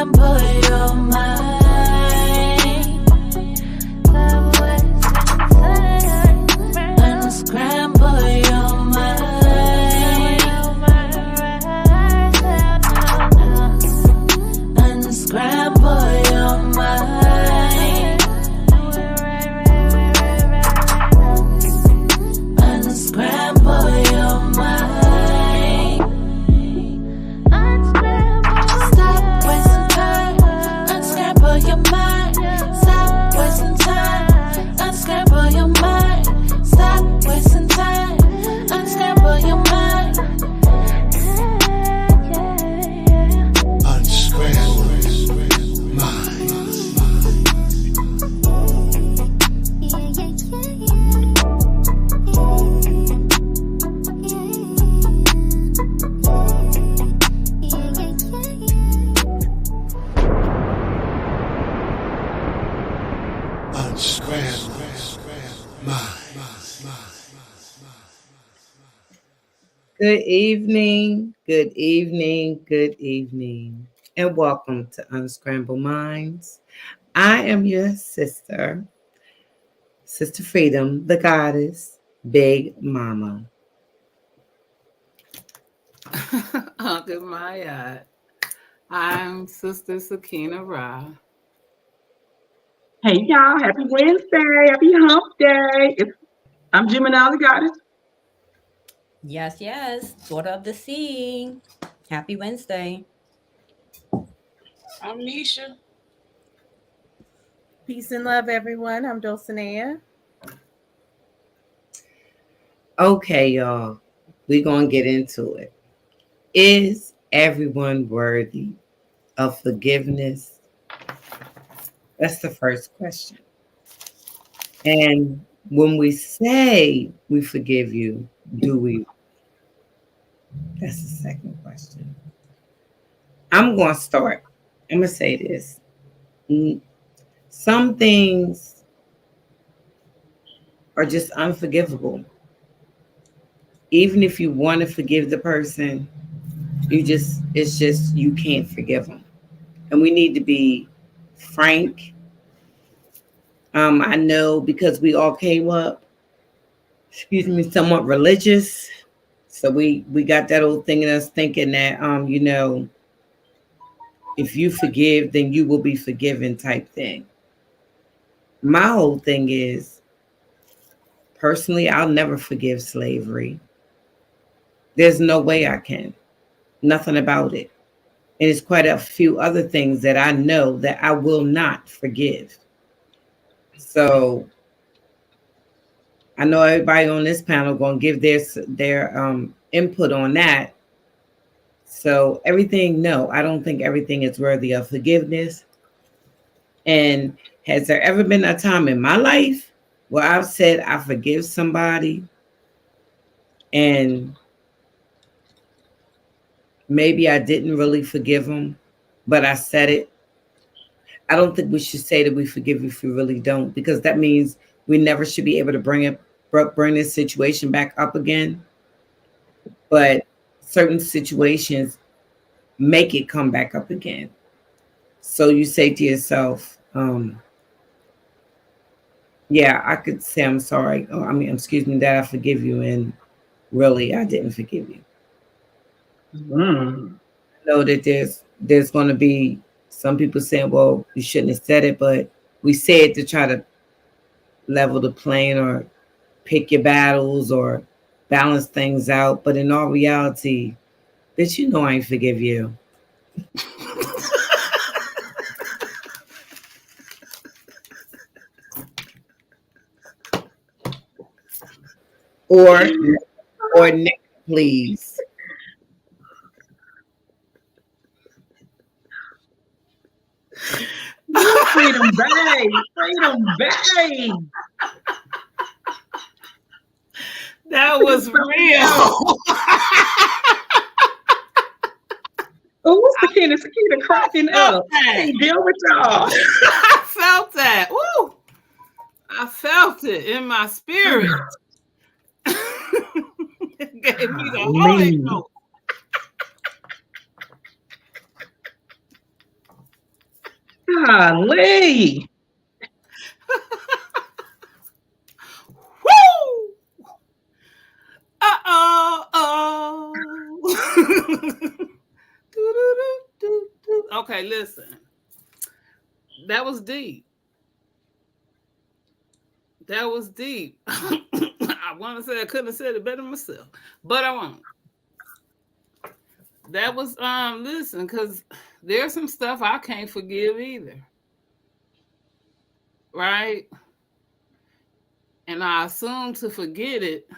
Unscramble your mind. Unscramble your mind. Unscramble your mind. Unscramble your mind. Stop wasting time. Unscramble your mind. Stop wasting time. Unscramble your mind. Stop wasting time. Unscramble your mind. Unscramble minds. Unscramble minds. Good evening, good evening, good evening, and welcome to Unscramble Minds. I am your sister, Sister Freedom, the goddess, Big Mama. Uncle Maya. I'm Sister Sakina Ra. Hey y'all, happy Wednesday, happy hump day. I'm Gemini the Goddess. Yes, daughter of the sea. Happy Wednesday. I'm Nisha. Peace and love, everyone. I'm Dulcinea. Okay, y'all, we're going to get into it. Is everyone worthy of forgiveness? That's the first question. And when we say we forgive you, do we? That's the second question. I'm going to start. I'm going to say this. Some things are just unforgivable. Even if you want to forgive the person, it's just you can't forgive them. And we need to be frank. I know because we all came up, somewhat religious. So we got that old thing in us thinking that, if you forgive, then you will be forgiven type thing. My whole thing is, personally, I'll never forgive slavery. There's no way I can. Nothing about it. And it's quite a few other things that I know that I will not forgive. So I know everybody on this panel going to give their input on that. So everything, no, I don't think everything is worthy of forgiveness. And has there ever been a time in my life where I've said I forgive somebody and maybe I didn't really forgive them, but I said it? I don't think we should say that we forgive if we really don't, because that means we never should be able to bring this situation back up again. But certain situations make it come back up again. So you say to yourself, yeah, I could say I'm sorry. Excuse me, that I forgive you. And really, I didn't forgive you. I know that there's going to be some people saying, well, you shouldn't have said it, but we say it to try to level the plane or pick your battles or balance things out. But in all reality, bitch, you know I ain't forgive you. or Nick, please. Freedom babe. Freedom babe. That was real. Oh, Sakina cracking up. Hey, deal with y'all. I felt that. Woo! I felt it in my spirit. It gave me the Holy Ghost. Golly. Woo! Okay, listen. That was deep. That was deep. I want to say I couldn't have said it better myself, but I won't. That was listen, because there's some stuff I can't forgive either. Right? And I assume to forget it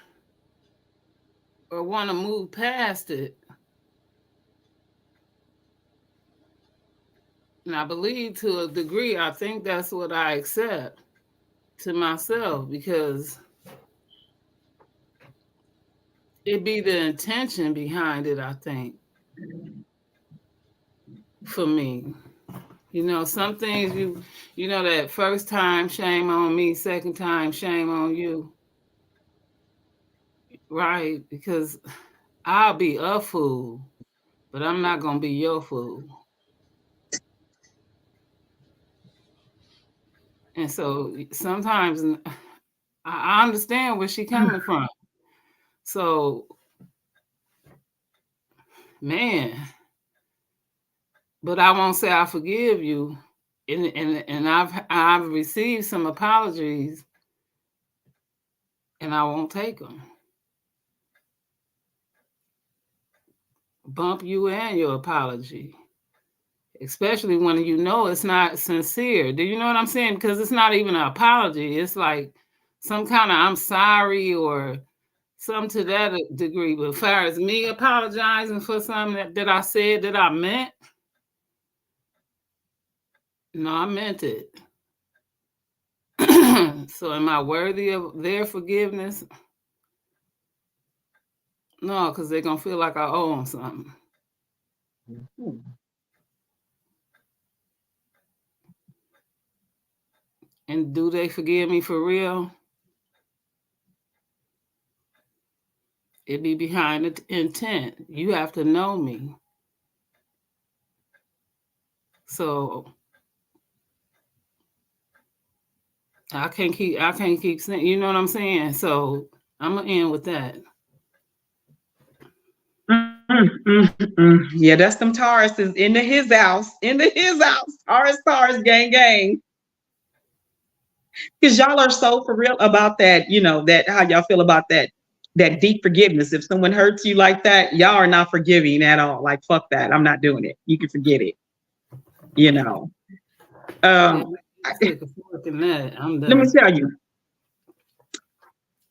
or want to move past it. And I believe to a degree, I think that's what I accept to myself, because it be the intention behind it, I think, for me. You know, some things you know that first time, shame on me, second time, shame on you. Right? Because I'll be a fool, but I'm not going to be your fool. And so sometimes I understand where she's coming from. So, man, but I won't say I forgive you. And I've received some apologies, and I won't take them. Bump you and your apology. Especially when you know it's not sincere. Do you know what I'm saying? Because it's not even an apology. It's like some kind of I'm sorry or some to that degree. But as far as me apologizing for something that I said that I meant, no, I meant it. So am I worthy of their forgiveness? No, because they're going to feel like I owe them something. And do they forgive me for real? It be behind the intent. You have to know me. So I can't keep saying, you know what I'm saying? So I'm gonna end with that. Yeah, that's them Tauruses into his house. Taurus, gang. Because y'all are so for real about that, you know, that how y'all feel about that deep forgiveness. If someone hurts you like that, y'all are not forgiving at all. Like, fuck that. I'm not doing it. You can forget it. You know. Take a fork in that. I'm done. Let me tell you.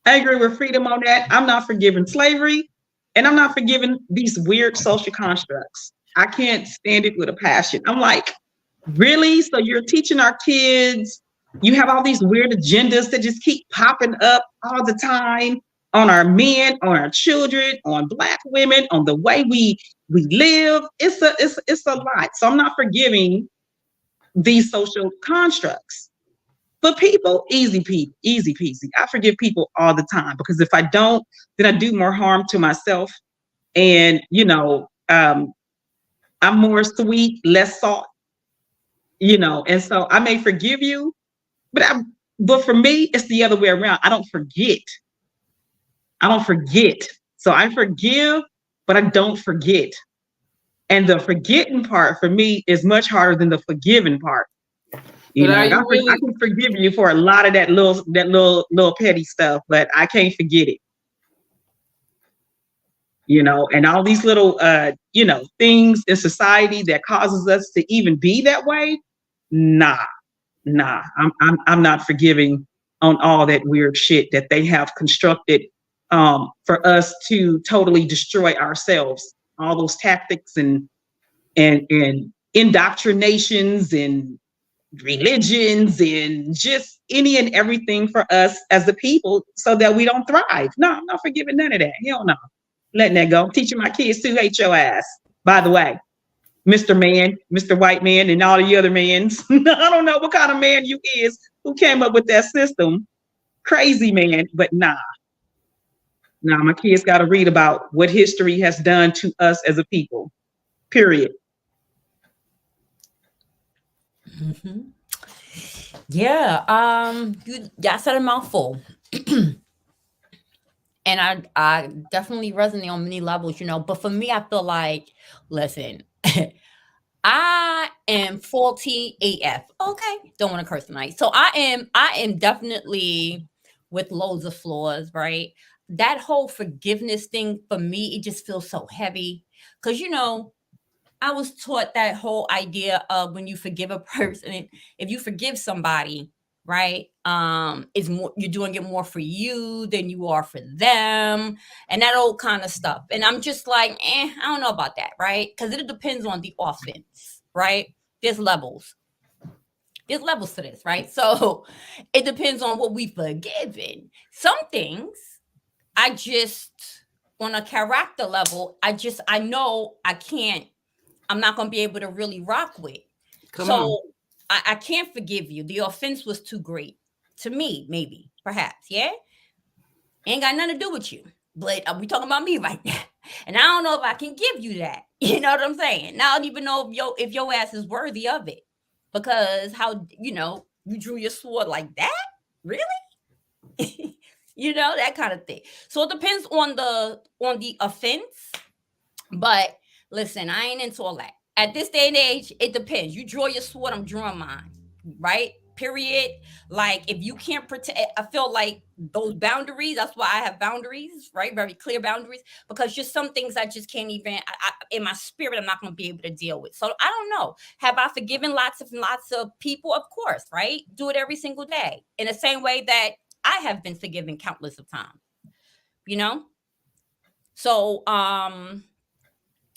I agree with Freedom on that. I'm not forgiving slavery, and I'm not forgiving these weird social constructs. I can't stand it with a passion. I'm like, really? So you're teaching our kids, you have all these weird agendas that just keep popping up all the time on our men, on our children, on Black women, on the way we live. It's a lot. So I'm not forgiving these social constructs. For people, easy peasy. I forgive people all the time, because if I don't, then I do more harm to myself. And, you know, I'm more sweet, less salt, you know, and so I may forgive you, but for me, it's the other way around. I don't forget. So I forgive, but I don't forget. And the forgetting part for me is much harder than the forgiving part. You know, I can forgive you for a lot of that little petty stuff, but I can't forget it. You know, and all these little you know, things in society that causes us to even be that way. Nah. I'm not forgiving on all that weird shit that they have constructed for us to totally destroy ourselves. All those tactics and indoctrinations and religions and just any and everything for us as the people so that we don't thrive. No, I'm not forgiving none of that. Hell no. Letting that go. I'm teaching my kids to hate your ass, by the way. Mr. Man, Mr. White Man, and all the other mans. I don't know what kind of man you is who came up with that system. Crazy man, but nah. Nah, my kids got to read about what history has done to us as a people. Period. Mhm. Yeah. Y'all said a mouthful. And I definitely resonate on many levels, but for me, I feel like, listen, I am faulty AF. Okay, don't want to curse tonight. So I am definitely with loads of flaws, right? That whole forgiveness thing for me, it just feels so heavy. Cause I was taught that whole idea of when you forgive a person, if you forgive somebody, right? It's more, you're doing it more for you than you are for them, and that old kind of stuff. And I'm just like, I don't know about that, right? Because it depends on the offense, right? There's levels. There's levels to this, right? So it depends on what we've forgiven. Some things I just, on a character level, I know I'm not going to be able to really rock with. Come on. So I can't forgive you. The offense was too great to me, maybe, perhaps. Yeah. Ain't got nothing to do with you. But we talking about me right now. And I don't know if I can give you that. You know what I'm saying? Now I don't even know if your ass is worthy of it. Because how, you drew your sword like that? Really? That kind of thing. So it depends on the offense. But listen, I ain't into all that. At this day and age, it depends. You draw your sword, I'm drawing mine, right? Period. Like if you can't protect, I feel like those boundaries. That's why I have boundaries, right? Very clear boundaries, because just some things I just can't even. In my spirit, I'm not going to be able to deal with. So I don't know. Have I forgiven lots of people? Of course, right? Do it every single day in the same way that I have been forgiven countless of times. You know. So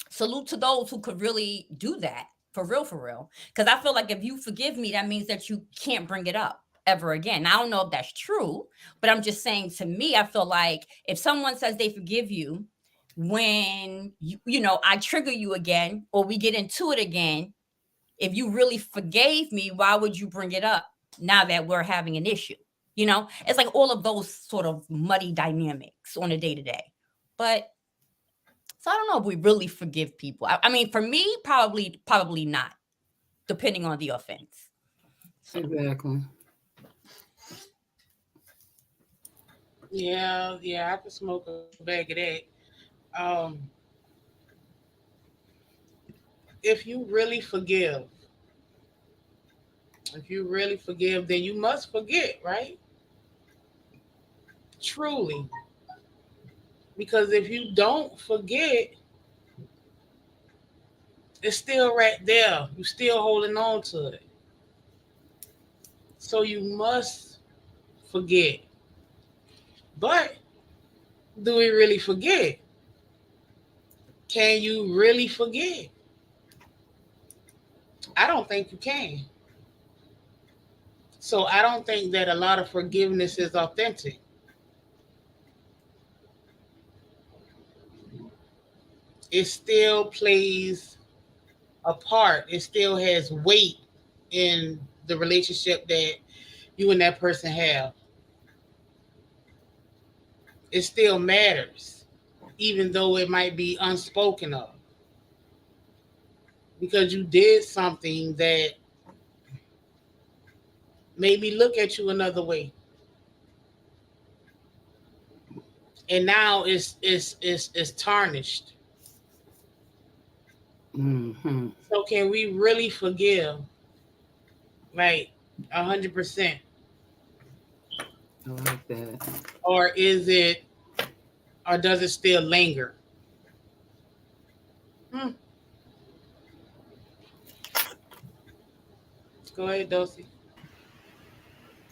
salute to those who could really do that for real. Because I feel like if you forgive me, that means that you can't bring it up ever again. I don't know if that's true, but I'm just saying, to me, I feel like if someone says they forgive you, when I trigger you again or we get into it again, if you really forgave me, why would you bring it up now that we're having an issue? It's like all of those sort of muddy dynamics on a day to day. But so I don't know if we really forgive people. I mean, for me, probably not, depending on the offense. So. Exactly. Yeah, I could smoke a bag of that. Um, if you really forgive, then you must forget, right? Truly. Because if you don't forget, it's still right there. You're still holding on to it. So you must forget. But do we really forget? Can you really forget? I don't think you can. So I don't think that a lot of forgiveness is authentic. It still plays a part. It still has weight in the relationship that you and that person have. It still matters, even though it might be unspoken of. Because you did something that made me look at you another way. And now it's tarnished. Mm-hmm. So can we really forgive? Like 100%? I like that. Or is it, or does it still linger? Hmm. Go ahead, Dulcie.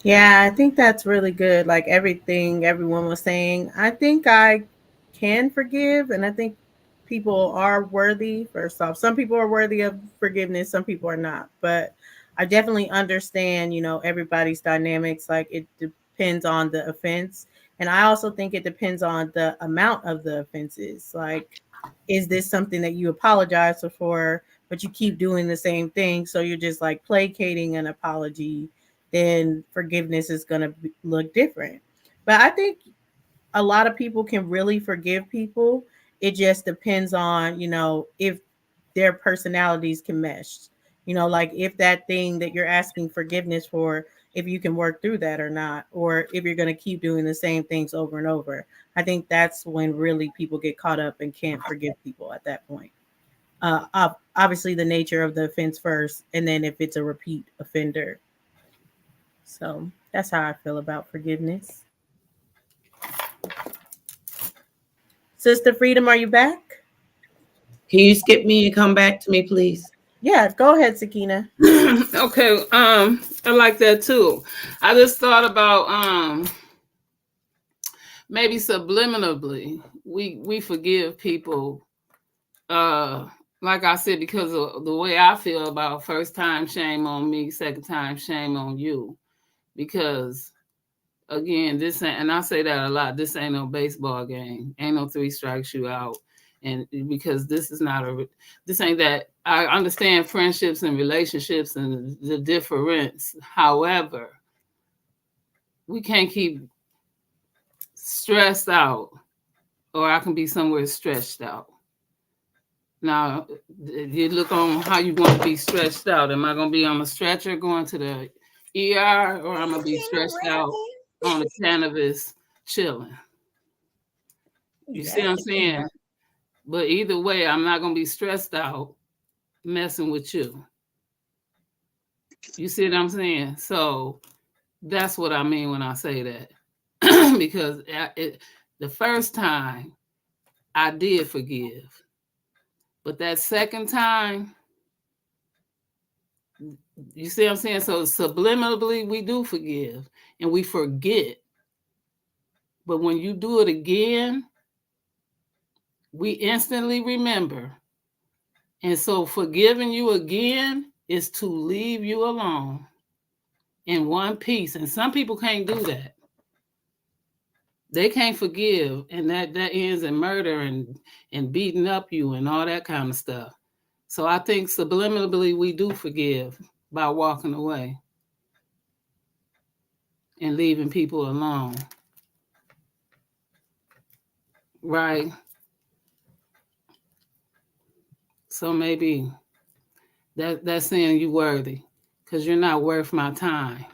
Yeah, I think that's really good. Like everything everyone was saying, I think I can forgive, and I think people are worthy. First off, some people are worthy of forgiveness, some people are not. But I definitely understand, everybody's dynamics. Like it depends on the offense, and I also think it depends on the amount of the offenses. Like, is this something that you apologize for, but you keep doing the same thing? So you're just like placating an apology, then forgiveness is going to look different. But I think a lot of people can really forgive people. It just depends on, if their personalities can mesh. You know, like if that thing that you're asking forgiveness for, if you can work through that or not, or if you're going to keep doing the same things over and over. I think that's when really people get caught up and can't forgive people at that point. Obviously, the nature of the offense first, and then if it's a repeat offender. So that's how I feel about forgiveness. Sister Freedom, are you back? Can you skip me and come back to me, please? Yeah, go ahead, Sakina. Okay, I like that too. I just thought about maybe subliminally we forgive people, like I said, because of the way I feel about first time, shame on me, second time, shame on you. Because again, this ain't, and I say that a lot, this ain't no baseball game, ain't no 3 strikes you out. And because this is not this ain't that. I understand friendships and relationships and the difference. However, we can't keep stressed out, or I can be somewhere stretched out. Now, you look on how you want to be stretched out. Am I going to be on a stretcher going to the ER, or I'm going to be stretched out on the canvas chilling? You see what I'm saying? But either way, I'm not going to be stressed out messing with you. You see what I'm saying? So that's what I mean when I say that. Because the first time I did forgive. But that second time, you see what I'm saying? So subliminally, we do forgive and we forget. But when you do it again, we instantly remember. And so forgiving you again is to leave you alone in one piece. And some people can't do that. They can't forgive, and that ends in murder and beating up you and all that kind of stuff. So I think subliminally we do forgive by walking away and leaving people alone. Right? So maybe that's saying you worthy, because you're not worth my time.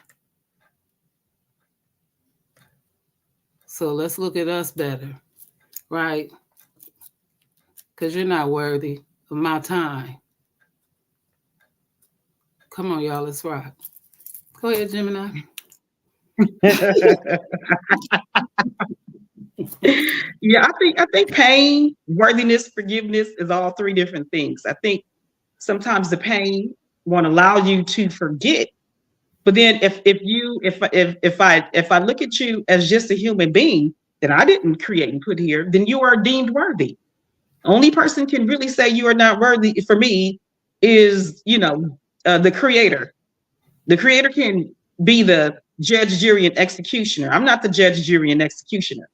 So let's look at us better, right? Because you're not worthy of my time. Come on, y'all, let's rock. Go ahead, Gemini. Yeah, I think pain, worthiness, forgiveness is all 3 different things. I think sometimes the pain won't allow you to forget. But then if I look at you as just a human being that I didn't create and put here, then you are deemed worthy. Only person can really say you are not worthy for me is, the creator. The creator can be the judge, jury, and executioner. I'm not the judge, jury, and executioner.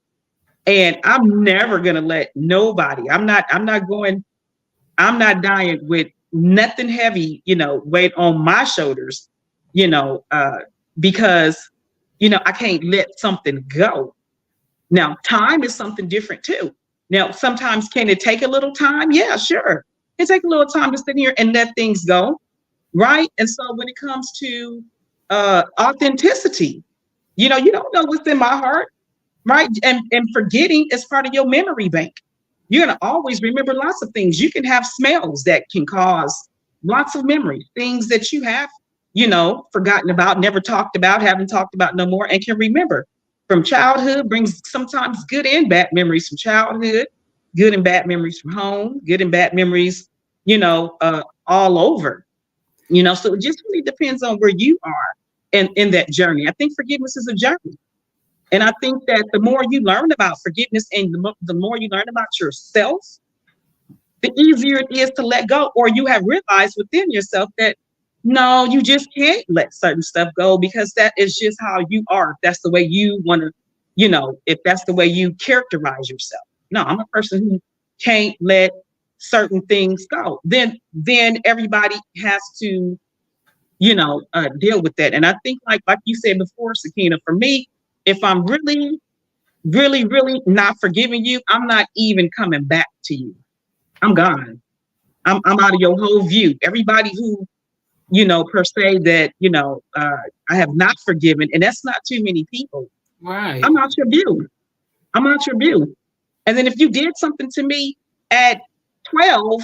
And I'm never gonna let nobody, I'm not dying with nothing heavy, weight on my shoulders, because, I can't let something go. Now, time is something different too. Now, sometimes can it take a little time? Yeah, sure. It take a little time to sit here and let things go, right? And so when it comes to authenticity, you don't know what's in my heart, right? And forgetting is part of your memory bank. You're gonna always remember lots of things. You can have smells that can cause lots of memories, things that you have, forgotten about, never talked about, haven't talked about no more, and can remember from childhood. Brings sometimes good and bad memories from childhood, good and bad memories from home, good and bad memories, all over, so it just really depends on where you are in that journey. I think forgiveness is a journey. And I think that the more you learn about forgiveness and the more you learn about yourself, the easier it is to let go, or you have realized within yourself that no, you just can't let certain stuff go because that is just how you are. If that's the way you want to, if that's the way you characterize yourself. No, I'm a person who can't let certain things go. Then everybody has to, deal with that. And I think like you said before, Sakina, for me, if I'm really, really, really not forgiving you, I'm not even coming back to you. I'm gone. I'm out of your whole view. Everybody who per se that, I have not forgiven. And that's not too many people. Right. I'm not your view. I'm not your view. And then if you did something to me at 12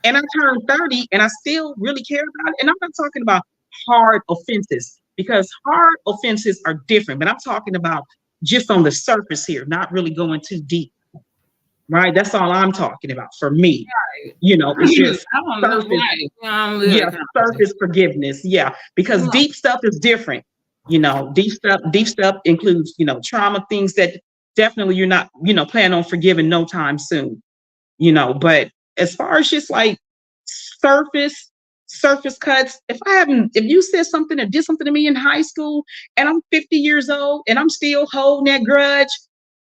and I turned 30 and I still really care about it, and I'm not talking about hard offenses, because hard offenses are different, but I'm talking about just on the surface here, not really going too deep. Right? That's all I'm talking about for me. It's just I don't know surface, why. I don't live that kind of way. surface forgiveness. Yeah, because deep stuff is different. Deep stuff includes, trauma, things that definitely you're not, plan on forgiving no time soon. But as far as just like surface cuts, if you said something or did something to me in high school and I'm 50 years old and I'm still holding that grudge,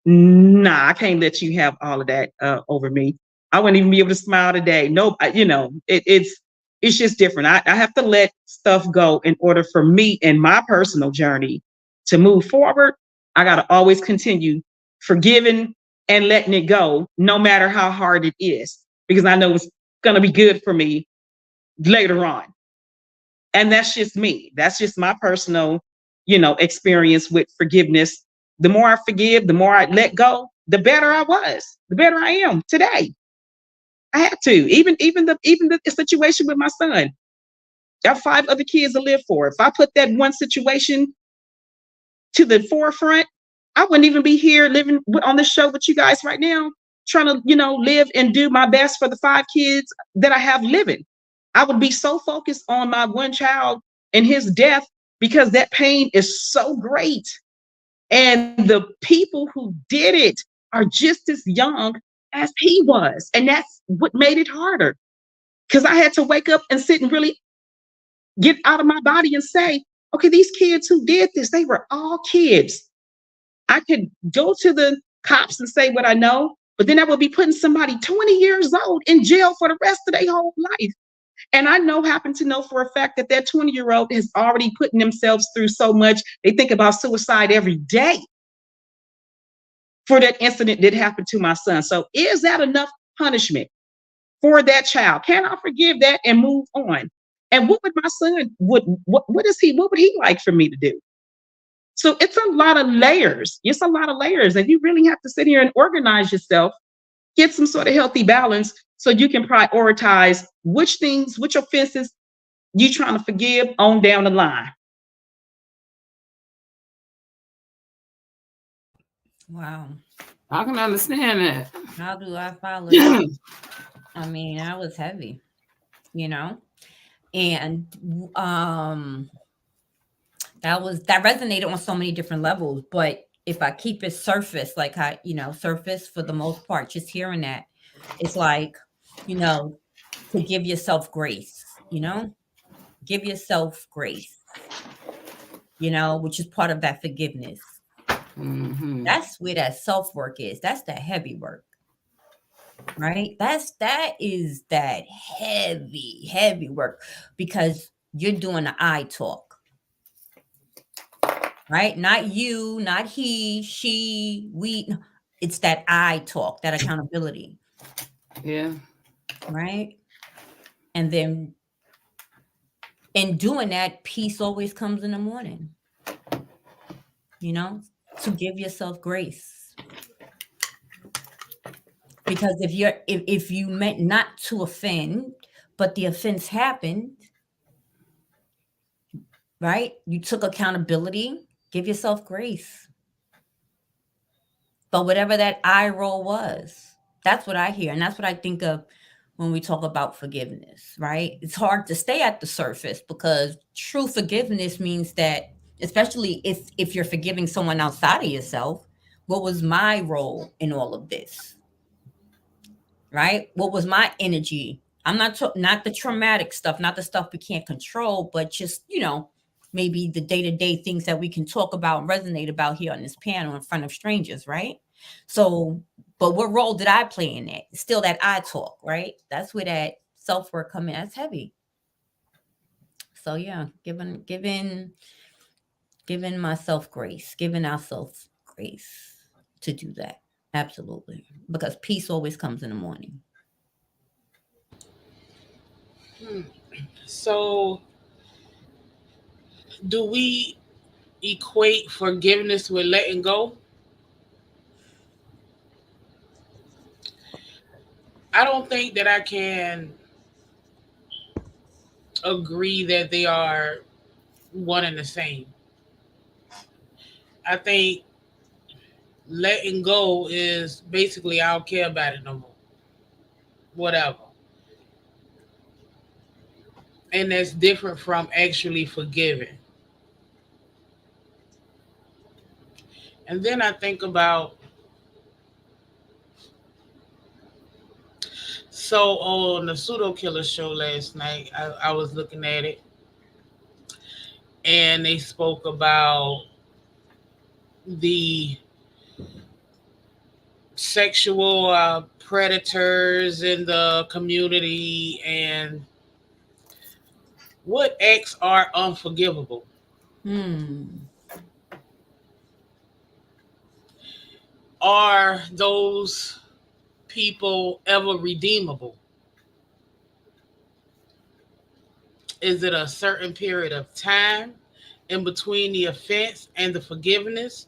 nah, I can't let you have all of that over me. I wouldn't even be able to smile today. Nope. It's just different. I have to let stuff go in order for me in my personal journey to move forward. I got to always continue forgiving and letting it go, no matter how hard it is, because I know it's going to be good for me later on. And that's just me. That's just my personal, experience with forgiveness. The more I forgive, the more I let go, the better I was, the better I am today. I had to. Even the situation with my son. I have 5 other kids to live for. If I put that one situation to the forefront, I wouldn't even be here living on this show with you guys right now, trying to, live and do my best for the 5 kids that I have living. I would be so focused on my one child and his death because that pain is so great. And the people who did it are just as young as he was. And that's what made it harder. Because I had to wake up and sit and really get out of my body and say, okay, these kids who did this, they were all kids. I could go to the cops and say what I know, but then I would be putting somebody 20 years old in jail for the rest of their whole life. And I happen to know for a fact that 20-year-old has already put themselves through so much. They think about suicide every day for that incident that happened to my son. So is that enough punishment for that child? Can I forgive that and move on? And what would my son, what would he like for me to do? So it's a lot of layers. It's a lot of layers. And you really have to sit here and organize yourself, get some sort of healthy balance so you can prioritize which offenses you trying to forgive on down the line. Wow. I can understand that. How do I follow that? I mean, that was heavy, and that resonated on so many different levels. But if I keep it surface, like surface for the most part, just hearing that, it's like, to give yourself grace, give yourself grace, which is part of that forgiveness. Mm-hmm. That's where that self-work is. That's that heavy work, right? That is that heavy work, because you're doing the I talk, right? Not you, not he, she, we. It's that I talk, that accountability. Yeah. Right? And then in doing that, peace always comes in the morning, to give yourself grace. Because if you meant not to offend, but the offense happened, right? You took accountability, give yourself grace. But whatever that eye roll was, that's what I hear. And that's what I think of when we talk about forgiveness, right? It's hard to stay at the surface, because true forgiveness means that, especially if you're forgiving someone outside of yourself, what was my role in all of this? Right? What was my energy? I'm not the traumatic stuff, not the stuff we can't control, but just, maybe the day-to-day things that we can talk about and resonate about here on this panel in front of strangers, right? So, but what role did I play in that? Still that I talk, right? That's where that self-work come in. That's heavy. So yeah, giving myself grace, giving ourselves grace to do that. Absolutely. Because peace always comes in the morning. So, do we equate forgiveness with letting go? I don't think that I can agree that they are one and the same. I think letting go is basically I don't care about it no more, whatever. And that's different from actually forgiving. And then I think about, so on the pseudo killer show last night, I was looking at it and they spoke about the sexual predators in the community and what acts are unforgivable. Hmm. Are those people ever redeemable? Is it a certain period of time in between the offense and the forgiveness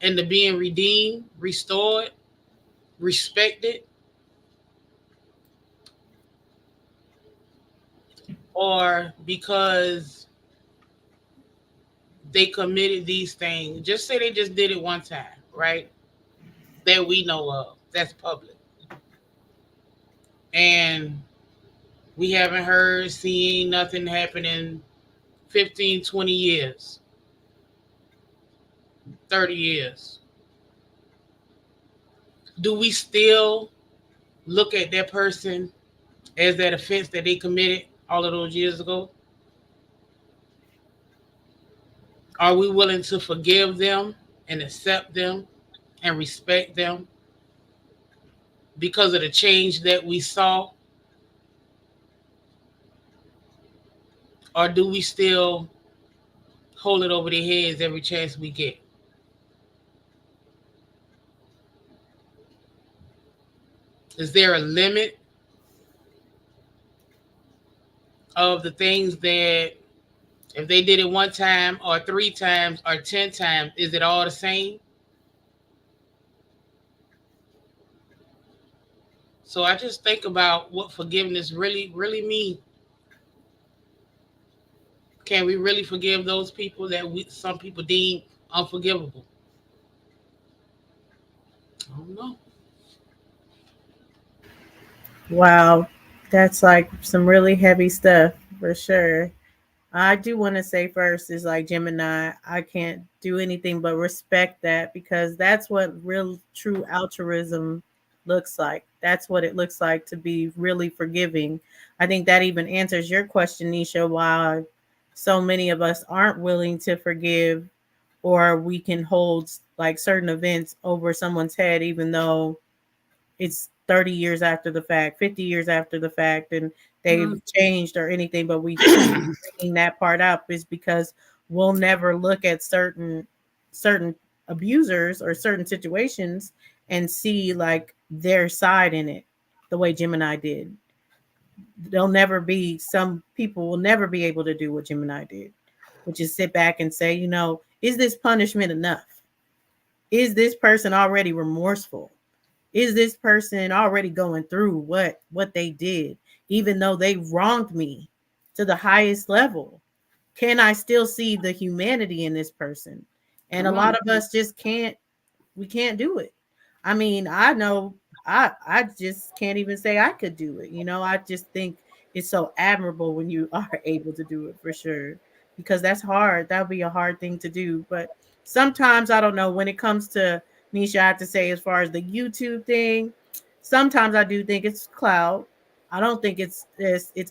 and the being redeemed, restored, respected? Or because they committed these things, just say they just did it one time, right? That we know of, that's public. And we haven't heard, seen nothing happen in 15, 20 years, 30 years. Do we still look at that person as that offense that they committed all of those years ago? Are we willing to forgive them and accept them and respect them because of the change that we saw? Or do we still hold it over their heads every chance we get? Is there a limit of the things that if they did it one time or three times or 10 times, is it all the same? So I just think about what forgiveness really, really means. Can we really forgive those people that some people deem unforgivable? I don't know. Wow, that's like some really heavy stuff for sure. I do want to say first is like Gemini, I can't do anything but respect that because that's what real true altruism looks like. That's what it looks like to be really forgiving. I think that even answers your question, Nisha, why so many of us aren't willing to forgive or we can hold like certain events over someone's head, even though it's 30 years after the fact, 50 years after the fact, and they've changed or anything, but we keep bringing that part up is because we'll never look at certain abusers or certain situations and see like their side in it the way Gemini did. There'll never be some people will never be able to do what Gemini did, which is sit back and say, is this punishment enough? Is this person already remorseful? Is this person already going through what they did, even though they wronged me to the highest level? Can I still see the humanity in this person? And a lot of us just can't. We can't do it. I mean, I know I just can't even say I could do it. I just think it's so admirable when you are able to do it for sure, because that's hard. That would be a hard thing to do. But sometimes I don't know when it comes to Nisha, I have to say, as far as the YouTube thing, sometimes I do think it's clout. I don't think it's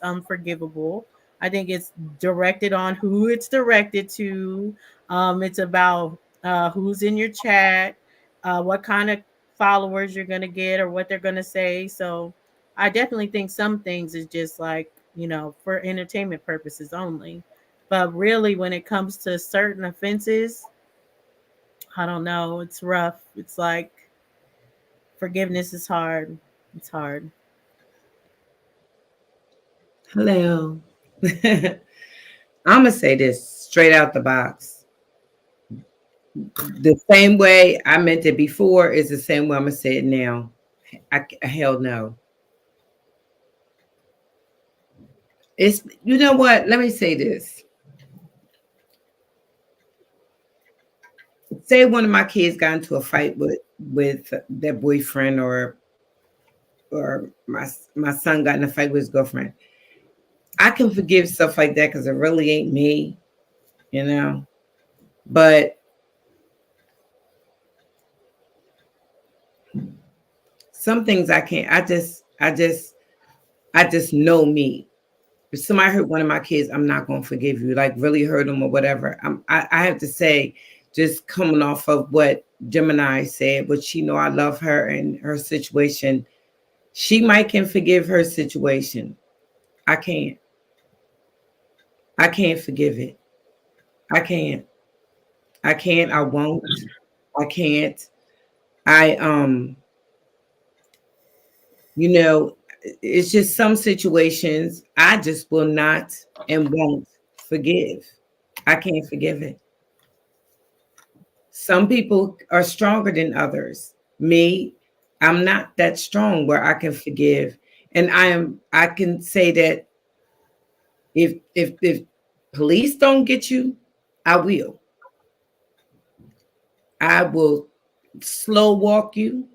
unforgivable. I think it's directed on who it's directed to. It's about who's in your chat, what kind of followers you're going to get or what they're going to say. So I definitely think some things is just like, for entertainment purposes only. But really, when it comes to certain offenses, I don't know. It's rough. It's like forgiveness is hard. It's hard. Hello. I'm gonna say this straight out the box. The same way I meant it before is the same way I'm gonna say it now. Hell no. It's, you know what? Let me say this. Say one of my kids got into a fight with their boyfriend, or my son got in a fight with his girlfriend. I can forgive stuff like that because it really ain't me, you know. But some things I can't. I just know me. If somebody hurt one of my kids, I'm not gonna forgive you. Like really hurt them or whatever. I have to say, just coming off of what Gemini said, but she know I love her and her situation. She might can forgive her situation. I can't. I can't forgive it. I can't. I can't. I won't. I can't. I you know, it's just some situations I just will not and won't forgive. I can't forgive it. Some people are stronger than others. Me, I'm not that strong where I can forgive. And I can say that if police don't get you, I will. I will slow walk you,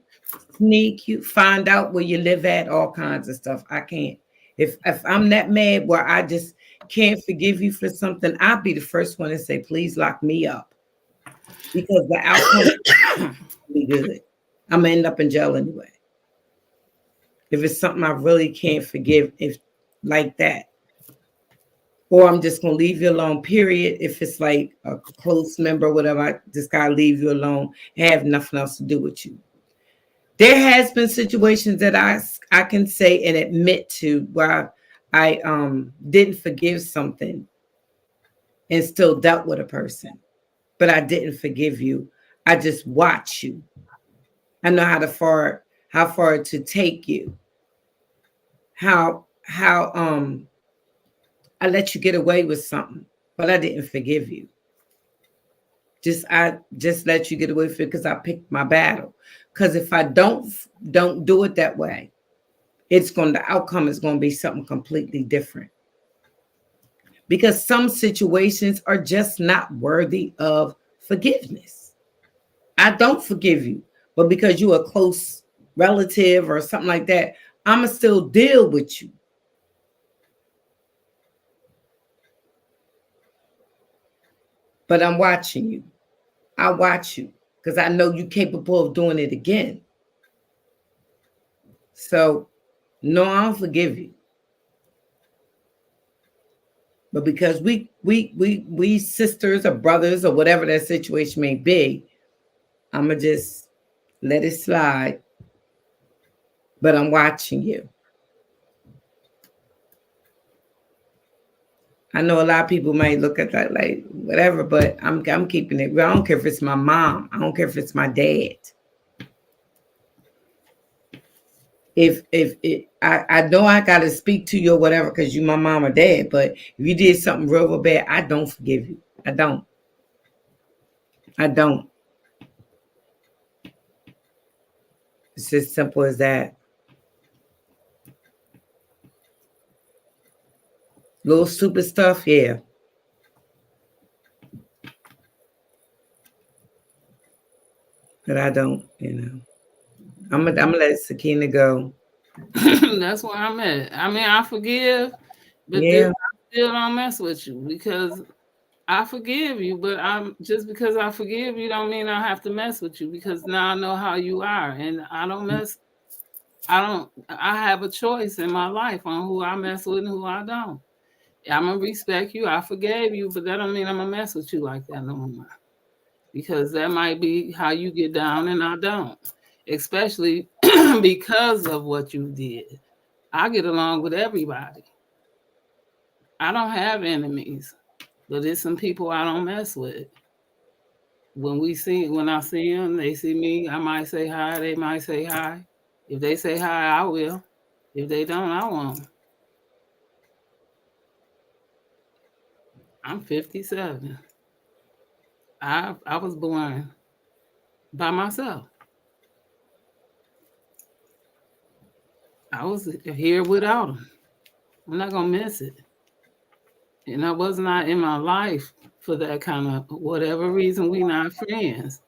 sneak you, find out where you live at, all kinds of stuff. I can't. If I'm that mad where I just can't forgive you for something, I'll be the first one to say, please lock me up. Because the outcome will be good. I'm gonna end up in jail anyway. If it's something I really can't forgive, if like that. Or I'm just gonna leave you alone, period. If it's like a close member, whatever, I just gotta leave you alone, have nothing else to do with you. There has been situations that I can say and admit to where I didn't forgive something and still dealt with a person, but I didn't forgive you. I just watch you. I know how far to take you. How I let you get away with something, but I didn't forgive you. I just let you get away with it because I picked my battle. Because if I don't do it that way, the outcome is going to be something completely different. Because some situations are just not worthy of forgiveness. I don't forgive you, but because you're a close relative or something like that, I'ma still deal with you. But I'm watching you. I watch you because I know you're capable of doing it again. So, no, I don't forgive you. But because we sisters or brothers or whatever that situation may be, I'ma just let it slide. But I'm watching you. I know a lot of people might look at that like whatever, but I'm keeping it real. I don't care if it's my mom. I don't care if it's my dad. I know I gotta speak to you or whatever because you my mom or dad, but if you did something real bad, I don't forgive you. I don't. It's as simple as that. Little stupid stuff, yeah. But I don't, I'm gonna let Sakina go. That's where I'm at. I mean, I forgive, but Yeah. I still don't mess with you because I forgive you, but I'm just because I forgive you don't mean I have to mess with you because now I know how you are and I have a choice in my life on who I mess with and who I don't. I'm gonna respect you. I forgave you, but that don't mean I'm gonna mess with you like that no more. Because that might be how you get down and I don't. Especially because of what you did. I get along with everybody. I don't have enemies, but there's some people I don't mess with. When I see them, they see me, I might say hi, they might say hi. If they say hi, I will. If they don't, I won't. I'm 57. I was born by myself. I was here without him. I'm not gonna miss it. And I was not in my life for that kind of whatever reason we not friends.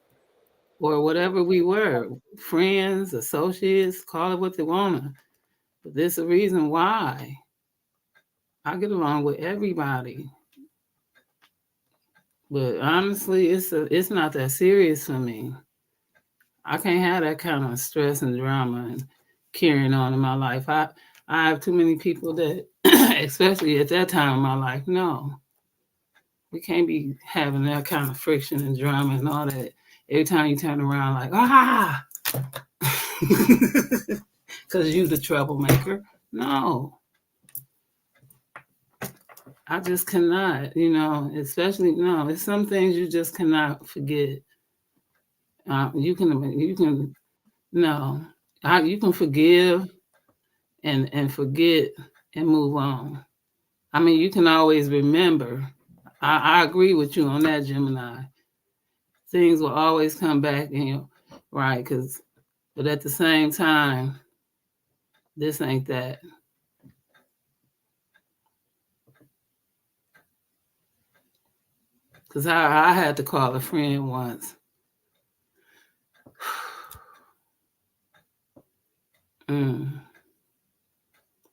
Or whatever we were, friends, associates, call it what they wanna. But there's a reason why I get along with everybody. But honestly, it's not that serious for me. I can't have that kind of stress and drama and carrying on in my life. I have too many people that, especially at that time in my life, no. We can't be having that kind of friction and drama and all that. Every time you turn around like, because you the troublemaker. No. I just cannot, especially, no, it's some things you just cannot forget. You can forgive and forget and move on. I mean, you can always remember. I agree with you on that, Gemini. Things will always come back in you, right? But at the same time, this ain't that. Because I had to call a friend once.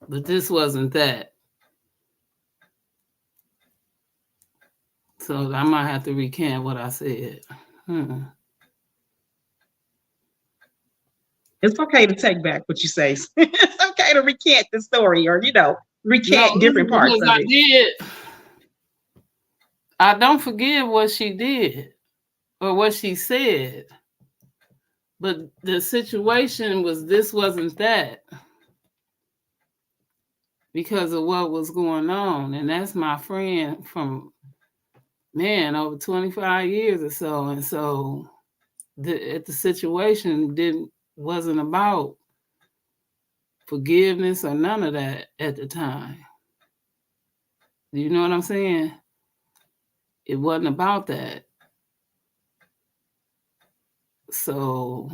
But this wasn't that. So I might have to recant what I said. It's okay to take back what you say. It's okay to recant the story or, recant different parts of it. I don't forgive what she did or what she said. But the situation wasn't that because of what was going on. And that's my friend from, over 25 years or so. And so the situation wasn't about forgiveness or none of that at the time. You know what I'm saying? It wasn't about that. So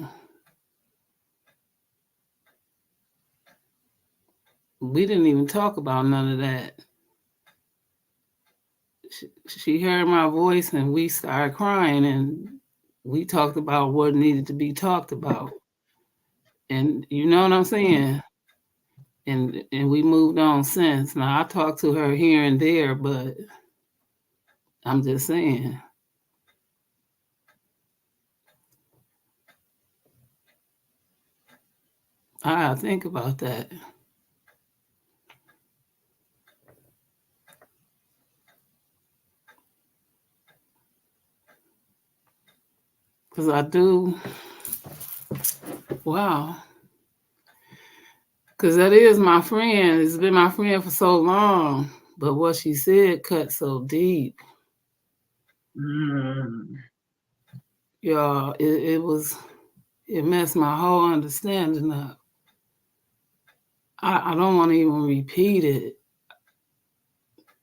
we didn't even talk about none of that. She heard my voice and we started crying and we talked about what needed to be talked about. And you know what I'm saying? And we moved on since. Now I talk to her here and there, but I'm just saying. I think about that. Because I do. Wow. Because that is my friend. It's been my friend for so long. But what she said cut so deep. Y'all, it messed my whole understanding up. I don't want to even repeat it.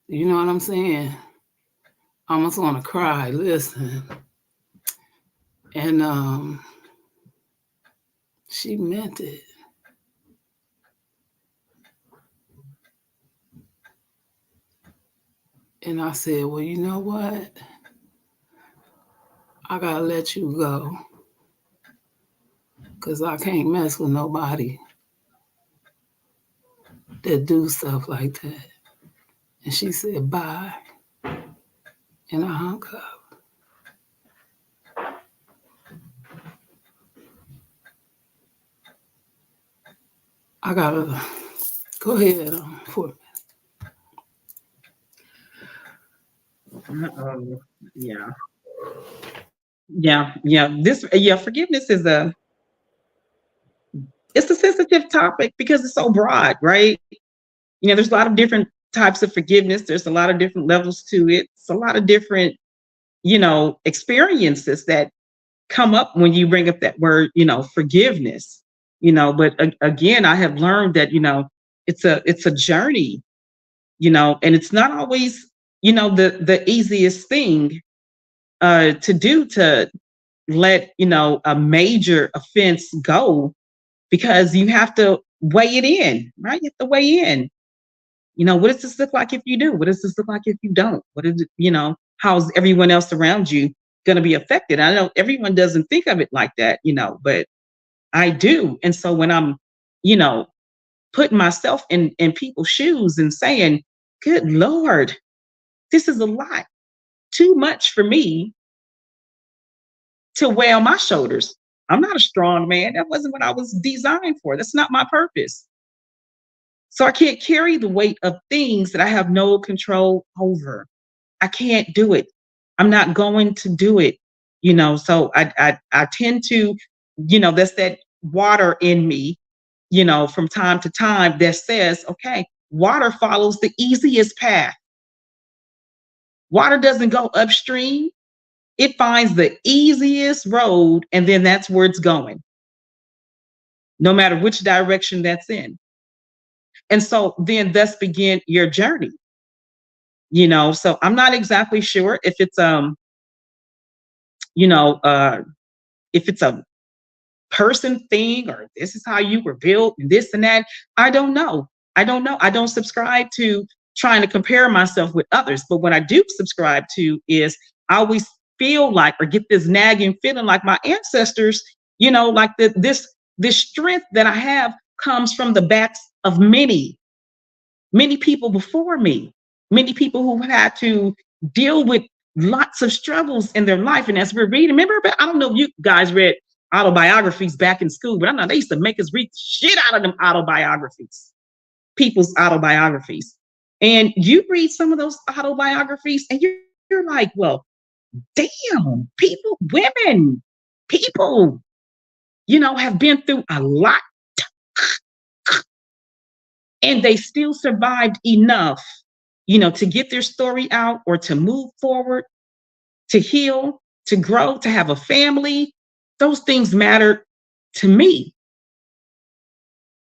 You know what I'm saying? I almost want to cry. Listen. And she meant it. And I said, well, you know what? I gotta let you go. Because I can't mess with nobody that do stuff like that. And she said, bye. And I hung up. I gotta go ahead for a minute. Yeah. Forgiveness is it's a sensitive topic because it's so broad, right? There's a lot of different types of forgiveness. There's a lot of different levels to it. It's a lot of different, experiences that come up when you bring up that word, forgiveness, but again, I have learned that, it's a journey, and it's not always the easiest thing to do to let a major offense go, because you have to weigh it in, right? You have to weigh in. What does this look like if you do? What does this look like if you don't? What is it, how's everyone else around you going to be affected? I know everyone doesn't think of it like that, but I do. And so when I'm, putting myself in people's shoes and saying, good Lord, this is a lot, too much for me to weigh on my shoulders. I'm not a strong man. That wasn't what I was designed for. That's not my purpose. So I can't carry the weight of things that I have no control over. I can't do it. I'm not going to do it. So I tend to, that's that water in me, from time to time that says, okay, water follows the easiest path. Water doesn't go upstream. It finds the easiest road, and then that's where it's going, no matter which direction that's in. And so then thus begin your journey. So I'm not exactly sure if it's if it's a person thing, or this is how you were built and this and that. I don't know. I don't subscribe to trying to compare myself with others. But what I do subscribe to is I always feel like, or get this nagging feeling like my ancestors, like this strength that I have comes from the backs of many people before me, many people who had to deal with lots of struggles in their life. And as we're reading, remember, I don't know if you guys read autobiographies back in school, but I know they used to make us read shit out of them autobiographies, people's autobiographies. And you read some of those autobiographies and you're like, well, damn, women, people, have been through a lot. And they still survived enough, to get their story out, or to move forward, to heal, to grow, to have a family. Those things matter to me.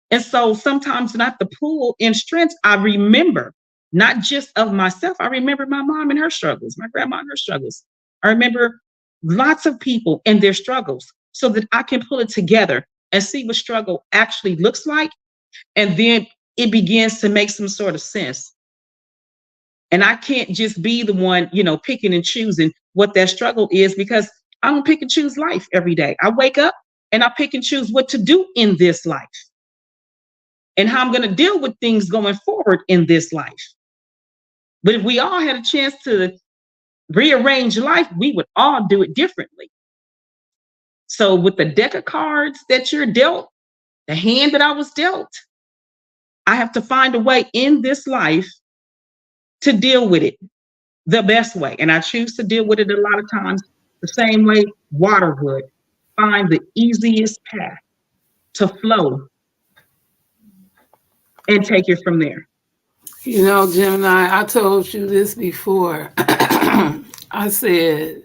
And so sometimes when I have to pull in strength, I remember not just of myself. I remember my mom and her struggles, my grandma and her struggles. I remember lots of people and their struggles, so that I can pull it together and see what struggle actually looks like. And then it begins to make some sort of sense. And I can't just be the one, picking and choosing what that struggle is, because I don't pick and choose life every day. I wake up and I pick and choose what to do in this life and how I'm going to deal with things going forward in this life. But if we all had a chance to rearrange life, we would all do it differently. So with the deck of cards that you're dealt, the hand that I was dealt, I have to find a way in this life to deal with it the best way. And I choose to deal with it a lot of times the same way water would. Find the easiest path to flow and take it from there. Gemini, I told you this before. I said,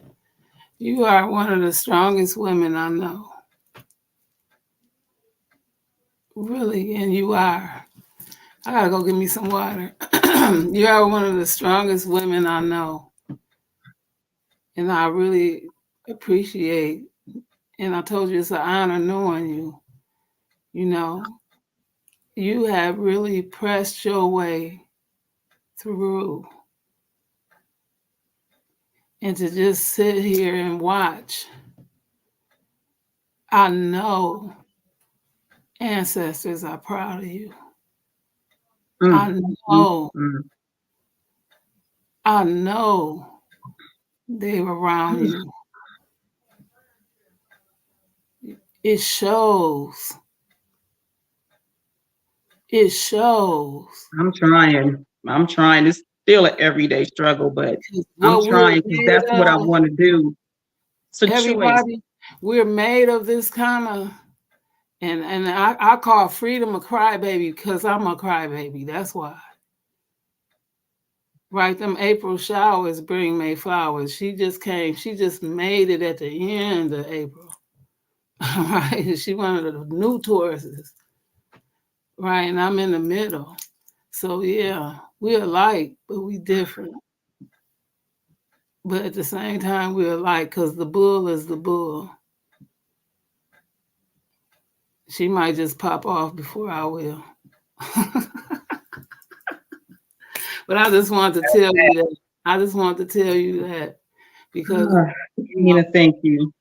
you are one of the strongest women I know. Really, and you are. I gotta go get me some water. You are one of the strongest women I know. And I really appreciate, and I told you it's an honor knowing you. You have really pressed your way through. And to just sit here and watch, I know ancestors are proud of you. I know they were around you. It shows. It shows. I'm trying. It's still an everyday struggle, but I'm trying, because that's what I want to do. So everybody, we're made of this kind of, and I call freedom a crybaby, because I'm a crybaby. That's why. Right, them April showers bring May flowers. She just came. She just made it at the end of April. Right, she one of the new Tauruses. Right, and I'm in the middle. So yeah, we're alike, but we different. But at the same time, we're like, because the bull is the bull. She might just pop off before I will. But I just wanted to tell you that. I just wanted to tell you that because Nina, thank you.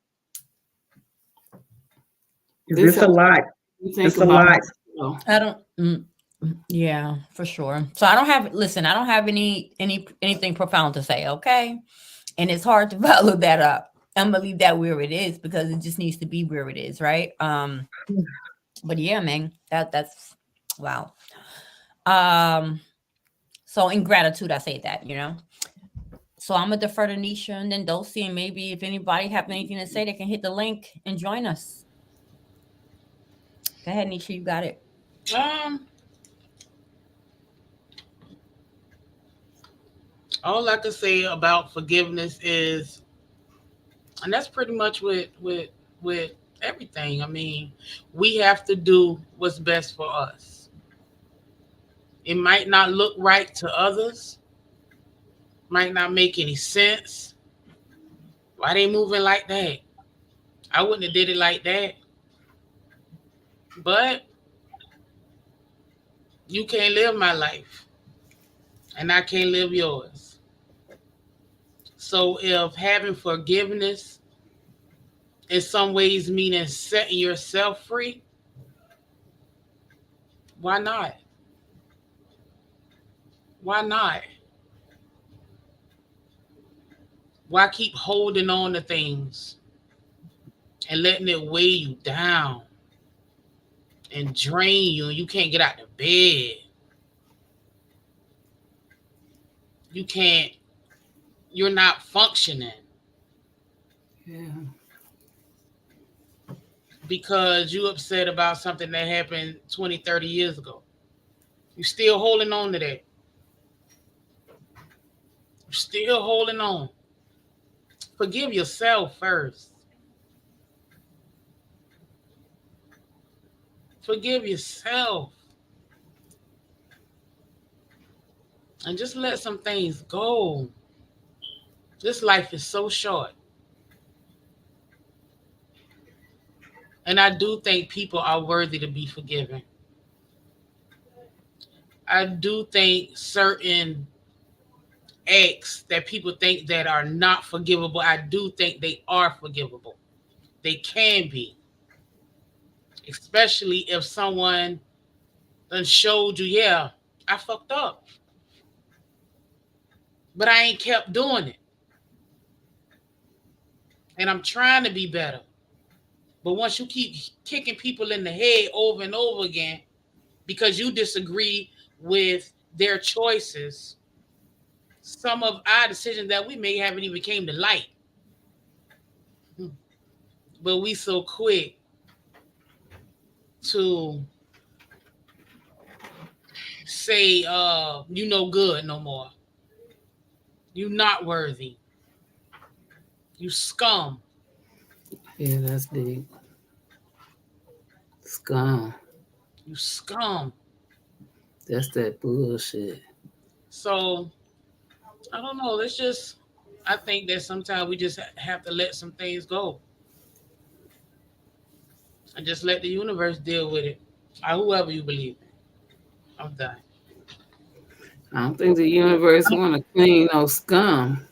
this It's a lot. you think It's a about lot. it, you know. I don't. Yeah, for sure. So I don't have. Listen, I don't have anything profound to say. Okay, and it's hard to follow that up. I'm gonna leave that where it is because it just needs to be where it is, right? But yeah, man, that's wow. So in gratitude, I say that, you know. So I'm gonna defer to Nisha and then Dulcie, and maybe if anybody have anything to say, they can hit the link and join us. Go ahead, Nisha, you got it. All I can say about forgiveness is, and that's pretty much with everything. I mean, we have to do what's best for us. It might not look right to others, might not make any sense. Why they moving like that? I wouldn't have did it like that. But you can't live my life, and I can't live yours. So if having forgiveness in some ways meaning setting yourself free, why not? Why not? Why keep holding on to things and letting it weigh you down and drain you and you can't get out of bed? You're not functioning Yeah. because you upset about something that happened 20, 30 years ago. You're still holding on to that. You're still holding on. Forgive yourself first. Forgive yourself. And just let some things go. This life is so short. And I do think people are worthy to be forgiven. I do think certain acts that people think that are not forgivable, I do think they are forgivable. They can be. Especially if someone done showed you, yeah, I fucked up. But I ain't kept doing it. And I'm trying to be better. But once you keep kicking people in the head over and over again because you disagree with their choices, some of our decisions that we made haven't even came to light. But we so quick to say, you no good no more. You not worthy. You scum. Yeah, that's deep. Scum. You scum. That's that bullshit. So, I don't know. I think that sometimes we just have to let some things go. And just let the universe deal with it. Or whoever you believe in. I'm done. I don't think the universe want to clean no scum.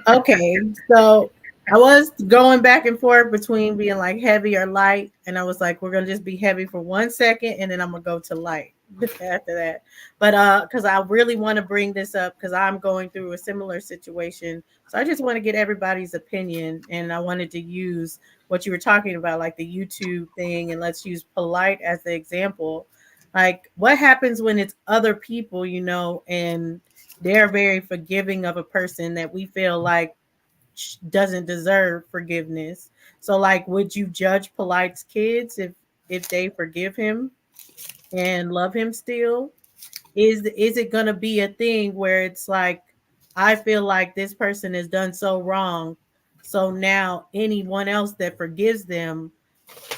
Okay, so I was going back and forth between being like heavy or light, and I was like, we're gonna just be heavy for 1 second, and then I'm gonna go to light after that. But because I really want to bring this up because I'm going through a similar situation, so I just want to get everybody's opinion, and I wanted to use what you were talking about, like the YouTube thing, and let's use polite as the example. Like, what happens when it's other people, you know, and they're very forgiving of a person that we feel like doesn't deserve forgiveness. So like, would you judge Polite's kids if they forgive him and love him still? Is it gonna be a thing where it's like, I feel like this person has done so wrong, so now anyone else that forgives them,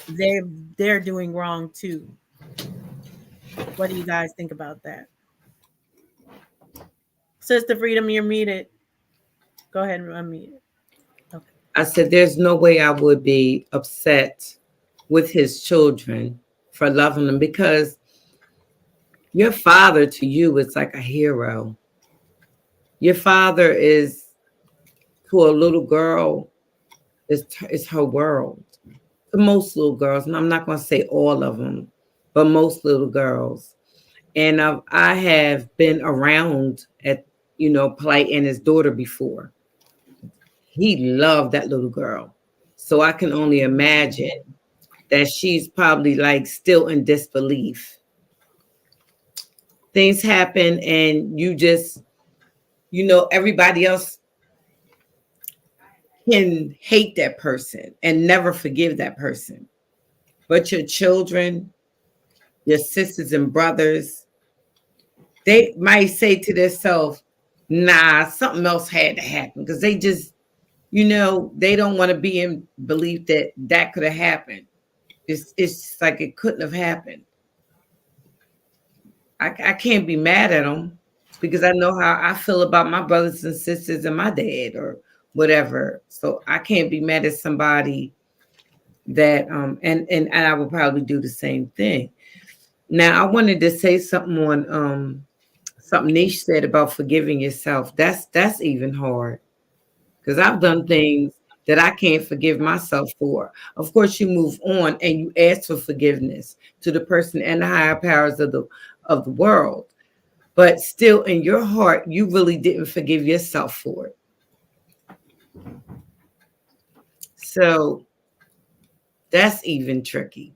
they're doing wrong too? What do you guys think about that? Sister Freedom, you're muted. Go ahead and unmute. Okay. I said, there's no way I would be upset with his children for loving them, because your father to you is like a hero. Your father is, to a little girl, is her world. To most little girls, and I'm not going to say all of them, but most little girls. And I have been around at, Polite and his daughter before. He loved that little girl. So I can only imagine that she's probably like still in disbelief. Things happen and you just, everybody else can hate that person and never forgive that person. But your children, your sisters and brothers, they might say to themselves, nah, something else had to happen, because they just, they don't want to be in belief that could have happened. It's just like it couldn't have happened. I can't be mad at them because I know how I feel about my brothers and sisters and my dad or whatever. So I can't be mad at somebody that and I would probably do the same thing. Now I wanted to say something on something Niche said about forgiving yourself. That's even hard, because I've done things that I can't forgive myself for. Of course, you move on and you ask for forgiveness to the person and the higher powers of the world, but still in your heart, you really didn't forgive yourself for it. So that's even tricky.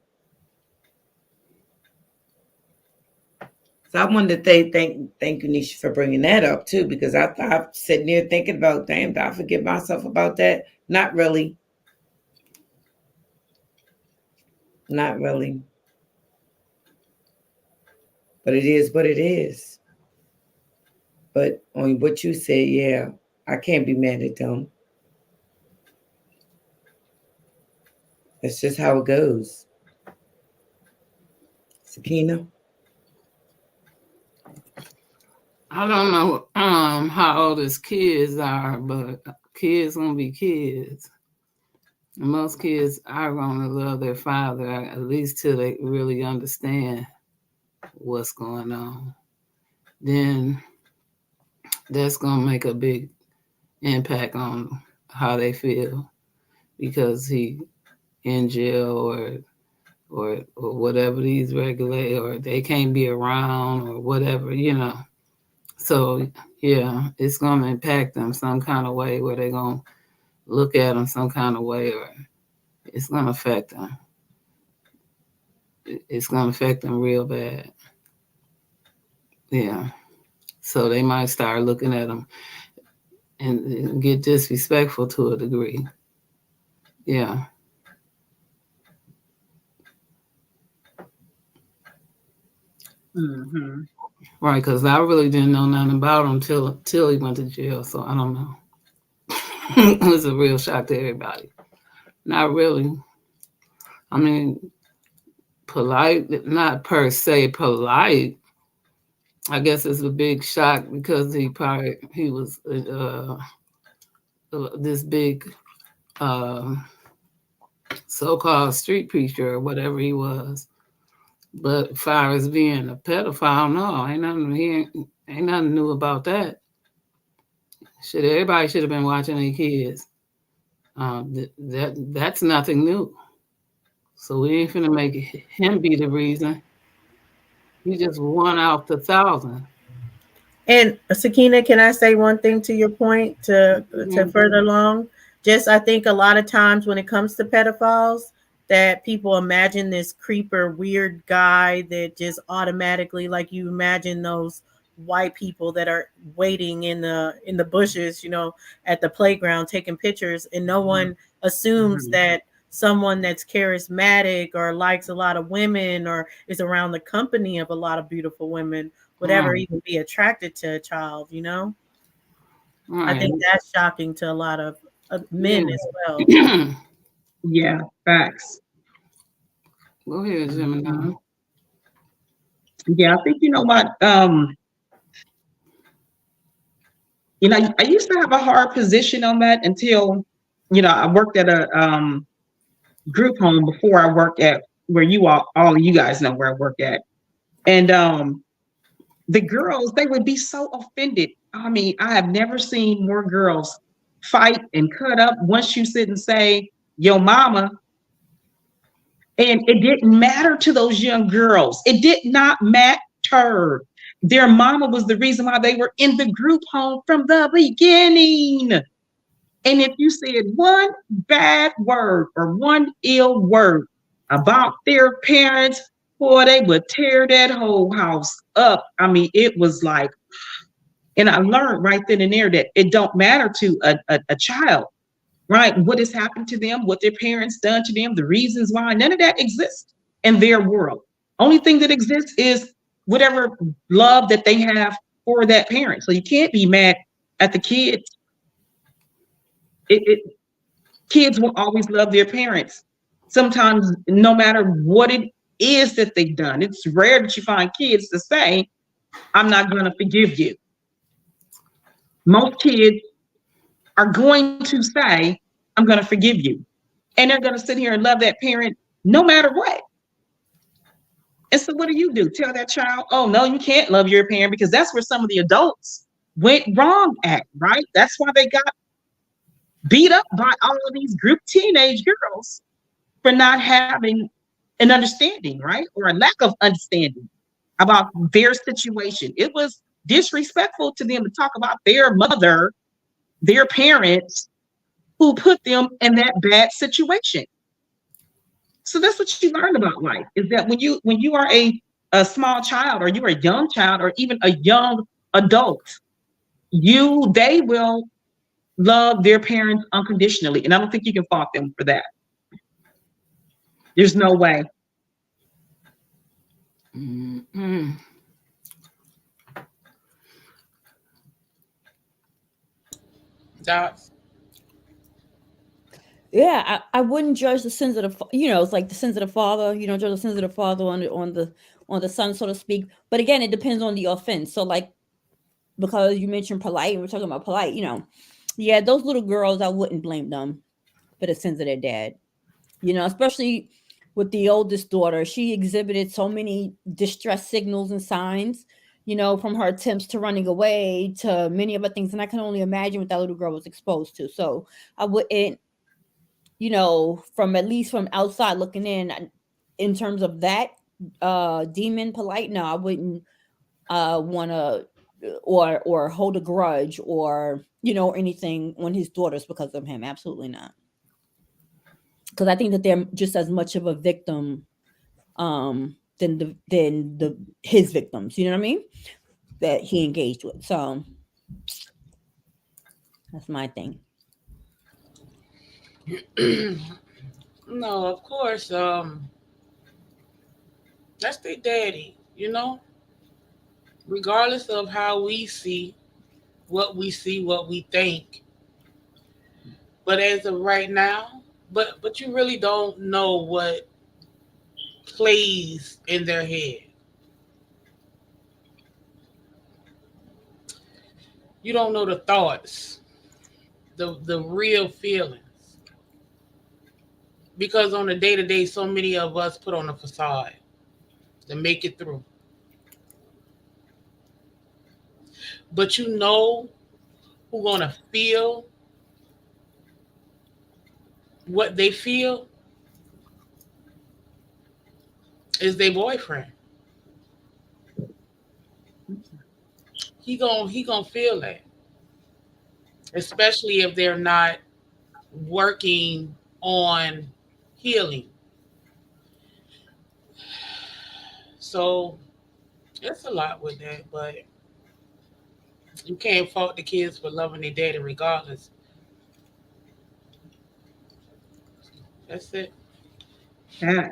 So I wanted to thank you, Nisha, for bringing that up too, because I'm sitting there thinking about, damn, did I forgive myself about that? Not really. Not really. But it is what it is. But on what you said, yeah, I can't be mad at them. That's just how it goes. Sakina? I don't know how old his kids are, but kids gonna be kids. And most kids are gonna love their father, at least till they really understand what's going on. Then that's gonna make a big impact on how they feel, because he in jail or whatever these regulate, or they can't be around or whatever, So yeah, it's gonna impact them some kind of way, where they're gonna look at them some kind of way, or it's gonna affect them. It's gonna affect them real bad. Yeah. So they might start looking at them and get disrespectful to a degree. Yeah. Mm-hmm. Right, because I really didn't know nothing about him till he went to jail. So I don't know. It was a real shock to everybody. Not really. I mean, polite, not per se polite. I guess it's a big shock because he was this big so-called street preacher or whatever he was. But as far as being a pedophile, no, ain't nothing new about that. Everybody should have been watching their kids. That's nothing new. So we ain't finna make him be the reason. He just one out the 1,000. And Sakina, can I say one thing to your point to further along? Just, I think a lot of times when it comes to pedophiles, that people imagine this creeper, weird guy that just automatically, like you imagine those white people that are waiting in the bushes, at the playground taking pictures, and no one assumes that someone that's charismatic or likes a lot of women or is around the company of a lot of beautiful women would ever even be attracted to a child, I think that's shocking to a lot of men as well. Yeah, facts. Go ahead, Gemini. Yeah, I think what You know, I used to have a hard position on that until, you know, I worked at a group home before I worked at where all of you guys know where I work at. And the girls, they would be so offended. I mean, I have never seen more girls fight and cut up once you sit and say, yo mama. And it didn't matter to those young girls. It did not matter. Their mama was the reason why they were in the group home from the beginning. And if you said one bad word or one ill word about their parents, boy, they would tear that whole house up. I mean, it was like, and I learned right then and there that it don't matter to a child, right? What has happened to them, what their parents done to them, the reasons why, none of that exists in their world. Only thing that exists is whatever love that they have for that parent. So you can't be mad at the kids. Kids will always love their parents. Sometimes, no matter what it is that they've done, it's rare that you find kids to say, I'm not going to forgive you. Most kids are going to say, I'm going to forgive you. And they're going to sit here and love that parent no matter what. And so what do? Tell that child, oh, no, you can't love your parent, because that's where some of the adults went wrong at, right? That's why they got beat up by all of these group teenage girls for not having an understanding, right? Or a lack of understanding about their situation. It was disrespectful to them to talk about their mother, their parents, who put them in that bad situation. So that's what you learn about life, is that when you are a small child, or you're a young child, or even a young adult, they will love their parents unconditionally. And I don't think you can fault them for that. There's no way. Mm-hmm. Dots. Yeah, I wouldn't judge the sins of the, it's like the sins of the father. You don't judge the sins of the father on the son, so to speak. But again, it depends on the offense. So like, because you mentioned Polite, and we're talking about Polite, yeah, those little girls, I wouldn't blame them for the sins of their dad. Especially with the oldest daughter, she exhibited so many distress signals and signs, from her attempts to running away to many other things. And I can only imagine what that little girl was exposed to. So I wouldn't, from outside looking in terms of that demon Polite, no, I wouldn't want to or hold a grudge or anything on his daughters because of him. Absolutely not. Because I think that they're just as much of a victim than his victims. You know what I mean? That he engaged with. So that's my thing. No, of course. That's their daddy, regardless of how we see, what we think. But as of right now, but you really don't know what plays in their head. You don't know the thoughts, the real feelings. Because on a day-to-day, so many of us put on a facade to make it through. But who's gonna feel what they feel is their boyfriend. He gonna feel that. Especially if they're not working on healing. So it's a lot with that, but you can't fault the kids for loving their daddy regardless. That's it. Yeah.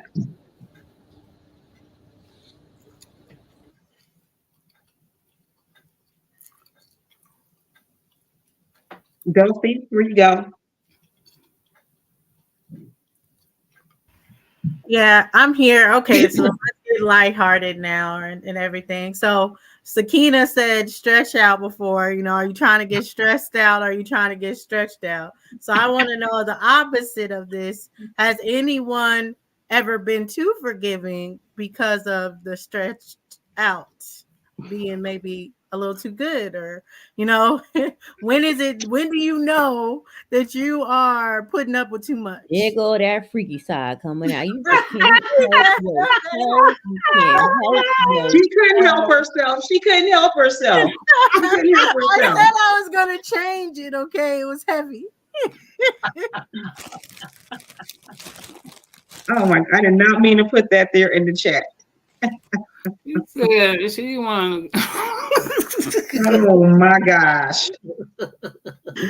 Dulcie, where you go? Yeah, I'm here. Okay, so let's bit lighthearted now and everything. So Sakina said stretch out before, are you trying to get stressed out? Or are you trying to get stretched out? So I want to know the opposite of this. Has anyone ever been too forgiving because of the stretched out being maybe a little too good? Or when do you know that you are putting up with too much? There go that freaky side coming out. You just can't help yourself. You can't help She couldn't help herself. She couldn't help herself. She couldn't help I herself. said I was gonna change it. Okay, it was heavy. Oh my! I did not mean to put that there in the chat. You said she wanted. Oh my gosh!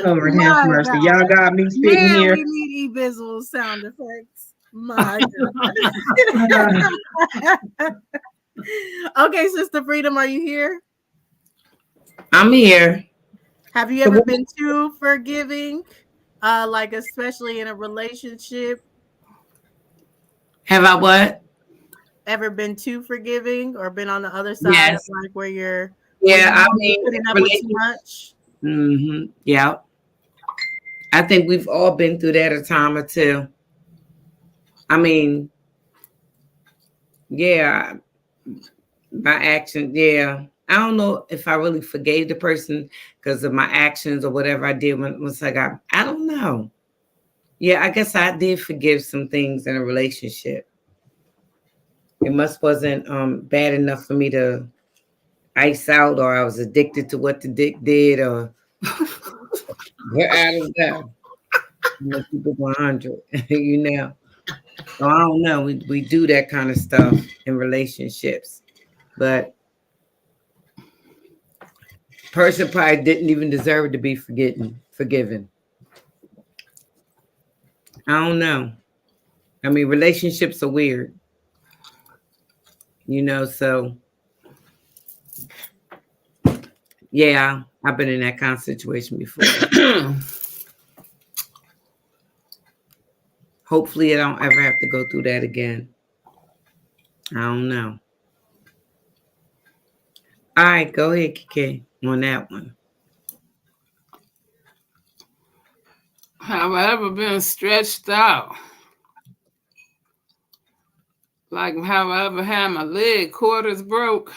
Lord have mercy, God. y'all got me sitting Man, here. we need E-Bizzle sound effects. My God. Okay, Sister Freedom, are you here? I'm here. Have you ever been too forgiving? Like especially in a relationship? Have I what? Ever been too forgiving or been on the other side Yes. of like where you're putting up with too much? Mm-hmm. Yeah. I think we've all been through that a time or two. I mean, yeah, my actions, yeah. I don't know if I really forgave the person because of my actions or whatever I did once I don't know. Yeah, I guess I did forgive some things in a relationship. It must wasn't bad enough for me to ice out, or I was addicted to what the dick did, or I don't know. Let's keep it 100, So I don't know. We do that kind of stuff in relationships, but person probably didn't even deserve to be forgiven. I don't know. I mean, relationships are weird, so yeah, I've been in that kind of situation before. Hopefully I don't ever have to go through that again. I don't know. All right, go ahead, Kiki, on that one. Have I ever been stretched out? Like, have I ever had my leg quarters broke?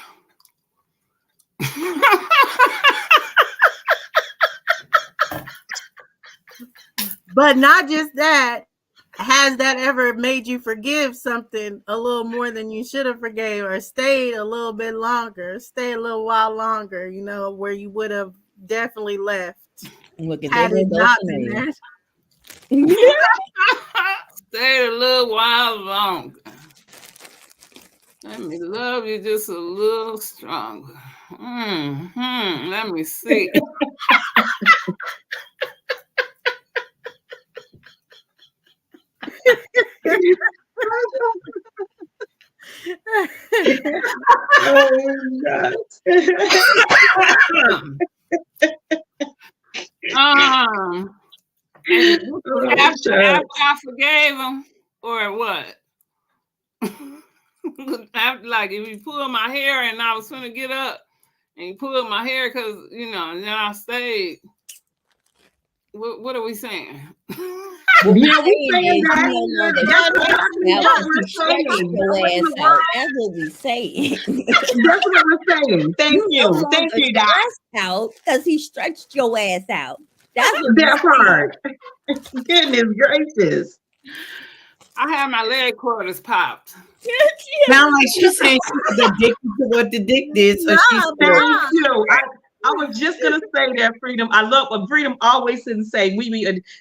But not just that. Has that ever made you forgive something a little more than you should have forgave, or stayed a little bit longer, stay a little while longer, where you would have definitely left? Look at Had that. it not been that. Stay a little while longer. Let me love you just a little stronger. Let me see. After I forgave him, or what? After, like, if you pulled my hair and I was gonna get up and you pulled my hair because and then I stayed. What are we saying? What we're saying is, that's what we saying. That's what we're saying. Thank you. Thank you, Doc. Out because he stretched your ass out. That's what that part. Goodness gracious. I had my leg quarters popped. Sound like she's saying she was addicted to what the dick did. So Thank you. I was just gonna say that, Freedom. I love what Freedom always say.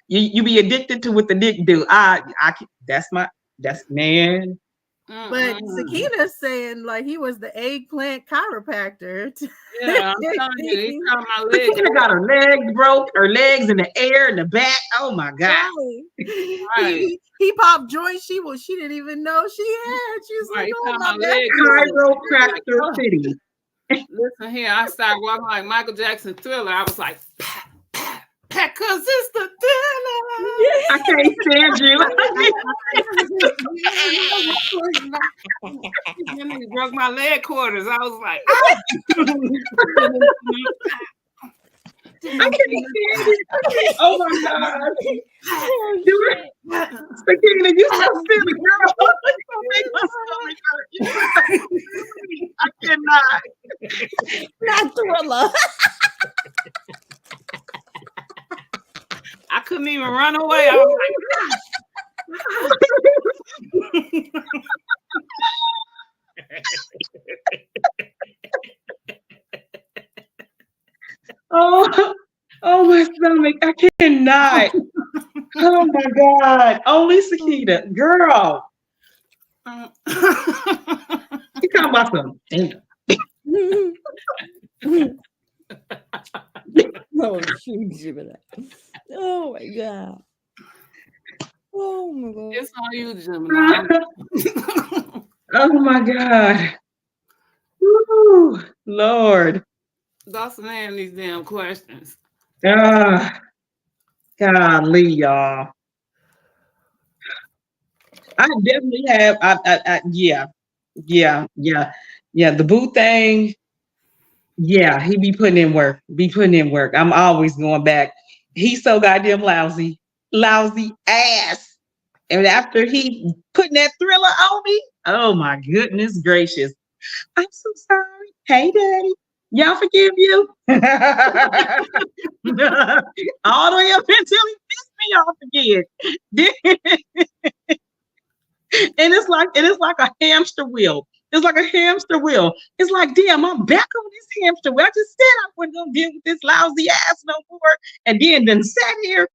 You be addicted to what the dick do. That's man. But Sakina's saying like he was the eggplant chiropractor. Yeah, I'm telling you, he got my legs. She got her legs broke, her legs in the air, in the back. Oh my God! Right. He popped joints she didn't even know she had. She was like, "Oh my God!" Chiropractor City. Listen here, I started walking like Michael Jackson Thriller. I was like, pah, pah, Cause it's the I can't stand you. Then he broke my leg quarters. I was like, I can't stand it. Oh my God. Sakina, you so silly, girl. I cannot. Not Thriller. I couldn't even run away. I was Oh my stomach. I cannot. Oh my God. Only Sakina. Girl. like, You talking about something. Oh, shoot. Oh my God. Oh my God. it's on you, Gemini. Oh my God. Woo, Lord. That's the name of these damn questions. Golly, y'all. I definitely have. Yeah. The boo thing. Yeah, he be putting in work. I'm always going back. He's so goddamn lousy ass. And after he putting that Thriller on me, oh my goodness gracious. I'm so sorry. Hey, Daddy. Y'all forgive you? All the way up until he missed me, y'all forgive. And it's like a hamster wheel. It's like a hamster wheel. It's like, damn, I'm back on this hamster wheel. I just said I wasn't gonna deal with this lousy ass no more. And then sat here.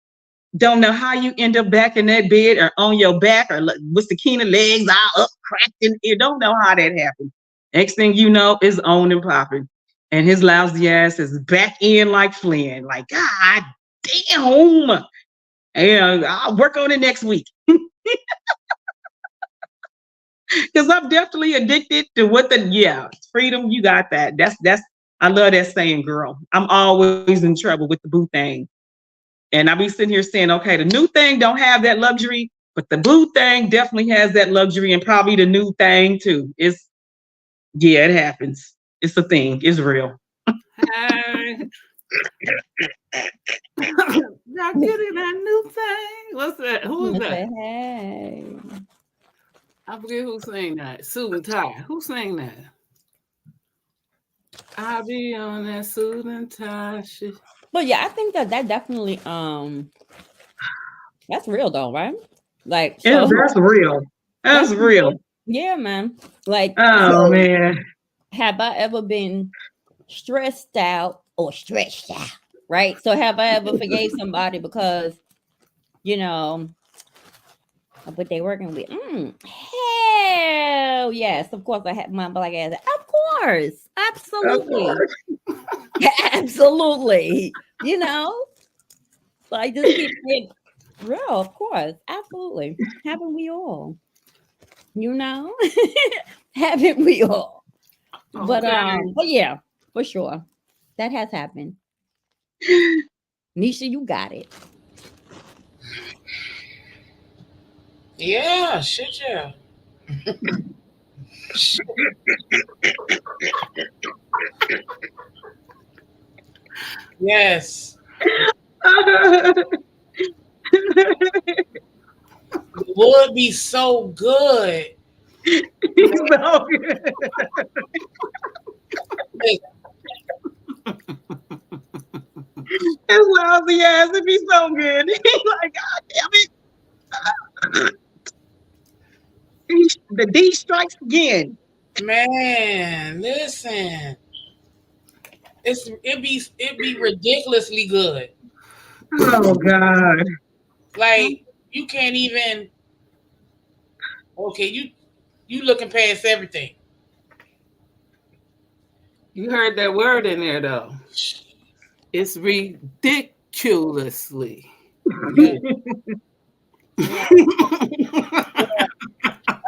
Don't know how you end up back in that bed or on your back or with Sakina legs all up cracked in here. Don't know how that happened. Next thing you know, is on and popping. And his lousy ass is back in like Flynn. Like, God damn. And I'll work on it next week. Because I'm definitely addicted to freedom. You got that. That's I love that saying, girl. I'm always in trouble with the boo thing. And I be sitting here saying, okay, the new thing don't have that luxury, but the boo thing definitely has that luxury, and probably the new thing too. It happens. It's a thing. It's real. Hey. Y'all getting that new thing? What's that? Who is that? Hey. I forget who sang that. Suit and tie. Who sang that? I be on that suit and tie shit. But yeah, I think that definitely that's real though, right? Like, Yeah, that's real. That's real. Yeah, man. Like, oh man. Have I ever been stressed out or stretched out? Right. So have I ever forgave somebody because, but they working with hell yes, of course I had my black ass. Of course, absolutely. Absolutely. So I just keep saying real, of course, absolutely. Haven't we all? Haven't we all? But yeah, for sure. That has happened. Nisha, you got it. Yeah, shit, yeah. Yes. The would be so good. So good. His lousy ass, it'd be so good. He's like, God damn it. The D strikes again. Man, listen. It'd be ridiculously good. Oh God. Like you can't even you looking past everything. You heard that word in there though. It's ridiculously.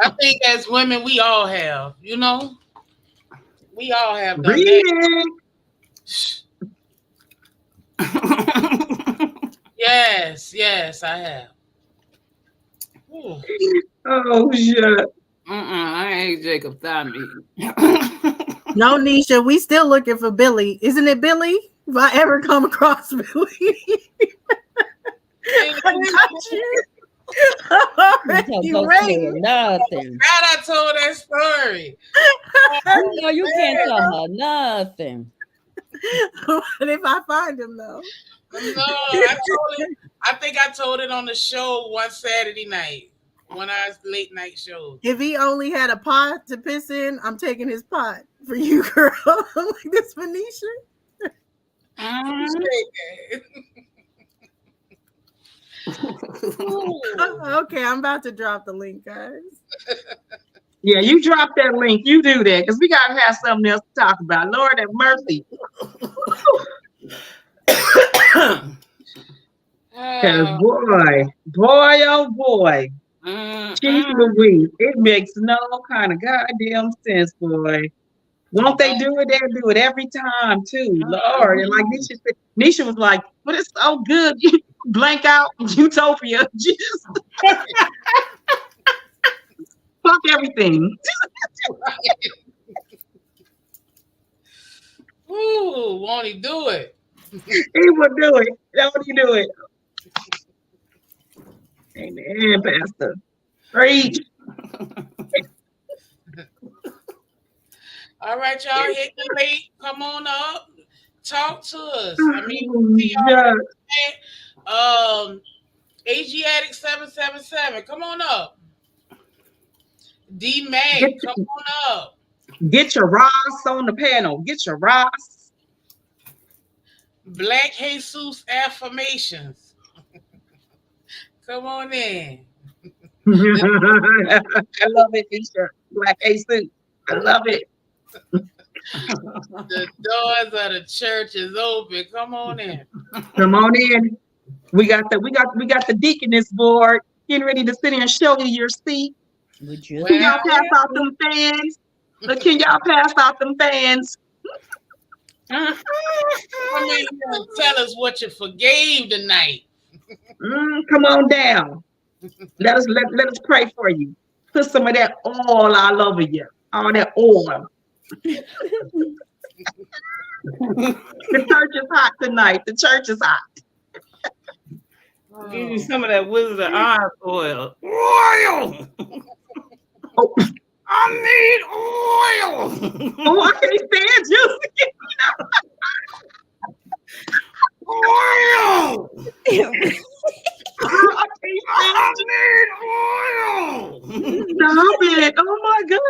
I think as women, we all have, we all have done that. Yes, I have. Ooh. Oh shit. I ain't Jacob thigh meat. No, Nisha, we still looking for Billy. Isn't it Billy? If I ever come across Billy, I got you. You Right. nothing. God, I told that story. No, you can't tell her nothing. What if I find him though? No, I told it. I think I told it on the show one Saturday night, one of our late night shows. If he only had a pot to piss in, I'm taking his pot for you, girl. I'm like this Venetia. Okay, I'm about to drop the link, guys. Yeah, you drop that link. You do that because we gotta have something else to talk about. Lord have mercy. Because boy, oh boy, Chief Louise, it makes no kind of goddamn sense, boy. Won't they do it? They'll do it every time too, Lord. And like Nisha was like, "But it's so good." You blank out Utopia, just fuck everything. Ooh, won't he do it? He will do it. Won't he do it? Amen, Pastor. Preach. All right, y'all, hit the link. Come on up. Talk to us. I mean, see y'all. Asiatic 777. Come on up. D Mag, come on up. Get your Ross on the panel. Get your Ross. Black Jesus Affirmations. Come on in. I love it, Nisha. Black Jesus. I love it. The doors of the church is open. Come on in. Come on in. We got the deaconess board getting ready to sit in and show you your seat. Can y'all pass out them fans? Can y'all pass out them fans? Come in here and tell us what you forgave tonight. Come on down. Let us pray for you. Put some of that oil all over you. All that oil. The church is hot tonight. The church is hot. Give you some of that Wizard of Oz oil. Oil! Oh. I need oil! Oh, I can't stand you. Oil! I need oil! Stop it. Oh my God.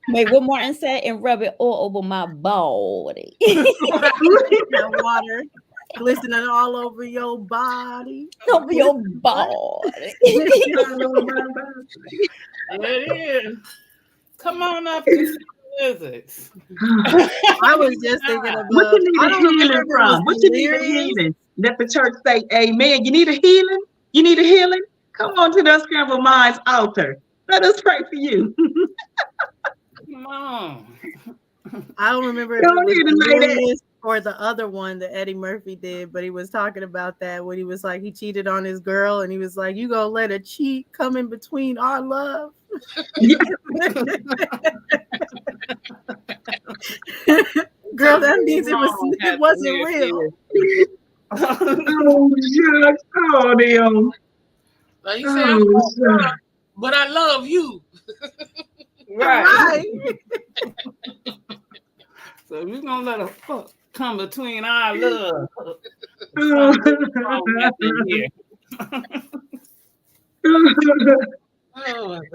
Make what Martin said and rub it all over my body. That water glistening all over your body. Over your body. It is. Come on up to Wizards. I was just thinking about what you need a healing from? What you need a healing? Let the church say amen. You need a healing? You need a healing? Come on to the Unscrambled Minds altar. Let us pray for you. Come on. I don't remember if it was Delirious or the other one that Eddie Murphy did, but he was talking about that when he was like, he cheated on his girl and he was like, you gonna let a cheat come in between our love? Girl, that means it wasn't real. Oh, yes. Oh, damn. Like he said, but I love you. Right. So we're gonna let a fuck come between our love. Oh,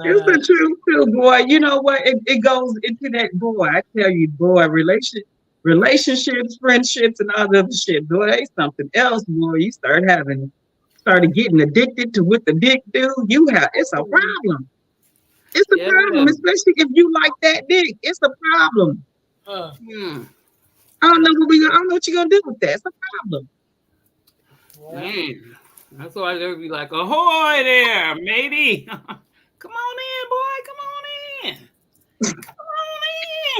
it's the truth too, boy. You know what? It goes into that, boy. I tell you, boy, relationships, friendships, and all the other shit. Boy, they something else, boy. You started getting addicted to what the dick do. It's a problem. It's a problem, especially if you like that dick. It's a problem. I don't know what you're gonna do with that. It's a problem. Man, that's why they'll be like, ahoy there, matey. Come on in, boy. Come on in. Come on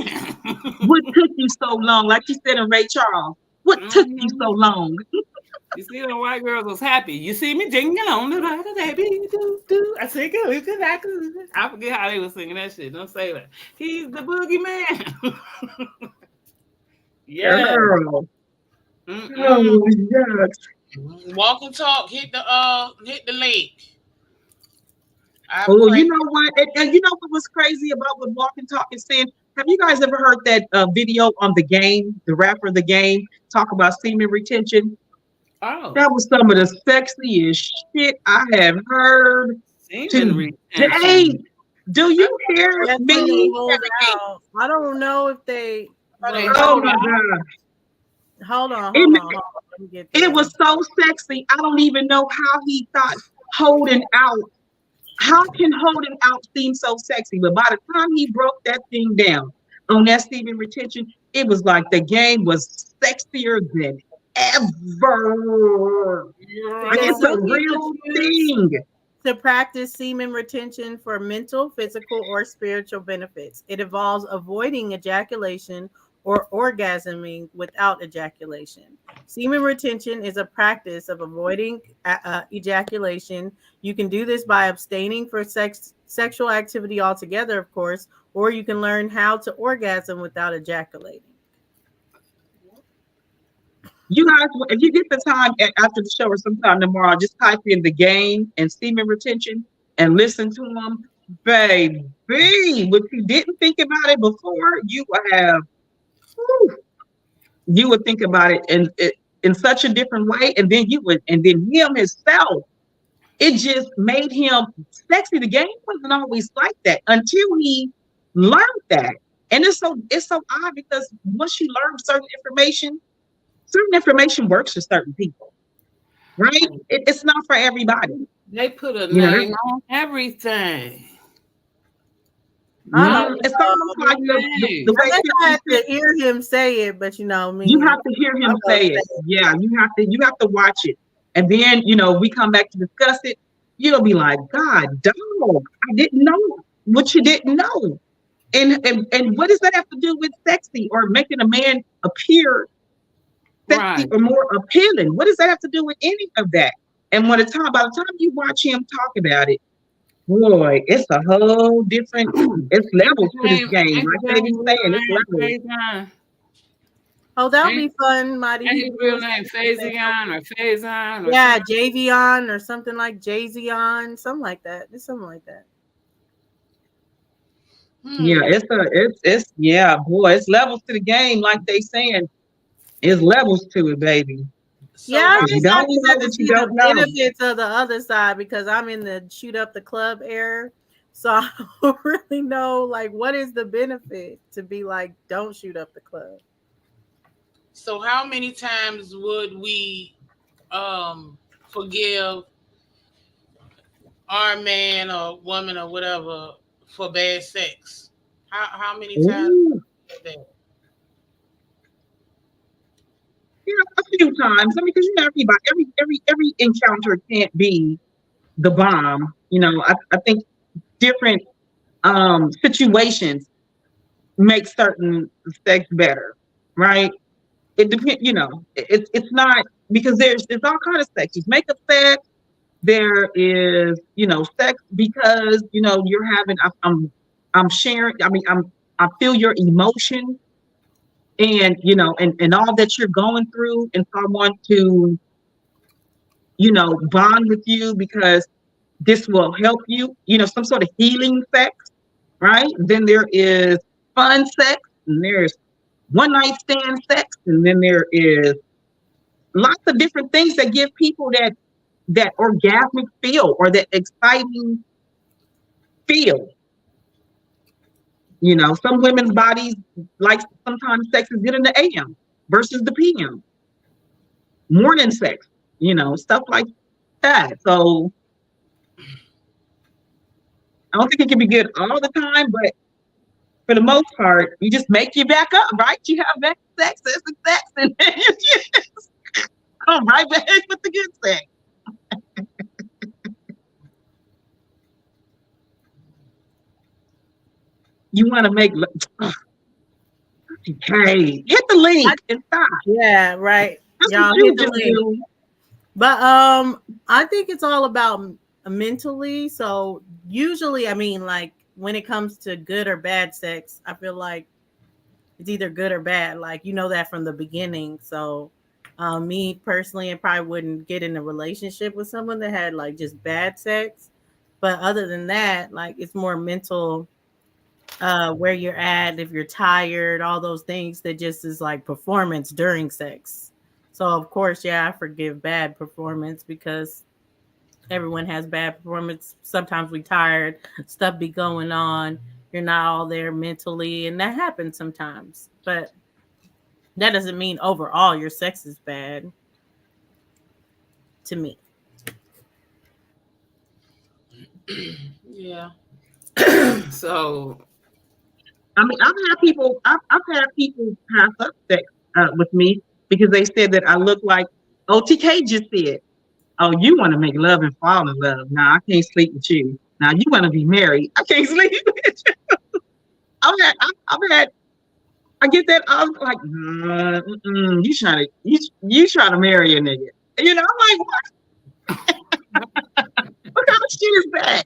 in. What took you so long? Like you said in Ray Charles, What took you so long? You see, the white girls was happy. You see me jingle on the right, baby. Do. I sing it. I forget how they was singing that shit. Don't say that. He's the boogeyman. Yeah. Girl. Mm-mm. Oh, yes. Walk and talk. Hit the lake. Oh, you know what? And you know what was crazy about what Walk and Talk is saying? Have you guys ever heard that video on The Game, the rapper The Game, talk about semen retention? Oh. That was some of the sexiest shit I have heard today. Do you hear me? I don't know if they. Oh my God. Hold on. Let me get it was so sexy. I don't even know how he thought holding out. How can holding out seem so sexy? But by the time he broke that thing down on that semen retention, it was like the game was sexier than ever. Like it's a real thing. To practice semen retention for mental, physical, or spiritual benefits. It involves avoiding ejaculation or orgasming without ejaculation. Semen retention is a practice of avoiding ejaculation. You can do this by abstaining for sexual activity altogether, of course, or you can learn how to orgasm without ejaculating. You guys, if you get the time after the show or sometime tomorrow, just type in The Game and semen retention and listen to them. Baby, if you didn't think about it before, you would think about it in such a different way, and then him himself, it just made him sexy. The game wasn't always like that until he learned that, and it's so odd because once you learn certain information works for certain people, right? It's not for everybody. They put a name on everything. It's almost like the way I had to hear him say it, but you have to hear him say it. Yeah, you have to watch it, and then we come back to discuss it. You'll be like, God, dog, I didn't know what you didn't know, and what does that have to do with sexy or making a man appear sexy or more appealing? What does that have to do with any of that? And by the time you watch him talk about it, boy, it's a whole different. It's levels to this game. Like they be saying, it's levels. Oh, that'll be fun, Mighty. His real name Faison or Faison. Yeah, Javion or something like Jay-Zion, something like that. It's something like that. Yeah, it's levels to the game, like they saying. It's levels to it, baby. Yeah, you don't know what you don't know. Benefits of the other side because I'm in the shoot up the club era, so I don't really know what is the benefit to be like don't shoot up the club. So how many times would we forgive our man or woman or whatever for bad sex? How many times? A few times. I mean, because every encounter can't be the bomb. I think different situations make certain sex better, right? It depends. It's not because there's all kind of sex. There's makeup sex. There is sex because you're having. I'm sharing. I mean, I feel your emotion. And and all that you're going through, and so I want to, bond with you because this will help you. Some sort of healing sex, right? Then there is fun sex, and there's one night stand sex, and then there is lots of different things that give people that orgasmic feel or that exciting feel. Some women's bodies like sometimes sex is good in the AM versus the PM. Morning sex, stuff like that. So I don't think it can be good all the time, but for the most part, you just make you back up, right? You have that sex, and then you just come right back with the good sex. You want to make Okay, hit the link and stop. Yeah, right. That's Y'all what you hit the just link. do. But I think it's all about mentally. So usually, I mean, like when it comes to good or bad sex, I feel like it's either good or bad. Like you know that from the beginning. So me personally, I probably wouldn't get in a relationship with someone that had like just bad sex. But other than that, like it's more mental, where you're at, if you're tired, all those things that just is like performance during sex. So of course, yeah, I forgive bad performance because everyone has bad performance. Sometimes we tired, stuff be going on. You're not all there mentally, and that happens sometimes. But that doesn't mean overall your sex is bad. To me, Yeah. So I mean, I've had people pass up sex with me because they said that I look like OTK just said. Oh, you want to make love and fall in love? Nah, I can't sleep with you. Now you want to be married? I can't sleep with you. I've had. I get that. I'm like, you trying to marry a nigga? You know, I'm like, what kind of shit is that?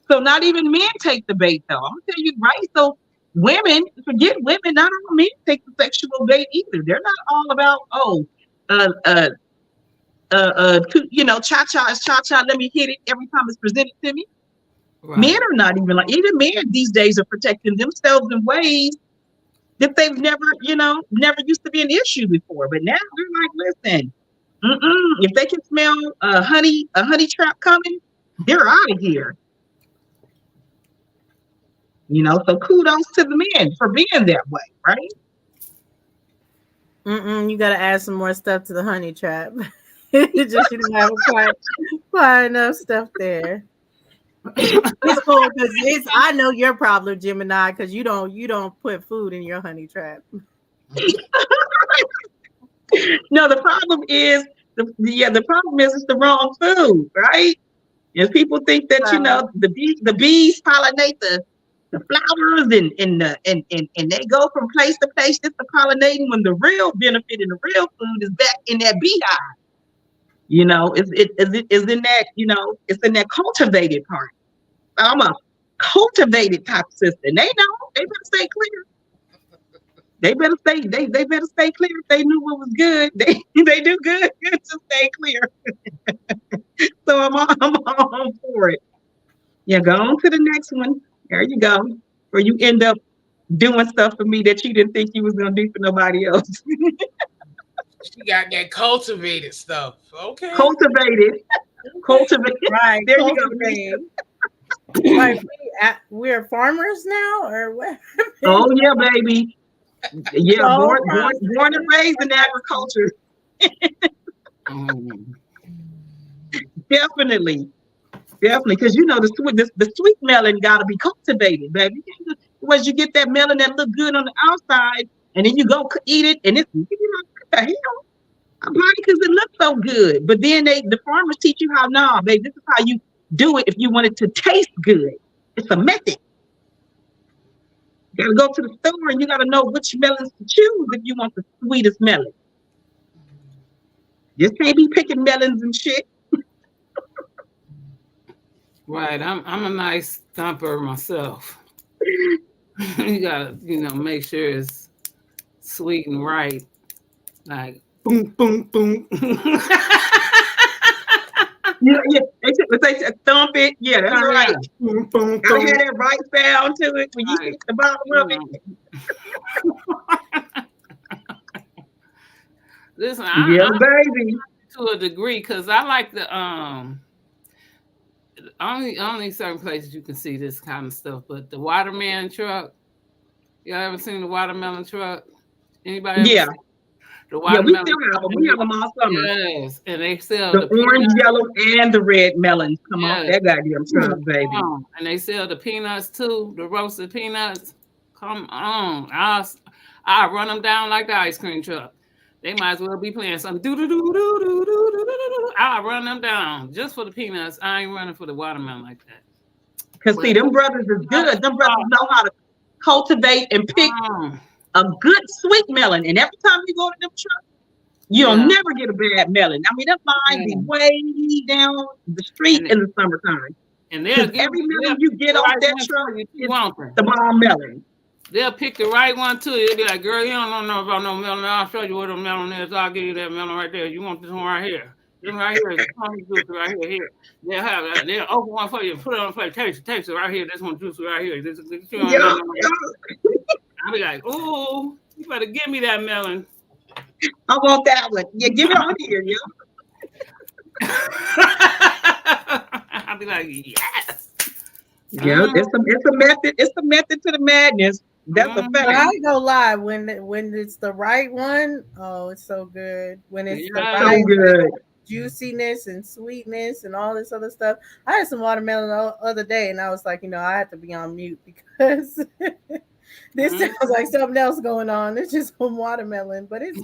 So not even men take the bait, though. I'm gonna tell you, right? So women, forget women. Not all men take the sexual bait either. They're not all about cha-cha is cha-cha. Let me hit it every time it's presented to me. right. Men are not even men these days are protecting themselves in ways that they've never used to be an issue before. But now they're like, listen, if they can smell a honey trap coming, they're out of here. You know, so kudos to the men for being that way, right? you got to add some more stuff to the honey trap. You don't have quite enough stuff there. It's cool because I know your problem, Gemini, because you don't put food in your honey trap. No, the problem is it's the wrong food, right? And people think that the bees pollinate the flowers and they go from place to place just to pollinating when the real benefit and the real food is back in that beehive. You know, is in that, it's in that cultivated part. I'm a cultivated type sister. They know they better stay clear. They better stay clear. If they knew what was good, they do good to stay clear. So I'm all for it. Yeah, go on to the next one. There you go. Where you end up doing stuff for me that you didn't think you was gonna do for nobody else. She got that cultivated stuff. Okay. Cultivated. Right. There cultivated. You go. Like we're farmers now, or what? Oh yeah, baby. Yeah, born and raised in agriculture. Definitely, because the sweet melon got to be cultivated, baby. Once you get that melon that look good on the outside, and then you go eat it, and it's what the hell? Probably because it looks so good. But then the farmers teach you how, baby, this is how you do it if you want it to taste good. It's a method. You gotta go to the store and you gotta know which melons to choose if you want the sweetest melon. Just can't be picking melons and shit. Right. I'm a nice thumper myself. You gotta, make sure it's sweet and right. Like boom, boom, boom. Yeah. They say thump it. Yeah, that's right. Boom, boom, Gotta boom. have that right sound to it when you hit the bottom of it. Listen, Yeah, baby. to a degree, because I like the only certain places you can see this kind of stuff, but the watermelon truck. Y'all ever seen the watermelon truck? Anybody? Yeah. The Yeah, we watermelon still have them. We have them all summer. Yes, and they sell The orange, yellow, and the red melons come off that goddamn truck, baby. And they sell the peanuts too, the roasted peanuts. Come on, I'll run them down like the ice cream truck. They might as well be playing some do-do-do-do-do-do-do-do-do-do. I'll run them down just for the peanuts. I ain't running for the watermelon like that. Because see, them brothers is good. Them brothers know cultivate and pick Mm. a good sweet melon. And every time you go to them trucks, you'll Yeah. never get a bad melon. I mean, that line be Yeah. way down the street And in the summertime. and they'll Because give every they'll melon you pick get the off right that one truck for you too, is won't they? the bomb melon. They'll pick the right one too. They'll be like, girl, you don't know about no melon. I'll show you what a melon is. I'll give you that melon right there. You want this one right here. This one right here is honey juice right here. They'll have that. They'll open one for you, put it on the plate, taste it right here. This one juice right here. This you know, Yeah, I'll be like, ooh, you better give me that melon. I want that one. Yeah, give it on here, yeah. I'll be like, yes. Yeah, it's a method. It's a method to the madness. That's a But I fact. ain't gonna lie, when it's the right one, oh, it's so good. When it's the Yeah. So right good. juiciness and sweetness and all this other stuff. I had some watermelon the other day, and I was like, I have to be on mute because this Mhm. sounds like something else going on. It's just some watermelon, but it's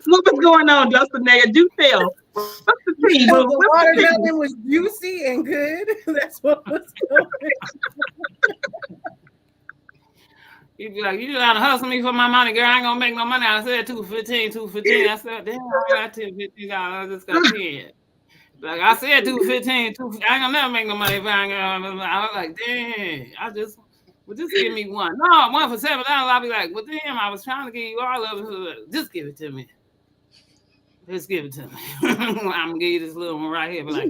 What was going on, Justin? Do tell. What's the tea? the What's the tea? watermelon was juicy and good. That's what was going on. You'd be like, you trying to hustle me for my money, girl. I ain't gonna make no money. I said $2.15. I said, damn, I got $10, $15. I just got 10. Like I said, $2.15. I ain't gonna never make no money if I ain't gonna. I was like, dang, well, just give me one. No, one for $7. I'll be like, well, damn, I was trying to give you all of it. Just give it to me. Just give it to me. I'm gonna give you this little one right here. But like,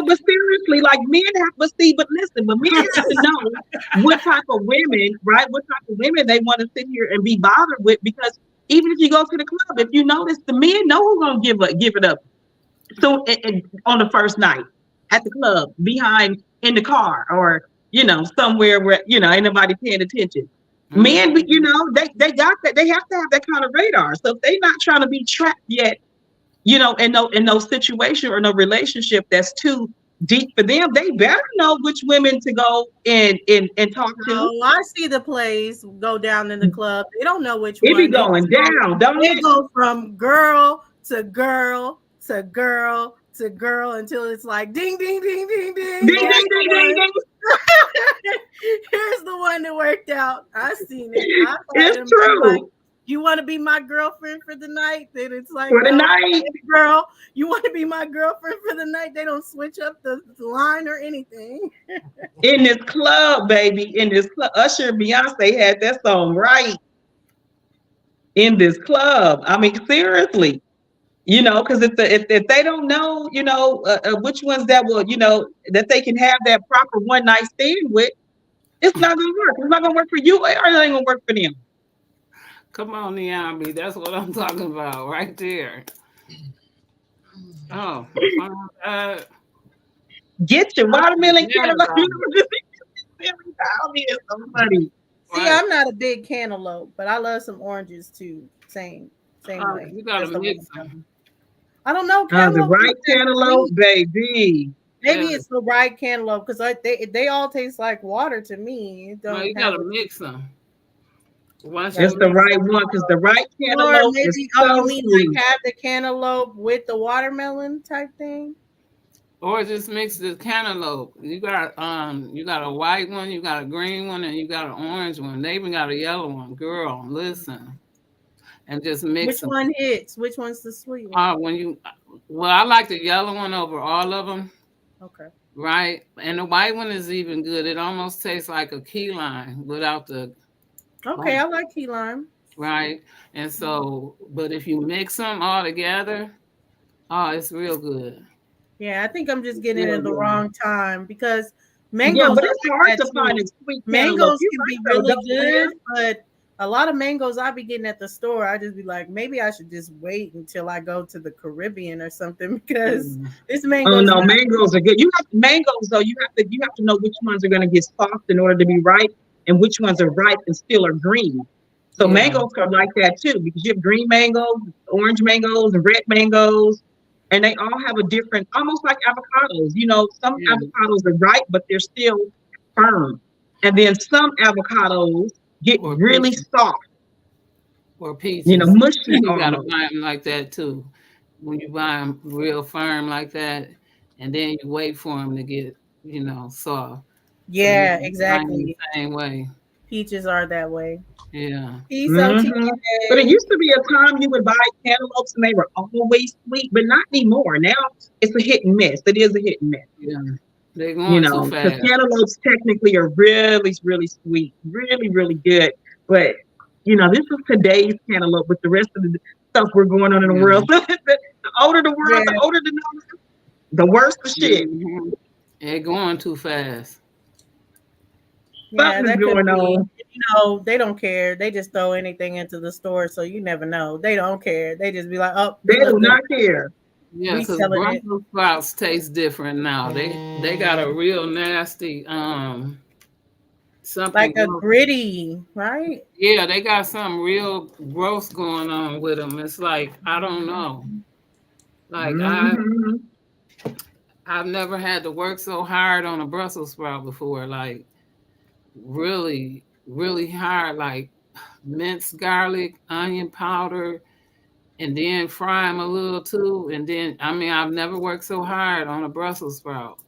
But seriously, like men have, but listen, but men have to know what type of women, right? What type of women they want to sit here and be bothered with, because even if you go to the club, if you notice, the men know who's gonna give it up. So on the first night at the club, behind in the car, or somewhere where ain't nobody paying attention. Men, they got that. They have to have that kind of radar. So if they're not trying to be trapped yet, in no situation or no relationship that's too deep for them, they better know which women to go and talk to. Oh, I see the plays go down in the club. They don't know which It one. be going down, don't They it? go from girl to girl to girl to girl until it's like ding, ding, ding, ding, ding. Ding, ding, ding, ding, ding. Here's the one that worked out. I seen it. It's true. Like, you want to be my girlfriend for the night? Then it's like, For the night. girl, you want to be my girlfriend for the night? They don't switch up the line or anything. In this club, baby, in this club, Usher and Beyonce had that song right. In this club, I mean, seriously, because if they don't know, which ones that will, that they can have that proper one night stand with, it's not gonna work. It's not gonna work for you, or it ain't gonna work for them. come on, Niambi. That's what I'm talking about right there. Oh, Get your watermelon Yeah, cantaloupe. bro. It's so funny. See, I'm not a big cantaloupe, but I love some oranges too. Same way. you gotta That's the mix way. them. I don't know. The Cantaloupe right is that cantaloupe, sweet. baby. Maybe Yeah. it's the right cantaloupe because they all taste like water to me. It No, don't you have gotta a- mix them. Once It's you the mix right them, one, because the right Or cantaloupe maybe is you so mean sweet. like have the cantaloupe with the watermelon type thing? or just mix the cantaloupe. You got a white one, you got a green one, and you got an orange one. They even got a yellow one. Girl, listen, and just mix Which them. one hits? Which one's the sweet one? I like the yellow one over all of them. Okay. Right, and the white one is even good. It almost tastes like a key lime without the Okay, I like key lime. right. And so, but if you mix them all together, oh, it's real good. Yeah, I think I'm just getting it Yeah, at the yeah. wrong time because Yeah, mangoes. but are it's like hard that to too. find a sweet Mangoes cantaloupe. can be really good, but a lot of mangoes I be getting at the store, I just be like, maybe I should just wait until I go to the Caribbean or something because this mango. Oh no, mangoes are good. Mangoes though. You have to know which ones are going to get soft in order to be ripe, and which ones are ripe and still are green. So Yeah. mangoes are like that too, because you have green mangoes, orange mangoes, and red mangoes, and they all have a different, almost like avocados. Some Yeah. avocados are ripe, but they're still firm, and then some avocados get Or really peaches. soft, Or peaches. mushy You gotta almost. buy them like that too. when you buy them real firm like that, and then you wait for them to get, soft. Yeah, So you exactly. the same way. Peaches are that way. Yeah. Peace, Mhm. But it used to be a time you would buy cantaloupes and they were always sweet, but not anymore. Now it's a hit and miss. It is a hit and miss. Yeah. They're You going too know, because fast. cantaloupes technically are really, really sweet, really, really good. But this is today's cantaloupe with the rest of the stuff we're going on in the Yeah. world. The older the world, the older the worse the shit. Mhm. They're going too fast. Yeah, Something is that could going be. on. They don't care. They just throw anything into the store, so you never know. They don't care. They just be like, "Oh, They it look do good. not care. Yeah, We because selling it." Brussels sprouts taste different now. They got a real nasty something. Like a gross. gritty, right? Yeah, they got something real gross going on with them. It's like I don't know. Like Mhm. I've never had to work so hard on a Brussels sprout before. Like really, really hard. Like minced garlic, onion powder, and then fry them a little too. And then I've never worked so hard on a Brussels sprout.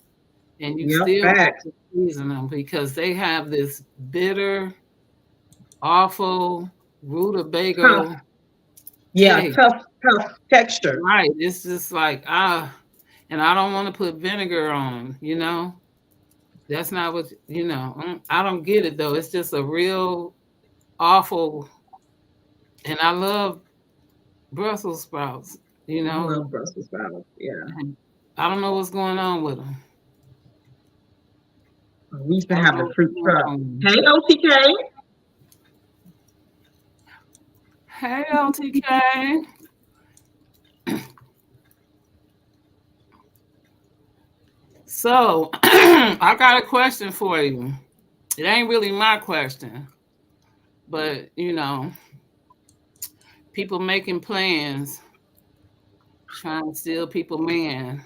And you Yep, still have facts. to season them because they have this bitter, awful rutabaga Yeah, taste. tough texture. Right. It's just like and I don't want to put vinegar on them, That's not what I don't get it though. It's just a real awful, and I love Brussels sprouts, I love Brussels sprouts. Yeah. and I don't know what's going on with them. We used to have the fruit truck. Hey, OTK. Hey, LTK. So, I got a question for you. It ain't really my question, but people making plans, trying to steal people man,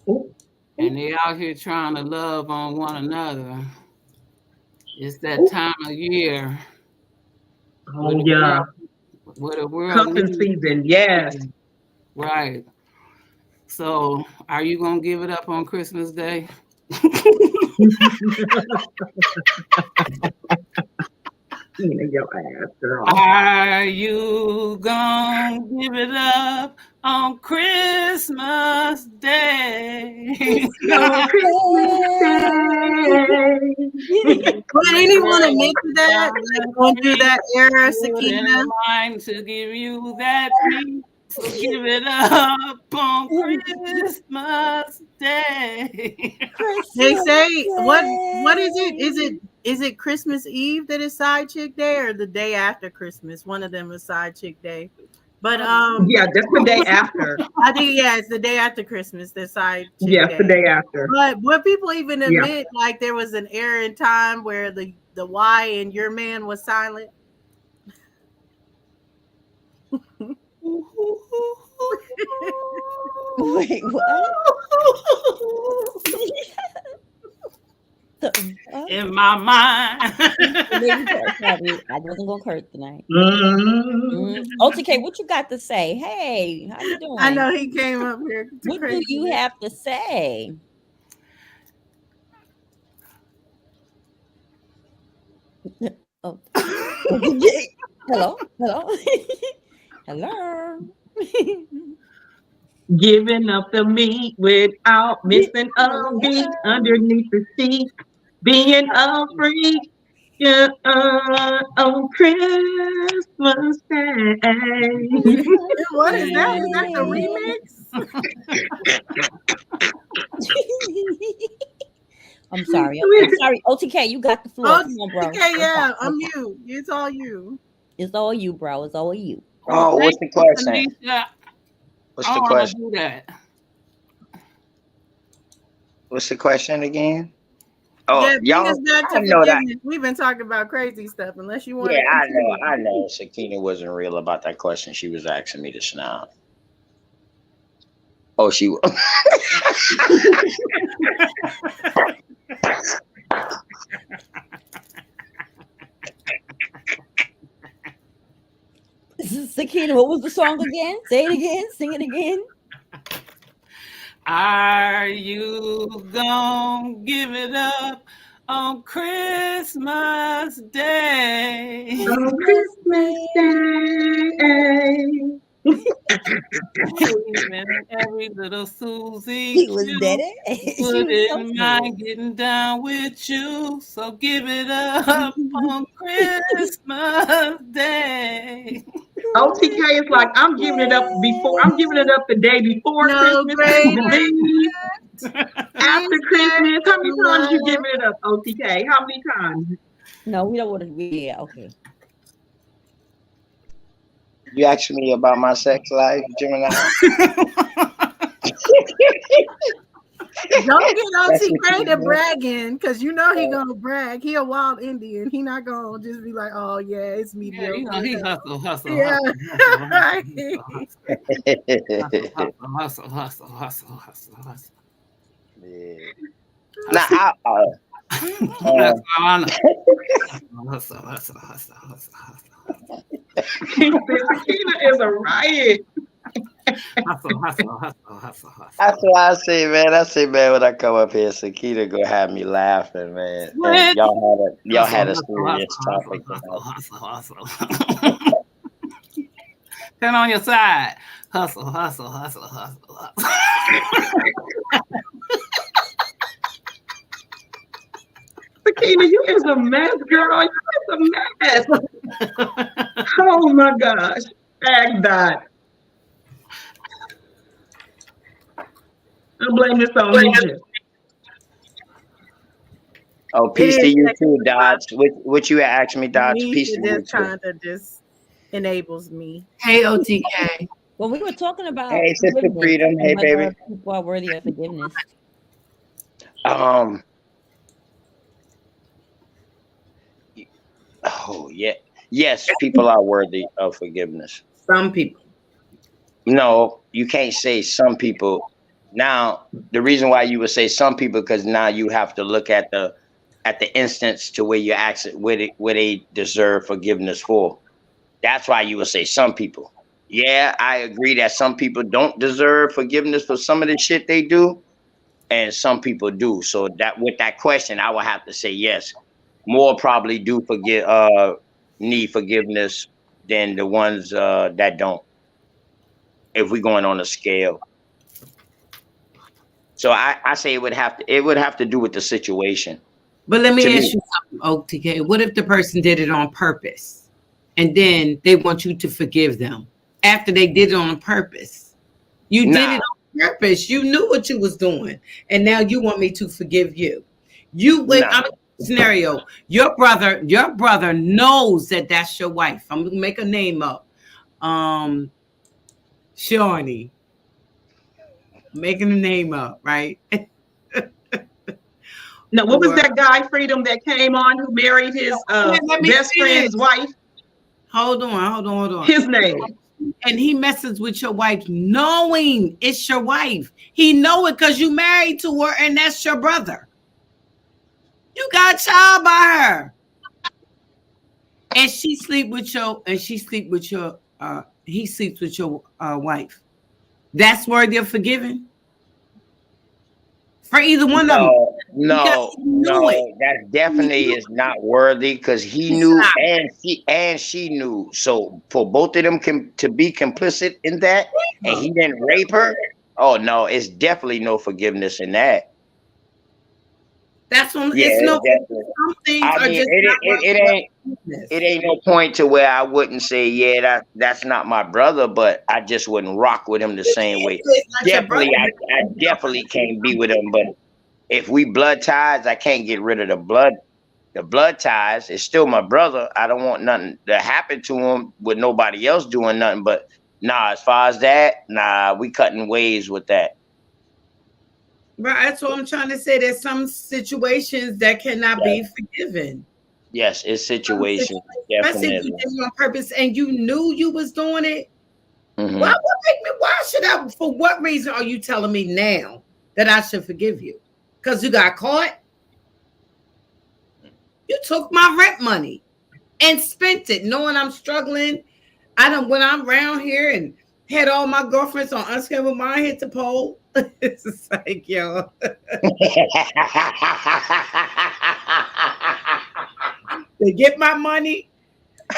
and they out here trying to love on one another. It's that time of year. Oh, yeah. Where the world Cuffing needs season, yes. Right. So, are you gonna give it up on Christmas Day? Your ass, girl. Are you gonna give it up on Christmas Day? No Christmas Day. Would anyone admit to that? Like, going through that era, Sakina? Mind to give you that meat, so give it up on Christmas Day. They say what is it? Is it Christmas Eve that is side chick day or the day after Christmas? One of them is side chick day. But yeah, that's the day after. I think it's the day after Christmas, the side chick Yes, day. the day after. But would people even admit like there was an era in time where the Y in your man was silent? Wait, what? In my mind. I wasn't gonna curse tonight. OTK, what you got to say? Hey, how you doing? I know he came up here. What do you have to say? Oh. Hello. Hello. Giving up the meat without missing a beat underneath the seat. Being a freak on Christmas Day. What is that? Is that the remix? I'm sorry. OTK, you got the floor. Come on, bro. Okay, yeah, I'm you. It's all you. It's all you, bro. It's all you. Oh, what's the question? What's the question? Do that. What's the question again? Oh, yeah, y'all, I know that. We've been talking about crazy stuff. Unless you want. Yeah, I know. Sakina wasn't real about that question. She was asking me to snob. Oh, she was. Sakina, what was the song again? Say it again. Sing it again. Are you gonna give it up on Christmas Day? On Christmas Day. Even every little Susie He was Q dead. She was so wouldn't mind smooth. getting down with you, so give it up on Christmas Day. OTK is like, I'm giving it up the day before No Christmas, greater the day after Christmas. How many times you giving it up, OTK? How many times? No, we don't want to. Yeah, okay. You asked me about my sex life, Gemini. Don't get That's what OTK you to want. bragging, because you know he gonna brag. He a wild Indian. He not gonna just be like, oh yeah, it's Yeah, mediocre. you know, he hustle. Yeah. Hustle. Yeah. Now, That's all I know. Hustle. Sakina is a riot. Hustle. that's why I say, man, when I come up here, Sakina gonna have me laughing, man. And What? y'all had a serious topic. Hustle. Turn on your side. Hustle. Sakina, you is a mess, girl. You is a mess. Oh my gosh. Tag that. I blame this on Ninja. Oh, peace It to is you second too, Dodge. What you asked me, Dodge? Peace Nisha to you just too. kind of just enables me. Hey, OTK. Well, we were talking about Hey, Sister forgiveness Freedom. and Hey, whether baby. people are worthy of forgiveness. Oh yeah. Yes, people are worthy of forgiveness. Some people. No, you can't say some people. Now, the reason why you would say some people, because now you have to look at the instance to where you ask where they deserve forgiveness for. That's why you would say some people. Yeah, I agree that some people don't deserve forgiveness for some of the shit they do, and some people do. So that with that question, I would have to say yes. More probably do need forgiveness than the ones that don't. If we're going on a scale. So I say it would have to do with the situation. But let To me me. ask you something, OTK. What if the person did it on purpose and then they want you to forgive them after they did it on purpose? You did Nah. it on purpose. You knew what you was doing. And now you want me to forgive you. I'm in a scenario. Your brother knows that that's your wife. I'm going to make a name up. Shawnee. Making a name up, right? No, what was that guy, Freedom, that came on who married his best friend's wife? Hold on. His name. And he messes with your wife knowing it's your wife. He know it because you married to her and that's your brother. You got a child by her. And he sleeps with your wife. That's worthy of forgiving? For either one of them. No, that definitely is not worthy because he knew and she knew. So for both of them to be complicit in that and he didn't rape her, oh no, it's definitely no forgiveness in that. That's when Yeah, it's no definitely. some things I are mean, just it ain't no point to where I wouldn't say, yeah, that's not my brother, but I just wouldn't rock with him the same way. Definitely, I definitely can't be with him, but if we blood ties, I can't get rid of the blood ties. It's still my brother. I don't want nothing to happen to him with nobody else doing nothing. But nah, as far as that, nah, we cutting ways with that. Right, that's what I'm trying to say. There's some situations that cannot be forgiven. Yes, it's situations. Especially if Definitely. you did it on purpose and you knew you was doing it. Mhm. For what reason are you telling me now that I should forgive you? Because you got caught? You took my rent money and spent it knowing I'm struggling I don't when I'm around here and had all my girlfriends on Unscramble Mind hit the pole. It's just like, yo, they get my money,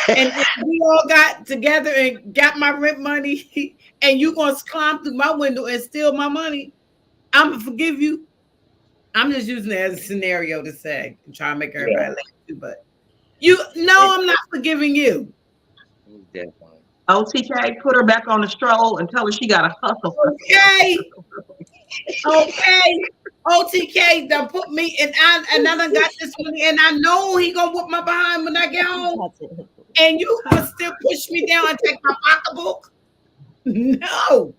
and if we all got together and got my rent money, and you gonna climb through my window and steal my money, I'm gonna forgive you. I'm just using it as a scenario to say and try to make everybody laugh too, but I'm not forgiving you. Definitely. OTK, put her back on the stroll and tell her she got to hustle. Okay. Okay. OTK done put me and I done got this money and I know he gonna whoop my behind when I get home. And you gonna still push me down and take my pocketbook? No.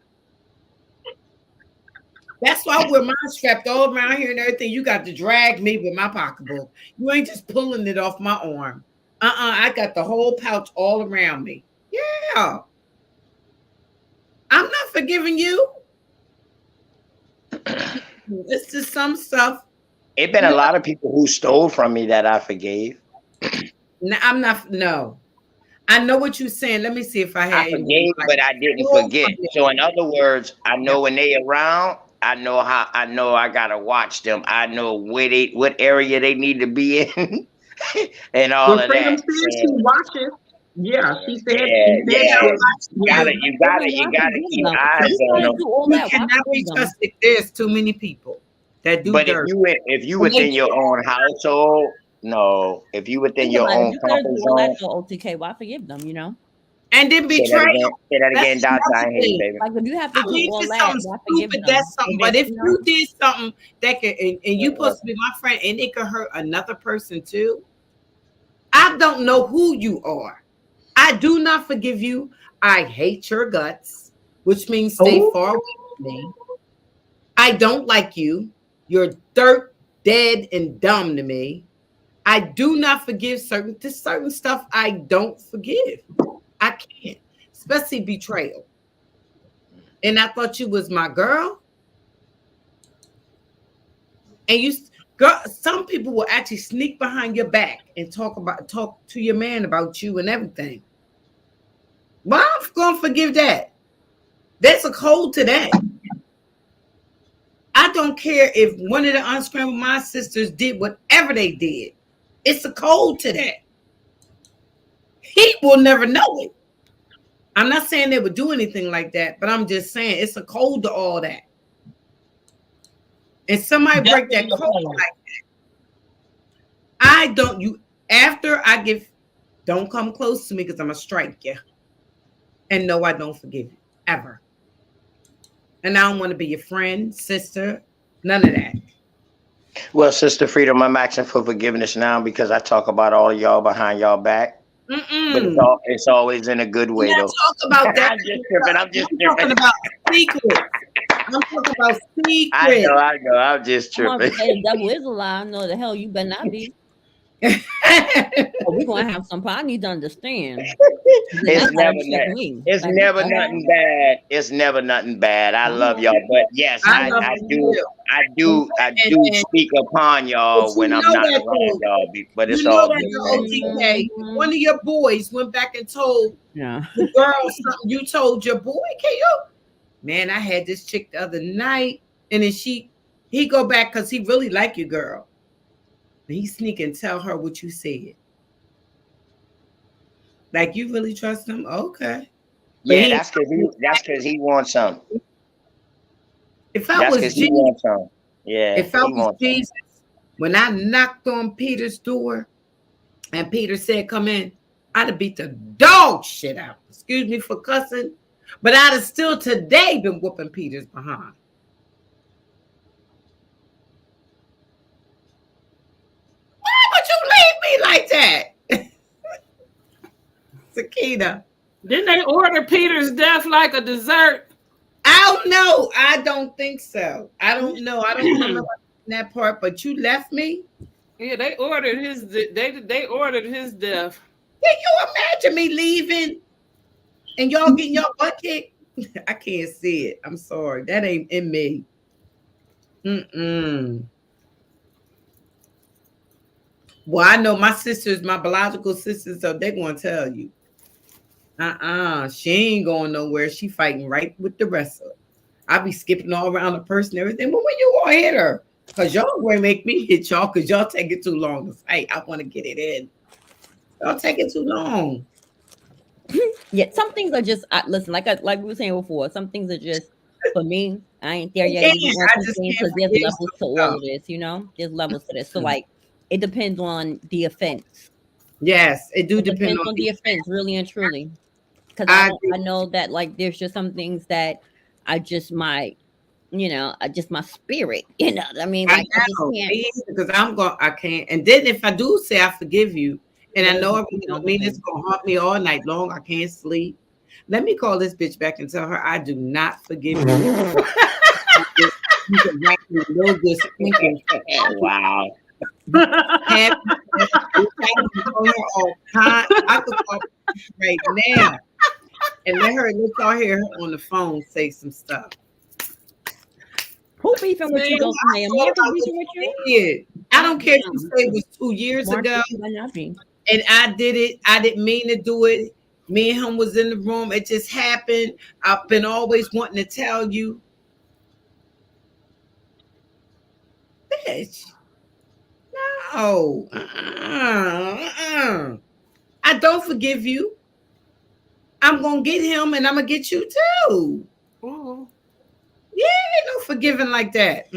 That's why I wear mine strapped all around here and everything. You got to drag me with my pocketbook. You ain't just pulling it off my arm. I got the whole pouch all around me. Yeah. I'm not forgiving you. It's just some stuff. It's been a lot of people who stole from me that I forgave. No, I'm not. No. I know what you're saying. Let me see if I had. I forgave, but I didn't forget. So in other words, I know when they around, I know I gotta watch them. I know what area they need to be in, and all of that. She watches. Yeah, she said. You gotta keep eyes on them. You cannot be trusted. There's too many people that do. But dirt. if you within your own household, no. If you within your own comfort zone, OTK, why forgive them? You know. And then betray. Say that again, Dr. I hear you, baby. Like if you have to do all that, something stupid, that's something. But if you did something that could, and you supposed to be my friend, and it could hurt another person too, I don't know who you are. I do not forgive you. I hate your guts, which means stay far away from me. I don't like you. You're dirt, dead, and dumb to me. I do not forgive certain stuff. I don't forgive. I can't, especially betrayal. And I thought you was my girl. And some people will actually sneak behind your back and talk to your man about you and everything. Well, I'm gonna forgive that. There's a code to that. I don't care if one of the Unscrambled Mind sisters did whatever they did. It's a code to that. He will never know it. I'm not saying they would do anything like that, but I'm just saying it's a code to all that. And somebody break that code like that. Don't come close to me because I'm going to strike you. And no, I don't forgive you, ever. And I don't want to be your friend, sister, none of that. Well, Sister Freedom, I'm asking for forgiveness now because I talk about all of y'all behind y'all back. But it's always in a good way, though. Talk about that. I'm just tripping. Talking about secrets. I'm talking about secrets. I know. I'm just tripping. The devil is a lie. No, the hell you better not be. We're gonna have some problem. I need to understand. It's never nothing bad. It's never nothing bad. I love y'all, but yes, I do speak upon y'all when I'm not around y'all. But it's all good. OTK, one of your boys went back and told the girl something. You told your boy, man, I had this chick the other night, and then he go back because he really like your girl. He sneak and tell her what you said. Like, you really trust him? Okay. Yeah, that's because he wants something. If I was Jesus, Jesus, when I knocked on Peter's door and Peter said, come in, I'd have beat the dog shit out. Excuse me for cussing, but I'd have still today been whooping Peter's behind. Would you leave me like that? Sakina. Didn't they order Peter's death like a dessert? I don't know. I don't think so. I don't know. I don't remember that part, but you left me? Yeah, they ordered his they ordered his death. Can you imagine me leaving and y'all getting your butt kicked? I can't see it. I'm sorry. That ain't in me. Well, I know my sisters, my biological sisters, so they're going to tell you. She ain't going nowhere. She fighting right with the rest of it. I be skipping all around the person and everything. But when you gonna hit her? Because y'all gonna make me hit y'all because y'all take it too long to fight. I want to get it in. Y'all take it too long. Yeah, some things are just listen, like we were saying before, some things are just for me. I ain't there yet. Because there's levels to all of this, you know. There's levels to this. So like, it depends on the offense. Yes, it depends on the offense, really and truly. Because I know that like there's just some things that I just my spirit, you know. I mean, like I just can't because I can't. And then if I do say I forgive you, and I know everything don't mean it's gonna haunt me all night long, I can't sleep. Let me call this bitch back and tell her I do not forgive you. You can write me no good thinking. Wow. I could call right now and let y'all hear her on the phone say some stuff. Who beefing with you? Don't say America beefing with you? I don't care if you say it was 2 years ago. And I did it. I didn't mean to do it. Me and him was in the room. It just happened. I've been always wanting to tell you. Bitch. No. I don't forgive you. I'm going to get him and I'm going to get you too. Ooh. Yeah, ain't no forgiving like that.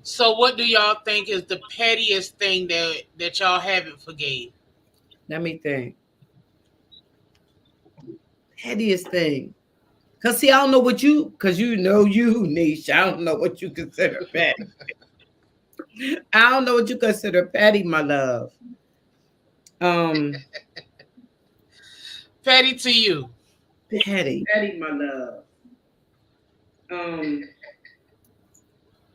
So what do y'all think is the pettiest thing that y'all haven't forgave? Let me think. Pettiest thing. Because see, I don't know what because you know you, Niche. I don't know what you consider petty. I don't know what you consider petty, my love. Petty to you. Petty, my love.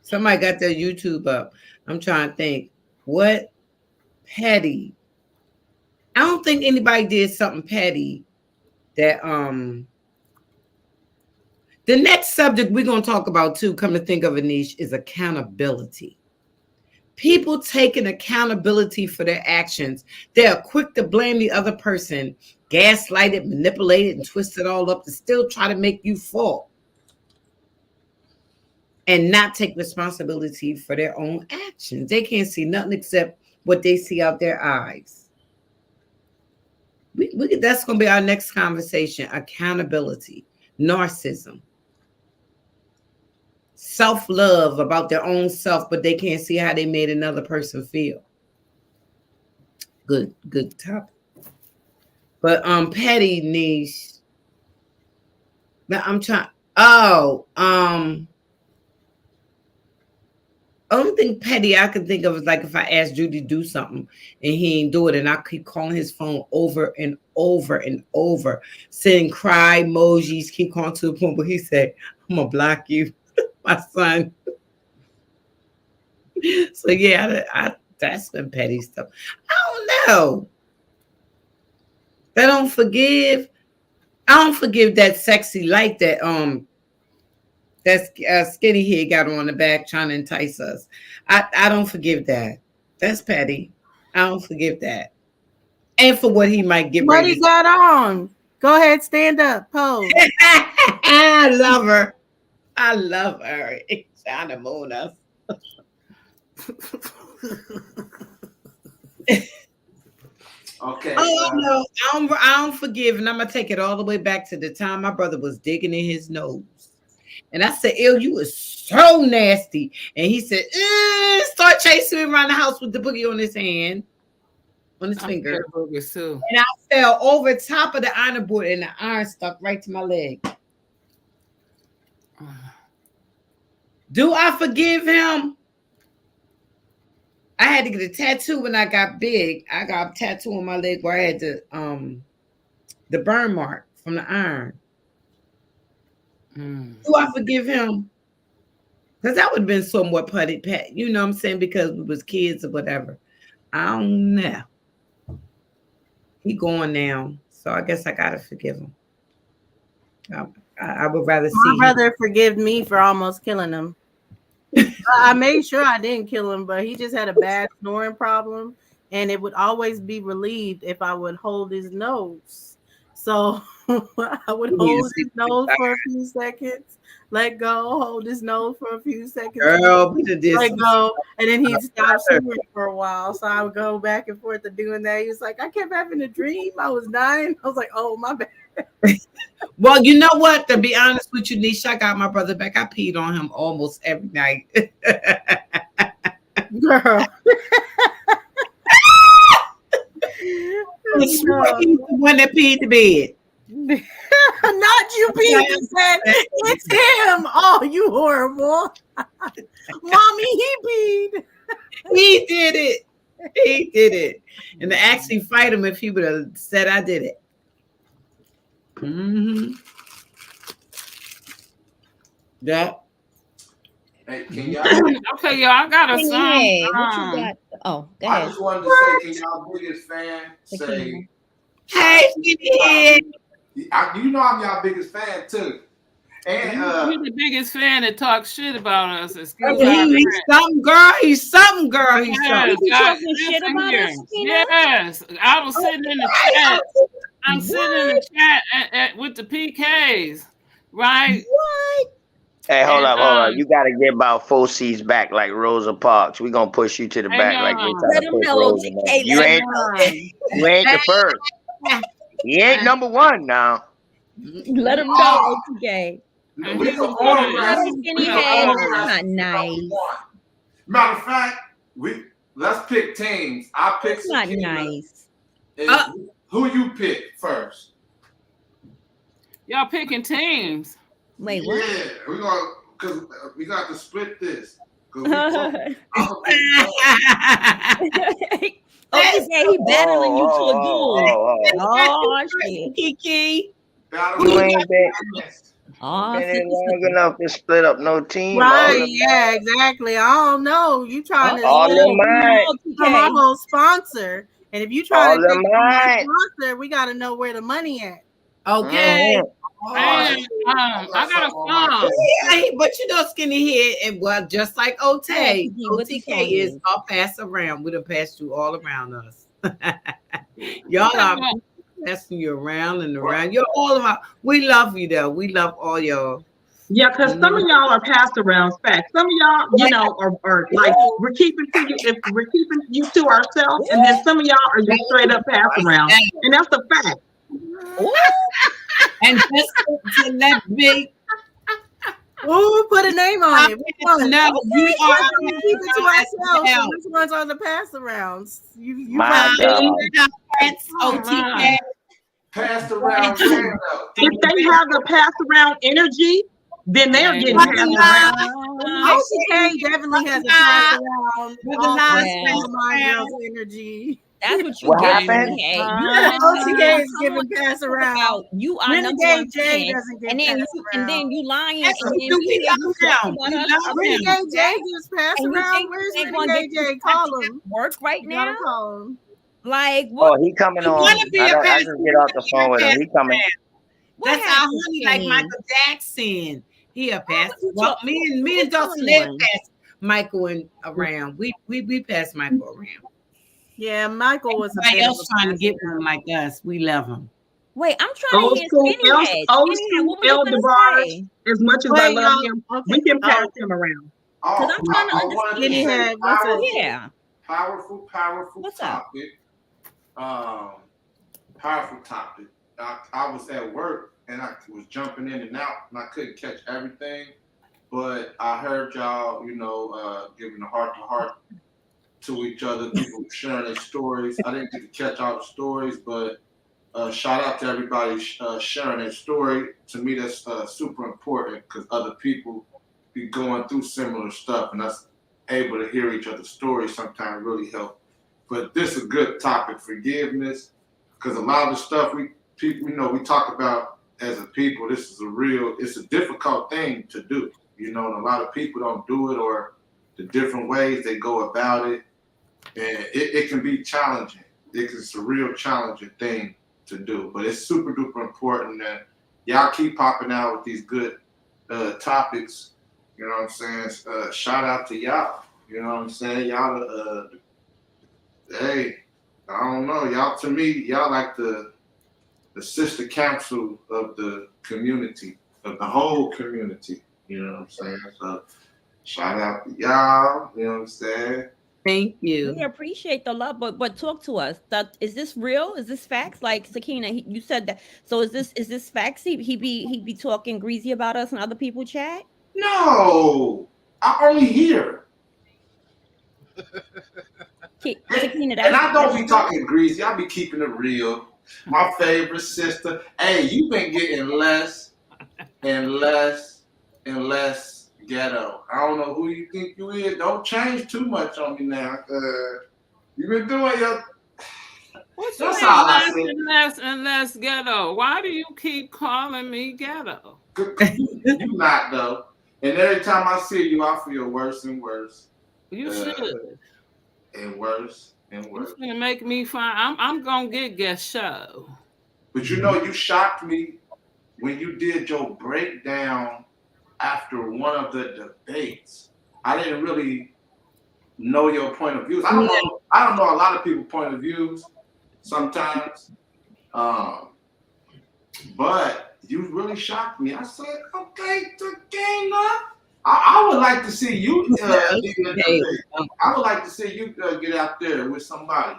Somebody got their YouTube up. I'm trying to think. What petty? I don't think anybody did something petty that the next subject we're gonna talk about too, come to think of it, Niche, is accountability. People taking accountability for their actions. They are quick to blame the other person, gaslight it, manipulate it, and twist it all up to still try to make you fall. And not take responsibility for their own actions. They can't see nothing except what they see out their eyes. That's going to be our next conversation. Accountability, narcissism, self-love about their own self, but they can't see how they made another person feel. Good topic. But petty, Niche. But I'm trying. Only thing petty I can think of is like if I asked Judy to do something and he ain't do it, and I keep calling his phone over and over and over, sending cry emojis, keep calling to the point where he said, "I'm gonna block you," my son. So yeah, that's been petty stuff. I don't know. I don't forgive. I don't forgive that sexy light that skinny head got on the back trying to entice us. I don't forgive that. That's petty. I don't forgive that. And for what he might get what ready. He got on. Go ahead, stand up, pose. I love her. I love her. It's trying to moon us. Okay. Oh no, I don't forgive, and I'm gonna take it all the way back to the time my brother was digging in his nose. And I said, "Ew, you was so nasty." And he said, start chasing me around the house with the boogie on his hand, on his finger. Too. And I fell over top of the iron board and the iron stuck right to my leg. Do I forgive him? I had to get a tattoo when I got big. I got a tattoo on my leg where I had the burn mark from the iron. Do I forgive him? Because that would have been somewhat petty, you know what I'm saying? Because we was kids or whatever. I don't know. He going now, so I guess I gotta forgive him. I would rather see my brother forgive me for almost killing him. I made sure I didn't kill him, but he just had a bad snoring problem, and it would always be relieved if I would hold his nose. So I would You need to hold see his nose for a few seconds, let go, hold his nose for a few seconds, Girl, we done did let some go, and then he'd stop stuff. chewing for a while. So I would go back and forth to doing that. He was like, I kept having a dream. I was dying. I was like, oh, my bad. Well, you know what? To be honest with you, Nisha, I got my brother back. I peed on him almost every night. Girl. He's the one that peed the bed. Not you peed the bed. It's him. Oh, you horrible. Mommy, he peed. He did it. He did it. And to actually fight him if he would have said I did it. Mm-hmm. Yeah. Hey, can y'all? Okay, y'all, I got a Hey, song. what you got? Oh, go I ahead. just wanted to say, can y'all biggest fan say? Hey, you know I'm y'all biggest fan too. And You're the biggest fan that talks shit about us. Excuse he's me. something, girl. He's something, girl. He's something. You God, talking shit listen about here. us, Tina? Yes, I was sitting in the chat. I'm sitting in the chat with the PKs, right? What? Hey, hold And, up. You got to get about 4 seats back like Rosa Parks. We're going to push you to the back like they try Let to him push know. Rosa. Hey, You let him ain't, know. you ain't the first. He ain't number one now. Let him know, OTK. We can all rest. Skinny head. That's not nice. Matter of fact, let's pick teams. I pick That's not Sakina. nice. Who you pick first? Y'all picking teams. Wait, what? Yeah, we're gonna because we got to split this. OTK, he battling you to a duel. Oh, shit. Kiki. You ain't been long enough to split up no team. Right, yeah, exactly. I don't know. You trying to All them mine. from our whole sponsor. And if you try All to them take from our mine. sponsor, we got to know where the money at. Okay. And, I got a song. Yeah, but you know, Skinny Head, and well, just like OTK, what's the song OTK is name? all passed around. We done passed you all around us. Y'all are passing you around and around. You're all about. We love you though. We love all y'all. Yeah, because some of y'all are passed around facts. Some of y'all, you know, are like we're keeping to you if we're keeping you to ourselves, and then some of y'all are just straight up passed around, and that's a fact. And just to let big. Ooh, put a name on it. Which one? No, you are we keep it to ourselves. So which ones are the pass arounds? You My God. OTK. Passed around. If they have the pass around energy, then they're getting passed around. OTK definitely has a pass around. My girl's energy. That's what you What get. happened? OTK is giving pass around. You are number one Renegade J fan, doesn't get and then pass you around. lying. That's And what then we you love talking him. about We us love up Renegade there. J just pass And you around. think Where's they gonna Renegade get J? Call him. work right You gotta now? call him. Like what? Oh, he coming You on. wanna be a I pass just get off the phone with him. He coming. What That's our happened, honey, like Skinny? Michael Jackson. He a pass. you Well, talk- me and what Dawson you Led doing? pass Michael and around. We pass Michael around. Yeah, Michael was a Everybody bit else of a trying to pass get around. one like us. We love him. Wait, I'm trying Old to hear school, Skinny old Head. school Skinny Head, what was El you gonna DeBarge. say? As much as I Wait, love y'all. him, Okay. we can pass him around. Because I'm trying to I wanted understand. Skinny head. What's up? Yeah. Powerful What's up? topic. Powerful topic. I was at work and I was jumping in and out and I couldn't catch everything, but I heard y'all, giving a heart to heart to each other, people sharing their stories. I didn't get to catch all the stories, but shout out to everybody sharing their story. To me, that's super important because other people be going through similar stuff, and us able to hear each other's stories sometimes really help. But this is a good topic, forgiveness, because a lot of the stuff we talk about as a people, it's a difficult thing to do, and a lot of people don't do it, or the different ways they go about it, and it can be challenging. It's a real challenging thing to do, but it's super duper important that y'all keep popping out with these good topics. You know what I'm saying? Shout out to y'all. You know what I'm saying? Y'all, hey, I don't know. Y'all, to me, y'all like the sister council of the community, of the whole community. You know what I'm saying? So shout out to y'all. You know what I'm saying? Thank you. We appreciate the love, but talk to us. Is this real? Is this facts? Like Sakina, you said that. So is this facts? He be talking greasy about us and other people chat? No, I only hear. Sakina, And I don't be talking greasy. I be keeping it real. My favorite sister. Hey, you've been getting less and less and less ghetto. I don't know who you think you is. Don't change too much on me now. You've been doing your. What's That's that all I less said. and less and less ghetto? Why do you keep calling me ghetto? You not though. And every time I see you, I feel worse and worse. You should. And worse and worse. It's gonna make me fine. I'm gonna get guest show. But you know, you shocked me when you did your breakdown after one of the debates. I didn't really know your point of views. I don't know a lot of people's point of views sometimes. But you really shocked me. I said, okay, the game up. I would like to see you I would like to see you get out there with somebody.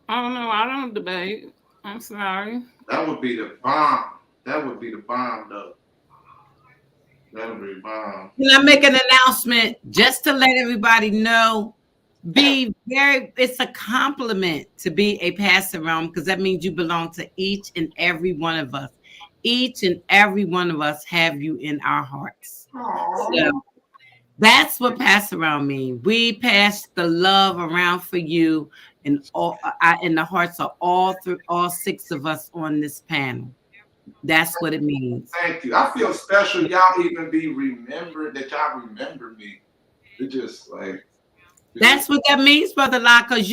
I don't know. I don't debate. I'm sorry. That would be the bomb. That would be the bomb, though. That would be the bomb. Can I make an announcement just to let everybody know? It's a compliment to be a pass around because that means you belong to each and every one of us. Each and every one of us have you in our hearts. So that's what pass around means. We pass the love around for you and all in the hearts of all 6 of us on this panel. That's what it means. Thank you. I feel special. Y'all even be remembered that y'all remember me. It just like. That's what that means, Brother La, because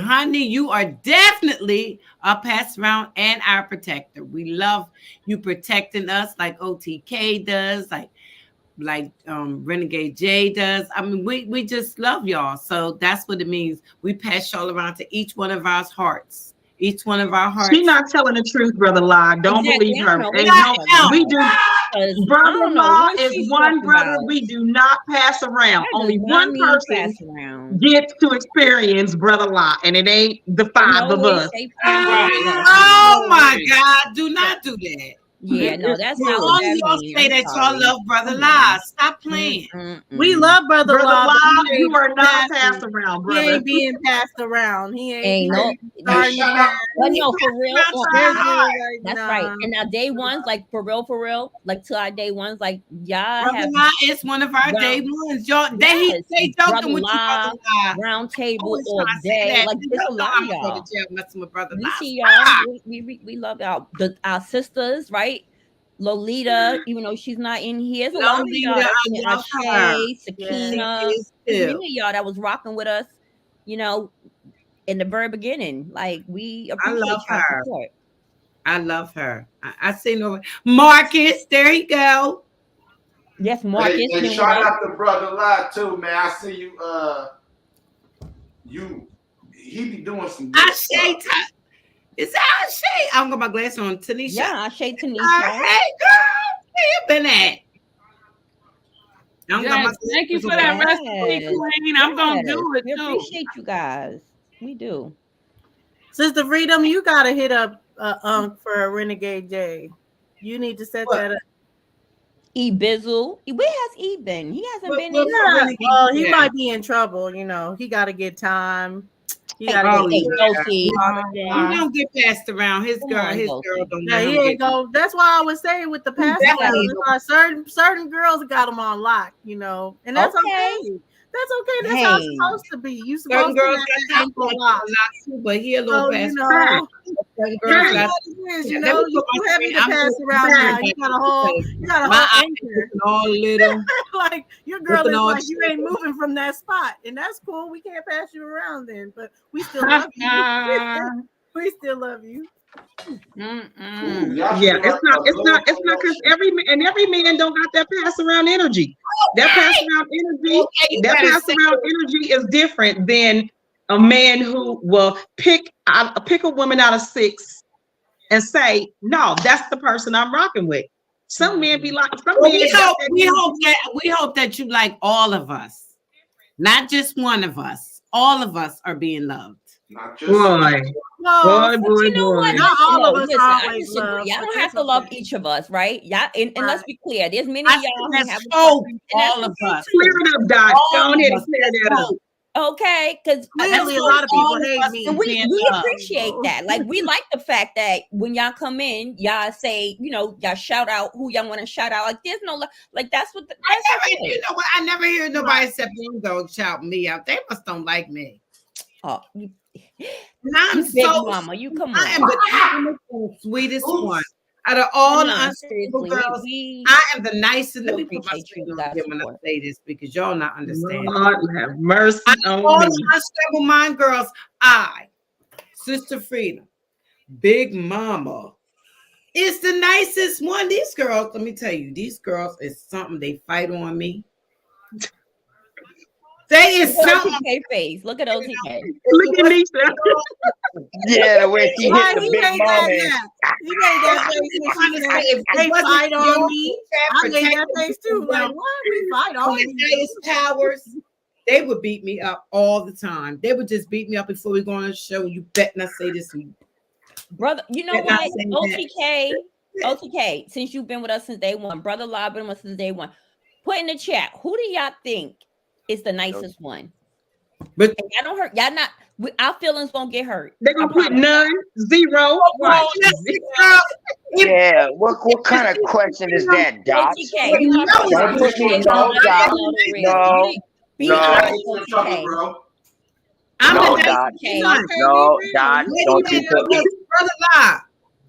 honey, you are definitely a pass around and our protector. We love you protecting us like OTK does, like Renegade J does. I mean, we just love y'all. So that's what it means. We pass y'all around to each one of our hearts. Each one of our hearts. She's not telling the truth, Brother La. Don't believe her. We do. Brother La is one brother we do not pass around. Only one person gets to experience Brother La, and it ain't the 5 of us. Oh my God! Do not do that. Yeah, no, that's not all y'all say that y'all love Brother La. Stop playing. We love Brother La. You are not passed around, brother. He ain't being passed around. He ain't no. But no, for real. That's nah. right. And our day ones, like for real, like to our day ones, like y'all Brother have. La is one of our day ones. Y'all, they joking with you, Brother La. Round table all day. Like there's a lot of y'all. Messing with Brother La. We see y'all. We love our sisters, right? Lolita, even though she's not in here, there's a lot of y'all. Ashay, Sakina, many of y'all that was rocking with us, you know, in the very beginning. Like we appreciate I love her. Support. I love her. I see no Marcus. There you go. Yes, Marcus. Hey, shout out to Brother La too, man. I see you. He be doing some good stuff. Is that Ashay? I'm gonna my glass on. Tanisha. Yeah, Ashay, Tanisha. Hey, girl, where you been at? Thank you for that recipe, Queen. I'm gonna do it we too. Appreciate you guys. We do. Sister Freedom, you gotta hit up for a Renegade J. You need to set that up. Bizzle. Where has E been? He hasn't been in. Oh, he might be in trouble. You know, he got to get time. He got to he don't get passed around. His girl don't. Yeah, he ain't go. That's why I was saying with the pass around, certain girls got him on lock. You know, and that's okay. That's okay. That's how it's supposed to be. You supposed to have lock, but he a little past. You know, you having to pass around now. You got a whole anchor. All little. Like your girl is like, you ain't moving from that spot, and that's cool. We can't pass you around then, but we still love you. We still love you. Yeah, it's not because every man don't got that pass around energy. That pass around energy is different than a man who will pick a woman out of 6 and say, no, that's the person I'm rocking with. Some men be like, some Well, men we hope that you like all of us, not just one of us. All of us are being loved. Not just boy. Well, Boy, You know what? Not all No, of us listen, are I always disagree. loved, Y'all but don't have that's to love okay. each of us, right? Y'all, and let's be clear. There's many I of y'all who think have that's a hope, preference, and that's all of okay us. too. Clear it up, Dot. All Go of ahead and us. clear That's that up. hope. Okay, because Clearly, a lot of people hate me. and we being loved. appreciate that. Like we like the fact that when y'all come in, y'all say, you know, y'all shout out who y'all want to shout out. Like there's no like that's what that's You okay. know what? I never hear nobody except them go shout me out. They must don't like me. Oh, you, And I'm you big so mama, you come I am on. the kindest and sweetest one. Out of all the No, unstable seriously, girls, we I am the nicest. Let we me put my appreciate you, finger on guys. here when I say this because y'all not understand. Lord have mercy Out of on all me. the unstable mind girls, Sister Freedom, Big Mama, is the nicest one. These girls, let me tell you, these girls is something. They fight on me. They is Look at something. OTK face. Look at OTK. Look at Nisha. Yeah, the way she Why hit the he big made mama. that? He made that face when she said they fight on me. I made that face too. Like, what? We fight on When me. highest powers, they would beat me up all the time. They would just beat me up before we go on the show. You bet not say this. Brother, you know Bet not what? say that. OTK, since you've been with us since day one, Brother Lob been with us since day one. Put in the chat, who do y'all think is the nicest one? But and y'all don't hurt, y'all not, our feelings won't get hurt. They're gonna put none, zero. Right. Yeah, what kind of question is that, Doc? OTK, you are Don't put me, no, Doc. No, Be no, honest, OTK. I'm no, the Doc. nicest one. No, Doc. Don't you put me.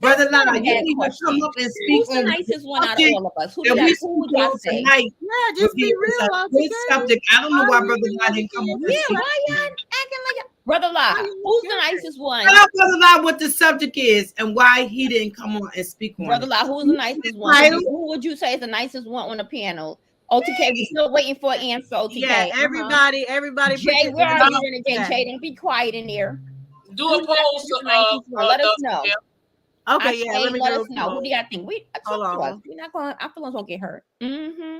Brother Lie, not a you bad need to question. come up and speak Who's the on nicest one out of subject all of us? Who that would y'all say? tonight. Yeah, just be It's real. a good subject. I don't know why Brother Lie didn't come up and Yeah, speak. why y'all acting like Brother Lie? Who's the nicest one? Tell Brother Lie what the subject is and why he didn't come on and speak on Brother it. Lie, who's the nicest one? Who would you say is the nicest one on the piano? OTK, we're still waiting for an answer, OTK. Yeah, everybody. Jay, where are you in the day? Jay, don't be quiet in there. Do a poll to let us know. Okay, yeah, let me let do us a know. poll. Who do y'all think? Hold Talk to us. on. We're not going. Our feelings won't get hurt. Mm-hmm.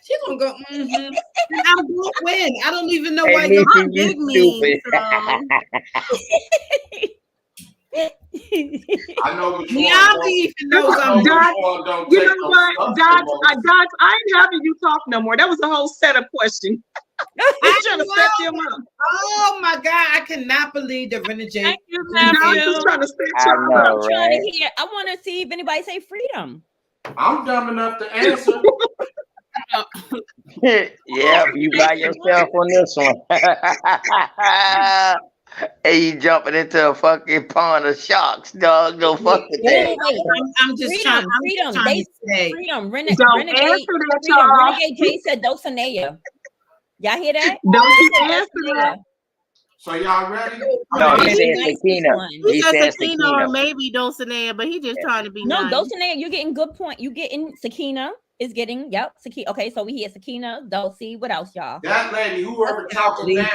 She's gonna go. Mm-hmm. I won't win. I don't even know Hey, why Nikki, you're you big mean. I know which Y'all one. even knows I'm Dot, don't you take know no what? stuff Dot, from Dot, I ain't having you talk no more. That was a whole set of questions. I'm trying to set them up. Oh my God, I cannot believe the renegade. Thank you, Dot nephew. is trying to set I y'all know, up. I'm trying right? to hear. I want to see if anybody say freedom. I'm dumb enough to answer. Yeah, you by yourself on this one. Hey, you jumping into a fucking pond of sharks, dog. No fucking Wait, thing. I'm just trying. I'm just trying to say. Freedom. Don't Renegade. answer that, Freedom. y'all. Renegade Jay said Dulcinea. Y'all hear that? Don't He you said answer Dulcinea. that. So y'all ready? No, he He's said the nicest Sakina. one. He He said said Sakina or Sakina. maybe Dulcinea, but he just trying to be No, nice. Dulcinea, you're getting good point. You getting Sakina is getting, yep, Sakina. Okay, so we hear Sakina, Dulcie. What else, y'all? That lady, whoever talking down.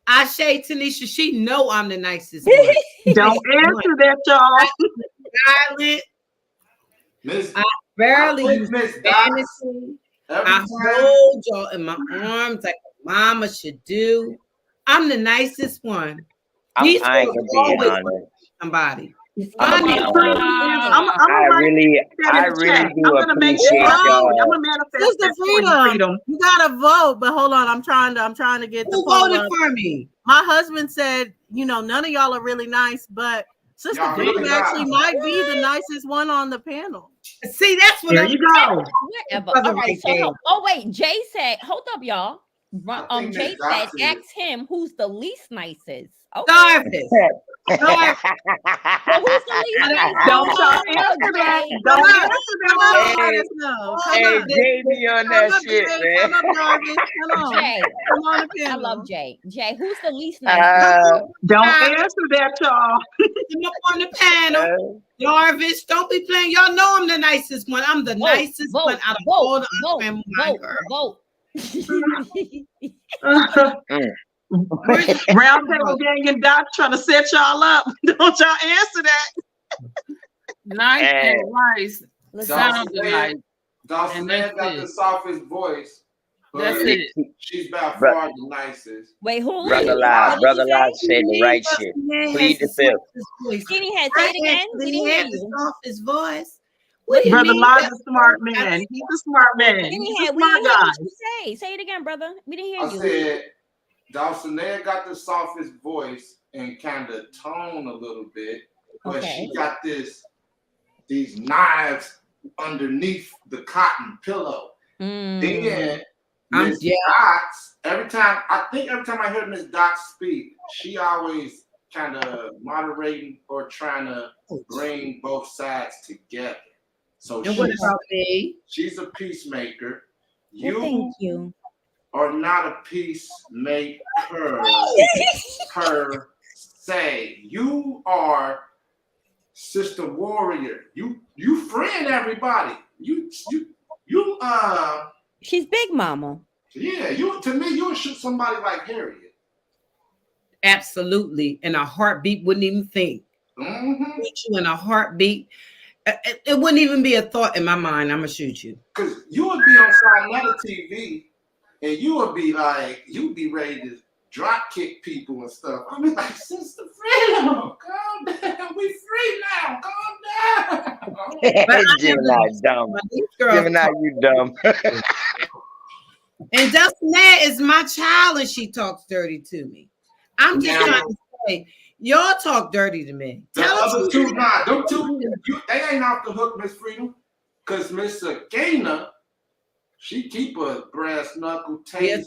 Ashe, Tanisha, she know I'm the nicest one. Don't answer that, y'all. Silent. Miss, I barely I use Miss fantasy. every I time. hold y'all in my arms like a mama should do. I'm the nicest one. These I ain't girls gonna be always honest. somebody. I'm gonna be honest. I really do appreciate y'all. I'm gonna manifest Sister that for you, Freedom, you gotta vote. But hold on, I'm trying to get the Who poll voted up. for me? My husband said, none of y'all are really nice, but Sister Y'all Freedom really actually not. might be the nicest one on the panel. See, that's what There I'm you go. Whatever. Brother All right. right So, there. wait. Jay said, hold up, y'all. think Jay Miss said, Dot said- ask him who's the least nicest. Okay. Starfish. Well, who's the least nicest? Don't y'all Come on, answer that. Jay. Don't Come answer Come that. on, Hey, let us know. Come Hey, on. Jamie on Come that up, shit, Jay. Come man. up, Jarvis. Come on. Jay. Come on the I panel. love Jay. Jay, who's the least nicest? Don't answer that, y'all. Come up on the panel. Jarvis, don't be playing. Y'all know I'm the nicest one. I'm the nicest one out of all the unfamiliar girls. Vote. Round table gang and Doc trying to set y'all up. Don't y'all answer that? Nice and rice sound alike. Dawson got the softest voice. That's it. She's by far the nicest. Wait, who? Brother Live said the right shit. Plead the fifth. Skinny head, say it again. We didn't hear you. Softest voice. Brother Live's a smart man. He's a smart man. Skinny He's head, a we smart didn't hear guy. what you say. Say it again, brother. We didn't hear I you. said Dawson got the softest voice and kind of tone a little bit, but she got these knives underneath the cotton pillow. Then Miss Dots, every time I hear Miss Dots speak, she always kind of moderating or trying to bring both sides together. So And what about me? she's a peacemaker. Well, thank you. Are not a peacemaker per se. You are sister warrior. You friend everybody. She's big mama. Yeah, to me, you would shoot somebody like Harriet. Absolutely. In a heartbeat, wouldn't even think. Shoot you in a heartbeat. It wouldn't even be a thought in my mind. I'm gonna shoot you. Because you would be on Salmonella TV and you would be like, you'd be ready to drop kick people and stuff. I mean, like, Sister Freedom, calm down. We free now. Calm down. Gemini dumb. Gemini, you dumb. And Dustinette is my child and she talks dirty to me. I'm just trying to say, y'all talk dirty to me. The other two not. Them two, they ain't off the hook, Miss Freedom. Because Miss Gaina, she keep a brass knuckle, taser,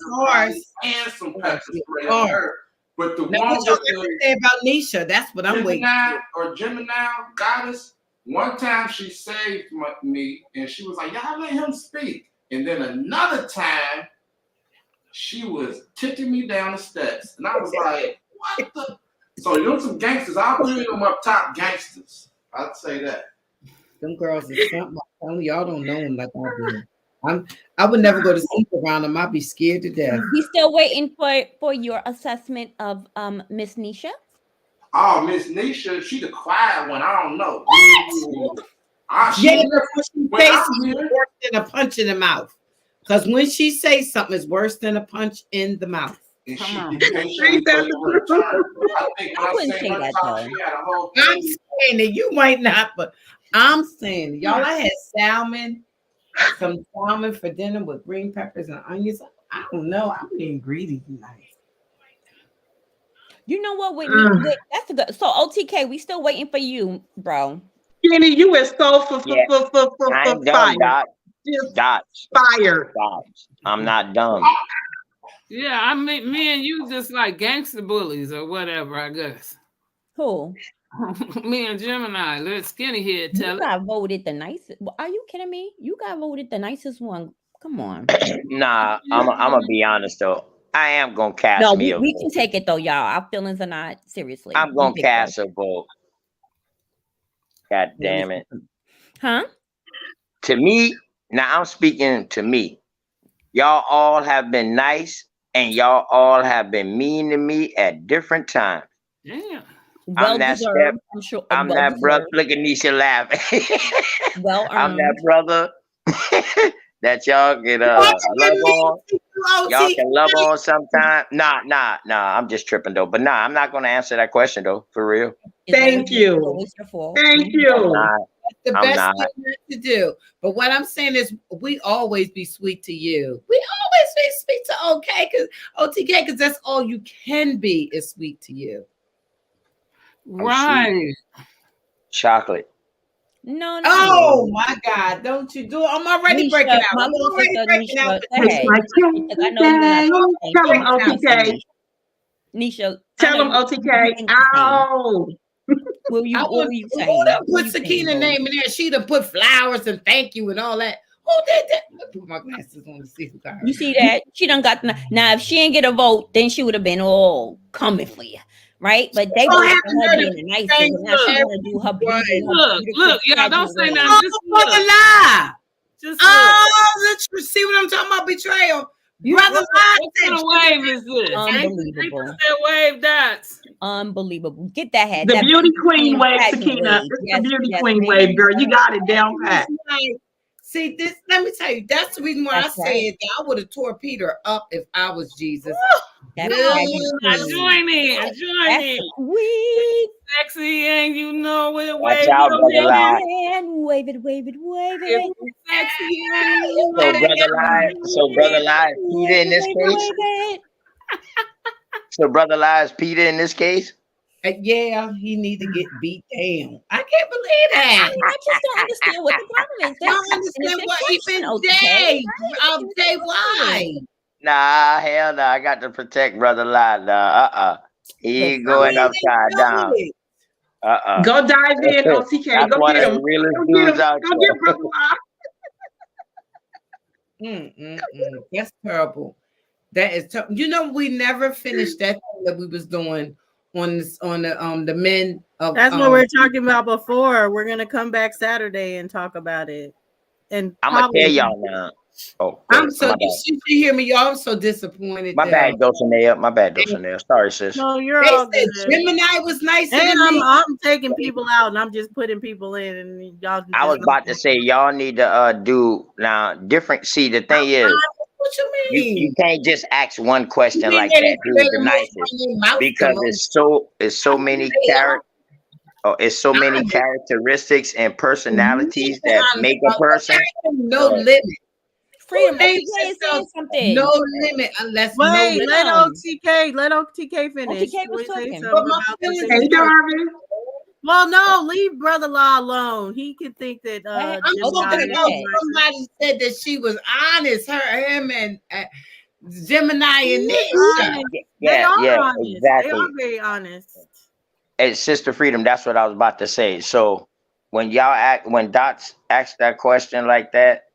and some pepper spray on her. But the one what y'all say about Nisha, that's what I'm waiting for. Gemini Goddess, one time she saved me and she was like, y'all let him speak. And then another time, she was kicking me down the steps. And I was like, what the? So you know some gangsters, I'll put them up top gangsters. I'd say that. Them girls is something. I'm telling y'all don't know them like I do. I would never go to sleep around them. I'd be scared to death. We still waiting for your assessment of Miss Nisha. Oh, Miss Nisha, she the quiet one. I don't know. She worse than a punch in the mouth. Because when she says something, it's worse than a punch in the mouth. And I wouldn't say that though. I'm saying that you might not, but I'm saying y'all. I had some salmon for dinner with green peppers and onions. I don't know. I'm being greedy tonight. You know what? That's a good. So OTK, we still waiting for you, bro. Kenny, you is so for fire. Dots. Fire. Dots. I'm not dumb. Yeah, I mean, me and you just like gangster bullies or whatever, I guess. Who? Me and Gemini, let Skinny head tell You got voted the nicest. Are you kidding me? You got voted the nicest one. Come on. Nah, I'm gonna be honest though. I am gonna cast me a we vote. can take it though, y'all. Our feelings are not seriously. I'm gonna cast a vote. God damn it. Huh? To me, now I'm speaking to me. Y'all all have been nice and y'all all have been mean to me at different times. Yeah. I'm that step. I'm that brother. Look at Nisha laughing. I'm that brother that y'all get love on. Y'all can love on sometime. Nah. I'm just tripping though. But I'm not gonna answer that question though, for real. Thank you. Thank you. That's the best thing to do. But what I'm saying is, we always be sweet to you. We always be sweet to OTK, because that's all you can be is sweet to you. Right. Chocolate. No. Oh my God! Don't you do it? I'm already breaking out. I'm already breaking out. Tell him OTK. Nisha. Tell him OTK. Ow. What were you saying? Who done put Sakina's name in there? She done put flowers and thank you and all that. Who did that? I put my glasses on to see who got her. You see that? She done got now. If she didn't get a vote, then she would have been all coming for you, right? But they voted for her being nice. Now she want to do her beauty. Look, y'all don't say nothing. Oh, for the lie. Just see what I'm talking about? Betrayal. Brother What kind of Lodge, wave is this? Unbelievable. That wave dots. Unbelievable. Get that hat. The That beauty queen wave, pageant Sakina. wave. It's Yes, the beauty yes, queen ma'am. wave, girl. You got it down pat. see this. Let me tell you, that's the reason why That's I right. said that I would have tore Peter up if I was Jesus. That Good. pageant I queen. join in. That's Join in. sweet. Sexy and you know it. Watch Wave out, your Brother Live. And wave it, wave it, wave If it. you sexy and you So know Brother Live, Peter in this case. Wave it. So Brother Live, Peter in this case. Yeah, he need to get beat down. I can't believe that. I just don't understand what the problem is. I don't understand what even Jay. Jay, why? Nah, hell no. I got to protect Brother Live. Nah, he ain't going upside down. Go dive in, OTK. That's Go one get of the him. realest Go get dudes him. out Go there. get Brother Live. That's terrible. That is terrible. You know, we never finished that thing that we was doing on this on the men of. That's what we we're talking about before. We're gonna come back Saturday and talk about it. And I'm gonna tell y'all now. Oh, I'm so my you bad. should hear me, y'all. I'm so disappointed. My bad, Dulcinea. My bad, Dulcinea. Sorry, sis. No, you're They all said good. Gemini was nice. And I'm taking people out and I'm just putting people in and y'all. I was about to say y'all need to do now different. See, the thing is, what you mean? you can't just ask one question like that. Who's the nicest? Because it's so many it's so many characteristics and personalities that make a person. No limit. Freedom. No limit unless wait. no Let limit. OTK finish. OTK was talking. But my feelings Hey, Darby. Well, no, leave Brother Law alone. He can think that. I'm talking about somebody said that she was honest. Him and Gemini and Nisha. They are honest. Exactly. They are very honest. And Sister Freedom, that's what I was about to say. So when Dots asked that question like that,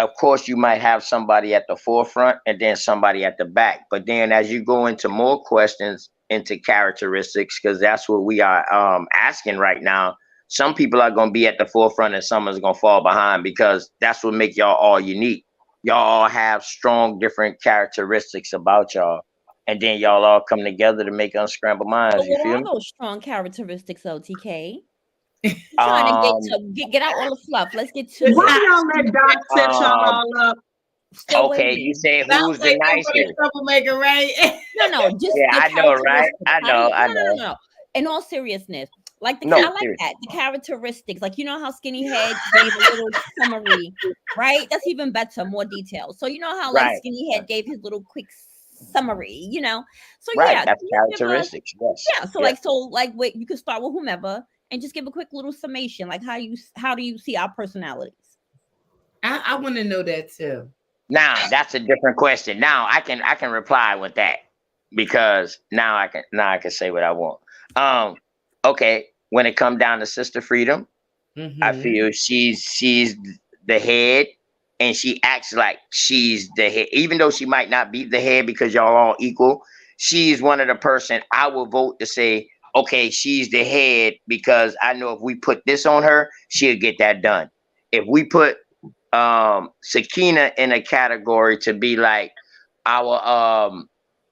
of course you might have somebody at the forefront and then somebody at the back. But then as you go into more questions into characteristics, because that's what we are asking right now, some people are going to be at the forefront and some is going to fall behind, because that's what make y'all all unique. Y'all all have strong different characteristics about y'all, and then y'all all come together to make Unscrambled Minds. But You what feel are me? those strong characteristics, OTK? Trying to get out all the fluff. Let's get to Why it. y'all let Doc set y'all all up? Still Okay, waiting. you say who's the nicest? Troublemaker, right? No, just Yeah, I know, right? I know. No. In all seriousness, like I like seriously. that. The characteristics, like you know how Skinny Head gave a little summary, right? That's even better, more details. So you know how like Right. Skinny Head gave his little quick summary, you know. So Right, yeah, that's can you give us- characteristics. Yes. Yeah, so wait, you can start with whomever and just give a quick little summation, like how do you see our personalities? I want to know that too. Now that's a different question. Now I can reply with that, because now I can say what I want. Okay, when it comes down to Sister Freedom, I feel she's the head, and she acts like she's the head, even though she might not be the head, because y'all all equal. She's one of the person I will vote to say, okay, she's the head, because I know if we put this on her, she'll get that done. If we put Sakina in a category to be like our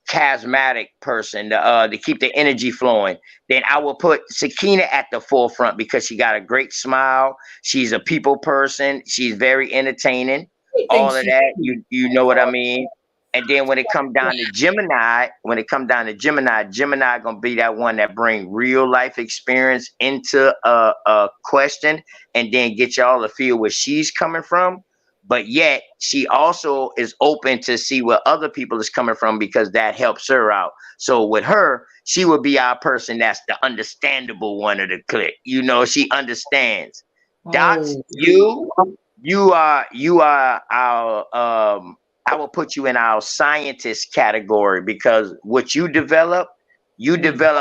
charismatic person, to keep the energy flowing, then I will put Sakina at the forefront, because she got a great smile. She's a people person. She's very entertaining. All of that, you know what I mean. And then when it comes down to Gemini, Gemini gonna be that one that bring real life experience into a question, and then get y'all to feel where she's coming from. But yet she also is open to see where other people is coming from, because that helps her out. So with her, she will be our person that's the understandable one of the clique. You know, she understands. Dots, you are our I will put you in our scientist category, because what you develop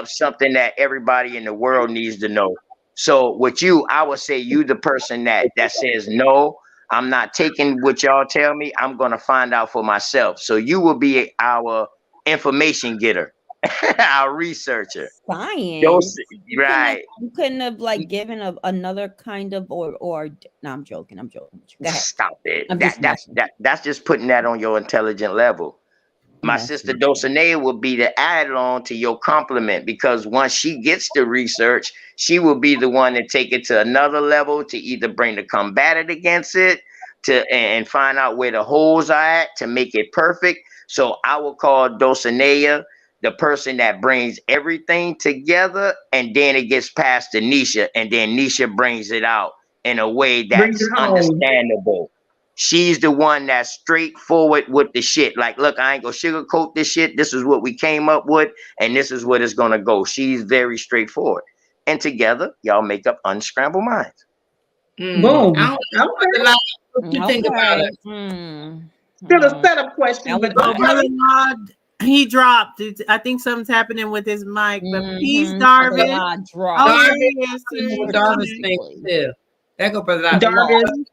something that everybody in the world needs to know. So with you, I would say you the person that says, no, I'm not taking what y'all tell me. I'm going to find out for myself. So you will be our information getter. Our researcher. Science. Right. You couldn't have like given another kind of or. No, I'm joking. I'm joking. Go ahead. Stop it. I'm just That's just putting that on your intelligent level. My sister Dulcinea will be the add-on to your compliment, because once she gets the research, she will be the one to take it to another level, to either bring the combatant against it, and find out where the holes are at to make it perfect. So I will call Dulcinea the person that brings everything together, and then it gets past to Nisha, and then Nisha brings it out in a way that's understandable. She's the one that's straightforward with the shit. Like, look, I ain't gonna sugarcoat this shit. This is what we came up with, and this is what it's gonna go. She's very straightforward. And together, y'all make up Unscrambled Minds. Boom. I don't know what you think about it. Still a setup question, but brother-in-law, he dropped. I think something's happening with his mic. But peace, Darvis. Darvis thinks too. That go brother. Darvis.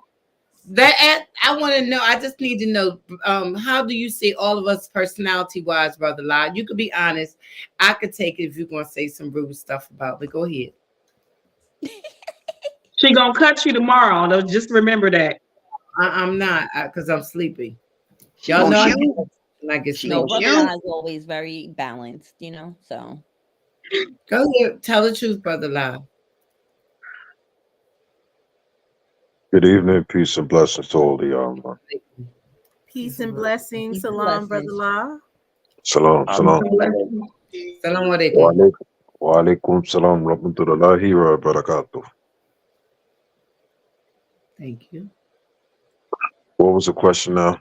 That I want to know. I just need to know. How do you see all of us personality-wise, brother? Lie. You could be honest. I could take it if you're gonna say some rude stuff about. But go ahead. She gonna cut you tomorrow. Though, just remember that. I'm not, because I'm sleepy. Y'all know I get sleepy. No, brother is always very balanced, you know. So go ahead, tell the truth, brother. Lie. Good evening, peace and blessings to all of y'all. Peace and blessings. Salam, brother Law. Salam, salam. Salam alaikum. Wa alaikum salam rahmatullahi wa barakatuh. Thank you. What was the question now?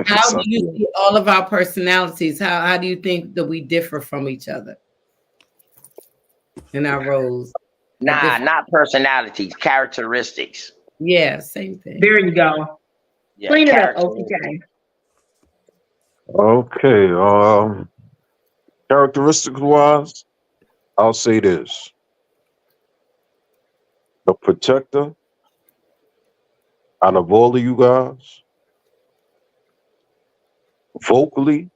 How do you see all of our personalities? How do you think that we differ from each other in our roles? Nah, not personalities, characteristics. Yeah, same thing. There you go. Yeah, Clean it up, OTK. Okay. Characteristics wise, I'll say this. The protector out of all of you guys, vocally,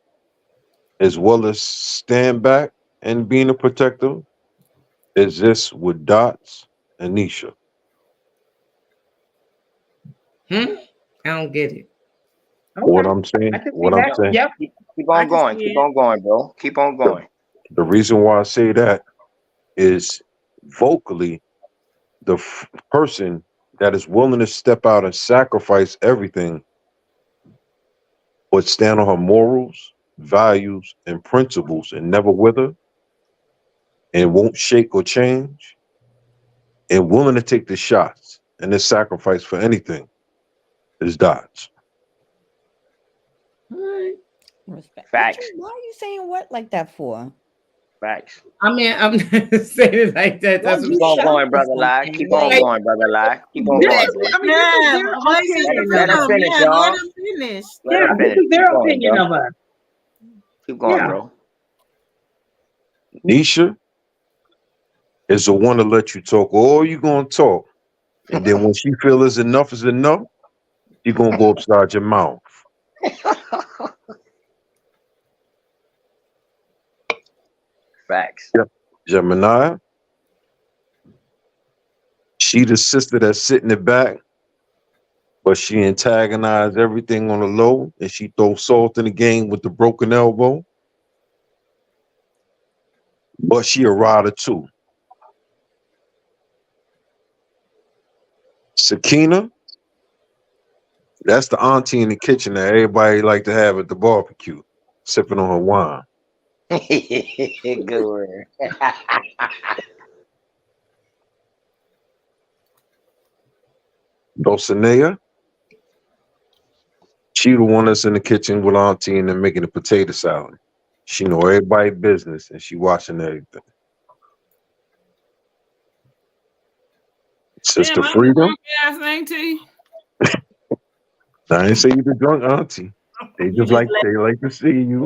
as well as stand back and being a protector, is this with Dots and Nisha. I don't get it. What I'm saying. Yep. Keep on going. Keep on going, bro. Keep on going. The reason why I say that is vocally, the person that is willing to step out and sacrifice everything, but stand on her morals, values, and principles, and never wither, and won't shake or change, and willing to take the shots and the sacrifice for anything, is Dots. Respect. Facts. Why are you saying what like that for? Facts. I mean, I'm not saying it like that. That's Keep on going, brother Lie. Keep on going, brother Lie. Keep on going. Let him finish, y'all. Let him finish. This is their opinion of us. Keep going, bro. Nisha is the one to let you talk all you gonna talk, and then when she feels enough is enough, you're gonna go upside your mouth. Facts. Yep. Gemini, she the sister that's sitting in the back, but she antagonized everything on the low, and she throws salt in the game with the broken elbow. But she a rider too. Sakina, that's the auntie in the kitchen that everybody like to have at the barbecue, sipping on her wine. Good word. Dulcinea, she the one that's in the kitchen with auntie and then making the potato salad. She know everybody's business and she watching everything. Sister Freedom. I ain't say you the drunk auntie. They just like to see you.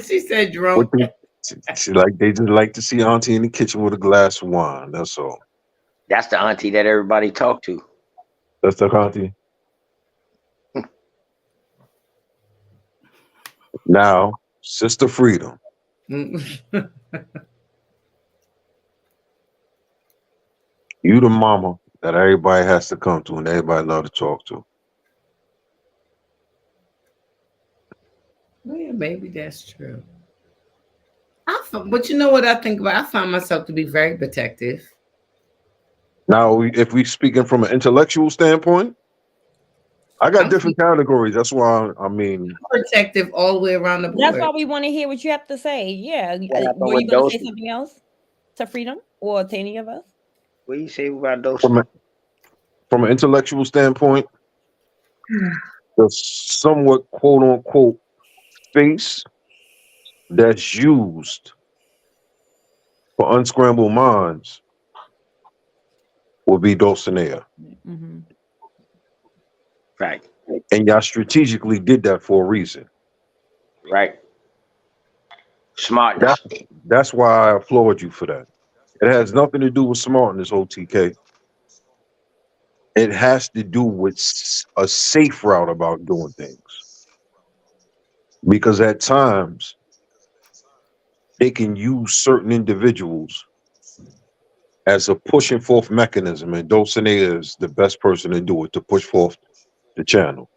She said drunk. They just like to see auntie in the kitchen with a glass of wine. That's all. That's the auntie that everybody talk to. That's the auntie. Now, Sister Freedom. You the mama that everybody has to come to and everybody love to talk to. Well, yeah, maybe that's true. But you know what I think about? I find myself to be very protective. Now, if we speaking from an intellectual standpoint, I got different categories. That's why protective all the way around the board. That's why we want to hear what you have to say. Yeah. Were you going to say something else to Freedom or to any of us? What do you say about those? From an intellectual standpoint, the somewhat quote unquote space that's used for unscrambled minds will be Dulcinea. Mm-hmm. Right. And y'all strategically did that for a reason. Right. Smart. That's why I applaud you for that. It has nothing to do with smartness, OTK. It has to do with a safe route about doing things. Because at times, they can use certain individuals as a pushing forth mechanism, and Dulcinea is the best person to do it, to push forth the channel.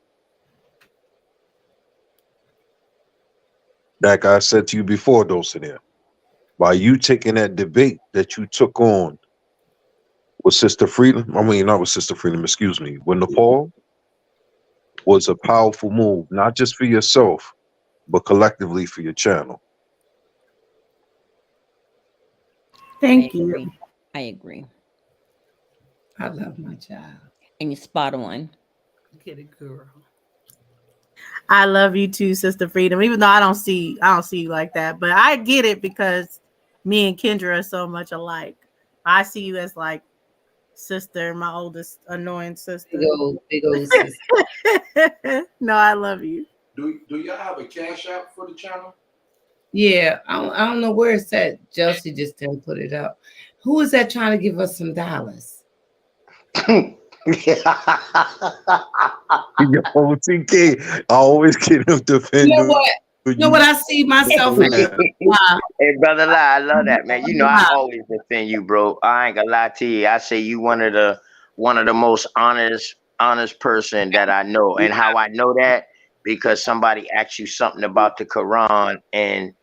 Like I said to you before, Dulcinea, by you taking that debate that you took on with Sister Freedom, not with Sister Freedom, excuse me, with Nepal, was a powerful move, not just for yourself, but collectively for your channel. Thank you. I agree. I love my child. And you're spot on. Get it, girl. I love you too, Sister Freedom. Even though I don't see you like that, but I get it because me and Kendra are so much alike. I see you as like sister, my oldest annoying sister. Big old sister. No, I love you. Do y'all have a cash app for the channel? Yeah, I don't know where it's at. Chelsea just didn't put it up. Who is that trying to give us some dollars? OTK, I always get him defending. You know what? You know what I see myself in? Hey, brother, I love that, man. You know, I always defend you, bro. I ain't gonna lie to you. I say you one of the most honest person that I know. And how I know that, because somebody asked you something about the Quran, and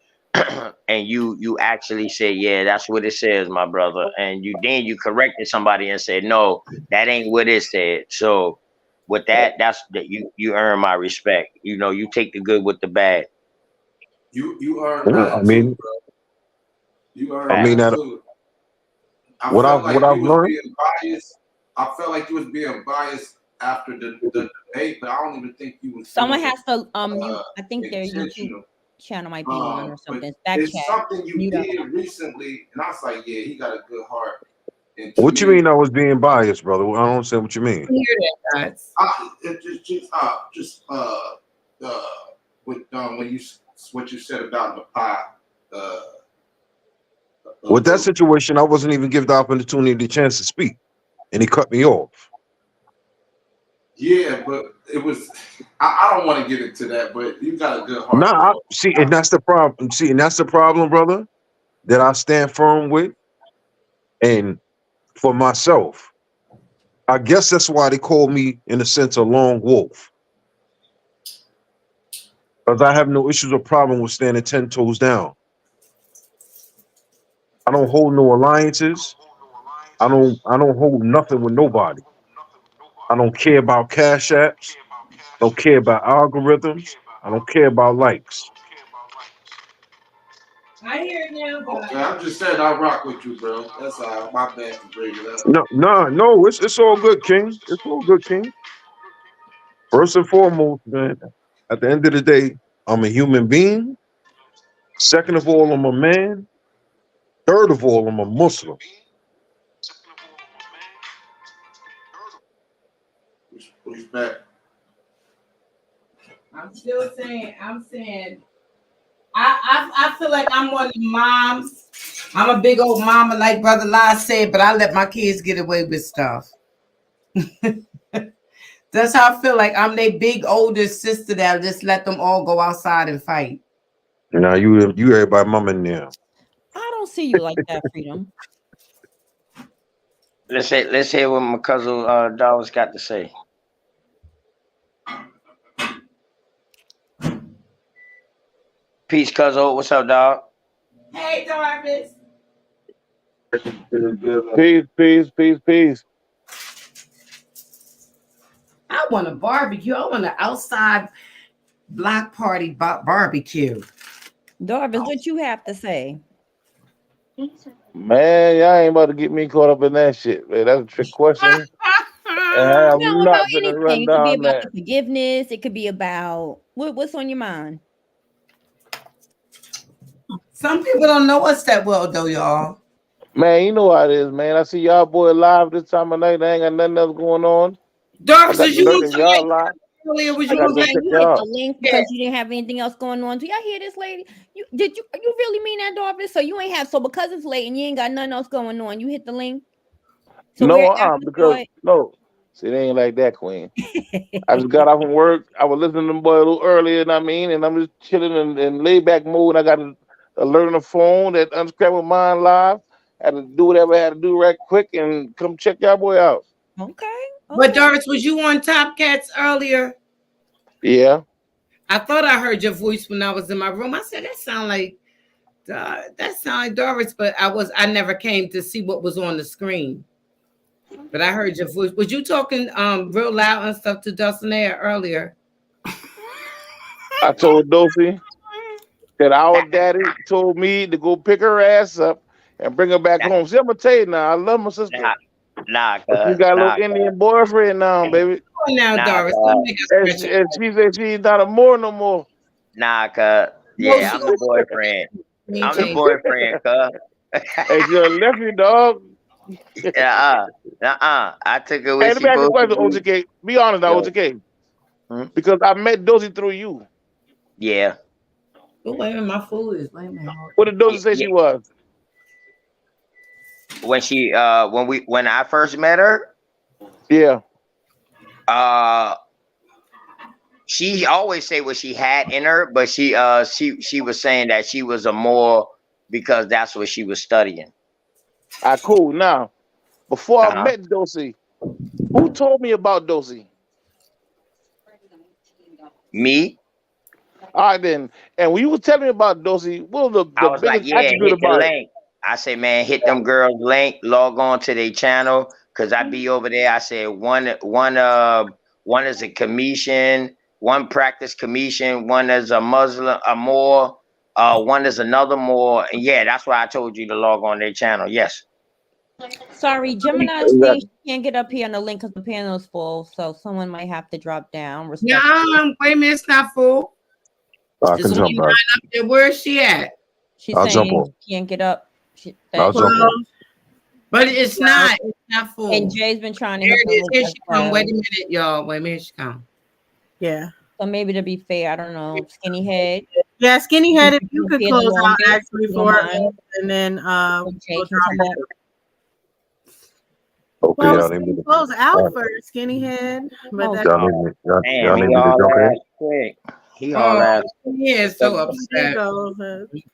and you actually said, yeah, that's what it says, my brother. And you corrected somebody and said, no, that ain't what it said. So with that, that's that you earn my respect. You know, you take the good with the bad. You earn that too, bro. You earn that too. What I've learned. I felt like you was being biased after the debate, but I don't even think you was. Someone has to I think their YouTube channel might be on or something. It's something you did recently, and I was like, yeah, he got a good heart. What you mean I was being biased, brother? I don't understand what you mean. What you said about the pie. With that situation, I wasn't even given the opportunity, the chance to speak, and he cut me off. Yeah, but it was. I don't want to get into that, but you got a good heart. And that's the problem. See, and that's the problem, brother, that I stand firm with. And for myself, I guess that's why they call me, in a sense, a lone wolf. Because I have no issues or problem with standing 10 toes down. I don't hold no alliances. I don't hold nothing with nobody. I don't care about cash apps. Don't care about algorithms. I don't care about likes. I hear it now. Okay, I'm just saying I rock with you, bro. That's all. My bad for bringing it up. No, it's all good, King. It's all good, King. First and foremost, man, at the end of the day, I'm a human being. Second of all, I'm a man. Third of all, I'm a Muslim. Respect. I'm still saying, I feel like I'm one of the moms. I'm a big old mama, like Brother Lai said, but I let my kids get away with stuff. That's how I feel like I'm their big older sister that just let them all go outside and fight. Now you everybody mama now. I don't see you like that, Freedom. Let's hear what my cousin Dollars got to say. Peace, cousin. What's up, dog? Hey, Darvis. Peace. I want a barbecue. I want an outside block party barbecue. Darvis, what you have to say? Man, y'all ain't about to get me caught up in that shit, man. That's a trick question. And I'm No, not about gonna anything. run It could be down about that. the forgiveness. It could be about what's on your mind. Some people don't know us that well, though, y'all. Man, you know how it is, man. I see y'all boy live this time of night. They ain't got nothing else going on. Darvis, I did you got look y'all live. earlier? Was I you gotta on go that? check You y'all hit out. the link because you didn't have anything else going on. Do y'all hear this lady? You really mean that, Darvis? So you ain't have because it's late and you ain't got nothing else going on. You hit the link. So No, we're after because no. See, it ain't like that, Queen. I just got off from work. I was listening to them boy a little earlier, and I'm just chilling in laid back mode. I got to alert on the phone that Unscrambled Mind live. I had to do whatever I had to do right quick and come check y'all boy out. Okay. But Darvis, was you on Top Cats earlier? Yeah. I thought I heard your voice when I was in my room. I said that sound like Doris, but I never came to see what was on the screen. But I heard your voice. Was you talking real loud and stuff to Dulcinea earlier? I told Dulcie that our daddy told me to go pick her ass up and bring her back home. See, I'm gonna tell you now, I love my sister. Nah, But she got a little Indian boyfriend now, baby. Come on now, Doris. And she said she's not a more no more. Nah, cuz. Yeah, I'm the boyfriend. I'm the boyfriend, cuz. Hey, you're a nephew, dog. I took her Hey, where let she me ask you a supposed to question, be. OGK. Be honest now, Yo. OGK. Because I met Dulcie through you. Yeah. Oh, wait a minute, my food is wait a minute. What did Dulcie say she was? When she when I first met her, yeah. She always say what she had in her, but she was saying that she was a more because that's what she was studying. Cool. Now, before I met Dulcie, who told me about Dulcie? Me. All right then. And when you were telling me about Dulcie, what was I the was biggest like, yeah, attribute hit the about it? link. I say, man, hit them girls link, log on to their channel, cause I be over there. I said one is a comedian, one practice comedian, one is a Muslim, a more, one is another more. And yeah, that's why I told you to log on their channel. Yes. Sorry, Gemini is saying she can't get up here on the link because the panel's full, so someone might have to drop down. Yeah, wait a minute, it's not full. I can jump back. Up there. Where is she at? She's I'll jump saying on. she can't get up. I'll jump on. But it's not. It's not full. And Jay's been trying to There hit it the is. link Here as she come. well. Wait a minute, y'all. Wait a minute, she come. Yeah. So maybe to be fair, I don't know. Skinny head. Yeah, skinny head. If you could Head close along out there, actually if you don't for mind. us, and then Jay we'll can drop come back. up. Okay, y'all need me to Close out Alright. first, skinny head. But that's y'all need me y'all Damn, need he me to all jump in? ass quick. He all ass. He is so There upset. goes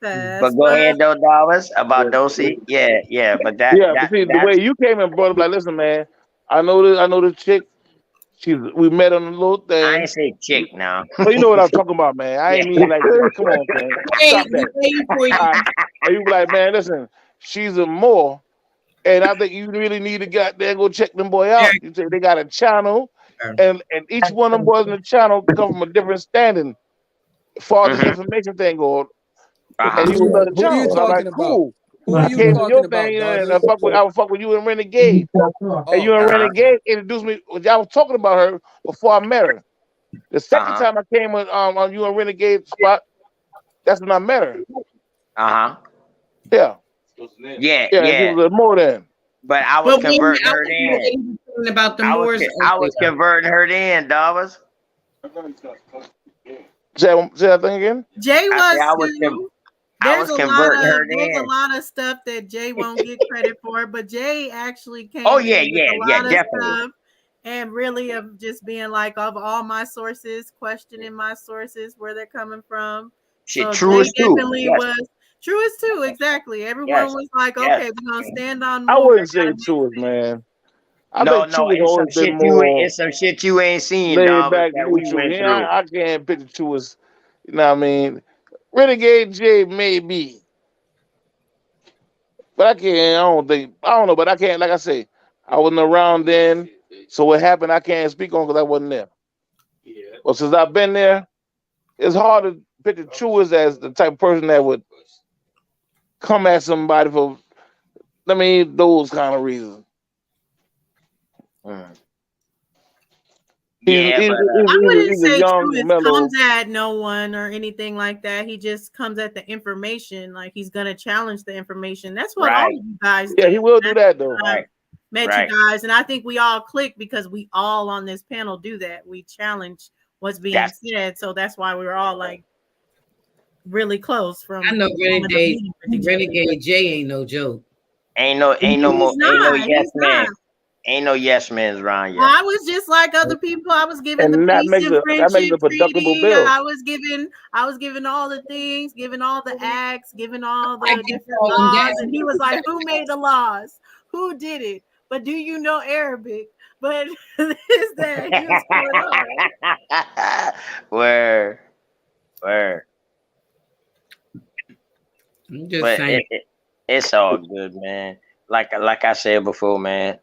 fast. But go ahead though, Dollars, about Dulcie. Yeah, but that But see, the way you came and brought up, like, listen, man, I know the chick. We met on a little thing. I ain't say chick now. But you know what I'm talking about, man. I ain't mean like that. Come on, man. Stop that. All right. And you be like, man, listen, she's a more. And I think you really need to get there and go check them boy out. You say they got a channel, and each one of them boys in the channel come from a different standing as far as the information thing goes. And you was on the Who are you channel. So I'm like, talking cool. Who are I you came to talking your about, thing and Darvis? I would fuck with you and Renegade. And you and Renegade introduced me. Y'all was talking about her before I met her. The second time I came on you and Renegade spot, that's when I met her. Yeah. Yeah. She was a more than. But I was converting her in. About the I Moors. was converting her in, Dollars. Say that thing again? Jay was too. There's There's a lot of stuff that Jay won't get credit for, but Jay actually came in with a lot of stuff and really of just being like, of all my sources, questioning my sources, where they're coming from, Shit, So true they is true. definitely Yes, was true as too. Exactly. Everyone yes, was like, yes. okay, we're gonna stand on I more. wouldn't say truest, man. I No, think no, truest it's some always been shit you ain't. more It's some shit you ain't seen, laid dog. back, That we neutral. went Yeah, through. I can't picture truest. You know what I mean? Renegade J maybe, but I can't. I don't think. I don't know, but I can't. Like I say, I wasn't around then, so what happened, I can't speak on because I wasn't there. Well, since I've been there, it's hard to picture truest as the type of person that would come at somebody for, I mean, those kind of reasons. Yeah, but I wouldn't He's a say young, Truist mellow. comes at no one or anything like that. He just comes at the information, like he's gonna challenge the information. That's what all of right, you guys Yeah, did. he will do that though. I right, met right. you guys, and I think we all clicked because we all on this panel do that. We challenge what's being That's said, so that's why we were all like really close from I know the moment of Renegade, meeting with each other. Renegade J ain't no joke. ain't no more, He's ain't no not. yes He's not. man, ain't no yes men's around here. I was just like other people. I was giving the And that peace makes and a friendship productive treaty. bill. I was giving all the things, giving all the acts, giving all I the get different all in laws. that. And he was like, "Who made the laws? Who did it? But do you know Arabic?" But this that he was going on. Where, I'm just but saying. it's all good, man. Like I said before, man.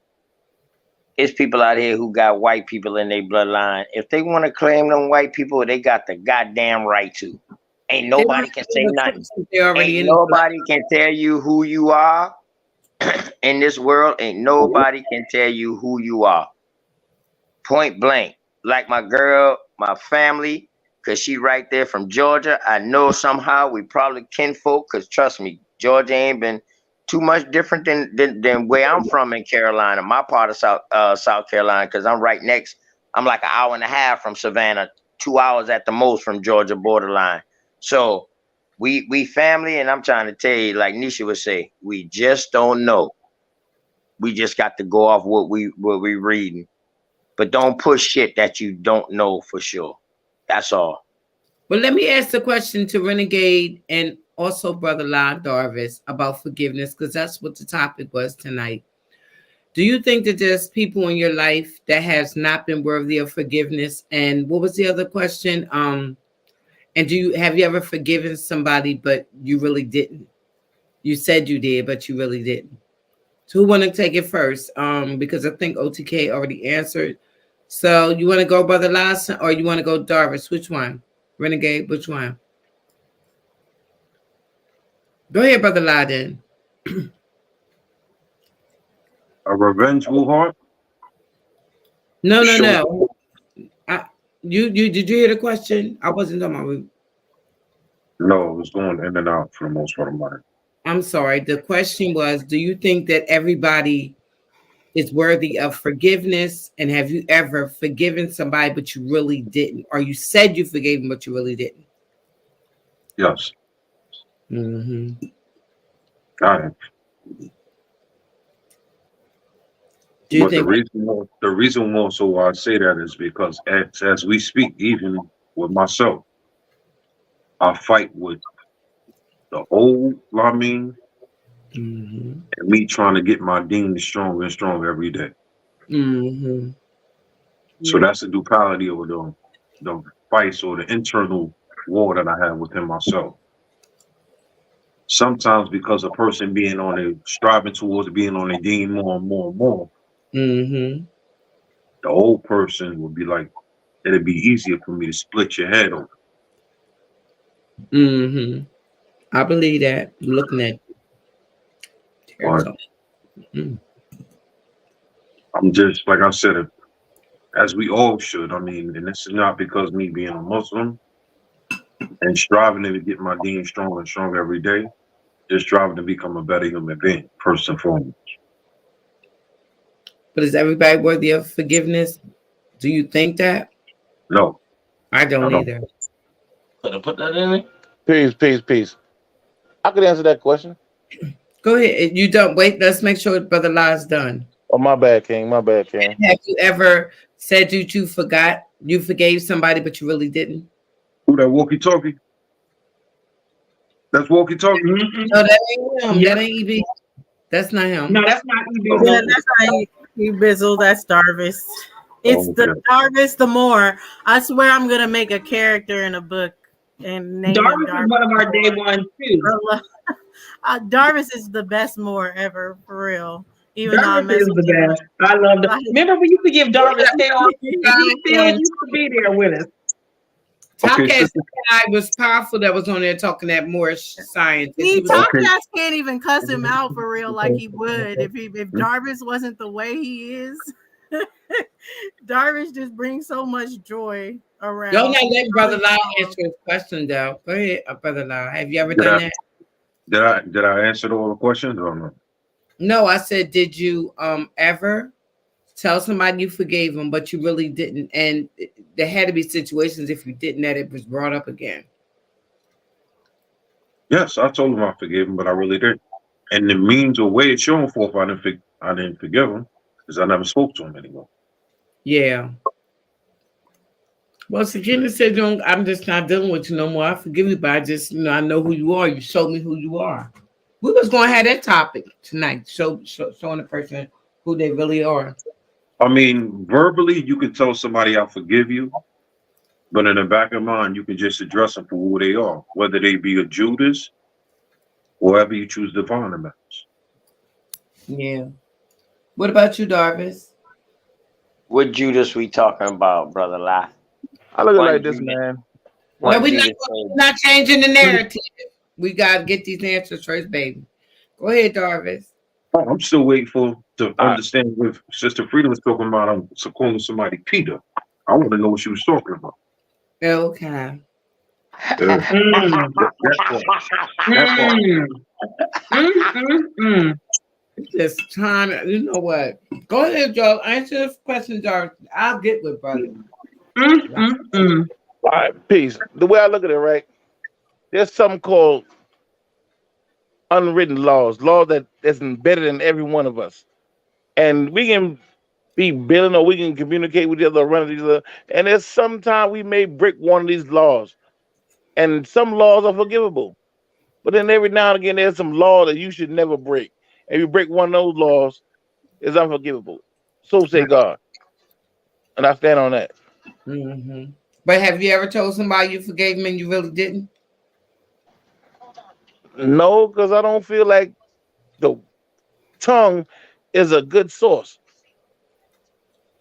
It's people out here who got white people in their bloodline. If they want to claim them white people, they got the goddamn right to. Ain't They nobody don't can have say no nothing. choice if they're already Ain't in the blood. nobody can tell you who you are in this world. Ain't nobody can tell you who you are. Point blank. Like my girl, my family, because she right there from Georgia. I know somehow we probably kinfolk, because trust me, Georgia ain't been too much different than where I'm from in Carolina, my part of South Carolina, because I'm right next. I'm like an hour and a half from Savannah, 2 hours at the most from Georgia borderline. So we family, and I'm trying to tell you, like Nisha would say, we just don't know. We just got to go off what we reading. But don't push shit that you don't know for sure. That's all. Well, let me ask the question to Renegade and also Brother La Darvis about forgiveness, because that's what the topic was tonight. Do you think that there's people in your life that has not been worthy of forgiveness? And what was the other question? And have you ever forgiven somebody but you really didn't? You said you did, but you really didn't. So who want to take it first? Because I think OTK already answered. So you want to go Brother Lawson or you want to go Darvis? Which one? Renegade, which one? Go ahead, Brother Laden. A revengeful heart? No. Sure. You did you hear the question? I wasn't talking about. No, it was going in and out for the most part of mine. I'm sorry. The question was, do you think that everybody is worthy of forgiveness? And have you ever forgiven somebody, but you really didn't? Or you said you forgave them, but you really didn't? Yes. Mm-hmm. I have. But the reason also why I say that is because as we speak, even with myself, I fight with the old Lamin and me trying to get my demons stronger and stronger every day. Mm-hmm. So that's the duality of the fights or the internal war that I have within myself. Sometimes because a person being on a striving towards being on a demon more and more and more, Mm-hmm. the old person would be like, it'd be easier for me to split your head open. Mm-hmm. I believe that. I'm looking at I'm just, like I said, as we all should. I mean, and this is not because me being a Muslim and striving to get my deen stronger and stronger every day, just striving to become a better human being, first and foremost. But is everybody worthy of forgiveness? Do you think that? No. I don't either. Put that in there? Peace. I could answer that question. Go ahead. You don't wait. Let's make sure Brother La's done. Oh, my bad, King. Have you ever said you forgave somebody, but you really didn't? Who that walkie-talkie? That's walkie talkie. Mhm. No, that ain't him. Yeah. That ain't EB. That's not him. No, that's not Yeah, E-Bizzle. that's not E-Bizzle. That's Darvis. It's the Okay. Darvis the Moor. I swear I'm gonna make a character in a book and name him Darvis is Darvis one of the our day Moor. ones too. Darvis is the best Moor ever, for real. Even though I Darvis mess is with the him. best. I love the. Remember we used to give Darvis hell. He still Um, used to be there with us. Top Okay, Cat sister. guy was powerful that was on there talking that Moorish science. See, He was Tom Okay. Cats can't even cuss him out for real like he would if Darvis wasn't the way he is. Darvis just brings so much joy around. Don't not He's let Brother really Lau strong. answer his question though. Go ahead, Brother Lau. Have you ever Did done I that? did I answer all the questions or no? No, I said, did you ever tell somebody you forgave them, but you really didn't? And there had to be situations if you didn't that it was brought up again. Yes, I told him I forgave him, but I really didn't. And the means or way it's shown forth, I didn't forgive him because I never spoke to him anymore. Yeah. Well, Sakina said, "Don't. I'm just not dealing with you no more. I forgive you, but I just, I know who you are. You showed me who you are." We was going to have that topic tonight, showing the person who they really are. I mean, verbally, you can tell somebody I forgive you, but in the back of mind, you can just address them for who they are, whether they be a Judas or whoever you choose to define them as. Yeah. What about you, Darvis? What Judas we talking about, Brother Lie? I look at it One like this, Judas. man. No, One we're Judas. not changing the narrative. We got to get these answers first, baby. Go ahead, Darvis. I'm still waiting to understand what Sister Frida was talking about. Calling somebody Peter. I want to know what she was talking about. Okay. That part. Just trying to, you know what? Go ahead, Joe. Answer this question, Darvis. I'll get with brother. All right, peace. The way I look at it, right? There's something called unwritten laws that's embedded in every one of us. And we can be building or we can communicate with each other, run each other. And there's sometimes we may break one of these laws. And some laws are forgivable. But then every now and again, there's some law that you should never break. If you break one of those laws, it's unforgivable. So say God. And I stand on that. Mm-hmm. But have you ever told somebody you forgave them and you really didn't? No, because I don't feel like the tongue is a good source.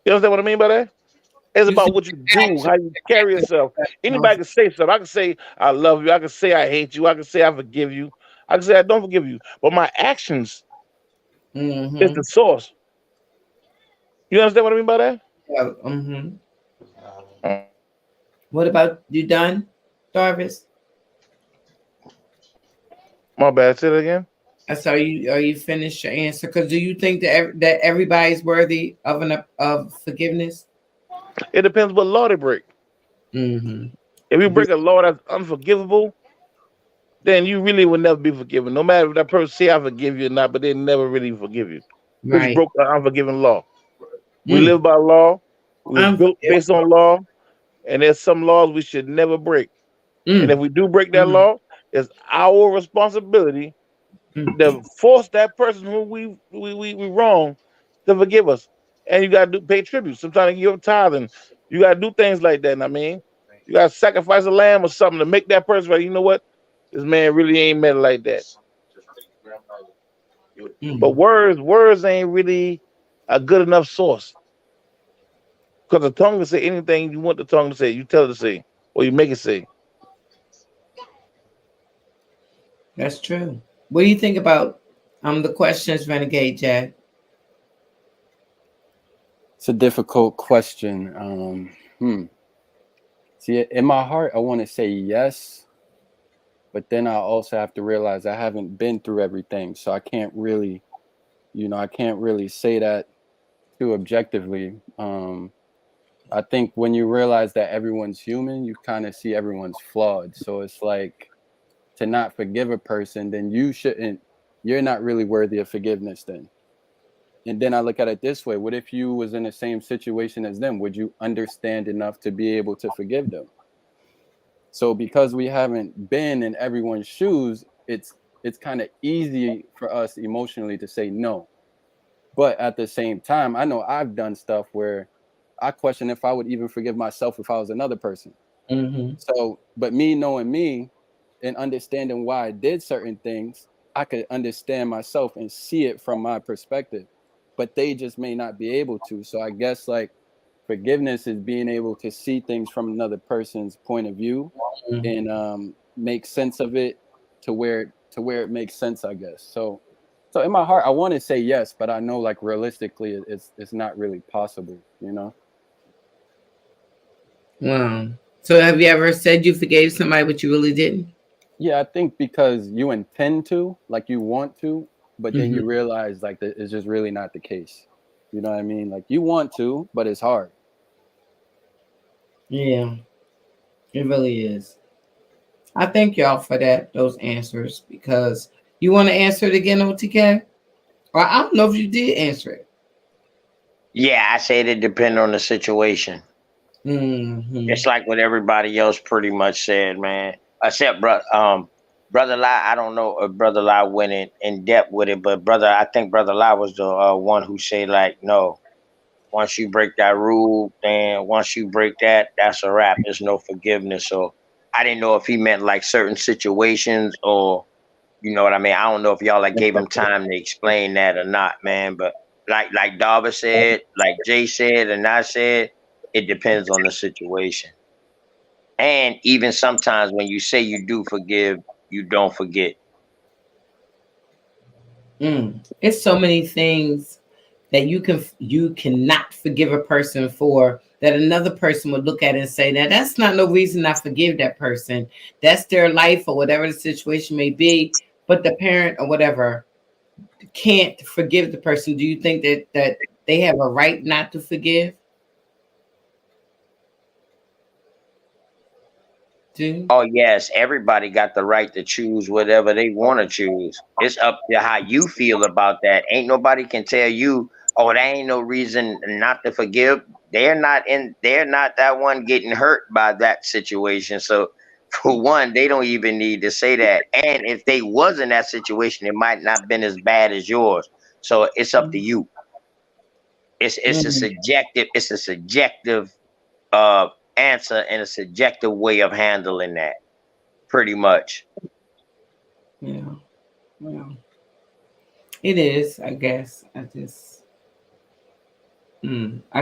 You understand what I mean by that? It's about what you do, how you carry yourself. Anybody can say something. I can say I love you. I can say I hate you. I can say I forgive you. I can say I don't forgive you. But my actions is the source. You understand what I mean by that? Yeah. What about you? Done, Darvis? My bad. Say it again. Are you finished your answer? Because do you think that everybody's worthy of forgiveness? It depends what law they break. Mm-hmm. If you break a law that's unforgivable, then you really will never be forgiven. No matter if that person say I forgive you or not, but they never really forgive you. Because you Right. broke the unforgiven law. We live by law. We're built based on law. And there's some laws we should never break. And if we do break that law, it's our responsibility to force that person who we wrong to forgive us. And you gotta pay tribute. Sometimes you give tithe, and you gotta do things like that. I mean, you gotta sacrifice a lamb or something to make that person right. You know what? This man really ain't meant like that. But words ain't really a good enough source. Because the tongue can say anything you want the tongue to say. You tell it to say, or you make it say. That's true. What do you think about the questions, Renegade Jack? It's a difficult question. See, in my heart, I want to say yes, but then I also have to realize I haven't been through everything, so I can't really, I can't really say that too objectively. I think when you realize that everyone's human, you kind of see everyone's flawed. So it's like to not forgive a person, then you're not really worthy of forgiveness then. And then I look at it this way. What if you was in the same situation as them? Would you understand enough to be able to forgive them? So because we haven't been in everyone's shoes, it's kind of easy for us emotionally to say no. But at the same time, I know I've done stuff where I question if I would even forgive myself if I was another person. Mm-hmm. So, but me knowing me and understanding why I did certain things, I could understand myself and see it from my perspective. But they just may not be able to. So I guess like forgiveness is being able to see things from another person's point of view and make sense of it to where it makes sense, I guess. So in my heart, I want to say yes, but I know like realistically, it's not really possible, you know? Wow. So have you ever said you forgave somebody, but you really didn't? Yeah, I think because you intend to, like you want to, but then you realize like that it's just really not the case. You know what I mean? Like you want to, but it's hard. Yeah, it really is. I thank y'all for those answers, because you want to answer it again, OTK? Or I don't know if you did answer it. Yeah, I said it depends on the situation. Mm-hmm. It's like what everybody else pretty much said, man. Except Brother Lie, I don't know if Brother Lie went in depth with it, but I think Brother Lie was the one who said like, no, once you break that rule, then once you break that, that's a wrap. There's no forgiveness. So I didn't know if he meant like certain situations, or you know what I mean. I don't know if y'all like gave him time to explain that or not, man. But like Darby said, like Jay said, and I said, it depends on the situation. And even sometimes when you say you do forgive, you don't forget. It's so many things that you cannot forgive a person for, that another person would look at it and say, now that's not no reason I forgive that person. That's their life or whatever the situation may be. But the parent or whatever can't forgive the person. Do you think that they have a right not to forgive? Oh yes, everybody got the right to choose whatever they want to choose. It's up to how you feel about that. Ain't nobody can tell you, oh, there ain't no reason not to forgive. They're not that one getting hurt by that situation. So for one, they don't even need to say that. And if they was in that situation, it might not been as bad as yours. So it's up to you. It's a subjective answer and a subjective way of handling that, pretty much. Yeah. Well, it is, I guess. I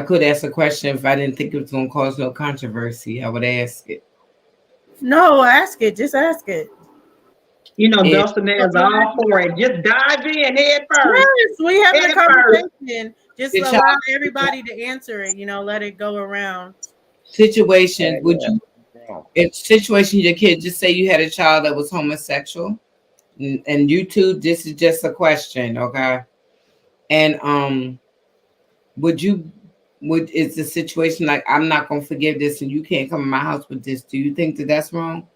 could ask a question if I didn't think it was going to cause no controversy. I would ask it. No, ask it. Just ask it. You know, Dustin is all for it. Just dive in head first. Yes, we have a conversation. Just Did allow y'all- everybody to answer it. You know, let it go around. Situation, your kid, just say you had a child that was homosexual, and you two, this is just a question, okay? And is the situation like, I'm not gonna forgive this and you can't come in my house with this? Do you think that that's wrong?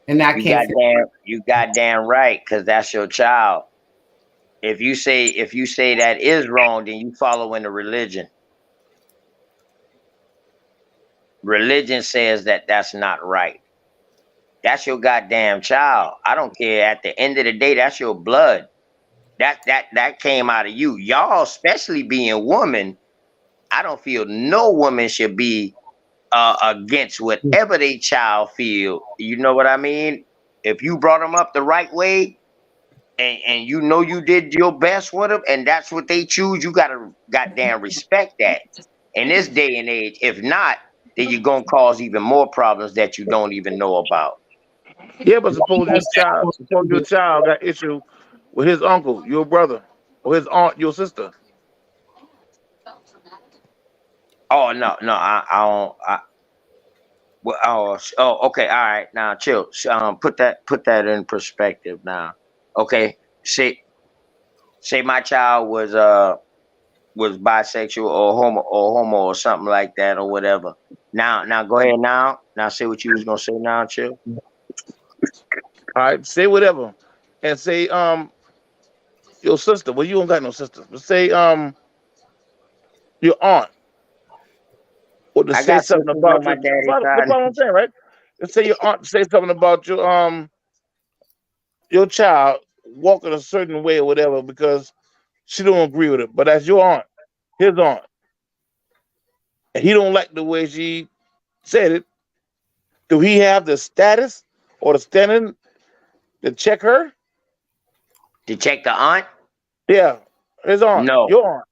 And I can't. You goddamn right, because that's your child. If you say that is wrong, then you following the religion. Religion says that that's not right. That's your goddamn child. I don't care. At the end of the day, that's your blood. That came out of you. Y'all, especially being woman, I don't feel no woman should be against whatever they child feel. You know what I mean? If you brought them up the right way, and you know you did your best with them, and that's what they choose, you gotta goddamn respect that. In this day and age, if not, then you're gonna cause even more problems that you don't even know about. Yeah, but suppose your child got issue with his uncle, your brother, or his aunt, your sister. Oh no, I don't. Well, okay, all right. Now chill. Put that in perspective. Now, okay. Say my child was bisexual or homo or something like that or whatever. Now go ahead now. Now say what you was gonna say now, chill. All right, say whatever, and say your sister. Well, you don't got no sisters, but say your aunt or to I say got something sisters on about my your. daddy's That's side. what I'm saying, right? Let's say your aunt say something about your child walking a certain way or whatever because she don't agree with it. But that's your aunt, his aunt, and he don't like the way she said it. Do he have the status or the standing to check her? To check the aunt? Yeah, his aunt, No. your aunt.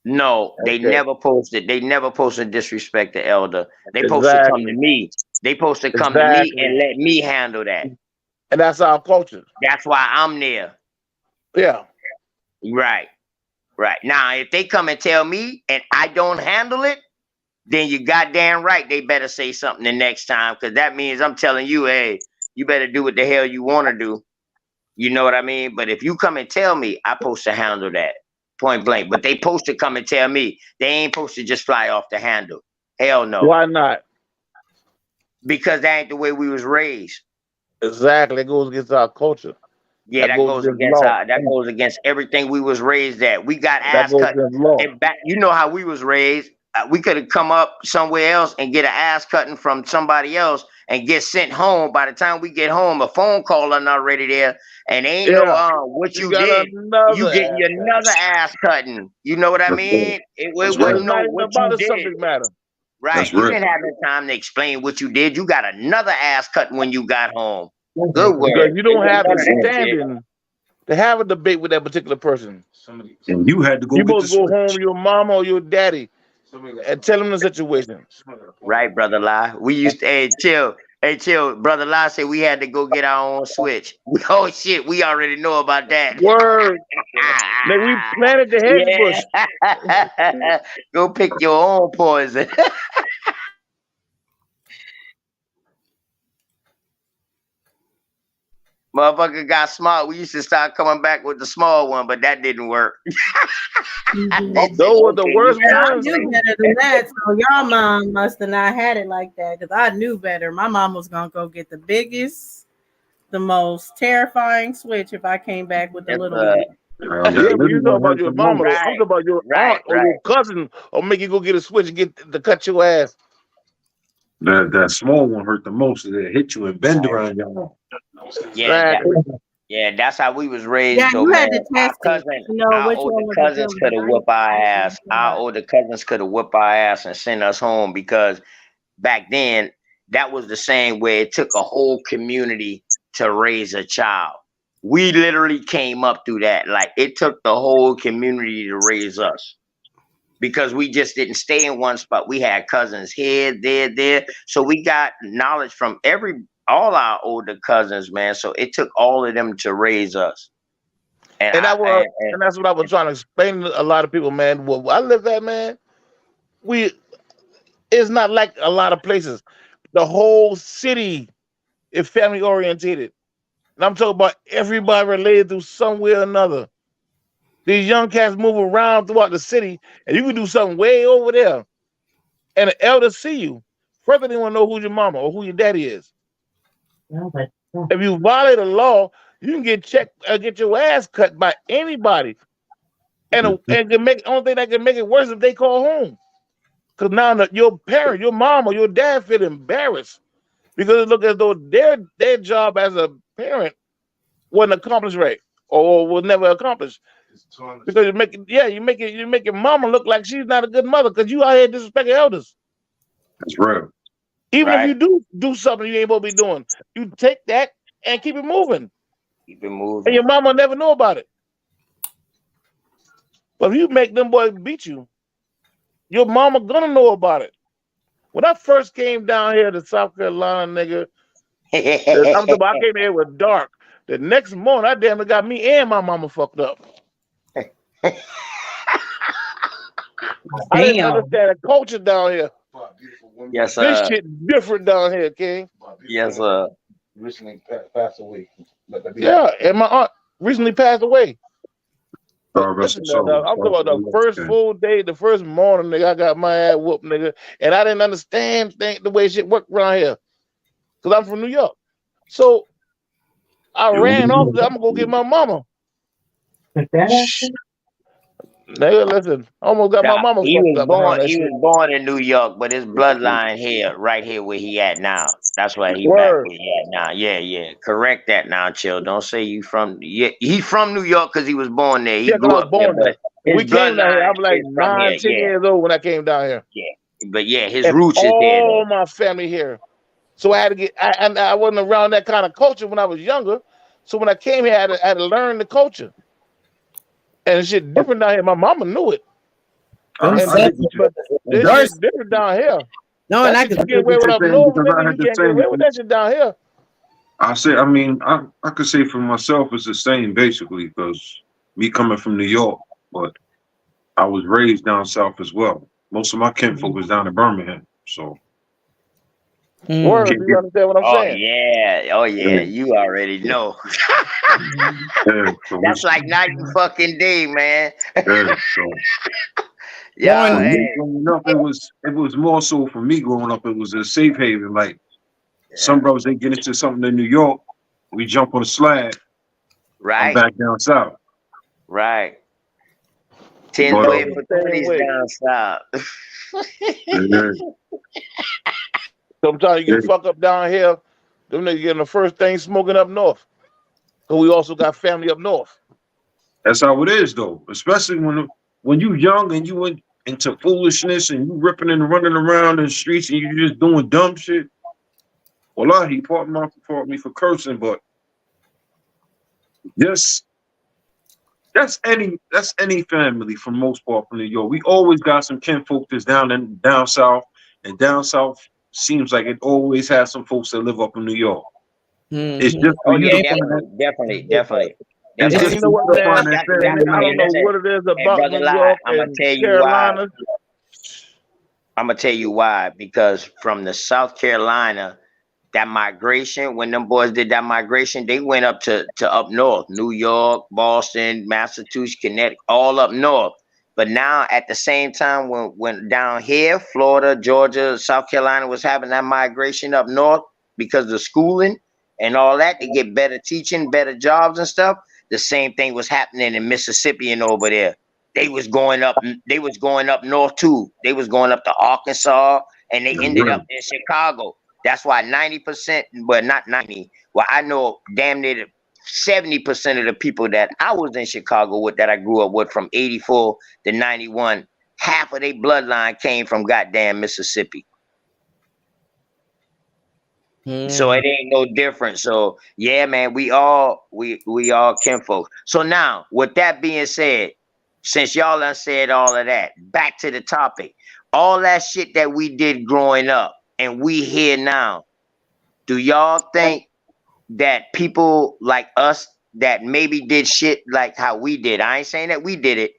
No, they Okay. never posted. They never posted disrespect the elder. They supposed to come to Exactly. me. They supposed to come to me Exactly. and let me handle that. And that's our culture. That's why I'm there. Yeah. Right. Right. Now, if they come and tell me and I don't handle it, then you goddamn right. They better say something the next time, because that means I'm telling you, hey, you better do what the hell you want to do. You know what I mean? But if you come and tell me, I'm supposed to handle that. Point blank. But they supposed to come and tell me. They ain't supposed to just fly off the handle. Hell no. Why not? Because that ain't the way we was raised. Exactly. It goes against our culture. Yeah, that goes against that goes against everything we was raised at. We got ass cut. And back, you know how we was raised. We could have come up somewhere else and get an ass cutting from somebody else and get sent home. By the time we get home, a phone call is already there, and ain't no what you did. You get another ass cutting. You know what I mean? It wasn't no what you did. Subject matter. Right. You didn't have no time to explain what you did. You got another ass cutting when you got home. Good word. Because you don't have the standing to have a debate with that particular person. And you had to go. You both go home with your mama or your daddy and tell them the situation. Right, brother Lie. We used to, hey, chill, brother Lie said we had to go get our own switch. Oh shit, we already know about that. Word. Man, we planted the hedge bush. Go pick your own poison. Motherfucker got smart. We used to start coming back with the small one, but that didn't work. Those were the worst I ones. knew better than that. So y'all mom must have not had it like that, because I knew better. My mom was gonna go get the biggest, the most terrifying switch if I came back with the little one. Yeah, but you talk about your mama. I'm talking about your aunt or your cousin, or make you go get a switch and get to cut your ass. That small one hurt the most. It hit you and bend around y'all. Yeah, that's how we was raised. Yeah, so, you had man, to test our it. You know, our which one older was cousins the could have whooped our ass. Our older cousins could have whooped our ass and sent us home, because back then that was the same way. It took a whole community to raise a child. We literally came up through that. Like, it took the whole community to raise us, because we just didn't stay in one spot. We had cousins here, there. So we got knowledge from all our older cousins, man. So it took all of them to raise us. And that's what I was trying to explain to a lot of people, man. Well, I live at, man, it's not like a lot of places. The whole city is family oriented. And I'm talking about everybody related to some way or another. These young cats move around throughout the city, and you can do something way over there, and the elders see you. First, they want to know who your mama or who your daddy is. If you violate a law, you can get checked, get your ass cut by anybody, and can make only thing that can make it worse if they call home, because now your parent, your mom or your dad feel embarrassed because it look as though their job as a parent wasn't accomplished right or was never accomplished. Because you make your mama look like she's not a good mother because you out here disrespecting elders. That's real. Even if you do something you ain't supposed to be doing, you take that and keep it moving. Keep it moving. And your mama never know about it. But if you make them boys beat you, your mama gonna know about it. When I first came down here to South Carolina, nigga, I came here with dark. The next morning, I damn near got me and my mama fucked up. I didn't understand the culture down here. Yes, sir. This shit different down here, King. Yes, sir. Recently passed away. Yeah, and my aunt recently passed away. Listen, I'm talking about the first full day, the first morning, nigga, I got my ass whooped, nigga, and I didn't understand the way shit worked around here, because I'm from New York. So I ran off. I'm gonna go get my mama. Nigga, listen, almost got my Nah, mama fucked up behind that he shit. was born in New York, but his bloodline here, right here where he at now. That's why he back Word. where he at now. Yeah, yeah. Correct that now, chill. Don't say you from he from New York because he was born there. He Yeah, 'cause I grew was up there, born there. but his We came down here. bloodline I was like is from 9, here. 10 Yeah, years old when I came down here. yeah. But yeah, his And roots is there all though. my family here. So I had to get, I wasn't around that kind of culture when I was younger. So when I came here, I had to learn the culture. And shit different down here. My mama knew it. I'm And saying, but this worse. shit different down here. No, and That I shit could you get away with up north, nigga, you can't get away with that shit down here. I mean, I could say for myself it's the same basically, because me coming from New York, but I was raised down south as well. Most of my kinfolk was down in Birmingham, so. Word, you understand what I'm saying? Yeah, oh yeah, you already know. Yeah, so That's like night and fucking day, man. yeah, so. Yeah, For me hey. growing up, it was more so for me growing up. It was a safe haven. Like some brothers, they get into something in New York, we jump on a slab. Right. I'm back down south. Right. 10 But, way for 20s down south. yeah. Sometimes you get fucked up down here. Them niggas getting the first thing smoking up north. Cause we also got family up north. That's how it is, though. Especially when you young and you went into foolishness and you ripping and running around in the streets and you just doing dumb shit. Well, he fought me for cursing, but that's any family for the most part from New York. We always got some kinfolk that's down south, and down south seems like it always has some folks that live up in New York. It's just Oh for you yeah, to find that. definitely. It's just You know what, man? I don't know what it is about New York and Carolina. I'm gonna tell you why. Because from the South Carolina, that migration, when them boys did that migration, they went up to up north, New York, Boston, Massachusetts, Connecticut, all up north. But now at the same time, when down here, Florida, Georgia, South Carolina was having that migration up north because of the schooling and all that, to get better teaching, better jobs and stuff. The same thing was happening in Mississippi and over there. They was going up north too. They was going up to Arkansas, and they ended up in Chicago. That's why 90%, but not 90. Well, I know damn near 70% of the people that I was in Chicago with, that I grew up with from 84 to 91, half of their bloodline came from goddamn Mississippi. So it ain't no different. So yeah, man, we all kinfolk. So now, with that being said, since y'all done said all of that, back to the topic. All that shit that we did growing up and we here now, do y'all think that people like us that maybe did shit like how we did, I ain't saying that we did it,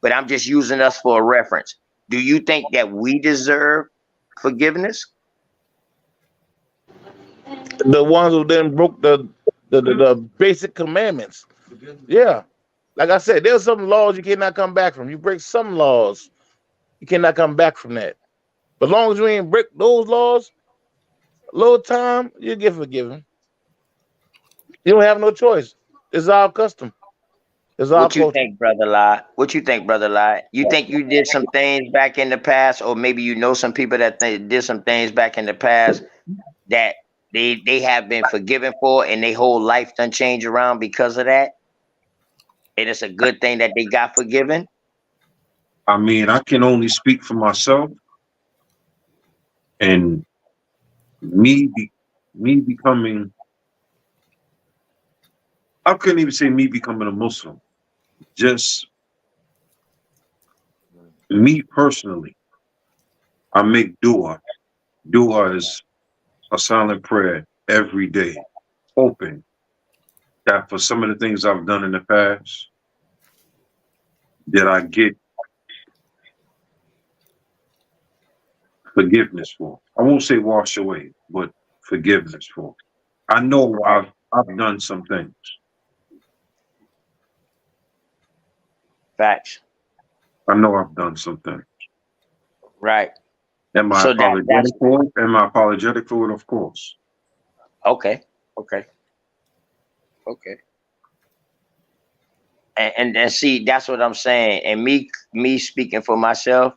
but I'm just using us for a reference. Do you think that we deserve forgiveness? The ones who then broke the basic commandments. Yeah. Like I said, there's some laws you cannot come back from. You break some laws, you cannot come back from that. But as long as you ain't break those laws, a little time, you get forgiven. You don't have no choice. It's our custom. It's our What you culture. think, Brother Lot? What you think, Brother Lot? You think you did some things back in the past, or maybe you know some people that did some things back in the past that they have been forgiven for, and their whole life done changed around because of that? And it's a good thing that they got forgiven? I mean, I can only speak for myself, and me becoming, I couldn't even say me becoming a Muslim. Just me personally, I make dua. Dua is a silent prayer every day, hoping that for some of the things I've done in the past, that I get forgiveness for. I won't say wash away, but forgiveness for. I know I've done some things. Facts. I know I've done some things. Right. Am I So apologetic for it? Am I apologetic for it? Of course. Okay. And see, that's what I'm saying. And me speaking for myself,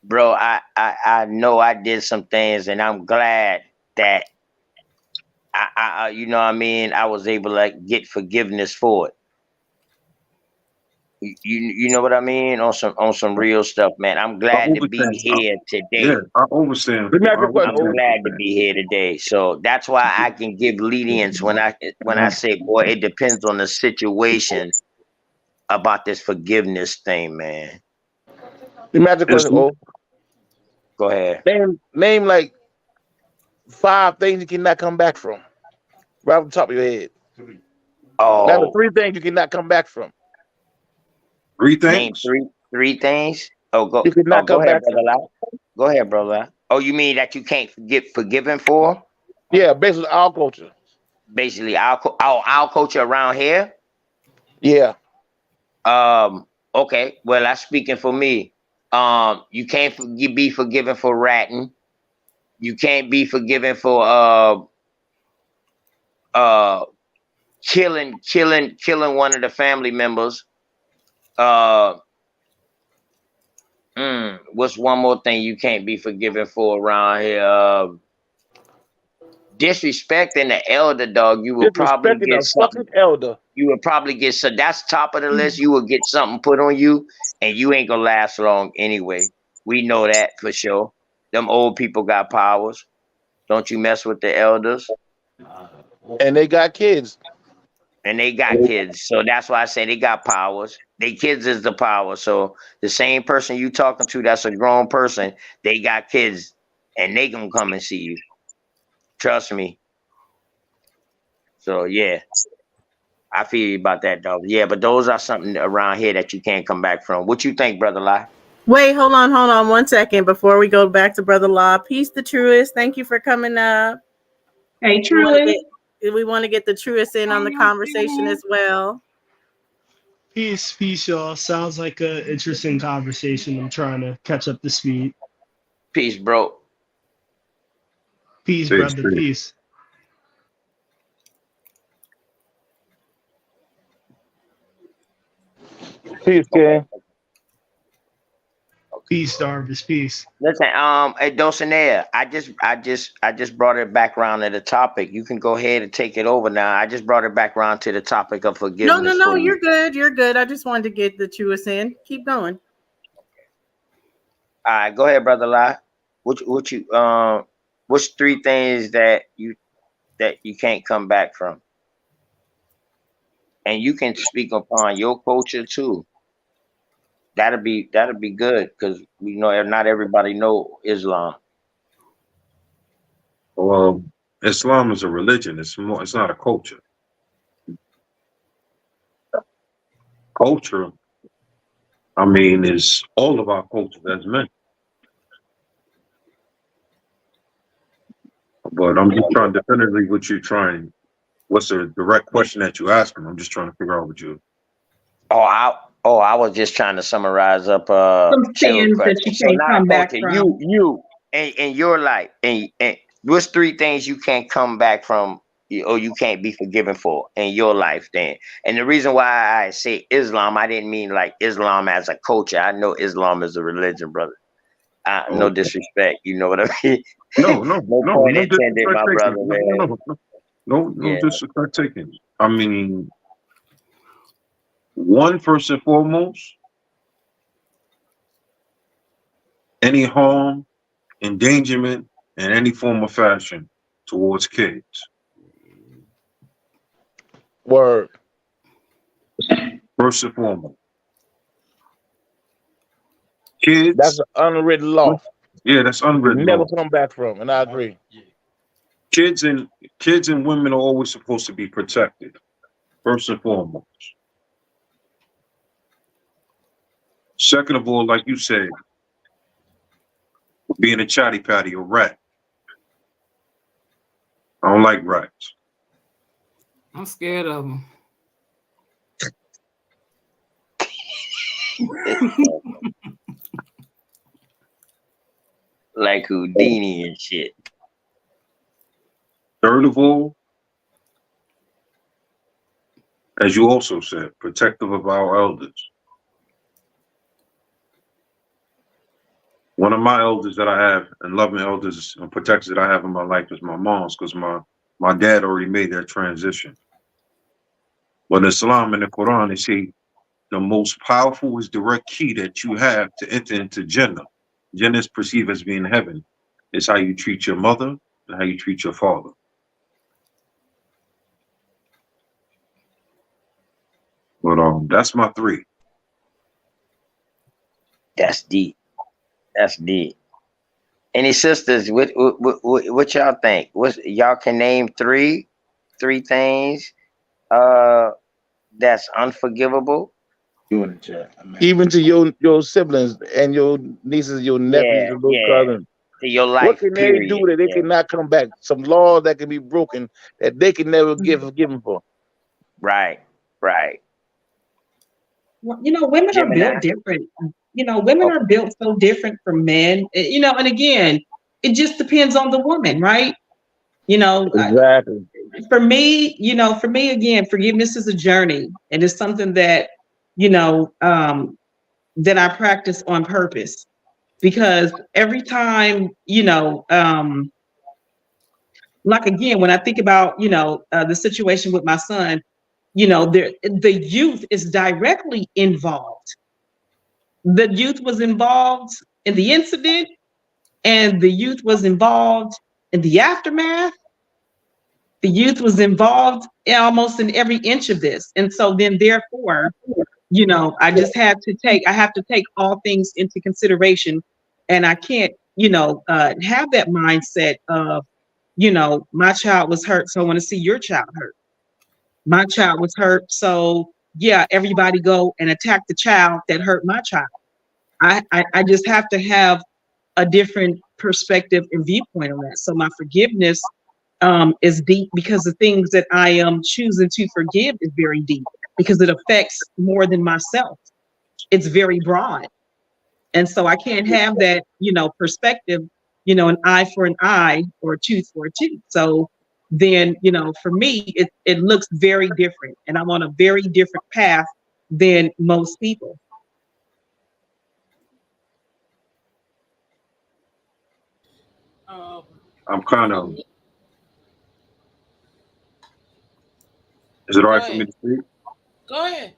bro, I know I did some things, and I'm glad that I you know what I mean, I was able to like, get forgiveness for it. You know what I mean, on some real stuff, man. I'm I glad to be understand. here Yeah, today. I understand. Let me ask you a I question, I'm O. understand. glad to be here today. So that's why I can give lenience when I say, boy, it depends on the situation about this forgiveness thing, man. Let me ask you a question, O. Go ahead. Name like 5 things you cannot come back from. Right off the top of your head. Now the Oh, 3 things you cannot come back from. 3 name things. three things. Oh, You cannot go come ahead, back brother. from. Lau. Go ahead, brother. Lau. Oh, you mean that you can't get forgiven for? Yeah, basically our culture. Basically, our culture around here. Yeah. Okay. Well, that's speaking for me. You can't be forgiven for ratting. You can't be forgiven for killing one of the family members. What's one more thing you can't be forgiven for around here? Disrespecting the elder, dog. You will probably Disrespecting get a something. fucking elder. You will probably get, so that's top of the list. You will get something put on you, and you ain't gonna last long anyway. We know that for sure. Them old people got powers. Don't you mess with the elders. And they got kids. And they got kids. So that's why I say they got powers. They kids is the power. So the same person you talking to that's a grown person, they got kids, and they gonna come and see you. Trust me. So yeah, I feel you about that, dog. Yeah, but those are something around here that you can't come back from. What you think, brother Lai? Wait, hold on 1 second before we go back to Brother Law. Peace the Truest. Thank you for coming up. Hey, Truist. We want to get the Truest in on the conversation as well. Peace, y'all. Sounds like an interesting conversation. I'm trying to catch up to speed. Peace, bro. Peace, brother. Peace. Peace, King. Peace, Darvis. Peace. Listen, hey, Dulcinea, I just brought it back around to the topic. You can go ahead and take it over now. I just brought it back around to the topic of forgiveness. No, you're good. You're good. I just wanted to get the Truest in. Keep going. All right, go ahead, brother Lai. What's 3 things that you can't come back from? And you can speak upon your culture too. That'll be good, because we know not everybody know Islam. Well, Islam is a religion. It's not a culture. Culture, I mean, is all of our culture as men. But I'm just trying definitively what you're trying. What's the direct question that you ask him? I'm just trying to figure out what you. I was just trying to summarize up Some Chill's sins that question. you So can't now, come back okay, from. you in your life, and what's 3 things you can't come back from, or you can't be forgiven for in your life then? And the reason why I say Islam, I didn't mean like Islam as a culture. I know Islam is a religion, brother. No disrespect, you know what I mean? No point intended, my brother, man. No disrespect taken. I mean, one, first and foremost, any harm, endangerment, in any form or fashion towards kids. Word. First and foremost. Kids. That's an unwritten law. Yeah, that's unwritten never law. come back from, and I agree. Kids and women are always supposed to be protected. First and foremost. Second of all, like you said, being a chatty patty or rat. I don't like rats. I'm scared of them. Like Houdini and shit. Third of all, As you also said, protective of our elders. One of my elders that I have, and loving elders and protectors that I have in my life is my mom's, because my dad already made that transition. But in Islam and the Quran, they say the most powerful is direct key that you have to enter into Jannah. Jannah is perceived as being heaven. It's how you treat your mother and how you treat your father. But that's my 3. That's deep. That's deep. Any sisters? What y'all think? Y'all can name three things that's unforgivable? Even to your siblings and your nieces, your nephews, your little cousins. To your life. What can they do that they cannot come back? Some laws that can be broken that they can never give forgiven for. Right. Well, women are built different. Women are built so different from men. And again, it just depends on the woman, right? Exactly. For me, again, forgiveness is a journey, and it's something that that I practice on purpose, because every time, like again, when I think about the situation with my son, the youth is directly involved. The youth was involved in the incident, and the youth was involved in the aftermath. The youth was involved almost in every inch of this. And so then therefore, I have to take all things into consideration, and I can't, have that mindset of, my child was hurt, so I want to see your child hurt. My child was hurt, so yeah, everybody go and attack the child that hurt my child. I just have to have a different perspective and viewpoint on that. So my forgiveness is deep, because the things that I am choosing to forgive is very deep, because it affects more than myself. It's very broad. And so I can't have that, perspective, an eye for an eye or a tooth for a tooth. So then, for me, it looks very different, and I'm on a very different path than most people. I'm kind of. Is it all right for me to speak? Go ahead.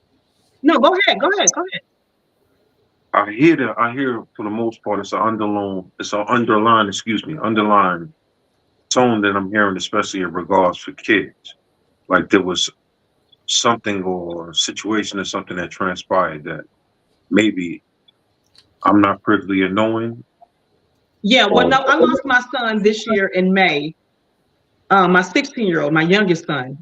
No, go ahead. I hear for the most part it's an underlying tone that I'm hearing, especially in regards for kids. Like there was something or a situation or something that transpired that maybe I'm not privy to knowing. Yeah, well, no, I lost my son this year in May. My 16-year-old, my youngest son,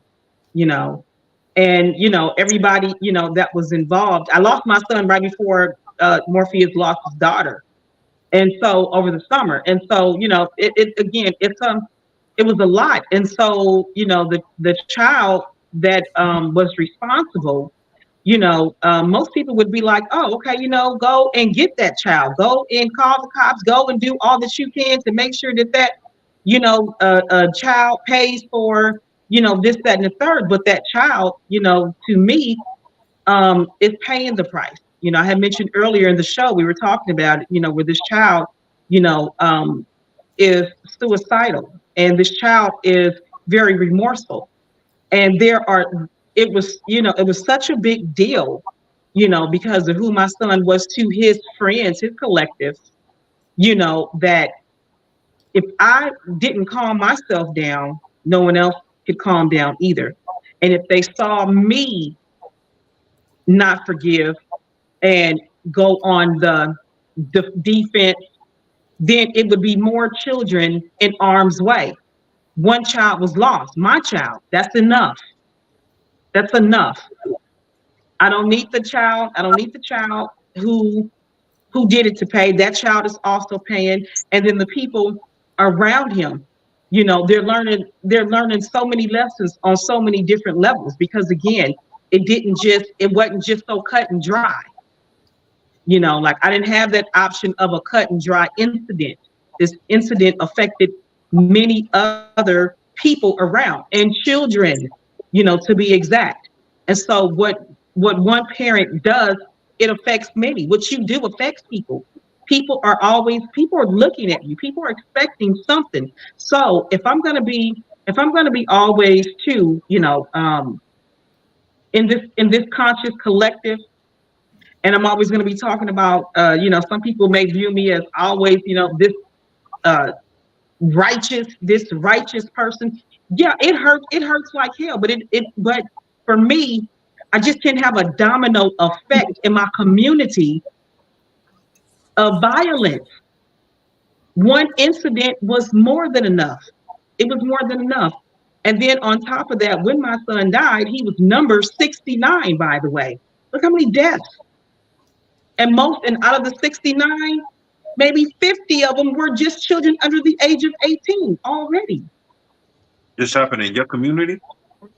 and everybody, that was involved. I lost my son right before Morpheus lost his daughter, and so over the summer, and so it was a lot, and so the child that was responsible. Most people would be like, oh, okay, go and get that child, go and call the cops, go and do all that you can to make sure that a child pays for, this, that, and the third. But that child, to me, is paying the price. I had mentioned earlier in the show, we were talking about, where this child, is suicidal, and this child is very remorseful. And it was such a big deal, because of who my son was to his friends, his collective, that if I didn't calm myself down, no one else could calm down either. And if they saw me not forgive and go on the defense, then it would be more children in harm's way. One child was lost, my child. That's enough. That's enough. I don't need the child. I don't need the child who did it to pay. That child is also paying. And then the people around him, they're learning so many lessons on so many different levels, because again, it wasn't just so cut and dry. Like I didn't have that option of a cut and dry incident. This incident affected many other people around, and children, to be exact. And so what one parent does, it affects many. What you do affects people. People are looking at you. People are expecting something. So if I'm gonna be always too, in this conscious collective, and I'm always gonna be talking about, some people may view me as always, this righteous person. Yeah, it hurts like hell, but for me, I just can have a domino effect in my community of violence. One incident was more than enough. It was more than enough. And then on top of that, when my son died, he was number 69, by the way. Look how many deaths. And out of the 69, maybe 50 of them were just children under the age of 18 already. This happened in your community?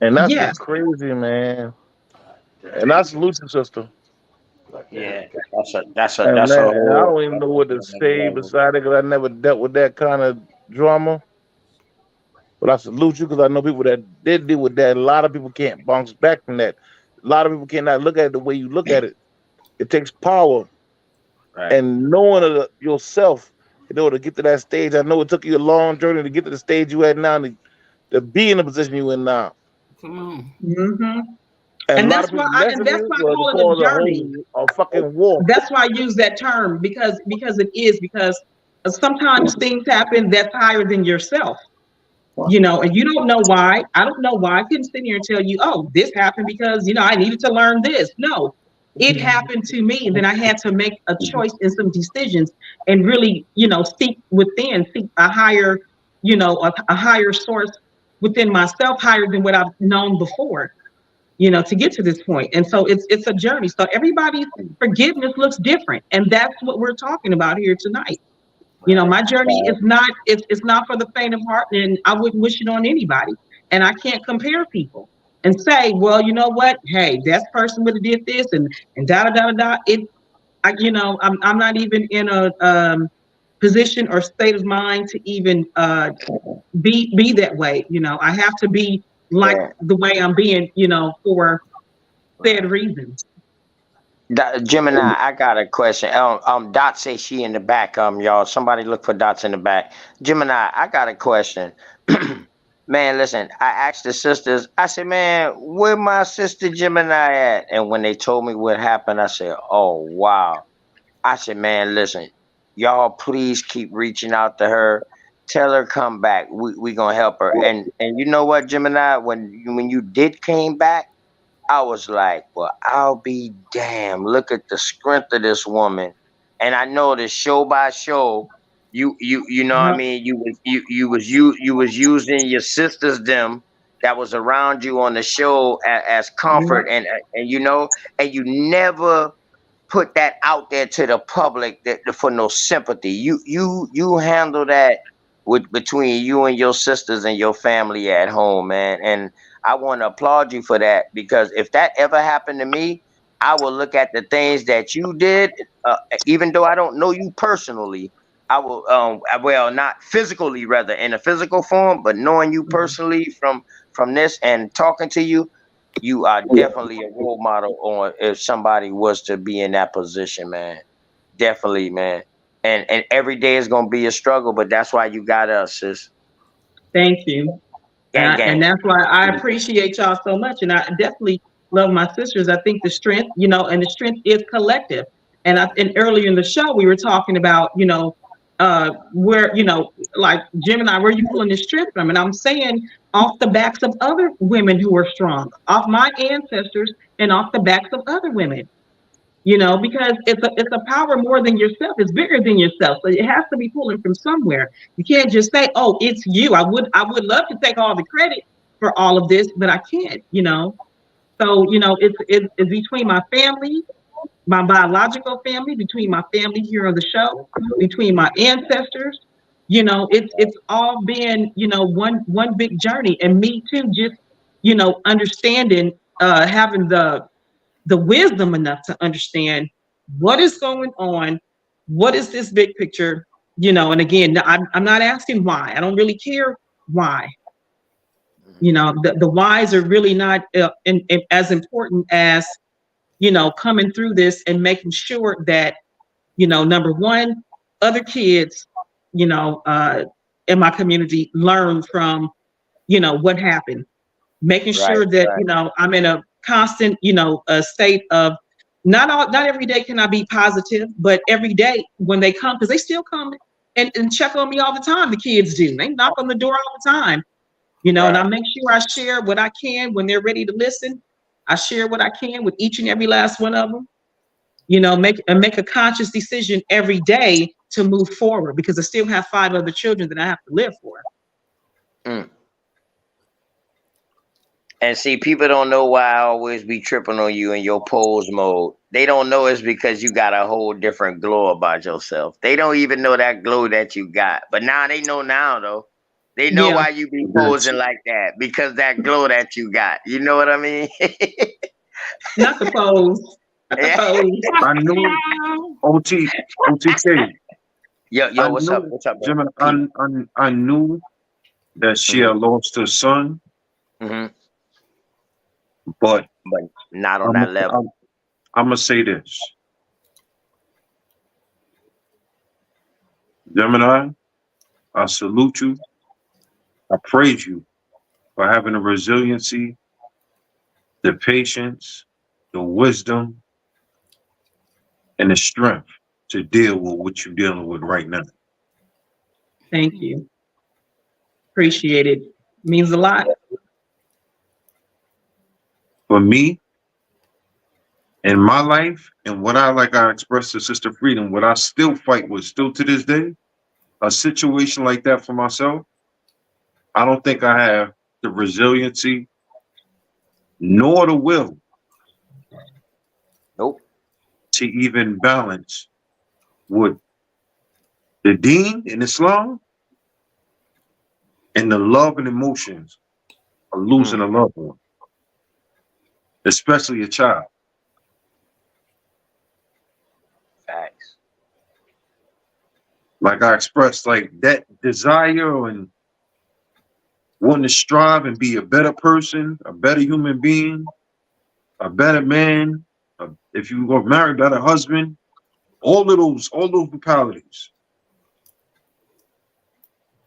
And that's Yes. what's crazy, man. And I salute you, sister. Yeah, that's And a man, I whole. don't even know what to say beside it because I never dealt with that kind of drama. But I salute you because I know people that did deal with that. A lot of people can't bounce back from that. A lot of people cannot look at it the way you look at it. It takes power and knowing of yourself in order to get to that stage. I know it took you a long journey to get to the stage you at now, to be in the position you in now. Come on. Mm-hmm. And And a lot that's of people why I messing call with it a journey. a fucking war. That's why I use that term because sometimes things happen that's higher than yourself. And you don't know why. I don't know why. I couldn't sit here and tell you, oh, this happened because I needed to learn this. No, it happened to me, and then I had to make a choice and some decisions, and really, seek a higher, a higher source within myself, higher than what I've known before, to get to this point. And so it's a journey. So everybody's forgiveness looks different, and that's what we're talking about here tonight. My journey is not, it's not for the faint of heart, and I wouldn't wish it on anybody. And I can't compare people and say, well, you know what? Hey, that person would have did this and da da da da. I'm not even in a position or state of mind to even be that way. I have to be like the way I'm being, for said reasons. Gemini, I got a question. Dot say she in the back. Y'all, somebody look for Dots in the back. Gemini, I got a question. Man, listen, I asked the sisters. I said, man, where my sister Gemini at? And when they told me what happened, I said, oh wow. I said, man, listen, y'all, please keep reaching out to her. Tell her come back. We gonna help her. And you know what, Gemini, when you did came back, I was like, well, I'll be damned. Look at the strength of this woman. And I know that show by show, you know what I mean? You was using your sisters them that was around you on the show as comfort and you never put that out there to the public for no sympathy. You handle that between you and your sisters and your family at home, man. And I want to applaud you for that, because if that ever happened to me, I will look at the things that you did, even though I don't know you personally. I will, well, not physically, rather in a physical form, but knowing you personally from this and talking to you, you are definitely a role model on if somebody was to be in that position, man. Definitely, man. And every day is gonna be a struggle, but that's why you got us, sis. Thank you. And that's why I appreciate y'all so much. And I definitely love my sisters. I think the strength, and the strength is collective. And earlier in the show, we were talking about, where, like Gemini, where are you pulling this strength from? And I'm saying off the backs of other women who are strong, off my ancestors and off the backs of other women, because it's a power more than yourself. It's bigger than yourself. So it has to be pulling from somewhere. You can't just say, oh, it's you. I would love to take all the credit for all of this, but I can't, So, it's between my family, my biological family, between my family here on the show, between my ancestors, it's all been, one big journey. And me too, just, understanding, having the wisdom enough to understand what is going on, what is this big picture, and again, I'm not asking why. I don't really care why. You know, the whys are really not as important as, you know, coming through this and making sure that, you know, number one, other kids, you know, in my community learn from, you know, what happened. Making sure that, you know, I'm in a constant, you know, a state of not every day can I be positive, but every day when they come, because they still come and check on me all the time. The kids do. They knock on the door all the time, you know, and I make sure I share what I can when they're ready to listen. I share what I can with each and every last one of them. You know, make a conscious decision every day to move forward, because I still have 5 other children that I have to live for. And see, people don't know why I always be tripping on you in your pose mode. They don't know it's because you got a whole different glow about yourself. They don't even know that glow that you got. But now they know now, though. They know why you be posing like that, because that glow that you got. You know what I mean? Not the pose. Not the pose. I knew OTK. Yo, what's up? What's up, Jimmy, I knew that she had lost her son. But not on that level. I'm gonna say this, Gemini, I salute you. I praise you for having the resiliency, the patience, the wisdom, and the strength to deal with what you're dealing with right now. Thank you. Appreciate it. Means a lot. For me, in my life, and what I expressed to Sister Freedom, what I still fight with, still to this day, a situation like that for myself, I don't think I have the resiliency nor the will to even balance with the deen in Islam and the love and emotions of losing a loved one, especially a child. Facts. Like I expressed, like that desire and wanting to strive and be a better person, a better human being, a better man, if you were married, better husband, all those qualities.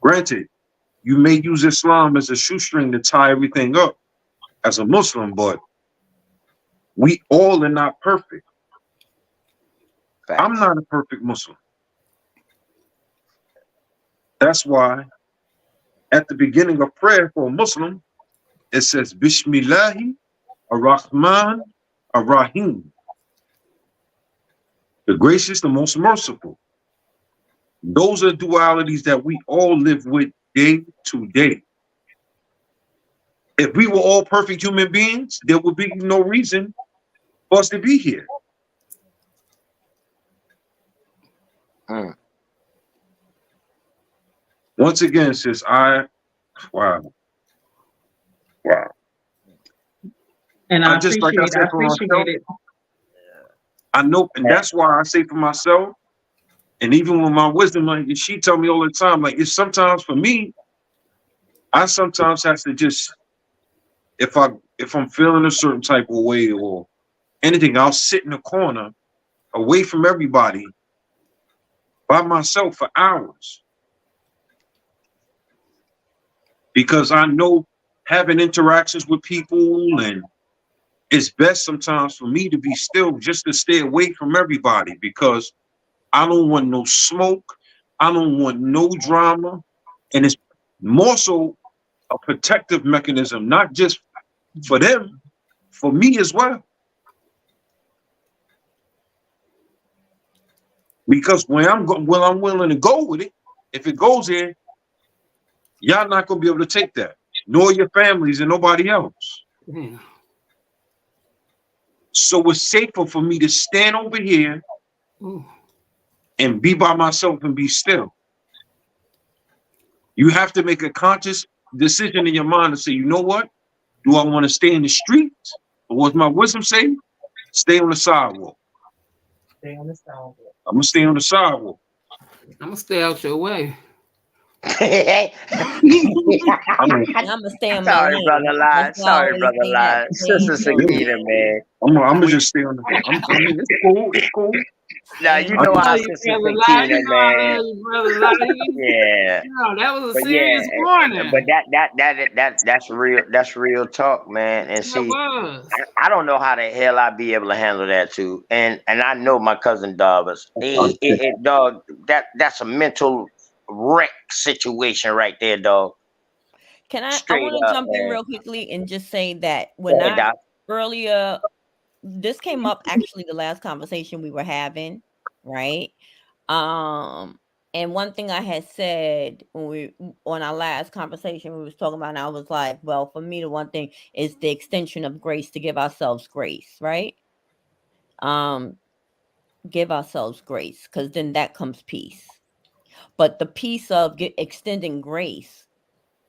Granted, you may use Islam as a shoestring to tie everything up as a Muslim, but we all are not perfect. I'm not a perfect Muslim. That's why at the beginning of prayer for a Muslim, it says, Bismillahi ar-Rahman ar-Rahim. The gracious, the most merciful. Those are dualities that we all live with day to day. If we were all perfect human beings, there would be no reason for us to be here. Once again, sis, wow. And I just, appreciate like I said, for myself, it. I know, and that's why I say for myself, and even with my wisdom, like she tell me all the time, like it's sometimes for me, I sometimes have to just, if I'm feeling a certain type of way or anything, I'll sit in a corner away from everybody by myself for hours. Because I know having interactions with people, and it's best sometimes for me to be still, just to stay away from everybody, because I don't want no smoke. I don't want no drama. And it's more so a protective mechanism, not just for them, for me as well. Because when I'm willing to go with it, if it goes there, y'all not gonna be able to take that, nor your families and nobody else. So it's safer for me to stand over here and be by myself and be still. You have to make a conscious decision in your mind to say, you know what? Do I want to stay in the streets? Or what my wisdom say? Stay on the sidewalk. Stay on the sidewalk. I'm gonna stay on the sidewalk. I'm gonna stay out your way. I'ma stay on my Sorry, lane. brother Lie. That's why I Sorry, always brother say that. Lie. Stay in Sister your Sakina, lane. man. I'm just stay on the. I mean, it's cool. It's cool. Now Stay in you I know your just, our Oh, lane. you Sister brother lie. Sakina, You know I man. love you, brother lie. Yeah. No, that was a But serious but warning. that's real. That's real talk, man. And That see, was. I don't know how the hell I'd be able to handle that too. And I know my cousin Darvis. Dog, that's a mental wreck situation right there, dog. I Straight want to up, jump in man. real quickly and just say that Go when ahead, I Doc. earlier, this came up actually the last conversation we were having, right? And one thing I had said when we on our last conversation we was talking about, and I was like, well, for me, the one thing is the extension of grace, to give ourselves grace, right? Give ourselves grace, because then that comes peace. But the piece of extending grace,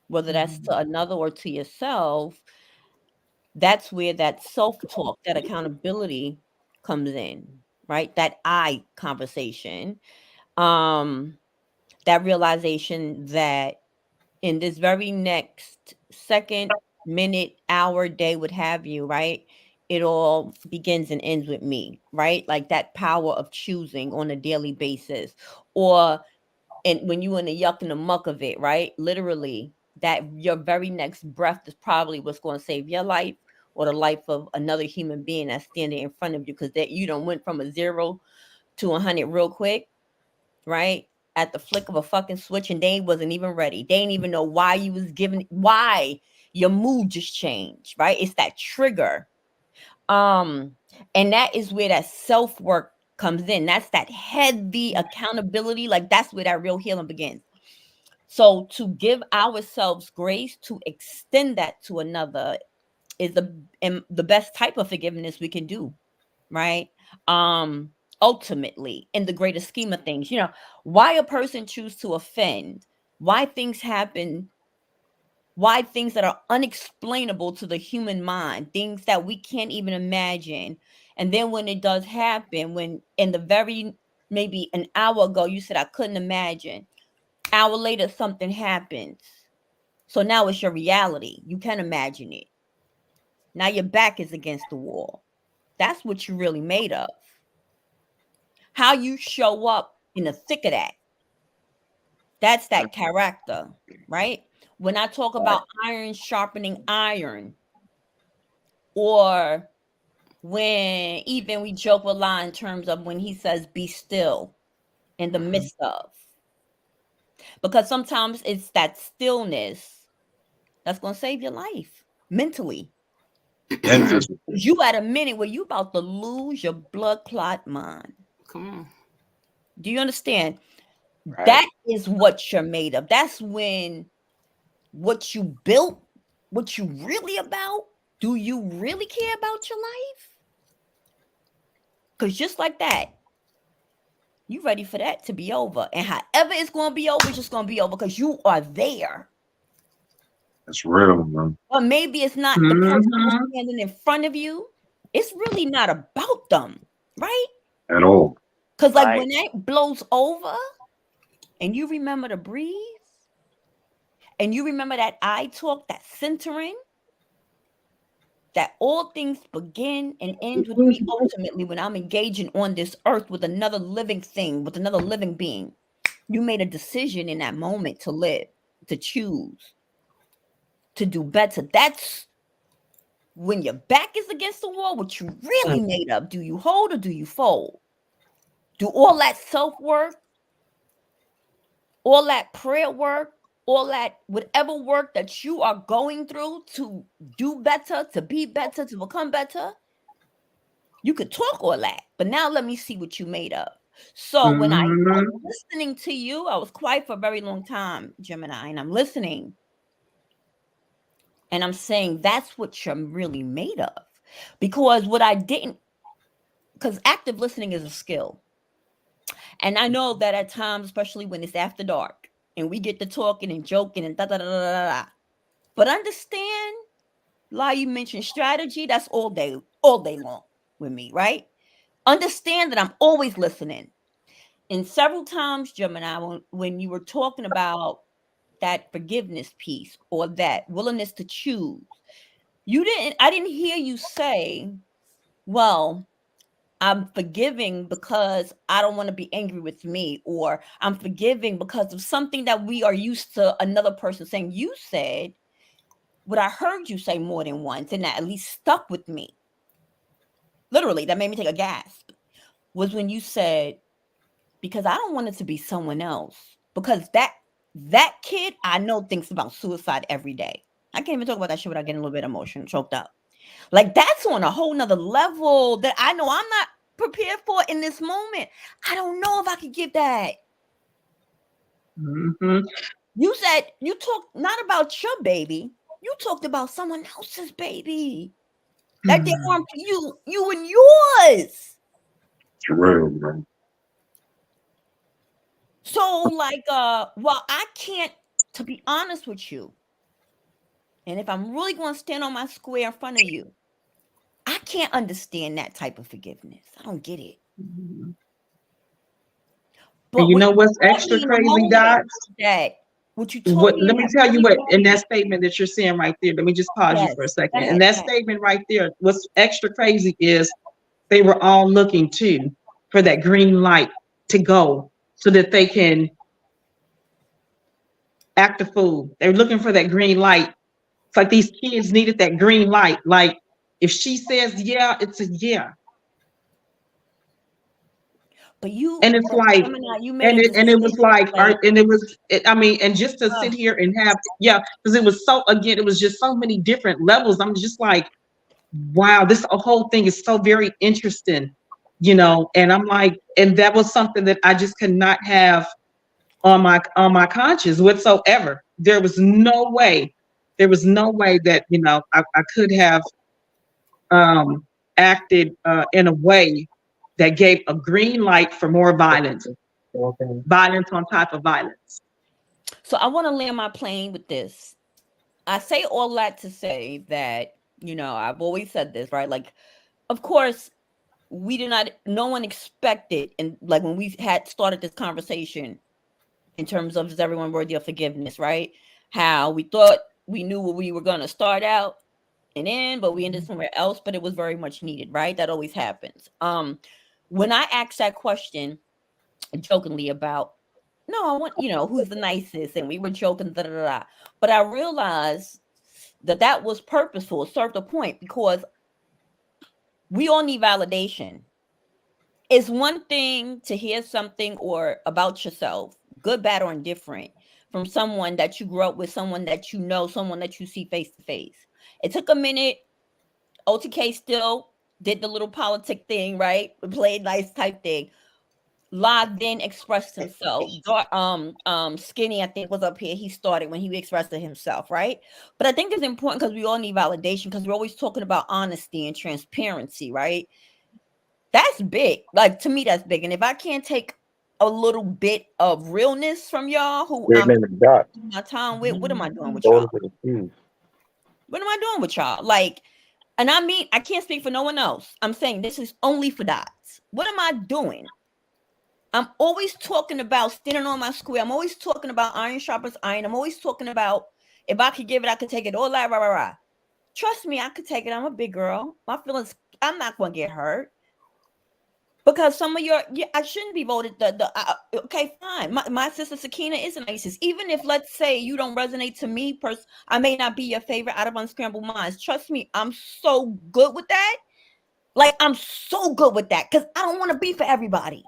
whether that's to another or to yourself, that's where that self-talk, that accountability comes in, right? That I conversation, that realization that in this very next second, minute, hour, day, what have you, right? It all begins and ends with me, right? Like that power of choosing on a daily basis, or and when you in the yuck and the muck of it, right? Literally, that your very next breath is probably what's going to save your life or the life of another human being that's standing in front of you, because that you don't went from a 0 to 100 real quick, right? At the flick of a fucking switch, and they wasn't even ready. They didn't even know why you was giving, why your mood just changed, right? It's that trigger. And that is where that self-work comes in. That's that heavy accountability. Like that's where that real healing begins. So to give ourselves grace, to extend that to another, is the best type of forgiveness we can do, right? Ultimately, in the greater scheme of things, why a person choose to offend, why things happen, why things that are unexplainable to the human mind, things that we can't even imagine. And then when it does happen, when in the very maybe an hour ago you said I couldn't imagine, hour later something happens. So now it's your reality. You can imagine it. Now your back is against the wall. That's what you're really made of. How you show up in the thick of that. That's that character, right? When I talk about iron sharpening iron, or when even we joke a lot in terms of when he says be still in the midst of, because sometimes it's that stillness that's going to save your life mentally. and physical. You at a minute where you about to lose your blood clot mind. Come on. Do you understand? Right. That is what you're made of. That's when what you built, what you really about, do you really care about your life? Because just like that, you ready for that to be over. And however it's going to be over, it's just going to be over because you are there. That's real, man. Or maybe it's not the person who's standing in front of you. It's really not about them, right? At all. Because like when that blows over and you remember to breathe and you remember that I talk, that centering, that all things begin and end with me ultimately when I'm engaging on this earth with another living thing, with another living being. You made a decision in that moment to live, to choose, to do better. That's when your back is against the wall, what you really made of. Do you hold or do you fold? Do all that self-work, all that prayer work, all that whatever work that you are going through to do better, to be better, to become better, you could talk all that, but now let me see what you made of. So when I was listening to you, I was quiet for a very long time, Gemini, and I'm listening. And I'm saying that's what you're really made of. Because what I didn't, because active listening is a skill. And I know that at times, especially when it's after dark, and we get to talking and joking and da-da-da-da-da-da. But understand, like you mentioned strategy, that's all day long with me, right? Understand that I'm always listening. And several times, Gemini, when you were talking about that forgiveness piece or that willingness to choose. I didn't hear you say, well, I'm forgiving because I don't want to be angry with me, or I'm forgiving because of something that we are used to another person saying. You said what I heard you say more than once, and that at least stuck with me. Literally, that made me take a gasp, was when you said, because I don't want it to be someone else. Because that kid I know thinks about suicide every day. I can't even talk about that shit without getting a little bit emotional, choked up. Like, that's on a whole nother level that I know I'm not prepared for in this moment. I don't know if I could give that. Mm-hmm. You said you talked not about your baby. You talked about someone else's baby. That they want you and yours. It's real, man. So, like, well, I can't, to be honest with you, and if I'm really going to stand on my square in front of you, I can't understand that type of forgiveness. I don't get it. But And you know what's told me extra in the crazy, moment Doc? that what you told me Let in me that tell you really what, in that moment. statement that you're saying right there, let me just pause you Yes, for a go second. ahead, And that go ahead. statement right there, what's extra crazy is they were all looking too for that green light to go so that they can act a fool. They're looking for that green light. It's like these kids needed that green light. Like, if she says yeah, it's a yeah. But you, And it's but like, Gemini, you made a and it was decision. like, Like, and it was, I mean, and just to sit ugh. here and have, yeah, because it was so, again, it was just so many different levels. I'm just like, wow, this whole thing is so very interesting, you know. And I'm like, and that was something that I just could not have on my conscience whatsoever. There was no way that, you know, I could have acted in a way that gave a green light for more violence on top of violence. So I want to land my plane with this. I say all that to say that, you know, I've always said this, right? Like, of course, no one expected, and like when we had started this conversation in terms of is everyone worthy of forgiveness, right? How we thought we knew where we were going to start out and end, but we ended somewhere else, but it was very much needed, right? That always happens. When I asked that question jokingly about, no, I want, you know, who's the nicest, and we were joking, da da da, but I realized that was purposeful, it served a point, because we all need validation. It's one thing to hear something or about yourself, good, bad, or indifferent, from someone that you grew up with, someone that you know, someone that you see face to face. It took a minute. OTK still did the little politic thing, right? Played nice type thing. Live then expressed himself. Skinny, I think, was up here. He started when he expressed himself, right? But I think it's important because we all need validation, because we're always talking about honesty and transparency, right? That's big. Like, to me, that's big. And if I can't take a little bit of realness from y'all who I'm my time with, what am I doing with y'all? What am I doing with y'all? Like, and I mean, I can't speak for no one else. I'm saying this is only for dots. What am I doing? I'm always talking about standing on my square. I'm always talking about iron sharpens iron. I'm always talking about if I could give it, I could take it. All that, rah, rah, rah. Trust me, I could take it. I'm a big girl. My feelings, I'm not going to get hurt. Because some of I shouldn't be voted okay, fine. My sister Sakina is the nicest. Even if, let's say, you don't resonate to me, I may not be your favorite out of Unscrambled Minds. Trust me, I'm so good with that. Like, I'm so good with that because I don't want to be for everybody.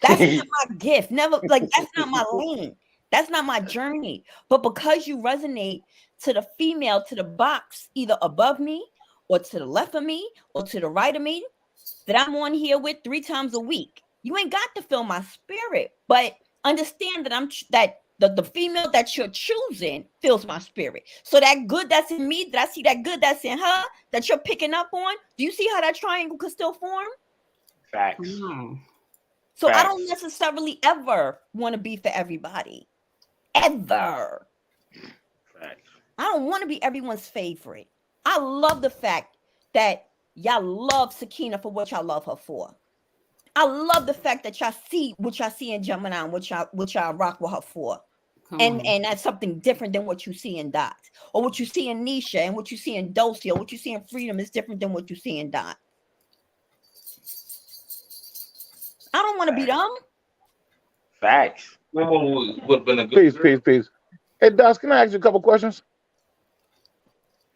That's not my gift. Never, like, that's not my lane. That's not my journey. But because you resonate to the female, to the box, either above me or to the left of me or to the right of me, that I'm on here with 3 times a week. You ain't got to feel my spirit, but understand that the female that you're choosing feels my spirit. So that good that's in me, that I see that good that's in her, that you're picking up on, do you see how that triangle could still form? Facts. So I don't necessarily ever want to be for everybody. Ever. Facts. I don't want to be everyone's favorite. I love the fact that y'all love Sakina for what y'all love her for. I love the fact that y'all see what y'all see in Gemini and what y'all rock with her for. Come and on. and that's something different than what you see in Dots, or what you see in Nisha, and what you see in Dulcie, or what you see in Freedom is different than what you see in Dot. I don't want to be dumb. Facts. Peace. Hey, Dots, can I ask you a couple questions?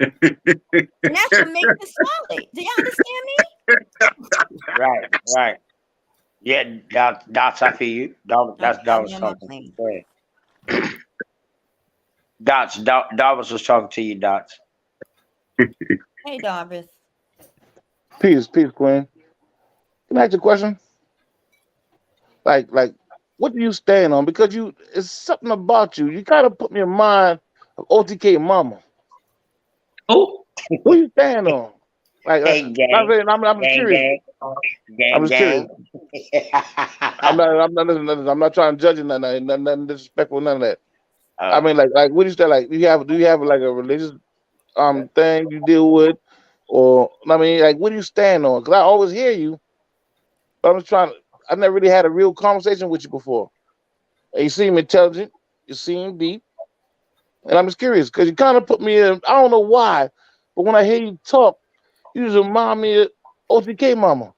And that's what makes it solid. Do you understand me? Right. Yeah, Dots, I feel you. That was something. Go ahead. Dots was talking to you, Dots. Hey, Darvis. Peace, Queen. Can I ask you a question? Like, what do you stand on? Because it's something about you. You kind of put me in mind of OTK Mama. Oh, what do you stand on? Like, gang. I'm curious. I'm just curious. I'm not trying to judge you, nothing disrespectful, none of that. I mean, like, what do you stand like? Do you have like a religious thing you deal with, or I mean, like, what do you stand on? Because I always hear you, but I'm just trying. I've never really had a real conversation with you before. And you seem intelligent, you seem deep, and I'm just curious because you kind of put me in. I don't know why, but when I hear you talk, you just remind me of OTK Mama.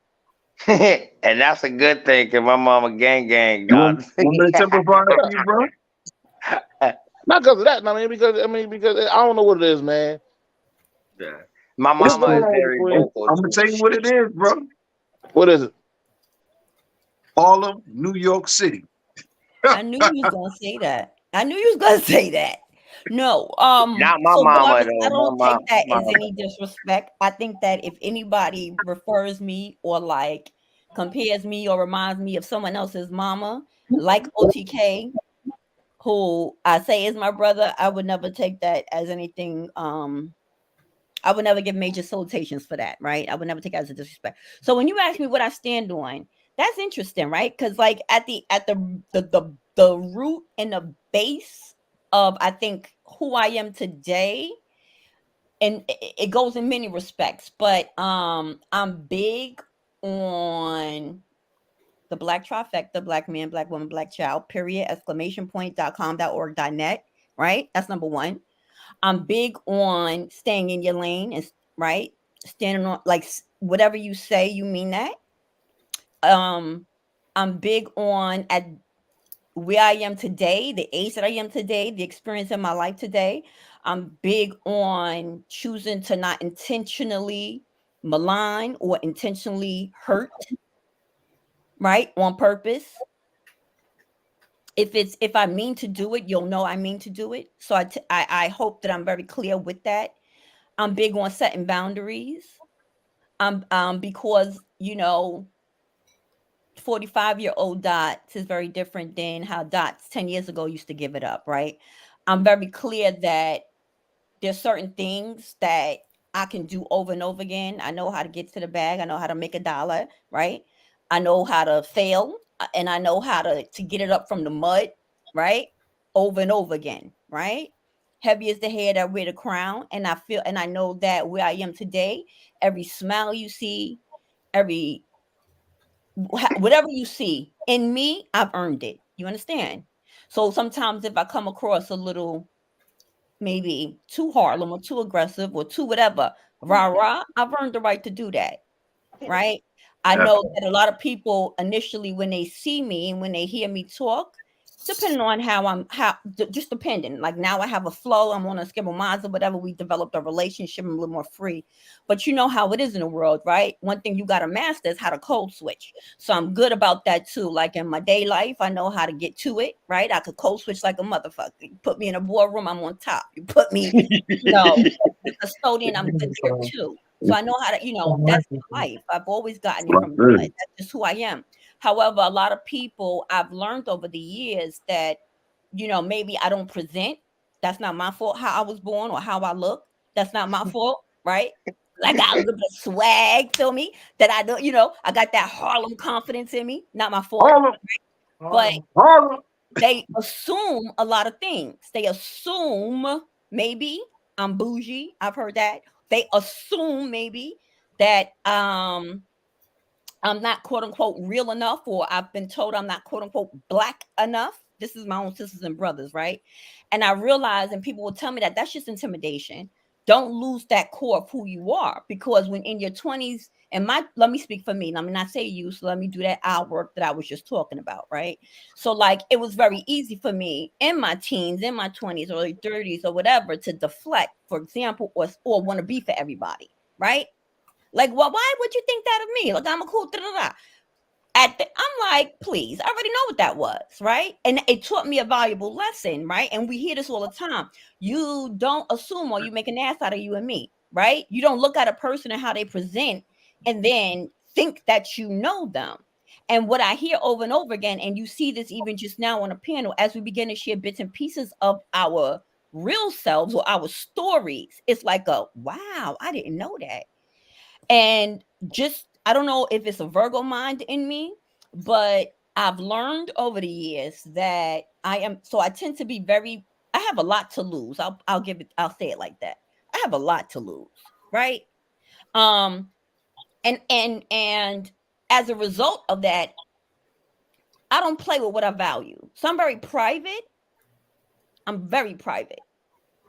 And that's a good thing, because my mama gang. You want me to simplify it for you, bro? Not because of that. I mean, because I don't know what it is, man. Yeah. My mama is very vocal. I'm gonna tell you what it is, bro. What is it? Harlem, New York City. I knew you was gonna say that. No, not my so mama Darvis, though. I don't My take that mama. as any disrespect. I think that if anybody refers me or like compares me or reminds me of someone else's mama, like OTK, who I say is my brother, I would never take that as anything. I would never give major salutations for that, right? I would never take it as a disrespect. So when you ask me what I stand on, that's interesting, right? Because like at the root and the base of I think who I am today, and it goes in many respects, but I'm big on the Black trifecta, Black man, Black woman, Black child, period, ! .com.org.net, right? That's number one. I'm big on staying in your lane and right, standing on like whatever you say, you mean that. I'm big on at where I am today, the age that I am today, the experience in my life today. I'm big on choosing to not intentionally malign or intentionally hurt, right, on purpose. If I mean to do it, you'll know I mean to do it. So I hope that I'm very clear with that. I'm big on setting boundaries. Because 45-year-old Dots is very different than how Dots 10 years ago used to give it up, right? I'm very clear that there's certain things that I can do over and over again. I know how to get to the bag. I know how to make $1, right? I know how to fail, and I know how to get it up from the mud, right? Over and over again, right? Heavy is the head that wear the crown. And I feel, and I know that where I am today, every smile you see, whatever you see in me, I've earned it. You understand? So sometimes if I come across a little maybe too Harlem or too aggressive or too whatever, rah, I've earned the right to do that, right? I know that a lot of people initially, when they see me and when they hear me talk, depending on just depending. Like now I have a flow. I'm on a Skibble Minds or whatever. We developed a relationship. I'm a little more free. But you know how it is in the world, right? One thing you got to master is how to code switch. So I'm good about that too. Like in my day life, I know how to get to it, right? I could code switch like a motherfucker. You put me in a boardroom, I'm on top. You put me, the custodian, I'm good there too. So I know how to, that's life. I've always gotten it from the blood. That's just who I am. However, a lot of people I've learned over the years that, maybe I don't present. That's not my fault how I was born or how I look. That's not my fault, right? I got a little bit of swag, feel me? That I don't, I got that Harlem confidence in me. Not my fault. Right? But they assume a lot of things. They assume maybe I'm bougie. I've heard that. They assume maybe that I'm not quote unquote real enough, or I've been told I'm not quote unquote Black enough, this is my own sisters and brothers, right? And I realized, and people will tell me that that's just intimidation. Don't lose that core of who you are, because when in your 20s, and let me speak for me. Let me not say you, so let me do that our work that I was just talking about, right? So like it was very easy for me in my teens, in my 20s, early 30s, or whatever, to deflect, for example, or want to be for everybody, right? Like, well, why would you think that of me? Like, I'm a cool da-da-da. I'm like, please, I already know what that was, right? And it taught me a valuable lesson, right? And we hear this all the time. You don't assume, or you make an ass out of you and me, right? You don't look at a person and how they present and then think that you know them. And what I hear over and over again, and you see this even just now on a panel, as we begin to share bits and pieces of our real selves or our stories, it's like wow, I didn't know that. And just, I don't know if it's a Virgo mind in me, but I've learned over the years that I tend to be I have a lot to lose. I'll say it like that. I have a lot to lose, right? And as a result of that, I don't play with what I value. So I'm very private.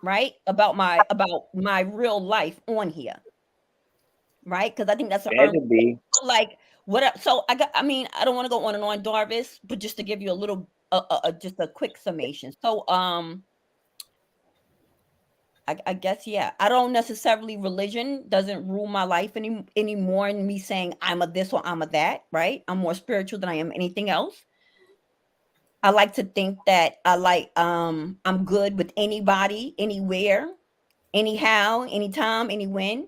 Right? About my real life on here. Right? Because I think that's like what. So I don't want to go on and on, Darvis, but just to give you a little, just a quick summation. So I guess, yeah, I don't necessarily, religion doesn't rule my life anymore in me saying I'm a this or I'm a that, right? I'm more spiritual than I am anything else. I like to think that I'm good with anybody, anywhere, anyhow, anytime, anywhen.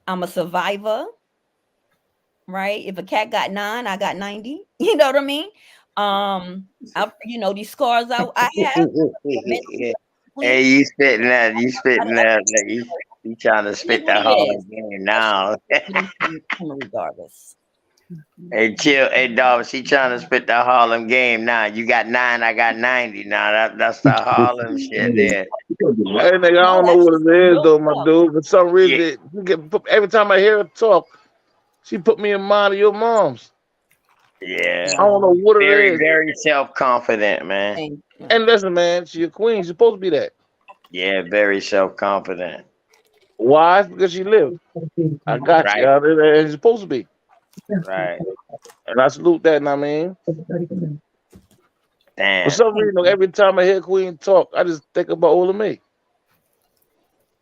I'm a survivor, right? If a cat got 9, I got 90. You know what I mean? These scars I have. Hey, you spitting that? You trying to spit that Harlem game now? Regardless. Hey, chill. Hey, dog. She trying to spit that Harlem game now. You got 9, I got 90. Now that's the Harlem shit there. Hey, nigga, I don't know what it is though, my dude. For some reason, every time I hear her talk, she put me in mind of your mom's. Yeah. I don't know what it is. Very self-confident, man. And listen, man, she's a queen. She's supposed to be that. Yeah, very self-confident. Why? Because she lived. I got Right. you. And she's supposed to be. Right. And I salute that, and I mean. Damn. For some reason, every time I hear Queen talk, I just think about all of me.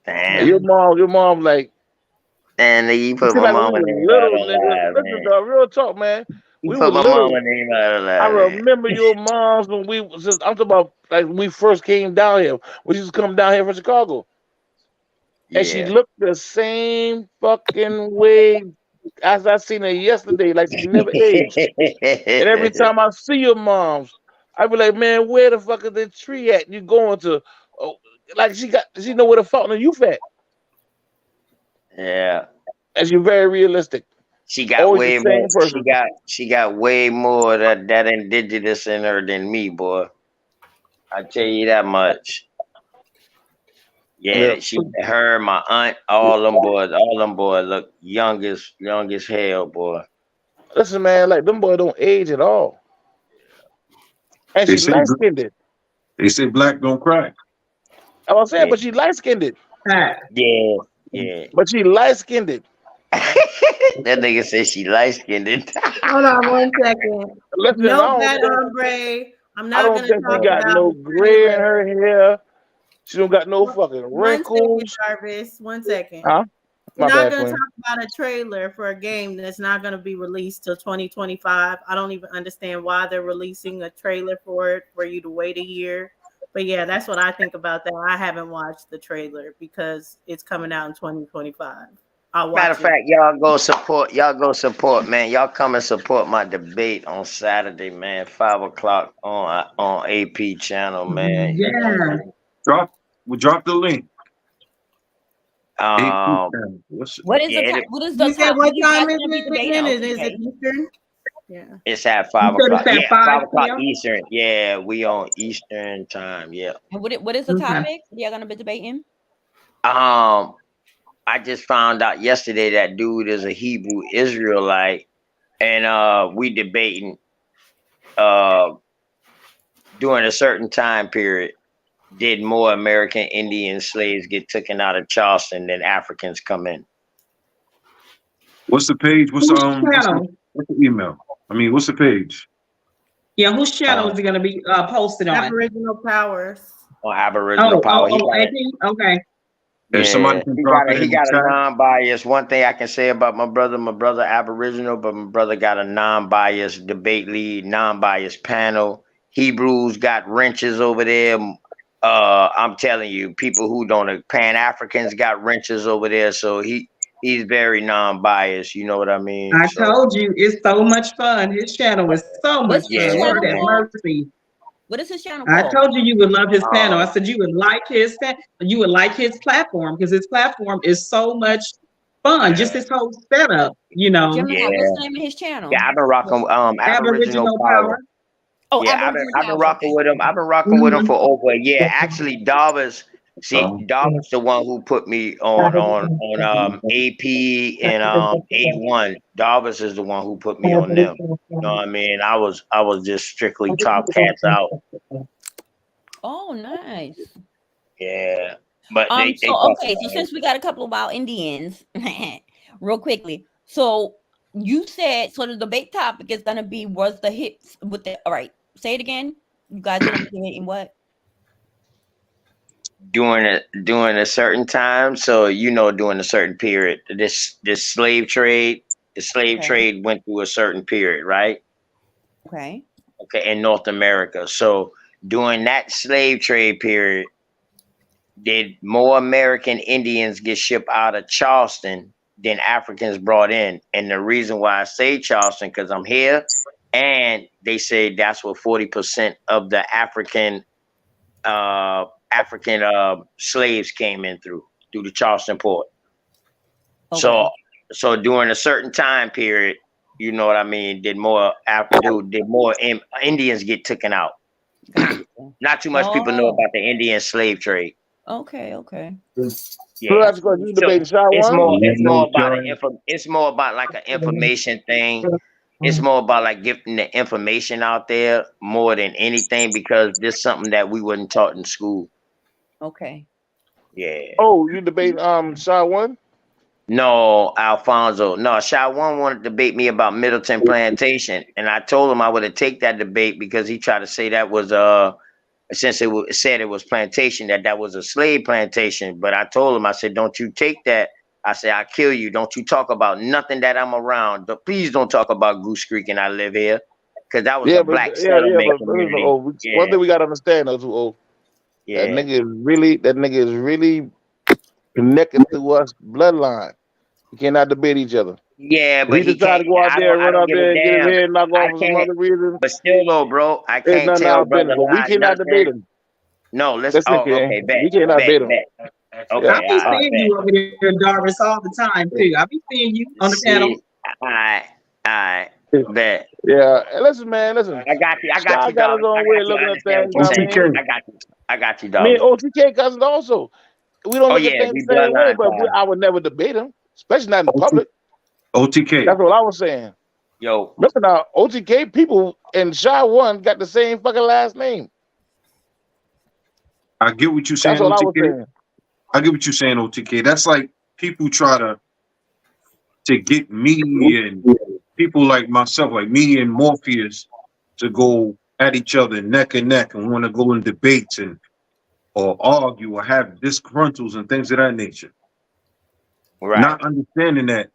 Damn. And your mom, like. And you put my like mama name little out nigga. alive, Listen, man. dog, real talk, man. You We put were my little. mama name out alive. I man. remember your moms when I'm talking about like when we first came down here. We used to come down here from Chicago. And she Yeah. looked the same fucking way as I seen her yesterday, like she never aged. And every time I see your moms, I be like, man, where the fuck is the tree at? You going to? Oh, like she know where the fountain of youth at. Yeah. And she's very realistic. She got Always way the same more. person. She got way more that indigenous in her than me, boy. I tell you that much. Yeah, her, my aunt, all them boys look young as hell, boy. Listen, man, like them boys don't age at all. And They she say light skinned. They say black don't crack. I was saying, Yeah. but she light skinned. Yeah. But she light skinned. That nigga said she light skinned. Hold on 1 second. Listen, No bad hombre. I'm not don't gonna think talk she got about no the gray in trailer. her hair. She don't got no fucking 1 second, wrinkles. Jarvis. 1 second. Huh? We're My not bad, going to Queen. talk about a trailer for a game that's not going to be released till 2025. I don't even understand why they're releasing a trailer for it for you to wait a year. But yeah, that's what I think about that. I haven't watched the trailer because it's coming out in 2025. I'll watch Matter of fact, y'all go support, man. Y'all come and support my debate on Saturday, man. 5 o'clock on AP channel, man. Yeah. We drop the link. What is the You said topic what you guys time is gonna be it debating? again? Oh, Is okay. it Eastern? Yeah. It's at 5 You said o'clock. it's at Yeah, 5 5 o'clock p.m.? Eastern. Yeah, we on Eastern time. Yeah. And what is the Okay. topic y'all gonna be debating? I just found out yesterday that dude is a Hebrew Israelite, and we debating during a certain time period, did more American Indian slaves get taken out of Charleston than Africans come in? What's the page? What's Whose the channel? what's the email? I mean, what's the page? Yeah, whose channel is it going to be posted on? Aboriginal Powers. On Aboriginal Power. Okay. If somebody can he drop got, it he in the got a chat. non-biased. One thing I can say about my brother Aboriginal, but my brother got a non-biased debate lead, non-biased panel. Hebrews got wrenches over there. I'm telling you, people who don't, Pan-Africans got wrenches over there. So he's very non-biased. You know what I mean? I told you, it's so much fun. His channel is so much What's his fun. channel Lord have called? mercy. What is his channel I called? told you would love his panel. I said you would like his platform because his platform is so much fun. Just his whole setup, you know. Gemini, what's the name of his channel? Yeah, I've been rocking Aboriginal Power. Oh, yeah, I've been rocking with him. I've been rocking with him for over a year. Actually, Darvis, Darvis the one who put me on AP and A1. Darvis is the one who put me on them. You know what I mean? I was just strictly top cats out. Oh, nice. Yeah, but so since we got a couple of wild Indians, real quickly. So you said the debate topic is gonna be was the hits with the all right. Say it again. You guys gonna be debating what? During a certain time, so during a certain period, this slave trade, trade went through a certain period, right? Okay, in North America. So during that slave trade period, did more American Indians get shipped out of Charleston than Africans brought in? And the reason why I say Charleston, because I'm here, and they say that's where 40% of the African slaves came in through the Charleston port. Okay. So during a certain time period, you know what I mean, did more Indians get taken out? Not too much people know about the Indian slave trade. Okay. Yeah. It's more about like an information thing. It's more about like getting the information out there more than anything, because this is something that we wasn't taught in school. Okay. Yeah. Oh, you debate Shy One? No, Alfonso. No, Shy One wanted to debate me about Middleton Plantation, and I told him I would have take that debate because he tried to say that was since said it was plantation, that was a slave plantation. But I told him, I said, don't you take that. I said, I'll kill you. Don't you talk about nothing that I'm around. Please don't talk about Goose Creek and I live here, because that was a black settlement community. One thing we gotta understand though, that nigga is really connected to us bloodline. We cannot debate each other. Yeah, but he decided to go out there, run out there, and get his head knocked off for some other reason. But still, though, bro, I can't tell brother. We cannot debate him. No, let's. Okay, bet. We cannot debate him. Okay, I be seeing you over there, Darvis, all the time too. I be seeing you on the panel. I bet. Yeah, listen, man, listen. I got you. I got his own way of looking at things. I got you, dog. Me and OTK cousins also. We don't look at things the same way, but I would never debate him, especially not in the public. OTK. That's what I was saying. Yo. Listen now, OTK people and Shy One got the same fucking last name. I get what you're saying, That's what I was OTK. saying. I get what you're saying, OTK. That's like people try to get me and people like myself, like me and Morpheus, to go at each other neck and neck and want to go in debates or argue or have disgruntles and things of that nature. Right. Not understanding that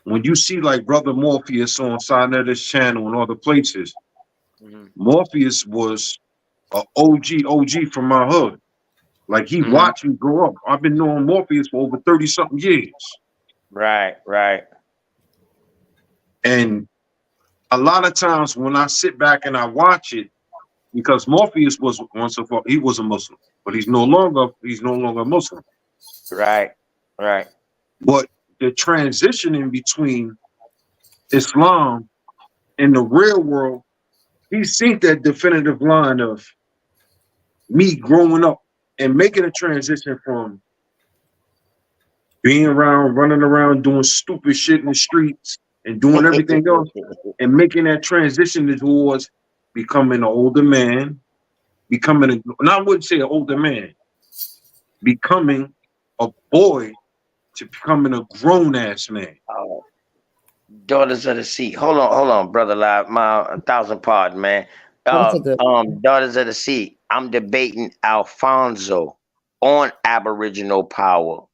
when you see like Brother Morpheus on Side of this channel and other places, Morpheus was an OG from my hood. Like he watched me grow up. I've been knowing Morpheus for over 30-something years. Right. And a lot of times when I sit back and I watch it, because Morpheus was once upon he was a Muslim, but he's no longer a Muslim. Right. But the transition in between Islam and the real world, he's seen that definitive line of me growing up and making a transition from being around, running around, doing stupid shit in the streets and doing everything else, and making that transition towards becoming an older man, becoming and I wouldn't say an older man, becoming a boy to becoming a grown ass man. Oh, Daughters of the Sea. Hold on, brother. Live, my 1,000 pardon, man. That's a good one. Daughters of the Sea. I'm debating Alfonso on Aboriginal power.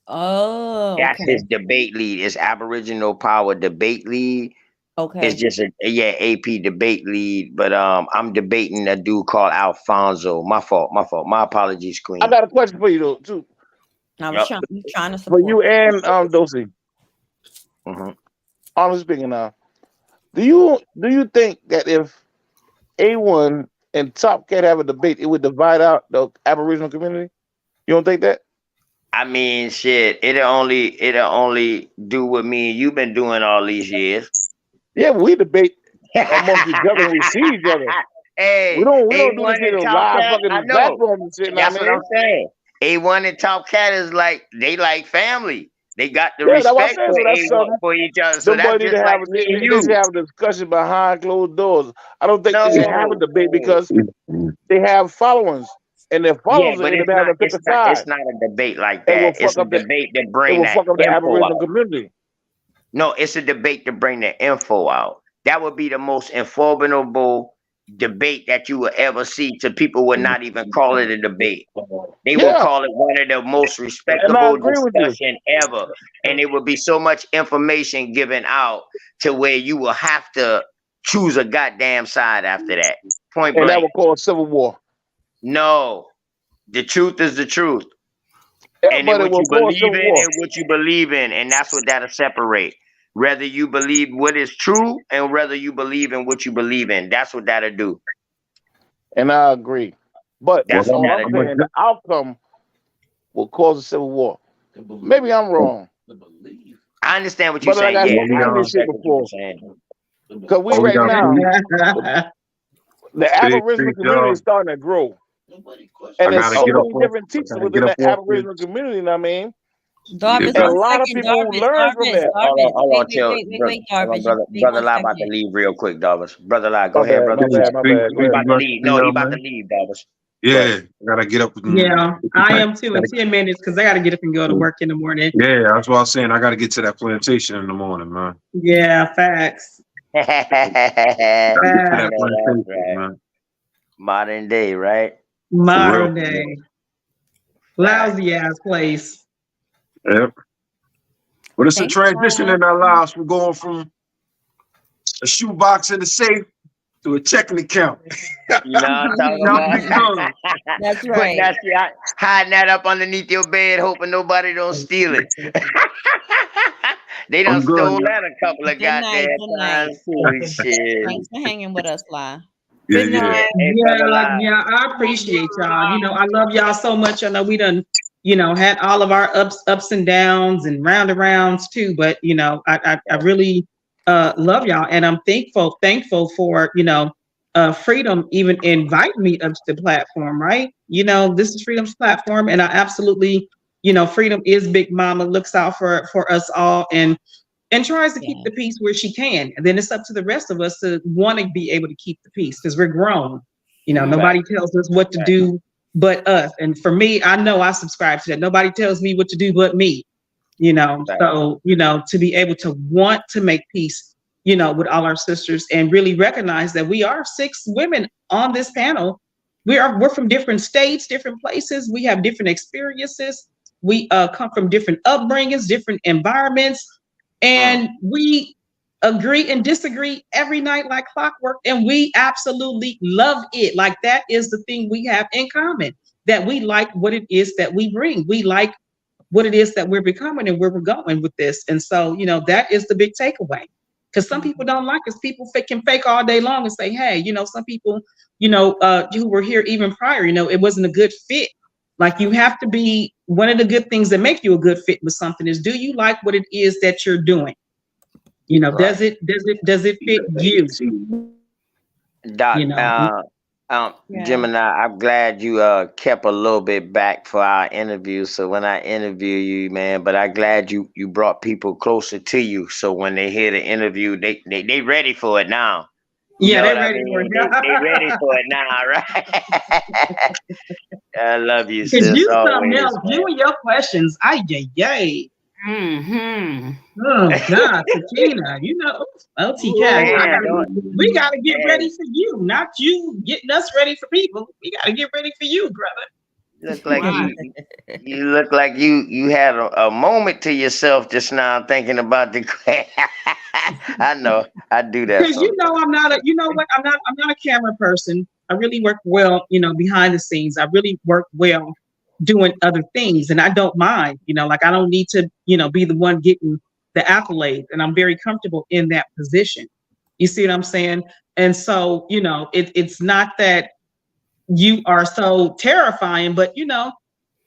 Oh, That's okay. his debate lead. It's Aboriginal power debate lead. Okay. It's just AP debate lead. But I'm debating a dude called Alfonso. My fault. My apologies, Queen. I got a question for you though, too. I Yep. was trying to For support. you and Dosey. Mm-hmm. Honestly speaking now, do you think that if A1 and Top Cat have a debate, it would divide out the Aboriginal community? You don't think that? I mean, shit. It'll only do what me and you've been doing all these years. Yeah, but we debate amongst each other and we see each other. Hey, We don't do A1 this in and a Top live Cat. fucking I know. platform and shit. That's what I'm saying. A1 and Top Cat is like they like family. They got the Yeah, that's what I'm respect saying. for So that's A1 something. for each other. So that's Somebody need just to like have me and they should you. have a discussion behind closed doors. I don't think they should have a No. debate because they have followers, and their Yeah, followers are but in it's the not. to pick a side. It's not a debate like It will that. It's fuck a up the debate to it bring will that fuck up the info Aboriginal out. community. No, it's a debate to bring the info out. That would be the most informative debate that you will ever see. To people would not even call it a debate. They will Yeah, call it one of the most and I respectable agree with you. discussion ever. And it would be so much information given out to where you will have to choose a goddamn side after that. Point And that blank. will cause civil war. No, the truth is the truth. Yeah, And but then it what will you cause believe civil in war. and what you believe in. And that's what that'll separate. Whether you believe what is true and whether you believe in what you believe in. That's what that'll do. And I agree. But That's Well, what all that'll I'm do. saying, the outcome will cause a civil war. Maybe I'm wrong. I understand what you're But like saying. I Yeah, said, I I this shit respect what you're before. saying. Because we all we right gotta now, do, the Aboriginal peace, community y'all. is starting to grow. I And there's gotta so get up many off. different I teachers gotta within get up the off this. Aboriginal community, you know what I mean? Yeah, Darvis, And a one lot of second, people who Darvis, learn from Darvis, that. Hold Darvis. on, hold on, Wait, chill. Darvis. Hold on, brother. Wait Brother 1 Lie about to second. leave real quick, Darvis. Brother Lie, go My ahead, bad, brother. Peace, my peace, bad. Go He peace, ahead. about to blessings leave. to No, he y'all, about to man. leave, Darvis. Go Yeah, ahead. I gotta get up and Yeah, I am too in 10 minutes because I got to get up and go to work in the morning. yeah, that's what I was saying. I gotta get to that plantation in the morning, man. Yeah, facts. Gotta get to that Facts. That's plantation, right. man. Modern day, right? For real, Modern for real. day. Lousy ass place. Yep. But it's a Thanks, transition guys. in our lives. We're going from a shoebox in the safe to a checking account. You know what I'm talking Y'all about? be good. That's Putting right. that shit, hiding that up underneath your bed, hoping nobody don't steal it. They done I'm good. stole that a couple of Good night. goddamn Good night. times too. Shit. Thanks for hanging with us, Lie. Yeah, Good yeah. night. Hey, brother Lie. Yeah, I appreciate y'all. You know, I love y'all so much. I know we done, had all of our ups and downs and roundarounds too. But I really love y'all, and I'm thankful for Freedom even inviting me up to the platform. Right? This is Freedom's platform, and I absolutely, Freedom is Big Mama, looks out for us all, and tries to keep the peace where she can. And then it's up to the rest of us to want to be able to keep the peace because we're grown. Nobody tells us what to do but us. And for me, I know I subscribe to that. Nobody tells me what to do but me. So, to be able to want to make peace, with all our sisters and really recognize that we are 6 women on this panel. We're from different states, different places. We have different experiences. We come from different upbringings, different environments. And we agree and disagree every night like clockwork. And we absolutely love it. Like that is the thing we have in common, that we like what it is that we bring. We like what it is that we're becoming and where we're going with this. And so, that is the big takeaway. Because some people don't like us. People can fake all day long and say, hey, some people, who were here even prior, it wasn't a good fit. Like you have to be, one of the good things that make you a good fit with something is, do you like what it is that you're doing? Right. Does it fit you? Doc, Yeah. Gemini, I'm glad you kept a little bit back for our interview. So when I interview you, man, but I'm glad you brought people closer to you. So when they hear the interview, they ready for it now. You Yeah, know they what I ready for mean? it. They ready for it now, right? I love you, Because sis. you something Always, else. man. You and your questions. Ay, yay, yay. Mm-hmm. Oh, God, Sakina. You know, LT Cash, Man, don't. we got to get ready Man, for you, not you getting us ready for people. We got to get ready for you, brother. look like Wow. you look like you had a moment to yourself just now thinking about the. I know I do that Because you sometimes. know I'm not a, you know what, I'm not a camera person. I really work well, behind the scenes. I really work well doing other things, and I don't mind, like I don't need to, be the one getting the accolades, and I'm very comfortable in that position. You see what I'm saying? And so, it's not that you are so terrifying, but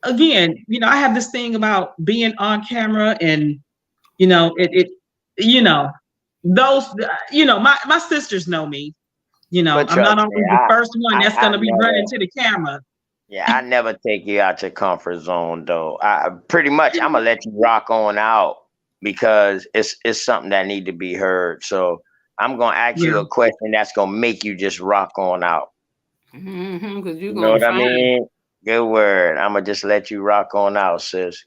again, I have this thing about being on camera, and you know, those, my sisters know me. But I'm not trust me, always the first one that's I gonna be never. running to the camera. Yeah, I never take you out your comfort zone though. I pretty much I'm gonna let you rock on out because it's something that need to be heard. So I'm gonna ask you Yeah. a question that's gonna make you just rock on out. Mm-hmm. Because you're You know gonna what I find it. mean? Good word. I'm gonna just let you rock on out, sis.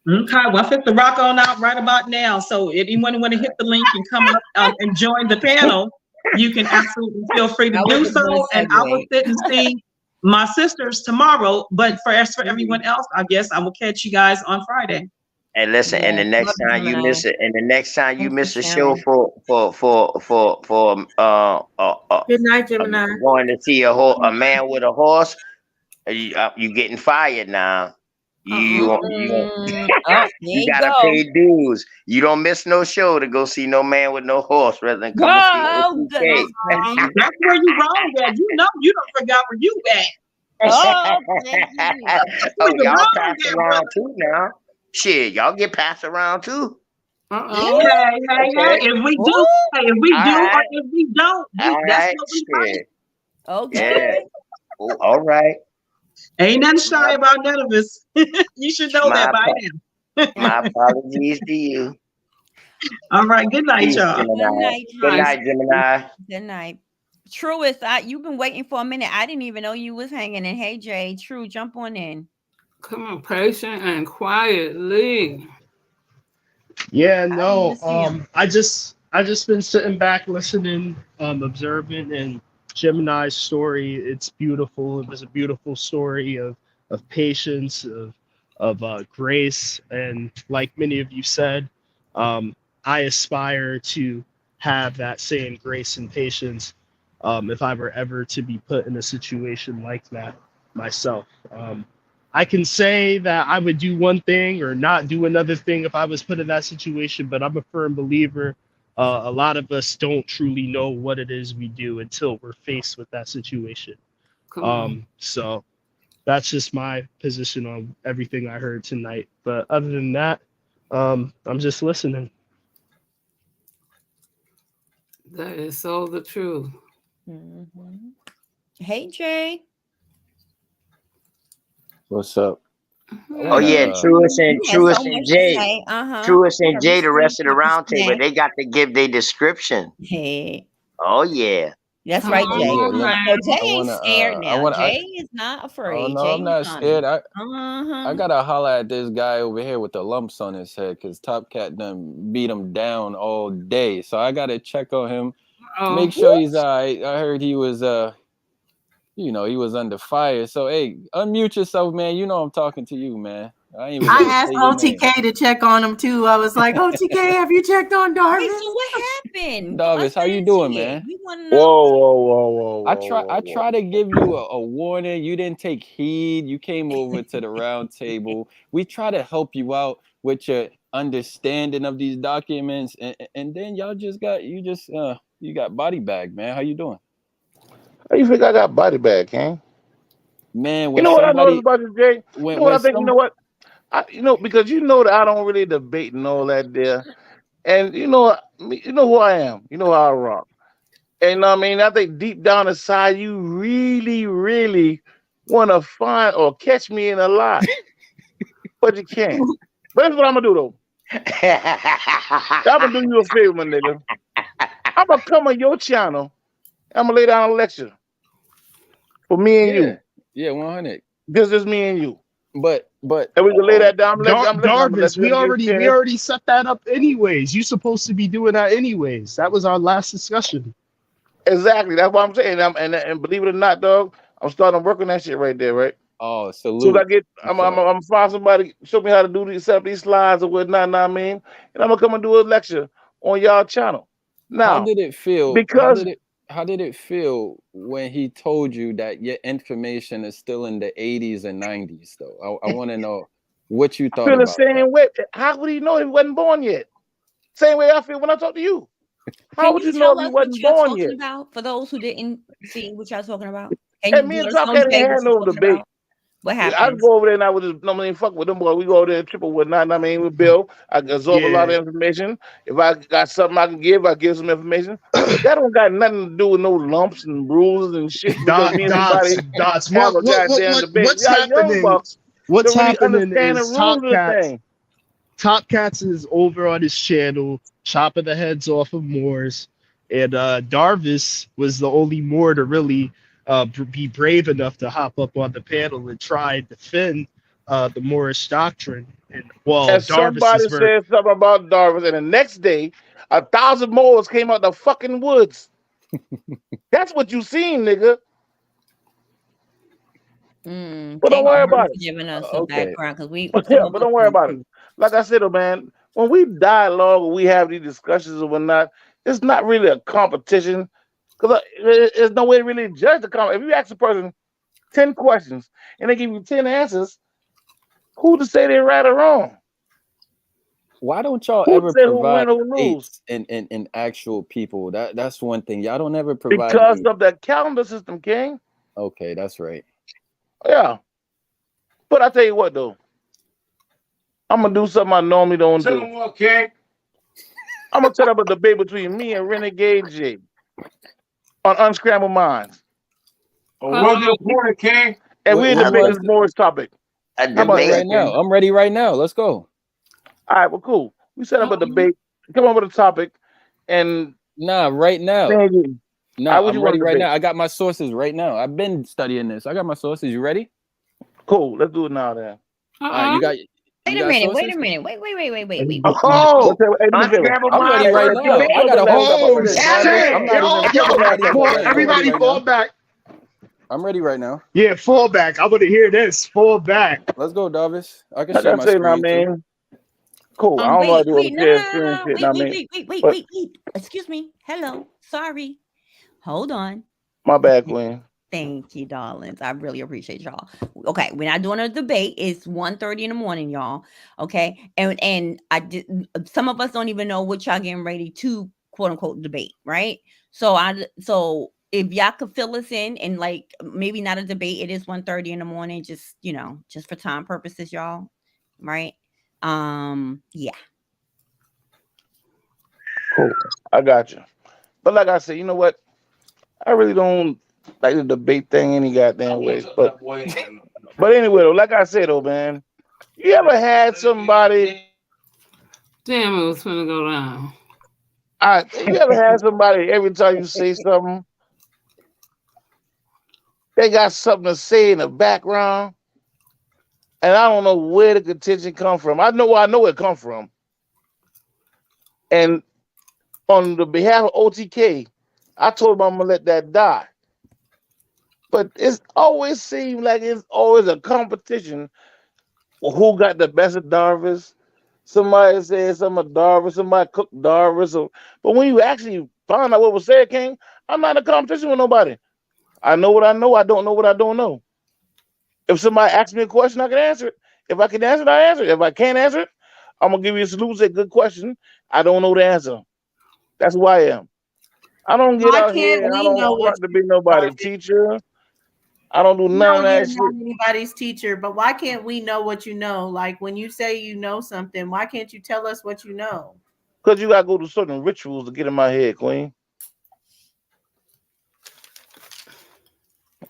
Okay, well, I fit the rock on out right about now. So if anyone want to hit the link and come up and join the panel, you can absolutely feel free to That was do a good so. And I will segue. sit and see my sisters tomorrow. But as for everyone else, I guess I will catch you guys on Friday. And listen, and the Yes, next love you, time you Gemini. miss it, and the next time you Thanks miss for a show sharing. for Good night, Gemini. going to see a man with a horse, you getting fired now. You Oh, there you you gotta go. pay dues. You don't miss no show to go see no man with no horse rather than come and see Oh, goodness. OTK. That's where you wrong at. You don't forgot where you at. Oh, thank you. That's Oh, where you're y'all wrong pass at, around brother. too now. Shit, y'all get passed around too. Uh-oh. Hey, Okay. if we do, Ooh, if we All do, or right. if we don't, All that's right. what we fight. Shit. okay. Yeah. Oh, all right. Ain't nothing shy My, about none of us. You should know that my, by now. my apologies to you. All right, good night, Peace, y'all. Good Gemini. night, Good Gemini. night, Gemini. Good night. Truest, you've been waiting for a minute. I didn't even know you was hanging in. Hey, Jay, True, jump on in. Come on, patient and quietly. Yeah, How do you no. see him? I just been sitting back, listening, observing, and Gemini's story. It's beautiful. It was a beautiful story of patience, of grace, and like many of you said, I aspire to have that same grace and patience. If I were ever to be put in a situation like that myself. I can say that I would do one thing or not do another thing if I was put in that situation, but I'm a firm believer. A lot of us don't truly know what it is we do until we're faced with that situation. Come on. So that's just my position on everything I heard tonight. But other than that, I'm just listening. That is so the truth. Mm-hmm. Hey, Jay. What's up? Oh yeah, Truist and You had so and much to Jay. say. Uh-huh. Truist and Yeah, Jay, the rest of the we round table, snack. they got to give their description. Hey, Oh yeah. that's Come right, Oh Jay. yeah, on, look, So man. Jay I ain't wanna scared I now. wanna Jay is not oh afraid. no, Jay I'm is not scared. honest. I Uh-huh. gotta holler at this guy over here with the lumps on his head because Top Cat done beat him down all day. So I gotta check on him, make Oh, sure he's all right. I heard he was he was under fire. So hey, unmute yourself, man. You know I'm talking to you, man. I ain't even I gotta asked say your name. OTK to check on him too. I was like, OTK, have you checked on Wait, Darvin? so what happened? Davis, how you doing, man? We want to know. Whoa. I try to give you a warning. You didn't take heed. You came over to the round table. We try to help you out with your understanding of these documents, and then y'all just got you got body bag, man. How you doing? How you think I got body bag, King? Man, You when know what I noticed somebody about you, Jay? You know what I think? You know what? Because you know that I don't really debate and all that there. And you know who I am. You know how I rock. And I mean, I think deep down inside, you really, really want to find or catch me in a lie, but you can't. But that's what I'm gonna do though. I'm gonna do you a favor, my nigga. I'm gonna come on your channel. I'm gonna lay down a lecture for me and you. Yeah, 100. Just me and you. But and we can lay that down. Darvis, we already set that up anyways. You supposed to be doing that anyways. That was our last discussion. Exactly. That's what I'm saying. And believe it or not, dog, I'm starting working that shit right there, right? Oh, salute. So I'm gonna find somebody show me how to do these, set up these slides or whatnot. Know what I mean, and I'm gonna come and do a lecture on y'all channel. Now, how did it feel? Because how did it feel when he told you that your information is still in the 80s and 90s? Though I want to know what you thought I feel about the same way. How would he know he wasn't born yet? Same way I feel when I talk to you. How Can would you you know tell if he us what wasn't you're born talking yet? about for those who didn't see what y'all talking about? Can And you me let and us Top know Cat ain't exactly had what you're no talking debate. about? What I happened? go over there and I would just normally fuck with them boys. We go over there and triple whatnot. I mean, with Bill, I absorb a lot of information. If I got something I can give, I give some information. But that don't got nothing to do with no lumps and bruises and shit. Because me and somebody Dots. have a goddamn debate. What's Y'all young happening? bucks What's don't really happening understand the is rules of the thing. Top Cats is over on his channel, chopping the heads off of Moors, and Darvis was the only Moor to really be brave enough to hop up on the panel and try and defend the Moorish doctrine. And And somebody said something about Darvis, and the next day, 1,000 Moors came out the fucking woods. That's what you seen, nigga. But don't worry about it. Giving us some background because we. But don't worry about it. Like I said, man, when we dialogue or we have these discussions or whatnot, it's not really a competition because there's no way to really judge the competition. If you ask a person 10 questions and they give you 10 answers, who to say they're right or wrong? Why don't y'all Who ever say who provide win or lose? dates and actual people? That's one thing. Y'all don't ever provide Because me. of that calendar system, King. Okay, that's right. Yeah. But I tell you what, though. I'm going to do something I normally don't do. Okay. I'm going to set up a debate between me and Renegade J on Unscrambled Minds. What's your point, King? And we debate this Morris topic. I'm ready right now. I'm ready right now. Let's go. All right, well, cool. We set up a debate. Come up with a topic, and right now. Nah, I'm ready right now. I got my sources right now. I've been studying this. I got my sources. You ready? Cool. Let's do it now, then. All right, you got. Wait a minute. Wait a minute. Wait. Oh, I'm ready right now. I got a whole. Everybody fall back. I'm ready right now. Yeah, fall back. I want to hear this. Fall back. Let's go, Darvis. I can Like share I my say, screen. man. Cool. I don't know how to do it. Wait. Excuse me. Hello. Sorry. Hold on. My bad, Queen. Thank you, darlings. I really appreciate y'all. Okay, we're not doing a debate. It's 1:30 in the morning, y'all. Okay, and I did. Some of us don't even know what y'all getting ready to quote unquote debate, right? So if y'all could fill us in and like maybe not a debate, it is 1:30 in the morning. Just just for time purposes, y'all. Right? Yeah. Cool. I got you. But like I said, you know what? I really don't like the debate thing any goddamn way. But anyway, though, like I said, though, man, you ever had somebody? Damn, it was gonna go down. You ever had somebody every time you say something, they got something to say in the background, and I don't know where the contention come from. I know it come from. And on the behalf of OTK, I told him I'm gonna let that die. But it's always seemed like it's always a competition for who got the best of Darvis. Somebody said something of Darvis, somebody cooked Darvis. But when you actually find out what was said, King, I'm not in a competition with nobody. I know what I know. I don't know what I don't know. If somebody asks me a question, I can answer it. If I can answer it, I answer it. If I can't answer it, I'm gonna give you a solution. Say, good question. I don't know the answer. That's who I am. I don't get out here and I don't want to be nobody's teacher. I don't do none of that shit. You're not anybody's teacher, but why can't we know what you know? Like when you say you know something, why can't you tell us what you know? Because you gotta go to certain rituals to get in my head, Queen.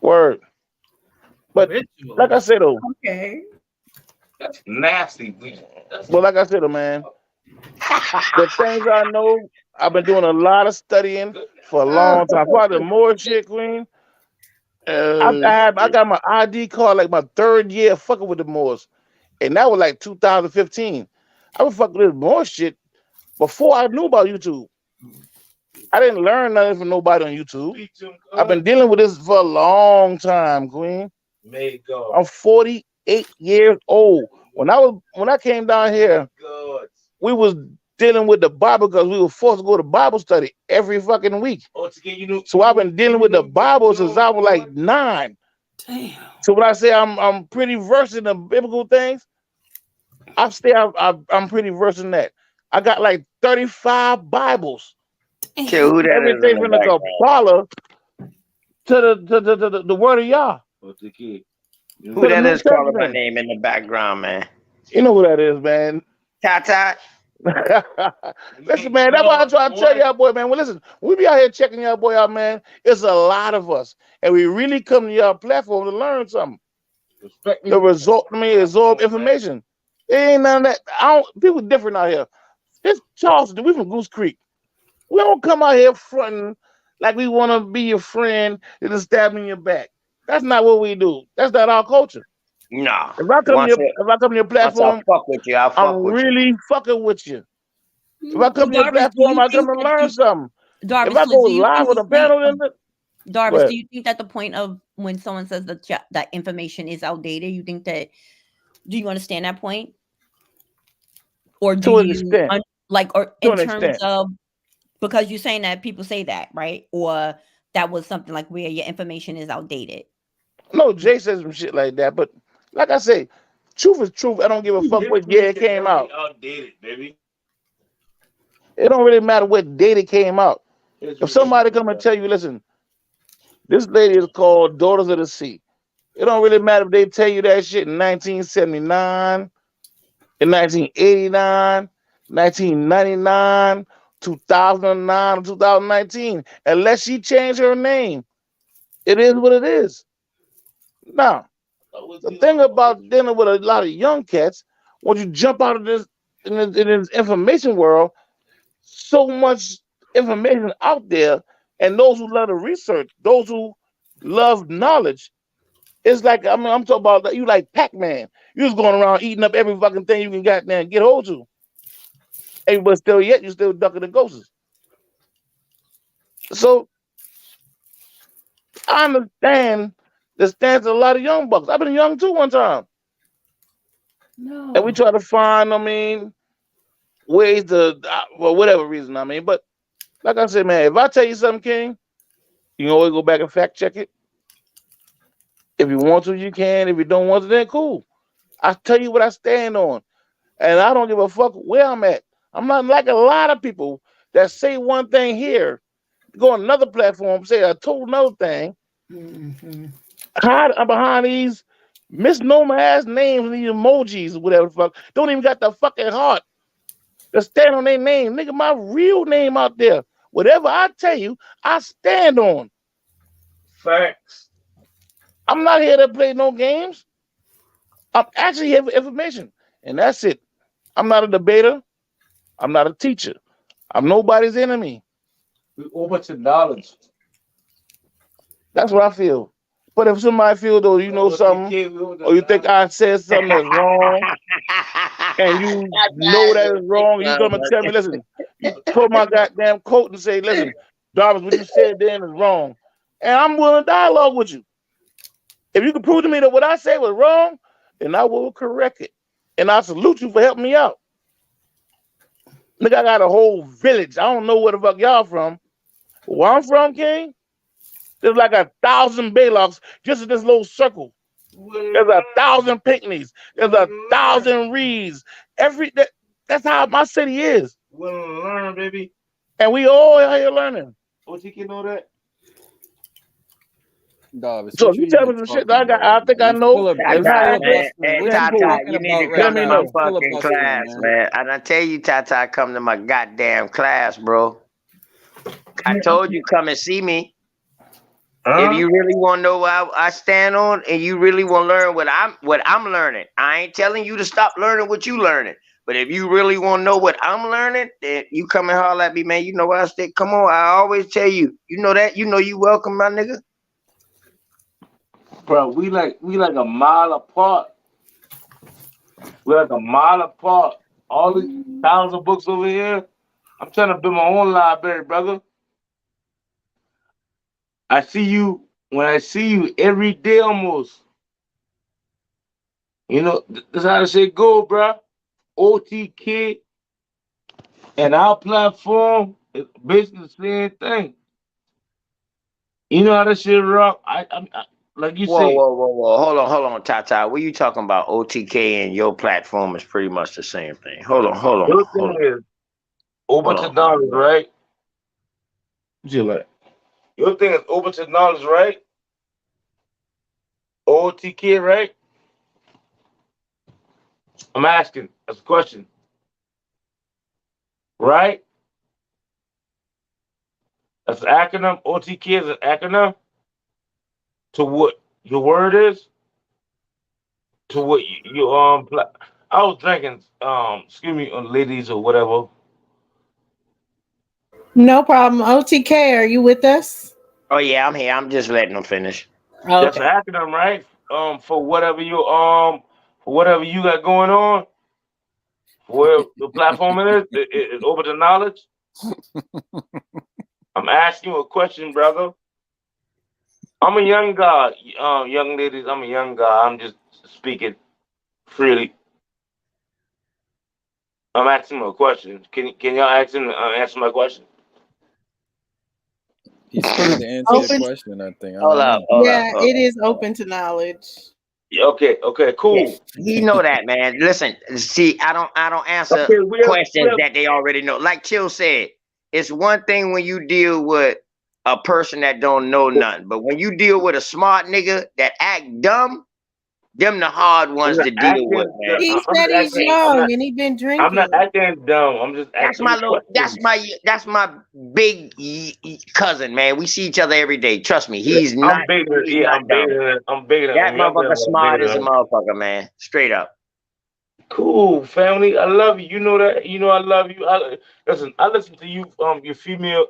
Word. But like I said, though. Okay. That's nasty. But like I said, man, the things I know, I've been doing a lot of studying for a long time. Probably the more shit, Queen. I got my ID card like my 3rd year fucking with the Moors, and that was like 2015. I was fucking with this Moor shit before I knew about YouTube. I didn't learn nothing from nobody on YouTube. I've been dealing with this for a long time, Queen. I'm 48 years old. When I came down here, we was dealing with the Bible because we were forced to go to Bible study every fucking week. So I've been dealing with the Bible since I was like 9. Damn. So when I say I'm pretty versed in the biblical things, I'm pretty versed in that. I got like 35 Bibles. Okay, who that is Everything in from the the Kabbalah to the Word of Yah. Who that is calling my name in the background, man? You know who that is, man. Tata. Listen, man, that's why I try to tell y'all, boy, man. Well, listen, we be out here checking y'all boy out, man. It's a lot of us, and we really come to y'all platform to learn something. Absorb information. It ain't none of that. People different out here. This Charleston, we from Goose Creek. We don't come out here fronting like we want to be your friend and just stab in your back. That's not what we do. That's not our culture. No. If I come to your platform, fuck with you, I'm really fucking with you. If I come to your platform, I come to learn something. Darvis, if I go live on a panel, Darvis, do you think that the point of when someone says that information is outdated, you think that, do you understand that point? Or do you in terms of, because you're saying that people say that, right? Or that was something like where your information is outdated. No, Jay says some shit like that, but like I say, truth is truth. I don't give a fuck what year it came out. Outdated, baby. It don't really matter what date it came out. If somebody come and tell you, listen, this lady is called Daughters of the Sea. It don't really matter if they tell you that shit in 1979, in 1989, 1999, 2009, or 2019. Unless she changed her name, it is what it is. Now, the thing about dealing with a lot of young cats, when you jump out of this in this information world, so much information out there, and those who love to research, those who love knowledge, it's like, I'm talking about you like Pac-Man. You just going around eating up every fucking thing you can goddamn get hold to. But still, yet you still ducking the ghosts. So I understand the stance of a lot of young bucks. I've been young too one time. No. And we try to find, ways to, for whatever reason, But like I said, man, if I tell you something, King, you can always go back and fact check it. If you want to, you can. If you don't want to, then cool. I tell you what I stand on. And I don't give a fuck where I'm at. I'm not like a lot of people that say one thing here, go on another platform, say a total another thing. Mm-hmm. Hide behind these misnomer ass names and these emojis or whatever the fuck. Don't even got the fucking heart to stand on their name. Nigga, my real name out there. Whatever I tell you, I stand on. Facts. I'm not here to play no games. I'm actually here for information. And that's it. I'm not a debater. I'm not a teacher. I'm nobody's enemy. We open to knowledge. That's what I feel. But if somebody feel though, you know something, or you think I said something that's wrong, and you know that is wrong, you come and tell me, listen, you pull my goddamn coat and say, listen, Darvis, what you said then is wrong. And I'm willing to dialogue with you. If you can prove to me that what I said was wrong, then I will correct it. And I salute you for helping me out. Nigga, I got a whole village. I don't know where the fuck y'all from. Where I'm from, King, there's like 1,000 Baylocks just in this little circle. There's 1,000 Pinckneys. There's 1,000 Reeds. That's how my city is. We'll learn, baby. And we all out here learning. Don't you know that? So if you tell me some shit that I think I know. You need to come to my fucking class, man. And I tell you, Tata, come to my goddamn class, bro. I told you, come and see me. If you really want to know what I stand on, and you really want to learn what I'm learning, I ain't telling you to stop learning what you learning. But if you really want to know what I'm learning, then you come and holler at me, man. You know what I say? Come on, I always tell you. You know that. You know you welcome, my nigga. Bro, we like a mile apart. We're like a mile apart. All these thousands of books over here. I'm trying to build my own library, brother. I see you when I see you every day almost. You know, that's how the shit go, bro. OTK and our platform is basically the same thing. You know how that shit rock? I like you Whoa, say. whoa, whoa, whoa. Hold on, Tata. What you talking about? OTK and your platform is pretty much the same thing. Hold on. Your thing is open to knowledge, right? Your thing is open to knowledge, right? OTK, right? I'm asking. That's a question. Right? That's an acronym. OTK is an acronym to what your word is. To what you I was drinking. Excuse me, ladies or whatever. No problem. OTK, are you with us? Oh yeah, I'm here. I'm just letting them finish. That's an acronym, right? For whatever you got going on, where the platform is open to knowledge. I'm asking you a question, brother. I'm a young guy, young ladies. I'm a young guy. I'm just speaking freely. I'm asking him a question. Can y'all ask him to answer my question? He's free to answer your question, I think. I Hold don't up, know. hold up, Yeah, hold it is open to knowledge. Yeah, okay, cool. You know that, man. Listen, see, I don't answer Okay, we questions have that they already know. Like Chill said, it's one thing when you deal with a person that don't know nothing, but when you deal with a smart nigga that act dumb, them the hard ones to deal with, man. He I'm said just he's acting. young and he been I'm not drinking. acting dumb. I'm just That's asking my you little. questions. That's my big cousin, man. We see each other every day. Trust me, he's not. I'm bigger. He's Yeah, not dumb. I'm bigger than. That I'm younger motherfucker than. I'm bigger smart as a than. motherfucker, man. Straight up. Cool, family. I love you. You know that. You know I love you. Listen. I listen to you. Your female.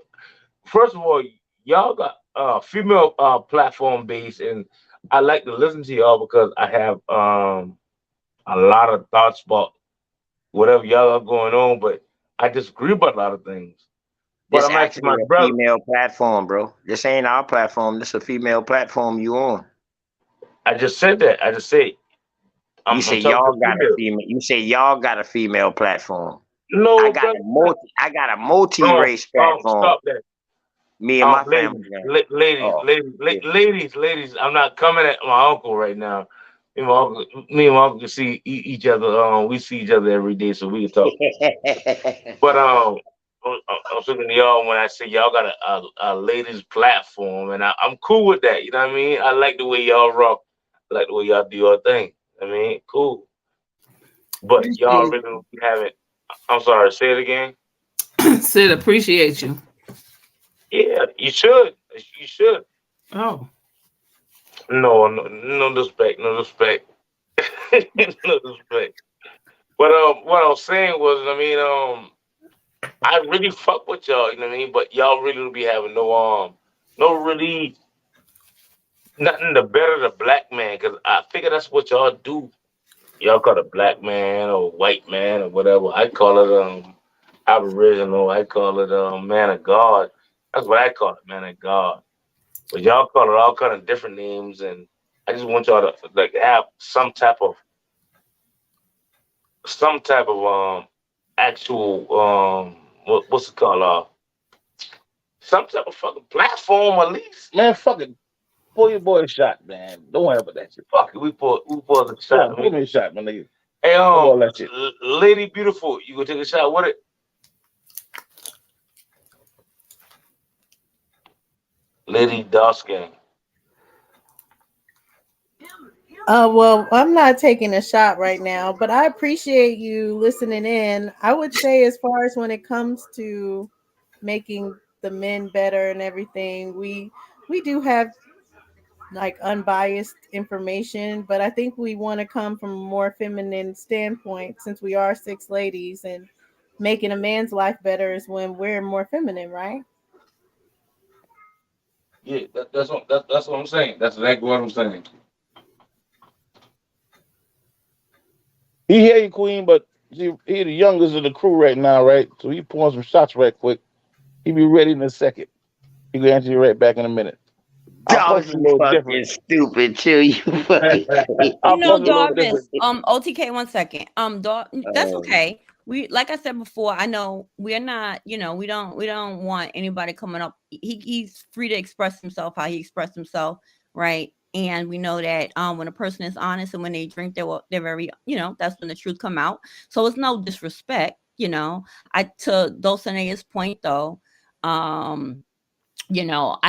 First of all, y'all got female platform base, and I like to listen to y'all because I have a lot of thoughts about whatever y'all are going on, but I disagree about a lot of things. But This I'm asking actually my a brother. female platform, bro. This ain't our platform. This a female platform you on. I just said that. I just said You say I'm talking y'all to got a female. female. You say y'all got a female platform. No, I got brother. I got a multi-race platform. Stop that. Me and my Ladies, family. Oh, ladies. I'm not coming at my uncle right now. Me and my uncle can see each other. We see each other every day, so we can talk. But I'm speaking to y'all when I say y'all got a ladies platform, and I'm cool with that. You know what I mean? I like the way y'all rock. I like the way y'all do your thing. I mean, cool. But y'all really haven't. I'm sorry. Say it again. Sid, appreciate you. Yeah, you should. You should. Oh. No respect. No respect. No respect. But what I was saying was, I mean, I really fuck with y'all, you know what I mean? But y'all really don't be having no really nothing to better the black man, because I figure that's what y'all do. Y'all call it black man or white man or whatever. I call it aboriginal. I call it man of God. That's what I call it, man of God. But y'all call it all kind of different names, and I just want y'all to like have some type of actual what's it called some type of fucking platform at least. Man, fucking pull your boy a shot, man. Don't worry about that shit. Fuck it, we pull the shot. Pull me a shot, my nigga. Hey, all that shit. Lady Beautiful, you gonna take a shot with it? Lady Dawskin. Well, I'm not taking a shot right now, but I appreciate you listening in. I would say, as far as when it comes to making the men better and everything, we do have like unbiased information, but I think we want to come from a more feminine standpoint since we are six ladies, and making a man's life better is when we're more feminine, right? Yeah, that's what I'm saying. That's exactly what I'm saying. He hear you, Queen, but he the youngest of the crew right now, right? So he pouring some shots right quick. He be ready in a second. He gonna answer you right back in a minute. Our Dog, question a you little fucking different. stupid, chill, you fucking. Our You know, question a little Jarvis, different. OTK, 1 second. That's Um, okay. We, like I said before, I know we're not, we don't want anybody coming up. He's free to express himself how he expressed himself, right? And we know that when a person is honest and when they drink, they're very, that's when the truth come out. So it's no disrespect, to Dulcinea's point though, I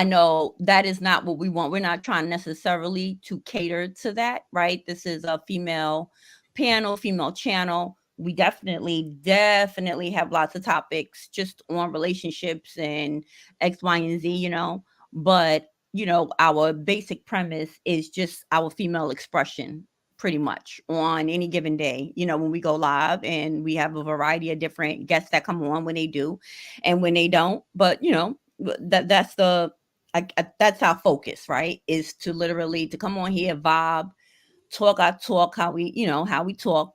know that is not what we want. We're not trying necessarily to cater to that, right? This is a female panel, female channel. We definitely have lots of topics just on relationships and X, Y, and Z, but our basic premise is just our female expression pretty much on any given day, when we go live, and we have a variety of different guests that come on when they do and when they don't. But that's that's our focus, right? Is to literally to come on here, vibe, talk our talk, how we talk,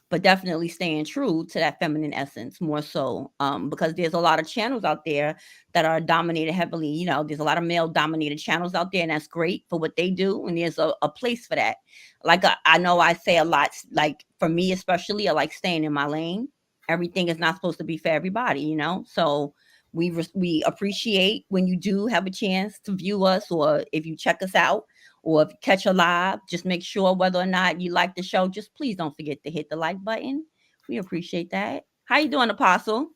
but definitely staying true to that feminine essence more so, because there's a lot of channels out there that are dominated heavily. There's a lot of male dominated channels out there, and that's great for what they do, and there's a place for that. Like I know I say a lot, like for me especially, I like staying in my lane. Everything is not supposed to be for everybody, so we appreciate when you do have a chance to view us, or if you check us out, or if you catch a live, just make sure whether or not you like the show, just please don't forget to hit the like button. We appreciate that. How you doing, Apostle?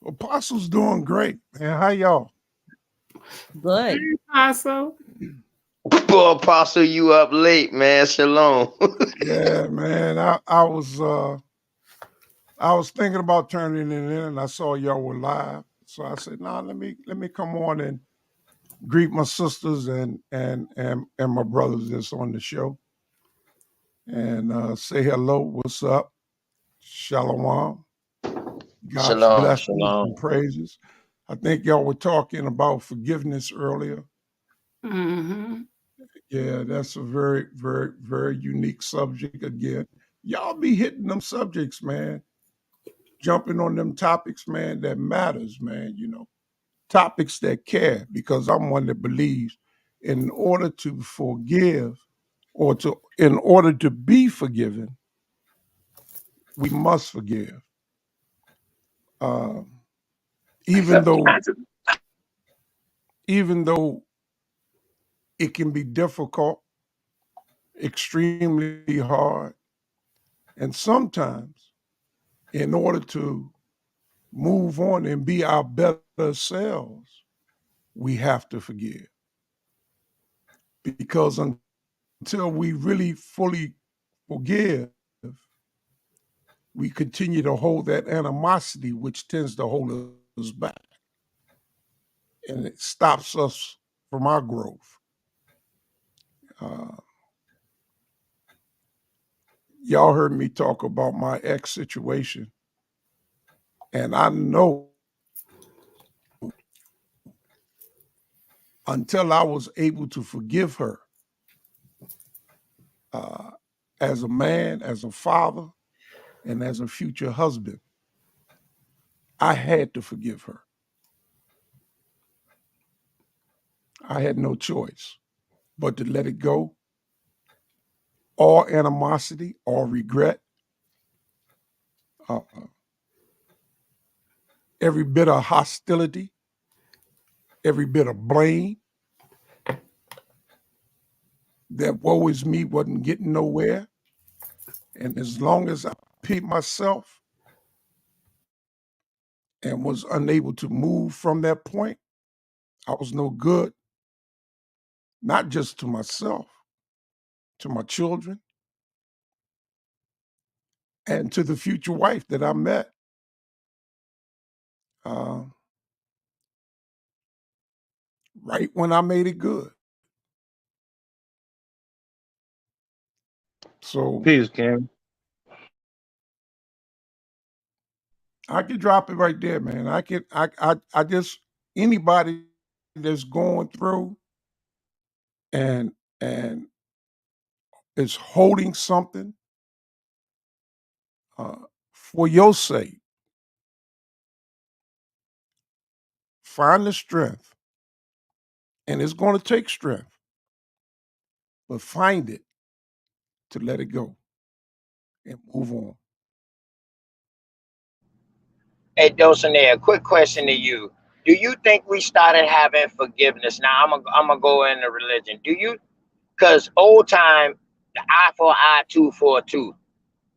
Apostle's doing great, man. How y'all? Good. Hey, Apostle. Boy, Apostle, you up late, man. Shalom. Yeah, man. I was thinking about turning it in, and I saw y'all were live, so I said, "Nah, let me come on and greet my sisters and my brothers that's on the show, and say hello. What's up? Shalom. God's Shalom, blessings shalom. and praises. I think y'all were talking about forgiveness earlier. Mm-hmm. Yeah, that's a very, very, very unique subject again. Y'all be hitting them subjects, man. Jumping on them topics, man, that matters, man, topics that care, because I'm one that believes in order to forgive or in order to be forgiven, we must forgive. Even though it can be difficult, extremely hard, and sometimes in order to move on and be our better selves, we have to forgive. Because until we really fully forgive, we continue to hold that animosity, which tends to hold us back. And it stops us from our growth. Y'all heard me talk about my ex situation. And I know until I was able to forgive her, as a man, as a father, and as a future husband, I had to forgive her. I had no choice but to let it go. All animosity, all regret, every bit of hostility, every bit of blame, that woe is me wasn't getting nowhere. And as long as I repeat myself and was unable to move from that point, I was no good, not just to myself, to my children, and to the future wife that I met. right when I made it good. So Peace, King. I can drop it right there, man. I just anybody that's going through and is holding something uh, for your sake, find the strength, and it's going to take strength, but find it to let it go and move on. Hey, Dulcinea, a quick question to you. Do you think we started having forgiveness? Now, I'm gonna go into religion. Do you? Because old time, the eye for eye, tooth for a tooth.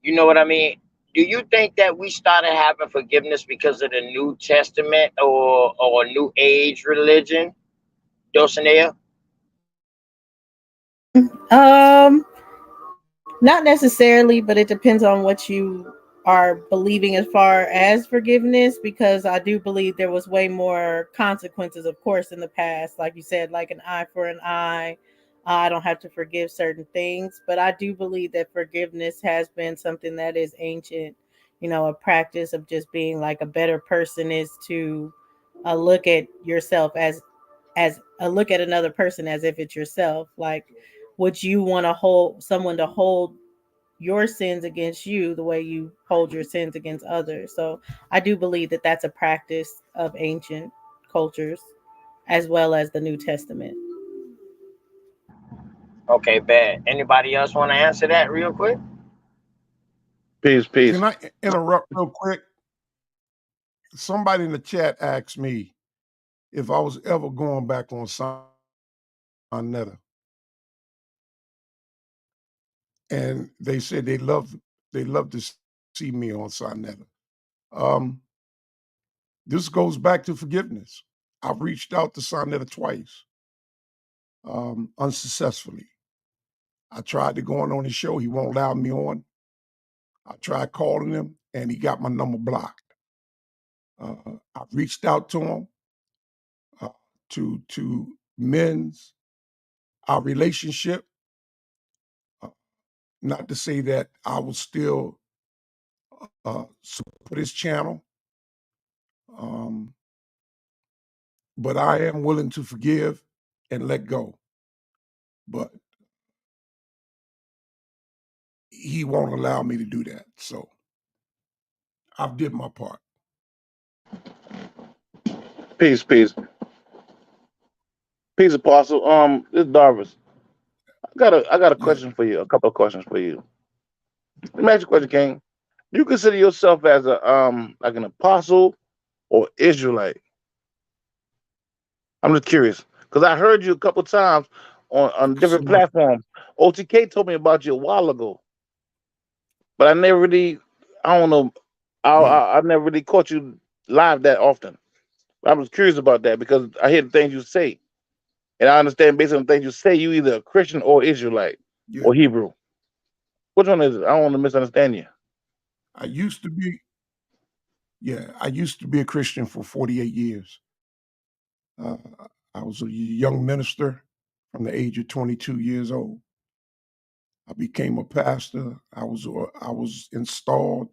You know what I mean? Do you think that we started having forgiveness because of the New Testament or New Age religion, Dulcinea? Um, Not necessarily, but it depends on what you are believing as far as forgiveness, because I do believe there was way more consequences, of course, in the past. Like you said, like an eye for an eye. I don't have to forgive certain things, but I do believe that forgiveness has been something that is ancient, a practice of just being like a better person is to look at yourself as a look at another person as if it's yourself. Like, would you want to hold someone to hold your sins against you the way you hold your sins against others? So I do believe that that's a practice of ancient cultures as well as the New Testament. Okay, bad. Anybody else want to answer that real quick? Peace. Can I interrupt real quick? Somebody in the chat asked me if I was ever going back on Sonetta. And they said they love to see me on Sonetta. This goes back to forgiveness. I've reached out to Sonetta twice, unsuccessfully. I tried to go on his show. He won't allow me on. I tried calling him, and he got my number blocked. I've reached out to him to mend our relationship. Not to say that I will still support his channel, but I am willing to forgive and let go. But he won't allow me to do that. So I've did my part. Peace. Peace, Apostle. This is Darvis. I got a question for you. A couple of questions for you. Let me ask you a question, King. Do you consider yourself as a like an apostle or Israelite? I'm just curious because I heard you a couple of times on different platforms. OTK told me about you a while ago, but I never really, I don't know, I never really caught you live that often. I was curious about that because I hear the things you say, and I understand based on the things you say, you either a Christian or Israelite or Hebrew. Which one is it? I don't want to misunderstand you. I used to be a Christian for 48 years. I was a young minister from the age of 22 years old. I became a pastor. I was installed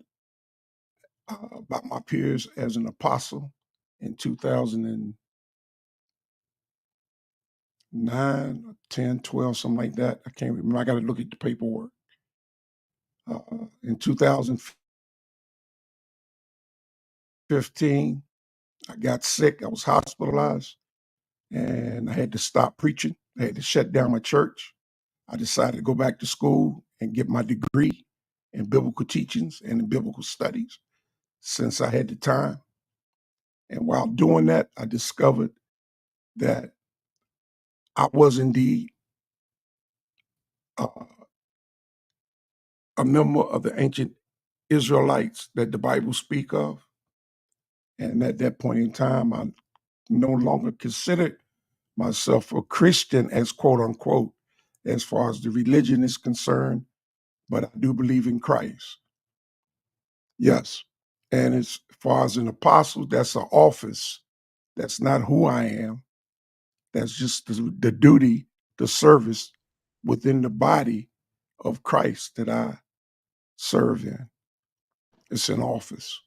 by my peers as an apostle in 2009, 10, 12, something like that. I can't remember. I got to look at the paperwork. In 2015, I got sick. I was hospitalized, and I had to stop preaching. I had to shut down my church. I decided to go back to school and get my degree in biblical teachings and in biblical studies since I had the time. And while doing that, I discovered that I was indeed a member of the ancient Israelites that the Bible speak of. And at that point in time, I no longer considered myself a Christian as quote unquote, as far as the religion is concerned, but I do believe in Christ. Yes. And as far as an apostle, that's an office. That's not who I am. That's just the duty, the service within the body of Christ that I serve in. It's an office.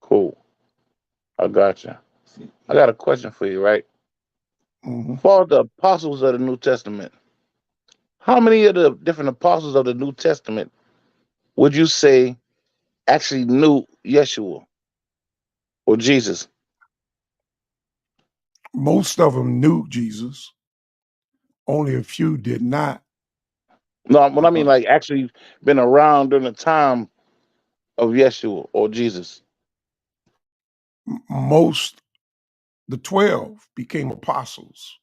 Cool. I got you. I got a question for you, right? Mhm. For the apostles of the New Testament, how many of the different apostles of the New Testament would you say actually knew Yeshua or Jesus? Most of them knew Jesus. Only a few did not. No, what I mean, like actually been around during the time of Yeshua or Jesus. Most, the 12 became apostles.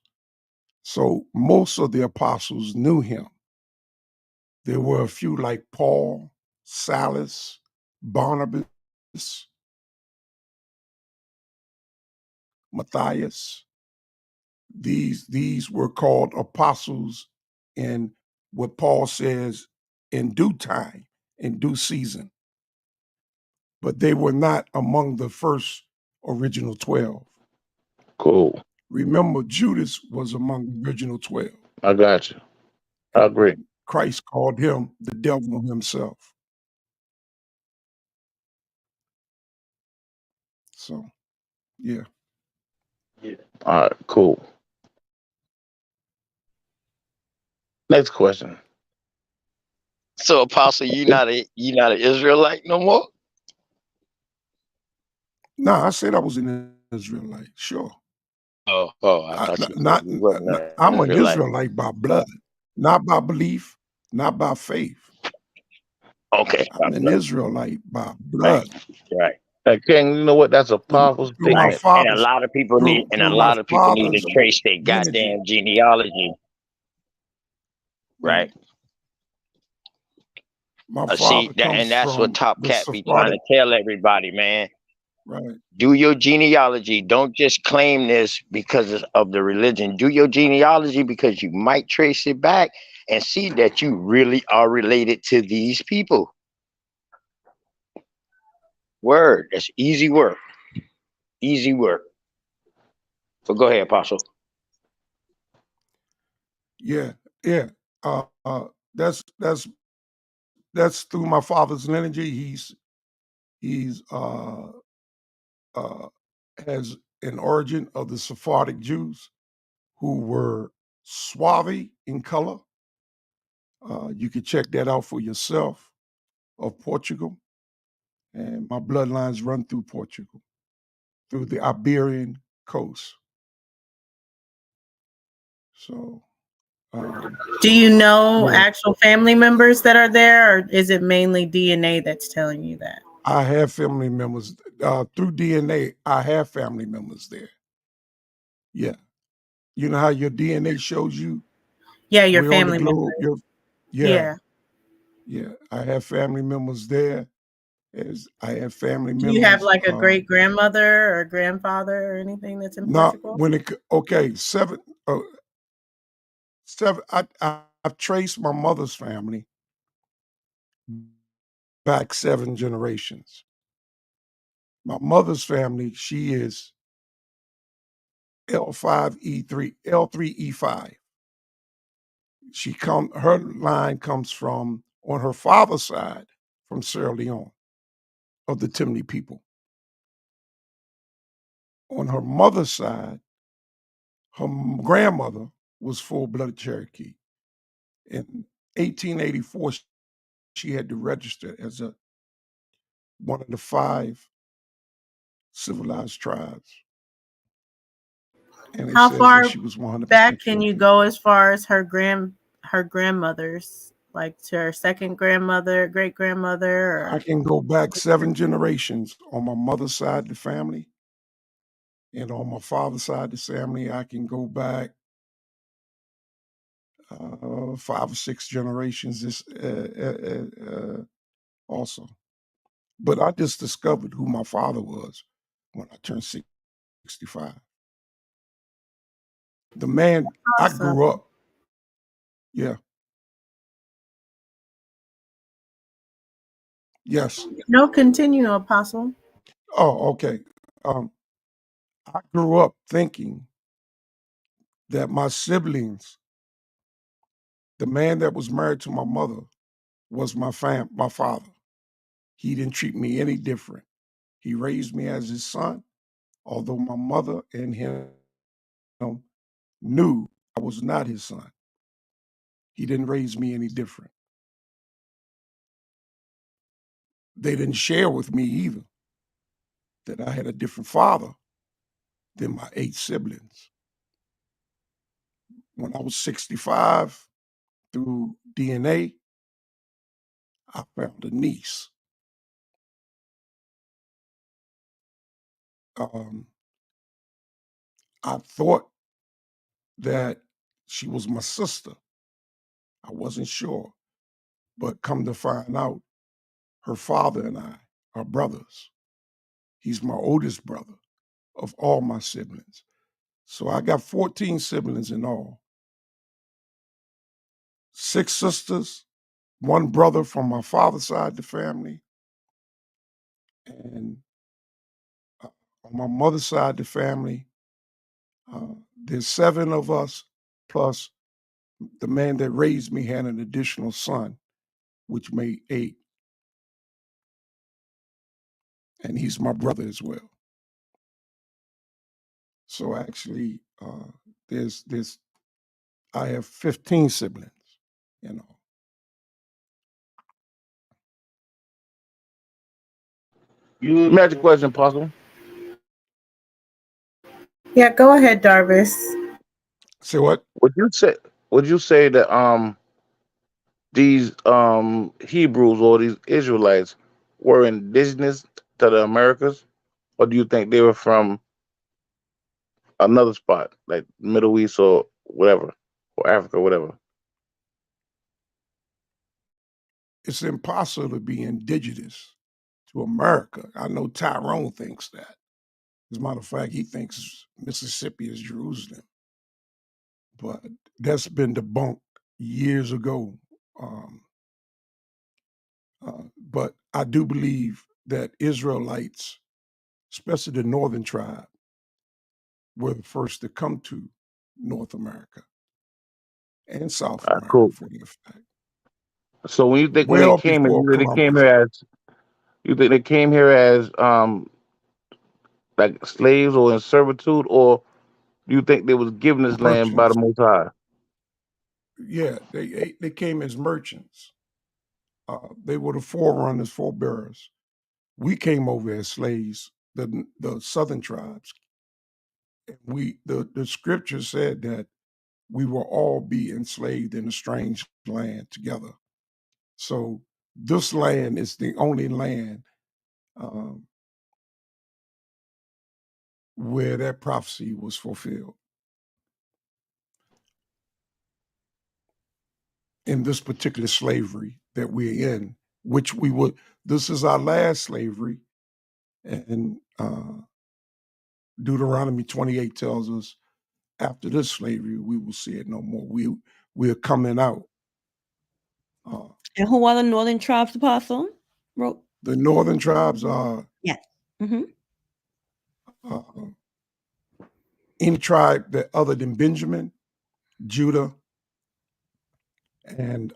So most of the apostles knew him. There were a few like Paul, Silas, Barnabas, Matthias. These were called apostles in what Paul says in due time, in due season. But they were not among the first original 12. Cool. Remember, Judas was among the original 12. I got you. I agree. Christ called him the devil himself. So, yeah. All right, cool. Next question. So, Apostle, you not an Israelite no more? No, I said I was an Israelite. Sure. I thought you said you wasn't an I'm an Israelite. Israelite by blood, not by belief, not by faith. Okay, I'm an Israelite by right, blood. right. King, you know what? That's a powerful Through my statement. And a father's, lot of people need, and a through my lot of people need to father's trace their lineage. goddamn genealogy, right? My See father that, comes and that's what from Top the Cat be trying Sephardic, to tell everybody, man. right? Do your genealogy. Don't just claim this because of the religion. Do your genealogy because you might trace it back and see that you really are related to these people. Word. That's easy work. Easy work. So go ahead, Apostle. Yeah, yeah. That's through my father's lineage. He's has an origin of the Sephardic Jews who were swarthy in color. You can check that out for yourself, of Portugal. And my bloodlines run through Portugal, through the Iberian coast. So, Do you know yeah, actual family members that are there, or is it mainly DNA that's telling you that? I have family members through DNA. I have family members there. Yeah, you know how your DNA shows you Yeah, your where on the family globe members. yeah, yeah. I have family members there. As I have family Do you have members. like a great grandmother or grandfather or anything that's in Not Portugal? when it okay, seven. I've traced my mother's family back 7 generations. My mother's family, she is L5E3, L3E5. Her line comes from, on her father's side, from Sierra Leone, of the Timni people. On her mother's side, her grandmother was full-blooded Cherokee. In 1884, she had to register as one of the 5 civilized tribes. And it How says that far she was 100% back can you Cherokee. go as far as her grandmothers, like to her second grandmother, great grandmother, I or can go back 7 generations on my mother's side of the family. And on my father's side of the family, I can go back 5 or 6 generations also. But I just discovered who my father was when I turned 65. The man I awesome. grew up. Yeah. Yes. No, continue, Apostle. Oh, okay. I grew up thinking that my siblings, the man that was married to my mother, was my father. He didn't treat me any different. He raised me as his son, although my mother and him knew I was not his son. He didn't raise me any different. They didn't share with me either that I had a different father than my 8 siblings. When I was 65, through DNA, I found a niece. I thought that she was my sister. I wasn't sure. But come to find out, her father and I are brothers. He's my oldest brother of all my siblings. So I got 14 siblings in all. 6 sisters, 1 brother from my father's side of the family, and on my mother's side of the family, there's 7 of us, plus the man that raised me had an additional son, which made 8. And he's my brother as well. So actually, I have 15 siblings, you know. You magic question, Apostle. Yeah, go ahead, Darvis. Say what? Would you say that these Hebrews or these Israelites were indigenous to the Americas, or do you think they were from another spot, like Middle East or whatever, or Africa, whatever? It's impossible to be indigenous to America. I know Tyrone thinks that. As a matter of fact, he thinks Mississippi is Jerusalem. But that's been debunked years ago. But I do believe that Israelites, especially the northern tribe, were the first to come to North America and South America, Cool. for the fact. So when you think when Well they came, before you think they came Columbus. here as like slaves or in servitude, or do you think they was given this land by the Merchants. Most High? Yeah, they came as merchants. They were the forerunners, forebearers. We came over as slaves, the southern tribes. The scripture said that we will all be enslaved in a strange land together. So this land is the only land where that prophecy was fulfilled. In this particular slavery that we're in, which this is our last slavery. And Deuteronomy 28 tells us, after this slavery, we will see it no more. We're coming out. And who are the northern tribes, Apostle? The northern tribes are Yes. Mm-hmm. any tribe that other than Benjamin, Judah, and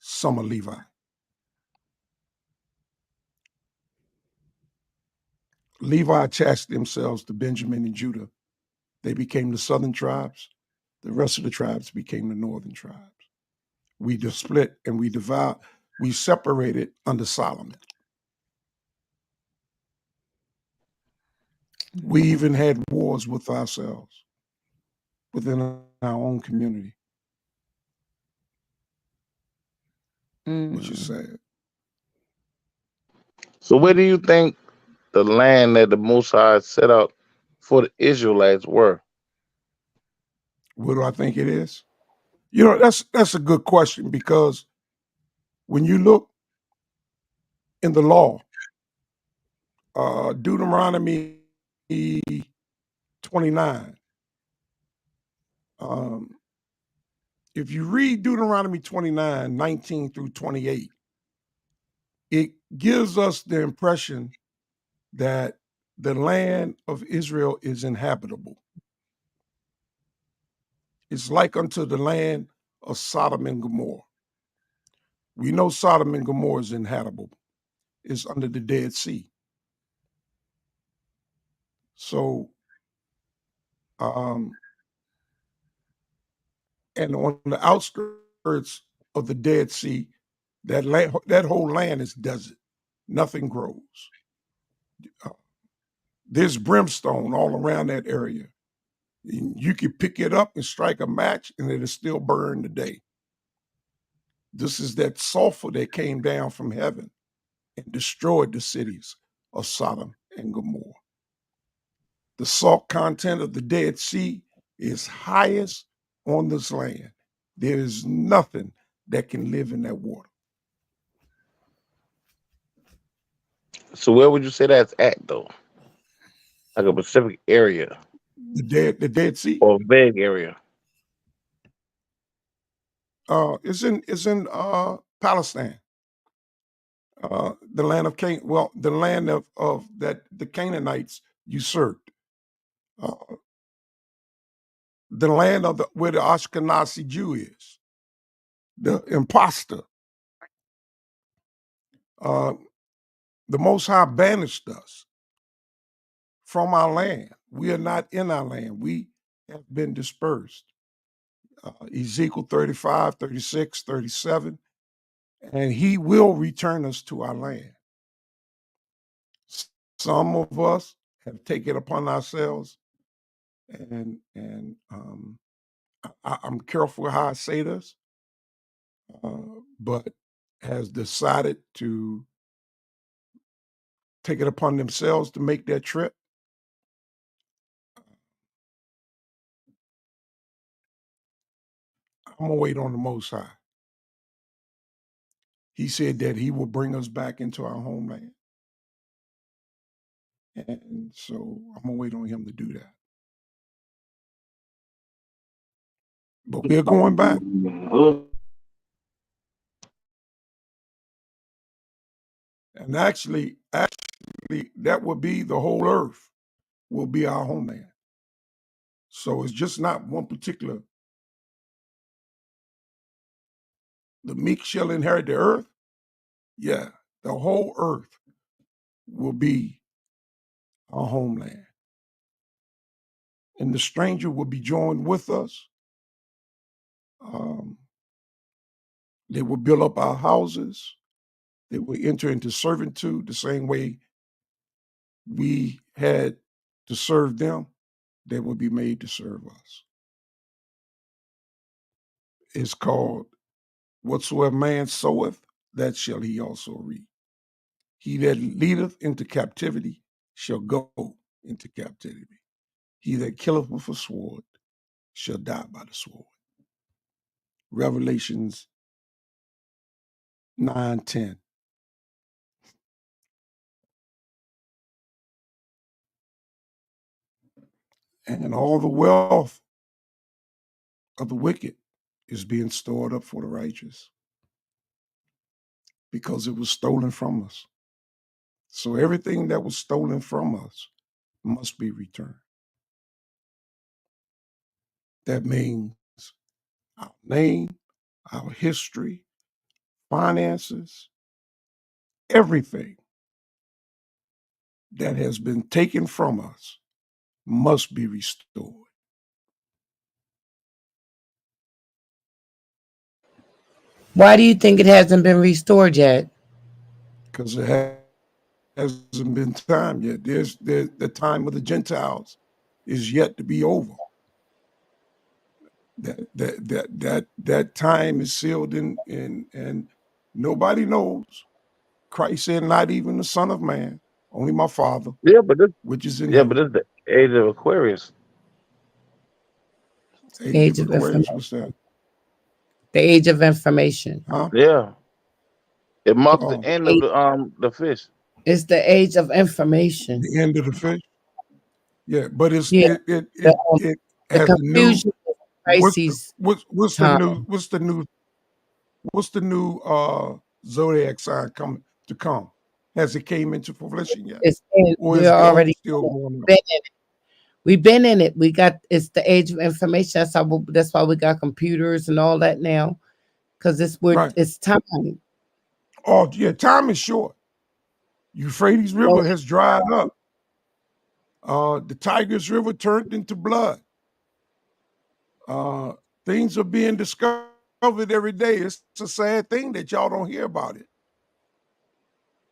some of Levi. Levi attached themselves to Benjamin and Judah. They became the southern tribes. The rest of the tribes became the northern tribes. We just split and we separated under Solomon. We even had wars with ourselves within our own community, which is sad. So where do you think the land that the Most High set out for the Israelites were? What do I think it is? You know, that's a good question, because when you look in the law, Deuteronomy 29, if you read Deuteronomy 29, 19 through 28, it gives us the impression that the land of Israel is inhabitable. is like unto the land of Sodom and Gomorrah. We know Sodom and Gomorrah is inhabitable. It's under the Dead Sea. So, and on the outskirts of the Dead Sea, that whole land is desert. Nothing grows. There's brimstone all around that area. You can pick it up and strike a match, and it'll still burn today. This is that sulfur that came down from heaven and destroyed the cities of Sodom and Gomorrah. The salt content of the Dead Sea is highest on this land. There is nothing that can live in that water. So where would you say that's at though? Like a specific area The Dead Sea. or a big area? It's in Palestine. The land of Canaan. Well, the land of that the Canaanites usurped. The land of where the Ashkenazi Jew is, the imposter. The Most High banished us from our land. We are not in our land. We have been dispersed. Ezekiel 35, 36, 37, and he will return us to our land. Some of us have taken upon ourselves, and I'm careful how I say this, but has decided to take it upon themselves to make that trip. I'm gonna wait on the Most High. He said that he will bring us back into our homeland. And so I'm gonna wait on him to do that. But we're going back. And actually, that would be the whole earth will be our homeland. So it's just not one particular. The meek shall inherit the earth. Yeah, the whole earth will be our homeland. And the stranger will be joined with us. They will build up our houses. They will enter into servitude the same way we had to serve them. They will be made to serve us. It's called, whatsoever man soweth, that shall he also reap. He that leadeth into captivity shall go into captivity. He that killeth with a sword shall die by the sword. Revelations 9:10. And all the wealth of the wicked is being stored up for the righteous because it was stolen from us. So everything that was stolen from us must be returned. That means our name, our history, finances, everything that has been taken from us must be restored. Why do you think it hasn't been restored yet? Because it hasn't been time yet. There's the time of the Gentiles is yet to be over. That time is sealed in and nobody knows. Christ said, not even the Son of Man, only my Father. Yeah, but this, which is in but it's the age of Aquarius. Age of Aquarius, information. what's that? The age of information. Huh? Yeah. It marks the end of the fish. It's the age of information. The end of the fish. Yeah, but it's Yeah. it The has the new confusion is crises. what's the new zodiac sign coming to come? Has it came into fruition yet? It's in, Or we're is the old already still going on? been in it. We've been in it. It's the age of information. That's why we got computers and all that now, because Right. it's time. Oh yeah, time is short. Euphrates River has dried up. The Tigris River turned into blood. Things are being discovered every day. It's a sad thing that y'all don't hear about it.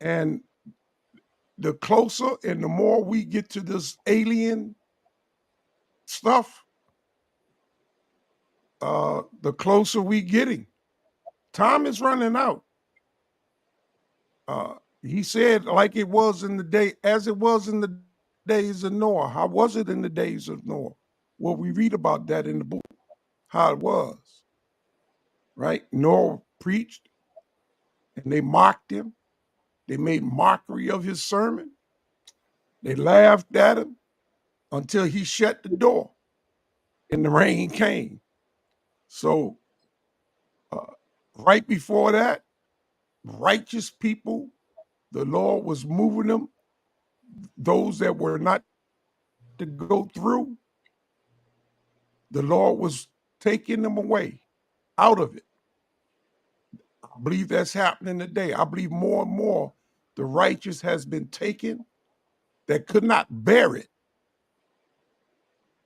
And the closer and the more we get to this alien stuff, the closer we getting. Time is running out. He said, like it was in the day, as it was in the days of Noah. How was it in the days of Noah? Well, we read about that in the book, how it was. Right? Noah preached and they mocked him. They made mockery of his sermon. They laughed at him until he shut the door and the rain came. So right before that, righteous people, the Lord was moving them. Those that were not to go through, the Lord was taking them away out of it. I believe that's happening today. I believe more and more the righteous has been taken that could not bear it.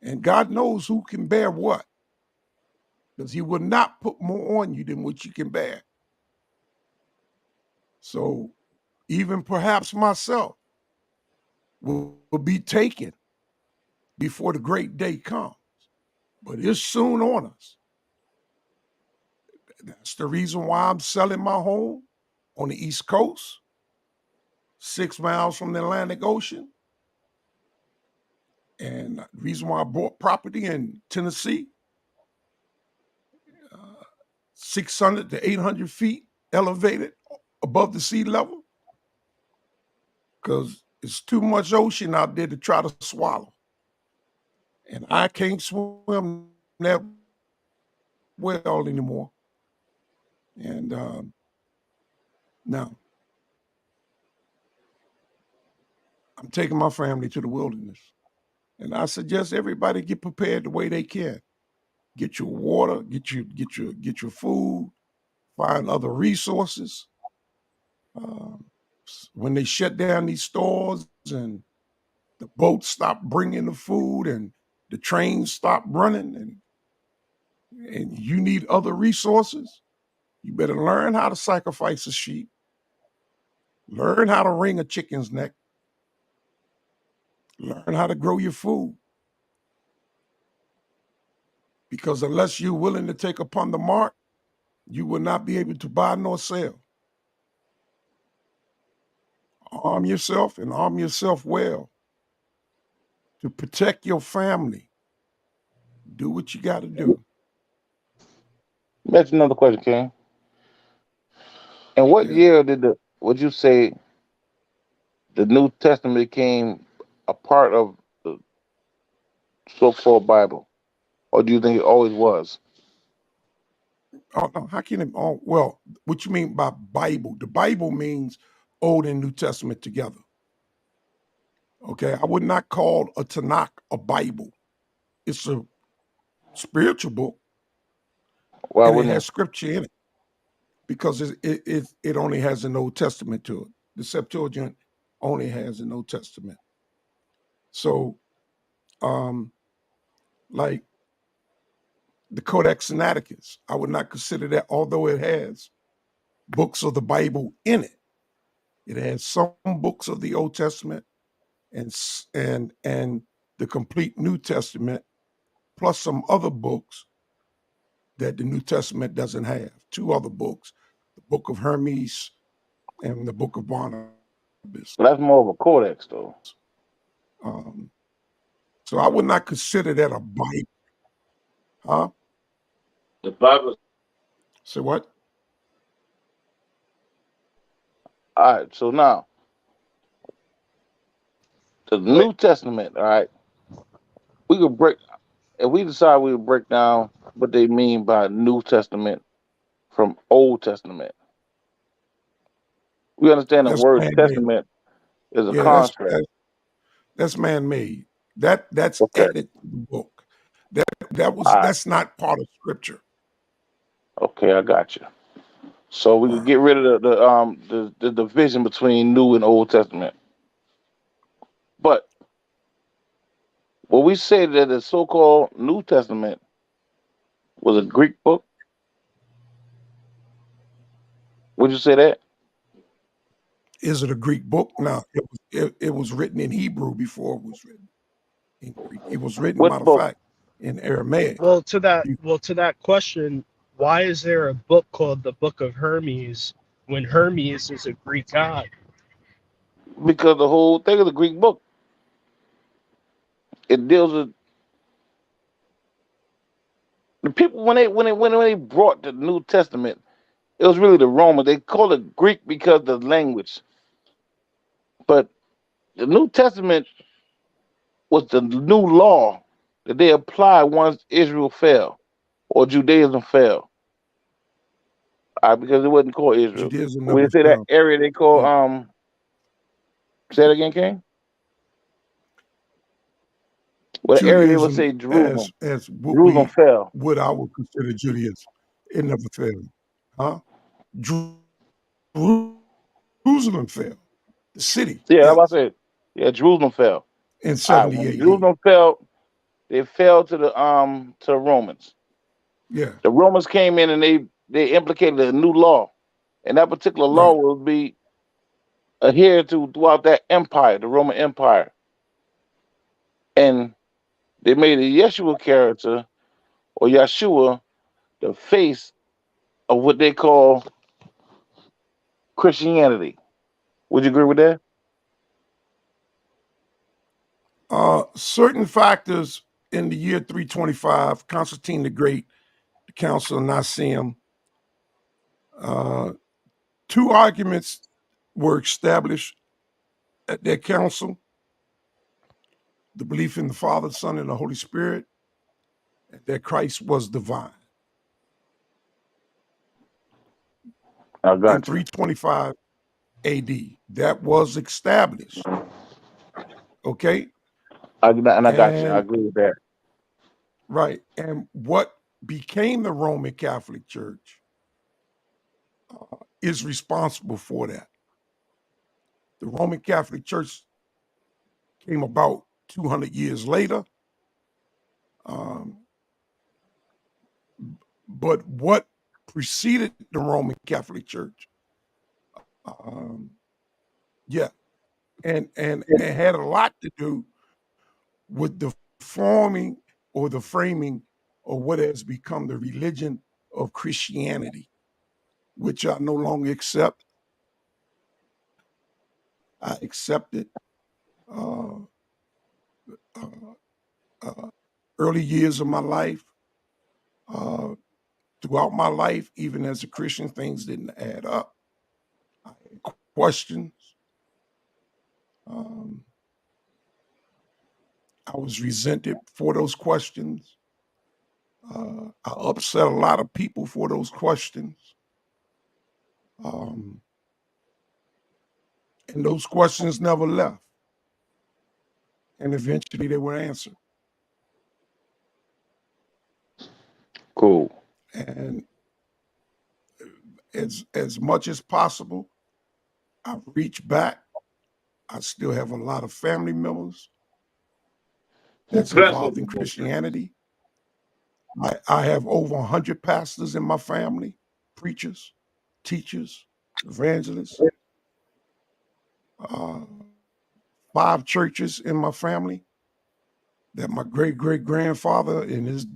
And God knows who can bear what, because he will not put more on you than what you can bear. So even perhaps myself will be taken before the great day comes. But it's soon on us. That's the reason why I'm selling my home on the East Coast, 6 miles from the Atlantic Ocean. And the reason why I bought property in Tennessee, 600 to 800 feet elevated above the sea level, because it's too much ocean out there to try to swallow. And I can't swim that well anymore. And now I'm taking my family to the wilderness. And I suggest everybody get prepared the way they can. Get your water, get your food, find other resources. When they shut down these stores and the boats stop bringing the food and the trains stop running and you need other resources, you better learn how to sacrifice a sheep, learn how to wring a chicken's neck, learn how to grow your food. Because unless you're willing to take upon the mark, you will not be able to buy nor sell. Arm yourself and arm yourself well to protect your family. Do what you got to do. That's another question, King. And what year would you say the New Testament became a part of the so-called Bible? Or do you think it always was? Oh, no, how can it? Oh, well, what you mean by Bible? The Bible means Old and New Testament together. Okay, I would not call a Tanakh a Bible. It's a spiritual book. Why and it wouldn't has it? scripture in it because it only has an Old Testament to it. The Septuagint only has an Old Testament. So, like the Codex Sinaiticus, I would not consider that, although it has books of the Bible in it. It has some books of the Old Testament and the complete New Testament, plus some other books that the New Testament doesn't have. 2 other books, the Book of Hermes and the Book of Barnabas. So that's more of a codex, though. So I would not consider that a Bible. Huh? The Bible. So what? All right, so now, the New Testament, all right, if we decide we would break down what they mean by New Testament from Old Testament. We understand the That's word man-made. testament is a Yeah, contract. that's man-made. That's Okay. added to the book. All right. That's not part of scripture. Okay, I got you. So we can get rid of the division between New and Old Testament. But when we say that the so-called New Testament was a Greek book, would you say that? Is it a Greek book? No, it was written in Hebrew before it was written in Greek. It was written, What matter of book? fact, in Aramaic. Well, to that question, why is there a book called the Book of Hermes when Hermes is a Greek god? Because the whole thing is a Greek book. It deals with the people when they brought the New Testament. It was really the Romans. They called it Greek because of the language. But the New Testament was the new law that they applied once Israel fell or Judaism fell. Because it wasn't called Israel. Judaism When never they say that fell. area they call Yeah. say that again, King? What area they would say Judaism, Jerusalem. as Jerusalem fell. what I would consider Judaism, it never failed. Huh? Jerusalem fell. The city, Yeah, that's what I yes, said. Yeah, Jerusalem fell. in All right, 70 when AD. Jerusalem fell, they fell to the Romans. Yeah, The Romans came in and they implicated a new law. And that particular law right. will be adhered to throughout that empire, the Roman Empire. And they made a Yeshua character or Yeshua the face of what they call Christianity. Would you agree with that? Certain factors in the year 325, Constantine the Great, the Council of Nicaea, two arguments were established at that council: the belief in the Father, Son, and the Holy Spirit, and that Christ was divine. I In got you. 325 AD, that was established. Okay, I got you. I and agree with that. right, and what became the Roman Catholic Church is responsible for that. The Roman Catholic Church came about 200 years later. But what preceded the Roman Catholic Church, yeah, and it had a lot to do with the forming or the framing of what has become the religion of Christianity, which I no longer accept. I accept it. Uh, Early years of my life, throughout my life, even as a Christian, things didn't add up. I had questions. I was resented for those questions. I upset a lot of people for those questions. And those questions never left. And eventually they were answered. Cool. And as much as possible, I've reached back. I still have a lot of family members that's involved in Christianity. I have over 100 pastors in my family, preachers, teachers, evangelists, 5 churches in my family that my great-great-grandfather and his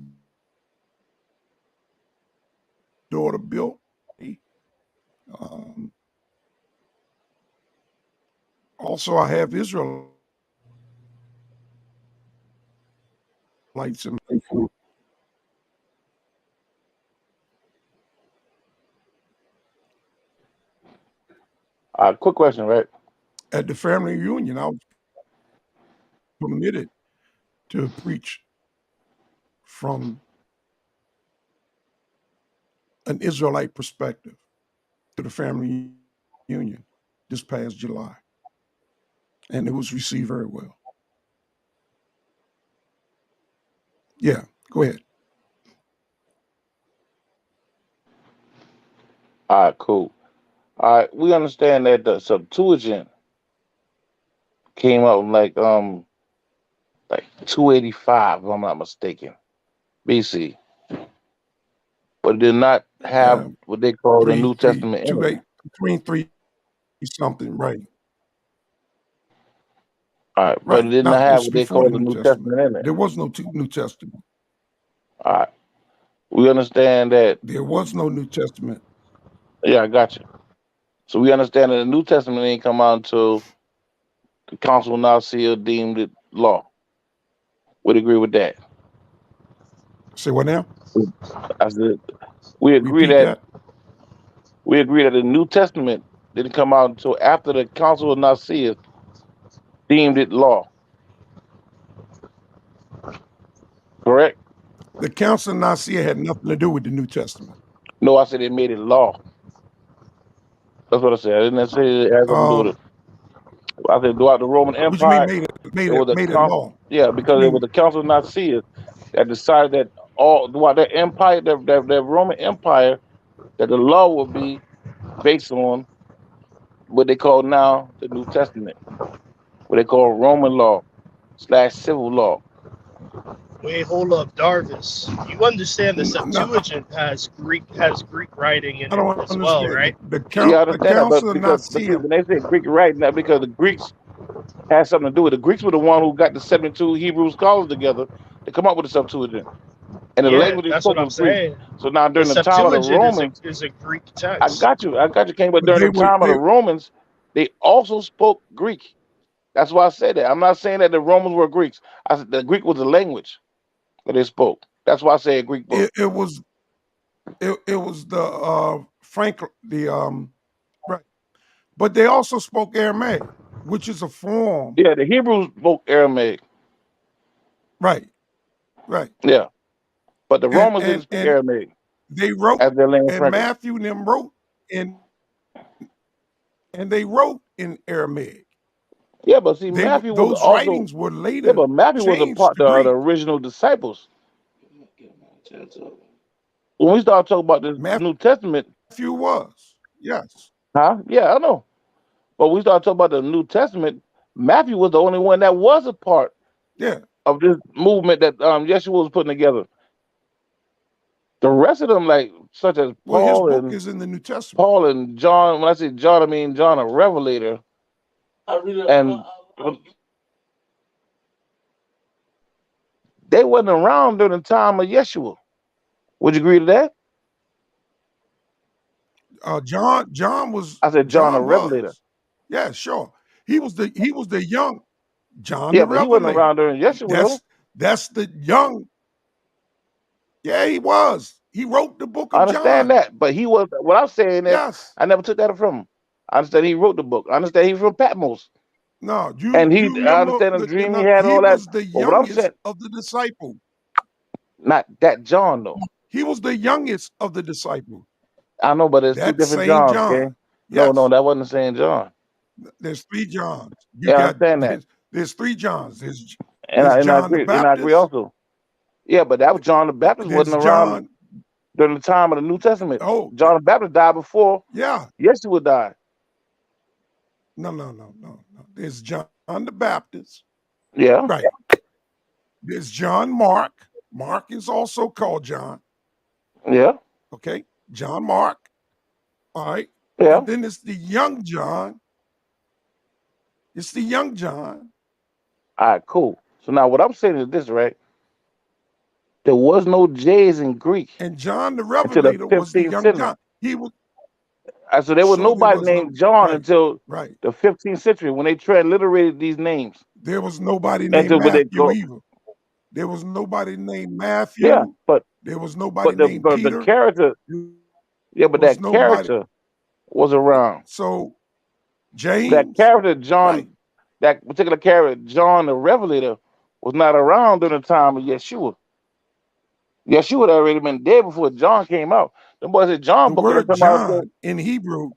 daughter built. Also, I have Israelites in my family. Quick question, right? At the family reunion, I was permitted to preach from an Israelite perspective to the family union this past July. And it was received very well. Yeah, go ahead. All right, cool. All right, we understand that the Septuagint came out like 285, if I'm not mistaken, BC, but it did not have Yeah, what they call the New three, Testament in two, it. eight, between three something, right? All right, but Right. it did not Now have it's what they before call the the New New Testament. Testament in it. There was no New Testament. All right, we understand that. There was no New Testament. Yeah, I got you. So we understand that the New Testament ain't come out until the Council of Nicaea deemed it law. Would agree with that. Say what now? I said we agree Repeat that that. the New Testament didn't come out until after the Council of Nicaea deemed it law. Correct? The Council of Nicaea had nothing to do with the New Testament. No, I said they made it law. That's what I said. I didn't say it had something to do with it. I said throughout the Roman What you mean Empire, made it was a it law? yeah, What you because it was mean? the Council of Nicaea that decided that all throughout that empire, that Roman Empire, that the law would be based on what they call now the New Testament, what they call Roman law / civil law. Wait, hold up, Darvis. You understand the No, Septuagint has Greek writing in I it don't as well, understand. right? The Yeah, I the understand that, Council but of but see, Nicaea. when they say Greek writing, that because the Greeks had something to do with it. The Greeks were the one who got the 72 Hebrew scholars together to come up with the Septuagint. And the Yeah, language they that's spoke what I'm was Greek. saying. So now The during the time of the Septuagint Romans, is a Greek I text. got you, King. But But during they the were time of the Romans, they also spoke Greek. That's why I said that. I'm not saying that the Romans were Greeks. I said the Greek was the language that they spoke. That's why I say a Greek book. it was the right. But they also spoke Aramaic, which is a form. Yeah, the Hebrews spoke Aramaic. Right. Right. Yeah, but the And Romans didn't and speak and Aramaic they wrote, as their language and record. Matthew and them wrote in, and they wrote in Aramaic. Yeah, but see, Matthew was Those also writings were yeah, later but Matthew was a changed part to of the Greek. original disciples. When we start talking about the New Testament, Matthew was. Yes. huh? Yeah, I know. But we start talking about the New Testament. Matthew was the only one that was a part Yeah. of this movement that Yeshua was putting together. The rest of them, like such as Well, his book is in the New Testament. Paul and John. When I say John, I mean John a Revelator. And they wasn't around during the time of Yeshua. Would you agree to that? John was. I said John a John Revelator. was. Yeah, sure. He was the young John Yeah, the but he wasn't Revelator. around during Yeshua, though. That's the young. Yeah, he was. He wrote the book I of understand John. that, but he was. What I'm saying is, Yes. I never took that from him. I understand he wrote the book. I understand he's from Patmos, No, and you I remember understand the dream he had, he all that. was the But what I'm youngest saying, of the disciples. not that John though. He was the youngest of the disciples. I know, but there's two That different same Johns, John. okay? No, Yes. that wasn't the same John. There's 3 Johns. Yeah, I understand that, There's 3 Johns. There's and I John the agree, and I agree Baptist. also. Yeah, but that was John the Baptist There's wasn't around John. during the time of the New Testament. Oh, John the Baptist died before yeah. Yeshua died. No. There's John the Baptist. Yeah. Right. There's John Mark. Mark is also called John. Yeah. Okay. John Mark. All right. Yeah. And then it's the young John. It's the young John. All right, cool. So now what I'm saying is this, right? There was no J's in Greek And John the until the Revelator was the 15th young century. John. He was. So there was So there nobody was named no. John Right. until Right. the 15th century when they transliterated these names. There was nobody named Until when they Matthew go, either. There was nobody named yeah, Matthew. but There was nobody the named the Peter. character, yeah, but There was that nobody. character was around. So That James. character, John, Right. that particular character, John the Revelator, was not around during the time of Yeshua. Yeshua had already been dead before John came out. The boy said John The book didn't word come out until John in Hebrew.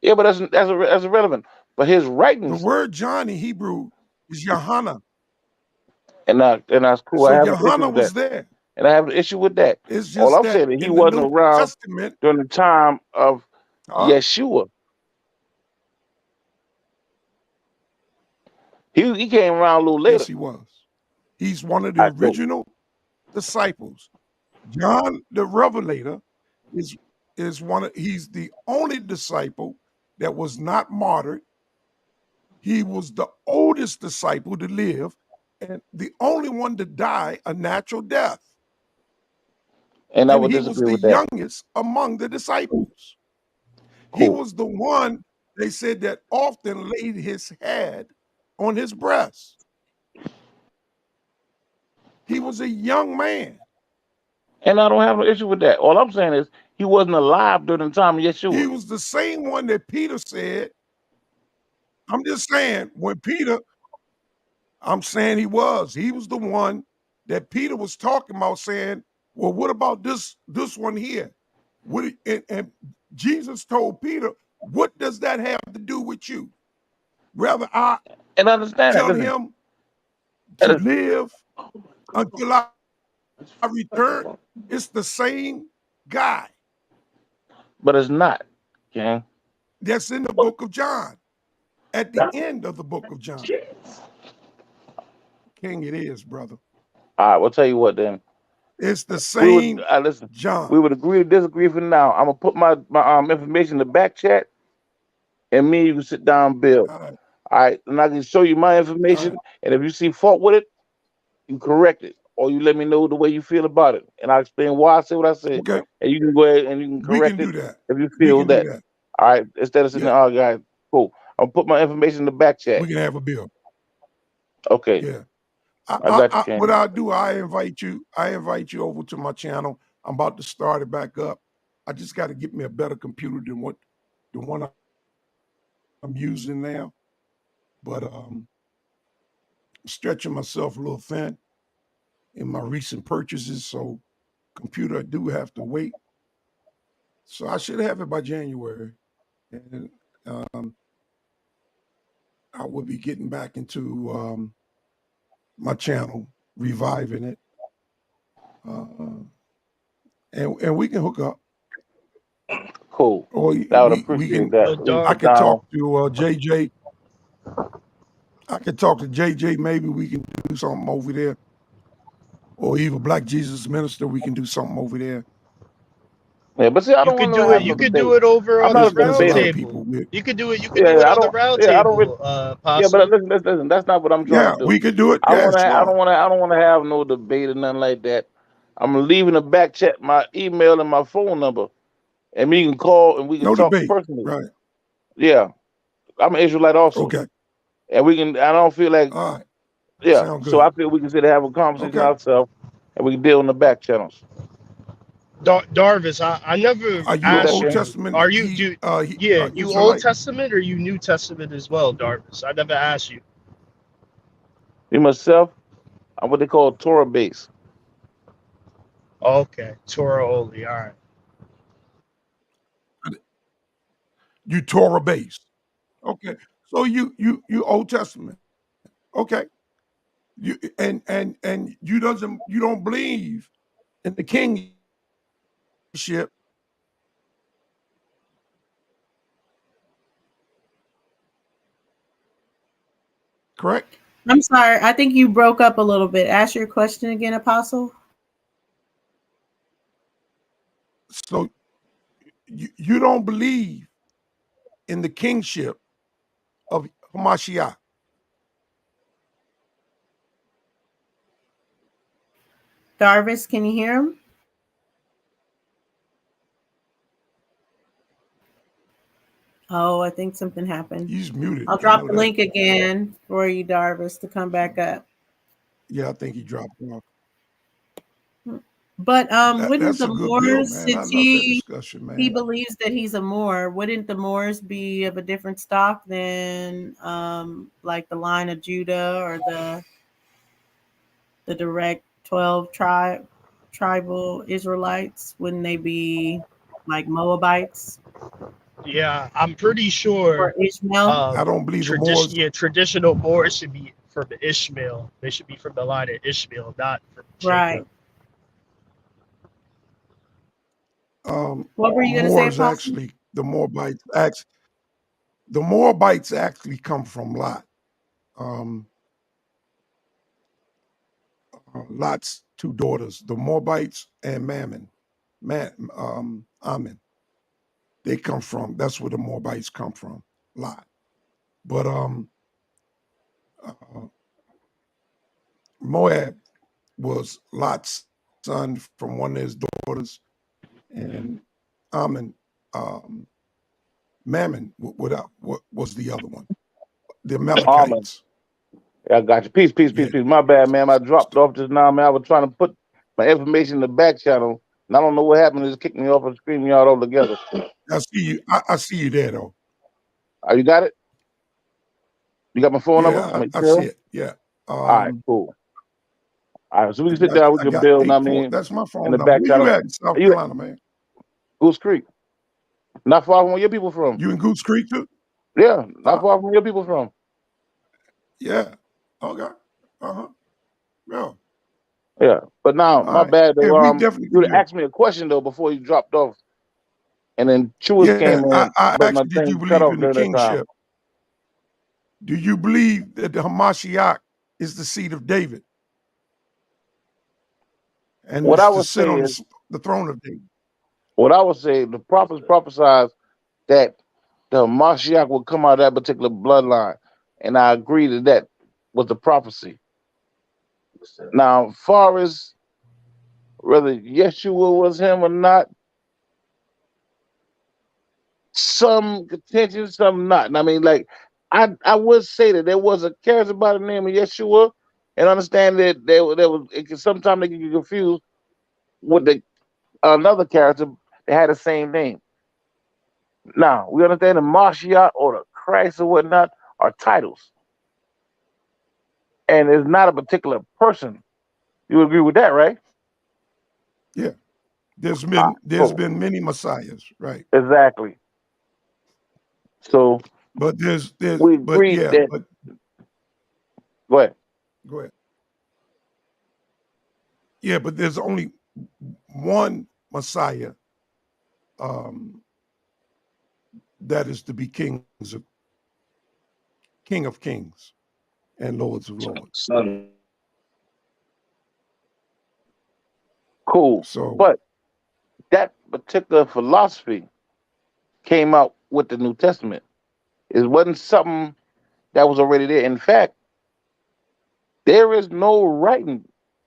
yeah, but that's irrelevant. But his The writings, word John in Hebrew is Johanna. and that's cool. I So have an issue Johanna with was that, there. and I have an issue with that. It's All just I'm that saying is he in the wasn't New around Testament, during the time of Yeshua. He came around a little later. yes, he was. He's one of the All right, cool. original disciples. John the Revelator is he's the only disciple that was not martyred. He was the oldest disciple to live and the only one to die a natural death. And I And would he was disagree the with that. youngest among the disciples. He Cool. was the one, they said, that often laid his head on his breast. He was a young man. And I don't have no issue with that. All I'm saying is he wasn't alive during the time of He Yeshua. was the same one that Peter said. I'm just saying, when Peter, I'm saying he was the one that Peter was talking about, saying, well, what about this one here? And Jesus told Peter, what does that have to do with you? Rather, I And I understand that. tell Listen, him to live until I return. It's the same guy but it's not. Okay. that's in the book of John. At the end of the book of John. King, it is, brother. All right, we'll tell you what then. It's the same listen, John. we would agree to disagree for now. I'm gonna put my information in the back chat, and me and you can sit down and build. All right, and I can show you my information, and if you see fault with it, you correct it, or you let me know the way you feel about it, and I'll explain why I said what I said. Okay. And you can go ahead and you can We correct can do it that. if you We feel can do that. that. All right, instead of sitting there, all right, cool. I'll put my information in the back chat. We can have a bill. Okay. Yeah. I got you, Ken. What I'll do, I invite you over to my channel. I'm about to start it back up. I just got to get me a better computer than the one I'm using now. But stretching myself a little thin in my recent purchases, so computer I do have to wait. So I should have it by January. And I will be getting back into my channel, reviving it. And we can hook up. Cool. Or I would we appreciate can, that. I can talk to JJ. I can talk to JJ. Maybe we can do something over there. Or even Black Jesus Minister, we can do something over there. Yeah, but see, I You don't could want do to it. have You no could debate. do it over I'm on not the a There's a round lot of debater. people table. with. You could do it. You could do it on the round I don't. table, Yeah, Apostle. but listen. That's not what I'm trying Yeah, to do. we could do it. I Yeah, want to. I sure. don't want to. I don't want to have no debate or nothing like that. I'm leaving the back chat my email and my phone number, and we can call and we can No talk debate. personally. Right. Yeah, I'm an Israelite also, Okay. and we can. I don't feel like. All right. Yeah, Sound so good. I feel we can sit and have a conversation Okay. ourselves, and we can deal in the back channels. Darvis, I never Are you What that asked Old mean? you. Testament? Are you you Old Israelite? Testament or you New Testament as well, Darvis? I never asked you. Me myself, I'm what they call Torah base. Okay, Torah only. All right. You Torah based. Okay. So you Old Testament. Okay. You and you don't believe in the kingship. Correct? I'm sorry. I think you broke up a little bit. Ask your question again, Apostle. So you don't believe in the kingship of Hamashiach. Darvis, can you hear him? Oh, I think something happened. He's muted. I'll I drop know the that. link again for you, Darvis, to come back up. Yeah, I think he dropped off. But wouldn't That's the a good bill, Moors, man. I since love that discussion, man. he believes that he's a Moor, wouldn't the Moors be of a different stock than like the line of Judah or the direct 12 tribal Israelites? Wouldn't they be like Moabites Yeah, I'm pretty sure. or Ishmael? I don't believe the Moors. Traditional Moors should be from Ishmael. They should be from the line of Ishmael, not from Right. Jacob. What were you gonna say, Moors Apostle? actually, the Moabites actually come from Lot. Lot's two daughters, the Moabites and Ammon. They come from, that's where the Moabites come from, Lot. But Moab was Lot's son from one of his daughters, and Ammon, Mammon, what was the other one? The Amalekites. Yeah, I got you. Peace. My bad, man. I dropped off just now, man. I was trying to put my information in the back channel, and I don't know what happened. It just kicked me off and screamed me out altogether. I see you. I see you there, though. Oh, you got it? You got my phone number? Yeah, I Sure? see it. Yeah. All right, cool. All right, so we can sit I got, down. We I can got build. I 8-4. mean, That's my in phone the number. back Where channel. you at in South Are you Carolina, man? Goose Creek? Not far from where your people from. You in Goose Creek too? Yeah, not far from where your people from. Yeah. Okay. Uh-huh. Yeah. Yeah, but now All my right. bad Yeah, though. we definitely You can do it. asked me a question though before you dropped off, and then Chewis Yeah, came in, I but asked my you, did you thing cut believe off in the during that time. kingship? Do you believe that the Hamashiach is the seed of David and What is I to would sit say on is, the throne of David? what I would say, the prophets prophesied that the Mashiach would come out of that particular bloodline, and I agree that that was the prophecy. Now, as far as whether Yeshua was him or not, some contention, some not. And I mean, like, I would say that there was a character by the name of Yeshua, and understand that there was sometimes they can get confused with another character that had the same name. Now we understand the Mashiach or the Christ or whatnot are titles, and it's not a particular person. You agree with that, right? Yeah. There's Cool. been many messiahs, right? Exactly. So, But we agreed that. but Go ahead. go ahead. Yeah, but there's only one Messiah that is to be King of Kings and Lords of Lords. Cool. So, but that particular philosophy came out with the New Testament. It wasn't something that was already there. In fact, there is no writing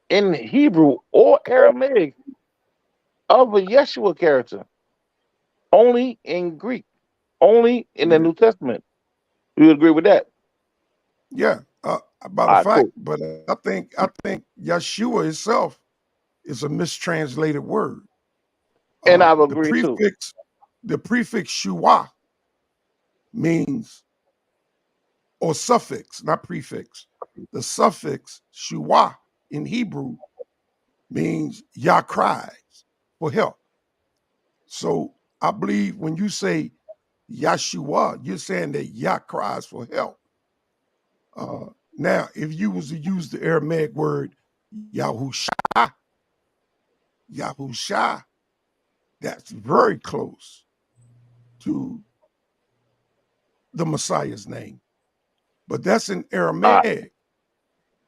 in Hebrew or Aramaic of a Yeshua character. Only in Greek. Only in the New Testament. You agree with that? yeah, by the fact, but I think Yeshua itself is a mistranslated word. And I would agree too. The prefix shua means, or suffix, not prefix. The suffix shua in Hebrew means Yah cries for help. So I believe when you say Yeshua, you're saying that Yah cries for help. Now, if you was to use the Aramaic word Yahusha, that's very close to the Messiah's name. But that's in Aramaic.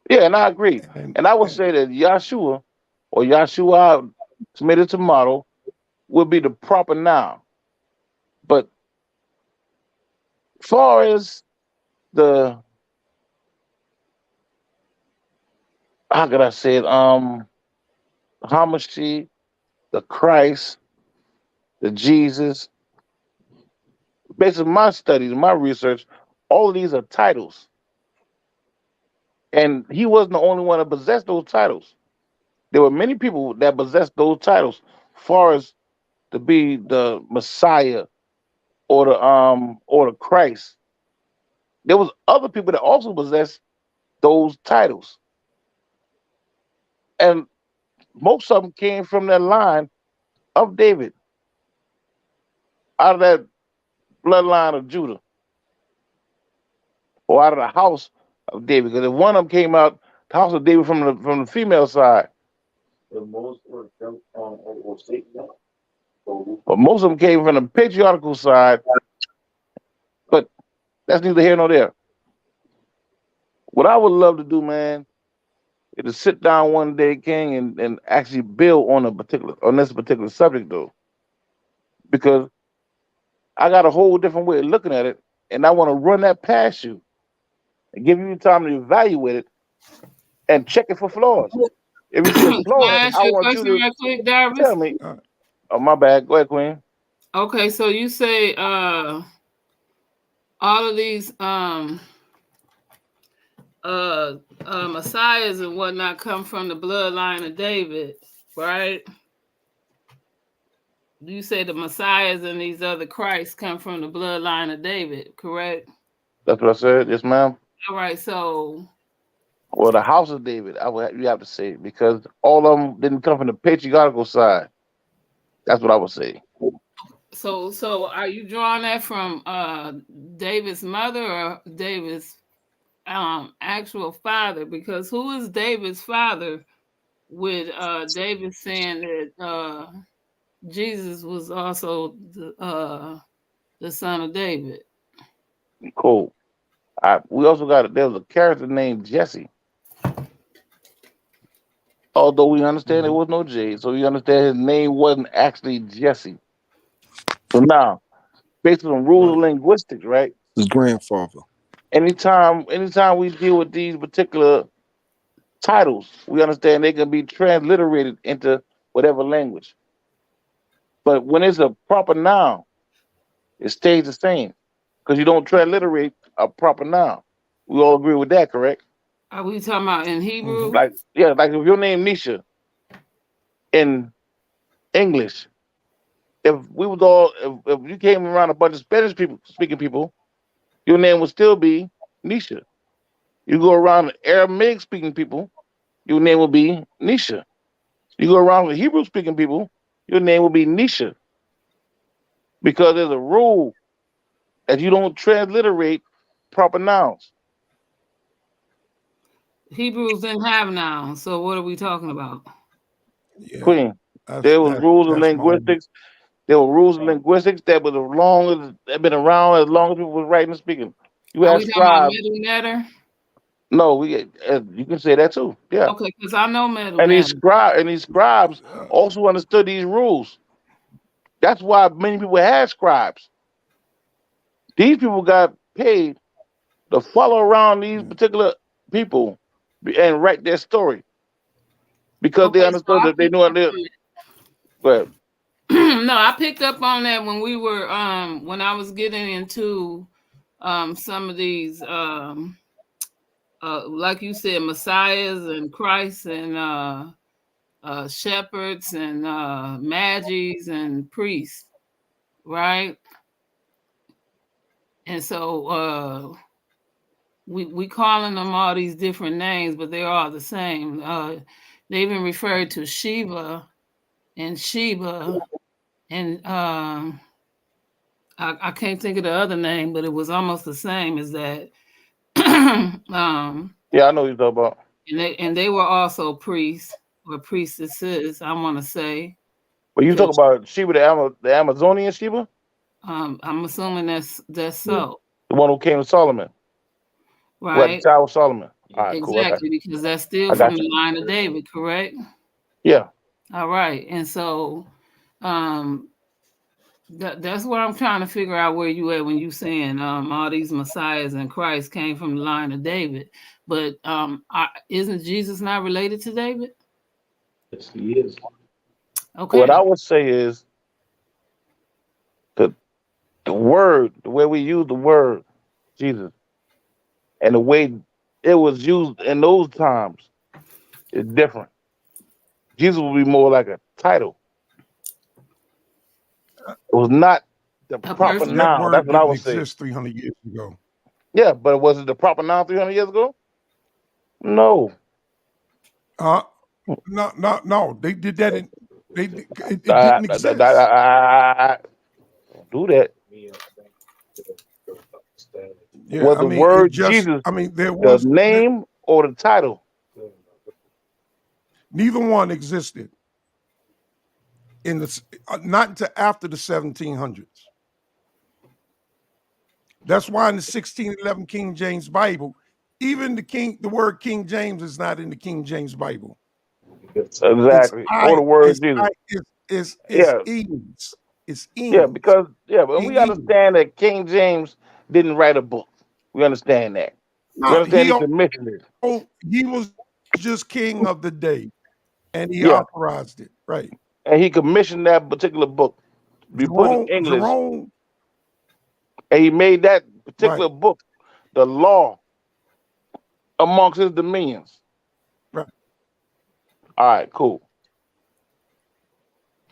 Yeah, and I agree. And I would say that Yahshua or Yahshua submitted to model would be the proper noun. But far as the, how could I say it? Hamashi, the Christ, the Jesus. Based on my studies, my research, all of these are titles. And he wasn't the only one that possessed those titles. There were many people that possessed those titles, far as to be the Messiah or the Christ. There was other people that also possessed those titles. And most of them came from that line of David, out of that bloodline of Judah, or out of the house of David. Because if one of them came out, the house of David from the female side, but most of them came from the patriarchal side. But that's neither here nor there. What I would love to do, man, is to sit down one day, King, and actually build on this particular subject, though, because I got a whole different way of looking at it, and I want to run that past you and give you time to evaluate it and check it for flaws. If you see flaws, I want you to right quick, Darvis? tell me. Oh, my bad. Go ahead, Queen. Okay, so you say all of these messiahs and whatnot come from the bloodline of David, right? You say the messiahs and these other Christs come from the bloodline of David, correct? That's what I said. Yes, ma'am. All right, so Well, the house of David, you have to say, because all of them didn't come from the patriarchal side. That's what I would say. so are you drawing that from David's mother or David's actual father? Because who is David's father with David saying that Jesus was also the son of David? Cool. We also there was a character named Jesse. Although we understand there was no J, so we understand his name wasn't actually Jesse. So now, based on rules of linguistics, right? His grandfather. Anytime we deal with these particular titles, we understand they can be transliterated into whatever language. But when it's a proper noun, it stays the same because you don't transliterate a proper noun. We all agree with that, correct? Are we talking about in Hebrew? Like if your name Nisha in English, if you came around a bunch of Spanish speaking people, your name would still be Nisha. You go around Aramaic speaking people, your name will be Nisha. You go around with Hebrew speaking people, your name will be Nisha. Because there's a rule that you don't transliterate proper nouns. Hebrews didn't have nouns, so what are we talking about? Yeah, Queen, there was rules of linguistics. There were rules of linguistics that was been around as long as people was writing and speaking. You Are have we talking about scribes. middle letter? No, you can say that too. Yeah. Okay, because I know middle And these letter. scribes also understood these rules. That's why many people had scribes. These people got paid to follow around these particular people and write their story because they understood that they knew what they. But No, I picked up on that when we were when I was getting into some of these like you said, messiahs and Christ and shepherds and magi's and priests, right? And so we calling them all these different names, but they're all the same. They even referred to Shiva and Sheba, and I can't think of the other name, but it was almost the same as that. yeah, I know what you're talking about. And they were also priests or priestesses, I want to say. But you talk about Sheba, the Amazonian Sheba? I'm assuming that's so. The one who came to Solomon. Right. What, the Tower of Solomon. All right, Exactly, cool. because that's still I got from the you. line of David, correct? Yeah. All right. And so that's what I'm trying to figure out where you at when you saying all these messiahs and Christ came from the line of David. But isn't Jesus not related to David? Yes, he is. Okay. What I would say is the word, the way we use the word, Jesus, and the way it was used in those times is different. Jesus would be more like a title. It was not the proper That noun. word That's what I didn't would say. exist 300 years ago. Yeah, but was it the proper noun 300 years ago? No. No. They did that in. It didn't exist. Do that. Yeah, Was I the mean, it word just, Jesus I mean, there the was name or the title? neither one existed in the not until after the 1700s. That's why in the 1611 King James Bible, even the word King James is not in the King James Bible. It's Exactly. Or the word Jesus. it's Yeah. Eames. It's Yeah, Eames. because but we King Eames. understand that King James didn't write a book. We understand that. We understand he commissioned it. He was just king of the day, and he Yeah. authorized it. Right. And he commissioned that particular book to be put in English. Jerome, and he made that particular Right. book the law amongst his dominions. Right. All right, cool.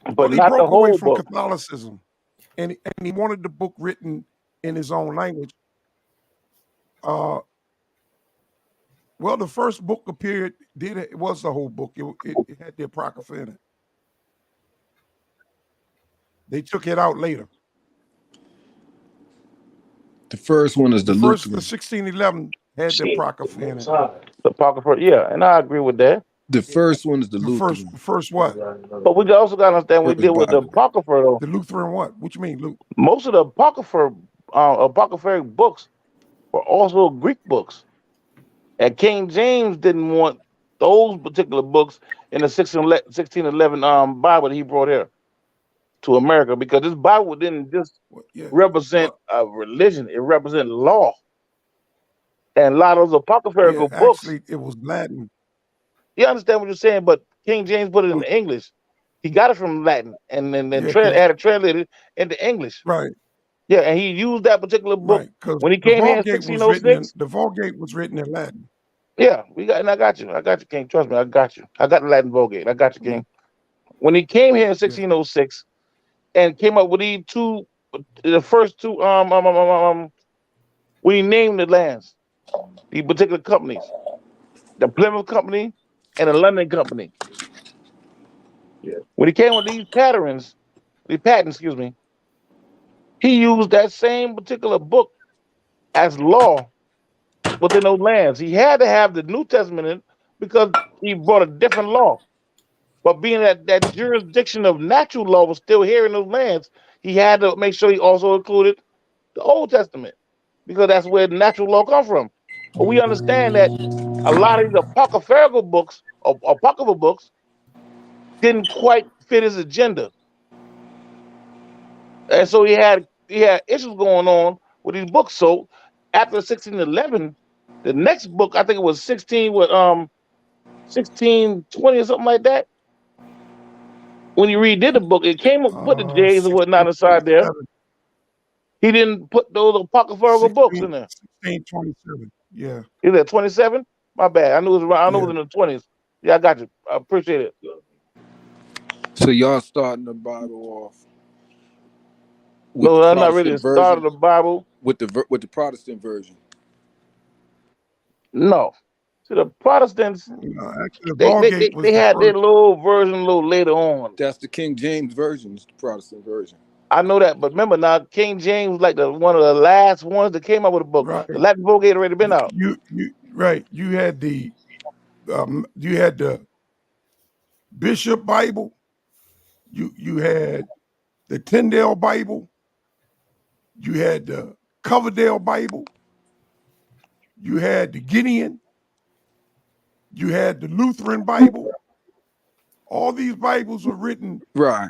But Well, he not the broke away whole from book. Catholicism, and he wanted the book written in his own language. Well, the first book appeared. It was the whole book. It had the Apocrypha in it. They took it out later. The first one is the The first, Lutheran. the 1611 had the Apocrypha in it. The Apocrypha, yeah, and I agree with that. The first one is the The Lutheran. first what? But we also got to understand we First deal with the Bible. Apocrypha though. The Lutheran what? What you mean, Luke? Most of the apocryphal books were also Greek books, and King James didn't want those particular books in the 1611 Bible that he brought here to America, because this Bible didn't just represent a religion; it represented law. And a lot of those apocryphal books. Actually, it was Latin. You understand what you're saying? But King James put it in English. He got it from Latin and then Yeah, had it translated into English. Right. Yeah, and he used that particular book Right, because when he the came here in Vulgate was written in 1606. the Vulgate was written in Latin. Yeah, and I got you, King. Trust me, I got you. I got the Latin Vulgate. I got you, King. When he came here in 1606 and came up with the first two, when he named the lands, the particular companies, the Plymouth Company and the London Company. When he came with these patents, he used that same particular book as law within those lands. He had to have the New Testament in because he brought a different law. But being that jurisdiction of natural law was still here in those lands, he had to make sure he also included the Old Testament, because that's where natural law comes from. But we understand that a lot of these apocryphal books didn't quite fit his agenda. And so he had issues going on with these books. So after 1611, the next book, I think it was 1620 or something like that. When you redid the book, it came up put the J's and whatnot inside there. He didn't put those apocryphal books in there. 1627. Yeah. Is that 27? My bad. I knew it was around. I know it was in the 20s. Yeah, I got you. I appreciate it. So y'all starting the Bible off? No, I'm not really starting the Bible with the Protestant version. No. So the Protestants, actually, they had their little version a little later on. That's the King James version, it's the Protestant version. I know that, but remember now, King James like one of the last ones that came out with a book. Right. The Latin Vulgate already been out. You had the Bishop Bible. You had the Tyndale Bible. You had the Coverdale Bible. You had the Gideon. You had the Lutheran Bible. All these Bibles were written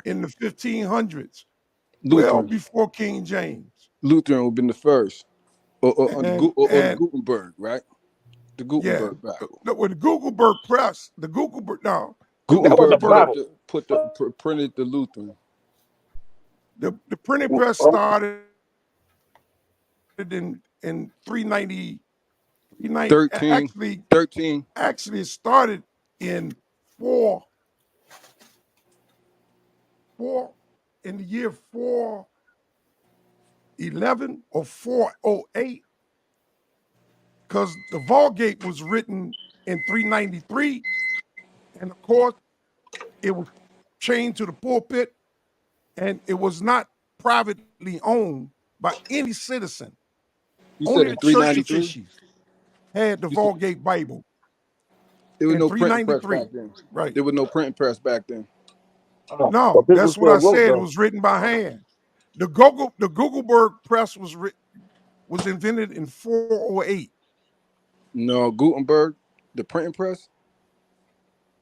in the 1500s, well before King James. Lutheran would have been the first, or the Gutenberg, right? The Gutenberg Bible. With the Gutenberg press, Gutenberg printed the Lutheran. The printing press started in 390. 13. Actually, it started in in the year 411 or 408, because the Vulgate was written in 393, and of course, it was chained to the pulpit, and it was not privately owned by any citizen. You said Only in the church 393? officials had the You said Vulgate Bible there was in no printing press 393. back then. Right. There was no printing press back then. Oh, No, but people that's what I still wrote said. It though. was written by hand. The Gutenberg press was invented in 408. No, Gutenberg, the printing press?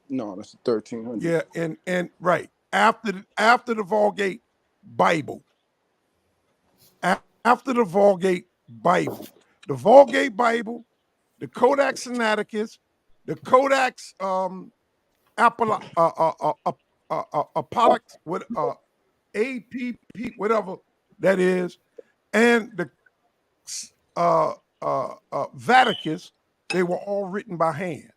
No, that's the 1300s. Yeah, and right after the Vulgate Bible. After the Vulgate Bible, the Codex Sinaiticus, the Codex Apollox, what APP, whatever that is, and the Vaticus, they were all written by hand.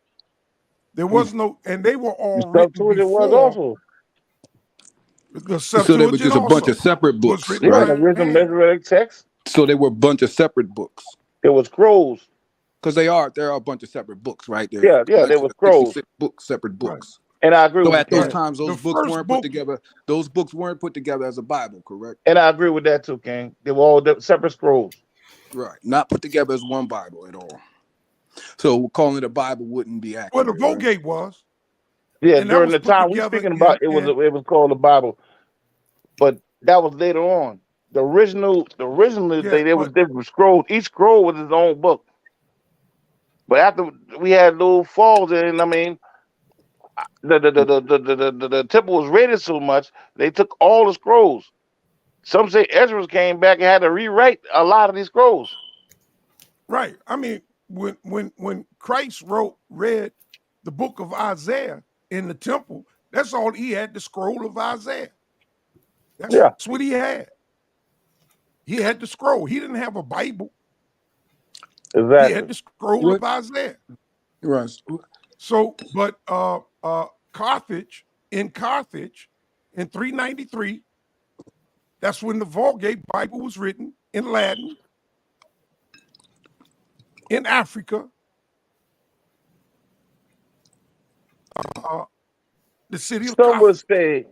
There was no, and they were all written Septuagint was before also. the So they were Septuagint just a bunch also of separate was books, written right? by The original hand. Masoretic text. So they were a bunch of separate books. There was scrolls. Because there are a bunch of separate books, right? There Yeah, there collection was of scrolls. 66 books, separate Right. books. And I agree So with at you, those King. times, those The books first weren't book, put together. Those books weren't put together as a Bible, correct? And I agree with that too, King. They were all separate scrolls. Right. Not put together as one Bible at all. So calling it a Bible wouldn't be well, accurate. the right? Vulgate was, Yeah, and that during was the put time we together speaking about, in it was called the Bible, but that was later on. The original yeah, they was but different scrolls. Each scroll was its own book. But after we had little falls in, I mean, the temple was raided so much they took all the scrolls. Some say Ezra came back and had to rewrite a lot of these scrolls. right. I mean, when Christ read the book of Isaiah in the temple, that's all he had, the scroll of Isaiah. That's Yeah, what he had. He had the scroll. He didn't have a Bible. He exactly. had the scroll What? of Isaiah. Right. So, but Carthage in 393, that's when the Vulgate Bible was written in Latin in Africa. The city of Some would Carthage.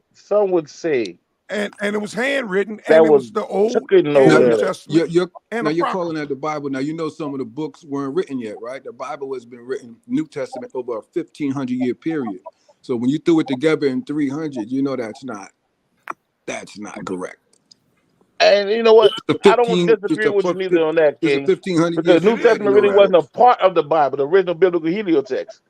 say And it was handwritten, that and it was was the Old chicken and over New there. Testament You're and now you're Apocrypha. calling that the Bible. Now you know some of the books weren't written yet, right? The Bible has been written, New Testament, over a 1,500-year period. So when you threw it together in 300, you know that's not correct. And you know what? It's a I don't 15. disagree with you neither on that, It's a King. 1,500 year Because New It is. Testament span, really though, wasn't right? a part of the Bible. The original biblical heliotext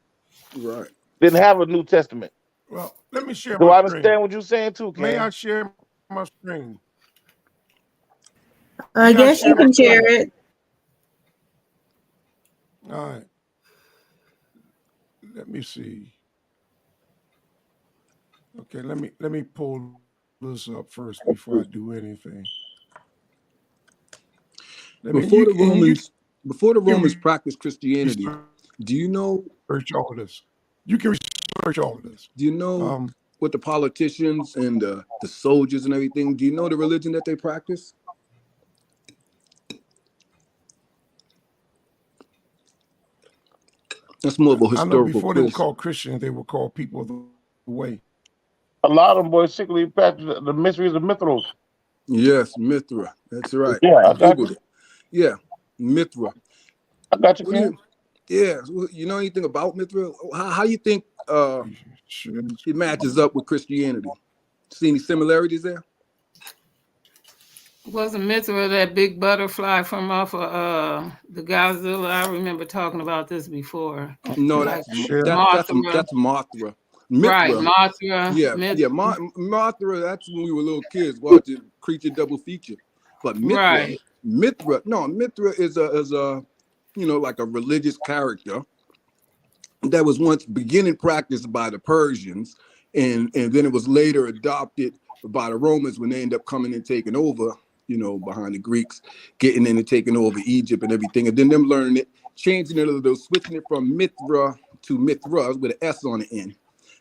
Right. didn't have a New Testament. Well, let me share So I my understand screen. what you're saying too, May King. I share my screen? I May I guess share you my can share screen? it. All right. Let me see. Okay, let me pull this up first before I do anything. Before the Romans can practiced Christianity, do you know? research all of this. You can research all of this. Do you know what the politicians and the soldiers and everything? Do you know the religion that they practice? That's more of a I know historical before they were quiz. called Christians, they were called people of the way. A lot of them boys secretly practice the mysteries of Mithras. Yes, Mithra. That's right. Yeah, I I got googled you. it. Yeah, Mithra. I got you, What do King. you? Yeah, you know anything about Mithra? How you think it matches up with Christianity? See any similarities there? Wasn't Mithra that big butterfly from off of the Godzilla? I remember talking about this before. No, Like that's Mothra. Mithra. Right, Mothra. Yeah, yeah, Mothra. That's when we were little kids watching Creature double feature. But Mithra is a like a religious character that was once beginning practiced by the Persians, and then it was later adopted by the Romans when they ended up coming and taking over. Behind the Greeks, getting in and taking over Egypt and everything, and then them learning it, changing it a little, switching it from Mithra to Mithras with an S on the end.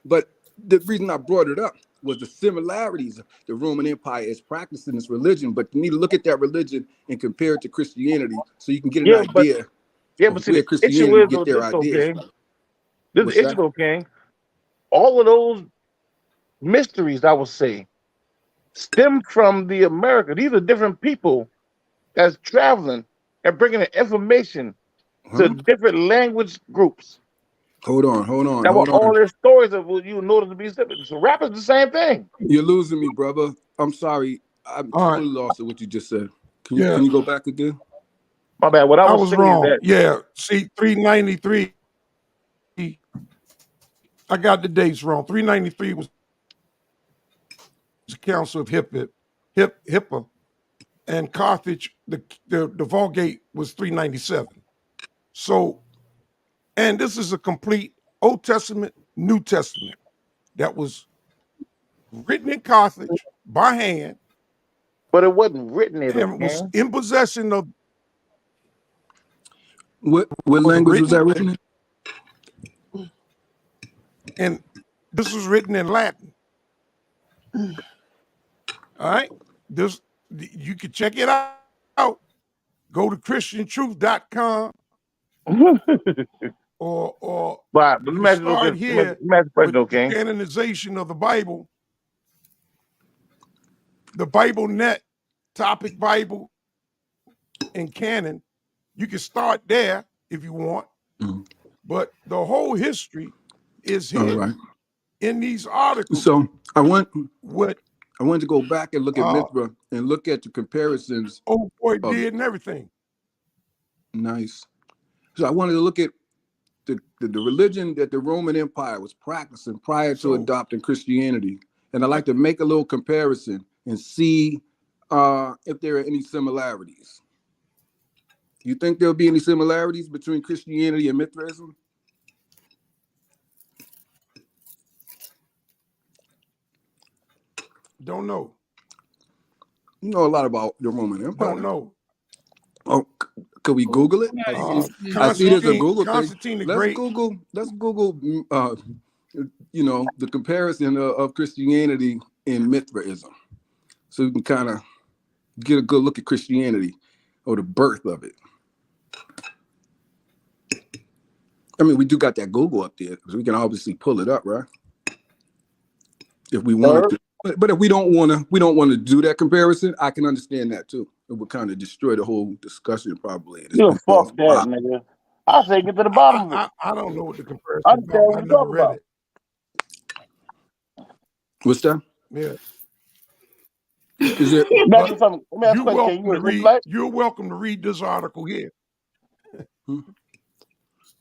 But the reason I brought it up was the similarities the Roman Empire is practicing this religion, but you need to look at that religion and compare it to Christianity so you can get an idea but of see, where the issue Christianity is get their this, though, ideas King. from. This What's is the that? issue, though, King. All of those mysteries, I would say, stem from the America. These are different people that's traveling and bringing the information to different language groups. Hold on. That were all their stories of what you notice to be simple. So rap is the same thing. You're losing me, brother. I'm sorry. I'm totally lost at what you just said. Can you go back again? My bad. What I I was was saying wrong. is that Yeah, see, 393. I got the dates wrong. 393 was the Council of Hippa, and Carthage, the Vulgate was 397. So, and this is a complete Old Testament, New Testament that was written in Carthage by hand, but it wasn't written in and was in possession of. What language was that written in? And this was written in Latin. All right, this you can check it out. Go to ChristianTruth.com, or but you let me start ask here you a question, with okay? the canonization of the Bible, the Bible Net, Topic Bible, and canon. You can start there if you want, but the whole history is here in these articles. So I wanted what to go back and look at Mithra and look at the comparisons. Old boy did and everything. Nice. So I wanted to look at the religion that the Roman Empire was practicing prior to adopting Christianity. And I'd like to make a little comparison and see if there are any similarities. You think there'll be any similarities between Christianity and Mithraism? Don't know. You know a lot about the Roman Empire. Don't know. Oh, could we Google it? I see there's a Google Constantine thing. the Great. Let's Google, the comparison of Christianity and Mithraism, so we can kind of get a good look at Christianity or the birth of it. I mean, we do got that Google up there, so we can obviously pull it up, right? If we wanted to. But if we don't want to do that comparison, I can understand that too. It would kind of destroy the whole discussion probably. You fuck that, nigga. I say get to the bottom of it. I don't know what the comparison I is about. I never read it. What's that? Yeah. Is it? You're welcome to read this article here.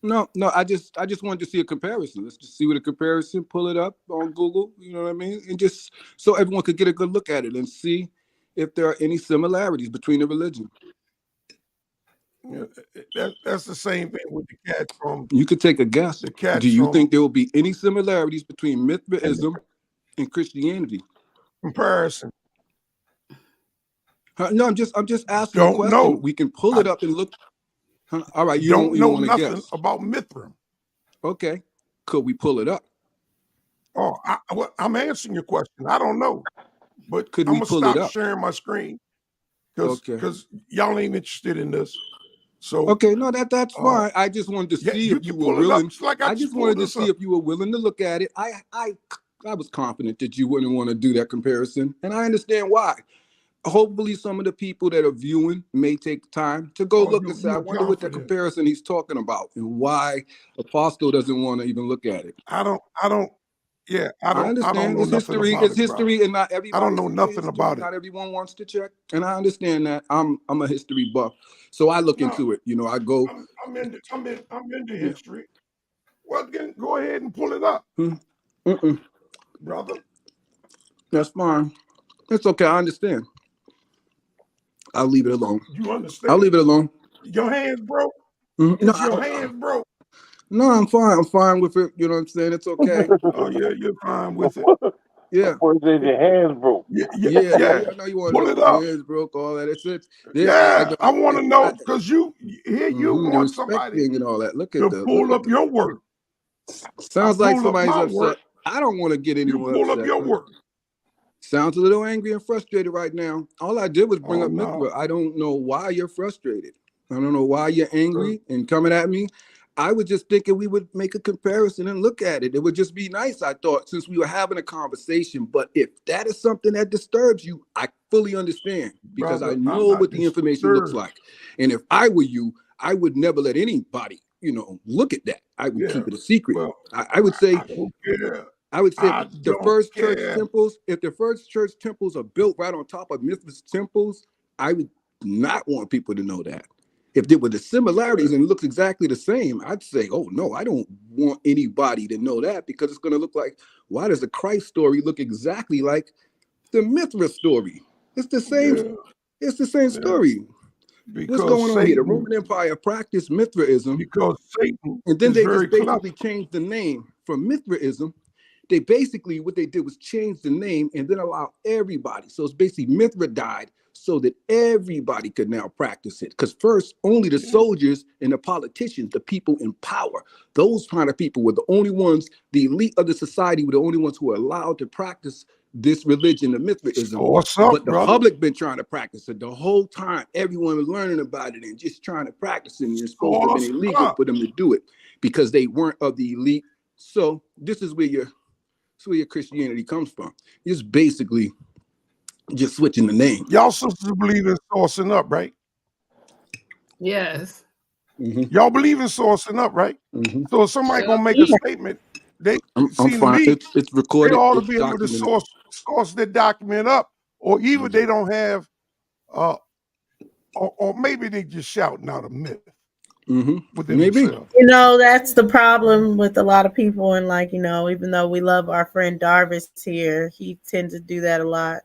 No, I just wanted to see a comparison. Let's just see what a comparison, pull it up on Google, you know what I mean? And just so everyone could get a good look at it and see if there are any similarities between the religion. Yeah, that's the same thing with the cat from. You could take a guess. Do you think there will be any similarities between Mithraism and Christianity? Comparison. No, I'm just asking a question. Know. We can pull it up and look. All right, you don't know want to nothing guess about Mithra. Okay, could we pull it up? Oh, I'm answering your question. I don't know, but Could I'm we gonna pull it stop up? sharing my screen because y'all ain't interested in this. So okay, no, that's fine. I just wanted to see if you were willing. I just wanted to see if you were willing to look at it. I was confident that you wouldn't want to do that comparison, and I understand why. Hopefully some of the people that are viewing may take time to go look and say, I wonder what the comparison he's talking about and why Apostle doesn't want to even look at it. I don't understand. I don't know It's history. It's history, and not everybody. I don't know nothing about it. Not everyone wants to check, and I understand that. I'm a history buff, so I look into it. You know, I go. I'm into history. Well, then go ahead and pull it up, brother. That's fine. It's okay. I understand. I'll leave it alone. You understand? I'll leave it alone. Your hands broke? No, your hands broke? No, I'm fine. I'm fine with it. You know what I'm saying? It's okay. Oh, yeah, you're fine with it. Yeah. Your hands broke. Yeah. I know you want pull to it know up. your hands broke, all that. It's it. I want to know because you want somebody and all that. Look at to pull up your work. Sounds like somebody's upset. I don't want to get anyone pull upset. Up your work. Sounds a little angry and frustrated right now. All I did was bring up Mithra. I don't know why you're frustrated. I don't know why you're angry and coming at me. I was just thinking we would make a comparison and look at it. It would just be nice, I thought, since we were having a conversation. But if that is something that disturbs you, I fully understand, because Brother, I I'm know not what the information looks disturbed. like. And if I were you, I would never let anybody, look at that. I would Yeah. keep it a secret. Well, I would say, I don't care. I would say I the don't first church care. temples, if the first church temples are built right on top of Mithra's temples, I would not want people to know that. If there were the similarities and it looks exactly the same, I'd say, oh no, I don't want anybody to know that, because it's going to look like, why does the Christ story look exactly like the Mithra story? It's the same. Yeah. It's the same Yeah. story. Because What's going on here? The Satan, Roman Empire practiced Mithraism, because Satan and then is they very just basically clever. changed the name from Mithraism. They basically, what they did was change the name and then allow everybody. So it's basically Mithra died so that everybody could now practice it. Because first, only the soldiers and the politicians, the people in power, those kind of people were the only ones, the elite of the society were the only ones who were allowed to practice this religion of Mithraism. What's up, But the brother? public been trying to practice it the whole time. Everyone was learning about it and just trying to practice it. And it's supposed to have What's been illegal up? for them to do it because they weren't of the elite. So this is where your Christianity comes from. It's basically just switching the name. Y'all sisters believe in sourcing up, right? Yes. Y'all believe in sourcing up, right? So if somebody gonna make a statement, they I'm see to fine. me, It's they recorded. ought to It's be able to documented. source their document up, or even they don't have, or maybe they just shouting out a myth within Maybe. themselves. That's the problem with a lot of people. And even though we love our friend Darvis here, he tends to do that a lot.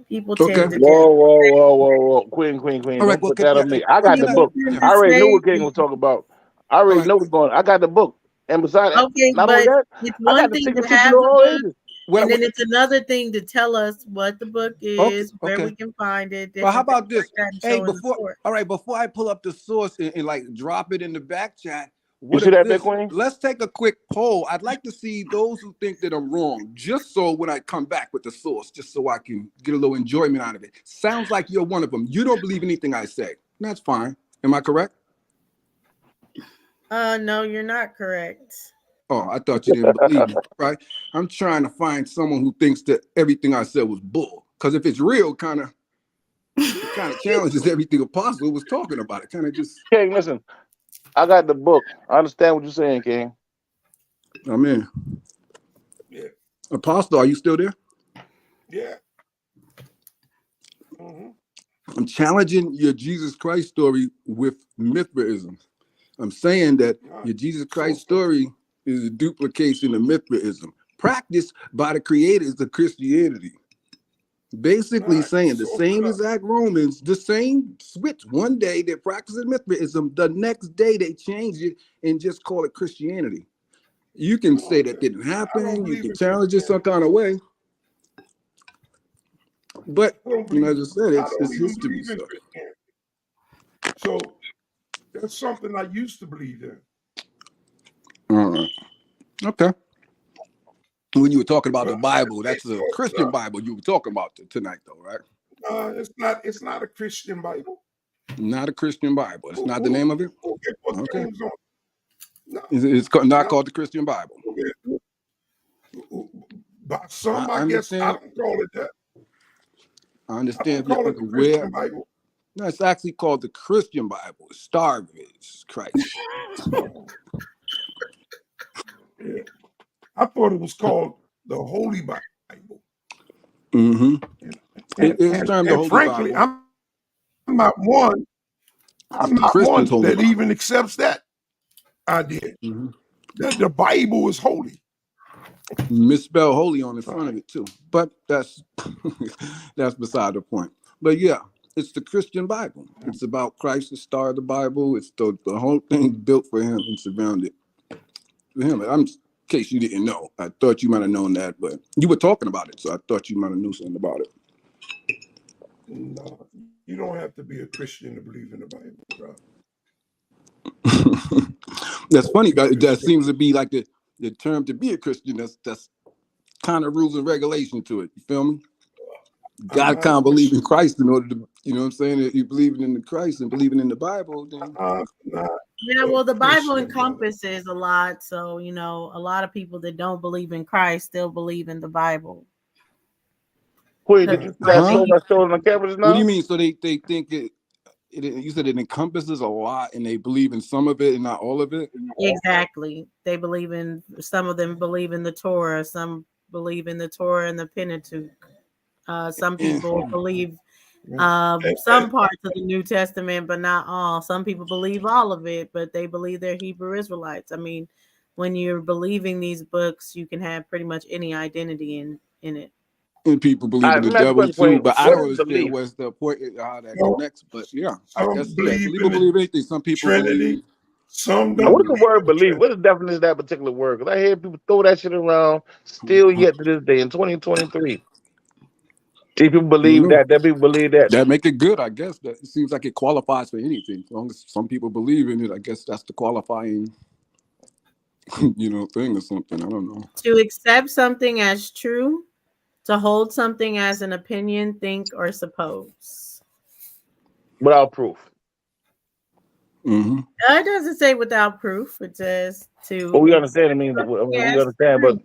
People Okay. tend to Whoa. Queen. All right. Don't Well, put that on me. I Well, got the book. I already knew what King was talking about. I All already right. know what's going on. I got the book. And besides, Okay, not only but that, it's I one got the thing secret to teaching have of the all book, ages. Well, and then it's another thing to tell us what the book is, where okay. we can find it. Well, how different things about this? like that, and Hey, showing the before source. I pull up the source and like drop it in the back chat, You what see if that, Big this? Queen? Let's take a quick poll. I'd like to see those who think that I'm wrong, just so when I come back with the source, just so I can get a little enjoyment out of it. Sounds like you're one of them. You don't believe anything I say. That's fine. Am I correct? No, you're not correct. Oh, I thought you didn't believe me, right? I'm trying to find someone who thinks that everything I said was bull. Because if it's real, kind of challenges everything Apostle was talking about. It kind of just. King, listen, I got the book. I understand what you're saying, King. I'm in. Yeah. Apostle, are you still there? Yeah. I'm challenging your Jesus Christ story with Mithraism. I'm saying that your Jesus Christ story is a duplication of Mithraism, practiced by the creators of Christianity. Basically saying the same exact Romans, the same switch. One day they're practicing Mithraism, the next day they change it and just call it Christianity. You can say that didn't happen, you can challenge it some kind of way. But as I said, it's history stuff. So that's something I used to believe in. All right. Okay. When you were talking about the Bible, that's a Christian Bible you were talking about tonight, though, right? It's not a Christian Bible. Not a Christian Bible. It's not the name of it? Okay. No. It's not called the Christian Bible. By some, I guess I don't call it that. I understand. I don't call it the Christian Bible. No, it's actually called the Christian Bible. Starvage Christ. Yeah. I thought it was called the Holy Bible. It's termed the Holy frankly, Bible. I'm not one. I'm not Christian's one Holy that Bible. even accepts that idea. That the Bible is holy. Misspell holy on the front of it too, but that's beside the point. But yeah, it's the Christian Bible. It's about Christ, the star of the Bible. It's the whole thing built for him and surrounded for him. In case you didn't know, I thought you might have known that, but you were talking about it, so I thought you might have knew something about it. No, you don't have to be a Christian to believe in the Bible, bro. That's funny. That seems to be like the term to be a Christian. That's kind of rules and regulation to it. You feel me? gotta kind of believe in Christ in order to, you know what I'm saying? If you believing in the Christ and believing in the Bible, then Yeah, well, the Bible encompasses a lot. So, you know, a lot of people that don't believe in Christ still believe in the Bible. Wait, did you see that show that's showing on cameras now? What do you mean? So they think it you said it encompasses a lot and they believe in some of it and not all of it? Exactly. They believe in, some of them believe in the Torah, some believe in the Torah and the Pentateuch. Some people believe some parts of the New Testament, but not all. Some people believe all of it, but they believe they're Hebrew Israelites. I mean, when you're believing these books, you can have pretty much any identity in it. And people believe in the devil too, but I don't understand what's the point, how that connects. But yeah, I guess people believe anything. Some people believe. Some Now, what is the word believe? What is the definition of that particular word? Because I hear people throw that shit around still yet to this day in 2023. See, people believe that. That people believe that. That make it good, I guess. That it seems like it qualifies for anything. As long as some people believe in it, I guess that's the qualifying, thing or something. I don't know. To accept something as true, to hold something as an opinion, think, or suppose. Without proof. Mm-hmm. It doesn't say without proof. It says to. Well, we understand. I mean, we understand, but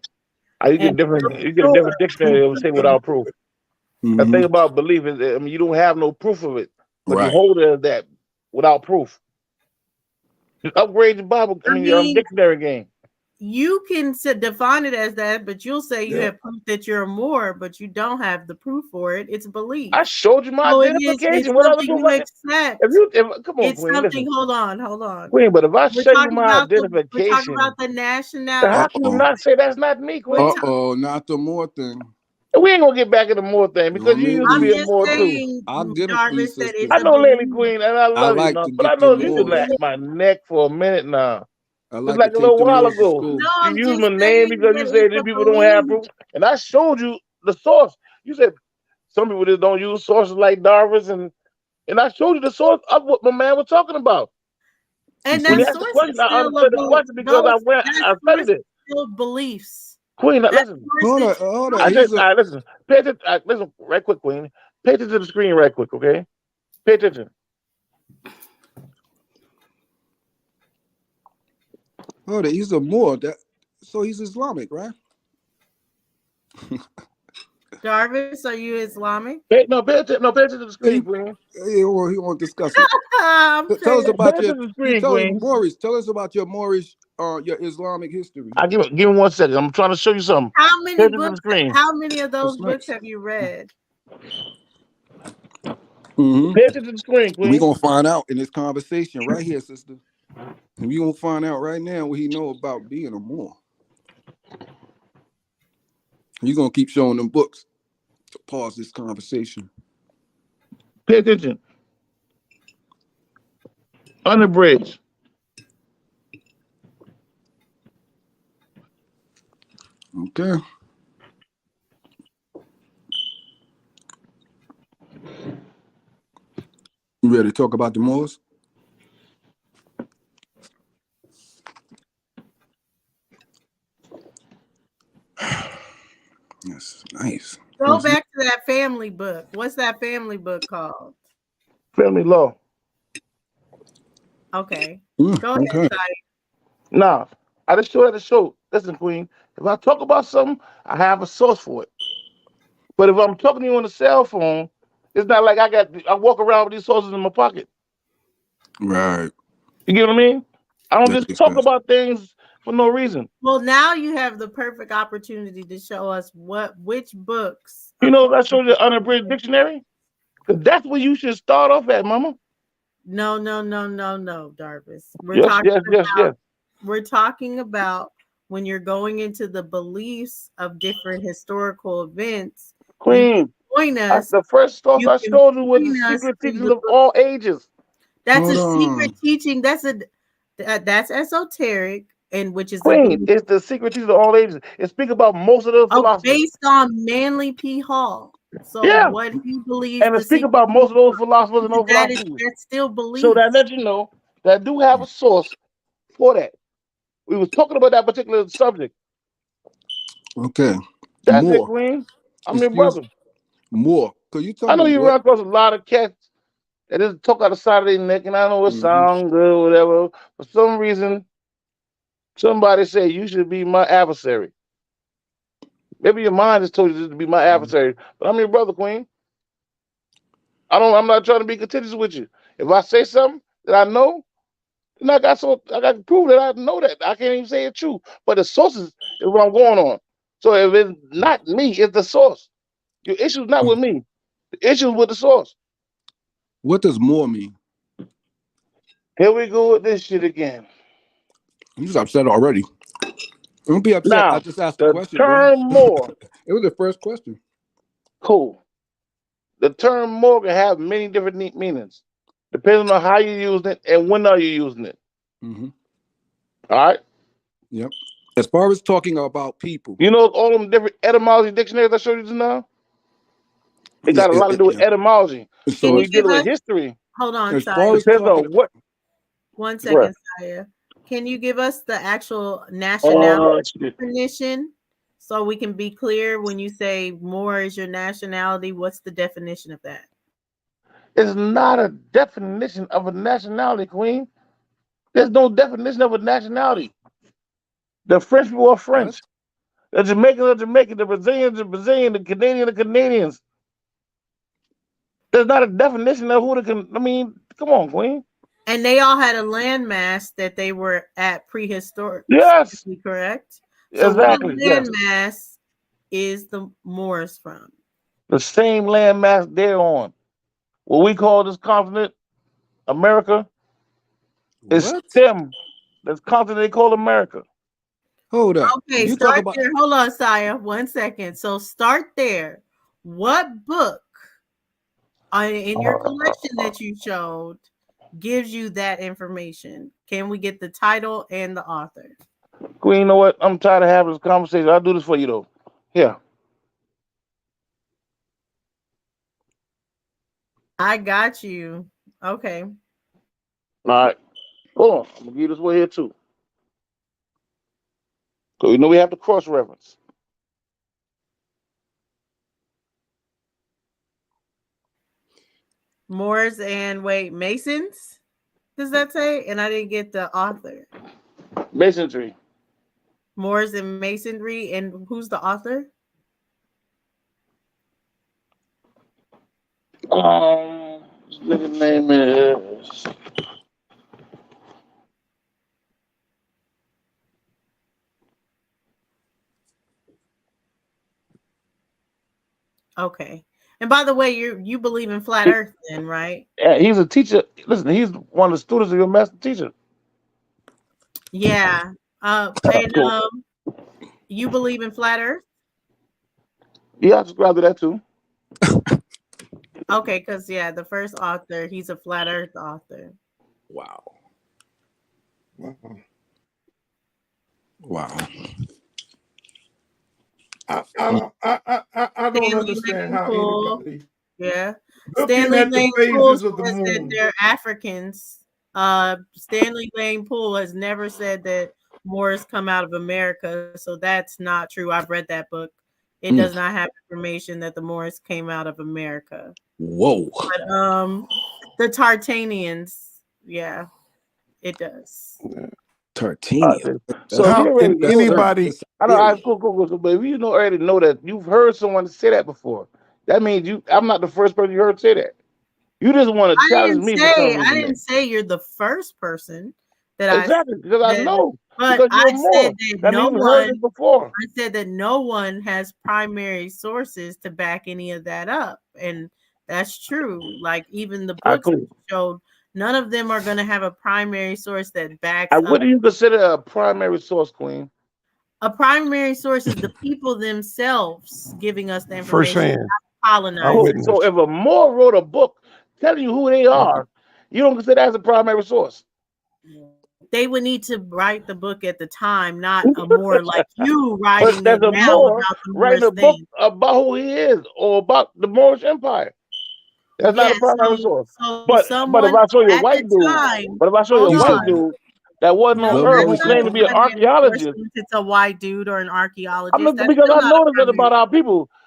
you get a different dictionary that will say without proof. Mm-hmm. The thing about belief is, I mean, you don't have no proof of it, but Right. you hold it as that without proof. Just upgrade your Bible. I mean, your dictionary game. You can define it as that, but you'll say you have proof that you're more, but you don't have the proof for it. It's belief. I showed you my So identification. It's What other something proof? you accept. Come on, It's Queen. something. Listen. Hold on. Queen, but if I We're show you talking my about we're identification, talking about the nationality. how can you not say that's not me, Queen? Not the more thing. We ain't gonna get back into more thing because you used to be a more too. I'll get a Jarvis, piece that it's I a know Lady belief. Queen, and I love you, like now, to but I get know them you more. relaxed my neck for a minute now. I Just like like to a take little them while more to ago, school. No, you I'm used just my name saying because that you said it's these a people don't have belief. proof, and I showed you the source. You said some people just don't use sources like Darvis, and I showed you the source of what my man was talking about. And When you that asked the source question, is I still understood the question because I studied it. still beliefs. Queen, That listen. source Hold on. I just listen. Pay attention. Listen, right quick, Queen. Pay attention to the screen, right quick, okay? Pay attention. Hold on. He's a Moor. So he's Islamic, right? Jarvis, are you Islamic? Pay attention to the screen, Queen. He won't discuss it. Tell us about your Moorish. Tell us about your Moorish, your Islamic history. I give me 1 second. I'm trying to show you something. How Pay many attention to the books? screen. How many of those That's books have you read? Mm-hmm. Pay attention to the screen, Queen. We're gonna find out in this conversation right here, sister. And we're gonna find out right now what he know about being a Moor. You're gonna keep showing them books to pause this conversation. Pay attention. Unabridged. Okay. You ready to talk about the Moors? Yes, nice. Go back to that family book. What's that family book called? Family law. Okay. Go ahead, okay. Sai. Nah, I just showed the show. Listen, Queen. If I talk about something, I have a source for it. But if I'm talking to you on the cell phone, it's not like I walk around with these sources in my pocket. Right. You get what I mean? I don't That just makes talk sense. about things for no reason. Well, now you have the perfect opportunity to show us which books. You know, I showed you the unabridged dictionary. Because that's where you should start off at, Mama. No, Darvis. Yes. We're talking about when you're going into the beliefs of different historical events. Queen, join us. the first source I can showed you was the join us secret through teachings the of all ages. That's Hold a secret on. teaching. That's esoteric, and which is Queen, it's the secret teachings of all ages. It speaks about most of the philosophers. based on Manly P. Hall. So Yeah. what he believes, And it speaks about most of those philosophers and those that's philosophies. still belief. So that lets you know that I do have a source for that. We was talking about that particular subject. Okay. That's it, Moor. Queen. I'm your Excuse- brother. Moor. Cause you tell I know me you what. run across a lot of cats that just talk out the side of their neck, and I know it Mhm. sounds good, whatever. For some reason, somebody say you should be my adversary. Maybe your mind has told you to be my adversary, but I'm your brother, Queen. I'm not trying to be contentious with you. If I say something that I know, then I got to prove that I know that. I can't even say it's true. But the sources is what I'm going on. So if it's not me, it's the source. Your issue's not with me. The issue is with the source. What does more mean? Here we go with this shit again. You just upset already. Don't be upset. I Now, just asked the the question, bro. term more, It was the first question. cool. The term more can have many different meanings, depending on how you're using it and when are you using it. Mm-hmm. All right? Yep. As far as talking about people, You know all them different etymology dictionaries I showed you just now? It got a lot to do with yeah. etymology. So Can when you you deal give with us? history, Hold on, as far Saya. as depends talking, on what. One Right. second, Saya. Can you give us the actual Oh, nationality shit. definition so we can be clear when you say more is your nationality? What's the definition of that? It's not a definition of a nationality, Queen. There's no definition of a nationality. The French people are French. The Jamaicans are Jamaican. The Brazilians are Brazilian. The Canadians are Canadians. There's not a definition of who the I mean, come on, Queen. And they all had a landmass that they were at prehistoric. Yes. Correct? So Exactly. what Yes. landmass is the Moors from? The same landmass they're on. What we call this continent, America, is what? them. This continent they call America. Hold up. Okay, You talk start about there. Hold on, Saya. 1 second. So start there. What book in your collection that you showed gives you that information? Can we get the title and the author? Queen, you know what? I'm tired of having this conversation. I'll do this for you though. Here. I got you. Okay. All right. Hold on. I'm gonna give this way here too. So you know we have to cross reference. Moors and Masons? Does that say? And I didn't get the author. Masonry. Moors and Masonry. And who's the author? This nigga name is Okay. And by the way, you believe in flat earth then, right? yeah, he's a teacher. Listen, he's one of the students of your master teacher. Yeah. And Cool. you believe in flat earth? Yeah, I subscribe to that too. Okay, because yeah, the first author, he's a flat earth author. wow. Wow. I don't Stanley understand Lane how Poole. anybody Yeah. looking Stanley at the Lane Poole phases of the says that moon. they're Africans. Stanley Lane Poole has never said that Moors come out of America, so that's not true. I've read that book. It does not have information that the Moors came out of America. Whoa. But the Tartanians, yeah, it does. Tartania. So How if you already can know anybody? I know I cool, but if you already know that you've heard someone say that before, that means I'm not the first person you heard say that. You just want to challenge me for some reason. I didn't say you're the first person that Exactly, because I know. But Because you're I more. said that That no means you've heard one. it before. I said that no one has primary sources to back any of that up, and that's true. Like even the books that you showed, none of them are going to have a primary source that backs up. What do you consider a primary source, Queen? A primary source is the people themselves giving us the information. Firsthand. Colonizers. So if a Moor wrote a book telling you who they are, you don't consider that as a primary source. They would need to write the book at the time, not a Moor like you writing But it there's a now Moor about the writing a Moors book thing. about who he is or about the Moorish Empire. That's not a primary source. But if I show you a white dude, that wasn't on Earth who claimed to be an archaeologist, It's a white dude or an archaeologist. because I noticed that about our people.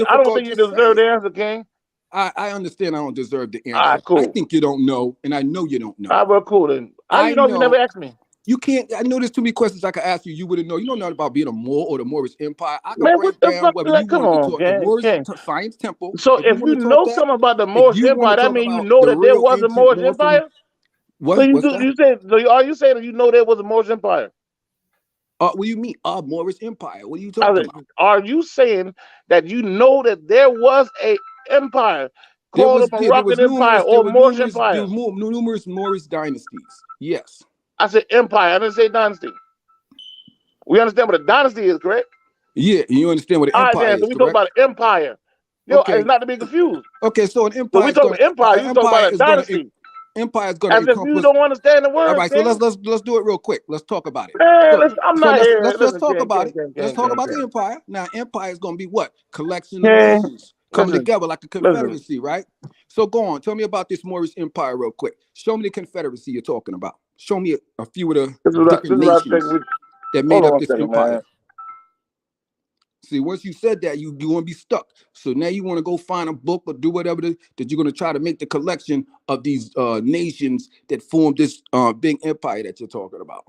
difficult I don't think you to deserve say. the answer, King. I understand I don't deserve the All answer. right, cool. I think you don't know, and I know you don't know. All right, well, cool then. How you know you never asked me? You can't. I know there's too many questions I could ask you. You wouldn't know. You don't know nothing about being a Moor or the Moorish Empire. I can Man, break what the down fuck? whether Like, you come wanted to on, talk the King. Moorish King. Science Temple. So if want you to know talk that, something about the if Moorish you want Empire, to that talk means you about know the that there real was a ancient Moorish Northern, Empire. So what's that? you said, so are you saying that you know there was a Moorish Empire? What do you mean? Moorish Empire. What are you talking about? Are you saying that you know that there was a empire called the Moroccan Empire or Moorish Empire. There were numerous Moorish dynasties. Yes. I said empire. I didn't say dynasty. We understand what a dynasty is, correct? Yeah, you understand what an All right, empire then. is, So we talk correct? about an empire. Yo, Okay. it's not to be confused. Okay, so an So empire we is talk gonna about empire. You talk about a dynasty. empire is gonna As if you encompass. don't understand the word. All right, so King. let's do it real quick. Let's talk about it. Man, So, I'm so not here. let's Listen, talk King, about King, it. King, Let's King, talk King, about the King. empire. Now, empire is gonna be what? Collection of King, nations coming listen, together like a listen. confederacy, right? So go on. Tell me about this Moorish empire real quick. Show me the confederacy you're talking about. Show me a few of the This is what different I think nations that hold made on up one this second, empire. man. See, once you said that, you want to be stuck. So now you want to go find a book or do whatever that you're going to try to make the collection of these nations that formed this big empire that you're talking about.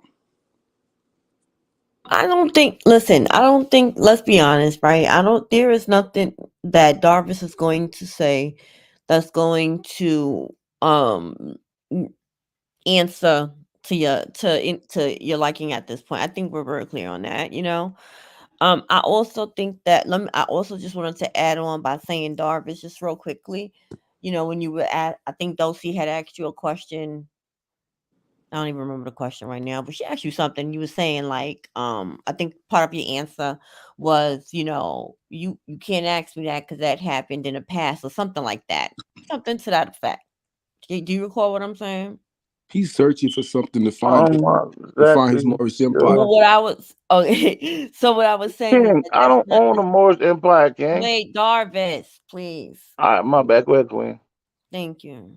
I don't think, listen, I don't think, let's be honest, right? There is nothing that Darvis is going to say that's going to answer to your liking at this point. I think we're very clear on that, you know. I also think that I also just wanted to add on by saying, Darvis, just real quickly, you know, when you were I think Dulcie had asked you a question. I don't even remember the question right now, but she asked you something. You were saying like, I think part of your answer was, you know, you can't ask me that because that happened in the past or something like that. Something to that effect. Do you recall what I'm saying? He's searching for something to find his Moorish empire. Well, what I was so what I was saying was King, that I don't own the Moorish Empire, King. wait, Darvis, please. All right, my bad. Go ahead, Queen. Thank you.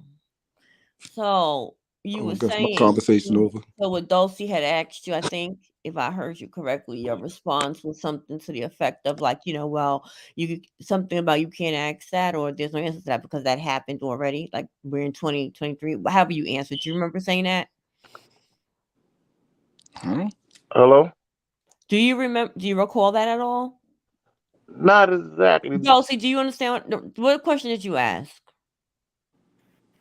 So you were That's my saying, conversation over. so what Dulcie had asked you, I think, if I heard you correctly, your response was something to the effect of like, you know, well, something about you can't ask that, or there's no answer to that because that happened already. Like we're in 2023. However you answered, do you remember saying that? Huh? Hello? Do you recall that at all? Not exactly. Dulcie, do you understand what question did you ask?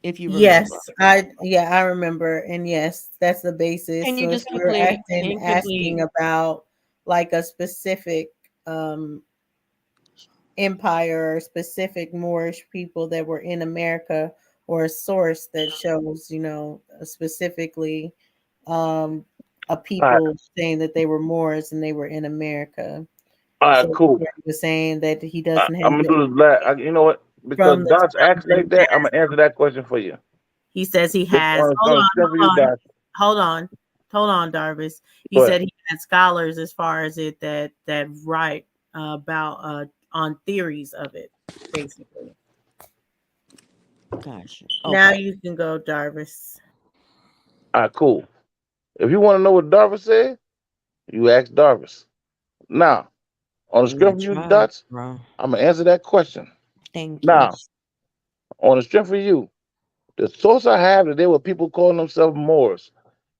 If you remember. Yes, I remember, and yes, that's the basis. Can you So just if you're quickly asking about like a specific empire or specific Moorish people that were in America, or a source that shows, you know, specifically a people saying that they were Moors and they were in America. All right, So cool. he was saying that he doesn't have. I'm gonna do this last. You know what? Because From the Dot's time asked like that, I'm gonna answer that question for you. He says he Just has. Hold on, Darvis. He Go said ahead. he had scholars as far as it that write about on theories of it, basically. Gotcha. Now you can go, Darvis. All right, cool. If you want to know what Darvis said, you ask Darvis. Now, on the strength of you, Dots, I'm gonna answer that question. Thank you. Now, on the strength of you, the source I have that there were people calling themselves Moors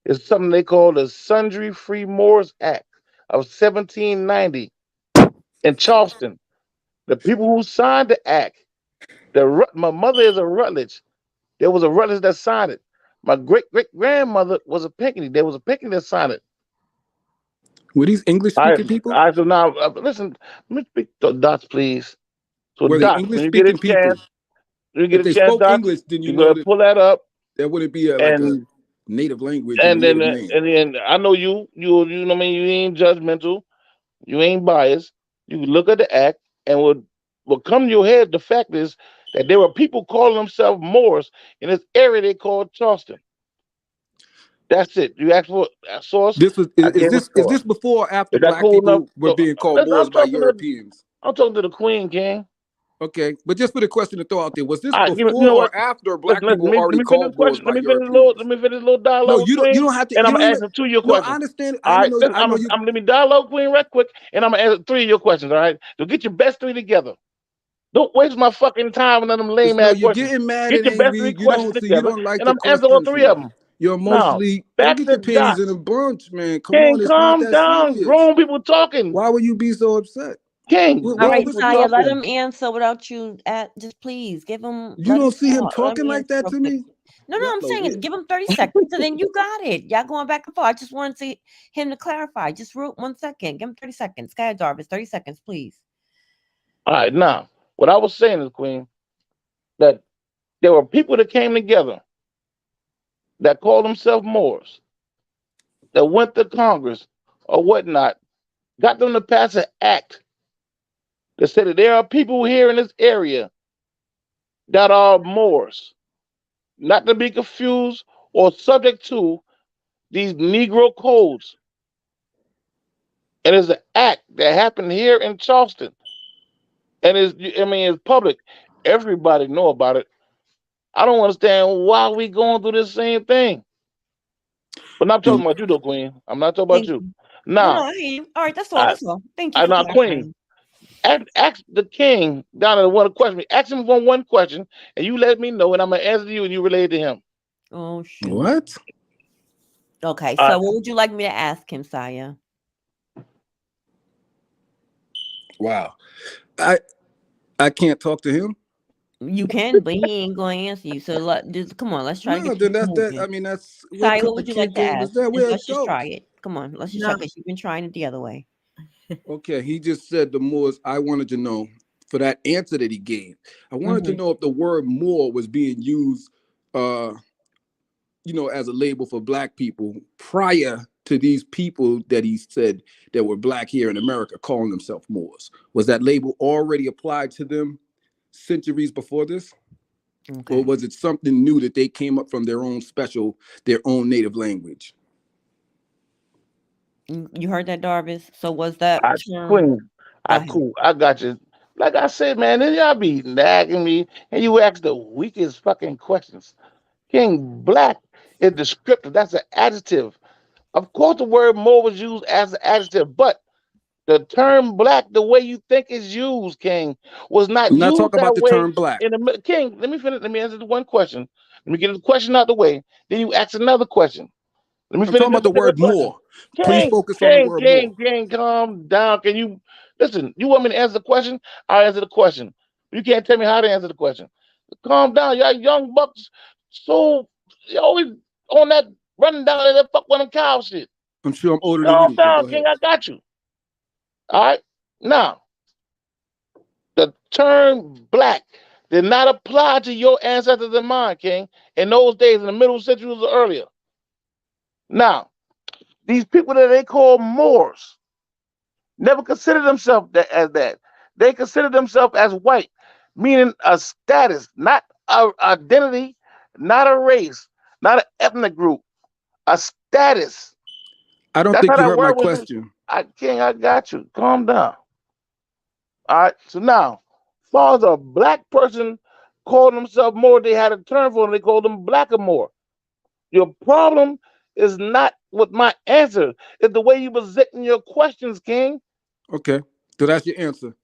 is something they call the Sundry Free Moors Act of 1790 in Charleston. The people who signed the act, my mother is a Rutledge. There was a Rutledge that signed it. My great-great-grandmother was a Pinckney. There was a Pinckney that signed it. Were these English-speaking people? All right, so now, listen, let me speak to Dots, please. So Were they Dots, when you get a English-speaking people? chance, If they spoke English, then you know that pull that up. That wouldn't be like a native language. And in then, a native name. and then I know you know what I mean, you ain't judgmental, you ain't biased. You can look at the act, and what come to your head, the fact is that there were people calling themselves Moors in this area they called Charleston. That's it. You asked for a source. Is this before or after black people were being called Moors by Europeans? I'm talking to the Queen, King. Okay, but just for the question to throw out there, was this All right, before or after black people were already called Moors by Europeans? Let me finish a little dialogue. No, you don't have to. And I'm you gonna don't answer 2 of your No, questions. I understand. All right, I know you. let me dialogue, Queen, right quick, and I'm gonna answer 3 of your questions. All right, so get your best 3 together. Don't waste my fucking time with them lame ass You're questions. getting mad Get and your best 3 angry. questions together, You don't like and the I'm answering all 3 of them. You're Now, emotionally. back Don't to get your panties Dots. in a bunch, man. Come King, on, it's not calm that down. serious. Grown people talking. Why would you be so upset? King, All right, Tanya, let him answer without you. Just please give him. You don't see him talking like that to me? No, I'm saying is give him 30 seconds, and then you got it. Y'all going back and forth. I just wanted him to clarify. Just 1 second. Give him 30 seconds. Go ahead, Darvis. 30 seconds, please. All right, now what I was saying is, Queen, that there were people that came together that called themselves Moors, that went to Congress or whatnot, got them to pass an act that said that there are people here in this area that are Moors, not to be confused or subject to these Negro codes. And it's an act that happened here in Charleston. And it's public. Everybody know about it. I don't understand why we going through this same thing. But I'm talking about you though, Queen. I'm not talking about Thank you. you. No, Now, I hear you. All right, that's all. That's all. Thank you I for not clarifying. Queen. Ask the king down there one question. Ask him one question, and you let me know, and I'm gonna answer you, and you relate to him. Oh shoot. What? Okay, All so right. what would you like me to ask him, Saya? Wow. I can't talk to him. You can, but he ain't going to answer you. So just come on, let's try to No, get then you that's that. moving. I mean, that's what Saya, type what of would you kid like to game is ask? that? We're Let's just try adults. it. Come on, let's just No. try because you've been trying it the other way. Okay, he just said the Moors. I wanted to know for that answer that he gave. I wanted to Mhm. know if the word Moor was being used, as a label for black people prior to these people that he said that were black here in America calling themselves Moors. Was that label already applied to them centuries before this? Okay. Or was it something new that they came up from their own native language? You heard that, Darvis? So was that term? Queen, Go ahead. cool. I got you. Like I said, man, then y'all be nagging me, and you ask the weakest fucking questions. King Black is descriptive. That's an adjective. Of course, the word Moor was used as an adjective, but the term black, the way you think it's used, King, was not I'm not used talking about that the way term black. in the King. Let me finish. Let me answer the one question. Let me get the question out the way. Then you ask another question. Let me I'm finish talking this about the particular word question. Moor. Please focus on the word Moor. King, calm down. Can you listen? You want me to answer the question? I'll answer the question. You can't tell me how to answer the question. Calm down. Y'all young bucks, so you always on that running down that fuck one of cow shit. I'm sure I'm older than Calm you. But down, go King. ahead. I got you. All right. Now, the term black did not apply to your ancestors and mine, King, in those days, in the middle centuries or earlier. Now, these people that they call Moors never considered themselves as that. They considered themselves as white, meaning a status, not a identity, not a race, not an ethnic group, a status. I don't That's think how you that heard my word was used. question. King, I got you. Calm down. All right. So now, as far as a black person called themselves Moor, they had a term for them. They called them blackamoor. Your problem is not with my answer. It's the way you presenting your questions, King. Okay, so that's your answer.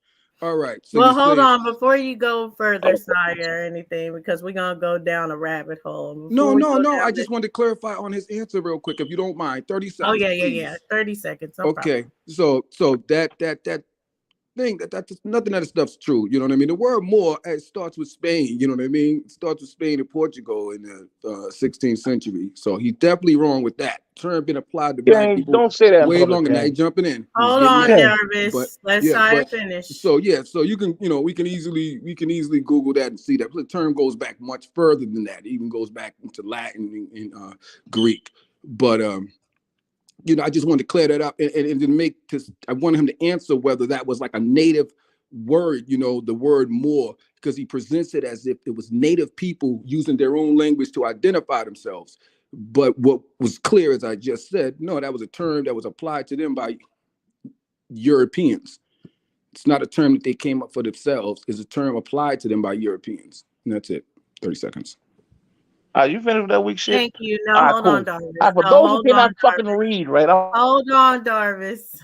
All right. So Well, you hold say on before you go further, Saya, or anything, because we're gonna go down a rabbit hole. Before we go no. I down just wanted to clarify on his answer real quick, if you don't mind. 30 Oh seconds. yeah. please. 30 seconds. No problem. Okay. So that thing that's nothing of that stuff's true. You know what I mean? The word Moor it starts with Spain. You know what I mean? It starts with Spain and Portugal in the 16th century. So he's definitely wrong with that. Term been applied to black King, people don't say that in way public, longer. Now King. he's jumping in. He's Hold getting on, mad. Jarvis. But Let yeah, Saya but finish. so you can we can easily Google that and see that the term goes back much further than that. It even goes back into Latin and Greek. But I just wanted to clear that up and to because I wanted him to answer whether that was like a native word, the word Moor, because he presents it as if it was native people using their own language to identify themselves. But what was clear, as I just said, no, that was a term that was applied to them by Europeans. It's not a term that they came up for themselves. It's a term applied to them by Europeans. And that's it. 30 seconds. You finished with that weak shit? Thank you. No, hold on, Cool. Darvis. For No, those who hold on, cannot fucking Darvis. read, right? Hold on, Darvis.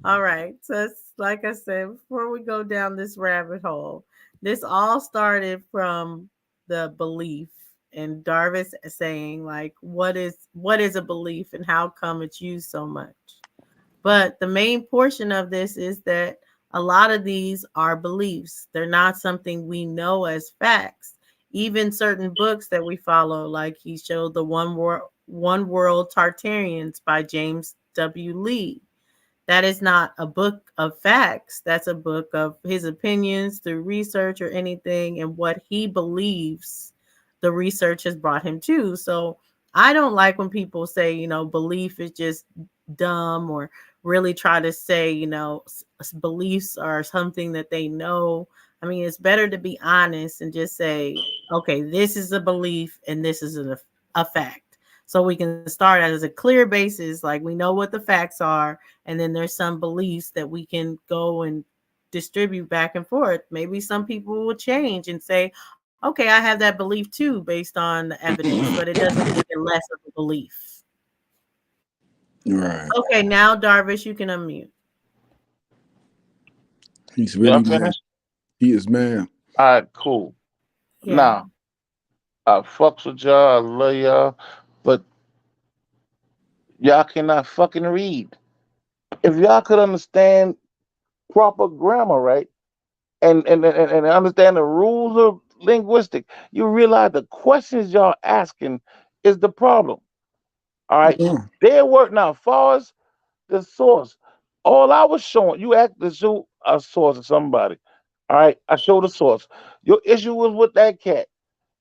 All right. So it's, like I said, before we go down this rabbit hole, this all started from the belief and Darvis saying like, what is a belief and how come it's used so much? But the main portion of this is that a lot of these are beliefs. They're not something we know as facts. Even certain books that we follow, like he showed the One World Tartarians by James W. Lee. That is not a book of facts. That's a book of his opinions through research or anything and what he believes the research has brought him to. So I don't like when people say, you know, belief is just dumb, or really try to say, you know, beliefs are something that they know. I mean, it's better to be honest and just say, okay, this is a belief and this is a fact. So we can start as a clear basis, like we know what the facts are, and then there's some beliefs that we can go and distribute back and forth. Maybe some people will change and say, okay, I have that belief too, based on the evidence, but it doesn't make it less of a belief. Right. Okay, now Darvish, you can unmute. He's You really know, man. finished? He is man. All right, cool. Yeah. Now, I fucks with y'all. I love y'all, but y'all cannot fucking read. If y'all could understand proper grammar, right, and understand the rules of linguistic, you realize the questions y'all asking is the problem. All right, their work now, as far as the source, all I was showing, you asked to show a source of somebody. All right, I showed the source. Your issue was with that cat.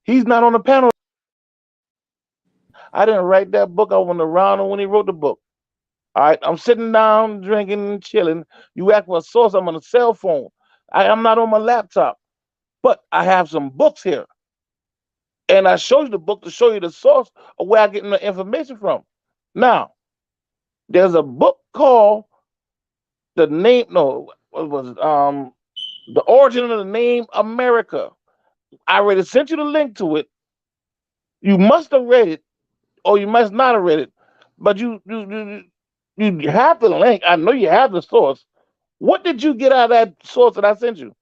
He's not on the panel. I didn't write that book. I wasn't around when he wrote the book. All right, I'm sitting down, drinking and chilling. You ask for a source, I'm on a cell phone. I'm not on my laptop, but I have some books here. And I showed you the book to show you the source of where I get the information from. Now, there's a book called The Origin of the Name America. I already sent you the link to it. You must have read it, or you must not have read it. But you have the link. I know you have the source. What did you get out of that source that I sent you?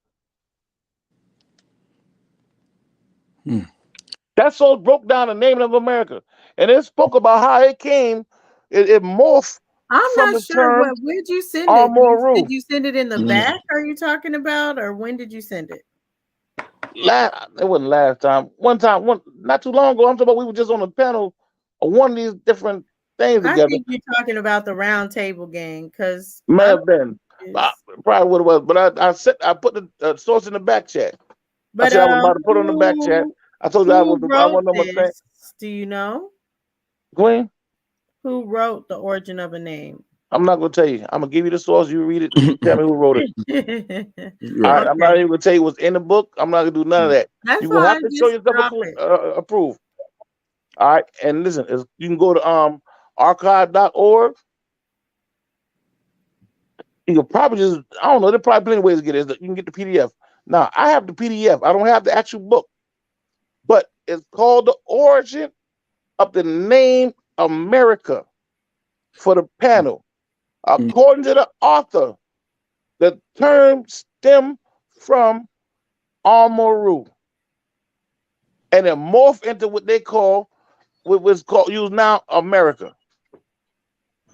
That source broke down the name of America, and it spoke about how it came. It morphed. I'm from not the sure term where'd you send it? Armoru. Did you send it in the back? Are you talking about, or when did you send it? It wasn't last time. One time, not too long ago. I'm talking about we were just on a panel of one of these different things I together. think you're talking about the round table game, because May have been. Probably what it was. But I put the source in the back chat. I said I was about to put it in the back chat. I told you I who wasn't wrote gonna say. this? Do you know Gwen, who wrote The Origin of a Name? I'm not gonna tell you. I'm gonna give you the source. You read it. You tell me who wrote it. All right, I'm not even gonna tell you what's in the book. I'm not gonna do none of that. That's You will have fine, to show just yourself drop it. approved. All right, and listen, you can go to archive.org. You can probably just, I don't know, there's probably plenty of ways to get it. You can get the PDF. Now, I have the PDF. I don't have the actual book, but it's called The Origin of the Name America for the panel. According to the author, the term stemmed from Armoru, and it morphed into what they call, what was called, used now, America.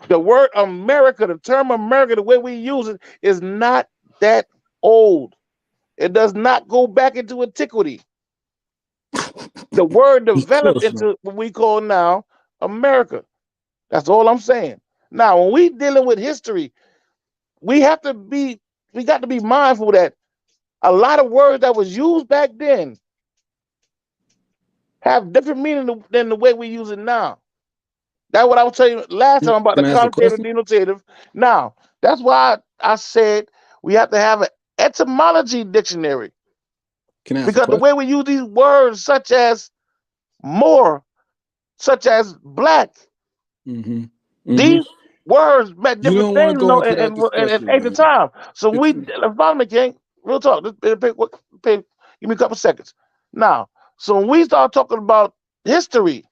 The word America, the term America, the way we use it, is not that old. It does not go back into antiquity. The word developed into what we call now America. That's all I'm saying. Now, when we dealing with history, we got to be mindful that a lot of words that was used back then have different meaning than the way we use it now. That's what I was telling you last time about the Can I ask a connotative question? denotative. Now, that's why I said we have to have an etymology dictionary. Can I ask a Because the question? way we use these words, such as more, such as black, these words meant You different don't want to things, go into that in discussion, ancient man. time. So follow me, King. Real talk. Give me a couple seconds. Now, so when we start talking about history,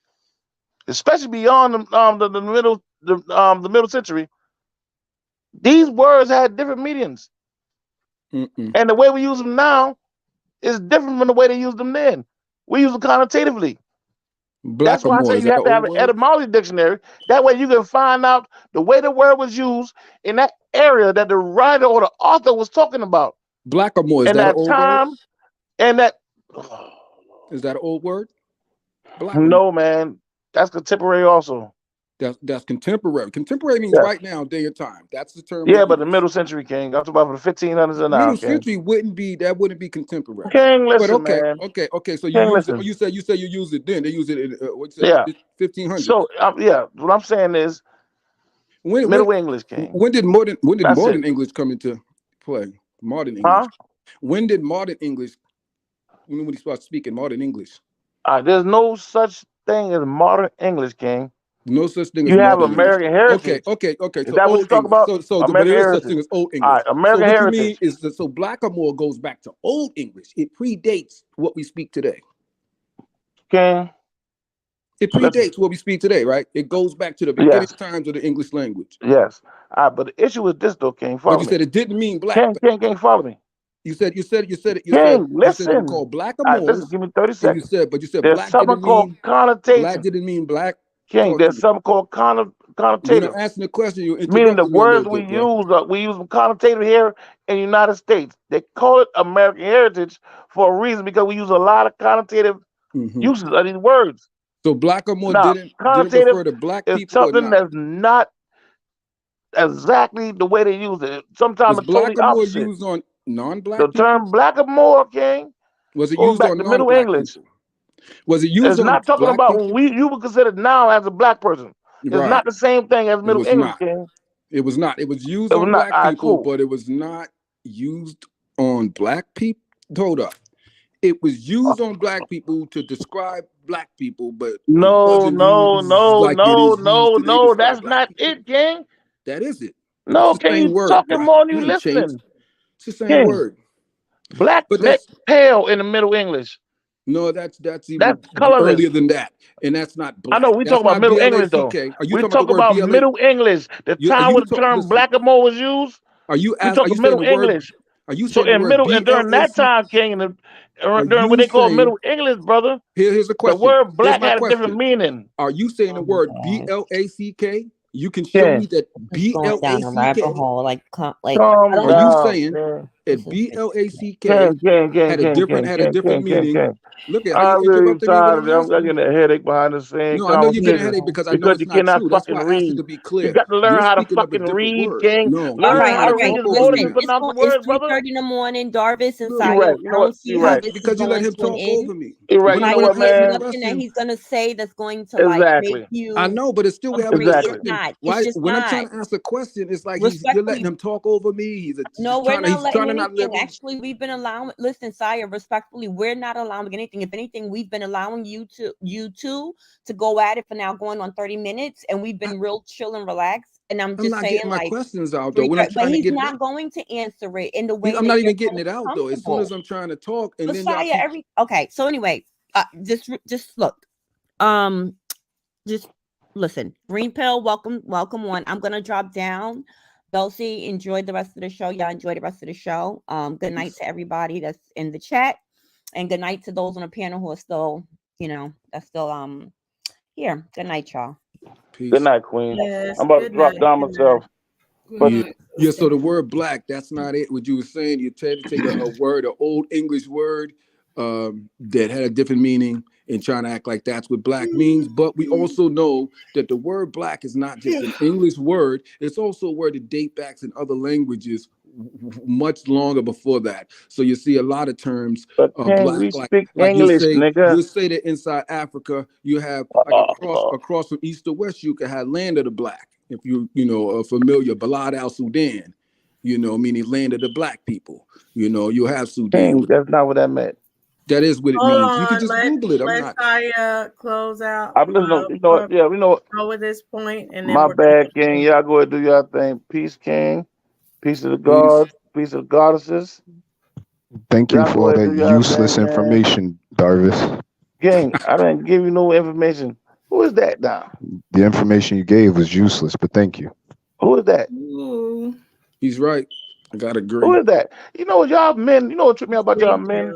especially beyond the middle century, these words had different meanings, and the way we use them now is different from the way they used them then. We use them connotatively. That's why I Blackamoor, say is you that have an to have old an word? etymology dictionary. That way you can find out the way the word was used in that area that the writer or the author was talking about. Blackamoor, is In that an that old word? time, and that Is that an old word? Blackamoor. no, man, that's contemporary also. That's contemporary. Contemporary means Yeah. right now, day and time. That's the term. Yeah, we but the use. middle century, King. I'm talking about from the 1500s and now, Middle King. century wouldn't be contemporary. King, But listen, man. okay. So you King, use it. listen. You said you use it then. They use it in what's it? Yeah. 1500. So, yeah, what I'm saying is Middle English, King. When did modern That's modern it. English come into play? Modern Huh? English. When did modern English? When we start speaking modern English? There's no such thing as modern English, King. No such thing as You have modern English. American heritage. Okay. Is So that what old you talk English. about? But American there is such heritage. thing as old All English. right, American so what heritage. you mean is that so Blackamoor goes back to old English. It predates what we speak today. King. It predates what we speak today, right? It goes back to the beginning times of the English language. Yes. But the issue is this, though, King. Follow But you me. said it didn't mean black. King, follow me. You said King, you said we listen. call black All right, listen, Moors. give me 30 And seconds. but you said There's black something didn't called mean connotation. black. King, Talk to there's me. something called You're connotative. not answering the question. You're Meaning the interrupting me a words little we bit, bro. we use connotative here in the United States. They call it American heritage for a reason because we use a lot of connotative uses of these words. So Blackamoor Now, didn't connotative refer to black is people or something not? that's not exactly the way they use it. Sometimes Was it's totally Blackamoor opposite. used on non-black The people? term Blackamoor, King, Was it goes used back on to Middle non-black English. people? Was it It's used on not talking black about people? what you would consider now as a black person. It's Right. not the same thing as It Middle was English, not. King. It was not. It was used It was on not. black All right, people, cool. but it was not used on black people. Hold up. It was used on black people to describe black people, but it No, wasn't used like it is used today to describe that's black not people. it, King. That is it. No, It's the King, same you word, talking bro. more than you You ain't changed. listening. It's the same King, word. black But neck that's pale in the Middle English. no, that's even That's colorless. earlier than that, and that's not I know black. we That's talk about not Middle English though. BLACK. Are you We talking about talk the word about BLA? Middle English. The Are time you when the term listen? Blackamoor was used. Are you We talk saying Middle the word? English. Are you So saying the in word middle and during that BLACK? time, King, and Are during what you they call saying? Middle English, brother, Here's the the question. word Here's black my had a different question. meaning. Are you saying the Oh word my God. BLACK? You can show King, me that It's going down a rabbit BLACK. hole. Like I calm don't Are you down, saying King. that this is ridiculous. BLACK had a different meaning? King. Look at how you I'm really interrupting me when tired of I'm it. I'm asking getting you. a headache behind the same No, I know you're getting a conversation headache because I know because it's you not cannot true. That's fucking why I asked you read. to be You clear. got to learn You're how to speaking of a fucking different read, word. King. No, All you're Learn right, trying how to to read talk this over quoted me. and listen, pronounce the it's words, brother. 3:30 in the morning. Darvis and No, You're Saya, right. I don't see You're how right. this is because you let going him to an talk end. over me. You're right. You know Saya what, When I ask him has a man? nothing that question, he's gonna say that's going to like make Exactly. I you know, but it's still we having a agree. It's Exactly. discussion. not. It's Why? just When I'm not. trying to ask a question, it's like you're letting Respectfully, him talk over me. He's no, we're not he's letting trying to not anything. live. Actually, we've been allowing. Listen, Saya, respectfully, we're not allowing anything. If anything, we've been allowing you two to go at it for now, going on 30 minutes, and we've been real chill and relaxed. And I'm I'm just not saying, getting my like, questions out though. When I'm but trying to he's get it out, not going to answer it in the way I'm that not you're even getting most it out though. As soon comfortable. as I'm trying to talk, and But then y'all Saya, keep. okay. So anyway, just look. Just listen. Green pill, welcome one. I'm gonna drop down. Dulcie, enjoy the rest of the show. Y'all enjoy the rest of the show. Good night to everybody that's in the chat, and good night to those on the panel who are still, that's still here. Good night, y'all. Peace. Good night, Queen. Yes, I'm about to good drop night. down Good myself. But Yeah, so the word black, that's not it. What you were saying, you tried to take a word, an old English word that had a different meaning and trying to act like that's what black means. But we also know that the word black is not just an English word. It's also a word that dates back in other languages much longer before that. So you see a lot of terms can we black, speak like English, nigga? you'll say that inside Africa, you have like across from east to west, you can have land of the black. If you are familiar, Balad al Sudan, meaning land of the black people. You have Sudan. That's not what that meant. That is what it Hold means. You can on, just Google it. I'm let not. Saya close out. I'm listening. You know, yeah, we know. Over this point, and then My we're bad, King. Y'all go ahead and do y'all thing. Peace, King. Peace of the gods. Peace of the goddesses. Thank you Y'all for all go ahead that and do y'all useless thing, man. information, Darvis. King, I didn't give you no information. Who is that now? The information you gave was useless, but thank you. Who is that? He's right. I gotta agree. Who is that? You know what y'all men, you know what tripped me out about y'all men?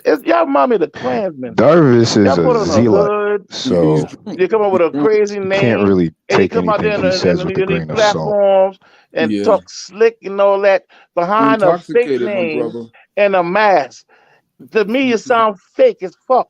Y'all remind me of the Klansmen. Darvis is Y'all put a on a zealot, hood. so You come up with a crazy name. can't really and you take come out there anything he says with a in these grain of salt. platforms and talk slick and all that behind a fake Intoxicated, my name brother. and a mask. To me, you sound fake as fuck.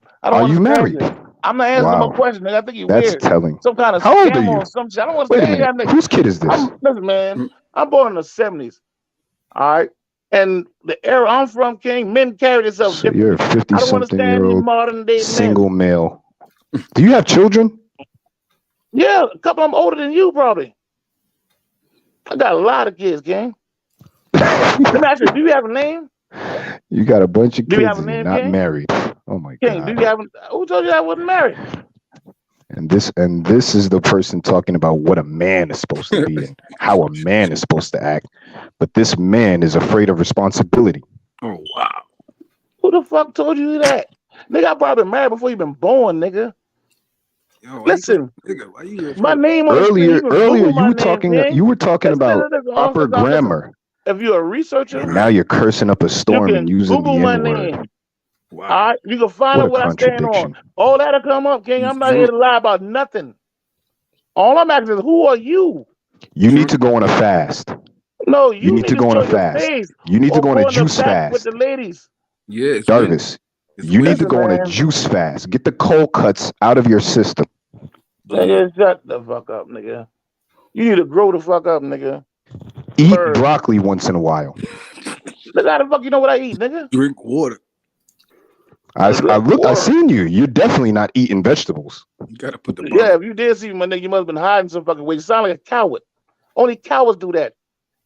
wife. I don't Are you understand married? it. I'm not answering Wow. no question, nigga. I think you're That's weird. telling. Some kind of How old are scam you? or some shit. I don't Wait a understand minute. that. Whose kid is this? Listen, man. I'm born in the 70s. All right. And the era I'm from, King, men carry themselves So you're a differently. I don't understand these 50-something-year-old modern day men. single male. Do you have children? Yeah, a couple of them older than you, probably. I got a lot of kids, gang. Let me ask you, do you have a name? You got a bunch of Do you kids have a and you're name, not King? married. Oh my King, do God. you have who told you I wasn't married? And this is the person talking about what a man is supposed to be and how a man is supposed to act. But this man is afraid of responsibility. Oh wow. Who the fuck told you that? Nigga, I probably been married before you been born, nigga. Yo, Listen, nigga, why you my name on the screen. You can Earlier Google my name, King. you were talking about proper grammar. If you're a researcher, And now you're cursing up a you storm and can using Google the my N-word. name. All right, you can find What out a what I stand on. contradiction. All that'll come up, King. I'm not here to lie about nothing. All I'm asking is, who are you? You need to go on a fast. No, You need to go on a show your fast. face You need to or go on a in the juice back with fast. the ladies. Yeah, Jarvis, you need to Listen, go on a man. juice fast. Get the cold cuts out of your system. Nigga, shut the fuck up, nigga. You need to grow the fuck up, nigga. Eat Bird. broccoli once in a while. Nigga, how the fuck you know what I eat, nigga? Drink water. I seen you. You're definitely not eating vegetables. You gotta put the Yeah, if you did see me, my nigga, you must have been hiding some fucking way. You sound like a coward. Only cowards do that.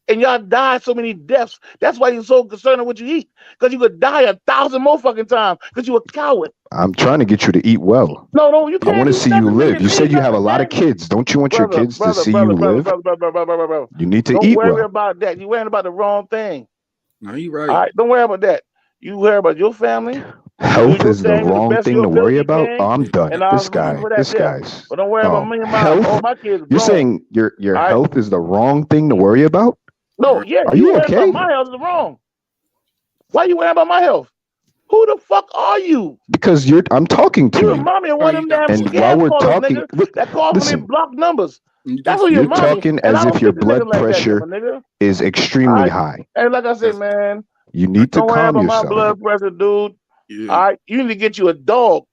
And y'all die so many deaths. That's why you're so concerned with what you eat. Because you could die 1,000 more fucking times because you're a coward. I'm trying to get you to eat well. No, you I can't want to eat see you nothing, live. nigga. You said Eat you have a nothing, lot man. of kids. Don't you want your kids to see you live? Brother. You need to Don't eat worry well. about that. You're worrying about the wrong thing. No, you right. All right, don't worry about that. You worry about your family. Health Do is the your thing to the wrong best of thing your to worry ability, about. King, Oh, I'm done. and I'll This leave guy. you for that This there. guy's. But don't worry about me and my all Health. my kids. You're grown. saying your All right? health is the wrong thing to worry about? No, yeah, Are you you worrying okay? about my health is wrong. Why you worrying about my health? Who the fuck are you? Because I'm talking to You you. remind me of one of them damn And while scam we're callers, talking, nigga. That call from me listen, block numbers. That's what you you're remind me. talking And as I if don't your speak to niggas blood like that, pressure my nigga. is All extremely right? high. And like I said, man, You need to don't worry calm about my yourself. blood pressure, dude. Yeah. All right, you need to get you a dog.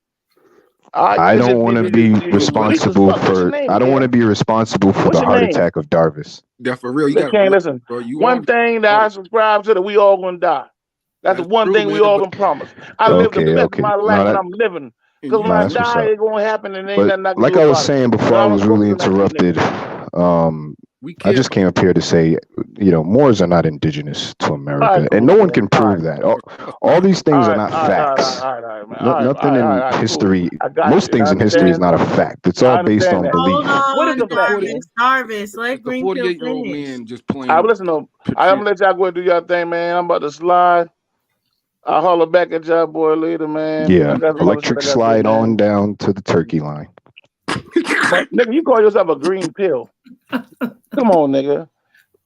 All right, I don't want to be you weak as responsible fuck. What's your for. name, I don't Ken? want to be responsible for What's the your heart name? attack of Darvis. Yeah, for real. You Look, gotta Ken, relax, listen. bro. You One are thing that I subscribe to that we all gonna die. That's the one true, thing we man, all but- been promised. I live the Okay, best okay. of my No, life when that, I'm living. and Because you when I that's what's die, up. it's gonna happen and ain't But nothing I can like do I was about it. saying before And I I'm was gonna really focus on that shit, interrupted, nigga. we I care just came up here to say, Moors are not indigenous to All America, right, and cool, no one man. can prove that. All these things are not facts. All right, man. Nothing in Cool. history. I got Most you. things in history is not a fact. It's I all based understand on that. belief. What is Hold the on, fact? Jarvis. Let the Greenfield 48-year-old finish. man just I playing. listen to. I'm gonna let y'all go do your thing, man. I'm about to slide. I'll holler back at y'all boy later, man. Yeah, I got some other shit electric I gotta do, slide man. on down to the turkey line. But, nigga, you call yourself a green pill. Come on, nigga.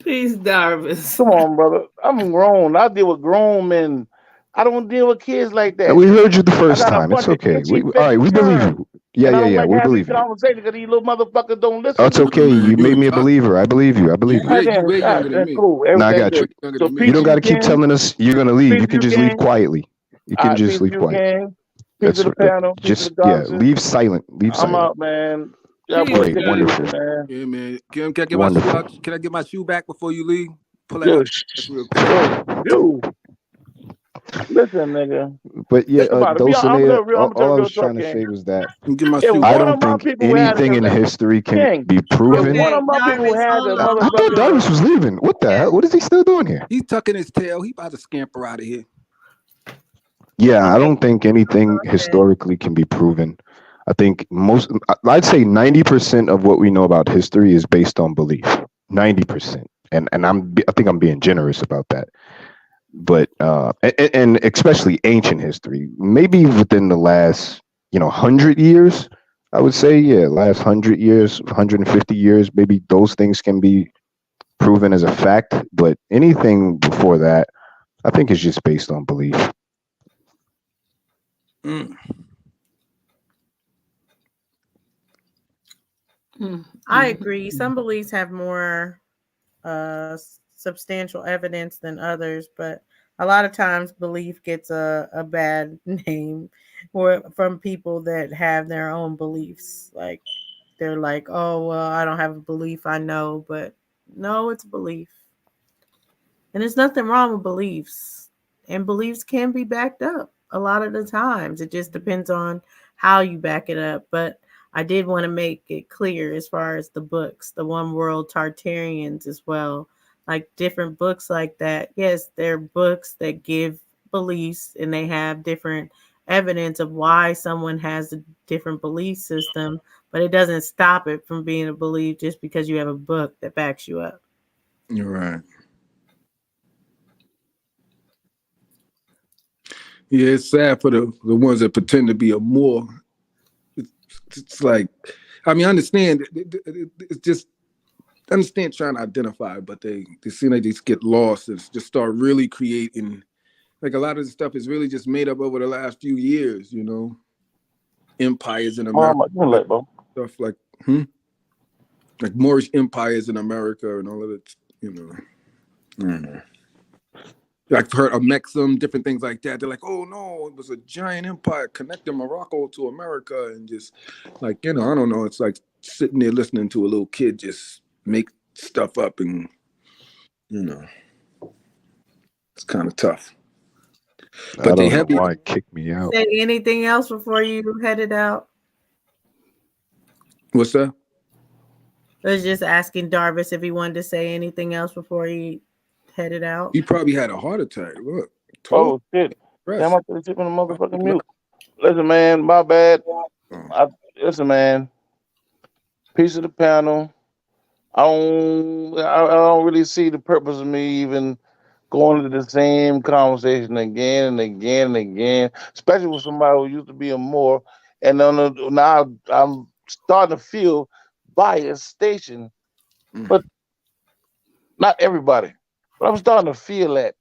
Peace, Darvis. Come on, brother. I'm grown. I deal with grown men. I don't deal with kids like that. We heard you the I first got a time. It's bunch of okay. itchy, All bitchy right, we believe churn. you. Yeah, And I yeah, don't yeah. like We having these believe you. conversations because these little motherfuckers don't listen. That's okay. You made me a believer. I believe you. I believe you. You way younger than That's me. cool. No, I Everything got you. good. So You peace don't to got you, to keep King. telling us you're gonna leave. Peace You to can you, just leave King. quietly. You can All right, just peace to leave you, quietly. King. Peace That's to the panel. Peace to just the yeah. goddesses. Leave silent. Leave I'm silent. out, man. Y'all boys Great, take it wonderful. easy, man. Yeah, man. Can I get my shoe Wonderful. out? Can I get my shoe back before you leave? Pull it Yo, out real quick. yo. Listen, nigga. But yeah, Think about it. I'm Dulcinea, gonna tell all I real was trying talk, to King. say was that Get my If shoe I one back. of don't my think people who had anything in the history can King, be if proven. one of my people Jarvis, had the hold on. I thought motherfucking Darvis was leaving. What the hell? What is he still doing here? He's tucking his tail. He about to scamper out of here. Yeah, I Okay. don't think anything historically can be proven. I think I'd say 90% of what we know about history is based on belief. 90%. And I think I'm being generous about that. But and especially ancient history, maybe within the last 100 years, I would say, last 100 years, 150 years, maybe those things can be proven as a fact. But anything before that, I think is just based on belief. I agree. Some beliefs have more substantial evidence than others, but a lot of times belief gets a bad name from people that have their own beliefs. Like they're like, oh, well, I don't have a belief, I know, but no, it's belief. And there's nothing wrong with beliefs. And beliefs can be backed up a lot of the times. It just depends on how you back it up. But I did want to make it clear as far as the books, the One World Tartarians as well, like different books like that. Yes, they're books that give beliefs and they have different evidence of why someone has a different belief system, but it doesn't stop it from being a belief just because you have a book that backs you up. You're right. Yeah, it's sad for the ones that pretend to be a more. It's like, I mean, I understand. It's just, I understand trying to identify, but they seem like they just get lost and just start really creating. Like a lot of the stuff is really just made up over the last few years, you know. Empires in America, stuff like, like Moorish empires in America and all of it, you know. I've heard of Mexim, different things like that. They're like, oh no, it was a giant empire connecting Morocco to America, and just like, you know, I don't know. It's like sitting there listening to a little kid just make stuff up, and you know, it's kind of tough. I don't know why it kicked me out. Say anything else before you headed out? What's that? I was just asking Darvis if he wanted to say anything else before he headed out. He probably had a heart attack. Look. Oh shit! Damn, I could have taken a motherfucking mute. Listen, man, my bad. Listen, man. Piece of the panel. I don't really see the purpose of me even going into the same conversation again and again and again, especially with somebody who used to be a Moor, and now I'm starting to feel biased station, but not everybody. But I'm starting to feel that.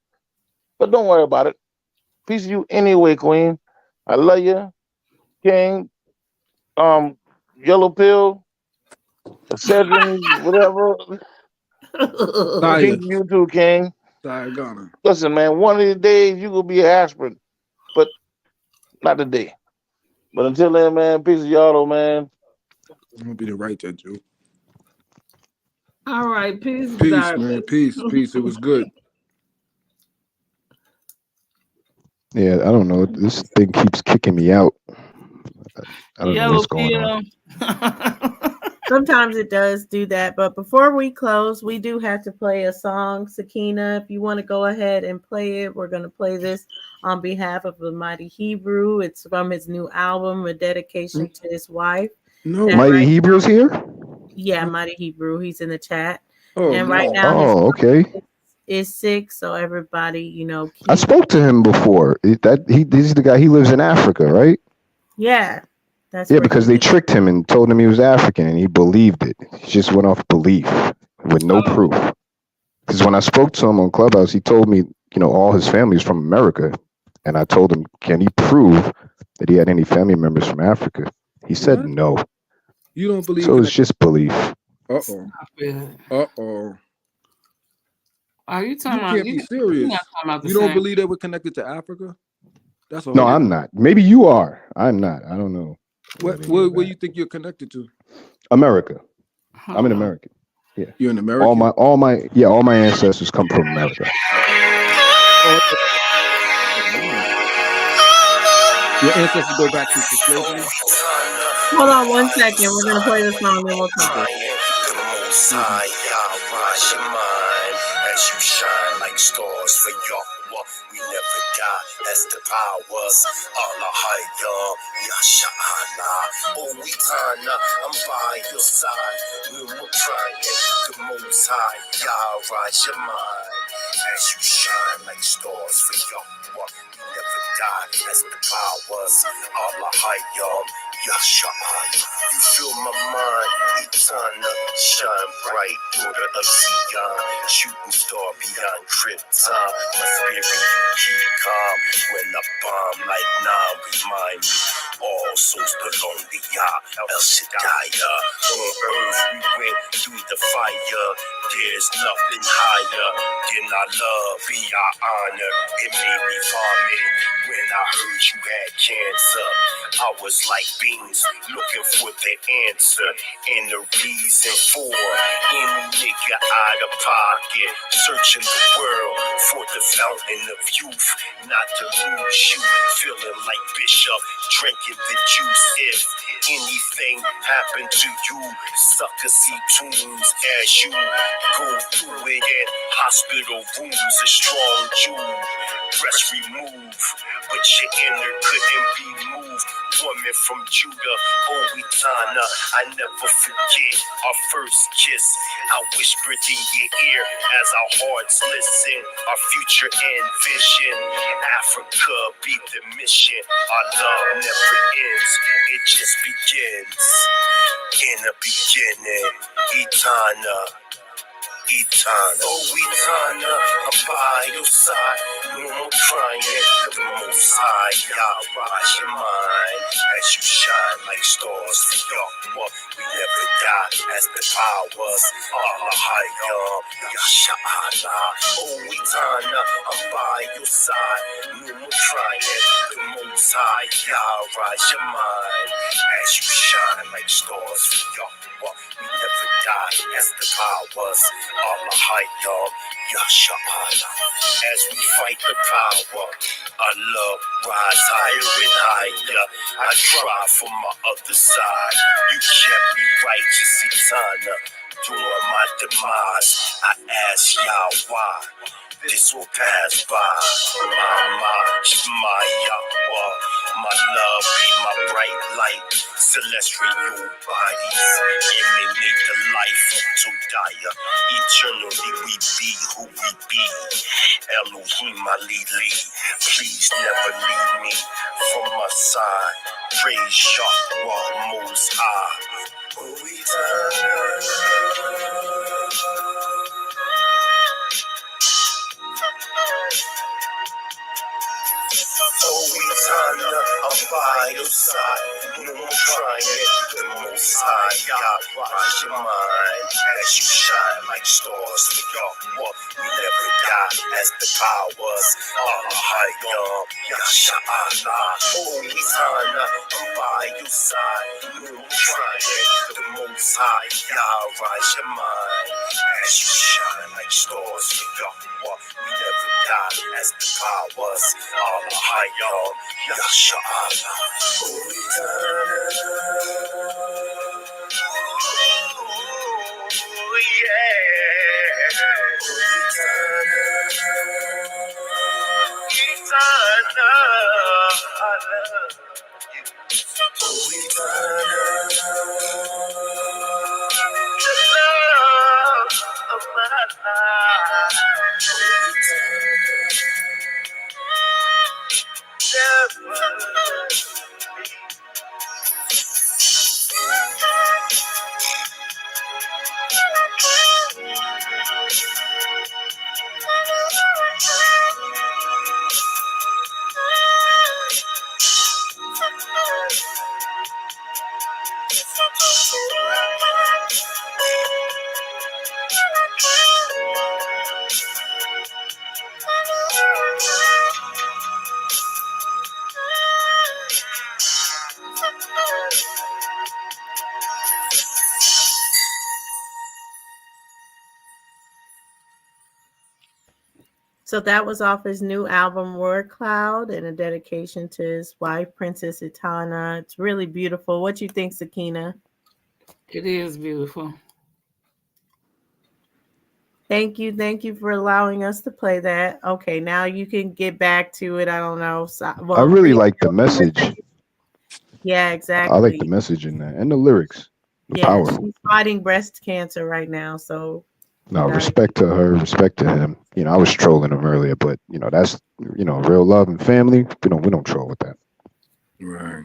But don't worry about it. Peace to you anyway, Queen. I love you, King. Yellow Pill, Cedric, whatever. Peace to you too, King. Listen, man, one of these days you will be an aspirin, but not today. But until then, man, peace to y'all, though, man. I'm gonna be the right there, Joe. All right, peace, Peace, Darvis. man. Peace. It was good. Yeah, I don't know. This thing keeps kicking me out. I don't know what's going on. Sometimes it does do that, but before we close, we do have to play a song. Sakina, if you want to go ahead and play it, we're going to play this on behalf of the Mighty Hebrew. It's from his new album, A Dedication to His Wife. No, Mighty Hebrew's here? Yeah, Mighty Hebrew. He's in the chat. Oh, and right now, his okay. is sick, so everybody, you know. I spoke to him before. He's the guy. He lives in Africa, right? Yeah, that's because they tricked him and told him he was African, and he believed it. He just went off belief with no proof. Because when I spoke to him on Clubhouse, he told me, you know, all his family is from America, and I told him, can he prove that he had any family members from Africa? He said no. You don't believe? So it's just belief. Are you talking You about? can't be serious. You're not talking about the You don't same. believe that we're connected to Africa? That's a No, whole I'm not. Maybe you are. I'm not. I don't know. Where you think you're connected to? America. I'm an American. Yeah. You're an American. All my ancestors come from America. Your ancestors go back to slavery. Hold on 1 second. We're going to play the song, then we'll talk. As you shine like stars for Yahweh, we never die as the powers. Allah Hayya, Yasha'ana, Owitana, I'm by your side. When we're crying, the Most High, Yah Rajaman. As you shine like stars for Yahweh, we never die as the powers. Allah Hayya, Yasha'ana. You fill my mind, eternal, shine bright, daughter of Zion. Shooting star beyond Krypton. My spirit you keep calm. When I bomb like Nam, remind me all souls belong to Yah El Shaddai. On earth we went through the fire. There's nothing higher than our love, be our honor. It made me vomit when I heard you had cancer. I was like beans looking for the answer and the reason for any nigga out of pocket, searching the world for the fountain of youth, not to lose you, feeling like Bishop drinking the juice. If anything happened to you, sucker see tunes as you go through it in hospital rooms. A strong Jew, breast remove, but your inner couldn't be moved. Woman from Judah, Owitana, I never forget our first kiss. I whispered in your ear as our hearts listen. Our future and vision, Africa be the mission. Our love never ends, it just begins. In the beginning, Etana. Etana, oh Etana, I'm by your side. No more crying, the Most High, Yah, rise your mind as you shine like stars for Yahweh. We never die as the powers Allah Hayyam, Yasha'Allah. Oh Etana, I'm by your side. No more crying, the Most High, Yah, rise your mind as you shine like stars for Yahweh. We never die as the powers Allah Hayyam, Yasha'Allah. As we fight the power, Allah rise higher and higher. I cry for my other side. You kept me righteous, Etana. During my demise, I ask Yah why this will pass by. My Yahweh, my love be my bright light. Celestial bodies emanate the life of Todiah. Eternally we be who we be. Elohim Alili, please never leave me from my side. Praise Yahweh Most High. Oh, Etana, I'm by your side. No more crying, the Most High, Yah, rise your mind as you shine like stars for Yahweh. We never die as the powers Allah Hayyam, Yasha'Allah. Oh, Etana, I'm by your side. No more crying, the Most High, Yah, rise your mind as you shine like stars for Yahweh. We never die as the powers Allah Hayyam, Yasha'Allah. Oh, So that was off his new album, Word Cloud, and a dedication to his wife, Princess Etana. It's really beautiful. What you think, Sakina? It is beautiful. Thank you for allowing us to play that. Okay, now you can get back to it. I don't know. I really like the message. Yeah, exactly. I like the message in that and the lyrics. Powerful. She's fighting breast cancer right now, so. No, respect to her, respect to him. You know, I was trolling him earlier, but you know, that's real love and family. We don't troll with that. Right.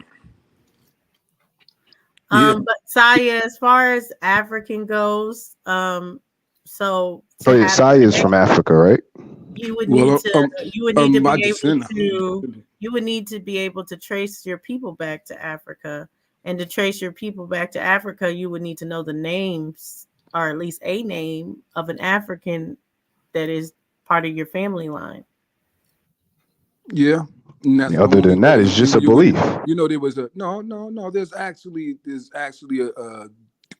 But Saya, as far as African goes, so Saya is from Africa, right? You would need to be able to trace your people back to Africa, and to trace your people back to Africa, you would need to know the names, or at least a name of an African that is part of your family line. Yeah. Other than that, it's just a belief. You know, there was no. There's actually a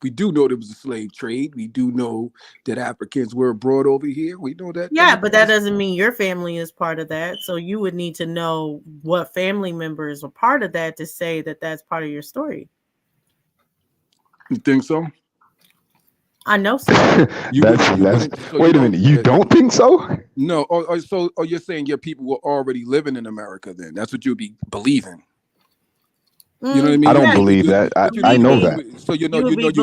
We do know there was a slave trade. We do know that Africans were brought over here. We know that. Yeah, but that doesn't mean your family is part of that. So you would need to know what family members are part of that to say that that's part of your story. You think so? I know so. Wait a minute. You don't think so? No. So you're saying your people were already living in America then? That's what you'd be believing. You know what I mean? I don't believe that. I know that. So you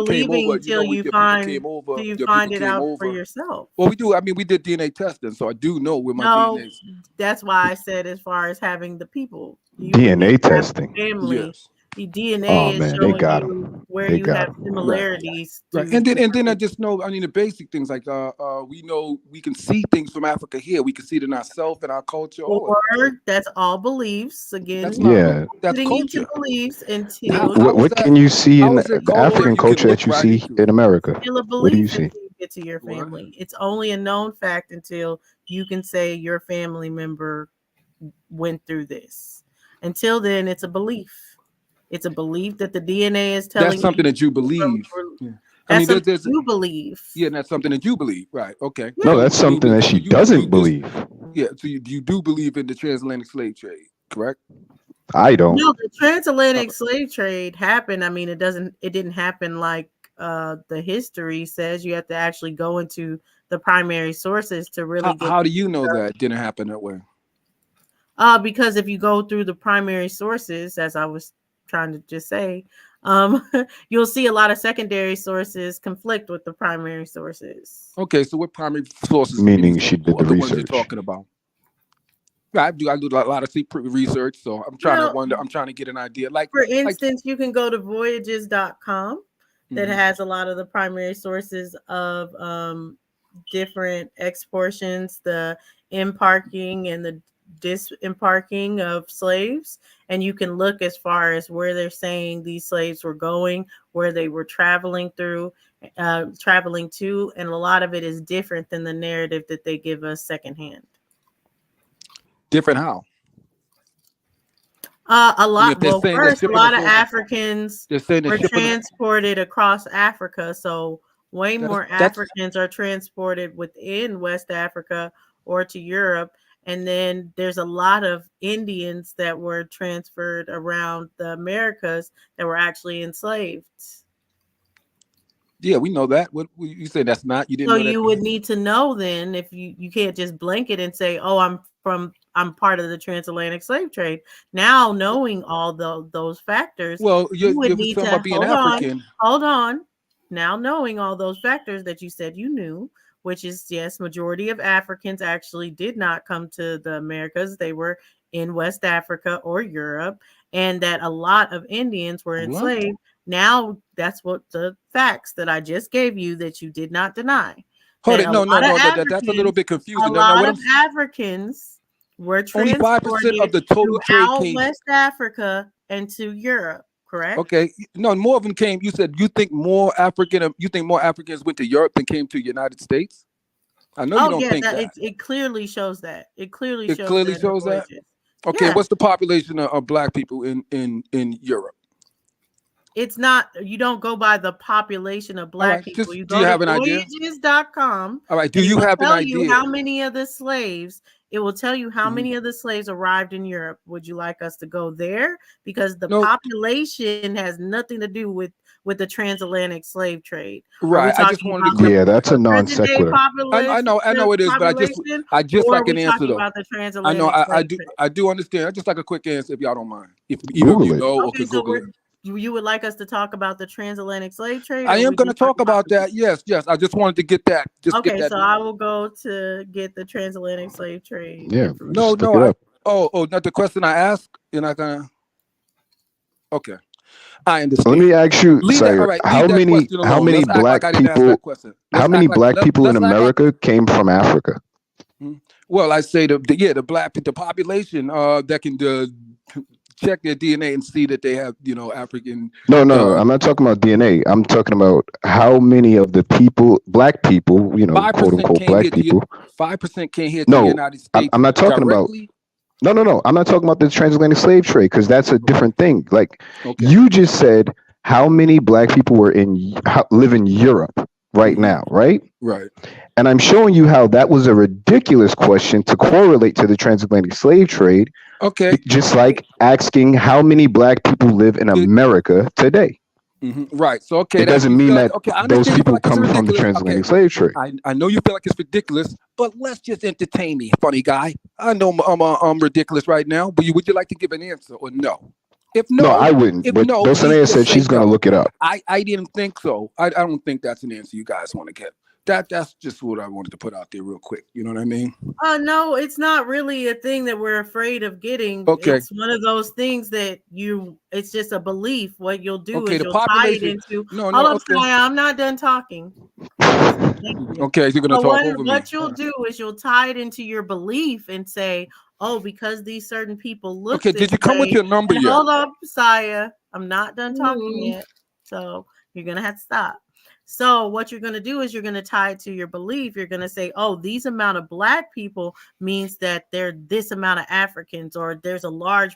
came over until you find it out for yourself. Well, we do. I mean, we did DNA testing, so I do know where my DNA is. That's why I said as far as having the people. DNA testing. Family. Yes. The DNA is showing you where you have similarities. Right. And then I just know, I mean, the basic things like we know we can see things from Africa here. We can see it in ourselves and our culture. Or that's all beliefs. Again, that's culture. Beliefs until what can you see in the African culture that you see in America? What do you see? Get to your family. It's only a known fact until you can say your family member went through this. Until then, it's a belief. It's a belief that the DNA is telling. That's something that you believe. Yeah. I mean, there's you believe. Yeah, and that's something that you believe, right? Okay. No, that's something that she doesn't believe. Yeah, so you do believe in the transatlantic slave trade, correct? I don't. No, the transatlantic slave trade happened. I mean, it didn't happen like the history says. You have to actually go into the primary sources to really. How do you know that it didn't happen that way? Because if you go through the primary sources, as I was trying to just say, you'll see a lot of secondary sources conflict with the primary sources. Okay, so what primary sources? Meaning she did the research. Ones you're talking about. I do a lot of research, so I'm trying I'm trying to get an idea. Like, for instance, you can go to voyages.com that has a lot of the primary sources of different exportations, the embarking and the disembarking of slaves, and you can look as far as where they're saying these slaves were going, where they were traveling to, and a lot of it is different than the narrative that they give us secondhand. Different how? A lot. Well, first, a lot of Africans were transported across Africa, so way more Africans are transported within West Africa or to Europe. And then there's a lot of Indians that were transferred around the Americas that were actually enslaved. Yeah, we know that. What you say that's not? You didn't. So know that? you would need to know then if you can't just blanket and say, "Oh, I'm part of the transatlantic slave trade." Now, knowing all those factors, well, you would need to about being African. Hold on. Now, knowing all those factors that you said you knew, which is, yes, majority of Africans actually did not come to the Americas. They were in West Africa or Europe, and that a lot of Indians were enslaved. Now, that's what the facts that I just gave you that you did not deny. Hold it. No. That's a little bit confusing. A lot of Africans were transported only 5% of the total trade came West Africa and to Europe. Correct. Okay. No, more of them came. You said you think more Africans went to Europe than came to the United States? I know you don't think that. It clearly shows that. It clearly shows that. Okay. Yeah. What's the population of Black people in Europe? It's not. You don't go by the population of Black people. Do you have an idea? Voyages.com. All right. Do you have an idea? How many of the slaves? It will tell you how many of the slaves arrived in Europe. Would you like us to go there? Because the population has nothing to do with the transatlantic slave trade. Right. I just wanted to. Yeah, that's a non sequitur. I know it is, but I just like an answer though. About the transatlantic I do understand. I just like a quick answer if y'all don't mind. If either of you know or could Google it. You would like us to talk about the transatlantic slave trade? I am going to talk about that. Yes. I just wanted to get that. I will go to get the transatlantic slave trade. Yeah. No. Not the question I asked. You're not gonna. Okay, I understand. Let me ask you, how many Black people in America came from Africa? Well, I say the population that can check their DNA and see that they have, African. No. I'm not talking about DNA. I'm talking about how many of the people, Black people, quote unquote Black people. 5% came here to the United States. I'm not talking directly. No. I'm not talking about the transatlantic slave trade because that's a different thing. Like you just said, how many black people live in Europe right now, right? Right. And I'm showing you how that was a ridiculous question to correlate to the transatlantic slave trade. Okay. Just like asking how many black people live in America today. Right. So okay, It doesn't mean that I those understand you feel people like it's come from the ridiculous. transatlantic slave trade. I know you feel like it's ridiculous, but let's just entertain me, funny guy. I know I'm ridiculous right now, but would you like to give an answer or no? If no, No, I wouldn't. If But no, Dulcinea please said just say she's going to no. look it up. I didn't think so. I don't think that's an answer you guys want to get. That's just what I wanted to put out there real quick. You know what I mean? No, it's not really a thing that we're afraid of getting. Okay. It's one of those things that it's just a belief. What you'll do Okay, is the you'll tie it population. into. No, Hold no, up, okay. Saya, I'm not done talking. Thank you. Okay, you're gonna So talk over me. what you'll do is you'll tie it into your belief and say, oh, because these certain people look Okay, this did you come with way- your number and yet? Hold up, Saya. I'm not done talking yet. So you're gonna have to stop. So what you're going to do is you're going to tie it to your belief. You're going to say, oh, these amount of black people means that there this amount of Africans, or there's a large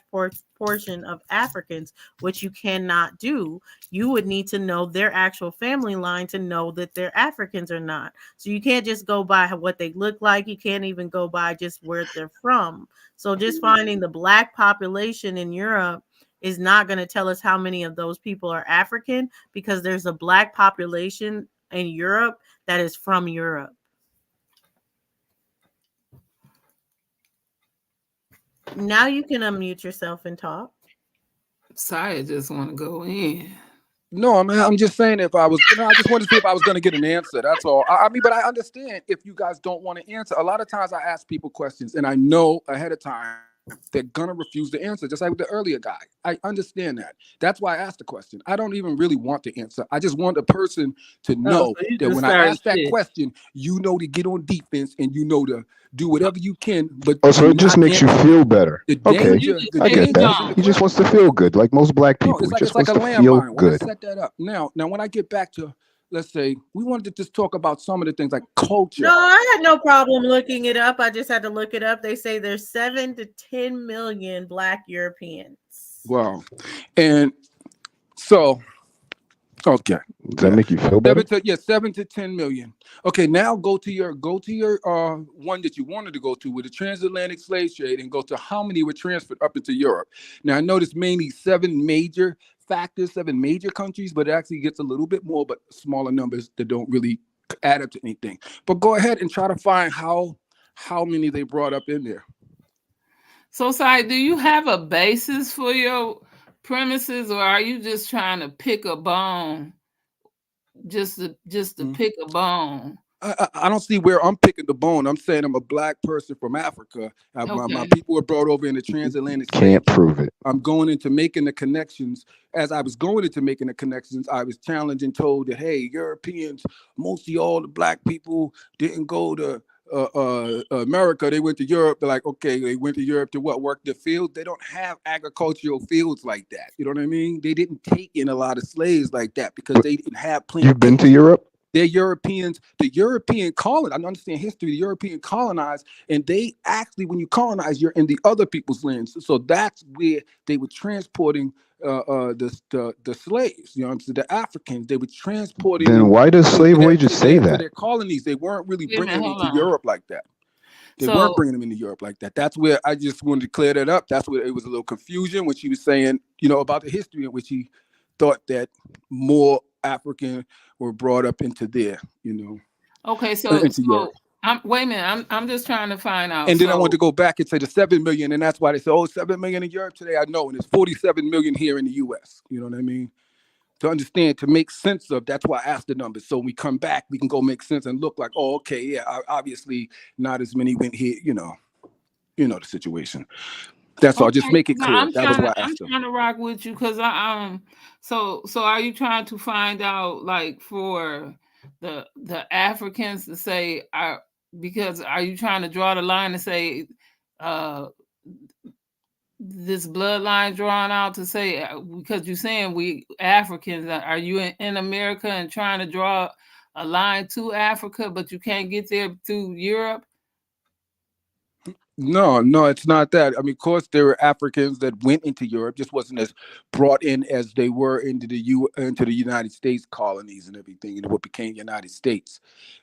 portion of Africans, which you cannot do. You would need to know their actual family line to know that they're Africans or not. So you can't just go by what they look like. You can't even go by just where they're from. So just finding the black population in Europe is not going to tell us how many of those people are African, because there's a black population in Europe that is from Europe. Now you can unmute yourself and talk. Saya just want to go in. No, I'm just saying if I was, I just wanted to see if I was going to get an answer. That's all. I mean, but I understand if you guys don't want to answer. A lot of times I ask people questions and I know ahead of time they're going to refuse to answer, just like with the earlier guy. I understand that. That's why I asked the question. I don't even really want to answer. I just want a person to know so you that just when I started ask that shit. question, you know to get on defense and you know to do whatever you can. But Oh, so do it just not makes you answer. feel better. The Okay, danger, the I get danger is in that. the He just wants to feel good, like most black No, people. He it's just like wants a to feel landmine. When I good. set that up. Now when I get back to, let's say, we wanted to just talk about some of the things like culture. No, I had no problem looking it up. I just had to look it up. They say there's 7 to 10 million Black Europeans. Wow. And so, okay. Does that make you feel better? 7 to 10 million. Okay, now go to your one that you wanted to go to with the transatlantic slave trade and go to how many were transferred up into Europe. Now I noticed mainly 7 major factors, 7 major countries, but it actually gets a little bit more, but smaller numbers that don't really add up to anything. But go ahead and try to find how many they brought up in there. So, Sai, do you have a basis for your premises, or are you just trying to pick a bone, just to pick a bone? I don't see where I'm picking the bone. I'm saying I'm a black person from Africa. My people were brought over in the transatlantic slave Can't trade. prove it. I'm going into making the connections. As I was going into making the connections, I was challenged and told that, hey, Europeans, mostly all the black people didn't go to America. They went to Europe. They're like, okay, they went to Europe to what? Work the fields. They don't have agricultural fields like that. You know what I mean? They didn't take in a lot of slaves like that because they didn't have plenty. You've been to Europe? They're Europeans. The European colonized. I understand history. The European colonized, and they actually, when you colonize, you're in the other people's lands. So that's where they were transporting the slaves. You know, to the Africans. They were transporting. Then them why does to slave their- wages to say their- to that? their colonies? They weren't really Wait a bringing minute, them hold into on. Europe like that. They So- weren't bringing them into Europe like that. That's where I just wanted to clear that up. That's where it was a little confusion when she was saying, you know, about the history in which he thought that more African were brought up into there, you know. Okay, so into Europe. wait a minute. I'm just trying to find out. And then I So- want to go back and say the 7 million, and that's why they say, oh, 7 million in Europe today. I know, and it's 47 million here in the US. You know what I mean? To understand, to make sense of, that's why I asked the numbers. So when we come back, we can go make sense and look like, oh, okay, yeah, obviously not as many went here, you know the situation. That's all. Just Okay, make it no, clear. That was why I I'm asked them. trying to rock with you because so are you trying to find out, like, for the Africans to say, because are you trying to draw the line and say this bloodline drawn out to say, because you're saying we Africans, are you in America and trying to draw a line to Africa, but you can't get there through Europe? No, it's not that. I mean, of course, there were Africans that went into Europe, just wasn't as brought in as they were into the United States colonies and everything, and what became United States.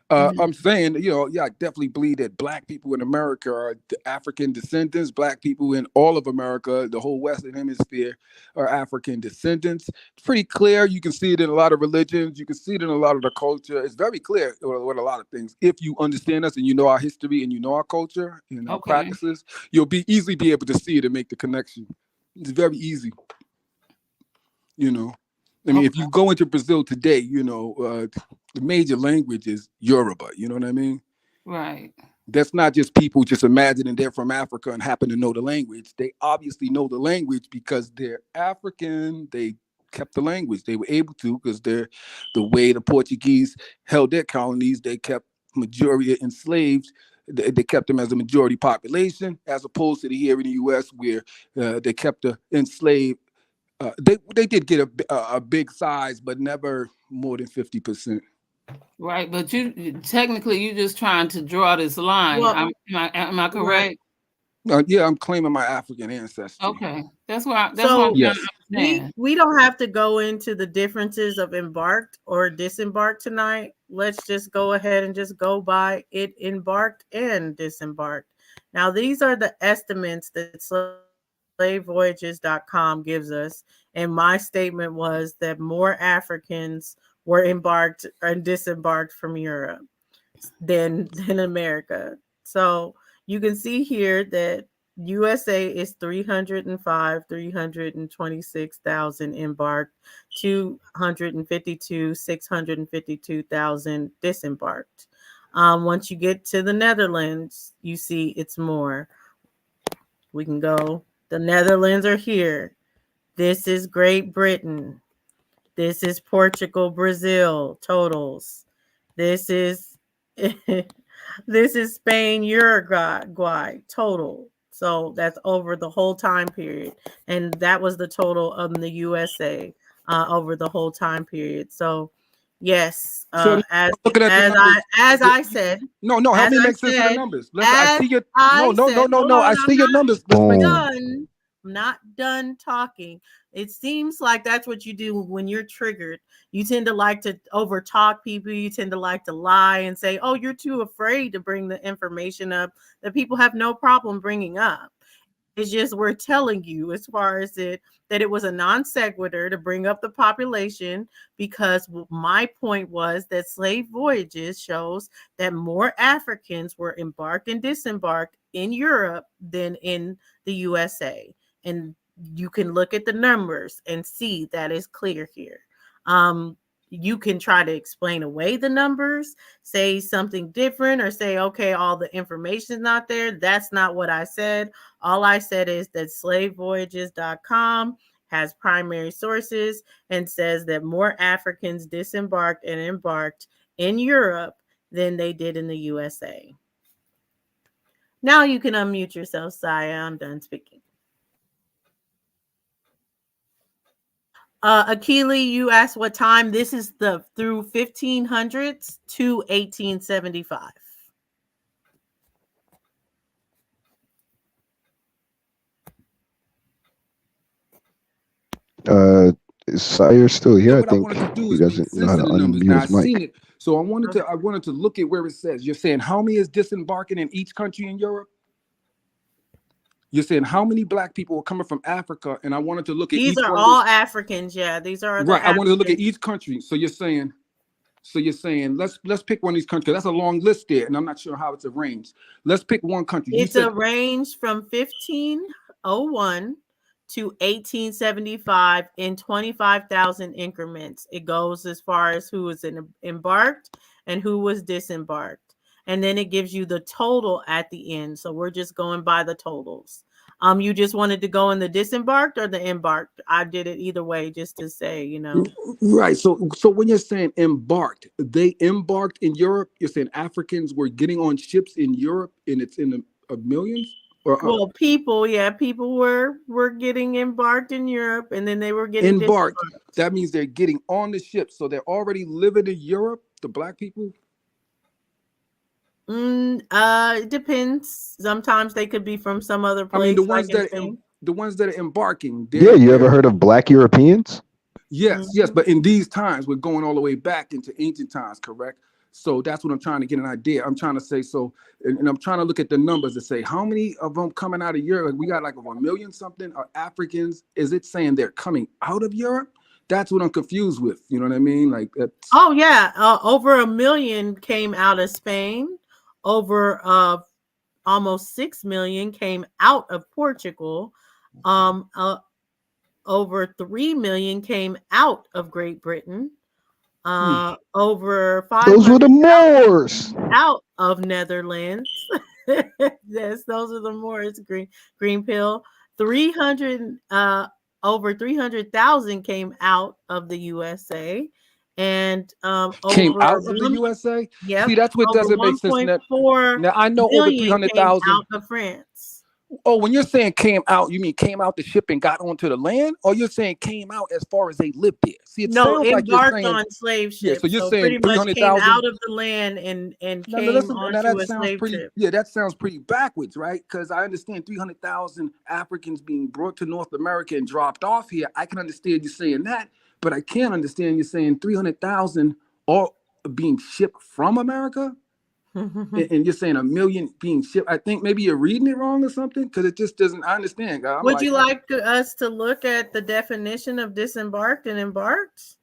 I'm saying, I definitely believe that Black people in America are the African descendants. Black people in all of America, the whole Western Hemisphere, are African descendants. It's pretty clear. You can see it in a lot of religions. You can see it in a lot of the culture. It's very clear with a lot of things. If you understand us and you know our history and you know our culture and our practices, you'll easily be able to see it and make the connection. It's very easy. I mean, if you go into Brazil today, the major language is Yoruba. You know what I mean? Right. That's not just people just imagining they're from Africa and happen to know the language. They obviously know the language because they're African. They kept the language. They were able to because the way the Portuguese held their colonies, they kept majority enslaved. They kept them as a majority population, as opposed to here in the U.S. where they kept the enslaved. They did get a big size, but never more than 50%. Right, but you technically you're just trying to draw this line. Well, Am I correct? Yeah, I'm claiming my African ancestry. Okay, that's what So I'm trying to understand. we don't have to go into the differences of embarked or disembarked tonight. Let's just go ahead and just go by it embarked and disembarked. Now, these are the estimates that slavevoyages.com gives us. And my statement was that more Africans were embarked and disembarked from Europe than America. So you can see here that USA is 326,000 embarked, 652,000 disembarked. Once you get to the Netherlands, you see it's more. We can go. The Netherlands are here. This is Great Britain. This is Portugal, Brazil totals. This is Spain, Uruguay total. So that's over the whole time period, and that was the total of the USA over the whole time period. So yes, So as looking at the numbers, I said, no, help me make sense of the numbers. I see your I see your numbers. Let's make I'm not done talking. It seems like that's what you do when you're triggered. You tend to like to overtalk people. You tend to like to lie and say, oh, you're too afraid to bring the information up that people have no problem bringing up. It's just we're telling you as far as that it was a non sequitur to bring up the population, because my point was that Slave Voyages shows that more Africans were embarked and disembarked in Europe than in the USA. And you can look at the numbers and see that is clear here. You can try to explain away the numbers, say something different, or say, okay, all the information is not there. That's not what I said. All I said is that slavevoyages.com has primary sources and says that more Africans disembarked and embarked in Europe than they did in the USA. Now you can unmute yourself, Saya. I'm done speaking. Akili, you asked what time. This is through 1500s to 1875. Saya's still here. I think I wanted to do he is doesn't know how to the numbers. unmute Now his I've mic. seen it, so I wanted to look at where it says. You're saying how many is disembarking in each country in Europe? You're saying how many Black people are coming from Africa, and I wanted to look at these each are one all of those. Africans. Yeah, these are Right. I wanted to look at Africans. each country. So you're saying let's pick one of these countries. That's a long list there, and I'm not sure how it's arranged. Let's pick one country. It's arranged from 1501 to 1875 in 25,000 increments. It goes as far as who was embarked and who was disembarked. And then it gives you the total at the end. So we're just going by the totals. You just wanted to go in the disembarked or the embarked? I did it either way, just to say, Right. So when you're saying embarked, they embarked in Europe. You're saying Africans were getting on ships in Europe, and it's in the millions. Well, people were getting embarked in Europe, and then they were getting embarked. disembarked. That means they're getting on the ship, so they're already living in Europe. The Black people. It depends. Sometimes they could be from some other I mean, place, like in Spain. the ones that are embarking. Yeah, you ever heard of Black Europeans? Yes, yes, but in these times, we're going all the way back into ancient times, correct? So that's what I'm trying to get an idea. I'm trying to say so, and I'm trying to look at the numbers to say how many of them coming out of Europe. We got like over 1 million something are Africans. Is it saying they're coming out of Europe? That's what I'm confused with. You know what I mean? Like that's Oh yeah, over 1 million came out of Spain. Over almost 6 million came out of Portugal. Over 3 million came out of Great Britain. Over 500 Those were the Moors. out of Netherlands. Yes, those are the Moors. Green pill. 300 over 300,000 came out of the USA. And came over out of the USA. Yep. See, that's what over doesn't make sense. 1.4 Now I know over million came 300,000 out of France. Oh, when you're saying came out, you mean came out the ship and got onto the land, or you're saying came out as far as they lived there? See, it No, sounds like you're embarked saying on slave yeah. ships. So you're pretty saying much came 300,000 out of the land and No, came listen, now onto that a sounds slave pretty. ship. Yeah, that sounds pretty backwards, right? Because I understand 300,000 Africans being brought to North America and dropped off here. I can understand you saying that, but I can't understand you saying 300,000 all being shipped from America, and you're saying 1 million being shipped. I think maybe you're reading it wrong or something, because it just doesn't. I understand, guy. I'm Would like, you like us to look at the definition of disembarked and embarked?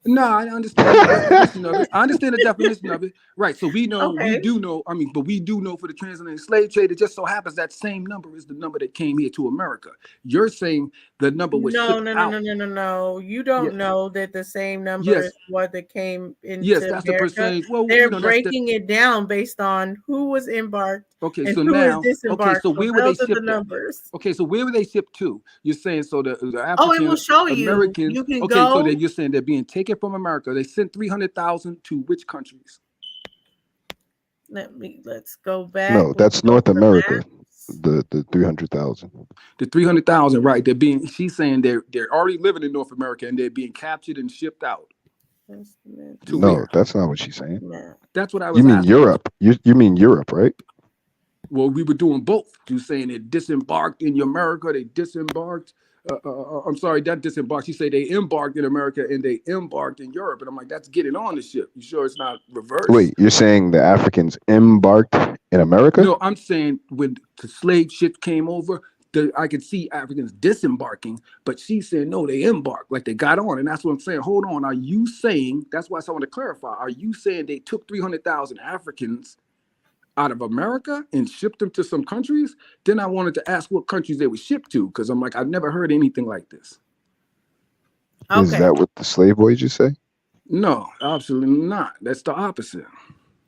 no, I understand the definition of it. I understand the definition of it. Right. So we know, we Okay. do know, but we do know for the transatlantic slave trade, it just so happens that same number is the number that came here to America. You're saying the number was No, shipped no, out. no. You Yeah. don't know that the same number Yes. is what that came into Yes, that's the America. percentage. Well, They're that's the breaking it down based on who was embarked okay. and So who is now, okay. disembarked. So So where were they those are the shipped at? numbers. Okay, so where were they shipped to? You're saying so the Oh, it will African show you. Americans. You can Okay, so go. that you're saying they're being taken from America. They sent 300,000 to which countries? Let's go back. No, that's North America. The 300,000. The 300,000, right? They're being. She's saying they're already living in North America and they're being captured and shipped out to No, where? that's not what she's saying. That's what I was You mean asking. Europe? You mean Europe, right? Well, we were doing both. You saying they disembarked in America, they disembarked. I'm sorry, that disembarked. She said they embarked in America and they embarked in Europe, and I'm like, that's getting on the ship. You sure it's not reversed? Wait, you're saying the Africans embarked in America? No, I'm saying when the slave ship came over, I could see Africans disembarking, but she said no, they embarked, like they got on, and that's what I'm saying. Hold on, are you saying? That's why I want to clarify. Are you saying they took 300,000 Africans out of America and shipped them to some countries? Then I wanted to ask what countries they were shipped to, because I'm like, I've never heard anything like this. Is that what the slave voyages say? No, absolutely not. That's the opposite.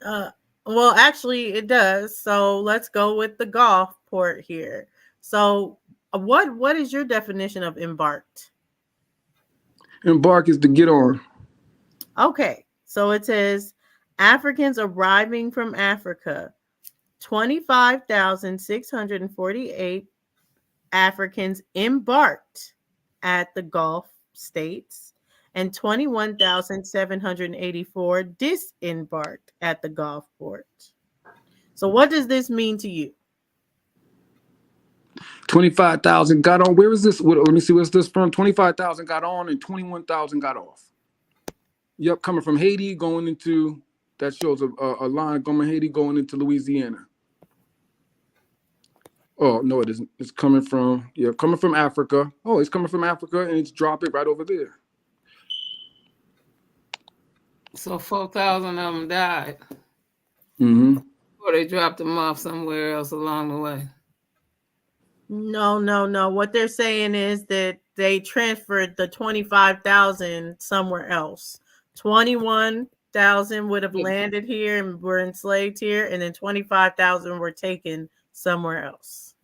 Well, actually, it does. So let's go with the Gulf port here. So, what is your definition of embarked? Embark is to get on. Okay, so it says Africans arriving from Africa, 25,648 Africans embarked at the Gulf states, and 21,784 disembarked at the Gulf port. So, what does this mean to you? 25,000 got on. Where is this? Let me see. Where's this from? 25,000 got on and 21,000 got off. Yep, coming from Haiti, going into, that shows a line going from Haiti going into Louisiana. Oh, no, it isn't. It's coming from, coming from Africa. Oh, it's coming from Africa and it's dropping right over there. So 4,000 of them died. Mm-hmm. Or they dropped them off somewhere else along the way. No. What they're saying is that they transferred the 25,000 somewhere else. 21,000 would have landed here and were enslaved here, and then 25,000 were taken somewhere else.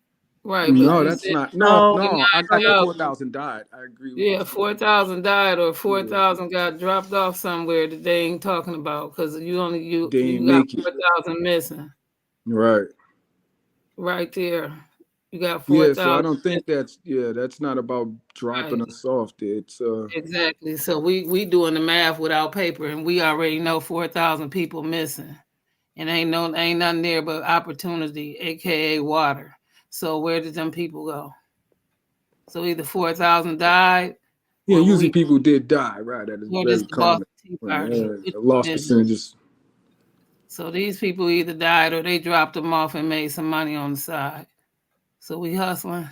Right. No, that's not. No. I think 4,000 died. I agree with you. 4,000 died, or 4,000 got dropped off somewhere that they ain't talking about, because you got 4,000 missing. Right. Right there. You got 4,000. Yeah, so I don't think that's not about dropping us off there. It's Exactly. So we doing the math without paper, and we already know 4,000 people missing. and ain't nothing there but opportunity, aka water. So where did them people go? So either 4,000 died. Yeah, usually people did die, right? That is very common. Lost percentages. So these people either died or they dropped them off and made some money on the side. So we hustling.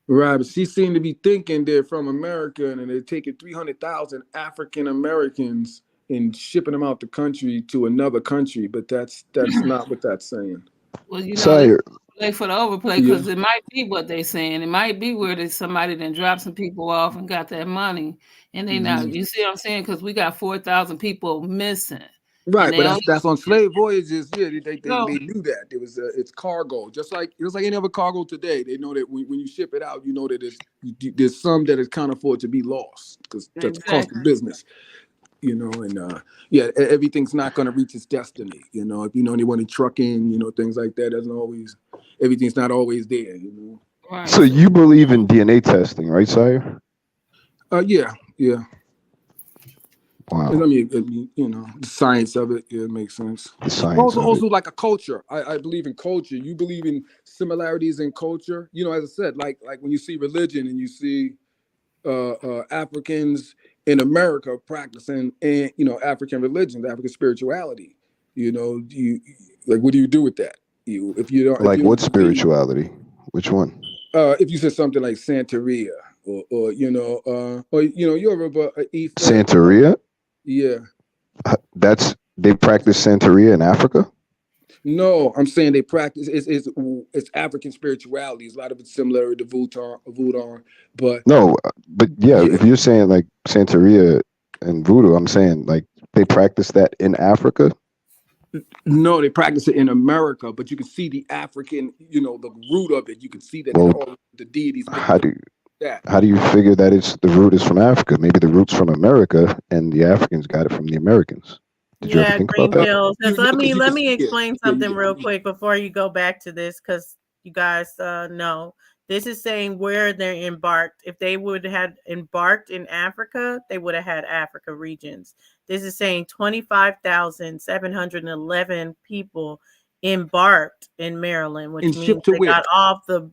Right, but she seemed to be thinking they're from America and they're taking 300,000 African Americans and shipping them out the country to another country, but that's not what that's saying. Well, you know, they play for the overplay because it might be what they're saying. It might be where somebody then dropped some people off and got that money, and they now. You see what I'm saying? Because we got 4,000 people missing. Right, but that's on slave voyages. Yeah, they knew that there was it's cargo, just like any other cargo today. They know that when you ship it out, you know that there's some that it can't afford to be lost because that's cost of business. You know, and everything's not going to reach its destiny. You know, if you know anyone in trucking, you know, things like that, everything's not always there. You know. Right. So you believe in DNA testing, right, sire? Yeah. Wow. I mean, you know, the science of it, it makes sense. The science also like a culture. I believe in culture. You believe in similarities in culture. You know, as I said, like when you see religion and you see Africans in America practicing, and you know, African religions, African spirituality. You know, what do you do with that? If you don't like what spirituality? Which one? If you said something like Santeria or Yoruba, Ifa. Santeria? Yeah. They practice Santeria in Africa? No, I'm saying they practice it's African spirituality. A lot of it's similar to voodoo, but no, but yeah, if you're saying like Santeria and voodoo, I'm saying like they practice that in Africa. No, they practice it in America, but you can see the African, you know, the root of it. You can see that all the deities. How do you figure that the root is from Africa? Maybe the root's from America and the Africans got it from the Americans. Did you ever think Green about that? Bills. Let me explain something real quick before you go back to this, because you guys know this is saying where they're embarked. If they would have embarked in Africa, they would have had Africa regions. This is saying 25,711 people embarked in Maryland, which means they got off the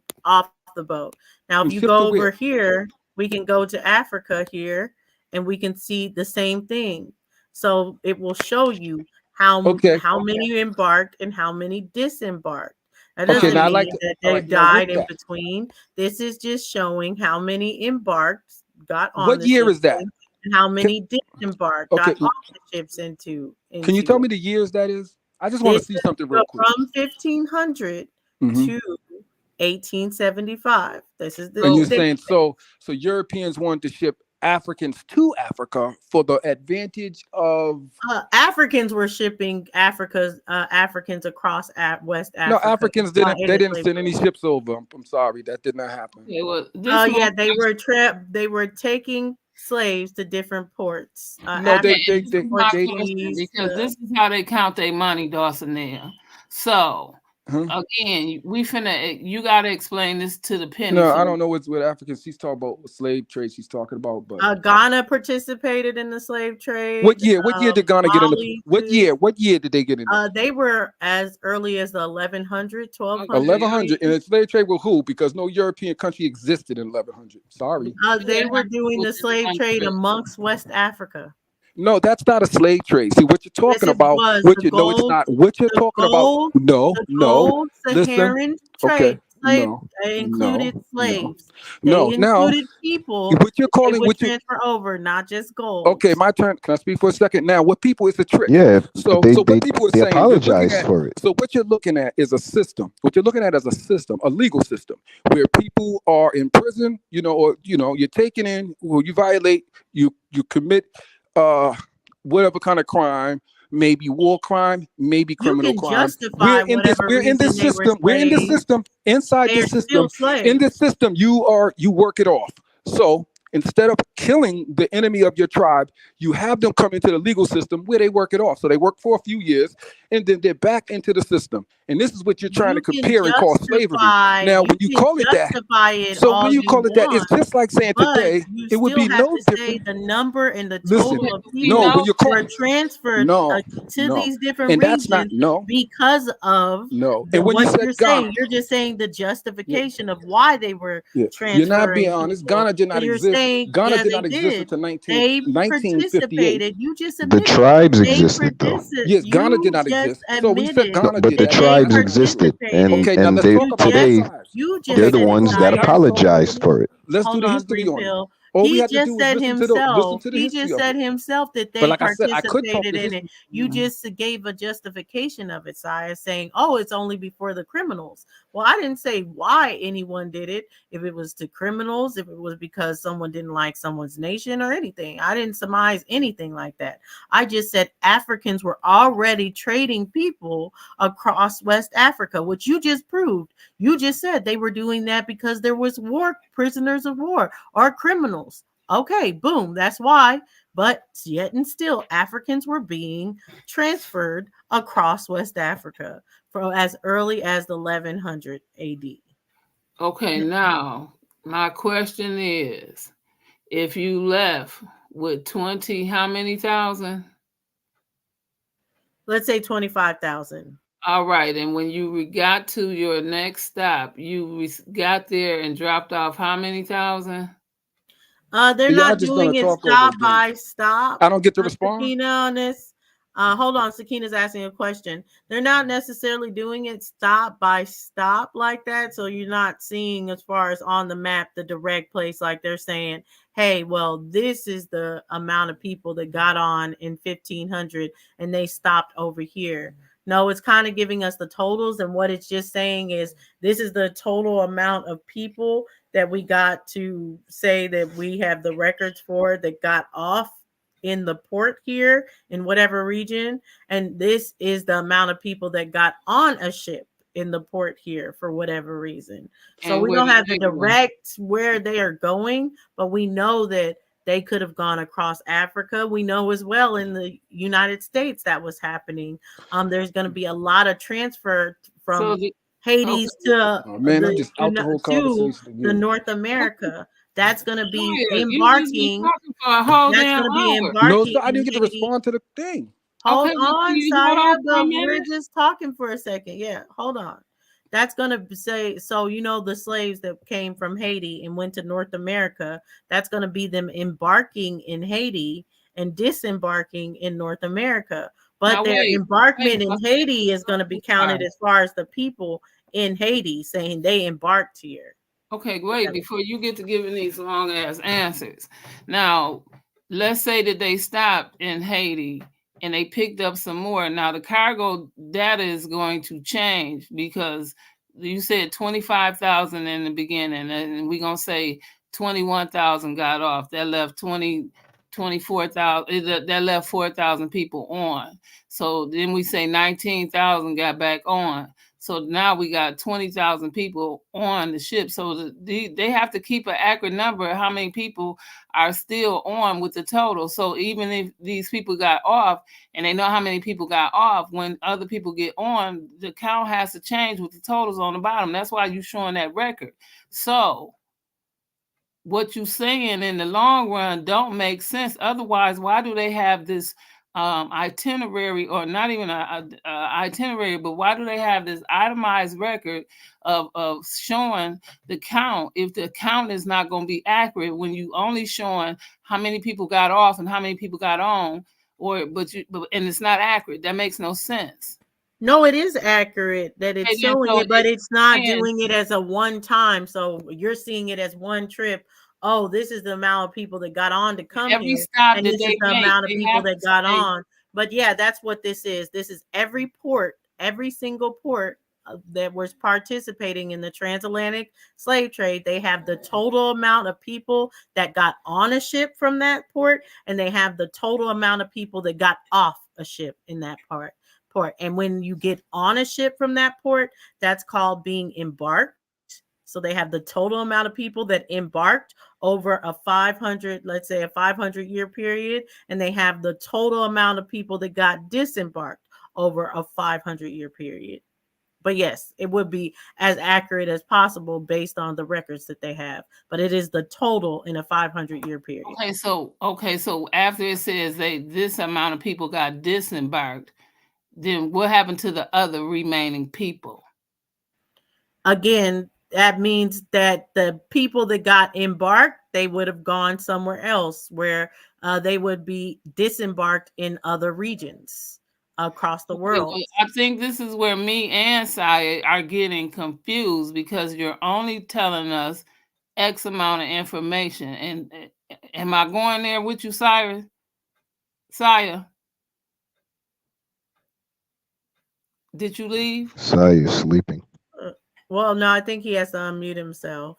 boat. Now, if you go over here, we can go to Africa here, and we can see the same thing. So it will show you how many embarked and how many disembarked. That doesn't mean that they died in between. This is just showing how many embarked got on. What year is that? And how many disembarked got off the ships into. Can you tell me the years that is? I just want to see something real quick. From 1500 to 1875. This is the. And you're saying so Europeans wanted to ship Africans to Africa for the advantage of Africans were shipping Africans across West Africa. No, Africans didn't. They didn't send any ships over. I'm sorry, that did not happen. They were taking slaves to different ports. Because this is how they count their money, Dawson. There, so. Again, you got to explain this to the penny. No, I don't know what Africans. She's talking about slave trade. She's talking about, but Ghana participated in the slave trade. What year? What year did Ghana get in? What year did they get in? They were as early as the 1100, 1200. 1100 and the slave trade with who? Because no European country existed in 1100. Sorry. They were doing the slave trade amongst West Africa. No, that's not a slave trade. See what you're talking about. No, it's not. What you're talking about. No. Saharan trade. They included slaves. They included people. What you're calling what you transfer over, not just gold. Okay, my turn. Can I speak for a second? Now, what people is a trick. Yeah. So what people are saying, apologize for it. So what you're looking at is a system. What you're looking at is a system, a legal system, where people are in prison. You're taken in. Well, you violate. You commit. Whatever kind of crime, maybe war crime, maybe criminal crime. We're in this system. Inside this system. In this system, you work it off. So instead of killing the enemy of your tribe, you have them come into the legal system where they work it off. So they work for a few years, and then they're back into the system. And this is what you're trying to You can compare and call slavery. Now, when you can call it that, justify it so all when you you call it that, it's want, just like saying but today, you it would still be have no to say different. the number and the Listen, total of no, people when you call were transferred no, to no, these different and that's not regions no, because of no. the And when you what said you're Ghana, saying. You're just saying the yeah, justification of why they were yeah, you're not being transferring honest. people. Ghana did So not you're exist. saying, Ghana yeah, did they not exist did. until They 1958. participated. You just The admitted tribes they existed though. Yes, Ghana did you not just exist. So we said admitted Ghana But did the that. That's they tribes not true. existed, participated. Okay, now and let's they talk about the today tribes. You just they're Okay, the said, ones that now let's Saya. talk about apologized for it. let's do Hold the on, history Green on it. Pill. All we He have to just do is said listen himself. to the He history just of said it. himself that But they like I said, I could talk participated the in it. history. You just gave a justification of it, Saya, saying, "Oh, it's only before the criminals." Well, I didn't say why anyone did it. If it was to criminals, if it was because someone didn't like someone's nation or anything, I didn't surmise anything like that. I just said Africans were already trading people across West Africa, which you just proved. You just said they were doing that because there was war prisoners of war or criminals. Okay, boom, that's why. But yet and still, Africans were being transferred across West Africa from as early as the 1100 AD. Okay, now my question is, if you left with 20, how many thousand? Let's say 25,000. All right, and when you got to your next stop, you got there and dropped off how many thousand? They're Y'all not just gonna doing it talk over stop again. by stop. I don't get to respond. Sakina on this. Hold on, Sakina's asking a question. They're not necessarily doing it stop by stop like that. So you're not seeing as far as on the map the direct place, like they're saying, hey, well, this is the amount of people that got on in 1500 and they stopped over here. No, it's kind of giving us the totals, and what it's just saying is this is the total amount of people that we got to say that we have the records for that got off in the port here in whatever region, and this is the amount of people that got on a ship in the port here for whatever reason. So And we where don't did have the they go? direct where they are going, but we know that they could have gone across Africa. We know as well in the United States that was happening. There's going to be a lot of transfer So from the, Hades to Oh man, I'm the just out the whole to conversation the again. North America. That's going to be Saya, you just been embarking. talking for a whole That's damn going to be hour. No, embarking so I in didn't get to Haiti. respond to the thing. Hold Okay, well, can on, you hold Saya, on for a but we're minute? just talking for a second. Yeah, hold on. That's going to say, so you know, the slaves that came from Haiti and went to North America, that's going to be them embarking in Haiti and disembarking in North America. But Now their wait, embarkment in but Haiti is going to be counted sorry. as far as the people in Haiti saying they embarked here. Okay, great. Before you get to giving these long ass answers, now let's say that they stopped in Haiti and they picked up some more. Now the cargo data is going to change because you said 25,000 in the beginning, and we're gonna say 21,000 got off. That left 24,000. That left 4,000 people on. So then we say 19,000 got back on. So now we got 20,000 people on the ship. So they have to keep an accurate number of how many people are still on with the total. So even if these people got off and they know how many people got off, when other people get on, the count has to change with the totals on the bottom. That's why you're showing that record. So what you're saying in the long run don't make sense. Otherwise, why do they have this itinerary, or not even a itinerary, but why do they have this itemized record of showing the count if the count is not going to be accurate when you only showing how many people got off and how many people got on, and it's not accurate? That makes no sense. No, it is accurate that it's And then showing so it, but it's not and doing it as a one time. So you're seeing it as one trip. Oh, this is the amount of people that got on to come every here, stop and that this is they the make, amount of they people have that to got say, on. But yeah, that's what this is. This is every port, every single port that was participating in the transatlantic slave trade. They have the total amount of people that got on a ship from that port, and they have the total amount of people that got off a ship in that port. And when you get on a ship from that port, that's called being embarked. So they have the total amount of people that embarked over a 500, let's say a 500-year period, and they have the total amount of people that got disembarked over a 500-year period. But yes, it would be as accurate as possible based on the records that they have. But it is the total in a 500-year period. Okay, so after it says this amount of people got disembarked, then what happened to the other remaining people? Again, that means that the people that got embarked, they would have gone somewhere else where they would be disembarked in other regions across the world. I think this is where me and Saya are getting confused, because you're only telling us X amount of information. And am I going there with you, Saya? Did you leave? Saya is sleeping. Well, no, I think he has to unmute himself.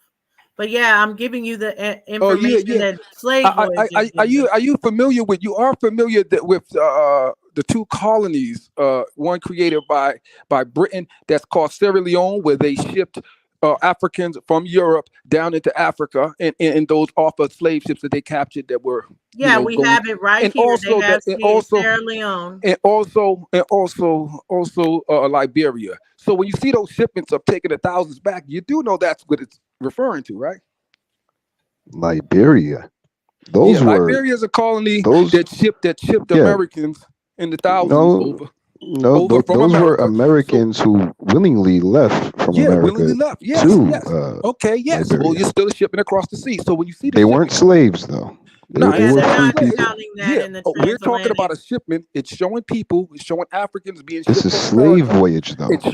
But yeah, I'm giving you the information that slave voyages. Are you familiar with? You are familiar with the two colonies, one created by Britain that's called Sierra Leone, where they shipped Africans from Europe down into Africa, and those off of slave ships that they captured that were we have it right here. Also, they have Sierra Leone, and also Liberia. So when you see those shipments of taking the thousands back, you do know that's what it's referring to, right? Liberia. Liberia is a colony that shipped Americans in the thousands over. No, those were Americans who willingly left from America. Willingly left. Yes. Liberia. Well, you're still shipping across the sea. So when you see they weren't slaves though. No, they were free people. We're talking about a shipment. It's showing people. It's showing Africans being shipped. This is slave voyage, though. It's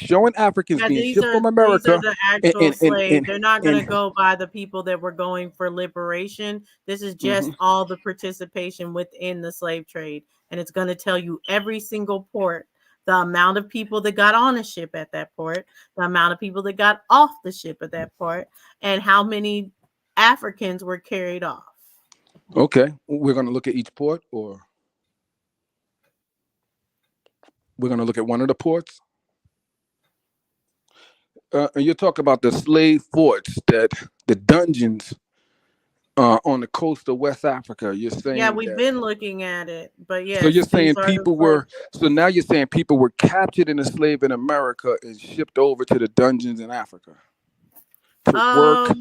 showing Africans being shipped from America. These are the actual slaves. They're not going to go by the people that were going for liberation. This is just all the participation within the slave trade, and it's going to tell you every single port, the amount of people that got on a ship at that port, the amount of people that got off the ship at that port, and how many Africans were carried off. Okay, we're going to look at each port, or we're going to look at one of the ports. And you're talking about the slave forts, that the dungeons on the coast of West Africa. You're saying, yeah, we've been looking at it, but yeah. So you're saying people were. So now you're saying people were captured and enslaved in America and shipped over to the dungeons in Africa to work.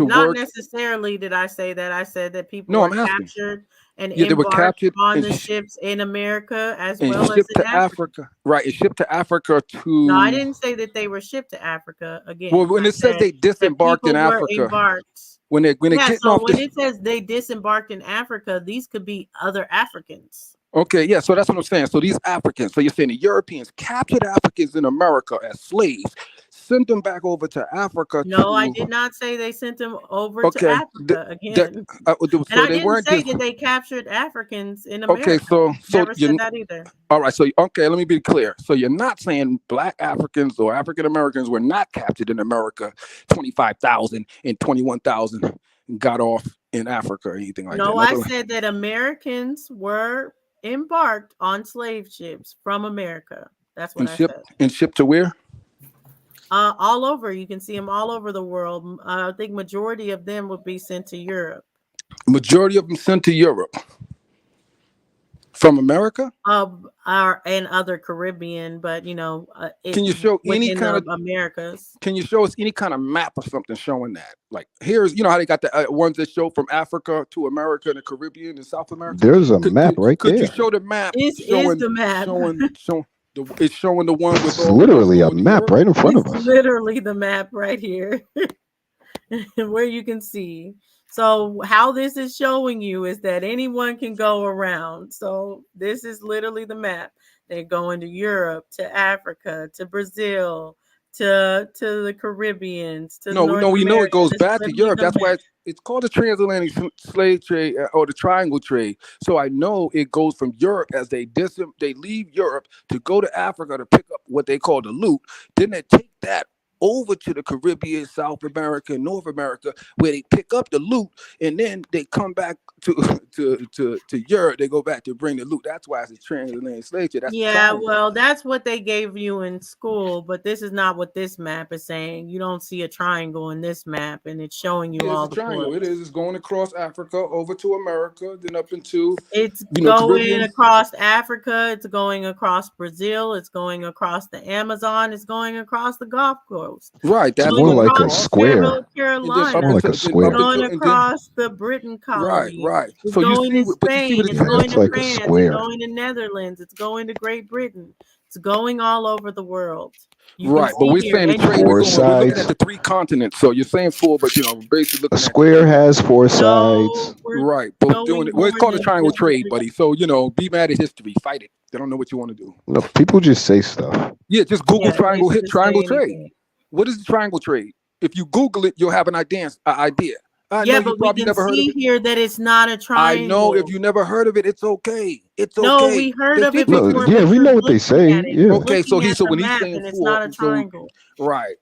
Not necessarily did I say that. I said that people were captured and embarked on the ships in America as well as in Africa. Right, and shipped to Africa to. No, I didn't say that they were shipped to Africa again. Well, when it says they disembarked in Africa, when it says they disembarked in Africa, these could be other Africans. Okay, yeah, so that's what I'm saying. So these Africans, so you're saying the Europeans captured Africans in America as slaves, sent them back over to Africa. No, I did not say they sent them over to Africa again. And I didn't say that they captured Africans in America. Okay, so never said that either. All right, so let me be clear. So you're not saying Black Africans or African Americans were not captured in America, 25,000 and 21,000 got off in Africa or anything like that. No, I said that Americans were embarked on slave ships from America. That's what I said. And shipped to where? All over. You can see them all over the world. I think majority of them would be sent to Europe. Majority of them sent to Europe from America? And other Caribbean, but can you show any kind of Americas? Can you show us any kind of map or something showing that? Like here's, how they got the ones that show from Africa to America and the Caribbean and South America. There's a map right there. Could you show the map? Is the map. It's showing the one with it's literally a map right in front of us. Literally the map right here, where you can see. So how this is showing you is that anyone can go around. So this is literally the map. They're going to Europe, to Africa, to Brazil, to the Caribbean. We know it goes back to Europe. That's why it's called the transatlantic slave trade or the triangle trade. So I know it goes from Europe as they leave Europe to go to Africa to pick up what they call the loot. Then they take that over to the Caribbean, South America, North America, where they pick up the loot and then they come back to Europe. They go back to bring the loot. That's why it's a transatlantic slave trade. That's the Yeah, triangle. well, that's what they gave you in school, but this is not what this map is saying. You don't see a triangle in this map, and it's showing you It is all a the triangle. ports. It is. It's going across Africa, over to America, then up into It's Caribbean. going across Africa. It's going across Brazil. It's going across the Amazon. It's going across the Gulf Coast. Right. It's That's going More like a across square. North and then Carolina. up More like into a It's square. going and then across the Britain right, colony. right. It's So you going see, to but you see Spain. what It's it's Yeah, going it's to like a France. It's square. going to Netherlands. It's going to Great Britain. It's going all over the world. You can right. But see we're here, saying the and you trade can we're Four see going. We're looking at sides. the 3 continents. So you're saying 4, but basically A looking at the square 3. has 4 sides. no, we're Right. But doing going it. Well, it's more called a than triangle just trade, 3. buddy. So be mad at history. Fight it. They don't know what you want to do. No, people just say stuff. Yeah, just Google Yeah, they triangle, hit just triangle say trade. anything. What is the triangle trade? If you Google it, you'll have an idea. I Yeah, know you but we probably can never heard of see it. here that it's not a I know if triangle. you never heard of it, it's okay. It's No, okay. we heard The of it people, No, before, yeah, but we you're know what they looking say. at it. You're Yeah. okay. So looking at so the when he's map, saying and it's 4, not a triangle. right.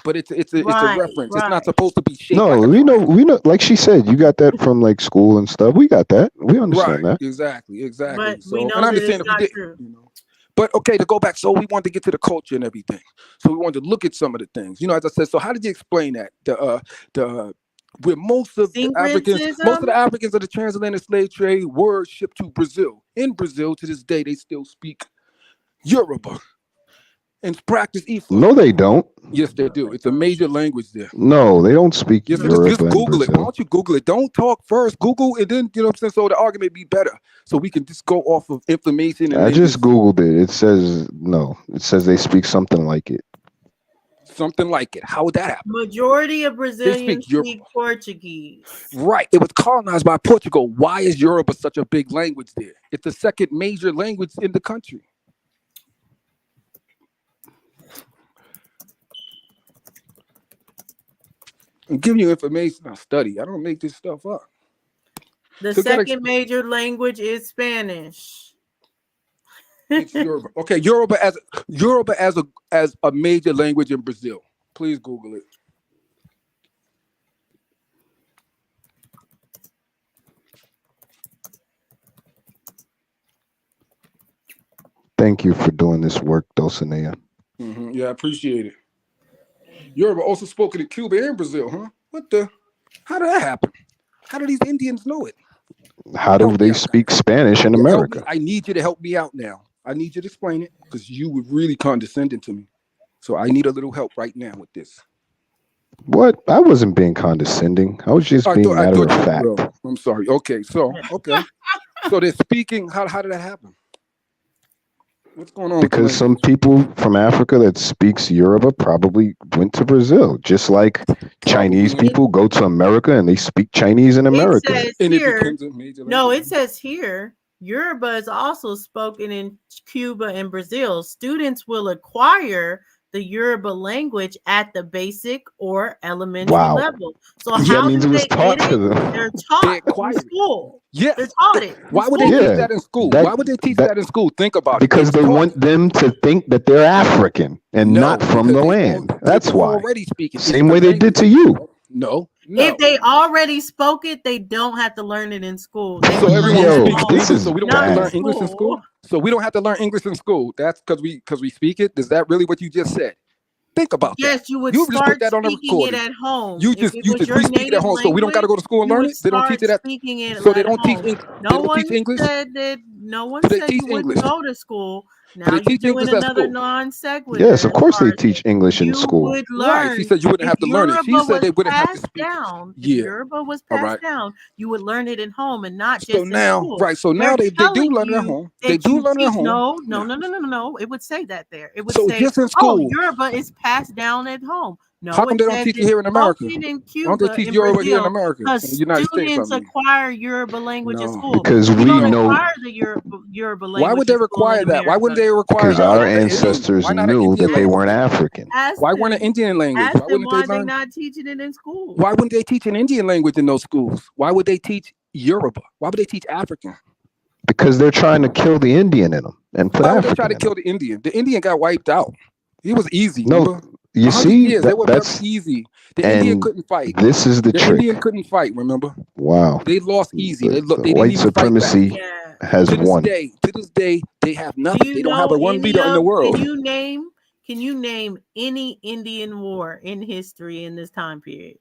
But it's a Right, reference. It's not right. supposed to be shaped like No, a we triangle. know, like she said, you got that from like school and stuff. We got that. We understand Right. that. Exactly. But we So, and know I that understand it's if we not did. true. But okay, to go back, so we wanted to get to the culture and everything. So we wanted to look at some of the things. As I said, so how did you explain that? Where most of the Syncretism? Africans of the transatlantic slave trade were shipped to Brazil. In Brazil, to this day, they still speak Yoruba and practice Ifa. No, they don't. Yes, they do. It's a major language there. No, they don't speak Yes, just Yoruba in Google it. Why Brazil. don't you Google it? Don't talk first. Google and then, what I'm saying? So the argument be better. So we can just go off of information and I then just Googled it. It says no. It says they speak something like it. something like it. How would that happen? Majority of They Brazilians speak Yoruba. speak Portuguese. Right. It was colonized by Portugal. Why is Yoruba such a big language there? It's the second major language in the country. I'm giving you information I study. I don't make this stuff up. The So gotta second major language is Spanish. It's Yoruba. Okay, Yoruba as a major language in Brazil. Please Google it. Thank you for doing this work, Dulcinea. Yeah, I appreciate it. Yoruba also spoken in Cuba and Brazil, huh? How did that happen? How do these Indians know it? How do they speak Spanish in Help me. America? I need you to help me out now. I need you to explain it because you were really condescending to me. So I need a little help right now with this. What? I wasn't being condescending. I was just being matter of fact. you were. I'm sorry. Okay. So they're speaking. How did that happen? What's going on? Because some people from Africa that speaks Yoruba probably went to Brazil, just like Chinese people go to America and they speak Chinese in America. It says here, no, it says here, Yoruba is also spoken in Cuba and Brazil. Students will acquire the Yoruba language at the basic or elementary Wow. level. So That how means do it was they taught get to it? them. They're taught in school. Yes. They're taught it. Why would they Yeah, teach that in school? that- Why would they teach that- that in school? Think about Because it. they want them to think that they're African and not from the land. That's why. already speaking. It's Same the way they did to you. No. If they already spoke it, they don't have to learn it in school. They So would everyone learn it speaks at English, home, so we don't not have to in learn English in school. So we don't have to learn English in school. That's because we speak it. Is that really what you just said? Think about that. Yes, you would You just start put that on the speaking it recording. at home. You If just it you was just your we speak it at native home, so we don't got to go to school and you learn would it. They don't teach it start at. speaking it So they at don't teach. home. They No don't one teach English. said that. No one Do they said you teach wouldn't English? go to school. Do Now they you're teach doing English at another school? non-sequator. Yes, of course they part. teach English in You school. would Right. learn. She said you wouldn't If have to learn it. She Yoruba said they was wouldn't have to passed speak it. down, if Yeah. Yoruba was All passed right. down, you would learn it at home and not just So in now, school. right. So now They're they do telling learn it at you home. that They do you learn it at teach. home. No. It would say that there. It would So say, just in "Oh, school. Yoruba is passed down at home." No, How come it they don't says teach it it's here in America? spoken in Why don't they Cuba teach and Yoruba here in Brazil America, in because the United States? I students mean, acquire Yoruba language at no. school. Because You we don't know, acquire the Yoruba Why language would they at school in require that? Why wouldn't America. they require because our the Indian? ancestors Why not an knew Indian that they weren't language? African. Ask Why weren't an them. Indian language? Ask Why them wouldn't why they they learn? not teaching it in school. Why wouldn't they teach an Indian language in those schools? Why would they teach Yoruba? Why would they teach African? Because they're trying to kill the Indian in them and put Why would they try African to in kill them. the Indian? The Indian got wiped out. He was easy. No, Remember? You 100 see, years. They were very that's easy. The Indian and couldn't fight. this is the The trick. Indian couldn't fight. Remember, Wow, they lost easy. the They white didn't even fight back. supremacy has To won. this day, they have Do nothing. you They don't have know a one any leader in the of? world. Can you name any Indian war in history in this time period?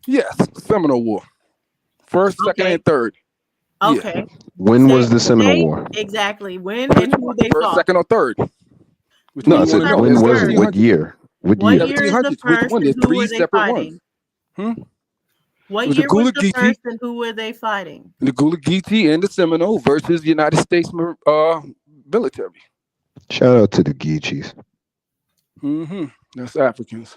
Yes, Seminole War, first, second, Okay. and third. Yeah, Okay. When was the Seminole Say War? exactly when and who they first, fought. second, or third. Which No, one I you said want to know? when It's was it? What 1700s. year? What What year? year is the 1700s. Which first one? and There's who were three they separate fighting? ones. It What was the year was Gullah the Geechee, first and who were they fighting? the Gullah Geechee, and the Seminole versus the United States military. Shout out to the Geechees. That's Africans.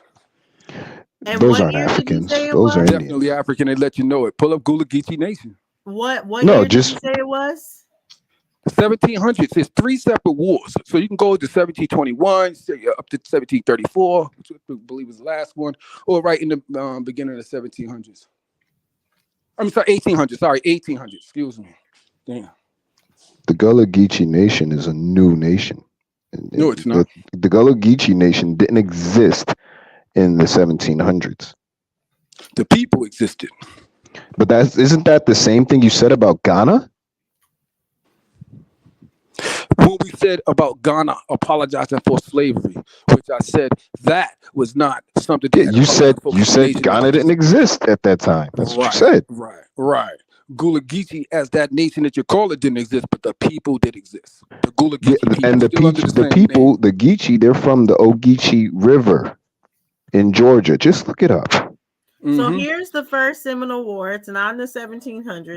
And Those what aren't year did you Africans. say it Those are was? Indians. Definitely African. They let you know it. Pull up Gullah Geechee Nation. What No, year did just you say it was? 1700s. There's three separate wars. So you can go to 1721, say, up to 1734, which I believe was the last one, or right in the beginning of the 1700s. I'm sorry, 1800s. Sorry, 1800s. Excuse me. Damn. the Gullah Geechee Nation is a new nation. No, it's not. The Gullah Geechee Nation didn't exist in the 1700s. The people existed. But isn't that the same thing you said about Ghana? What we said about Ghana apologizing for slavery, which I said that was not something that You said Ghana didn't exist at that time. That's what you said. Right. Gullah Geechee, as that nation that you call it, didn't exist, but the people did exist. The Gullah Geechee people, And the still under the same people, name. the Geechee, they're from the Ogeechee River in Georgia. Just look it up. So here's the first Seminole War. It's not in the 1700s,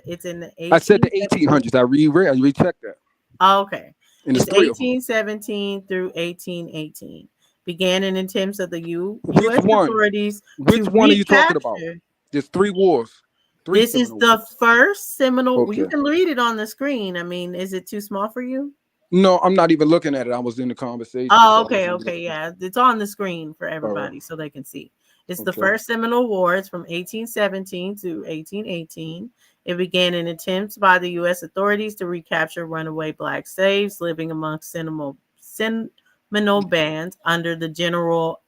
it's in the 18. I said the 1800s. I rechecked that. Oh, okay. And It's there's three of them. 1817 through 1818. Began in attempts of the U.S. Which one? authorities. Which to one are you talking about? recapture. There's three wars. This is the first Seminole. You Okay. can read it on the screen. I mean, is it too small for you? No, I'm not even looking at it. I was in the conversation. Oh, so I okay, wasn't okay, yeah. It's on the screen for everybody so they can see. It's the Okay. first Seminole War. It's from 1817 to 1818. It began in attempts by the U.S. authorities to recapture runaway black slaves living amongst Seminole bands under the General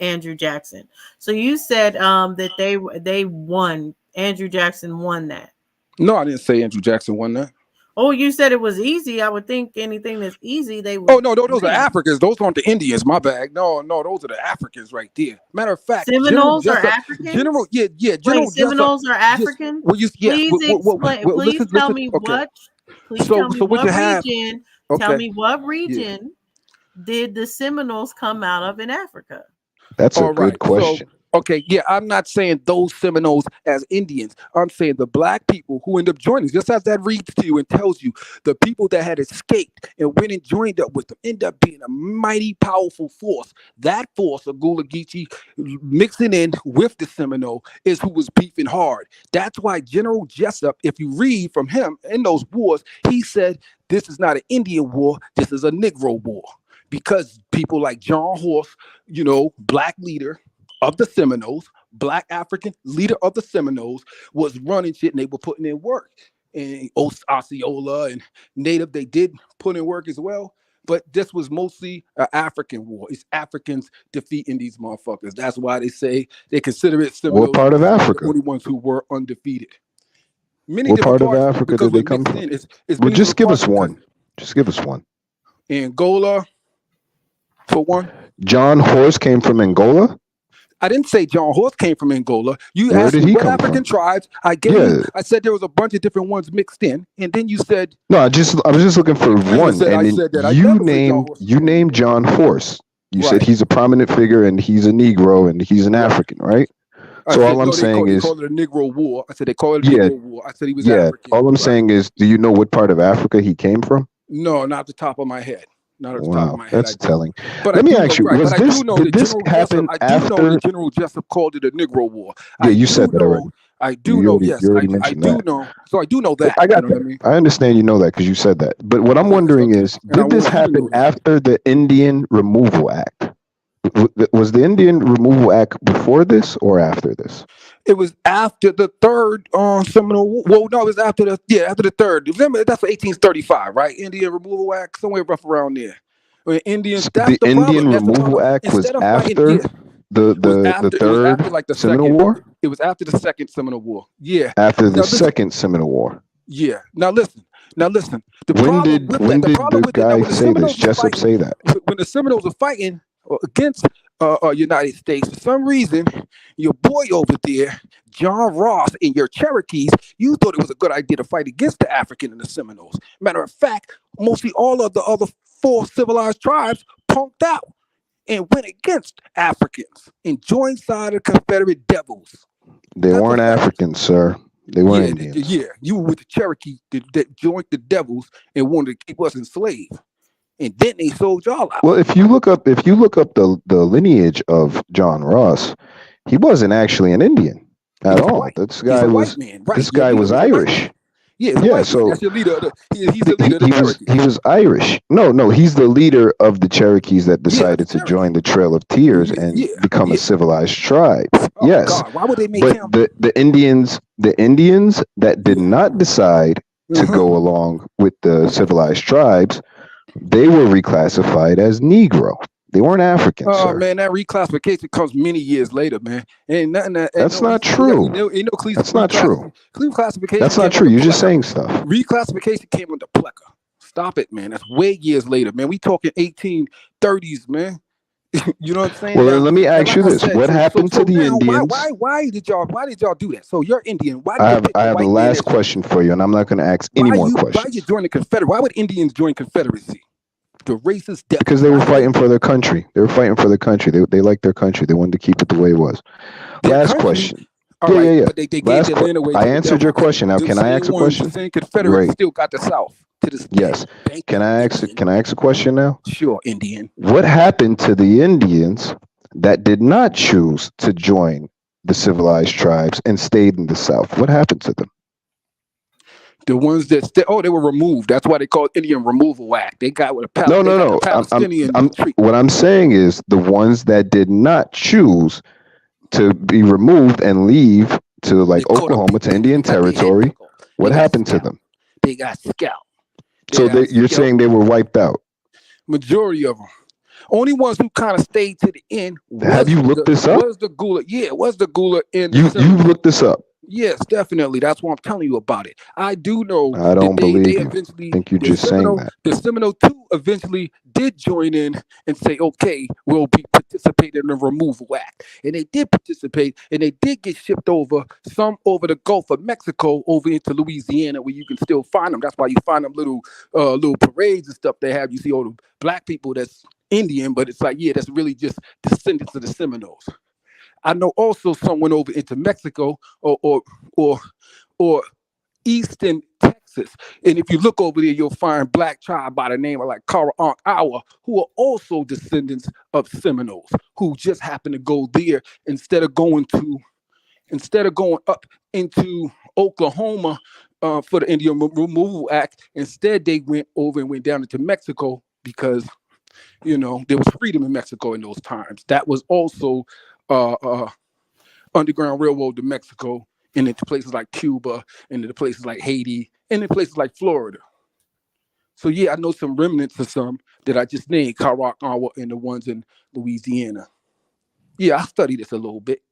Andrew Jackson. So you said that they won. Andrew Jackson won that. No, I didn't say Andrew Jackson won that. Oh, you said it was easy. I would think anything that's easy, they would. Oh no, those are win. Africans. Those aren't the Indians. My bag. No, those are the Africans right there. Matter of fact, Seminoles General are Jessup- Africans? General, yeah. Wait, General Jessup- Seminoles are yes, African? well, yes, Please explain. Please tell me okay. what. Please So- tell me so what what you have- region. Tell okay. me what region did the Seminoles come out of in Africa? That's a All good right, question. Okay, yeah, I'm not saying those Seminoles as Indians. I'm saying the black people who end up joining, just as that reads to you and tells you, the people that had escaped and went and joined up with them end up being a mighty powerful force. That force of Gullah Geechee mixing in with the Seminole is who was beefing hard. That's why General Jessup, if you read from him in those wars, he said, this is not an Indian war, this is a Negro war. Because people like John Horse, black leader of the Seminoles, black African leader of the Seminoles, was running shit and they were putting in work. And Osceola and Native, they did put in work as well. But this was mostly an African war. It's Africans defeating these motherfuckers. That's why they say they consider it Seminoles. What part of the Africa? only ones who were undefeated. Many What different part of parts, Africa because did they we're come mixed from? in. It's Well, many just different give us parts one. Just give us one. Angola, for one. John Horse came from Angola? I didn't say John Horse came from Angola. You Where asked did me he what come African from? tribes. I said there was a bunch of different ones mixed in, and then you said No, I was just looking for one. said- I And said that. then I you never said John named John Horse. You said Right. he's a prominent figure and he's a Negro and he's an African, right? I So said, all I'm no, saying they is, call it a Negro War. I said they call it a yeah, Negro War. I said he was yeah. African. All I'm Right. saying is, do you know what part of Africa he came from? No, not at the top of my head. Not at the top of Wow, my head. that's I don't. telling. But Let I me do ask know, you: right, Was but I this do know did that this General happen Jessup. I do know after? that General Jessup called it a Negro War. Yeah, I you do said that know. already. I do You know. already Yes, you already I mentioned do that. know. So I do know that. I You got know what I that. mean? I understand you know that because you said that. But what I'm wondering is, And I did this want you to happen know that. after the Indian Removal Act? Was the Indian Removal Act before this or after this? It was after the third Seminole War. Well, no, it was after the third. Remember, that's 1835, right? Indian Removal Act, somewhere rough around there. Indians. So That's the the problem. Indian That's the Removal problem. Act was Instead of fighting, after yeah, the it was after third like the Seminole second. War? It was after the second Seminole War. Yeah. After the Now listen. second Seminole War. Yeah. Now listen. The When problem did with when that, the did problem the with it, now guy when the say this? Seminoles was Jessup fighting, say that? when the Seminoles were fighting against United States, for some reason, your boy over there, John Ross, and your Cherokees, you thought it was a good idea to fight against the African and the Seminoles. Matter of fact, mostly all of the other 4 civilized tribes punked out and went against Africans and joined side of the Confederate devils. They That's a weren't fact. Africans, sir. They were Yeah, Indians. yeah, you were with the Cherokee that joined the devils and wanted to keep us enslaved, and then they sold y'all out. Well, if you look up the lineage of John Ross, he wasn't actually an Indian at all. This guy was man, right? this Your guy leader was was a white Irish. man. Yeah, it's a Yeah, white man. so That's your leader. He's the leader of the he was Cherokees. Irish. No, he's the leader of the Cherokees that decided to join the Trail of Tears and become a civilized tribe. Yes, God, why would they make but him? the Indians that did not decide to go along with the civilized tribes, they were reclassified as Negro. They weren't African, Oh sir. man, that reclassification comes many years later, man. Ain't nothing that. That's not true. That's not true. Reclassification. That's not came true. under You're just Plecker. saying stuff. Reclassification came under Plecker. Stop it, man. That's way years later, man. We talking 1830s, man. You know what I'm saying? Well, Now, then let me ask like you I this: said, what happened to the now, Indians? why did y'all do that? So you're Indian. Why did I you have pick I the have a white man last as question for you, and I'm not going to ask any more why questions you join the Confederate? Why would Indians join Confederacy? The racist death. because they were fighting for their country. They were fighting for their country. They liked their country. They wanted to keep it the way it was. Last question. All right, Yeah. but they gave Last the land away I to the answered your devils. question. Now, Them can I same ask a ones, question? the same Confederates Great. still got the South to this day. Yes. Can I ask a question now? Sure, Indian. What happened to the Indians that did not choose to join the civilized tribes and stayed in the South? What happened to them? The ones that they were removed. That's why they call it Indian Removal Act. They got with a No. the Palestinian What I'm saying is the ones that did not choose to be removed and leave to like Oklahoma to Indian territory. What happened to them? They got scalped. So you're saying they were wiped out? Majority of them. Only ones who kind of stayed to the end. Have you looked this up? Was the Gula? Yeah, it was the Gula in. You looked this up? Yes, definitely. That's why I'm telling you about it. I do know. I don't believe they you. Eventually, I think you're just saying that. The Seminole 2 eventually did join in and say, okay, we'll be participating in the Removal Act. And they did participate, and they did get shipped over, some over the Gulf of Mexico, over into Louisiana, where you can still find them. That's why you find them little parades and stuff they have. You see all the black people that's Indian, but it's like, yeah, that's really just descendants of the Seminoles. I know also some went over into Mexico or eastern Texas. And if you look over there, you'll find black tribe by the name of like Karaankawa, who are also descendants of Seminoles, who just happened to go there instead of going up into Oklahoma for the Indian Removal Act. Instead, they went over and went down into Mexico because, there was freedom in Mexico in those times. That was also Underground Railroad to Mexico, and into places like Cuba, and into places like Haiti, and in places like Florida. So yeah, I know some remnants of some that I just named, Karaankawa and the ones in Louisiana. Yeah, I studied this a little bit.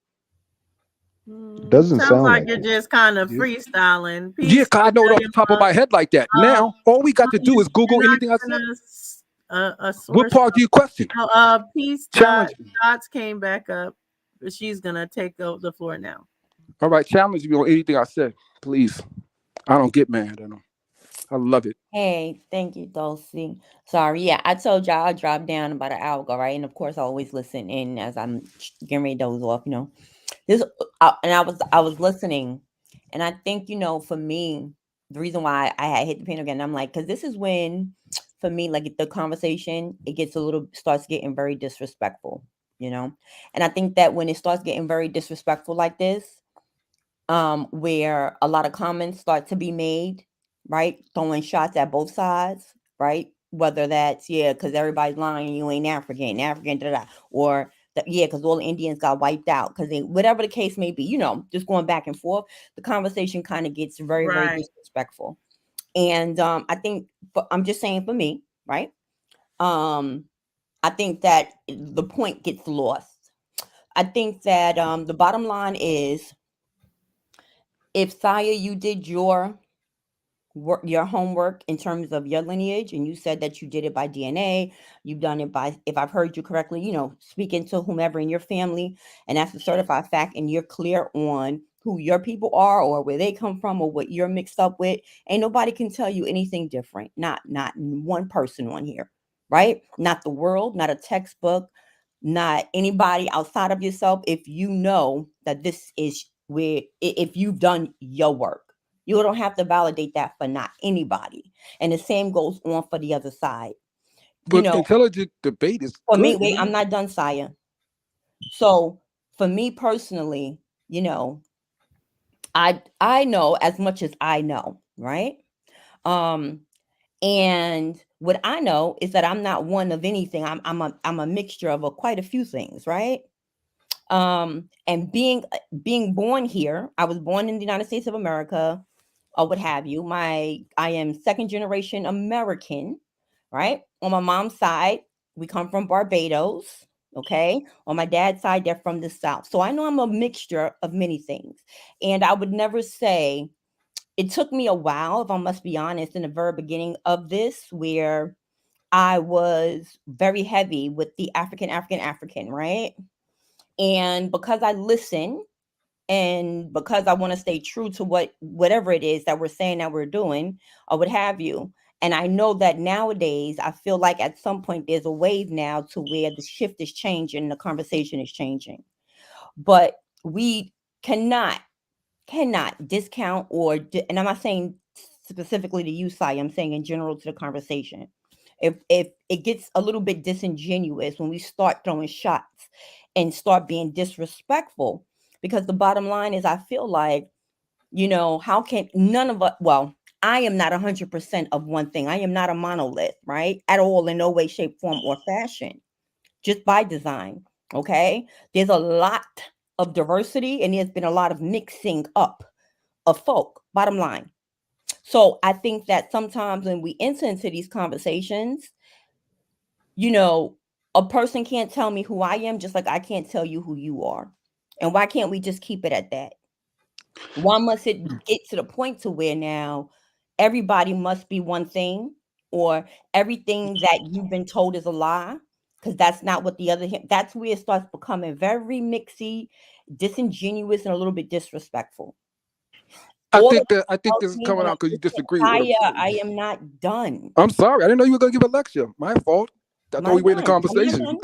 Doesn't Sounds like you're just kind of freestyling. Yeah, cause I know it off the top of my head like that. Now, all we got to do is Google anything I said. What part do you question? Peace Dots came back up, but she's gonna take the floor now. All right, challenge me on anything I said, please. I don't get mad at them. I love it. Hey, thank you, Dulcie. Sorry, yeah, I told y'all I dropped down about an hour ago, right? And of course, I always listen in as I'm getting ready to doze off. This, and I was listening, and I think for me, the reason why I had hit the piano again, I'm like, because this is when, for me, like the conversation, it starts getting very disrespectful, and I think that when it starts getting very disrespectful like this, where a lot of comments start to be made, right, throwing shots at both sides, right, whether that's because everybody's lying, you ain't African, or because all the Indians got wiped out, because whatever the case may be, just going back and forth, the conversation kind of gets very, very disrespectful. And I think, I'm just saying for me, right? I think that the point gets lost. I think that the bottom line is, if Saya, you did your work, your homework in terms of your lineage, and you said that you did it by DNA, you've done it by, if I've heard you correctly, speaking to whomever in your family, and that's a certified fact, and you're clear on who your people are or where they come from or what you're mixed up with, ain't nobody can tell you anything different. Not one person on here, right? Not the world, not a textbook, not anybody outside of yourself. If you know that this is where, if you've done your work, you don't have to validate that for not anybody. And the same goes on for the other side. But intelligent debate is for good, me. Wait, man. I'm not done, Saya. So for me personally, I know as much as I know, right? And what I know is that I'm not one of anything. I'm a mixture of quite a few things, right? And being born here, I was born in the United States of America, or what have you. I am second generation American, right? On my mom's side, we come from Barbados. Okay. On my dad's side, they're from the South. So I know I'm a mixture of many things. And I would never say, it took me a while, if I must be honest, in the very beginning of this, where I was very heavy with the African, right? And because I listen, and because I want to stay true to whatever it is that we're saying that we're doing, or what have you. And I know that nowadays, I feel like at some point there's a wave now to where the shift is changing and the conversation is changing. But we cannot discount and I'm not saying specifically to you, Sai, I'm saying in general to the conversation. If it gets a little bit disingenuous when we start throwing shots and start being disrespectful, because the bottom line is, I feel like, how can none of us, well, I am not 100% of one thing. I am not a monolith, right? At all, in no way, shape, form, or fashion, just by design. Okay. There's a lot of diversity, and there's been a lot of mixing up of folk, bottom line. So I think that sometimes when we enter into these conversations, a person can't tell me who I am, just like I can't tell you who you are. And why can't we just keep it at that? Why must it get to the point to where now everybody must be one thing, or everything that you've been told is a lie? Because that's not what that's where it starts becoming very mixy, disingenuous, and a little bit disrespectful. I think this is coming out because you disagree with him. I am not done. I'm sorry. I didn't know you were going to give a lecture. My fault. I thought we were in a conversation.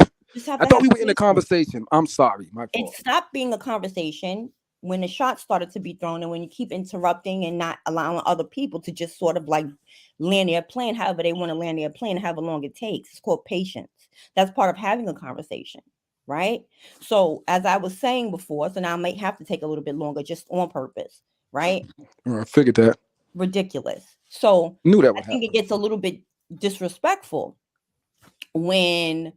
I thought we were in a conversation. I'm sorry. My fault. It stopped being a conversation when the shots started to be thrown, and when you keep interrupting and not allowing other people to just sort of like land their plane however they want to land their plane, however long it takes. It's called patience. That's part of having a conversation, right? So as I was saying before, so now I might have to take a little bit longer just on purpose, right? I figured that. Ridiculous. So knew that I think it gets a little bit disrespectful when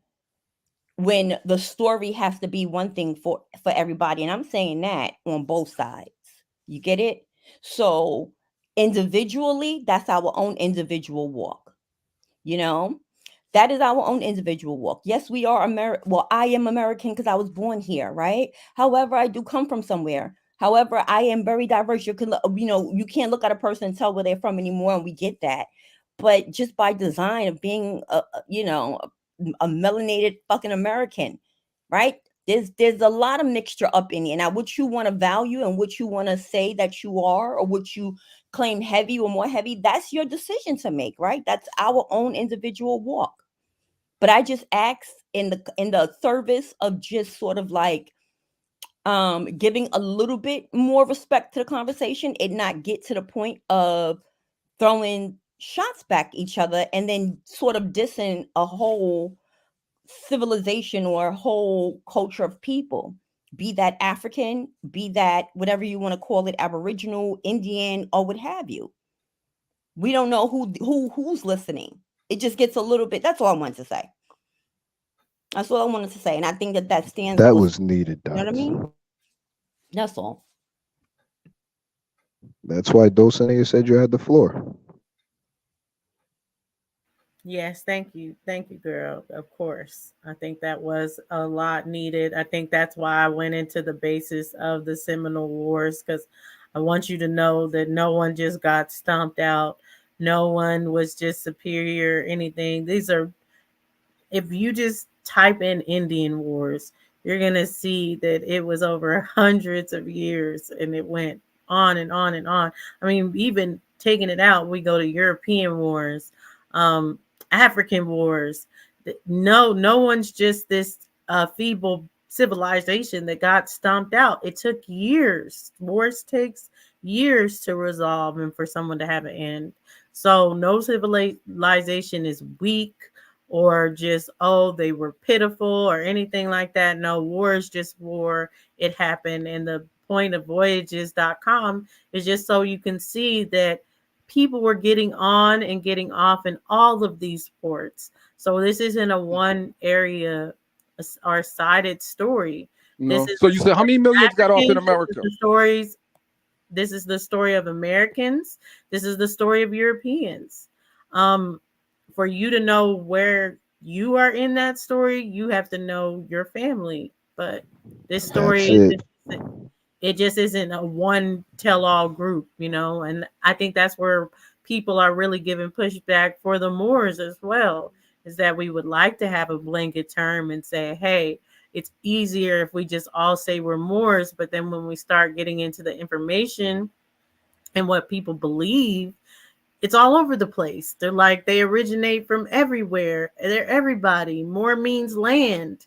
the story has to be one thing for everybody. And I'm saying that on both sides. You get it? So individually, that's our own individual walk. That is our own individual walk. Yes, we are American. Well, I am American because I was born here, right? However, I do come from somewhere. However, I am very diverse. You can't look at a person and tell where they're from anymore, and we get that. But just by design of being a melanated fucking American, right? There's a lot of mixture up in you. Now, what you want to value and what you want to say that you are, or what you claim heavy or more heavy, that's your decision to make, right? That's our own individual walk. But I just ask in the service of just sort of like giving a little bit more respect to the conversation, and not get to the point of throwing shots back at each other and then sort of dissing a whole civilization or a whole culture of people, be that African, be that whatever you want to call it, Aboriginal, Indian, or what have you. We don't know who's listening. It just gets a little bit. That's all I wanted to say. That's all I wanted to say. And I think that stands. That was needed, You know what I mean? That's all. That's why Dulcinea said you had the floor. Yes, thank you, girl. Of course, I think that was a lot needed. I think that's why I went into the basis of the Seminole Wars, because I want you to know that no one just got stomped out. No one was just superior or anything. These are, if you just type in Indian Wars, you're going to see that it was over hundreds of years and it went on and on and on. I mean, even taking it out, we go to European wars, African wars. No one's just this feeble civilization that got stomped out. It took years. Wars takes years to resolve and for someone to have an end. So no civilization is weak or just, oh, they were pitiful or anything like that. No, war is just war. It happened. And the point of voyages.com is just so you can see that people were getting on and getting off in all of these ports. So this isn't a one area or sided story. No. So you said how many millions got off in America? Stories. This is the story of Americans. This is the story of Europeans. For you to know where you are in that story, you have to know your family. But this story, it just isn't a one tell-all group, you know. And I think that's where people are really giving pushback for the Moors as well, is that we would like to have a blanket term and say, hey, it's easier if we just all say we're Moors. But then when we start getting into the information and what people believe, it's all over the place. They're like, they originate from everywhere. They're everybody. Moor means land.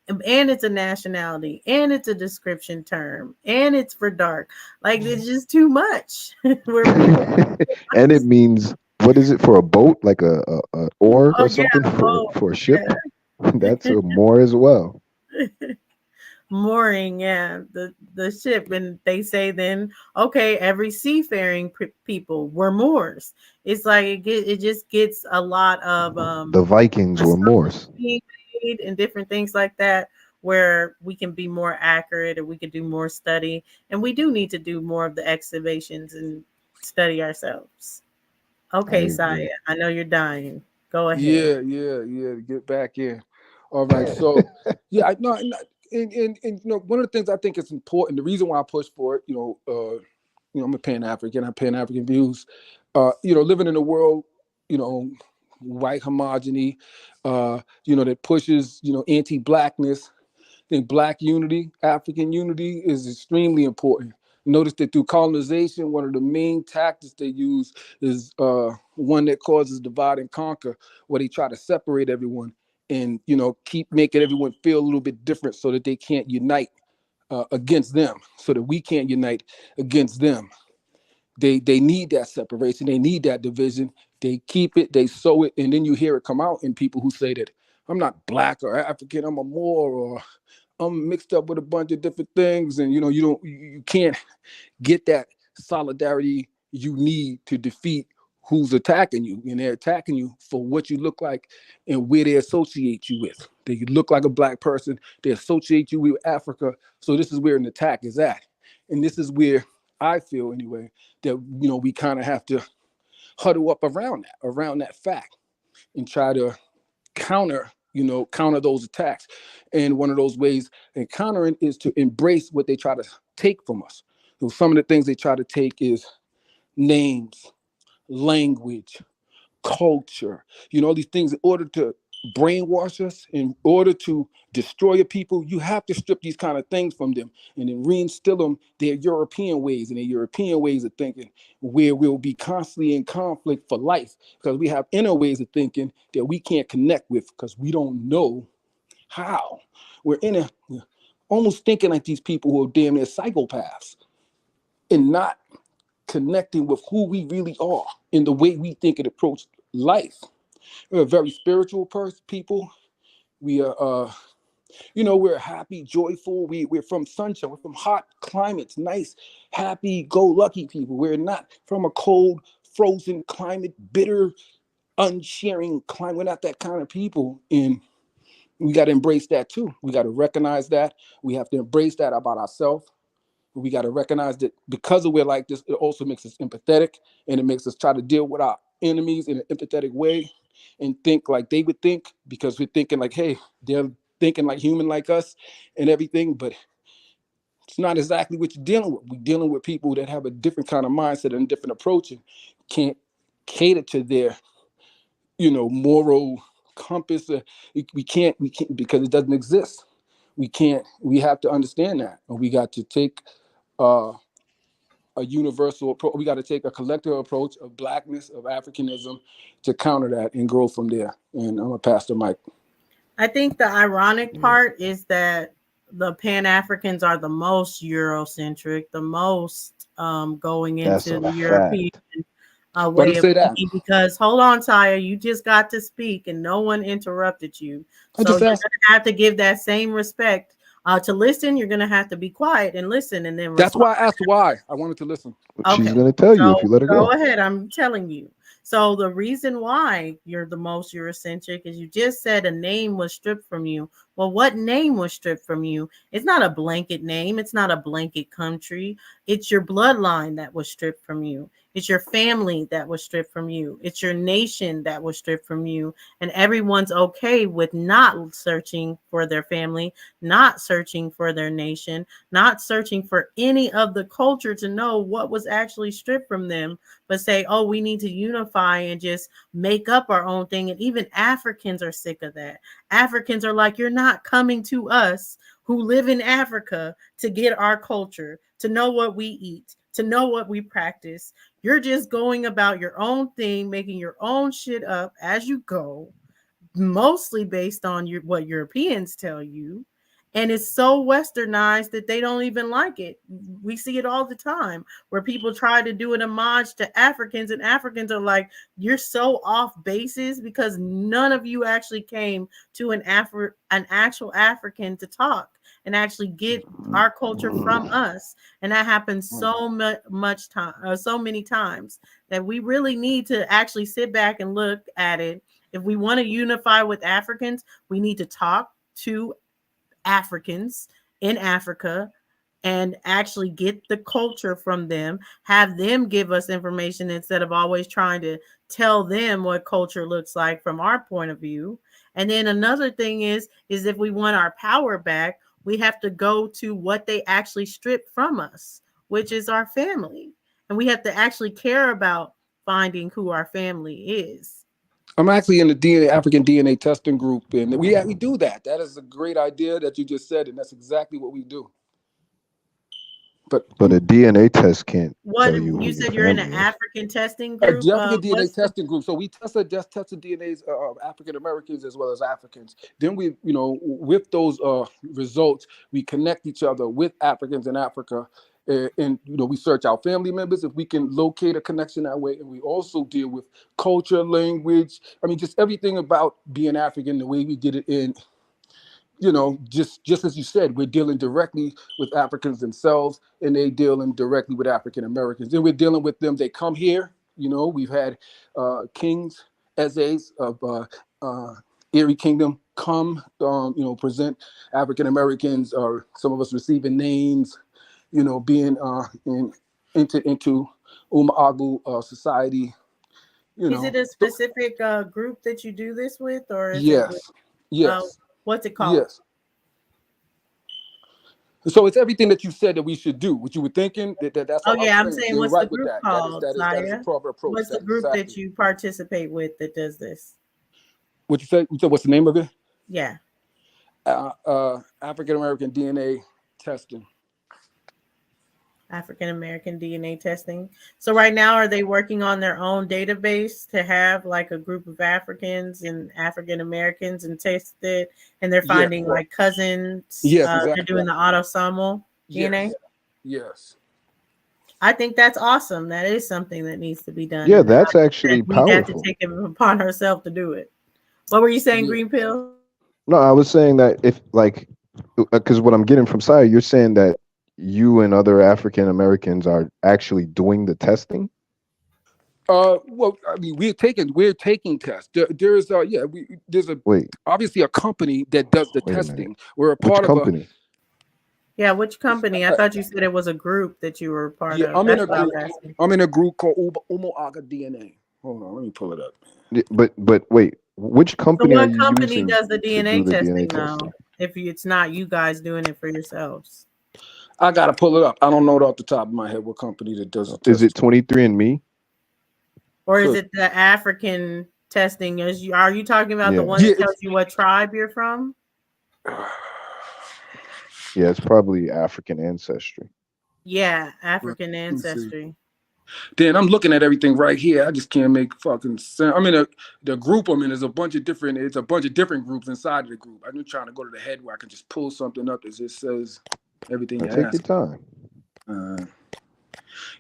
And it's a nationality. And it's a description term. And it's for dark. Like, it's just too much. And it means, what is it for a boat? Like a oar or something for a ship? Yeah. That's a Moor as well. Mooring, yeah, the ship. And they say then, okay, every seafaring people were Moors. It's like it just gets a lot of the Vikings were Moors and different things like that, where we can be more accurate and we can do more study, and we do need to do more of the excavations and study ourselves. Okay, Saya, I know you're dying. Go ahead. Yeah. Get back in. All right. So yeah, I know. And you know, one of the things I think is important, the reason why I push for it, I'm a Pan-African, I have Pan-African views, living in a world, white homogeny, that pushes, anti-blackness. I think Black unity, African unity is extremely important. Notice that through colonization, one of the main tactics they use is one that causes divide and conquer, where they try to separate everyone and keep making everyone feel a little bit different so that they can't unite against them, so that we can't unite against them. They need that separation. They need that division. They keep it, they sow it, and then you hear it come out in people who say that I'm not Black or African, I'm a Moor, or I'm mixed up with a bunch of different things. And you can't get that solidarity you need to defeat who's attacking you, and they're attacking you for what you look like and where they associate you with. They look like a Black person, they associate you with Africa. So this is where an attack is at. And this is where I feel anyway, that we kind of have to huddle up around that fact and try to counter those attacks. And one of those ways in countering is to embrace what they try to take from us. So some of the things they try to take is names, language, culture, all these things. In order to brainwash us, in order to destroy a people, you have to strip these kind of things from them and then reinstill them their European ways and their European ways of thinking, where we'll be constantly in conflict for life, because we have inner ways of thinking that we can't connect with because we don't know how. We're almost thinking like these people who are damn near psychopaths and not connecting with who we really are in the way we think and approach life. We're a very spiritual people. We are, we're happy, joyful. We're from sunshine. We're from hot climates, nice, happy, go lucky people. We're not from a cold, frozen climate, bitter, unsharing climate. We're not that kind of people. And we got to embrace that too. We got to recognize that. We have to embrace that about ourselves. We got to recognize that because we're like this, it also makes us empathetic, and it makes us try to deal with our enemies in an empathetic way. and think like they would think, because we're thinking like, hey, they're thinking like human like us and everything, but it's not exactly what you're dealing with. We're dealing with people that have a different kind of mindset and different approach and can't cater to their, moral compass. We can't because it doesn't exist. We have to understand that. And we got to take a universal approach. We got to take a collective approach of Blackness, of Africanism, to counter that and grow from there. And I'm a Pastor Mike. I think the ironic part is that the Pan-Africans are the most Eurocentric, the most going That's into a the fact. European way of thinking. Because hold on, Taya, you just got to speak and no one interrupted you. So you're going to have to give that same respect. To listen, you're going to have to be quiet and listen, and then That's respond. why I asked why. I wanted to listen. Okay. She's going to tell you if you let her go. Go ahead. I'm telling you. So the reason why you're the most Eurocentric is you just said a name was stripped from you. Well, what name was stripped from you? It's not a blanket name. It's not a blanket country. It's your bloodline that was stripped from you. It's your family that was stripped from you. It's your nation that was stripped from you. And everyone's okay with not searching for their family, not searching for their nation, not searching for any of the culture to know what was actually stripped from them, but say, oh, we need to unify and just make up our own thing. And even Africans are sick of that. Africans are like, you're not coming to us who live in Africa to get our culture, to know what we eat, to know what we practice. You're just going about your own thing, making your own shit up as you go, mostly based on what Europeans tell you. And it's so westernized that they don't even like it. We see it all the time where people try to do an homage to Africans, and Africans are like, you're so off basis because none of you actually came to an actual African to talk and actually get our culture from us. And that happens so many times that we really need to actually sit back and look at it. If we want to unify with Africans, we need to talk to Africans in Africa and actually get the culture from them, have them give us information instead of always trying to tell them what culture looks like from our point of view. And then another thing is if we want our power back, we have to go to what they actually stripped from us, which is our family. And we have to actually care about finding who our family is. I'm actually in the African DNA testing group, and we do that. That is a great idea that you just said, and that's exactly what we do. But a DNA test can't What tell you who you said your you're in an family is. African testing group? African DNA testing group. So we tested DNAs of African Americans as well as Africans. Then we, with those results, we connect each other with Africans in Africa. And we search our family members if we can locate a connection that way, and we also deal with culture, language. I mean, just everything about being African. The way we did it in, just as you said, we're dealing directly with Africans themselves, and they dealing directly with African Americans. Then we're dealing with them. They come here. We've had kings, Ezes of Erie Kingdom come, present African Americans, or some of us receiving names. Being into Umagu society. Is it a specific group that you do this with, or is yes, it with, yes, what's it called? Yes. So it's everything that you said that we should do. What you were thinking that's. Oh yeah, I'm saying, what's the group that. called? That is a proper approach. What's the group that you participate with that does this? What you said? What's the name of it? Yeah. African American DNA testing. African American DNA testing. So right now, are they working on their own database to have like a group of Africans and African Americans and test it, and they're finding like cousins? Yes, exactly. They're doing the autosomal DNA. Yes. I think that's awesome. That is something that needs to be done. Yeah, that's actually we have to powerful. take it upon ourselves to do it. What were you saying, Green Pill? No, I was saying that if because what I'm getting from Saya, you're saying that you and other African Americans are actually doing the testing. Well, I mean, we're taking tests. There's obviously a company that does the testing. We're a part Which company? Yeah, which company? I thought you said it was a group that you were part of. I'm in a group called Umaga DNA. Hold on, let me pull it up. But wait, which So company are what you company using does the to DNA do the testing DNA though? testing? If it's not you guys doing it for yourselves, I gotta pull it up. I don't know it off the top of my head what company that does it. Is it 23andMe? or is Could. it the African testing? Are you talking about the Yeah. one that tells you what tribe you're from? Yeah, it's probably African ancestry. Yeah, African Let me see. ancestry. Dan, I'm looking at everything right here. I just can't make fucking sense. I mean, the group I'm in is a bunch of different. It's a bunch of different groups inside of the group. I'm just trying to go to the head where I can just pull something up that just says everything Now you take your ask. time.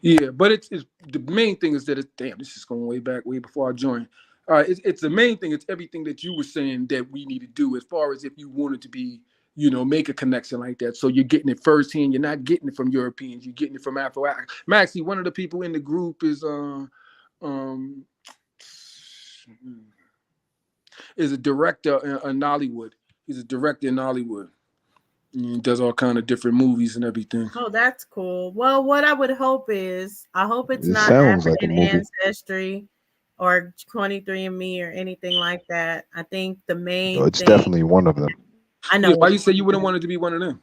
Yeah, but it's the main thing is that it's damn. This is going way back, way before I joined. All right, it's the main thing. It's everything that you were saying that we need to do as far as if you wanted to be, make a connection like that. So you're getting it firsthand. You're not getting it from Europeans. You're getting it from Afro. Maxie, one of the people in the group is a director in Nollywood. He's a director in Nollywood. He does all kind of different movies and everything. Oh, that's cool. Well, what I would hope is, I hope it's It not sounds like a African movie. ancestry or 23andMe or anything like that. I think the No, main it's thing, definitely one of them. I know. Yeah, why you say you wouldn't want it to be one of them?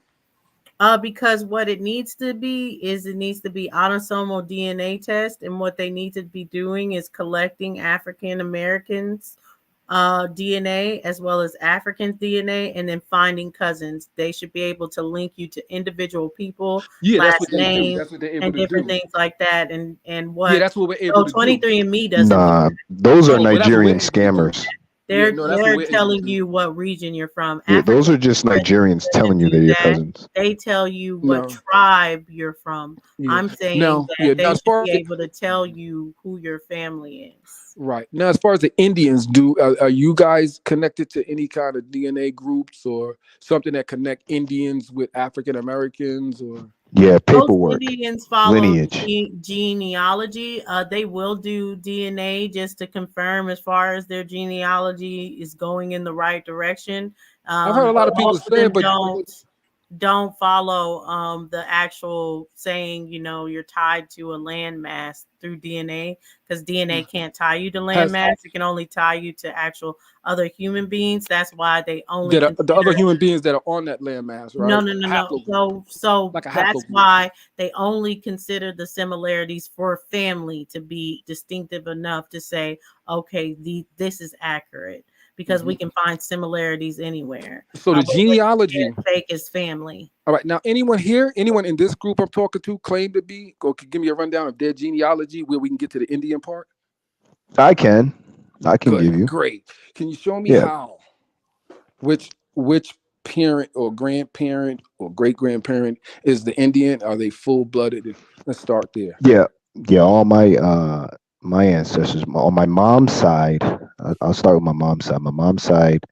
Because what it needs to be is it needs to be autosomal DNA test, and what they need to be doing is collecting African Americans DNA as well as African DNA, and then finding cousins. They should be able to link you to individual people, Yeah, that's last what they do. names, That's what they're able and to different do. things like that. And Yeah, what that's what we're able to do. 23andMe doesn't do Nah, that. those are No, but that's what we're Nigerian able to do. scammers. Yeah, no, that's what They're we're able to telling do. you what region you're from. Yeah, those African are just Americans Nigerians telling you do they're your that. cousins. They tell you what No. tribe you're from. Yeah. I'm saying Now, that yeah, they now as should far be as able to tell you who your family is. right now, as far as the Indians do, are you guys connected to any kind of DNA groups or something that connect Indians with African Americans or? Yeah, Most paperwork, Indians follow lineage. genealogy. They will do DNA just to confirm as far as their genealogy is going in the right direction. I've heard a lot But of people most of say, them but don't follow the actual saying, you're tied to a landmass through DNA, because DNA can't tie you to has landmass. It can only tie you to actual other human beings. That's why they only that are, the other consider human beings that are on that landmass, right? no. Haplogroup, So like a that's haplogroup. why they only consider the similarities for family to be distinctive enough to say, okay, this is accurate, because we can find similarities anywhere. So the But what genealogy. fake is family. All right, now anyone in this group I'm talking to claim to be, or could give me a rundown of their genealogy where we can get to the Indian part? I can give you. Great. Can you show me Yeah, how? Which parent or grandparent or great grandparent is the Indian? Are they full blooded? Let's start there. yeah. All my ancestors on my mom's side. I'll start with my mom's side. My mom's side,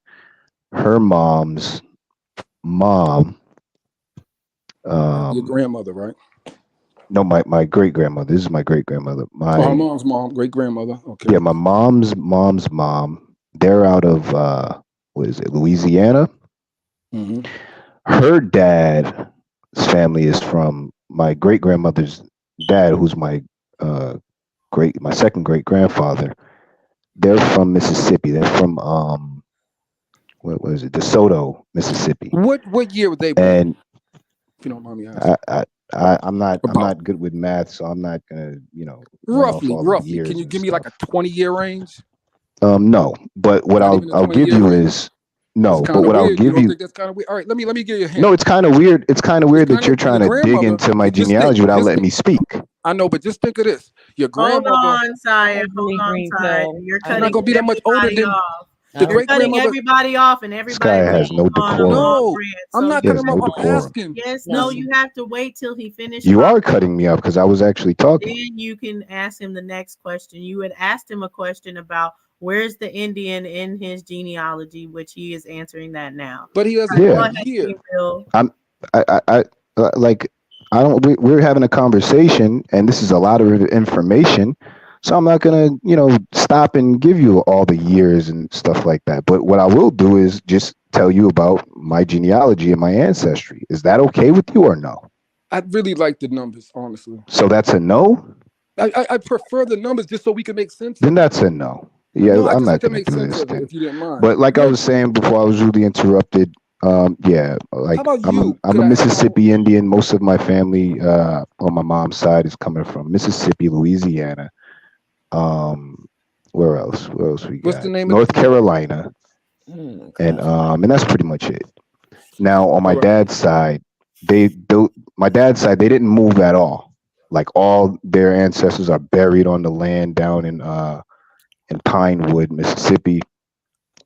her mom's mom. Your grandmother, right? No, my great grandmother. This is my great grandmother. Oh, her mom's mom, great grandmother. Okay. Yeah, my mom's mom. They're out of what is it, Louisiana? Mm-hmm. Her dad's family is from my great grandmother's dad, who's my second great grandfather. They're from Mississippi. They're from what was it, DeSoto, Mississippi. What year were they born? And if you don't mind me asking. I'm not good with math, so I'm not gonna run off Roughly. all the years Can you and give me like a 20-year range? No, but what Not even a I'll give 20-year you range? is no, That's but kind of what I'll weird. You give don't you. think that's kind of weird? All right, let me give you a hint. No, it's kind of weird. It's kind of weird that you're Your trying to dig grandmother. into my Just genealogy think. without Just letting me think. speak. I know, but just think of this. Your Hold grandmother. on, Sire. Hold on, green Sire. pill. You're She's not cutting gonna be that much older everybody than off. the You're great cutting grandmother. everybody off, and This guy everybody's has no on a decorum. No, rant. I'm So not He cutting has him off. no I'm decorum. asking. yes, No. no, you have to wait till he finishes. You are cutting me off because I was actually talking. Then you can ask him the next question. You had asked him a question about where's the Indian in his genealogy, which he is answering that now. But he doesn't Yeah. Go live ahead, here. Green Pill. Like I don't. We're having a conversation, and this is a lot of information. So I'm not gonna, stop and give you all the years and stuff like that. But what I will do is just tell you about my genealogy and my ancestry. Is that okay with you or no? I'd really like the numbers, honestly. So that's a no. I prefer the numbers just so we can make sense. Then that's a no. Yeah, No, I I'm just like not to gonna make do sense this of it, thing. if you didn't mind. But like I Yeah. was saying before, I was really interrupted. Yeah, like How about I'm you? I'm Could a I? Mississippi Indian. Most of my family on my mom's side is coming from Mississippi, Louisiana. Where else? Where else we What's got? the name North of? Carolina, and that's pretty much it. Now on my All right. dad's side, my dad's side, they didn't move at all. Like all their ancestors are buried on the land down in Pinewood, Mississippi.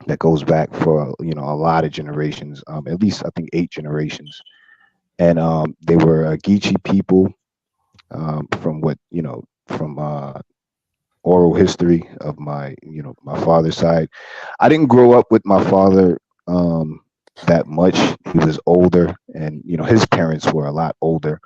That goes back for a lot of generations, at least I think 8 generations. And they were Geechee people, from what from oral history of my my father's side. I didn't grow up with my father that much. He was older, and his parents were a lot older.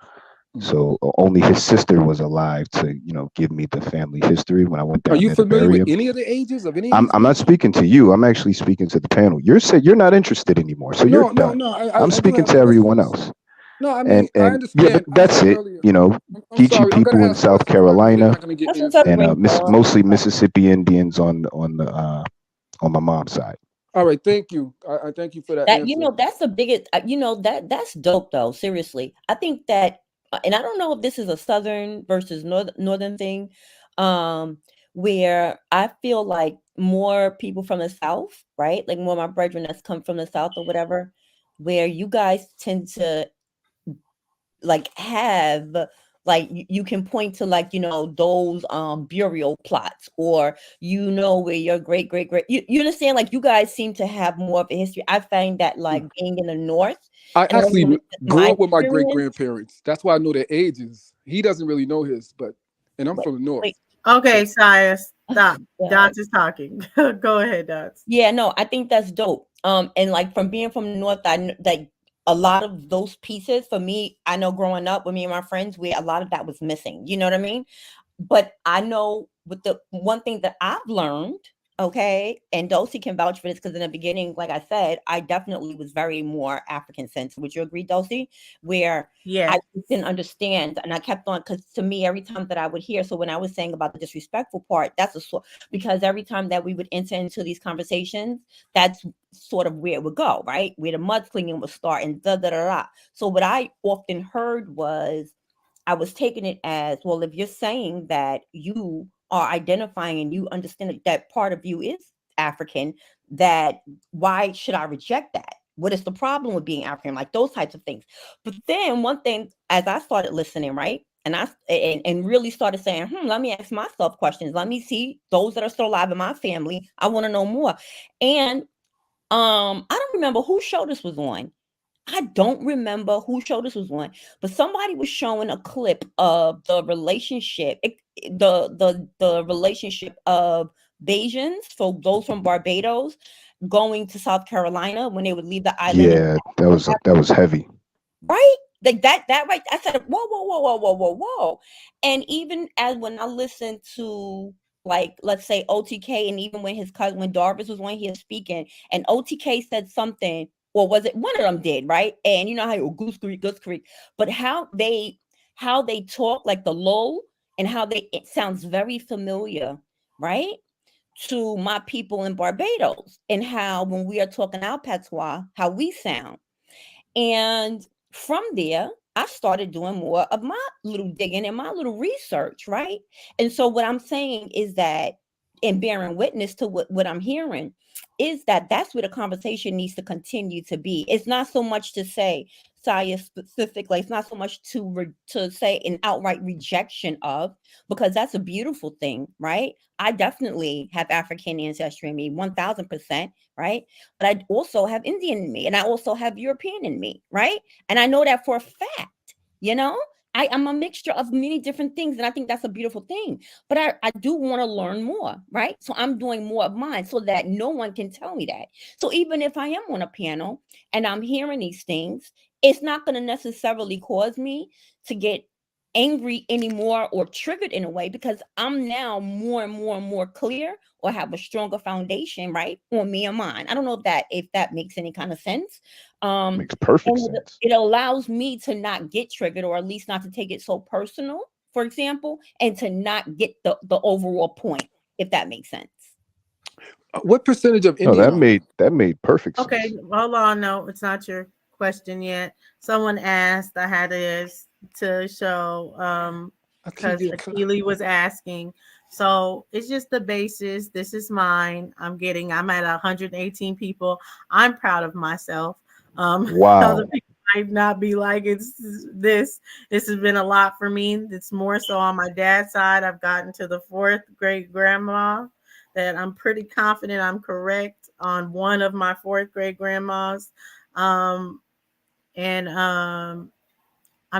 So only his sister was alive to give me the family history when I went Are down you there to familiar bury with him. any of the ages of any of I'm these I'm not people? speaking to you. I'm actually speaking to the panel. You're not interested anymore, so you're No. done. I I'm do speaking have to everyone questions. else. No, I mean I And yeah, understand. but I that's said it. earlier. I'm Geechee sorry. I'm gonna people in ask South questions. We're not Carolina, gonna get That's what's into. up, and Ringo. mostly Mississippi Indians on my mom's side. All right. Thank you. I thank you for that That answer. that's the biggest. That's dope though. Seriously, I think that, and I don't know if this is a southern versus northern thing, where I feel like more people from the south, right? Like more of my brethren that's come from the south or whatever, where you guys tend to like have like you can point to like those burial plots, or where your great you understand, like you guys seem to have more of a history. I find that like being in the north, I and I don't know actually if it's grew my up with my great experience, grandparents. That's why I know their ages. He doesn't really know his, and I'm but from the north. wait, Okay, Saya, stop. yeah. Dots is talking. Go ahead, Dots. Yeah, no, I think that's dope. And like from being from the north, like a lot of those pieces for me, I know growing up with me and my friends, where a lot of that was missing. You know what I mean? But I know with the one thing that I've learned, okay, and Dulcie can vouch for this because in the beginning, like I said, I definitely was very more African centered. Would you agree, Dulcie? Where Yeah. I just didn't understand, and I kept on, because to me, every time that I would hear, so when I was saying about the disrespectful part, because every time that we would enter into these conversations, that's sort of where it would go, right? Where the mudslinging would start and da da da da. So what I often heard was, I was taking it as, well, if you're saying that you are identifying and you understand that part of you is African, that why should I reject that? What is the problem with being African? Like those types of things. But then one thing, as I started listening, right? And really started saying, let me ask myself questions. Let me see those that are still alive in my family. I want to know more. And I don't remember whose show this was on. I don't remember who show this was on, but somebody was showing a clip of the relationship, the relationship of Bajans, so those from Barbados, going to South Carolina when they would leave the island. Yeah, that was heavy. Right? Like that right. I said, whoa. And even as when I listened to, like, let's say OTK, and even when his cousin, when Darvis was on here speaking, and OTK said something, or was it one of them did, right? And you know how Goose Creek, but how they talk, like the lull, and how it sounds very familiar, right? To my people in Barbados, and how when we are talking our patois, how we sound. And from there, I started doing more of my little digging and my little research, right? And so what I'm saying is that, and bearing witness to what I'm hearing, is that that's where the conversation needs to continue to be. It's not so much to say, Saya specifically, it's not so much to say an outright rejection of, because that's a beautiful thing, right? I definitely have African ancestry in me, 1000%, right? But I also have Indian in me, and I also have European in me, right? And I know that for a fact, I'm a mixture of many different things, and I think that's a beautiful thing. But I do want to learn more, right? So I'm doing more of mine so that no one can tell me that. So even if I am on a panel and I'm hearing these things, it's not going to necessarily cause me to get angry anymore or triggered in a way, because I'm now more and more clear, or have a stronger foundation, right, on me and mine. I don't know if that makes any kind of sense. Makes perfect sense. It allows me to not get triggered, or at least not to take it so personal, for example, and to not get the overall point, if that makes sense. What percentage of No, Indian? that made perfect sense. Okay, hold on. No, it's not your question yet. Someone asked. I had to show because Akili was asking. So it's just the basis. This is mine. I'm at 118 people. I'm proud of myself. Wow. Other people might not be like it's this. This has been a lot for me. It's more so on my dad's side. I've gotten to the 4th great grandma that I'm pretty confident I'm correct on one of my 4th great grandmas. I'm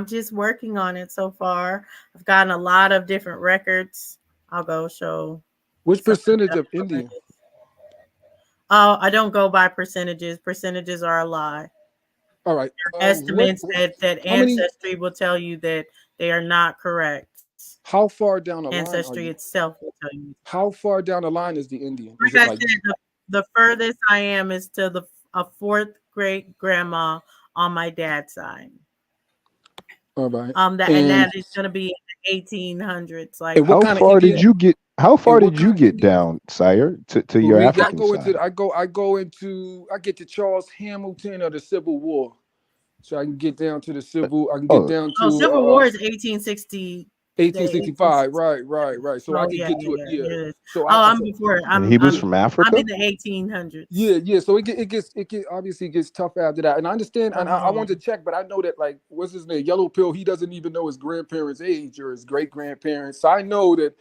just working on it so far. I've gotten a lot of different records. I'll go show. Which percentage of Indian? Oh, I don't go by percentages. Percentages are a lie. All right. Estimates that Ancestry will tell you that they are not correct. How far down the line? Ancestry itself will tell you. How far down the line is the Indian? Is Like it I said, the furthest I am is to a 4th great grandma on my dad's side. all right. And that is going to be in the 1800s. Like, How far did you get? How far did you get down, sire, to your African side? I get to Charles Hamilton of the Civil War, so I can get down to the Civil. I can get down to Civil War is 1860. 1865. Right. So I can get to it. Yeah. So I'm before. He was from Africa. I'm in the 1800s. Yeah. So it obviously gets tough after that, and I understand. And I wanted to check, but I know that, like, what's his name, Yellow Pill. He doesn't even know his grandparents' age or his great grandparents. So I know that.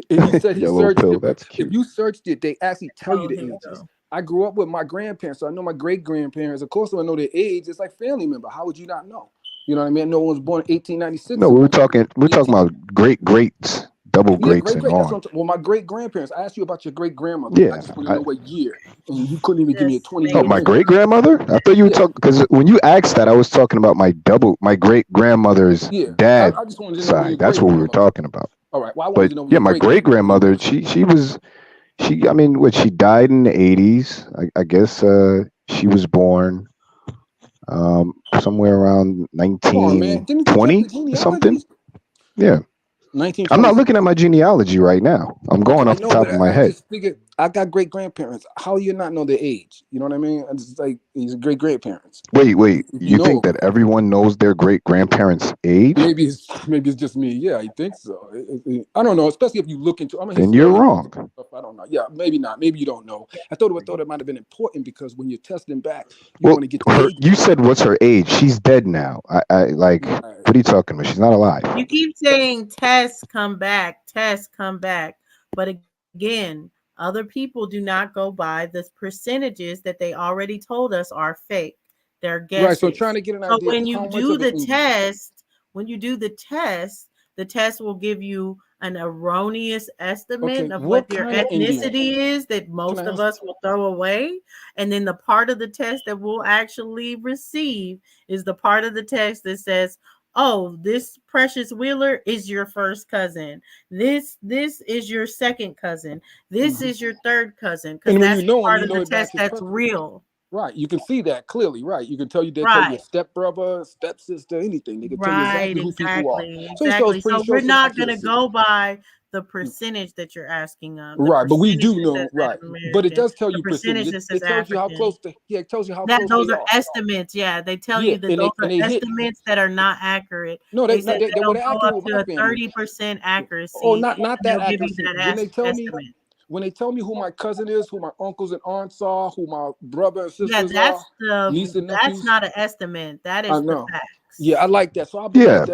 If he said he searched Pill, it, that's cute. if you searched it, they actually tell you the ages. I grew up with my grandparents, so I know my great grandparents. Of course, when I know their age, it's like family member. How would you not know? You know what I mean? No one was born in 1896. No, we're talking about great greats, double greats, and that's on. what well, my great grandparents. I asked you about your great grandmother. Yeah, I just want to know what year, and you couldn't even give me a 20. Oh, my great grandmother? I thought you were talking, because when you asked that, I was talking about my great grandmother's dad I just wanted to know side. That's what we were talking about. All right. Well, I wanted But to know yeah, my great grandmother, she died in the 80s. I guess she was born somewhere around 1920 something. Yeah. I'm not looking at my genealogy right now. I'm going off the top of my head. Just figured, I got great grandparents. How you not know their age? You know what I mean? It's like these great grandparents. Wait. You think that everyone knows their great grandparents' age? Maybe it's just me. Yeah, I think so. I don't know. Especially if you look into. Then you're wrong. I don't know. Yeah, maybe not. Maybe you don't know. I thought it might have been important because when you're testing back, you want to get the age. You said what's her age? She's dead now. I like. What are you talking about? She's not alive. You keep saying tests come back, but again, other people do not go by the percentages that they already told us are fake. They're guesses. Right. So trying to get an idea. So when you do the test, the test will give you an erroneous estimate of what your ethnicity is that most of us will throw away. And then the part of the test that we'll actually receive is the part of the test that says, oh, this Precious Wheeler is your first cousin. This is your second cousin. This is your third cousin. Because that's part of the test that's real. Right. You can see that clearly. Right. You can tell you tell you stepbrother, stepsister, anything. They can tell you exactly who people are. Exactly. So we're not going to go by the percentage that you're asking of. Right, but we do know, right? But it does tell you percentage. It tells you how close to. Yeah, it tells you how close those are estimates. Yeah, they tell you that those are estimates that are not accurate. No, they said they'll go up to 30% accuracy. Oh, not that accuracy. When they tell me who my cousin is, who my uncles and aunts are, who my brother and sisters are, that's not an estimate. That is the facts. Yeah, I like that. So I'll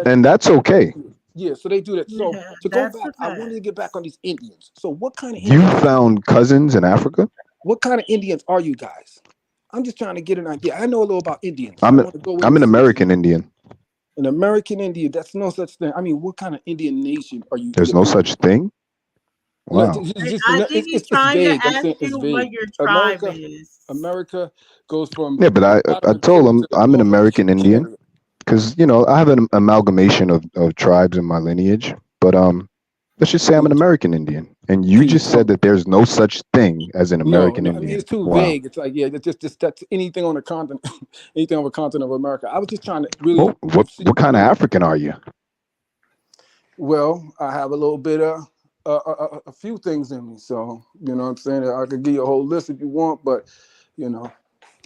and that's okay. Yeah, so they do that. So to go back, I wanted to get back on these Indians. So what kind of Indians? You found cousins in Africa? What kind of Indians are you guys? I'm just trying to get an idea. I know a little about Indians. I'm an American Indian. An American Indian? That's no such thing. I mean, what kind of Indian nation are you? There's no such thing? Wow. I think he's trying to ask you what your tribe is. America goes from... Yeah, but I told him I'm an American Indian. Because, I have an amalgamation of tribes in my lineage. But let's just say I'm an American Indian. And you just said that there's no such thing as an American Indian. I mean, it's too vague. It's like, it's just that's anything on the continent, anything on the continent of America. I was just trying to really... What kind of African are you? Well, I have a little bit of a few things in me. So, you know what I'm saying? I could give you a whole list if you want, but, you know,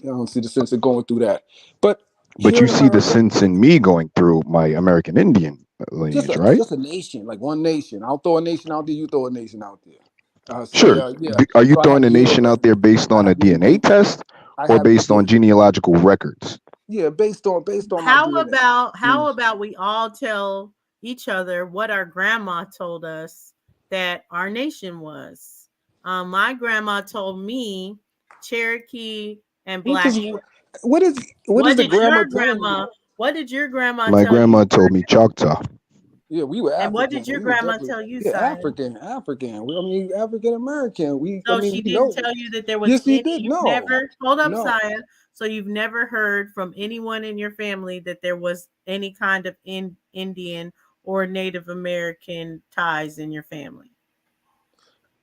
I don't see the sense of going through that. But But here you in see the America, sense in me going through my American Indian lineage, right? just a nation, like one nation. I'll throw a nation out there, you throw a nation out there. Sure. Yeah. Are you So I have throwing a nation out there based on a DNA test I or have based on genealogical records? yeah, based on my How DNA. about we all tell each other what our grandma told us that our nation was? My grandma told me Cherokee and Blackfoot. What is the grandma telling you? What did your grandma My tell you? grandma told me Choctaw. Yeah, we were And African. what did your We were grandma definitely tell you, yeah, Saya? African. African American. So she didn't tell you that there was Yes, she any. did. You've No, never hold up, no. Saya. So you've never heard from anyone in your family that there was any kind of Indian or Native American ties in your family.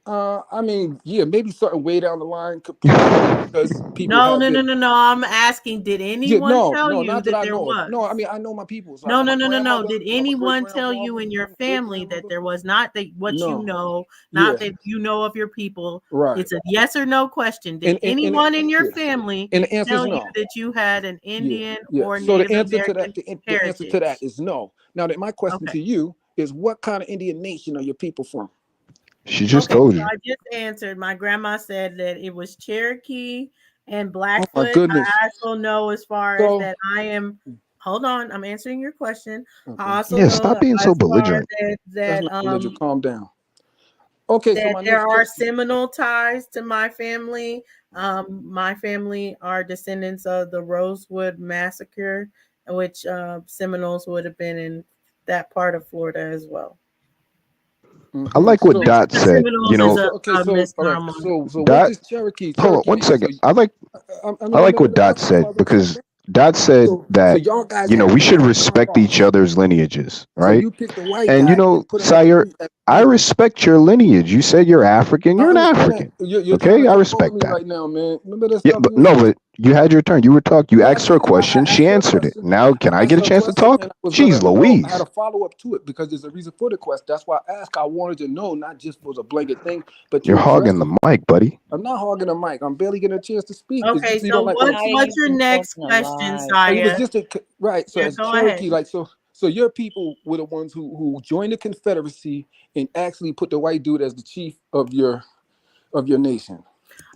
I mean, yeah, maybe certain way down the line could possibly because people No. I'm asking, did anyone tell you not that that I there know of. was? No, I mean I know my people. So I No. know my grandmother, Did I know my anyone tell great-grandfather, you in your my family that there was not that what you No. know, Yeah. not that you know of your people? Right. It's a yes or no question. Did And anyone in your yeah. family And the answer is tell you no. that you had an Indian Yeah. or So Native the answer to American that, the answer to that heritage? is no. Now that my question Okay. to you is, what kind of Indian nation are your people from? She just Okay, told so you. I just answered. My grandma said that it was Cherokee and Blackfoot. Oh my goodness. I also know as far as So that I am. Hold on, I'm answering your question. okay. I also Yeah, know stop being as so far belligerent. as That's that not religion. Calm down. Okay, so that my there next are question. Seminole ties to my family. My family are descendants of the Rosewood Massacre, which Seminoles would have been in that part of Florida as well. I like what So Dot said. You know, okay, so all right. So what Dot. is Cherokee? Hold on one Cherokee second. is I like what Dot said because Dot said that y'all guys you know have we should John respect Ross. each other's lineages, So right? you pick the white And guy you know, and put him Sire, as I respect your lineage. You said you're African. I You're an understand that. African. You're trying Okay, to I talk over respect me that. right now, man. Remember that Yeah, stuff but you was no, doing? but you had your turn. You were talking. You No, I asked her a didn't. I question. She asked her a answered it. question. Now, can I asked get a her chance to question, talk? and I was Jeez, gonna know. I had Louise. a follow up to it because there's a reason for the question. That's why I asked. I wanted to know, not just was a blanket thing, but You're you addressed hogging it. the mic, buddy. I'm not hogging the mic. I'm barely getting a chance to speak. It's Okay, just you so don't like what what's your next question, Oh, it was Saya? just right. So Yeah, as go Cherokee, ahead. like so your people were the ones who joined the Confederacy and actually put the white dude as the chief of your nation.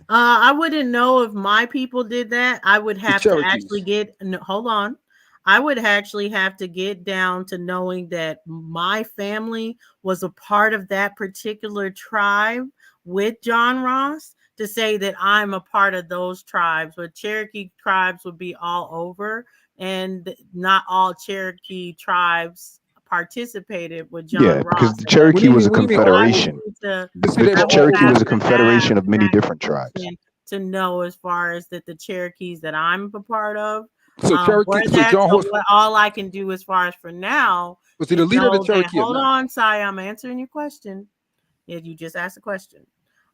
I wouldn't know if my people did that. I would have to actually hold on. I would actually have to get down to knowing that my family was a part of that particular tribe with John Ross to say that I'm a part of those tribes. But Cherokee tribes would be all over, and not all Cherokee tribes participated with John Yeah, Ross. because the at that Cherokee was a point. So I would confederation. need to- The Cherokee was a confederation of many different tribes. to know as far as that the Cherokees that I'm a part of. So Cherokee, were so that, John so was what all I can do as far as for now was he the is leader of the know that, Cherokee? Or hold not? on, Sai, I'm answering your question. Yeah, you just asked a question.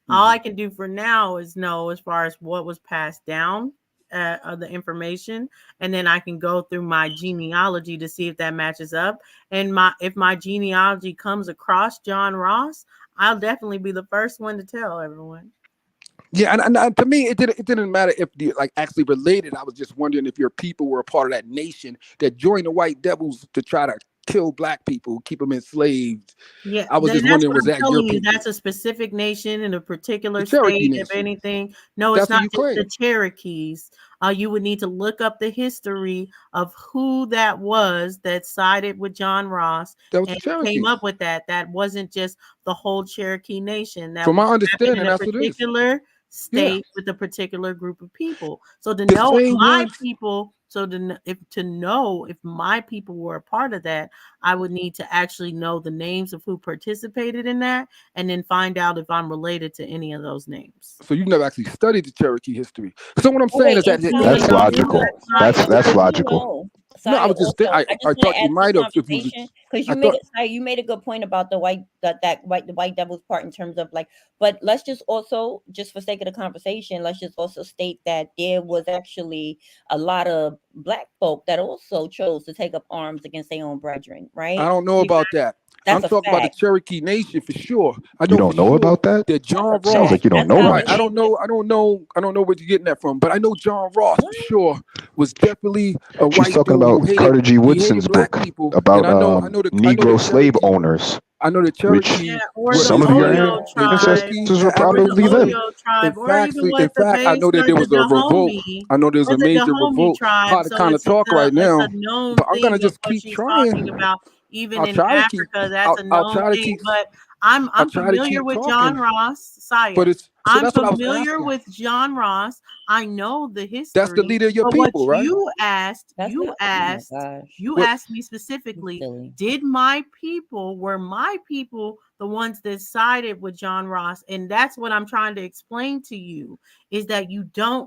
All I can do for now is know as far as what was passed down of the information, and then I can go through my genealogy to see if that matches up. And if my genealogy comes across John Ross, I'll definitely be the first one to tell everyone. Yeah, and to me, it didn't matter if they like actually related. I was just wondering if your people were a part of that nation that joined the white devils to try to kill black people, keep them enslaved. Yeah, I was just that's wondering, what was I'm that your telling you. people? That's a specific nation in a particular The Cherokee state, if Nation. anything. No, That's it's what not you just the claim. Cherokees. You would need to look up the history of who that was that sided with John Ross That was the and came Cherokees. up with that. That wasn't just the whole Cherokee Nation. That From my happened understanding, in a that's what it is. particular Yeah, state with a particular group of people. So to the know if same my ones. people, to know if my people were a part of that, I would need to actually know the names of who participated in that, and then find out if I'm related to any of those names. So you've never actually studied the Cherokee history. So what I'm saying is that That's logical. That's logical. No, I Saya, was just also, I I just I want thought to you add to might the have if you was. conversation because I you thought you made a good point about the white devil's part in terms of like, but let's just also, just for sake of the conversation, let's just also state that there was actually a lot of black folk that also chose to take up arms against their own brethren, right? I don't know about that. I'm That's a talking about the fact. Cherokee Nation for sure. I You know don't for know sure about that? that John That's a Ross. Sounds like you don't That's know how much. it I is. don't know where you're getting that from, but I know John Ross for sure was definitely a She's white talking dude who about hated Carter G. he hated Woodson's black book people. about And I know the Negro slave Cherokee. owners, I know the which Cherokee. Yeah, or the some of your Oyo The tribe, Cherokee, ancestors were or the probably them. absolutely. Oyo tribe, or even In what the fact, I base know that or there the was a revolt. Dahomey, I know there's or a the major Dahomey revolt. tribe. Hard to So kind of it's talk right it's a now, known but I'm gonna thing of just what keep she's trying. talking about. Even I'll in try to keep. Africa, that's a I'll known try to thing. keep. But I'll I'm try to familiar keep with John talking. Ross, Saya. But it's so I'm that's what I was familiar asking. with John Ross. I know the That's the history. leader of your But what people, right? you asked, That's you not. Oh my asked, gosh, you What? asked me you specifically, silly. were my people the ones that sided with John Ross? And that's what I'm trying to explain to you, is that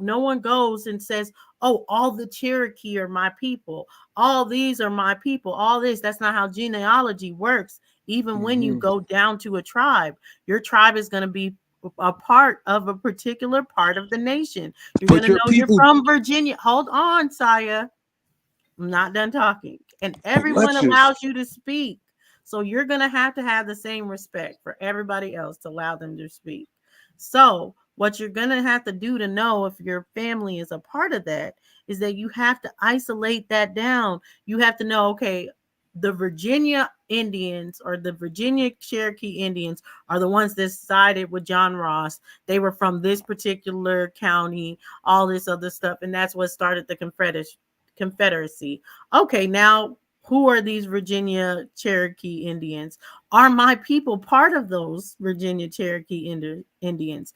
no one goes and says, oh, all the Cherokee are my people. All these are my people. All this. That's not how genealogy works. Even when you Mhm. go down to a tribe, your tribe is going to be a part of a particular part of the nation. You're going But to your know you're people. from Virginia. Hold on, Saya. I'm not done talking. And everyone Let's just. allows you to speak. So you're going to have the same respect for everybody else to allow them to speak. So what you're going to have to do to know if your family is a part of that is that you have to isolate that down. You have to know, okay, the Virginia Indians or the Virginia Cherokee Indians are the ones that sided with John Ross. They were from this particular county, all this other stuff. And that's what started the Confederacy. Okay, now who are these Virginia Cherokee Indians? Are my people part of those Virginia Cherokee Indians?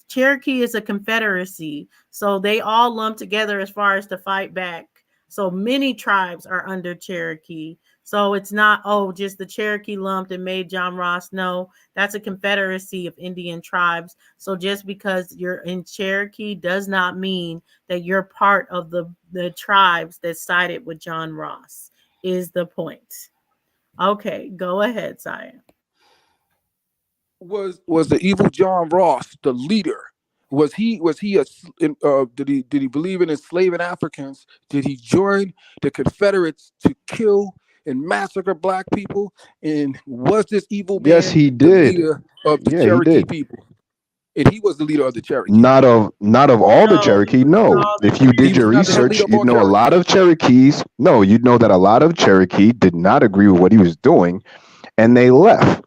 Cherokee is a confederacy, so they all lump together as far as to fight back. So many tribes are under Cherokee. So it's not, just the Cherokee lumped and made John Ross. No, that's a confederacy of Indian tribes. So just because you're in Cherokee does not mean that you're part of the tribes that sided with John Ross, is the point. Okay, go ahead, Saya. Was the evil John Ross the leader? Was he did he believe in enslaving Africans? Did he join the Confederates to kill and massacre black people? And was this evil man Yes, he the did. leader of the Yeah, he Cherokee did. people? And he was the leader of the Cherokee. Not of all the No, Cherokee. No. all the If you He did your was not the research, leader of you'd all know a Cherokee. lot of Cherokees. No, you'd know that a lot of Cherokee did not agree with what he was doing, and they left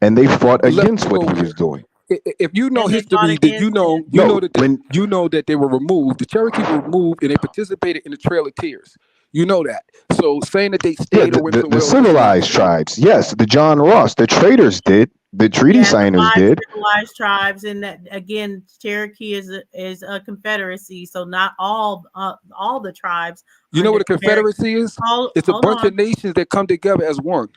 and they fought Left against to what go he where? was doing. If you know And they fought history, then against him. No, that they were removed. The Cherokee were removed, and they participated in the Trail of Tears. You know that. So saying that they yeah, stayed or went the somewhere else is civilized nonsense. tribes. Yes, the John Ross, the traders did, the treaty Yeah, the signers 5 did. civilized tribes, and that again, Cherokee is a confederacy, so not all the tribes You know under what a confederacy is? It's a Hold bunch on. of nations that come together as one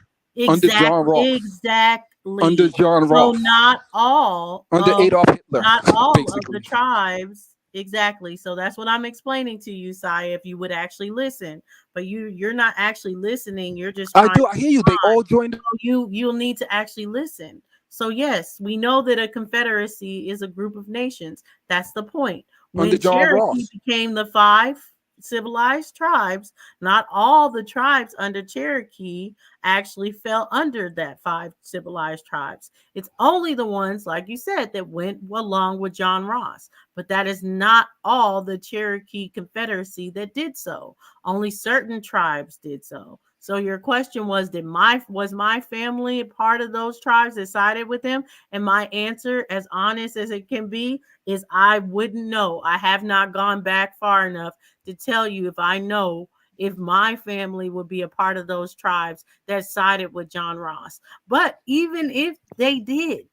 under John Ross, under Exactly. John So Ross, not all under of Adolf Hitler, not all of the basically. tribes. Exactly. So that's what I'm explaining to you, Sai, if you would actually listen. But you're not actually listening. You're just I trying do. I hear you. They all joined. So you'll need to actually listen. So yes, we know that a confederacy is a group of nations. That's the point. Under When John Cherokee Ross. became the 5 civilized tribes, not all the tribes under Cherokee actually fell under that 5 civilized tribes. It's only the ones, like you said, that went along with John Ross. But that is not all the Cherokee Confederacy that did so. Only certain tribes did so. So your question was, was my family a part of those tribes that sided with him? And my answer, as honest as it can be, is I wouldn't know. I have not gone back far enough to tell you if I know if my family would be a part of those tribes that sided with John Ross. But even if they did,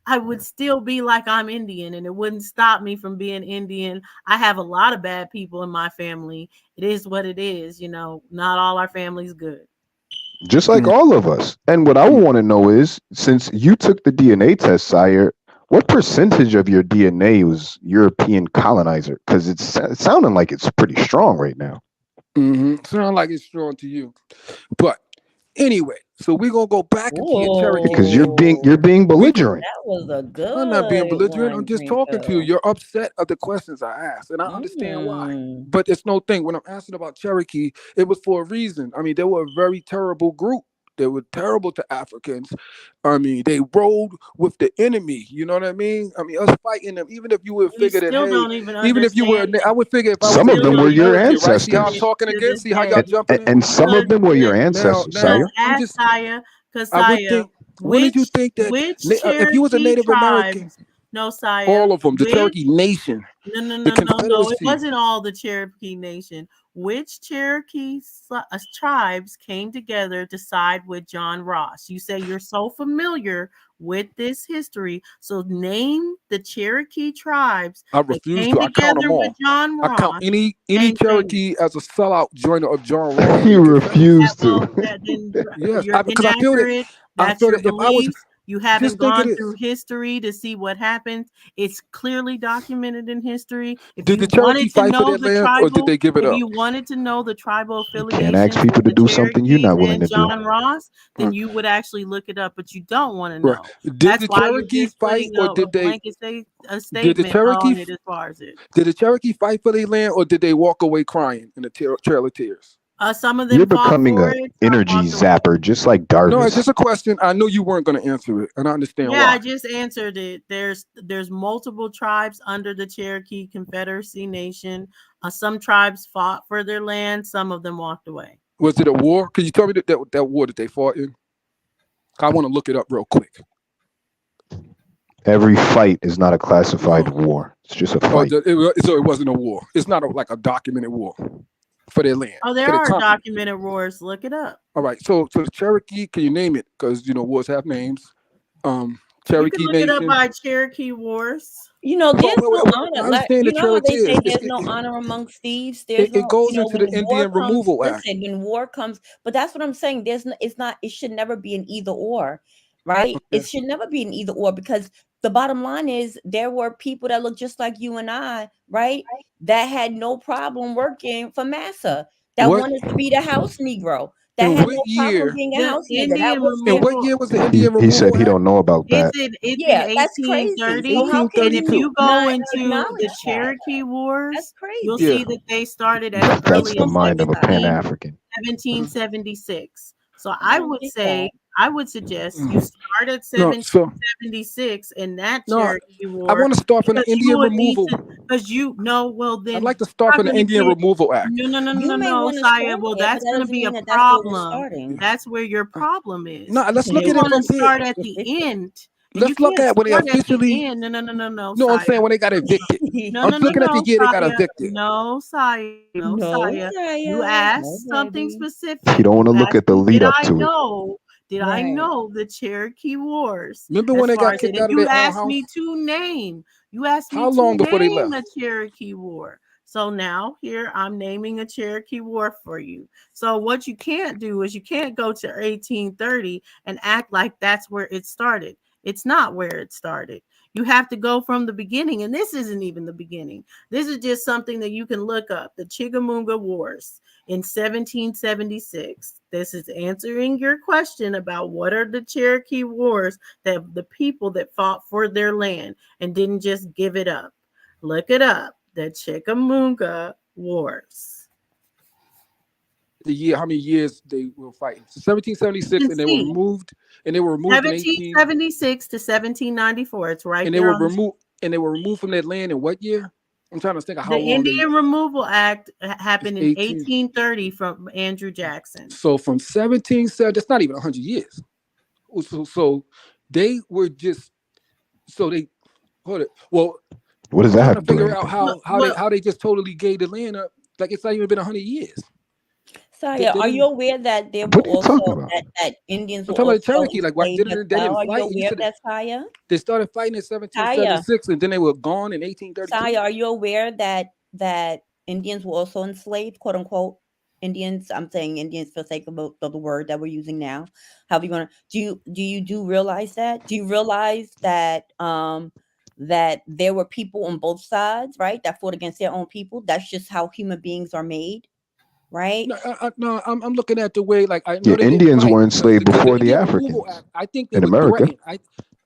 I would still be like I'm Indian, and it wouldn't stop me from being Indian. I have a lot of bad people in my family. It is what it is. Not all our family's good. Just like all of us. And what I want to know is, since you took the DNA test, Sire, what percentage of your DNA was European colonizer? Because it's sounding like it's pretty strong right now. Sound like it's strong to you. But Anyway, so we're gonna go back into your Cherokee. Because you're being belligerent. That was a good I'm not being belligerent. I'm one, just talking to you. Drinko. You're upset at the questions I asked, and I understand why. Mm. But it's no thing. When I'm asking about Cherokee, it was for a reason. I mean, they were a very terrible group. They were terrible to Africans. I mean, they rode with the enemy. You know what I mean? I mean, us fighting them, even if you would You figure that, still hey, don't even even if you were, understand. I would figure if I was Some a of them Native were your American, right? See how I'm ancestors. talking To again? this See how y'all day. jumping in? And some of them were your Now, ancestors, now, Sire. I'm Ask just, Saya, because I would Saya, think, wouldn't you think that which if you was a Cherokee Native American, tribes? No, Saya. all of them, the Which Cherokee Nation, no, no, the no, no, no. It Confederacy, wasn't all the Cherokee Nation. Which Cherokee tribes came together to side with John Ross? You say you're so familiar with this history, so name the Cherokee tribes I that refuse came to. I count them together with all. John I count Ross. any And Cherokee as a sellout joiner of John Ross. He and the Confederacy. refused well, to. then Yes, you're because I feel that inaccurate. I That's feel your that if I was beliefs. You haven't just think of gone this, through history to see what happens. It's clearly documented in history. If did you the Cherokee wanted to fight for know their the land or did tribal, they give it if up? you wanted to know the tribal You can't ask affiliations people of to the do something you're Cherokees not willing and to do. John Ross, then Right. you would actually look it up, but you don't want to Right. know. Did That's the why you're Cherokee just fight putting or a did they? blanket Did the statement Cherokee? on it as far as it. Did the Cherokee fight for their land or did they walk away crying in the Trail of Tears? Some of You're them fought becoming for a it. energy zapper, just like No, it's Darvis. just a question. I knew you weren't going to answer it, and I understand Yeah, I why. just answered it. There's multiple tribes under the Cherokee Confederacy Nation. Some tribes fought for their land. Some of them walked away. Was it a war? Can you tell me that war that they fought in? I want to look it up real quick. Every fight is not a classified war. It's just a Oh, fight. so it wasn't a war. It's not like a documented war for their land. Oh, there for their are continent. documented wars. Look it up. All right. So the Cherokee, can you name it? Because wars have names. You can Cherokee look it up Nation. by Cherokee Wars. You know, there's no I honor. understand You the know how they Trail say of Tears. there's no honor amongst thieves. There's no, It goes you know, into when the war Indian comes. Removal Act. Listen, when war comes, but that's what I'm saying. There's no, it's not. It should never be an either or, right? It should never be an either or because the bottom line is there were people that look just like you and I, right? That had no problem working for massa. That What? wanted to be the house Negro. That In had what no problem year? being a The house nigga. That Indian was In their what year was the He, Indian he said Removal he Act? don't know about that. It's yeah, in that's crazy. 1830. So how can And if 1832. you go not into the acknowledge that? Cherokee Wars, That's you'll crazy. Yeah. see that they started as That's early the as mind of a Pan African. 1776. So I I don't would get say, I would suggest you start at No, so 1776 in that no, Cherokee I War want to start from the because you Indian would need Removal. to, because you know, well, I'd then like to start you're from not the going to Indian get, Removal Act. You may no, want to Saya. start Well, there, but that's that going to doesn't be mean a that that's where we're problem. starting. That's where your problem is. No, let's look You at it want from to there. start at the end. And you Let's look can't at when they start at the officially. end. No, No, I'm Saya. saying when they got evicted. No, I'm no, no, looking at the no, year they got Saya. evicted. No, Saya. No, No, Saya. Saya. You No, asked something baby. specific. You don't want to You look asked at the me, lead did up I to it. know? Did I Right. know the Cherokee Wars? Remember As when they far got as it, kicked and out of you their own asked house? me to name. You asked me How long to before they name left? a Cherokee War. So now here I'm naming a Cherokee War for you. So what you can't do is you can't go to 1830 and act like that's where it started. It's not where it started. You have to go from the beginning, and this isn't even the beginning. This is just something that you can look up. The Chickamauga Wars in 1776. This is answering your question about what are the Cherokee Wars, that the people that fought for their land and didn't just give it up. Look it up. The Chickamauga Wars. The year, how many years they were fighting? 1776, You and can they were see removed, and they were removed in 1776 to 1794. It's right and they there were on the removed, and they were removed from that land in what year? I'm trying to think of how The long they. Indian Removal Act happened in 18. 1830 from Andrew Jackson. So from 1770, that's not even 100 years. So they were just so they hold it. Well, What does I'm that trying have to to do figure with out anything? how they just totally gave the land up. Like it's not even been 100 years. Saya, are you aware that there were What are you talking also about? that Indians I'm were talking about the also Cherokee. Like, why enslaved as they well? didn't Are you fight? You aware of said that, Saya? they started fighting in Saya, 1776, and then they were gone in 1832. Saya, are you aware that Indians were also enslaved, quote unquote? Indians, I'm saying Indians for sake of the word that we're using now. How are you gonna do you realize that? Do you realize that that there were people on both sides, right, that fought against their own people? That's just how human beings are made. right? No, I'm looking at the way, like, I know Yeah, they didn't Indians fight were because enslaved the before the Indian Removal Africans Act, I think they in were America. threatened.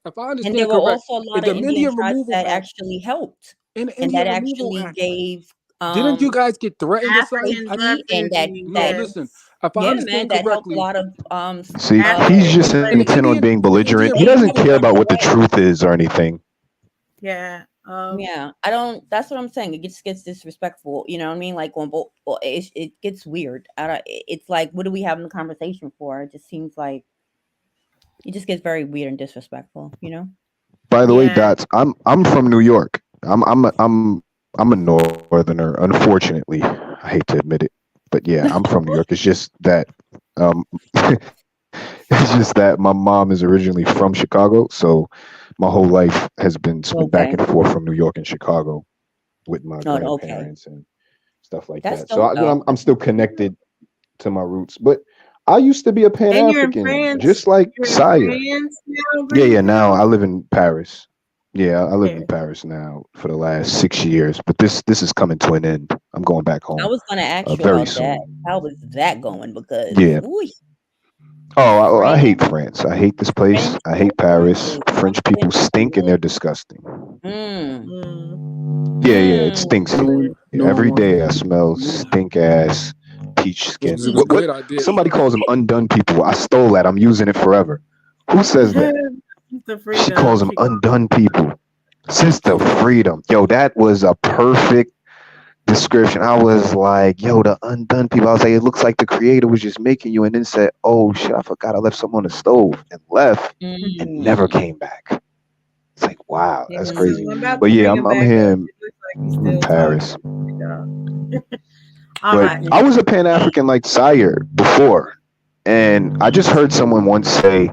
If I And understand there were correct, also a lot the of Indian Indian tribes Removal that Act, actually helped, in the and that Indian Removal actually Act, gave didn't you guys get threatened or something? African I mean, and that refugees. no, that listen, Yes. if I yeah, understand man, that helped a correctly, lot of See, African he's just in the intent on enslaved. being the belligerent. Indian He doesn't Removal care Act, about what the truth is or anything. Yeah. yeah, I don't. That's what I'm saying. It just gets disrespectful. You know what I mean? Like on both, it gets weird. I don't. It's like, what are we having the conversation for? It just seems like it just gets very weird and disrespectful. You know? By the way, Yeah. Dots, I'm from New York. I'm a northerner. Unfortunately, I hate to admit it, but yeah, I'm from New York. It's just that it's just that my mom is originally from Chicago, so my whole life has been spent back Okay. and forth from New York and Chicago with my Oh, okay. grandparents and stuff like That's that. So dope, though. I'm still connected to my roots, but I used to be a Pan And you're in African, France. just like You're in Sire. France now, Yeah. Now Breezy? I live in Paris. Yeah, I live in Okay. Paris now for the last 6 years, but this is coming to an end. I'm going back I home was gonna ask you very about that. soon. How was that going? Because Yeah. ooh, Oh, I hate France, France. I hate this place. France I hate culture Paris. is French people something stink and to they're disgusting. mm, Yeah, it stinks no, here. no, Every day I smell stink ass peach skin. this is a great idea. Somebody calls them undone people. I stole that. I'm using it forever. Who says that? The She freedom. calls them undone people. Sister Freedom. Yo, that was a perfect description. I was like, yo, the undone people. I was like, it looks like the creator was just making you and then said, oh shit, I forgot I left something on the stove and left and never came back. It's like, wow, that's So crazy. I'm about But to yeah, bring him I'm back here up. in It looks like he's still Paris. talking. All But right. I was a Pan African like Sire before. And I just heard someone once say,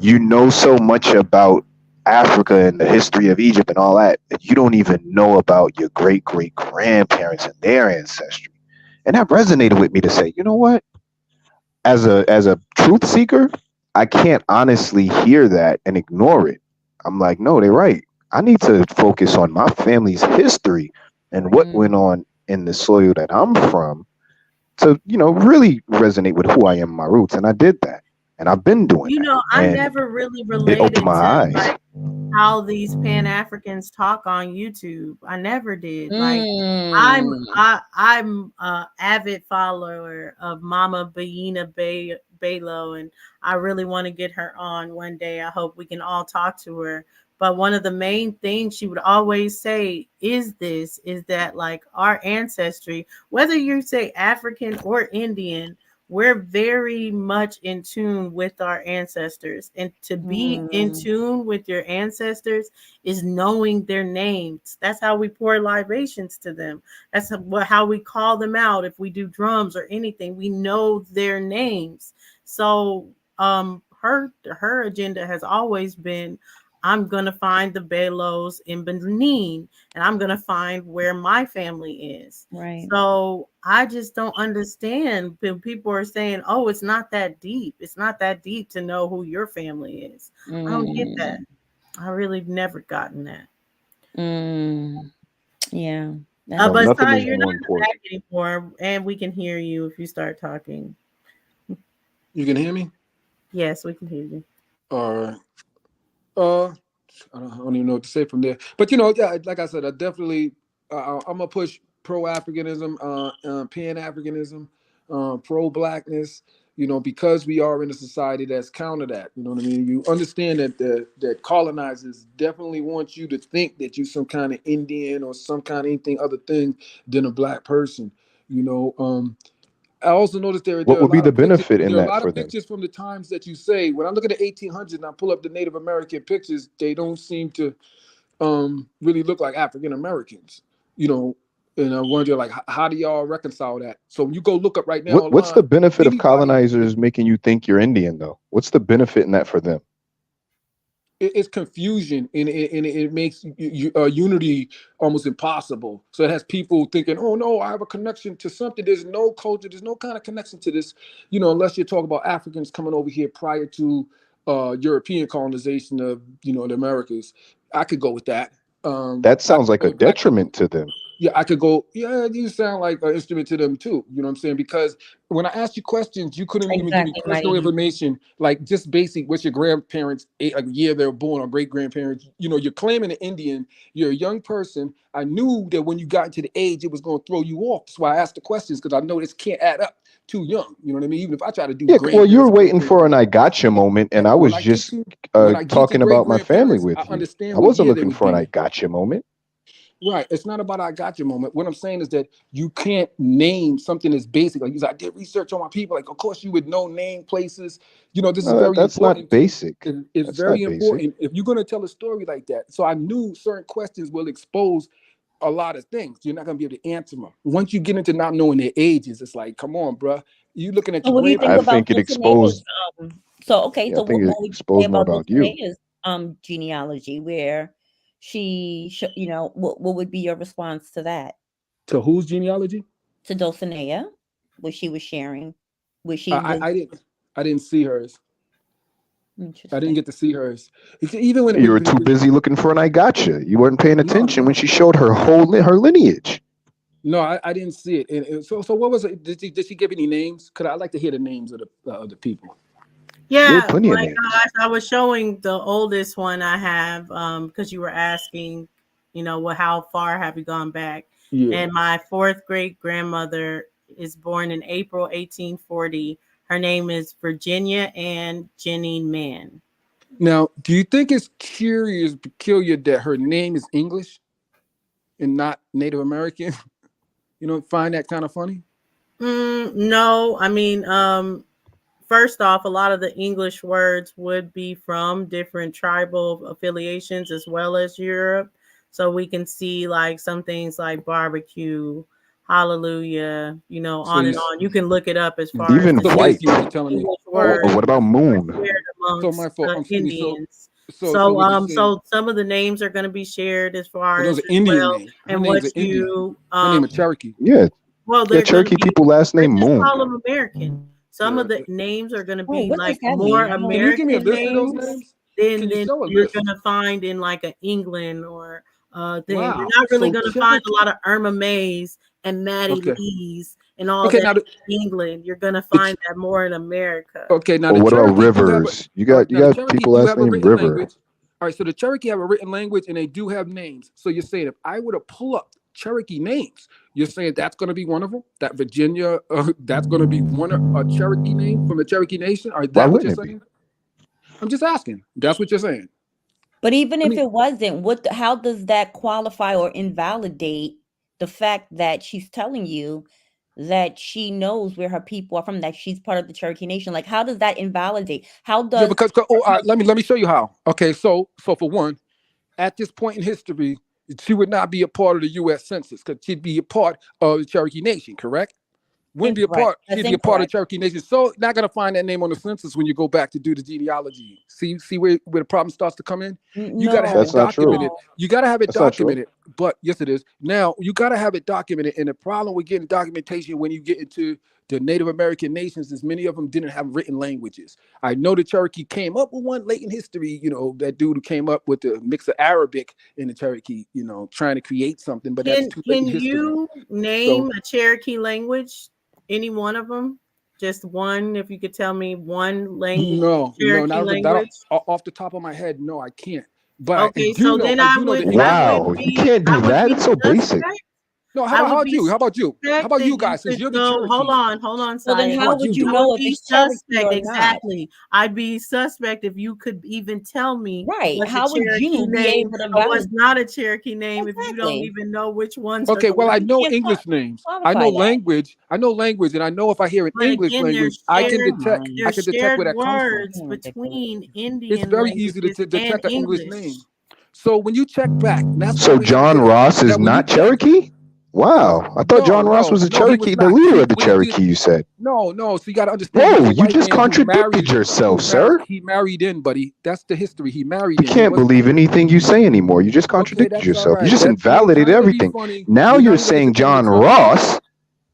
you know so much about Africa and the history of Egypt and all that, and you don't even know about your great great grandparents and their ancestry. And that resonated with me to say, you know what? As a truth seeker, I can't honestly hear that and ignore it. I'm like, no, they're right. I need to focus on my family's history and what went on in the soil that I'm from to, really resonate with who I am, my roots. And I did that. And I've been doing You that. know, I And never really it related opened my to eyes. like how these Pan Africans talk on YouTube. I never did. Like I'm a avid follower of Mama Bayina Balo, and I really want to get her on one day. I hope we can all talk to her. But one of the main things she would always say is that like our ancestry, whether you say African or Indian, we're very much in tune with our ancestors. And to be in tune with your ancestors is knowing their names. That's how we pour libations to them. That's how we call them out. If we do drums or anything, we know their names. So her agenda has always been, I'm going to find the Belos in Benin, and I'm going to find where my family is. right. So I just don't understand when people are saying, oh, it's not that deep. It's not that deep to know who your family is. I don't get that. I really never gotten that. Yeah. No, But nothing Sai, is you're more not important. back anymore, and we can hear you if you start talking. You can hear me? Yes, we can hear you. All right. I don't even know what to say from there. But yeah, like I said, I definitely I'm gonna push pro-Africanism, pan-Africanism, pro-blackness. Because we are in a society that's counter that. You know what I mean? You understand that that colonizers definitely want you to think that you're some kind of Indian or some kind of anything other thing than a black person. I also noticed there What are a would be lot the of pictures. benefit in There are a that lot for of them? pictures from the times that you say. When I look at the 1800s and I pull up the Native American pictures, they don't seem to really look like African Americans. And I wonder, like, how do y'all reconcile that? So when you go look up right now What's the online, benefit of anybody, colonizers making you think you're Indian though? What's the benefit in that for them? it's confusion, and it makes unity almost impossible. So it has people thinking, oh no, I have a connection to something. There's no culture, there's no kind of connection to this, unless you're talking about Africans coming over here prior to European colonization of the Americas. I could go with that. That sounds like I a with black people. detriment to them. Yeah, I could go, yeah, you sound like an instrument to them too. You know what I'm saying? Because when I asked you questions, you couldn't even give me Exactly, personal Mighty. information, like just basic, what's your grandparents, a year they were born, or great grandparents. You know, you're claiming an Indian, you're a young person. I knew that when you got into the age, it was going to throw you off. That's why I asked the questions, because I know this can't add up too young. You know what I mean? Even if I try to do Yeah, well, you were grandparents, waiting for an I gotcha moment, and I was just when I get to talking about my family great-grandparents, with I you. understand I what wasn't year they looking were for an I born. gotcha moment. Right. It's not about I got your moment. What I'm saying is that you can't name something as basic. Like, I did research on my people. Like, of course, you would know name places. You know, this is No, very that's not important. basic. It's That's very not basic. important if you're going to tell a story like that. So I knew certain questions will expose a lot of things. You're not going to be able to answer them. Once you get into not knowing their ages, it's like, come on, bruh. You looking at So your what do you think I grandparents. about think it Dulcinea's? exposed. So okay, Yeah, so I think what it would you say exposed more about about you. Dulcinea's genealogy, where what would be your response to that? To whose genealogy? To Dulcinea, what she was sharing, where she was I didn't see hers. I didn't interesting. get to see hers. Even when You were too busy looking for an I gotcha. You weren't paying No, attention when she showed her her lineage. No, I didn't see it. And so what was it? Did she give any names? Could I like to hear the names of the people? Yeah, plenty of like names. I was showing the oldest one I have, because you were asking, how far have you gone back? Yeah. And my fourth great grandmother is born in April 1840. Her name is Virginia Ann Jenny Mann. Now, do you think it's peculiar that her name is English and not Native American? You don't find that kind of funny? No, I mean, first off, a lot of the English words would be from different tribal affiliations as well as Europe. So we can see like some things like barbecue, hallelujah, on and on. You can look it up as far Even as white. English words Or what about moon? shared amongst my fault. I'm sorry. Indians. So what you're saying- So some of the names are going to be shared as far those as are Indian well, names. Her and name's what an Indian. you Her name is Cherokee. Yeah. well, Yeah, they're going to Cherokee be people last name just Moon. call them American. Some of the names are going to be what like does that more mean? I don't- Can you give me a American list of those names names? than Can you show a you're list? going to find in like an England or thing. Wow. You're not really So going to find a Cherokee- lot of Irma Mays and Maddie Okay. Lees and all Okay, that now in England. You're going to find that more in America. Okay, now Or the what about Cherokee do have a, rivers? You all right, got now the Cherokee people do last have a name written River. language. All right, so the Cherokee have a written language and they do have names. So you're saying if I were to pull up Cherokee names, you're saying that's going to be one of them? That Virginia, that's going to be a Cherokee name from the Cherokee Nation? Or is Why that what you're wouldn't it be? saying? I'm just asking. That's what you're saying. But even if it wasn't, how does that qualify or invalidate the fact that she's telling you that she knows where her people are from, that she's part of the Cherokee Nation? Like, how does that invalidate? How does Yeah, because let me show you how. Okay, so for one, at this point in history, she would not be a part of the U.S. Census because she'd be a part of the Cherokee Nation, correct? Wouldn't be a Incorrect. part. That's She'd be a part of incorrect. the Cherokee Nation. So not gonna find that name on the census when you go back to do the genealogy. See where the problem starts to come in. You gotta have That's it not true. documented. You gotta have it That's not true. documented. But yes, it is. Now you gotta have it documented. And the problem with getting documentation when you get into the Native American nations is many of them didn't have written languages. I know the Cherokee came up with one late in history. That dude who came up with the mix of Arabic and the Cherokee. Trying to create something, but that's too late Can in history. you name a Cherokee language? Any one of them? Just one? If you could tell me one language, Cherokee not language. off the top of my head. No, I can't. But Okay, I do so know. then I I do know would. that Wow, you can't do that. It's so basic. No, I how would about be you? How about you? How about you suspect guys? that Since you you're the could go- Cherokee. Hold on, So then Saya. how would you I know would if be it's Cherokee suspect, or not? exactly. I'd be suspect if you could even tell me Right. what's How a would Cherokee you be name able to or what's validate? not a Cherokee name if you don't Exactly. even know which ones are Okay, the well, I know can't English names. I qualify know that. language. I know language, and I know if I hear an But English again, language, I can detect. I there's can detect shared where that comes from. words between It's Indian very easy to languages and detect an English English. name. So when you check back, and that's So what we have John to Ross is that when you not check. Cherokee? Wow, I thought John Ross was a No, he was Cherokee, the not. leader See, of the what he did. Cherokee. You said. No. So you got to understand. He Whoa, was a you white just man who contradicted married. yourself, sir. He married in, buddy. That's the history. He married We in. He can't wasn't. believe anything you say anymore. You just Okay, contradicted that's all yourself. You right. just You're invalidated trying to be everything. funny. Now You're you're not even saying entertaining John the conversation. Ross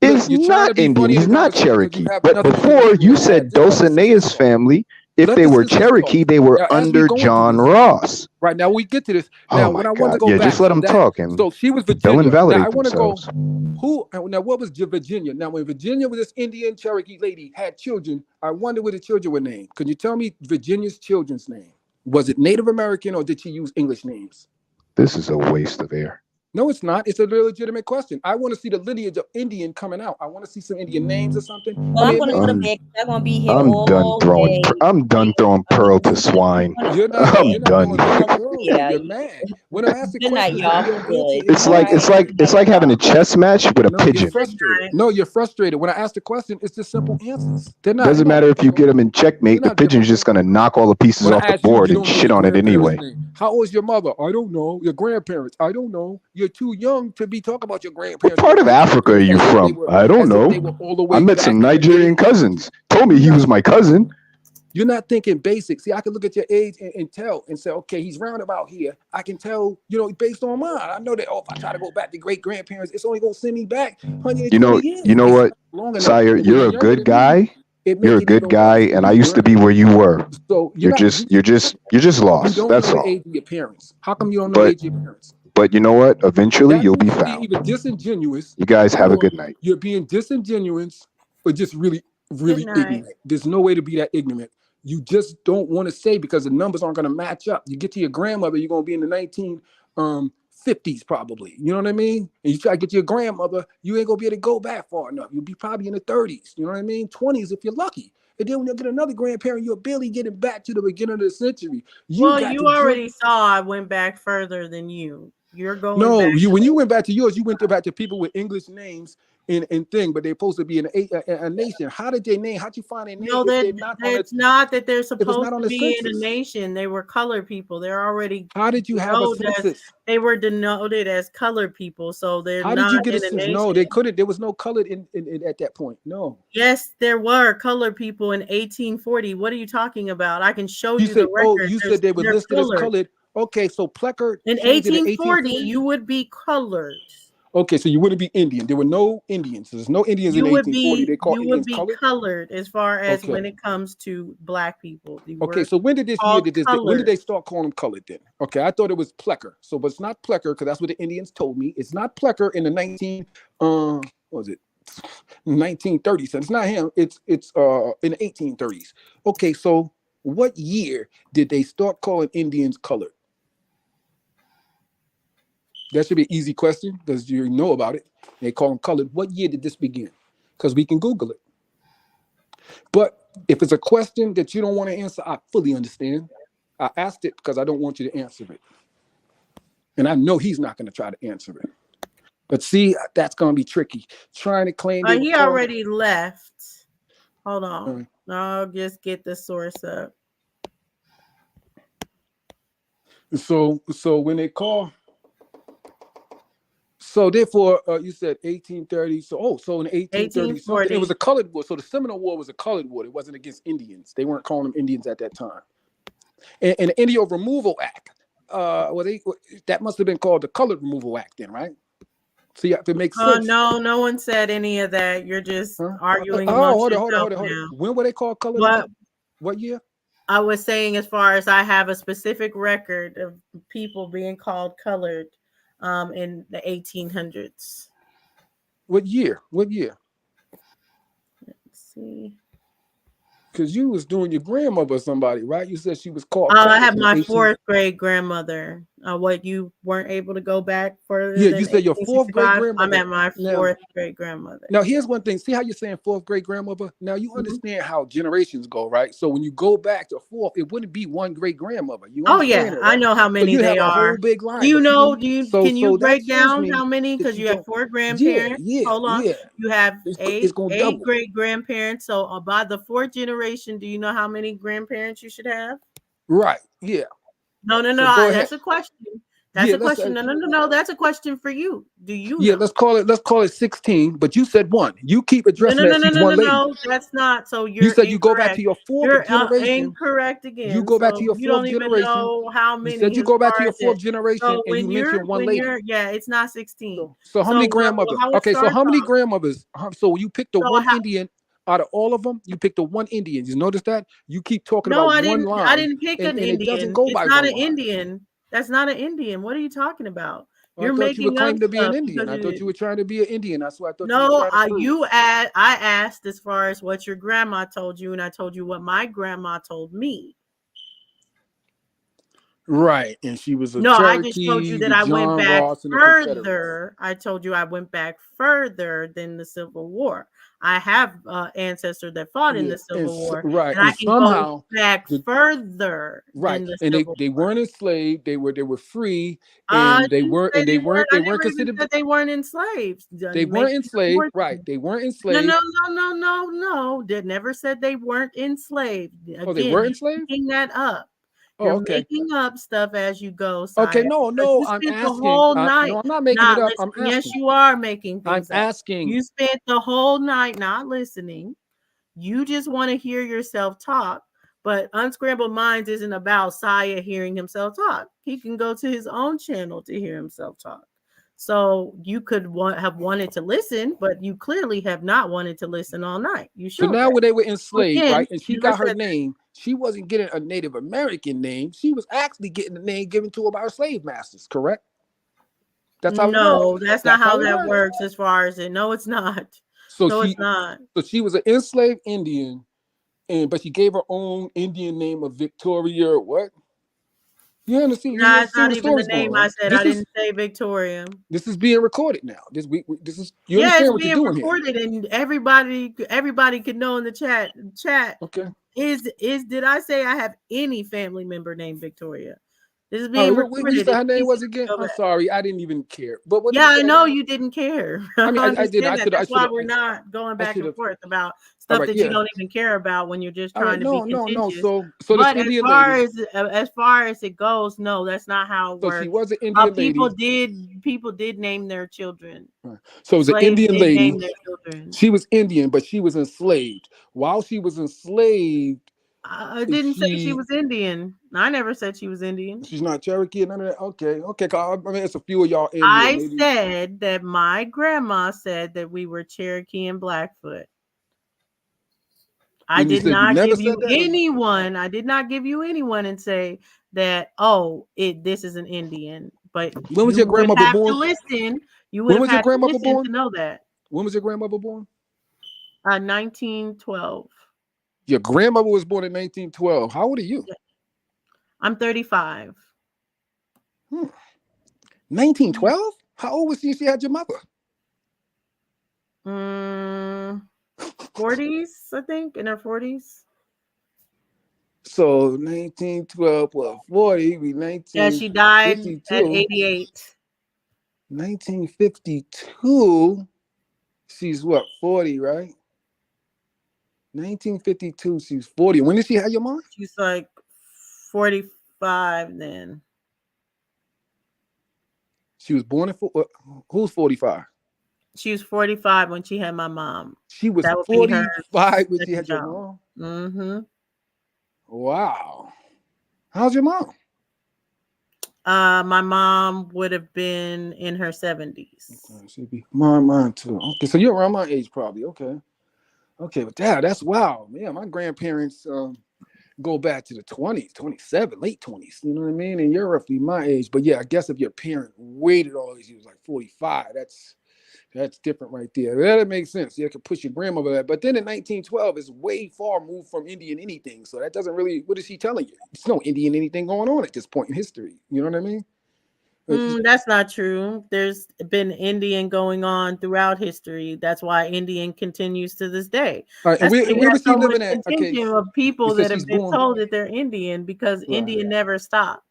is You're trying to not be Indian. funny in He's the not conversation because you Cherokee. have But nothing to before do you with said Just let me finish Dulcinea's though. family If Let they the were sisters Cherokee, talk. they were Now, as we under go into John this, Ross. right now we get to this. Oh Now, my when I want to God. go Yeah, back, just let so them that talk and so she was they'll Virginia. Now I invalidate want to go. themselves. Who now? What was Virginia? Now, when Virginia was this Indian Cherokee lady had children, I wonder what the children were named. Could you tell me Virginia's children's name? Was it Native American or did she use English names? This is a waste of air. No, it's not. It's a legitimate question. I want to see the lineage of Indian coming out. I want to see some Indian names or something. Well, I I'm mean, gonna go to bed. I'm gonna be here I'm done all throwing. day. I'm done throwing Pearl to swine. you're not I'm throwing done. nothing up early. Yeah. You're mad. When I'm asking Good night, questions y'all. and you Be don't answer, good. It's like it's like it's like having a chess match with a no, you're pigeon. frustrated. No, you're frustrated. When I ask the question, it's just simple answers. They're not. Doesn't matter if you get them in checkmate. They're The not pigeon's just gonna knock all the pieces When I off the ask you, board you and don't know shit your on it grandparents' anyway. name. How old is your mother? I don't know. Your grandparents? I don't know. You're too young to be talking about your grandparents. What part of Africa are you As if they from? were- I don't as if know. they were all the way I met back some in the Nigerian day. cousins. Told me he was my cousin. You're not thinking basic. See, I can look at your age and tell and say, okay, he's round about here. I can tell, based on mine. I know that, if I try to go back to great grandparents, it's only going to send me back 120 You know years. what? It's long enough. Sire, And when you're a younger good than me, guy. it You're make a it good even guy, worse. and I used to be where you were. So You're just you lost. don't That's know the all. age of your parents. How come you don't know the But age of your parents? but you know what? Eventually, That you'll be means you're found. either disingenuous. You guys have a or good night. You're being disingenuous or just really, really Good night. ignorant. There's no way to be that ignorant. You just don't want to say because the numbers aren't going to match up. You get to your grandmother, you're going to be in the 1950s probably. You know what I mean? And you try to get to your grandmother, you ain't going to be able to go back far enough. You'll be probably in the 30s. You know what I mean? 20s if you're lucky. And then when you get another grandparent, you're barely getting back to the beginning of the century. Well, got you to already saw I went back further than you. You're going No, back. when you went back to yours, you went back to people with English names and thing, but they're supposed to be in a nation. How did they name? How'd you find their name? No, if they're not on it's not that they're it's supposed not on to the be in a census? nation. They were colored people. They're already How did you have a denoted as, census? they were denoted as colored people, so they're How did you not get a in a census? nation. No, they couldn't. There was no colored in at that point. No. Yes, there were colored people in 1840. What are you talking about? I can show You you said, the record. you said they were They're listed as colored. Okay, so Plecker In changed it in 1840, 1840. you would be colored. Okay, so you wouldn't be Indian. There were no Indians. There's no Indians in You would 1840. They call you would Indians be colored. colored as far as Okay. when it comes to black people. You Okay, were so when did called when did colored. they start calling them colored then? Okay, I thought it was Plecker. So but it's not Plecker because that's what the Indians told me. It's not Plecker in the 1930s. So it's not him. It's in the 1830s. Okay, so what year did they start calling Indians colored? That should be an easy question because you know about it. They call them colored. What year did this begin? Because we can Google it. But if it's a question that you don't want to answer, I fully understand. I asked it because I don't want you to answer it. And I know he's not going to try to answer it. But see, that's going to be tricky. Trying to claim they He were called- already left. Hold on. I'll just get the source up. So when they call, so therefore you said 1830. So in the 1830 something, it was a colored war. So the Seminole War was a colored war. It wasn't against Indians. They weren't calling them Indians at that time. And the Indian Removal Act, that must have been called the Colored Removal Act then, right? So you have to make sense. No one said any of that. You're just arguing Hold amongst on. yourself now. When were they called colored? But what year? I was saying, as far as I have a specific record of people being called colored in the 1800s. What year? Let's see. Because you was doing your grandmother or somebody, right? You said she was called. I have my 18 fourth grade grandmother. What, you weren't able to go back further? Yeah, than you said your fourth great 1865? grandmother. I'm at my Now- fourth great grandmother. Now, here's one thing. See how you're saying fourth great grandmother? Now, you understand how generations go, right? So when you go back to fourth, it wouldn't be one great grandmother. You Oh understand yeah, that, I right? know how So many you'd they have a are. whole big line. Do you but know? so Can you that break shows down me how many? that Because you don't- have four grandparents. Yeah, Hold on. yeah. You have It's gonna eight double. great grandparents. So by the fourth generation, do you know how many grandparents you should have? Right. Yeah. No. So go ahead. That's a question. That's Yeah, a let's question. No. That's a question for you. Do you Yeah, know? let's call it 16. But you said one. You keep addressing that she's one lady. No. That's not. So you're You said you go back to incorrect. your fourth You're generation. incorrect again. You go back So to your you fourth don't even generation. know how many. You said you as go back to far your as fourth it. generation So and you mentioned one lady. Yeah, it's not 16. So how many So grandmothers? how it Okay, so starts how many off- grandmothers? So you picked the So one how- Indian. Out of all of them, you picked the one Indian. You notice that? You keep talking No, about I one didn't. line. I didn't pick and an it doesn't Indian. go It's by not one an line. Indian. That's not an Indian. What are you talking about? I You're thought you were making up claiming to be an stuff Indian. because I thought you. you were trying to be an Indian. That's what I thought you were No, trying to prove. I asked as far as what your grandma told you, and I told you what my grandma told me. Right, and she was a No, I just told you Cherokee that with I went John back Ross and the Confederates. further. I told you I went back further than the Civil War. I have ancestors that fought in Yeah, the Civil War, right, and I and can go somehow back further right, than the and Civil they War. weren't enslaved. They were free, I and they didn't weren't say and they they weren't. weren't I they weren't never even considered. said they weren't enslaved. They weren't enslaved. Right, they weren't No, enslaved. no. They never said they weren't enslaved. Oh, they Again, were you're enslaved. making that up. Oh, You're okay. making up stuff as you go, Okay, Saya. no, Because no. you I'm spent the asking. whole No, night I'm not making it not up. I'm listening. Yes, asking. you are making I'm things up. asking. You spent the whole night not listening. You just want to hear yourself talk. But Unscrambled Minds isn't about Saya hearing himself talk. He can go to his own channel to hear himself talk. So you could have wanted to listen, but you clearly have not wanted to listen all night. You So showed now that. when they were enslaved, Again, right, and she you got her said that. name, she wasn't getting a Native American name. She was actually getting the name given to her by her slave masters, correct? That's how it No, works. that's not how it that works. works as far as it. No, it's not. So No, she, it's not. so she was an enslaved Indian, but she gave her own Indian name of Victoria. Or what? You understand? You Nah, it's understand not the even the story's going, name I right? said. I didn't say Victoria. This is being recorded now. This is you Yeah, understand it's what you're being doing here? recorded, and everybody could know in the chat. Okay. Did I say I have any family member named Victoria? This is All being right, what you recorded. said her It's name easy was to again? go I'm back. sorry, I didn't even care. But what did Yeah, you I say? know you didn't care. I mean, I did. understand that. That's why we're I not going back and should've. forth about All stuff right, that you yeah. don't even care about when you're just All right, trying to be no. contentious. So this But Indian lady. as far as it goes, no, that's not how it So works. she was an Indian People lady. did name their children. So it was an Slaves Indian did lady. name their children. She was Indian, but she was enslaved. While she was enslaved, I didn't say she was Indian. I never said she was Indian. She's not Cherokee, none of that. Okay. I mean, it's a few of y'all in here. I Maybe. said that my grandma said that we were Cherokee and Blackfoot. I And you did said you not never give said you that, or you- anyone. I did not give you anyone and say that, oh, this is an Indian. But When was you your would grandmother have born? to listen. You When would was have your had to grandmother listen born? to know that. When was your grandmother born? 1912. Your grandmother was born in 1912. How old are you? I'm 35. 1912? How old was she when she had your mother? 40s, I think, in her 40s. So 1912 plus 40, we 19. Yeah, she died at 88. 1952. She's what, 40, right? 1952, she's 40. When did she have your mom? She's like 45 then. She was born in who's 45? She was 45 when she had my mom. She was That would be her 45 when she second had your child. mom. Mm-hmm. Wow. How's your mom? My mom would have been in her 70s. She'd be mine too. Okay, so you're around my age probably. Okay, but that's wow. Yeah, my grandparents go back to the 20s, 27, late 20s. You know what I mean? And you're roughly my age. But yeah, I guess if your parent waited all these years, like 45, that's different right there. That makes sense. You could push your grandmother that. But then in 1912, it's way far moved from Indian anything. So that doesn't really, what is she telling you? There's no Indian anything going on at this point in history. You know what I mean? That's not true. There's been Indian going on throughout history. That's why Indian continues to this day. All right, and That's where why was she so much living at? Okay, contingent of people you said that have she's been born. told that they're Indian because Right. Indian never stopped.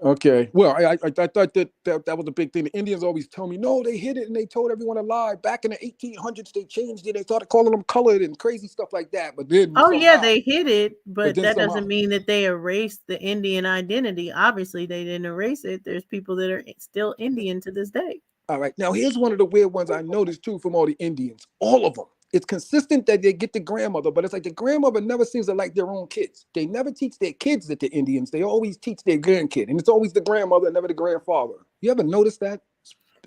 Okay. Well, I thought that was the big thing. The Indians always tell me, no, they hid it and they told everyone a lie. Back in the 1800s, they changed it. They started calling them colored and crazy stuff like that. But then Oh yeah, somehow- they hid it, but then that somehow- doesn't mean that they erased the Indian identity. Obviously, they didn't erase it. There's people that are still Indian to this day. All right. Now, here's one of the weird ones I noticed too from all the Indians. All of them. It's consistent that they get the grandmother, but it's like the grandmother never seems to like their own kids. They never teach their kids that they're Indians. They always teach their grandkid. And it's always the grandmother and never the grandfather. You ever notice that?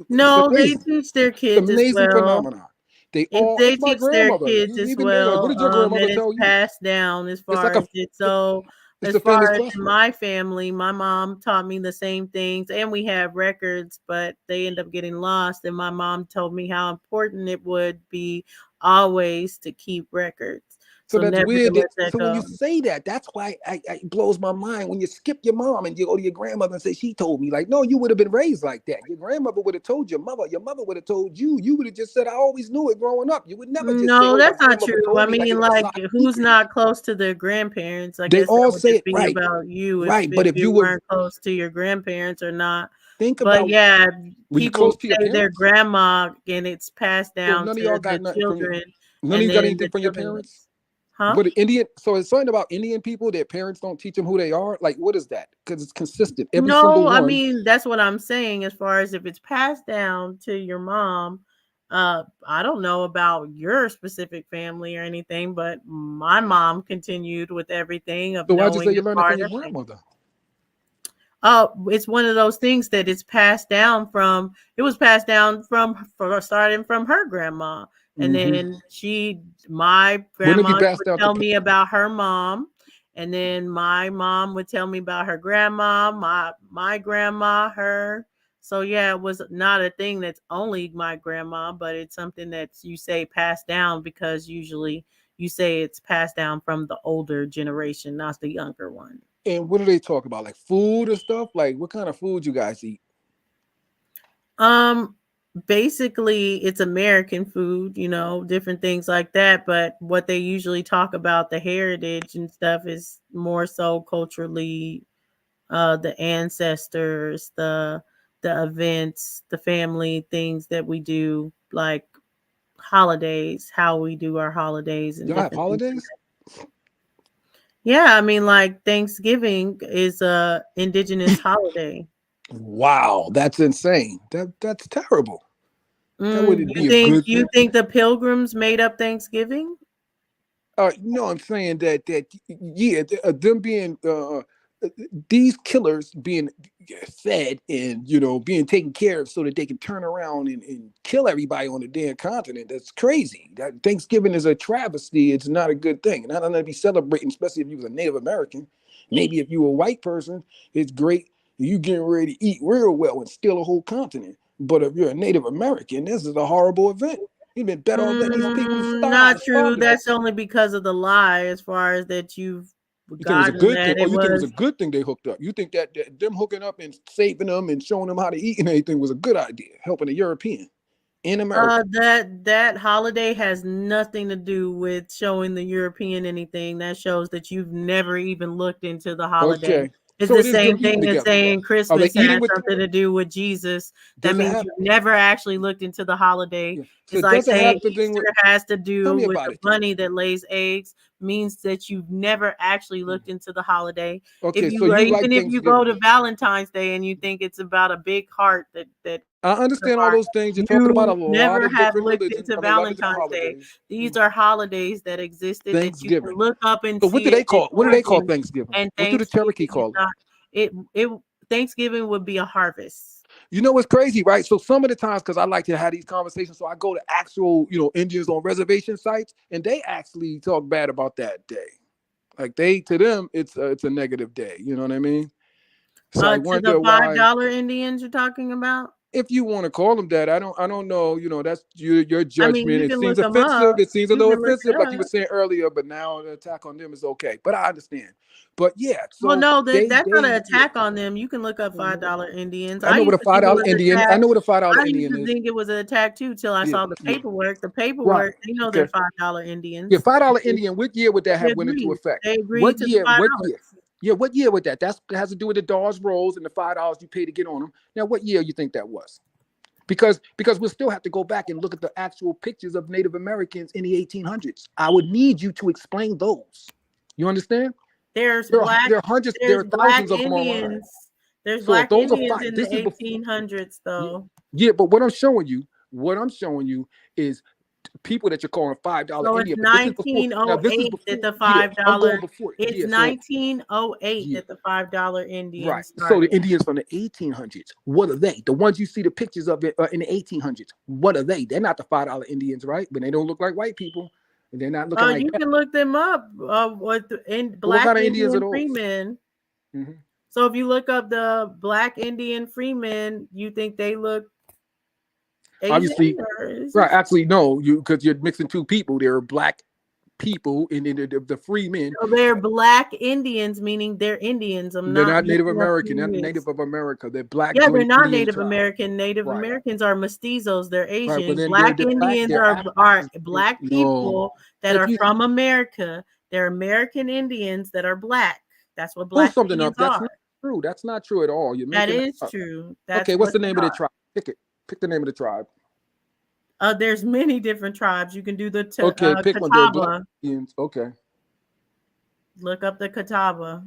No, It's they amazing. teach their It's kids an as amazing well. phenomenon. They If all. they It's my teach their grandmother. kids You as even what well, did your grandmother then it's tell you? passed down as It's far like as it. So it's as a far famous as question. in my family, my mom taught me the same things, and we have records, but they end up getting lost. And my mom told me how important it would be always to keep records. So So that's never to weird. let that So when you go. say that, that's why it blows my mind when you skip your mom and you go to your grandmother and say she told me. Like, no, you would have been raised like that. Your grandmother would have told your mother. Your mother would have told you. You would have just said, "I always knew it growing up." You would never just say, No, "Oh, my that's not grandmother true. I told me," like mean, it was a like side who's secret. not close to their grandparents? I They guess that all would say just it be right, about you right. But if if you you were weren't close to your grandparents or not. think But about, yeah, were you people close to your say their parents? grandma and it's passed So down none of to y'all the got nothing from your. children, None of and you got then anything the from your children. parents. Huh? But Indian, so it's something about Indian people. Their parents don't teach them who they are. Like, what is that? Because it's consistent. Every single No, I one. mean that's what I'm saying. As far as if it's passed down to your mom, I don't know about your specific family or anything, but my mom continued with everything of So why'd you say knowing you as learned it far from as your everything. grandmother? It's one of those things that it's passed down from. It was passed down from starting from her grandma, and Mm-hmm. then my When did you grandma pass would down to tell me about her mom, and then my mom would tell me about her grandma, my grandma, her. So yeah, it was not a thing that's only my grandma, but it's something that you say passed down because usually you say it's passed down from the older generation, not the younger one. And what do they talk about? Like food or stuff? Like what kind of food you guys eat? Basically it's American food, different things like that. But what they usually talk about, the heritage and stuff, is more so culturally, the ancestors, the events, the family things that we do, like holidays, how we do our holidays and Y'all have different things. holidays? Yeah, I mean, like Thanksgiving is a indigenous holiday. Wow, that's insane. That's terrible. That wouldn't be a good You thing. think the Pilgrims made up Thanksgiving? No, I'm saying that yeah, them being these killers being fed and being taken care of so that they can turn around and kill everybody on the damn continent. That's crazy. That Thanksgiving is a travesty. It's not a good thing. And I don't know to be celebrating, especially if you was a Native American. Maybe if you were a white person, it's great. You getting ready to eat real well and steal a whole continent. But if you're a Native American, this is a horrible event. You've been better off letting these people Not true. starve. That's only because of the lie, as far as that you've You think it was a gotten good that thing? Oh, it you think it was a was. good thing they hooked up? You think that them hooking up and saving them and showing them how to eat and everything was a good idea, helping a European in America? That holiday has nothing to do with showing the European anything. That shows that you've never even looked into the holiday. Okay, It's so the it is them same eating thing as together. saying Are they Christmas eating has with? something to do with Jesus. That Does it means have? you've never actually looked into the holiday. So It's like does it saying have the thing Easter with? has to Tell do me with about a it then. bunny that lays eggs, means that you've never actually looked into the holiday. Okay, If so you you like even if you go Thanksgiving? to Valentine's Day and you think it's about a big heart that I understand all those things. You're talking about a you lot never of have different looked religions. into I mean, a lot of different Valentine's Day. holidays. These are holidays that existed that you can Thanksgiving. look up and So what see do they its call? What do they call origin. Thanksgiving? And What do the Cherokee Thanksgiving is call it? not it Thanksgiving would be a harvest. You know what's crazy, right? So some of the times, because I like to have these conversations, so I go to actual, Indians on reservation sites, and they actually talk bad about that day. Like to them, it's a negative day. You know what I mean? So I To the wonder why. $5 Indians you're talking about? If you want to call them that, I don't know. That's your I mean, judgment. you It can seems look them offensive. up. It seems a You little can look offensive, it like you were up. saying earlier. But now the attack on them is okay. But I understand. But yeah, Well, so no, they that's not an attack on them. You can look up $5 Indians. I I know what used a to think it $5 was an Indian. I attack. know what a $5 I used Indian to is. think it was an attack too till I Yeah, saw the yeah. paperwork. The Right. paperwork, they know they're Okay. $5 Yeah, Indians. $5 Indian. What year would that They have went into agreed. effect? They agreed What to the year? $5. What year? Yeah, what year would that? That has to do with the Dawes Rolls and the $5 you pay to get on them. Now, what year you think that was? Because we'll still have to go back and look at the actual pictures of Native Americans in the 1800s. I would need you to explain those. You understand? There's There black are hundreds, there are thousands of them online. Indians. There's So if black those are Indians five, in the this is before. 1800s though. Yeah, but what I'm showing you is people that you're calling $5 So it's Indian. But this is before. Now this is 1908 before. that the Yeah, I'm going $5. before. It's Yeah, so 1908 yeah. that the $5 Indians Right. So the started. Indians from the 1800s, what are they? The ones you see the pictures of it in the 1800s, what are they? They're not the $5 Indians, right? But they don't look like white people, and they're not looking like You that. can look them up. What What black kind of Indians are Indian those? freemen. Mhm. So if you look up the black Indian freemen, you think they look Obviously, Asian, or is right? this? Actually, no, because you're mixing two people. There are black people and then the free men. So they're black Indians, meaning they're Indians. I'm They're not not Native looking up American. They're who is. Native of America. They're black Yeah, they're joined not Indian Native tribe. American. Native Right. Americans are mestizos. They're Right. But Asian. then Black they're black. Indians They're are Africans. black No. people that If are you from America. They're American Indians that are black. That's what pull black something Indians up, that's are. not true. That's not true at all. You're That making it is up. true. Okay, That's what's what the they name of the are. tribe? Pick it. Pick the name of the tribe. There's many different tribes. You can do the Okay, pick one. They're black Catawba. Indians. Okay. Look up the Catawba.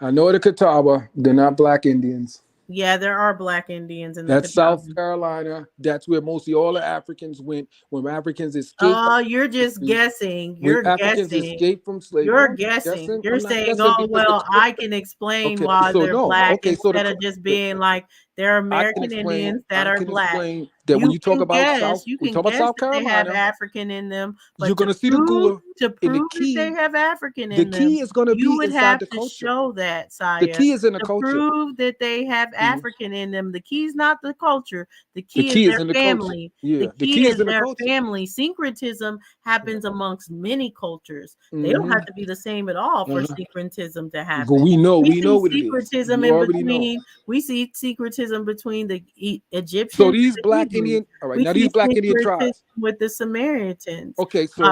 I know the Catawba. They're not black Indians. Yeah, there are black Indians in the That's Catawba. South Carolina. That's where mostly all the Africans went when Africans escaped. Oh, you're just guessing. When You're Africans guessing. escaped from slavery. You're I'm guessing. guessing. You're I'm not saying, guessing oh, because well, the I can explain okay, why so they're no. black Okay, so instead of just being like they're I can American explain. Indians that I are can black. explain that when you talk about South, You we can talk about guess South that they have Carolina. African in them, You're but gonna see the Gula, to and the prove that key. they have African The in them, key is gonna you be would inside have the to culture. show that, The Saya. key is in the To culture. prove that they have African in them, the key is not the culture. The The key is key is their in the culture. family. Yeah, The the key key is is in the their culture. family. Syncretism happens amongst many cultures. They don't Mm-hmm. have to be the same at all for Uh-huh. syncretism to But happen. we know We see what it is. syncretism You in already know. between. We see syncretism between the So Egyptians these and the black Hebrews. Indian, all right. We Now see these black Indian syncretism tribes. with the Samaritans. Okay, so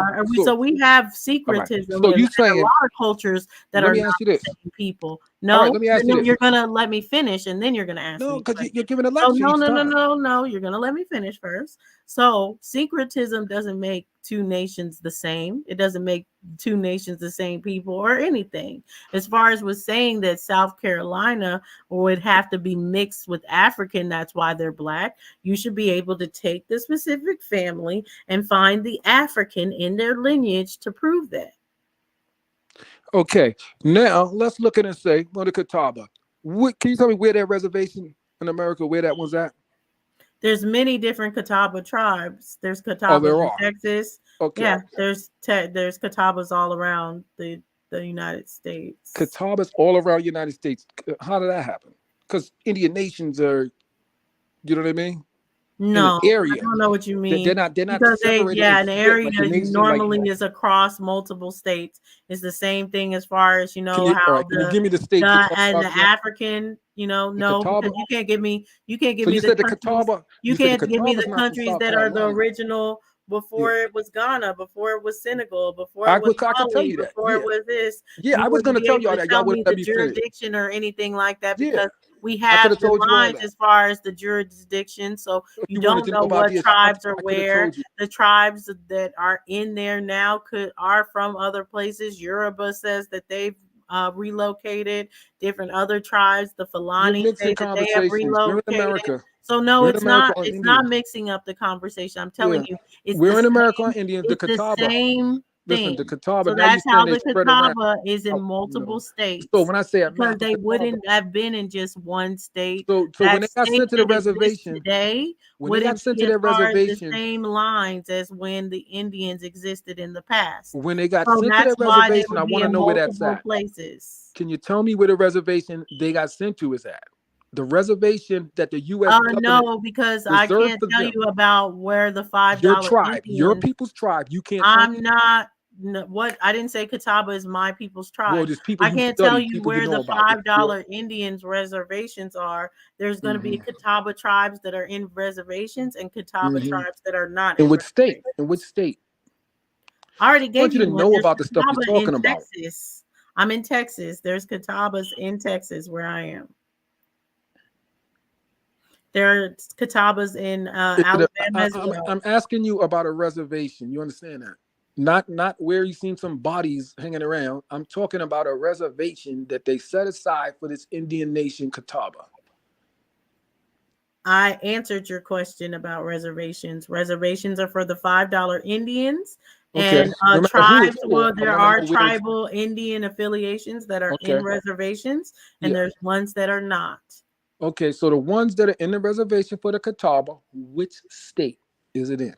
So we have all right. syncretism So with you a saying? lot of cultures that Let are me not ask you the this. same people. All right, No, let me ask you this. you're gonna let me finish, and then you're gonna ask No, me a because question. you're giving a So lecture each time. no. You're gonna let me finish first. So syncretism doesn't make two nations the same. It doesn't make two nations the same people or anything. As far as was saying that South Carolina would have to be mixed with African, that's why they're black. You should be able to take the specific family and find the African in their lineage to prove that. Okay, now let's look at it and say, well, the Catawba. Can you tell me where that reservation in America, where that one's at? There's many different Catawba tribes. There's Oh, Catawbas there in are. Texas. Okay. Yeah, there's Catawbas all around the United States. Catawbas all around the United States. How did that happen? Because Indian nations are, you know what I mean? No, in an area. I don't know what you mean. They're not Because separated an and split area like the nation, normally like, is across multiple states. It's the same thing as far as Can how you, all right, can you give me the states you're talking and the about again? African, no, Catawba? because you can't give me So the you said the countries. Catawba. You You said the can't give me Catawba's the not from countries South that are the Carolina. original before Yeah. it was Ghana, before it was Senegal, before I it was can tell Mali, you that. before Yeah. it was this. Yeah, You I was wouldn't gonna be tell able y'all to that. tell Y'all me wouldn't the let me finish. jurisdiction or anything like that Yeah. because we I could have have the told you all lines that. as far as the jurisdiction. So you You wanted don't to know know about what the tribes establishment. are I could have where. told you. The tribes that are in there now are from other places. Yoruba says that they've relocated. Different other tribes, the You're Fulani mixing say that they have conversations. We're in relocated. America. So no, We're in it's America not. on It's not Indians. mixing up the conversation. I'm telling Yeah. you, it's We're the in America on same. Indians. The It's the Catawba. same Listen, the thing. Catawba. So Now you that's how saying they the spread around. Catawba is in Oh, multiple no. states So when I say a because map, the they Catawba. wouldn't have been in just one state. So when That they got state sent to the that exists reservation, today when they got wouldn't sent be to as their far as the reservation, same lines as when the Indians existed in the past. when they got So sent to that's their why they reservation, I would be want to in know where that's multiple at. places. Can you tell me where the reservation they got sent to is at? The reservation that the U.S. government No, because I reserved can't for tell them. you about where the Your $5 tribe, your Indians. people's tribe. You can't tell me. I'm not. What I didn't say Catawba is my people's Well, tribe. there's people I you can't tell study, you people you where know the about. $5 Indians reservations are. There's going to be Catawba tribes that are in reservations and Catawba Mhm. tribes that are not In in which state? reservations. In which state? I already I gave want you you to one. know There's about the stuff you're Catawba talking in about. Texas. I'm in Texas. There's Catawbas in Texas where I am. There are Catawbas in Is it Alabama as I'm well. asking you about a reservation. You understand that? Not where you seen some bodies hanging around. I'm talking about a reservation that they set aside for this Indian nation, Catawba. I answered your question about reservations. Reservations are for the $5 Indians. Okay. And No matter who tribes, it's for, well, I there wanna are know where it's tribal Indian affiliations that are okay. in reservations, and Yeah. there's ones that are not. Okay, so the ones that are in the reservation for the Catawba, which state is it in?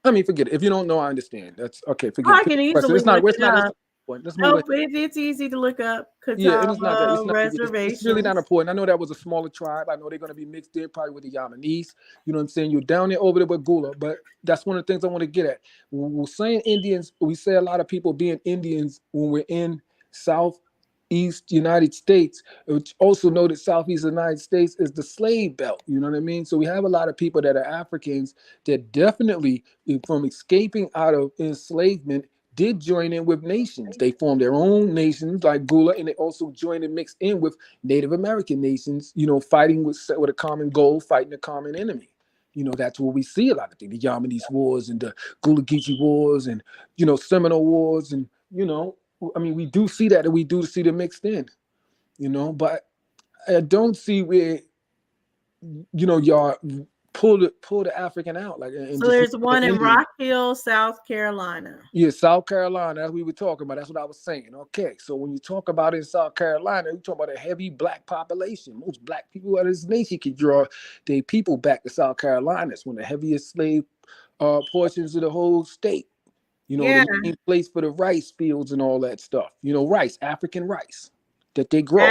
I mean, forget it. If you don't know, I understand. That's okay. Forget I it. can Forget the question. easily It's not. look It's it not. It's up. not important. Let's move Nope, it. it's easy to look up. Yeah, and it's not that. It's Catawba not. It's really not reservations. important. I know that was a smaller tribe. I know they're going to be mixed in probably with the Yamanese. You know what I'm saying? You're down there over there with Gula, but that's one of the things I want to get at. When we're saying Indians, we say a lot of people being Indians when we're in Southeast United States, which also know that Southeast United States is the slave belt. You know what I mean? So we have a lot of people that are Africans that definitely, from escaping out of enslavement, did join in with nations. They formed their own nations like Gula, and they also joined and mixed in with Native American nations, you know, fighting with a common goal, fighting a common enemy. You know, that's where we see a lot of things, the Yamanese Wars and the Gullah Geechee Wars and, you know, Seminole Wars. And, you know, I mean, we do see that, and we do see them mixed in, you know, but I don't see where, you know, y'all pull the African out. Like, and So just there's the one in Indian. Rock Hill, South Carolina. Yeah, South Carolina, that's what we were talking about. That's what I was saying. Okay, so when you talk about in South Carolina, you talk about a heavy black population. Most black people out of this nation can draw their people back to South Carolina. It's one of the heaviest slave portions of the whole state. You know, Yeah. the main place for the rice fields and all that stuff. You know, rice, African rice that they grow.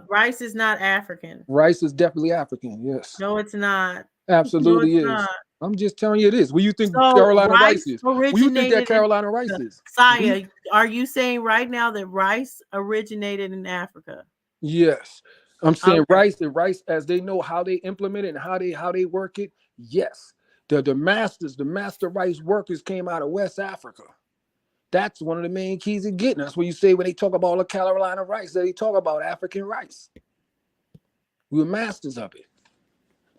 Rice is not African. Rice is definitely African, yes. No, it's not. Absolutely No, it's is. not. I'm just telling you it is. Where you think So Carolina rice rice is? Where you think originated that Carolina rice in is? Saya, are you saying right now that rice originated in Africa? Yes. I'm saying Okay. rice as they know how they implement it and how they work it. Yes. The master rice workers came out of West Africa. That's one of the main keys of getting. That's what you say when they talk about the Carolina rice, they talk about African rice. We were masters of it.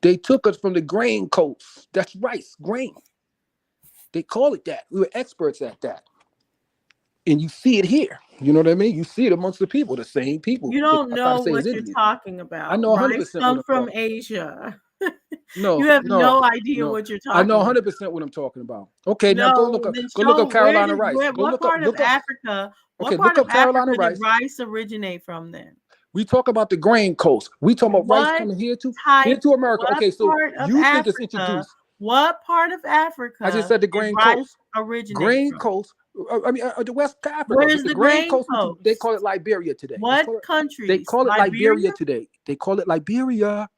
They took us from the grain coast. That's rice, grain. They call it that. We were experts at that. And you see it here. You know what I mean? You see it amongst the people, the same people. You don't know what it's you're Indian. talking about. I know 100% Rice what comes I'm from talking. Asia. No, You have no idea what you're I talking know about. 100% what I'm talking about. Okay, now go look No, up. then Go look up show Carolina rice. Go what look up. part of Look up. Africa? Okay, What part look of up Carolina Africa did rice. rice originate from then? We talk about the grain coast. We talk about rice What coming here to type? America. What Okay, so part of you think it's Africa? introduced? What part of Africa I just said the did grain rice coast. originate Grain from? coast. The West Africa. Where's The the grain grain coast. coast? They call it Liberia today. What They countries? call it Liberia? Liberia today. They call it Liberia.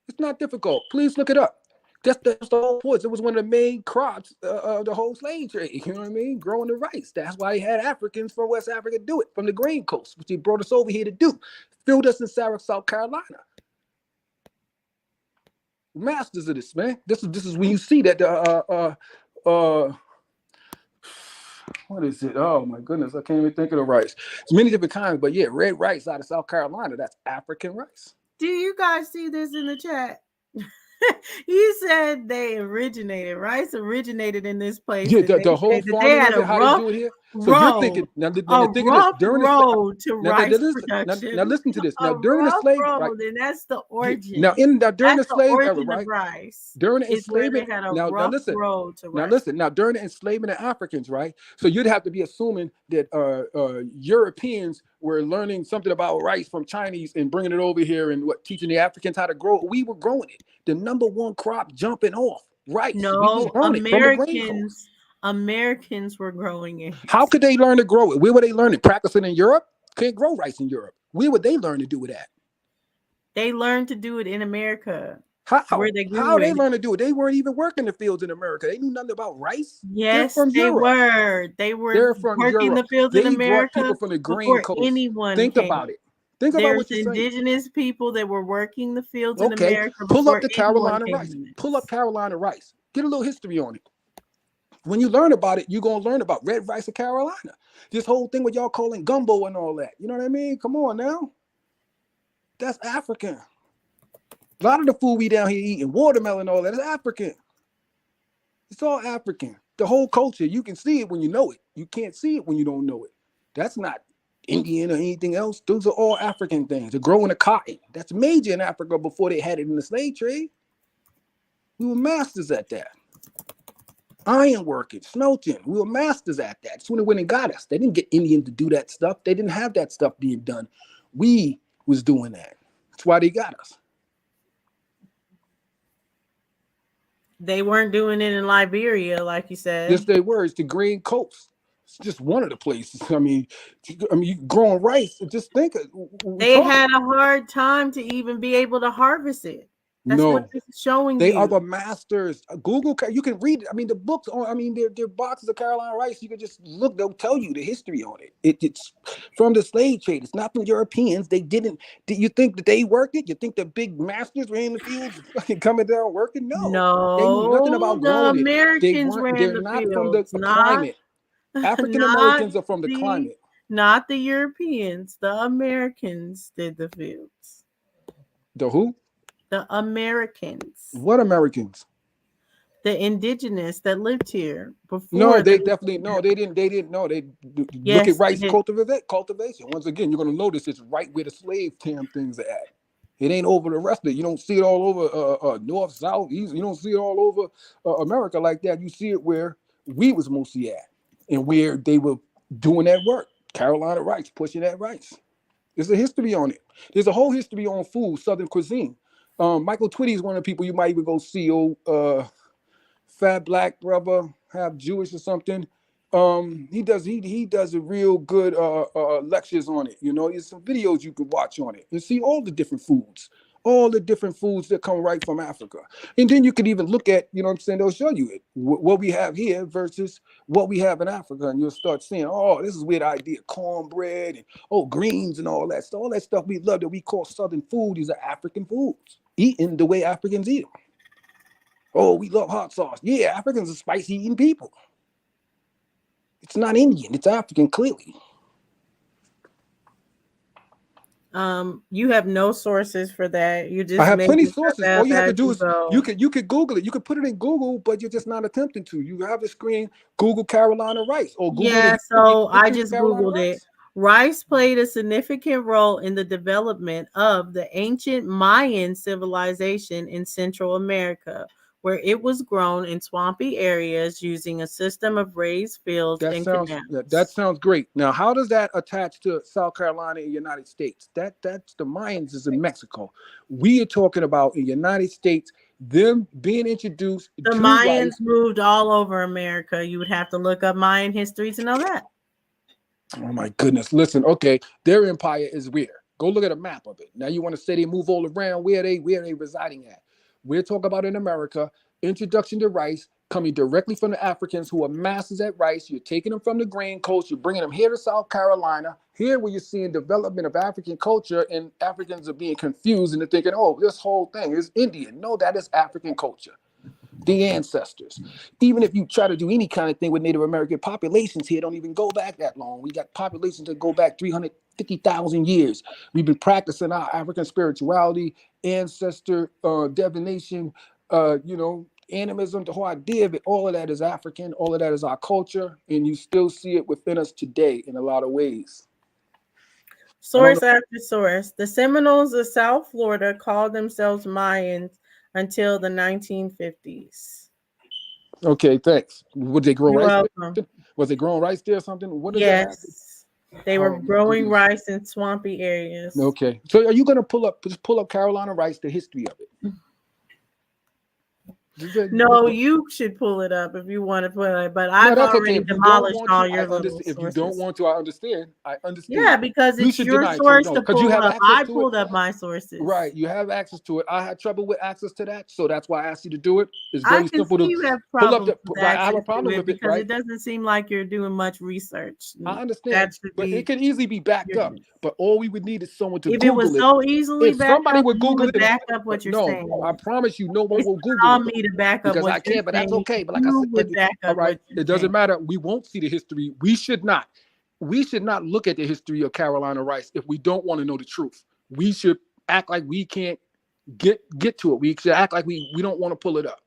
It's not difficult. Please look it up. That's the whole point. It was one of the main crops of the whole slave trade. You know what I mean? Growing the rice. That's why they had Africans from West Africa do it, from the grain coast, which they brought us over here to do. Filled us in South Carolina. Masters of this, man. This is when you see that what is it? Oh my goodness, I can't even think of the rice. It's many different kinds, but yeah, red rice out of South Carolina. That's African rice. Do you guys see this in the chat? He said they originated. Rice originated in this place. Yeah, and they the whole said that they farming had of a it, how they rough do it here. So road, you're thinking now. The a thing of this rough during the road to now, rice now production. now listen to this. Now A during the rough slave road, right and that's the origin. now during the That's the slave era, origin right? of rice. During the Is where they enslavement, had a now rough listen. road to Now rice. listen. Now during the enslavement of Africans, right? So you'd have to be assuming that Europeans were learning something about rice from Chinese and bringing it over here and teaching the Africans how to grow it. We were growing it. The number one crop jumping off rice. We was No, growing it from the grain coast. Americans were growing it. How could they learn to grow it? Where were they learning? Practicing in Europe? Can't grow rice in Europe. Where would they learn to do it at? They learned to do it in America. How? Where they grew How they it. learn to do it? They weren't even working the fields in America. They knew nothing about rice. Yes, They're from they Europe. were. They were They're from working Europe. the fields They in brought America people from the grain before coast. anyone Think came. about it. Think about There's what you're saying. indigenous people that were working the fields in Okay, America pull before up the anyone Carolina came rice. in this. Pull up Carolina rice. Get a little history on it. When you learn about it, you're gonna learn about red rice of Carolina. This whole thing with y'all calling gumbo and all that. You know what I mean? Come on now. That's African. A lot of the food we down here eating, watermelon and all that, is African. It's all African. The whole culture, you can see it when you know it. You can't see it when you don't know it. That's not Indian or anything else. Those are all African things. The growing of cotton. That's major in Africa before they had it in the slave trade. We were masters at that. Iron working, smelting. We were masters at that. That's when they went and got us. They didn't get Indian to do that stuff. They didn't have that stuff being done. We was doing that. That's why they got us. They weren't doing it in Liberia, like you said. Yes, they were. It's the Green Coast. It's just one of the places. I mean, you growing rice. Just think. They had a hard time to even be able to harvest it. That's what this is showing they you. are the masters. Google, you can read it. I mean, the books. I mean, they're boxes of Carolina rice. You can just look. They'll tell you the history on it. It's from the slave trade. It's not from Europeans. They didn't. Did you think that they worked it? You think the big masters were in the fields, fucking coming down working? No, they knew nothing about growing it. Americans ran they're the not fields, from the climate. African Americans are from the climate. Not the Europeans. The Americans did the fields. The who? The Americans. What Americans? The indigenous that lived here before. No, they definitely They didn't know. They look at rice cultivation. Once again, you're gonna notice it's right where the slave damn things are at. It ain't over the rest of it. You don't see it all over north, south, east. You don't see it all over America like that. You see it where we was mostly at and where they were doing that work. Carolina rice, pushing that rice. There's a history on it. There's a whole history on food, Southern cuisine. Michael Twitty is one of the people you might even go see. Fat black brother, half Jewish or something. He does a real good lectures on it. You know, there's some videos you can watch on it and see all the different foods that come right from Africa. And then you could even look at, you know what I'm saying, they'll show you it, what we have here versus what we have in Africa. And you'll start seeing, oh, this is where the idea of cornbread and greens and all that stuff we love that we call Southern food. These are African foods, eaten the way Africans eat them. Oh, we love hot sauce. Yeah, Africans are spicy eating people. It's not Indian, it's African, clearly. You have no sources for that. You just I have plenty of sources. All you have to do is go. you could Google it. You could put it in Google, but you're just not attempting to. You have the screen, Google Carolina rice or Google. Yeah, so I just Googled it. Rice played a significant role in the development of the ancient Mayan civilization in Central America, where it was grown in swampy areas using a system of raised fields and canals. That sounds great. Now, how does that attach to South Carolina and United States? That's the Mayans is in Mexico. We are talking about in United States, them being introduced. The Mayans moved all over America. You would have to look up Mayan history to know that. Oh my goodness. Listen, okay, their empire is where? Go look at a map of it. Now you want to say they move all around, where they residing at? We're talking about in America, introduction to rice coming directly from the Africans who are masters at rice. You're taking them from the Grain Coast, you're bringing them here to South Carolina. Here where you're seeing development of African culture and Africans are being confused and they're thinking, oh, this whole thing is Indian. No, that is African culture. The ancestors. Even if you try to do any kind of thing with Native American populations here, don't even go back that long. We got populations that go back 350,000 years. We've been practicing our African spirituality, ancestor, divination, animism, the whole idea of it. All of that is African. All of that is our culture. And you still see it within us today in a lot of ways. Source after source. The Seminoles of South Florida called themselves Mayans until the 1950s. Okay, thanks. Would they grow You're rice? welcome. Was they growing rice there or something? What is Yes, they were growing goodness. rice in swampy areas. Okay, so are you going to pull up Carolina rice, the history of it? No, you should pull it up if you want to put it, but I've already demolished all your little If you don't want to, I understand. Yeah, because it's your source to pull up. I pulled up my sources. Right, you have access to it. I had trouble with access to that, so that's why I asked you to do it. It's I very can simple see to you have pull up. problems with I have a access problem to with it, because right? it doesn't seem like you're doing much research. I understand, but it can easily be backed up. But all we would need is someone to If Google it was so easily if backed somebody up, would you Google would it, back up what you're saying. No, I promise you, no one It's will not Google on it me to back up because what I you're can't. But that's saying. okay. But like I You said, would back all up right, what you're it doesn't saying. matter. We won't see the history. We should not look at the history of Carolina rice if we don't want to know the truth. We should act like we can't get to it. We should act like we don't want to pull it up.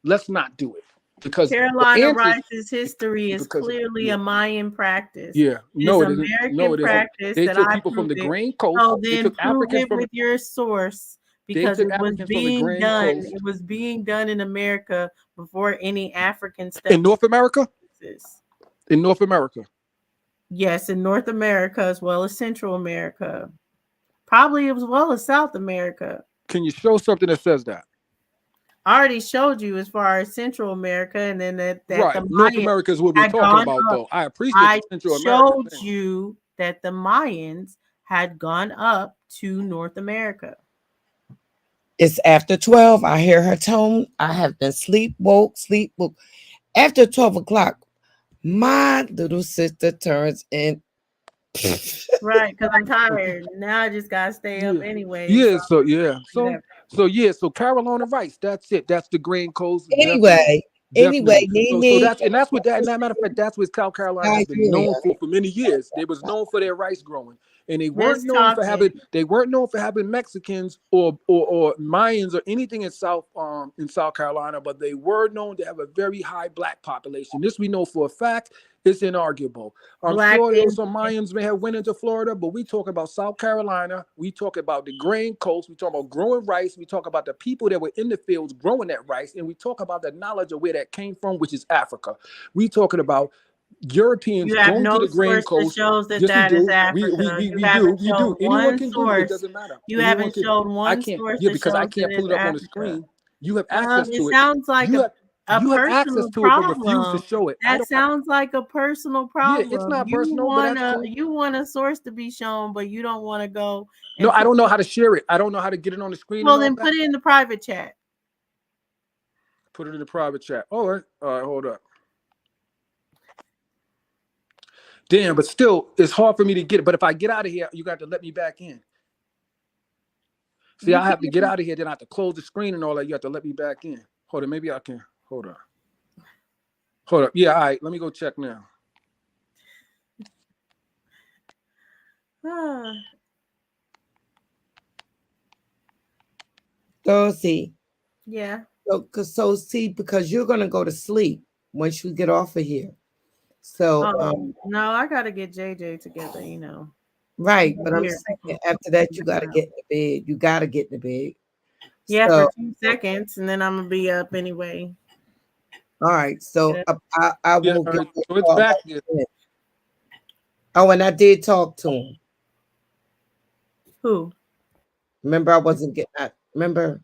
Let's not do it. because the Carolina answers, rice's history is because clearly yeah, a Mayan practice. yeah, It's no, it isn't. American No, it isn't. practice They that took I people from proved the it. Grain Coast. So They then took prove Africans it from. with your source They because took it was Africans from the being Grain done. Coast It was being done in America before any African in stepped. North America. In North America. Yes, in North America as well as Central America, probably as well as South America. Can you show something that says that? I already showed you as far as Central America, and then that Right. the North Mayans America is what we're had talking gone about, up. though. I appreciate I the Central America showed thing. you that the Mayans had gone up to North America. It's after 12. I hear her tone. I have been sleep woke. After 12 o'clock, my little sister turns in. Right, because I'm tired. Now I just gotta stay up Yeah. anyway. Yeah. So So Carolina rice. That's it. That's the Grain Coast. Anyway, Definitely. So that's what that. And that matter of fact, that's what South Carolina has been Nigeria. known for many years. They was known for their rice growing, and they Let's weren't known talk for having. They weren't known for having Mexicans or Mayans or anything in South Carolina, but they were known to have a very high black population. This we know for a fact. It's inarguable. I'm Black sure there and was some Mayans may have went into Florida, but we talk about South Carolina. We talk about the Grain Coast. We talk about growing rice. We talk about the people that were in the fields growing that rice, and we talk about the knowledge of where that came from, which is Africa. We talking about Europeans you have going no to the Grain source that Coast. shows that Yes, that we is do. Africa. We You do. haven't We shown do. Anyone one can Google it. source. Doesn't matter. You Anyone haven't can. shown I one can't. source Yeah, that because I shows can't that pull it's it up on the Africa. screen. You have access It to it. sounds like You have access personal to it, but refuse to problem. show it. I That don't. sounds like a personal Yeah, problem. it's not You personal, but want that's cool. you want a source to be shown, but you don't want to go. No, And I don't know how to share it. I don't know how to get it on the screen. well, and all then that. put it in the private chat. Put it in the private chat. All right, hold up. Damn, but still, it's hard for me to get it. But if I get out of here, you got to let me back in. See, I have to get out of here, then I have to close the screen and all that. You have to let me back in. Hold on, maybe I can. Hold on. Hold up. Yeah, all right. Let me go check now. So see. Yeah. So see, because you're gonna go to sleep once you get off of here. So no, I gotta get JJ together, you know. Right, but I'm Here. saying after that you gotta get in the bed. You gotta get in the bed. Yeah, So, for 2 seconds, and then I'm gonna be up anyway. all right, so I Yeah, will all get right. the So it's call back back there. in. Oh, and I did talk to him. Who? Remember, I wasn't getting. Remember.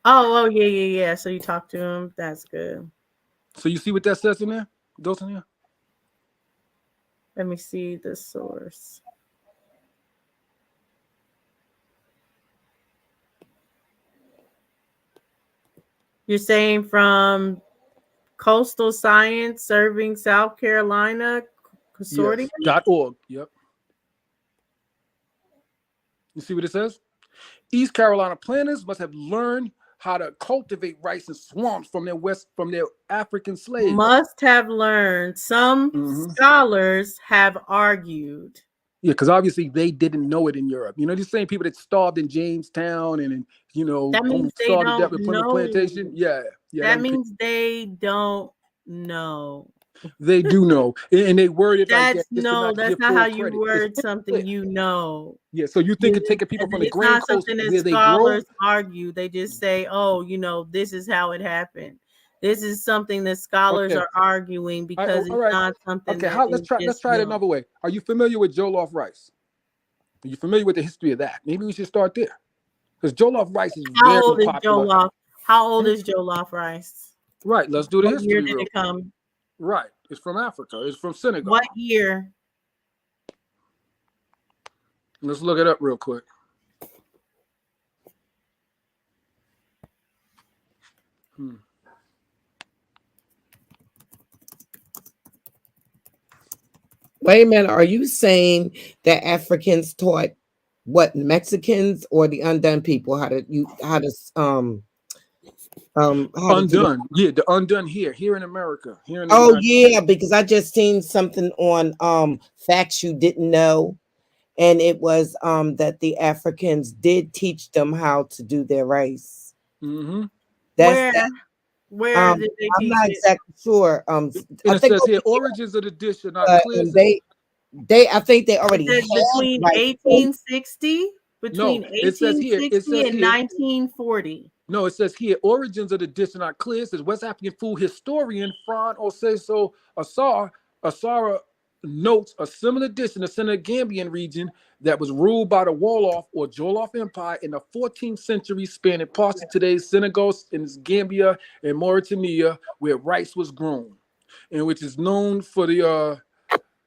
Oh, yeah. So you talked to him. That's good. So you see what that says in there? Goes in there? Let me see the source. You're saying from Coastal Science Serving South Carolina Consortium? Yes. .org. Yep. You see what it says? East Carolina planters must have learned how to cultivate rice in swamps from their African slaves. Must have learned. Some scholars have argued. Yeah, because obviously they didn't know it in Europe. You know, these same people that starved in Jamestown and That means they started that don't with Plymouth know. Plantation. Yeah. That means they don't know. They do know, and they worded like That's that. That's not how you word something. You know. Yeah, so you think of taking people from the It's Grain not Coast something where that they grow. scholars argue. They just say, "Oh, this is how it happened." This is something that scholars Okay. are arguing because All right. it's not something. Okay, that let's is try it just another way. Are you familiar with jollof rice? Are you familiar with the history of that? Maybe we should start there, because jollof rice is How very old is popular. jollof? How old is jollof rice? Right. Let's do the What year history. did real it come? Right. It's from Africa. It's from Senegal. What year? Let's look it up real quick. Wait a minute. Are you saying that Africans taught what Mexicans or the undone people how to Undone. Yeah, the undone here in America. Here in the Oh United yeah, because I just seen something on facts you didn't know, and it was that the Africans did teach them how to do their rice. Mm-hmm. That's Where did they I'm teach not it? exactly sure. I And it think says over here, here, origins of the dish are not clear. and I think they It already says had between rice. 1860, No, between it says here, 1860 and 1940. No, it says here, origins of the dish are not clear. It says West African food historian Fran Oseso Asara notes a similar dish in the Senegambian region that was ruled by the Wolof or Jollof Empire in the 14th century, spanning parts of today's Senegal and Gambia and Mauritania, where rice was grown, and which is known for the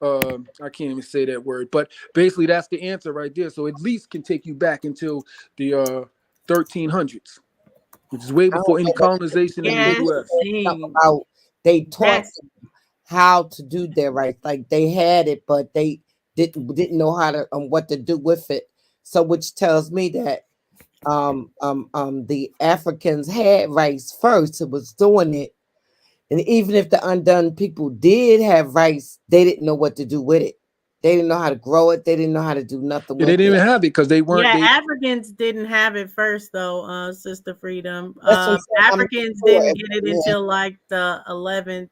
I can't even say that word, but basically that's the answer right there. So at least can take you back until the 1300s, which is way I don't before any know what colonization in the Yes, U.S. about. They taught that's them how to do their rice. Like they had it, but they didn't know how to what to do with it. So which tells me that the Africans had rice first. It was doing it. And even if the undone people did have rice, they didn't know what to do with it. They didn't know how to grow it. They didn't know how to do nothing Yeah, they with didn't it. even have it because they weren't. yeah. They Africans didn't have it first, though. Sister Freedom. That's what I'm saying. I'm Africans sure didn't it get it wasn't until like the 11th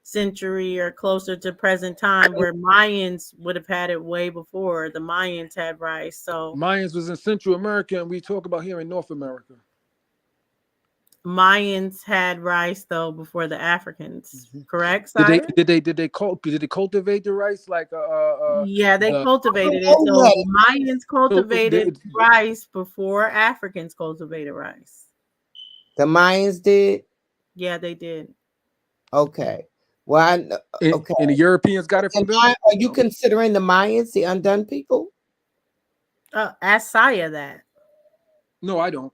century or closer to present time, where Mayans would have had it way before. The Mayans had rice, so Mayans was in Central America, and we talk about here in North America. Mayans had rice though before the Africans. Correct, Did sire? they cultivate the rice like Yeah, they the cultivated it. Oh, So yeah. Mayans cultivated rice before Africans cultivated rice. The Mayans did. Yeah, they did. Okay. Well, okay. and the Europeans got it from them? Are you considering the Mayans the undone people? Ask Saya that. No, I don't.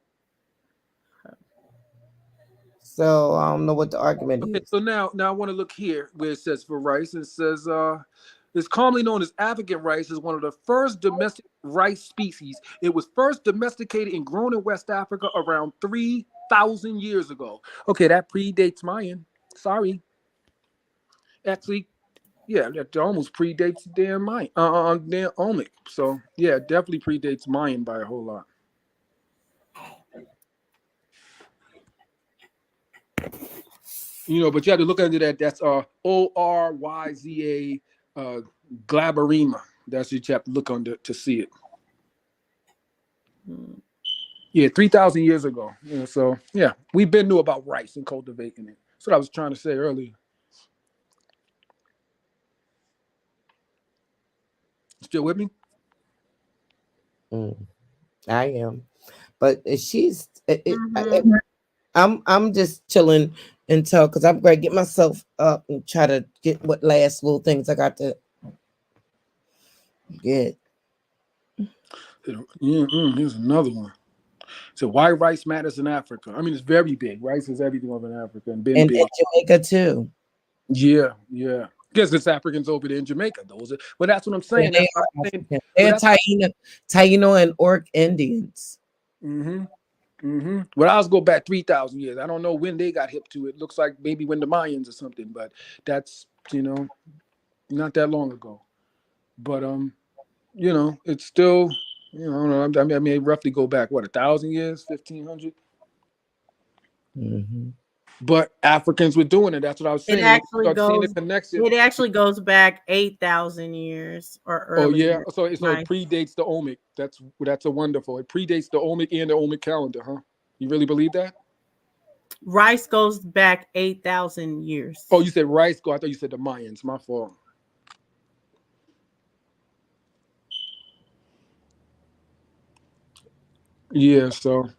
So I don't know what the argument Okay, is. so now I want to look here where it says for rice. It says it's commonly known as African rice, is one of the first domestic rice species. It was first domesticated and grown in West Africa around 3,000 years ago. Okay, that predates Mayan. Sorry. Actually, yeah, that almost predates damn Mayan, damn Olmec. So yeah, it definitely predates Mayan by a whole lot. You know, but you have to look into that. That's Oryza glaberrima. That's what you have to look under to see it. Yeah, 3,000 years ago. Yeah, so yeah, we've been knew about rice and cultivating it. That's what I was trying to say earlier. Still with me? I am, but she's. I'm just chilling until because I'm going to get myself up and try to get what last little things I got to get. Here's another one. So why rice matters in Africa? I mean, it's very big. Rice is everything over in Africa and been And big. in Jamaica too. Yeah. Guess it's Africans over there in Jamaica. But that's what I'm saying. Yeah, they're Taino and Orc Indians. Well, I'll go back 3,000 years. I don't know when they got hip to it. Looks like maybe when the Mayans or something, but that's not that long ago. But it's still I mean, they roughly go back 1,000 years, 1,500. But Africans were doing it. That's what I was saying. It actually seeing the goes. connection. It actually goes back 8,000 years or earlier. Oh yeah, so it Right. predates the Olmec. That's a wonderful. It predates the Olmec and the Olmec calendar, huh? You really believe that? Rice goes back 8,000 years. Oh, you said rice go. I thought you said the Mayans. My fault. Yeah. So,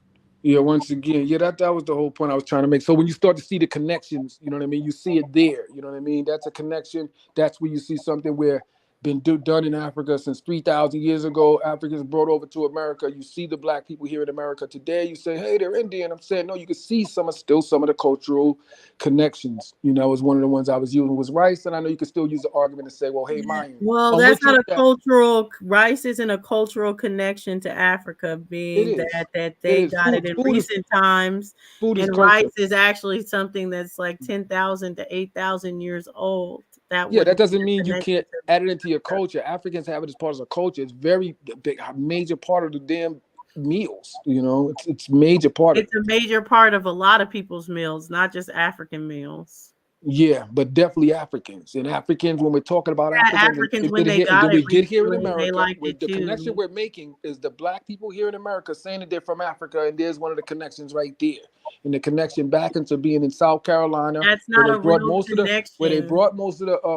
yeah. Once again, that was the whole point I was trying to make. So when you start to see the connections, you know what I mean. You see it there. You know what I mean. That's a connection. That's where you see something where been done in Africa since 3,000 years ago. Africans brought over to America. You see the black people here in America today. You say, hey, they're Indian. I'm saying, no, you can see some of the cultural connections. Was one of the ones I was using was rice. And I know you can still use the argument to say, well, hey, Mayan. Well, that's not a cultural. Rice isn't a cultural connection to Africa, being that they got it in recent times. And rice is actually something that's like 10,000 to 8,000 years old. That doesn't mean you can't add it into your culture. Africans have it as part of a culture. It's very big, a major part of the damn meals. You know, it's major part of it. It's a major part of a lot of people's meals, not just African meals. Yeah, but definitely Africans. And Africans, when we're talking about Yeah, Africa, Africans, when they got we it get here in recently, they America, liked with it the too. connection we're making is the black people here in America saying that they're from Africa, and there's one of the connections right there. And the connection back into being in South Carolina, That's where not they a brought real most of the connection.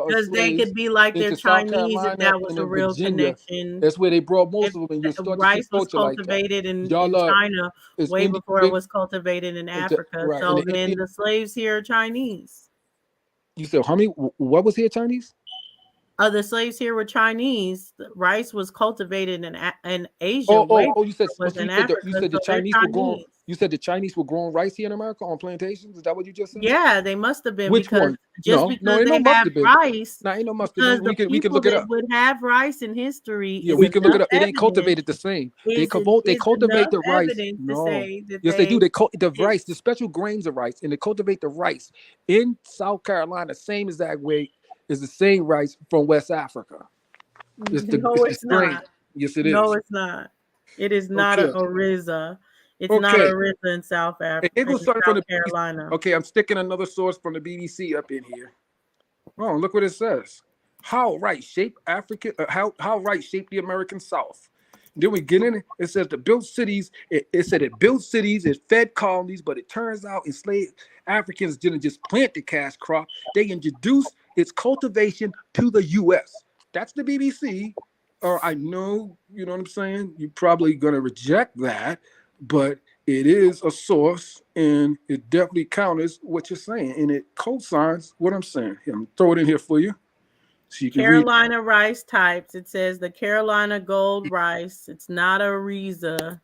Because they could be like they're into South Chinese if Carolina that was and a in real Virginia. connection. That's where they brought most If of them, and you start to see rice was culture like that. cultivated in Y'all China is way Indian, before it was cultivated in Africa. right? So And the then Indian, the slaves here are Chinese. you said how many? What was here Chinese? The slaves here were Chinese. The rice was cultivated in Asia way Oh! You before said it was in you Africa. said the So they're Chinese were growing. Chinese. You said the Chinese were growing rice here in America on plantations. Is that what you just said? Yeah, they must have been Which because one? just No, because ain't no they must have have been. rice, Nah, ain't no must have because been. the We can people look it that up. would have rice in history Yeah, is we can look it enough up. It ain't evidence. cultivated the same. They Is cultivate enough the rice. evidence to No, say that yes, they do. The it's rice, the special grains of rice, and they cultivate the rice in South Carolina. Same exact way is the same rice from West Africa. It's the no, it's strain. not. Yes, it No, is. it's not. It is not Okay. a Oriza. It's not Okay. Oriza in South And Africa, it in goes starting from South the BBC. Carolina. Okay, I'm sticking another source from the BBC up in here. Oh, look what it says. How rice shaped Africa? How rice shaped the American South? Then we get in it. It says the built cities. It said it built cities. It fed colonies, but it turns out enslaved Africans didn't just plant the cash crop. They introduced its cultivation to the U.S. That's the BBC. I know, you know what I'm saying? You're probably gonna reject that, but it is a source, and it definitely counters what you're saying, and it cosigns what I'm saying. Here, I'm gonna throw it in here for you, so you can read. Carolina rice types. It says the Carolina gold rice. It's not Ariza.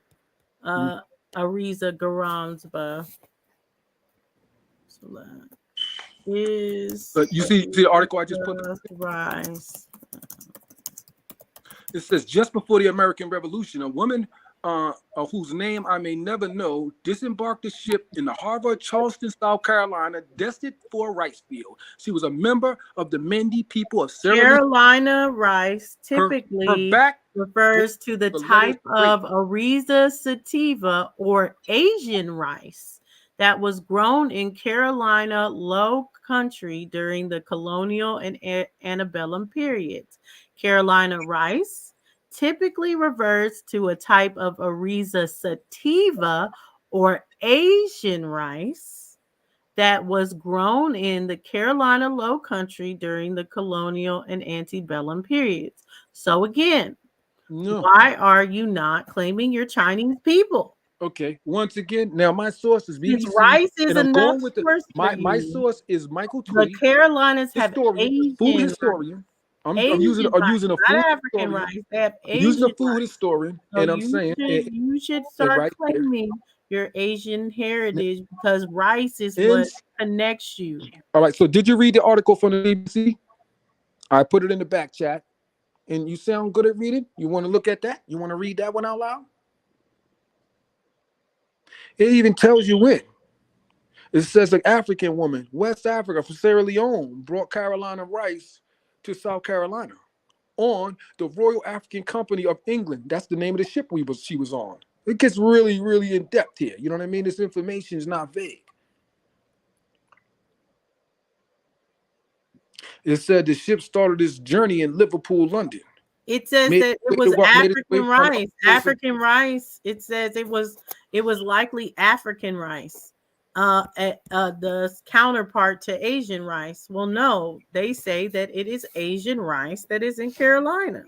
Ariza Garansba. So that is. You see the article I just put. Rice. It says just before the American Revolution, a woman whose name I may never know disembarked a ship in the harbor of Charleston, South Carolina, destined for a rice field. She was a member of the Mende people of Sierra Leone. Carolina rice typically refers to the type of Ariza sativa or Asian rice that was grown in Carolina Low Country during the colonial and antebellum periods. Carolina rice typically refers to a type of Ariza sativa or Asian rice that was grown in the Carolina Low Country during the colonial and antebellum periods. So again, why are you not claiming your Chinese people? Okay, once again, now my source is BBC. Rice is and I'm enough going with source for my you. source is Michael The Twitty, Carolinas have historian, food historian. I'm using a rice, food not African historian. rice. They have I'm using a Asian food rice. historian, So and I'm saying you should start right here. claiming your Asian heritage because rice is And- what connects you. All right. So did you read the article from the BBC? I put it in the back chat, and you sound good at reading. You want to look at that? You want to read that one out loud? It even tells you when. It says an African woman, West Africa, from Sierra Leone, brought Carolina rice to South Carolina on the Royal African Company of England. That's the name of the ship she was on. It gets really, really in depth here. You know what I mean? This information is not vague. It said the ship started its journey in Liverpool, London. It says that it was African rice. African rice. It says it was likely African rice. The counterpart to Asian rice. Well, no, they say that it is Asian rice that is in Carolina.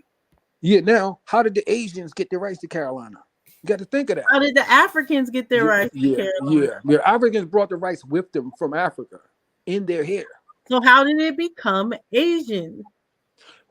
Yeah. Now, how did the Asians get their rice to Carolina? You got to think of that. How did the Africans get their rice to Carolina? Yeah. The Africans brought the rice with them from Africa in their hair. So how did it become Asian?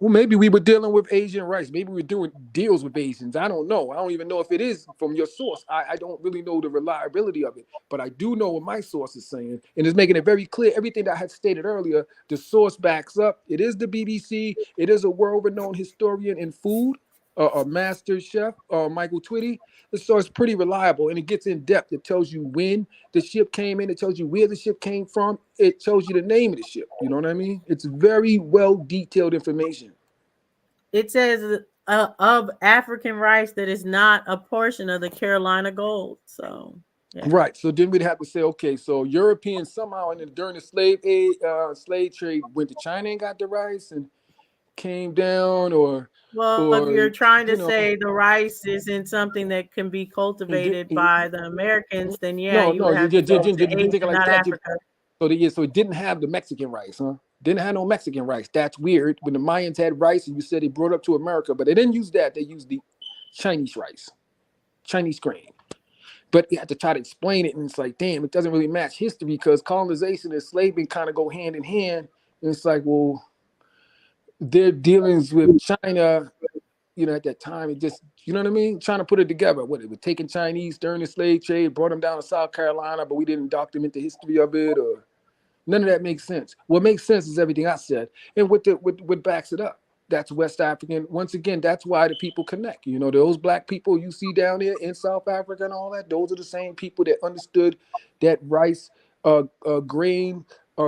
Well, maybe we were dealing with Asian rice. Maybe we're doing deals with Asians. I don't know. I don't even know if it is from your source. I don't really know the reliability of it. But I do know what my source is saying. And it's making it very clear. Everything that I had stated earlier, the source backs up. It is the BBC. It is a world-renowned historian in food, a master chef, Michael Twitty. The source is pretty reliable, and it gets in depth. It tells you when the ship came in. It tells you where the ship came from. It tells you the name of the ship. You know what I mean? It's very well detailed information. It says of African rice that is not a portion of the Carolina Gold. So yeah. Right. So then we'd have to say, okay, so Europeans somehow during the slave trade went to China and got the rice and came down, or if you're trying to you know, say the rice isn't something that can be cultivated by the Americans, then yeah, no, you no, would have to go to you think Asia, it like not that. Africa. So it didn't have the Mexican rice, huh? Didn't have no Mexican rice. That's weird. When the Mayans had rice, and you said they brought up to America, but they didn't use that. They used the Chinese rice, Chinese grain. But you have to try to explain it, and it's like, damn, it doesn't really match history because colonization and slavery kind of go hand in hand. And it's like, well, their dealings with China, at that time, it just, you know what I mean? Trying to put it together. What, it was taking Chinese during the slave trade, brought them down to South Carolina, but we didn't document the history of it, or none of that makes sense. What makes sense is everything I said, and what backs it up. That's West African. Once again, that's why the people connect. Those black people you see down there in South Africa and all that, those are the same people that understood that rice grain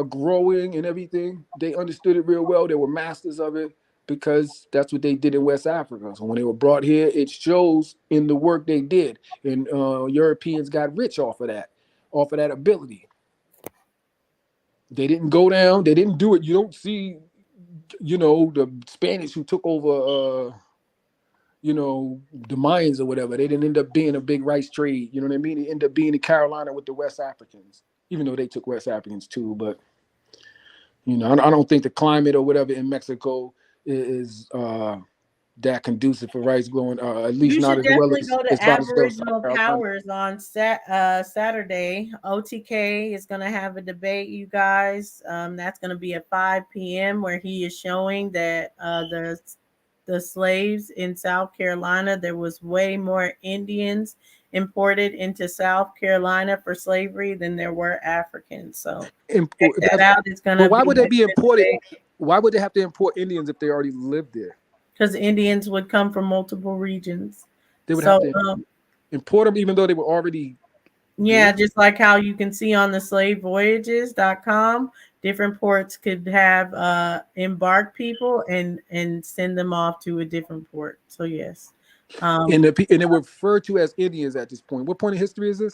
growing and everything. They understood it real well. They were masters of it because that's what they did in West Africa. So when they were brought here, it shows in the work they did. And Europeans got rich off of that ability. They didn't go down. They didn't do it. You don't see the Spanish who took over, the Mayans or whatever. They didn't end up being a big rice trade. You know what I mean? They ended up being in Carolina with the West Africans, even though they took West Africans too. But, I don't think the climate or whatever in Mexico is that conducive for rice growing, at least You not should as well definitely as go to South Aboriginal Carolina. Powers on Saturday. OTK is going to have a debate, you guys. That's going to be at 5 p.m. where he is showing that the slaves in South Carolina, there was way more Indians imported into South Carolina for slavery than there were Africans. So check that out. It's going to. But why would they be imported? Why would they have to import Indians if they already lived there? Because Indians would come from multiple regions. They would have to import them even though they were already. Yeah, just like how you can see on the slavevoyages.com, different ports could have embark people and send them off to a different port. So yes. And they were referred to as Indians at this point. What point in history is this?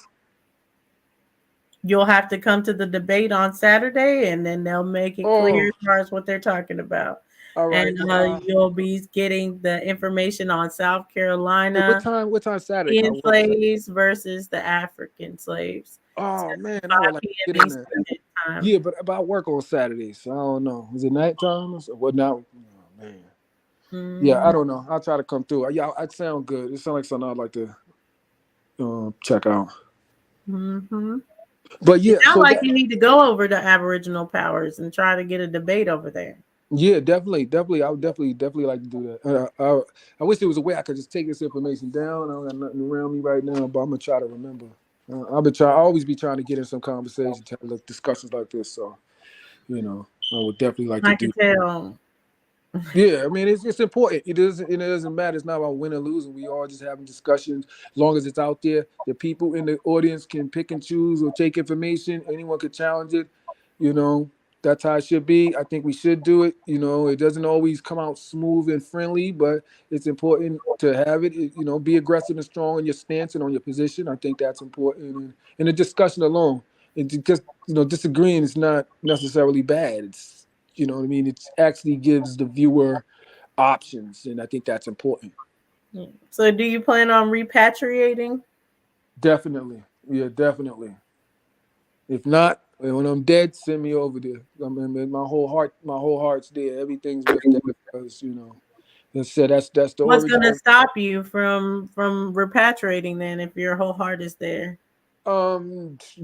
You'll have to come to the debate on Saturday, and then they'll make it clear as far as what they're talking about. All right. And you'll be getting the information on South Carolina. What time Saturday? Indian slaves versus the African slaves. Oh so man, 5 I would like p.m. to get in Eastern there. time. Yeah, but I work on Saturdays, so I don't know. Is it nighttime or what now? Oh, man. Yeah, I don't know. I'll try to come through. Yeah, it sounds good. It sounds like something I'd like to check out. Mm-hmm. But yeah, it sounds like you need to go over to Aboriginal Powers and try to get a debate over there. Yeah, definitely. I would definitely like to do that. I wish there was a way I could just take this information down. I don't got nothing around me right now, but I'm gonna try to remember. I'll always be trying to get in some conversations, to have discussions like this. So, I would definitely like to do. I can tell. Yeah, I mean it's important. It doesn't matter. It's not about win or losing. We all just having discussions. As long as it's out there, the people in the audience can pick and choose or take information. Anyone could challenge it. That's how it should be. I think we should do it. It doesn't always come out smooth and friendly, but it's important to have it. Be aggressive and strong in your stance and on your position. I think that's important. And the discussion alone, and just disagreeing is not necessarily bad. It's what I mean. It actually gives the viewer options, and I think that's important. So, do you plan on repatriating? Definitely, yeah, definitely. If not, when I'm dead, send me over there. I mean, my whole heart's there. Everything's with them because that's the. What's going to stop you from repatriating then if your whole heart is there?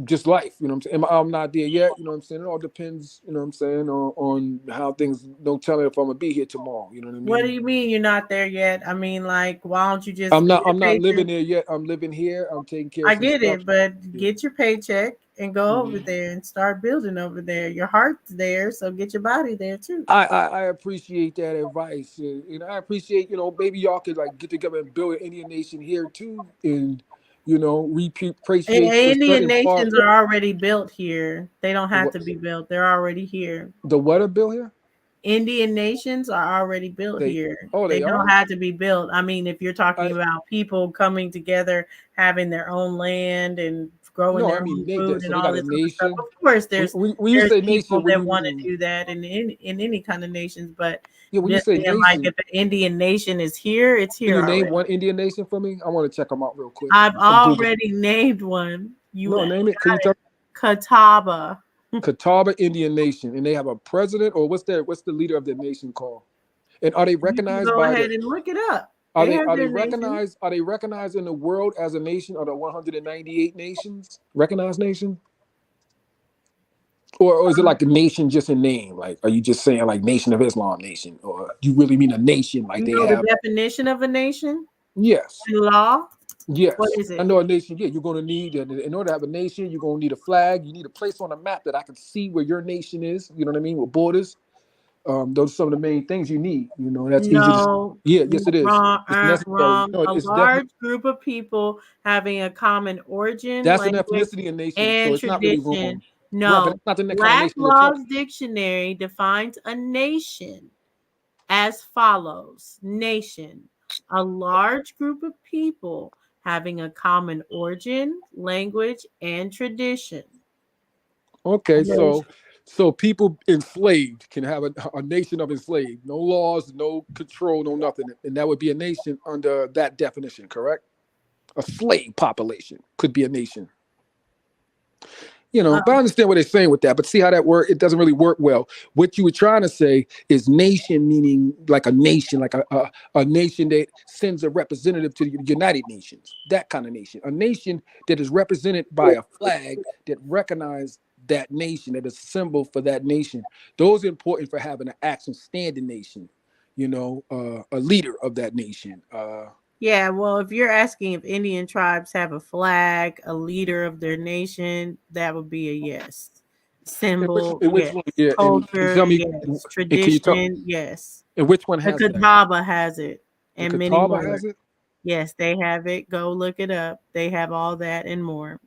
Just life, what I'm saying. I'm not there yet, what I'm saying. It all depends, what I'm saying, on how things. Don't tell me if I'm gonna be here tomorrow. You know what I mean? What do you mean you're not there yet? I mean, like, why don't you just? I'm not living there yet. I'm living here. I'm taking care. I get it, but get your paycheck and go over there and start building over there. Your heart's there, so get your body there too. I appreciate that advice, and I appreciate maybe y'all could like get together and build an Indian nation here too, and. Appreciate. Indian nations are already built here. They don't have to be built. They're already here. The what are built here? Indian nations are already built They here. oh They they don't are. have to be built. I mean, if you're talking I about people coming together, having their own land and growing no, I their mean own food so and they all got a this other stuff, nation. of course, there's When you there's say people nation, what do that you want to mean? do that in any kind of nations. But Yeah, when you just say saying, like, nation, if an Indian nation is here, it's can here you name already. one Indian nation for me? I want to check them out real quick. I've I'm Googling. already named one. You No, name it. Can you tell? Catawba. Catawba Indian Nation, and they have a president, or what's the leader of the nation called? And are they You can recognized go by ahead the? and look it up. Are They they have are they their nation. recognized? Are they recognized in the world as a nation of the 198 nations? Recognized nation? Or is it like a nation just a name? Like, are you just saying like Nation of Islam nation, or do you really mean a nation like You they know the have? definition of a nation Yes. in law? Yes, What is I it? know a nation. Yeah, you're going to need, in order to have a nation, you're going to need a flag. You need a place on a map that I can see where your nation is. You know what I mean? With borders. Those are some of the main things you need. You know, that's easy to. No, Yeah, yes, it is. wrong, It's necessary. wrong. No, A it's definitely large group of people having a common origin, that's an language, ethnicity and nation, so and it's not really tradition. wrong. Right, but No, it's not the kind of Black nation you're talking. Laws Dictionary defines a nation as follows: nation, a large group of people having a common origin, language, and tradition. Okay, Nation. so people enslaved can have a nation of enslaved, no laws, no control, no nothing, and that would be a nation under that definition, correct? A slave population could be a nation. You know, but I understand what they're saying with that. But see how that work? It doesn't really work well. What you were trying to say is nation, meaning like a nation, like a nation that sends a representative to the United Nations. That kind of nation. A nation that is represented by a flag that recognizes that nation, that is a symbol for that nation. Those are important for having an action standing nation. You know, a leader of that nation. Yeah, well, if you're asking if Indian tribes have a flag, a leader of their nation, that would be a yes. Symbol, In which yes. one? Yeah, and Culture, tell me. yes. And can you Tradition, yes. And which one The has that? Catawba has it, The and many Catawba more. has it. Yes, they have it. Go look it up. They have all that and more.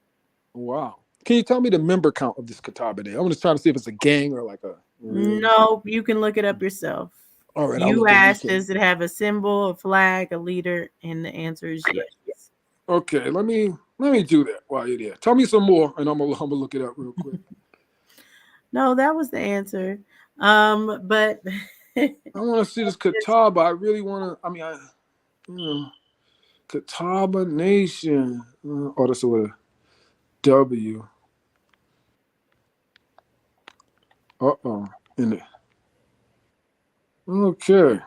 Wow. Can you tell me the member count of this Catawba Day? I'm just trying to see if it's a gang or like a. No, you can look it up yourself. All right, I'll You look at asked, it. does it have a symbol, a flag, a leader? And the answer is yes. Okay, let me do that while you're there. Tell me some more, and I'm gonna look it up real quick. No, that was the answer. But I want to see this Catawba. I really want to. I mean, Catawba Nation. Oh, that's with a W. In it. Okay.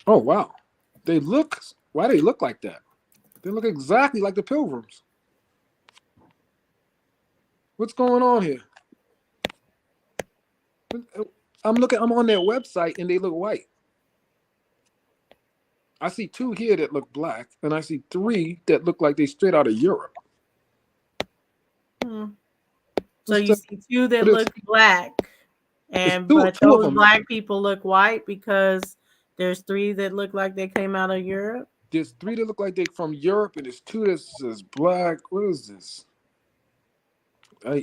Oh wow, why they look like that? They look exactly like the Pilgrims. What's going on here? I'm on their website and they look white. I see 2 here that look black, and I see 3 that look like they straight out of Europe. So you see 2 that look black, but two of those them. black people look white because there's 3 that look like they came out of Europe. There's 3 that look like they're from Europe, and there's 2 that says black. What is this?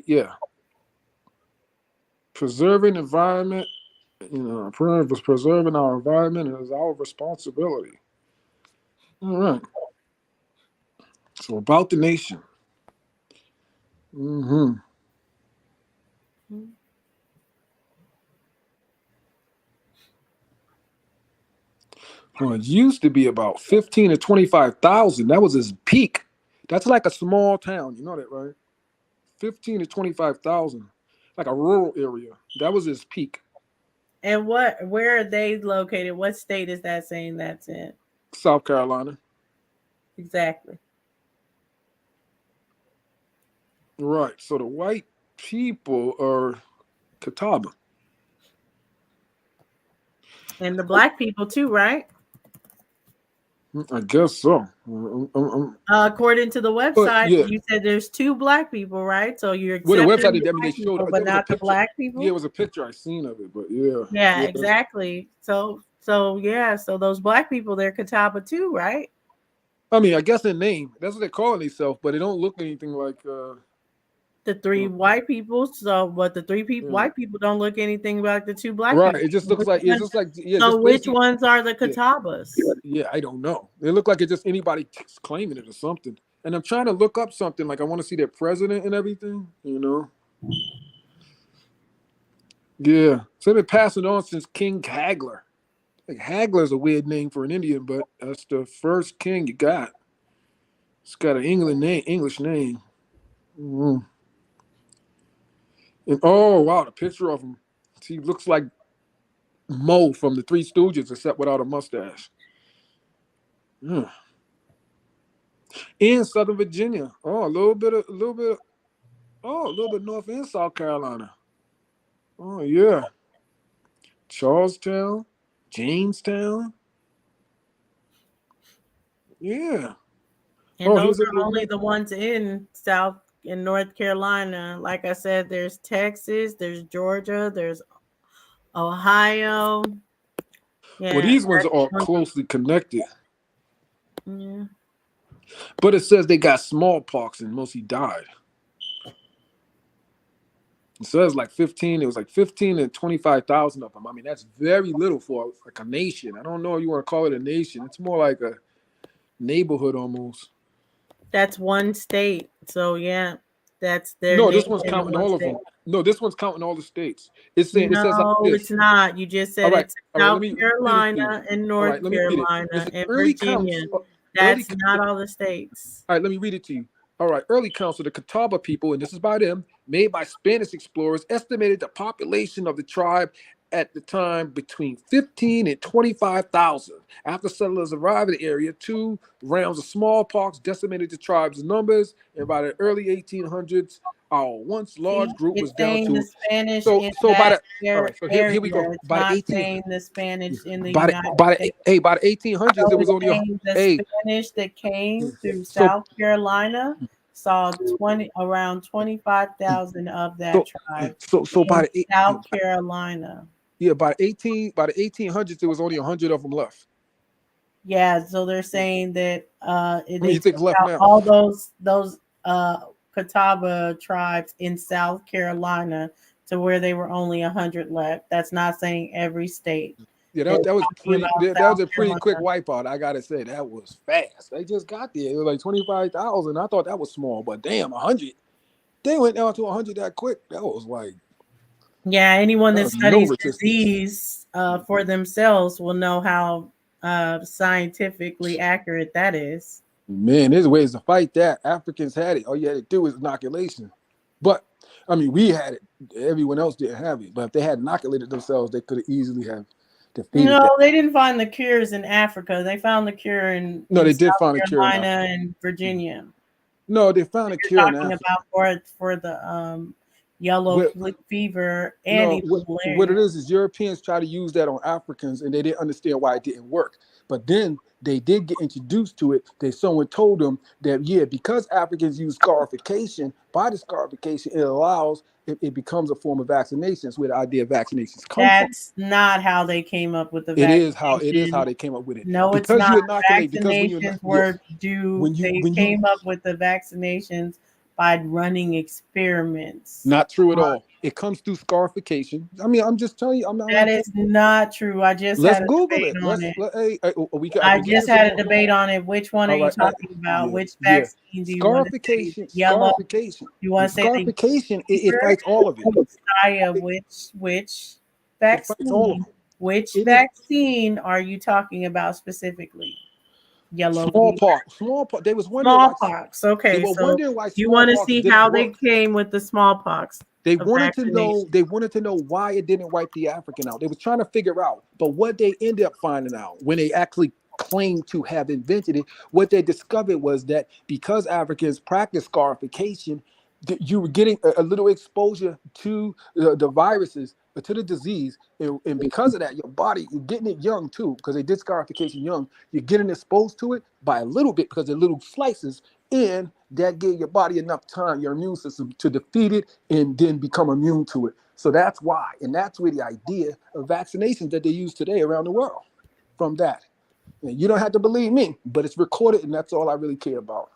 Yeah. Preserving environment, preserving our environment is our responsibility. All right. So about the nation. Well, it used to be about 15 to 25,000. That was his peak. That's like a small town. You know that, right? 15 to 25,000, like a rural area. That was his peak. And where are they located? What state is that saying that's in? South Carolina. Exactly. Right. So the white people are Catawba. And the black people too, right? I guess so. According to the website, yeah. you said there's 2 black people, right? So you're Well, the accepting website the they black showed, people, but not the black people. Yeah, it was a picture I seen of it, but yeah. Yeah, exactly. So those black people, they're Catawba too, right? I mean, I guess in name, that's what they're calling themselves, but they don't look anything like the three white people. So, but the three Yeah. white people don't look anything like the two black Right. people. It just looks like Which yeah. so Just which basically, ones are the yeah. Catawbas? Yeah, I don't know. It looked like it just anybody claiming it or something. And I'm trying to look up something like I want to see their president and everything. You know. Yeah. So they've been passing on since King Hagler. Like Hagler's a weird name for an Indian, but that's the first king you got. It's got an English name. Mhm. And oh wow, the picture of him. He looks like Mo from the Three Stooges, except without a mustache. Yeah. In Southern Virginia. Oh, a little bit North and South Carolina. Oh yeah. Charlestown, Jamestown. Yeah. And Oh, those here's a are only the ones in South and North Carolina. Like I said, there's Texas, there's Georgia, there's Ohio. Yeah. well, these ones are closely connected. Yeah. But it says they got smallpox and mostly died. It says like 15, it was like 15 and 25,000 of them. I mean, that's very little for like a nation. I don't know if you want to call it a nation. It's more like a neighborhood almost. That's one state. So yeah, that's their No, this name one's in counting one all of state. them. No, this one's counting all the states. It's saying it says like No, this. it's not. You just said All right, it's all right, South let me read it to Carolina you. and All North right, let me read it. Carolina Listen, and early Virginia. counts. That's not all the states. All right, let me read it to you. All right, early counts of the Catawba people, and this is by them, made by Spanish explorers, estimated the population of the tribe at the time between 15 and 25,000. After settlers arrived in the area, 2 rounds of smallpox decimated the tribe's numbers, and by the early 1800s, our once large group was It's down saying to. the Spanish So in by that the all right, so here we go. area. It's By the not 18 saying the Spanish in the by the United by the States. hey by the 1800s, So it was it's only a saying the hey. Spanish that came through So South Carolina saw around 25,000 of that tribe so by in the South Carolina. yeah by the 1800s, there was only 100 of them left. Yeah, so they're saying that How they many you think took left out now? all those Catawba tribes in South Carolina to where they were only 100 left. That's not saying every state. Yeah, They're that was talking pretty. about That was South a pretty quick Carolina. wipeout. I gotta say that was fast. They just got there. It was like 25,000. I thought that was small, but damn, 100. They went down to 100 that quick. That was like Yeah, anyone that that was no studies resistance. disease for themselves will know how scientifically accurate that is. Man, there's ways to fight that. Africans had it. All you had to do was inoculation. But I mean, we had it. Everyone else didn't have it. But if they had inoculated themselves, they could have easily have defeated No, that. they didn't find the cures in Africa. They found the cure in No, they did South find a cure in Carolina Africa. and Virginia. No, they found a You're cure in talking Africa. about for the yellow fever and No, even what it malaria. is Europeans try to use that on Africans, and they didn't understand why it didn't work. But then they did get introduced to it. Someone told them that because Africans use scarification, by the scarification, it becomes a form of vaccinations, where the idea of vaccinations come from. That's not how they came up with the It is how vaccination. they came up with it. No, it's Because not. you inoculate, because when you Vaccinations yeah, were they when you came up with the vaccinations by running experiments. not true at all. It comes through scarification. I mean, I'm just telling you. I'm not. That is not true. I just Let's had a Google debate it. on it. We can. I We can just answer had a more. debate on it. Which one are All you right. talking about? Yeah. Which Yeah. vaccine do you want to say? Scarification. Yellow? Scarification. You want to say the Scarification. It fever? fights all of it. Messiah, which It fights all of vaccine? them. Which It is vaccine are you talking about specifically? Yellow fever. Smallpox. They was wondering why. Smallpox. They Okay, were so wondering why you want to smallpox see didn't how work. they came with the smallpox They wanted to vaccination. know. They wanted to know why it didn't wipe the African out. They were trying to figure out. But what they ended up finding out when they actually claimed to have invented it, what they discovered was that because Africans practiced scarification, you were getting a little exposure to the viruses, to the disease, and because of that, your body, you're getting it young too, because they did scarification young. You're getting exposed to it by a little bit because they're little slices, and that gave your body enough time, your immune system, to defeat it and then become immune to it. So that's why, and that's where the idea of vaccinations that they use today around the world from that. And you don't have to believe me, but it's recorded, and that's all I really care about.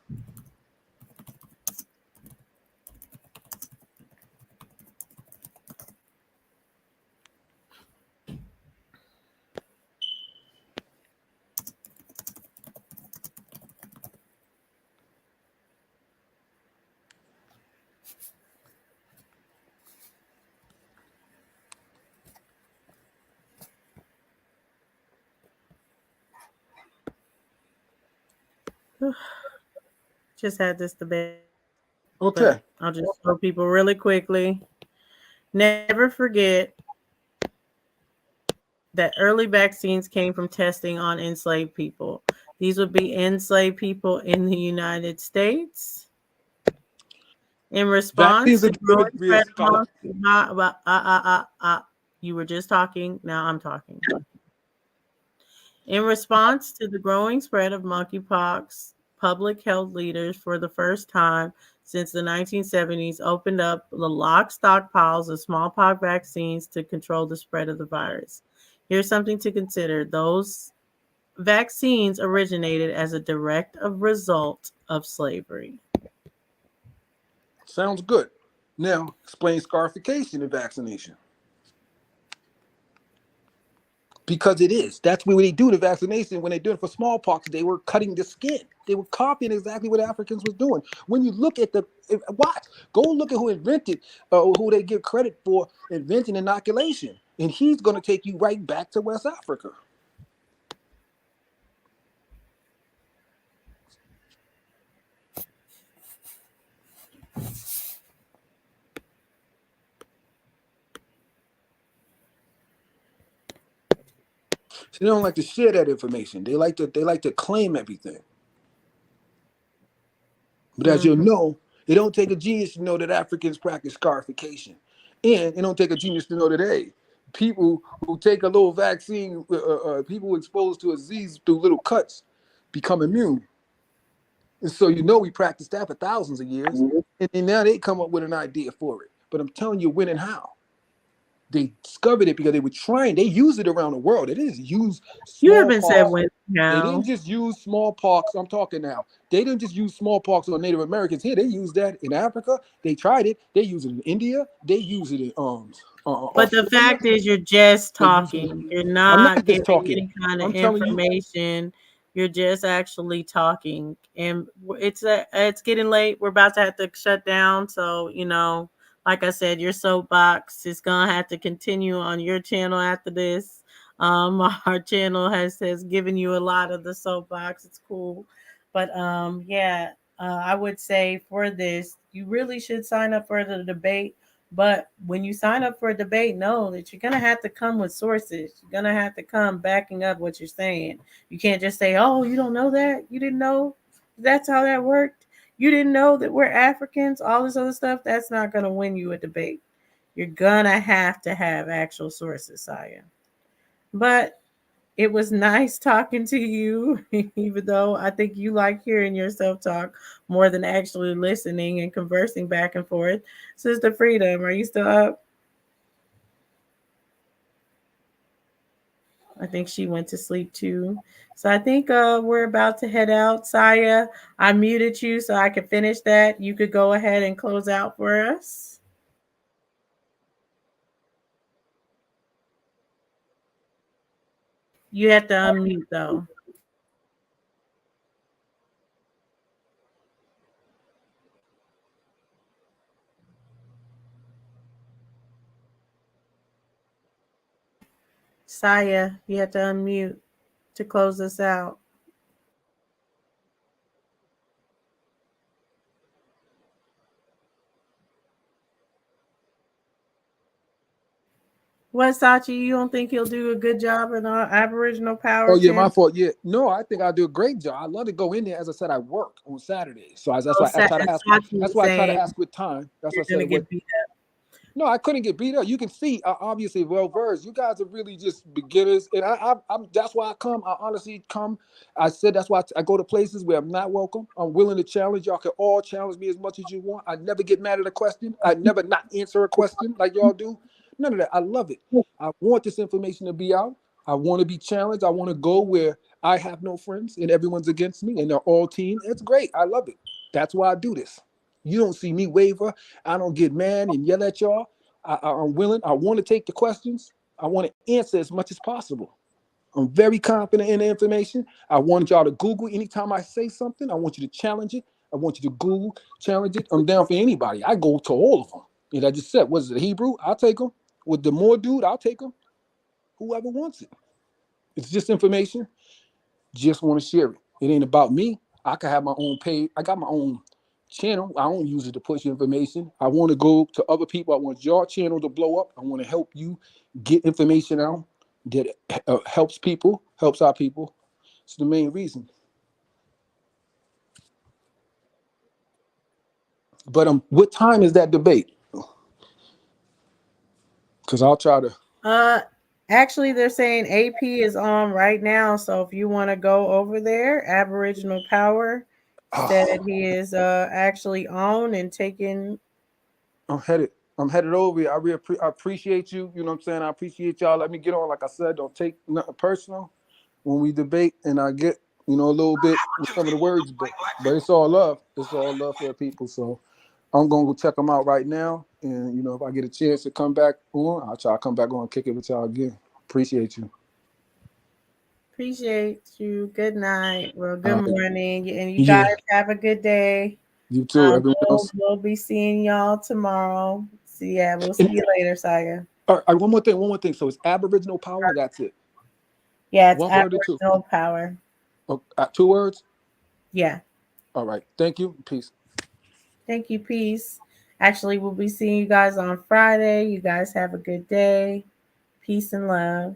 Just had this debate. Okay. But I'll just show people really quickly. Never forget that early vaccines came from testing on enslaved people. These would be enslaved people in the United States. In response to growing spread you were just talking, now I'm talking. In response to the growing spread of monkeypox, public health leaders for the first time since the 1970s opened up the locked stockpiles of smallpox vaccines to control the spread of the virus. Here's something to consider. Those vaccines originated as a direct result of slavery. Sounds good. Now, explain scarification in vaccination. Because it is. That's what they do the vaccination. When they do it for smallpox, they were cutting the skin. They were copying exactly what Africans was doing. When you look at go look at who invented, who they give credit for inventing inoculation. And he's going to take you right back to West Africa. They don't like to share that information. They like to claim everything. But as you know, it don't take a genius to know that Africans practice scarification. And it don't take a genius to know that, hey, people who take a little vaccine, people exposed to a disease through little cuts become immune. And so we practiced that for thousands of years. And now they come up with an idea for it. But I'm telling you when and how. They discovered it because they were trying. They use it around the world. They didn't use smallpox. You haven't said when. They didn't just use smallpox. I'm talking now. They didn't just use smallpox on Native Americans here. They used that in Africa. They tried it. They use it in India. They use it in But the fact is, you're just talking. You're not giving any kind of information. You're just actually talking, and it's getting late. We're about to have to shut down. So like I said, your soapbox is gonna have to continue on your channel after this. Our channel has given you a lot of the soapbox. It's cool, but I would say for this, you really should sign up for the debate. But when you sign up for a debate, know that you're gonna have to come with sources. You're gonna have to come backing up what you're saying. You can't just say, "Oh, you don't know that? You didn't know that's how that worked? You didn't know that we're Africans?" All this other stuff, that's not gonna win you a debate. You're gonna have to have actual sources, Saya. But it was nice talking to you, even though I think you like hearing yourself talk more than actually listening and conversing back and forth. Sister Freedom, are you still up? I think she went to sleep too. So I think we're about to head out. Saya, I muted you so I could finish that. You could go ahead and close out for us. You have to unmute though. Saya, you have to unmute to close this out. What, Sachi, you don't think he'll do a good job in our Aboriginal Power? Oh, yeah, my fault. Yeah. No, I think I'll do a great job. I love to go in there. As I said, I work on Saturdays. So that's why I try to ask. That's why I try to ask with time. That's what I said. Get beat up. No, I couldn't get beat up. You can see, obviously, well-versed. You guys are really just beginners. And I'm that's why I come. I honestly come. I said that's why I go to places where I'm not welcome. I'm willing to challenge. Y'all can all challenge me as much as you want. I never get mad at a question. I never not answer a question like y'all do. None of that. I love it. I want this information to be out. I want to be challenged. I want to go where I have no friends and everyone's against me and they're all team. It's great. I love it. That's why I do this. You don't see me waver. I don't get mad and yell at y'all. I'm willing. I want to take the questions. I want to answer as much as possible. I'm very confident in the information. I want y'all to Google anytime I say something. I want you to challenge it. I want you to Google, challenge it. I'm down for anybody. I go to all of them. And I just said, what is it, Hebrew? I'll take them. With the more dude, I'll take them. Whoever wants it. It's just information. Just want to share it. It ain't about me. I can have my own page. I got my own channel. I don't use it to push information. I want to go to other people. I want your channel to blow up. I want to help you get information out that helps people, helps our people. It's the main reason. But what time is that debate? Because I'll try to. Actually, they're saying AP is on right now. So if you want to go over there, Aboriginal Power said he is actually on and taking. I'm headed over. I appreciate you. You know what I'm saying? I appreciate y'all. Let me get on. Like I said, don't take nothing personal when we debate, and I get, a little bit with some of the words, but it's all love. It's all love for the people. So I'm gonna go check them out right now, and if I get a chance to come back on, I'll try to come back on and kick it with y'all again. Appreciate you. Appreciate you. Good night. Well, good All right. morning, and you guys have a good day. You too. Everyone else. We'll be seeing y'all tomorrow. We'll see you later, Saya. All right, one more thing. So it's Aboriginal Power. That's it. Yeah, it's one word or two. Aboriginal Power. Oh, 2 words. Yeah. All right. Thank you. Peace. Thank you. Peace. Actually, we'll be seeing you guys on Friday. You guys have a good day. Peace and love.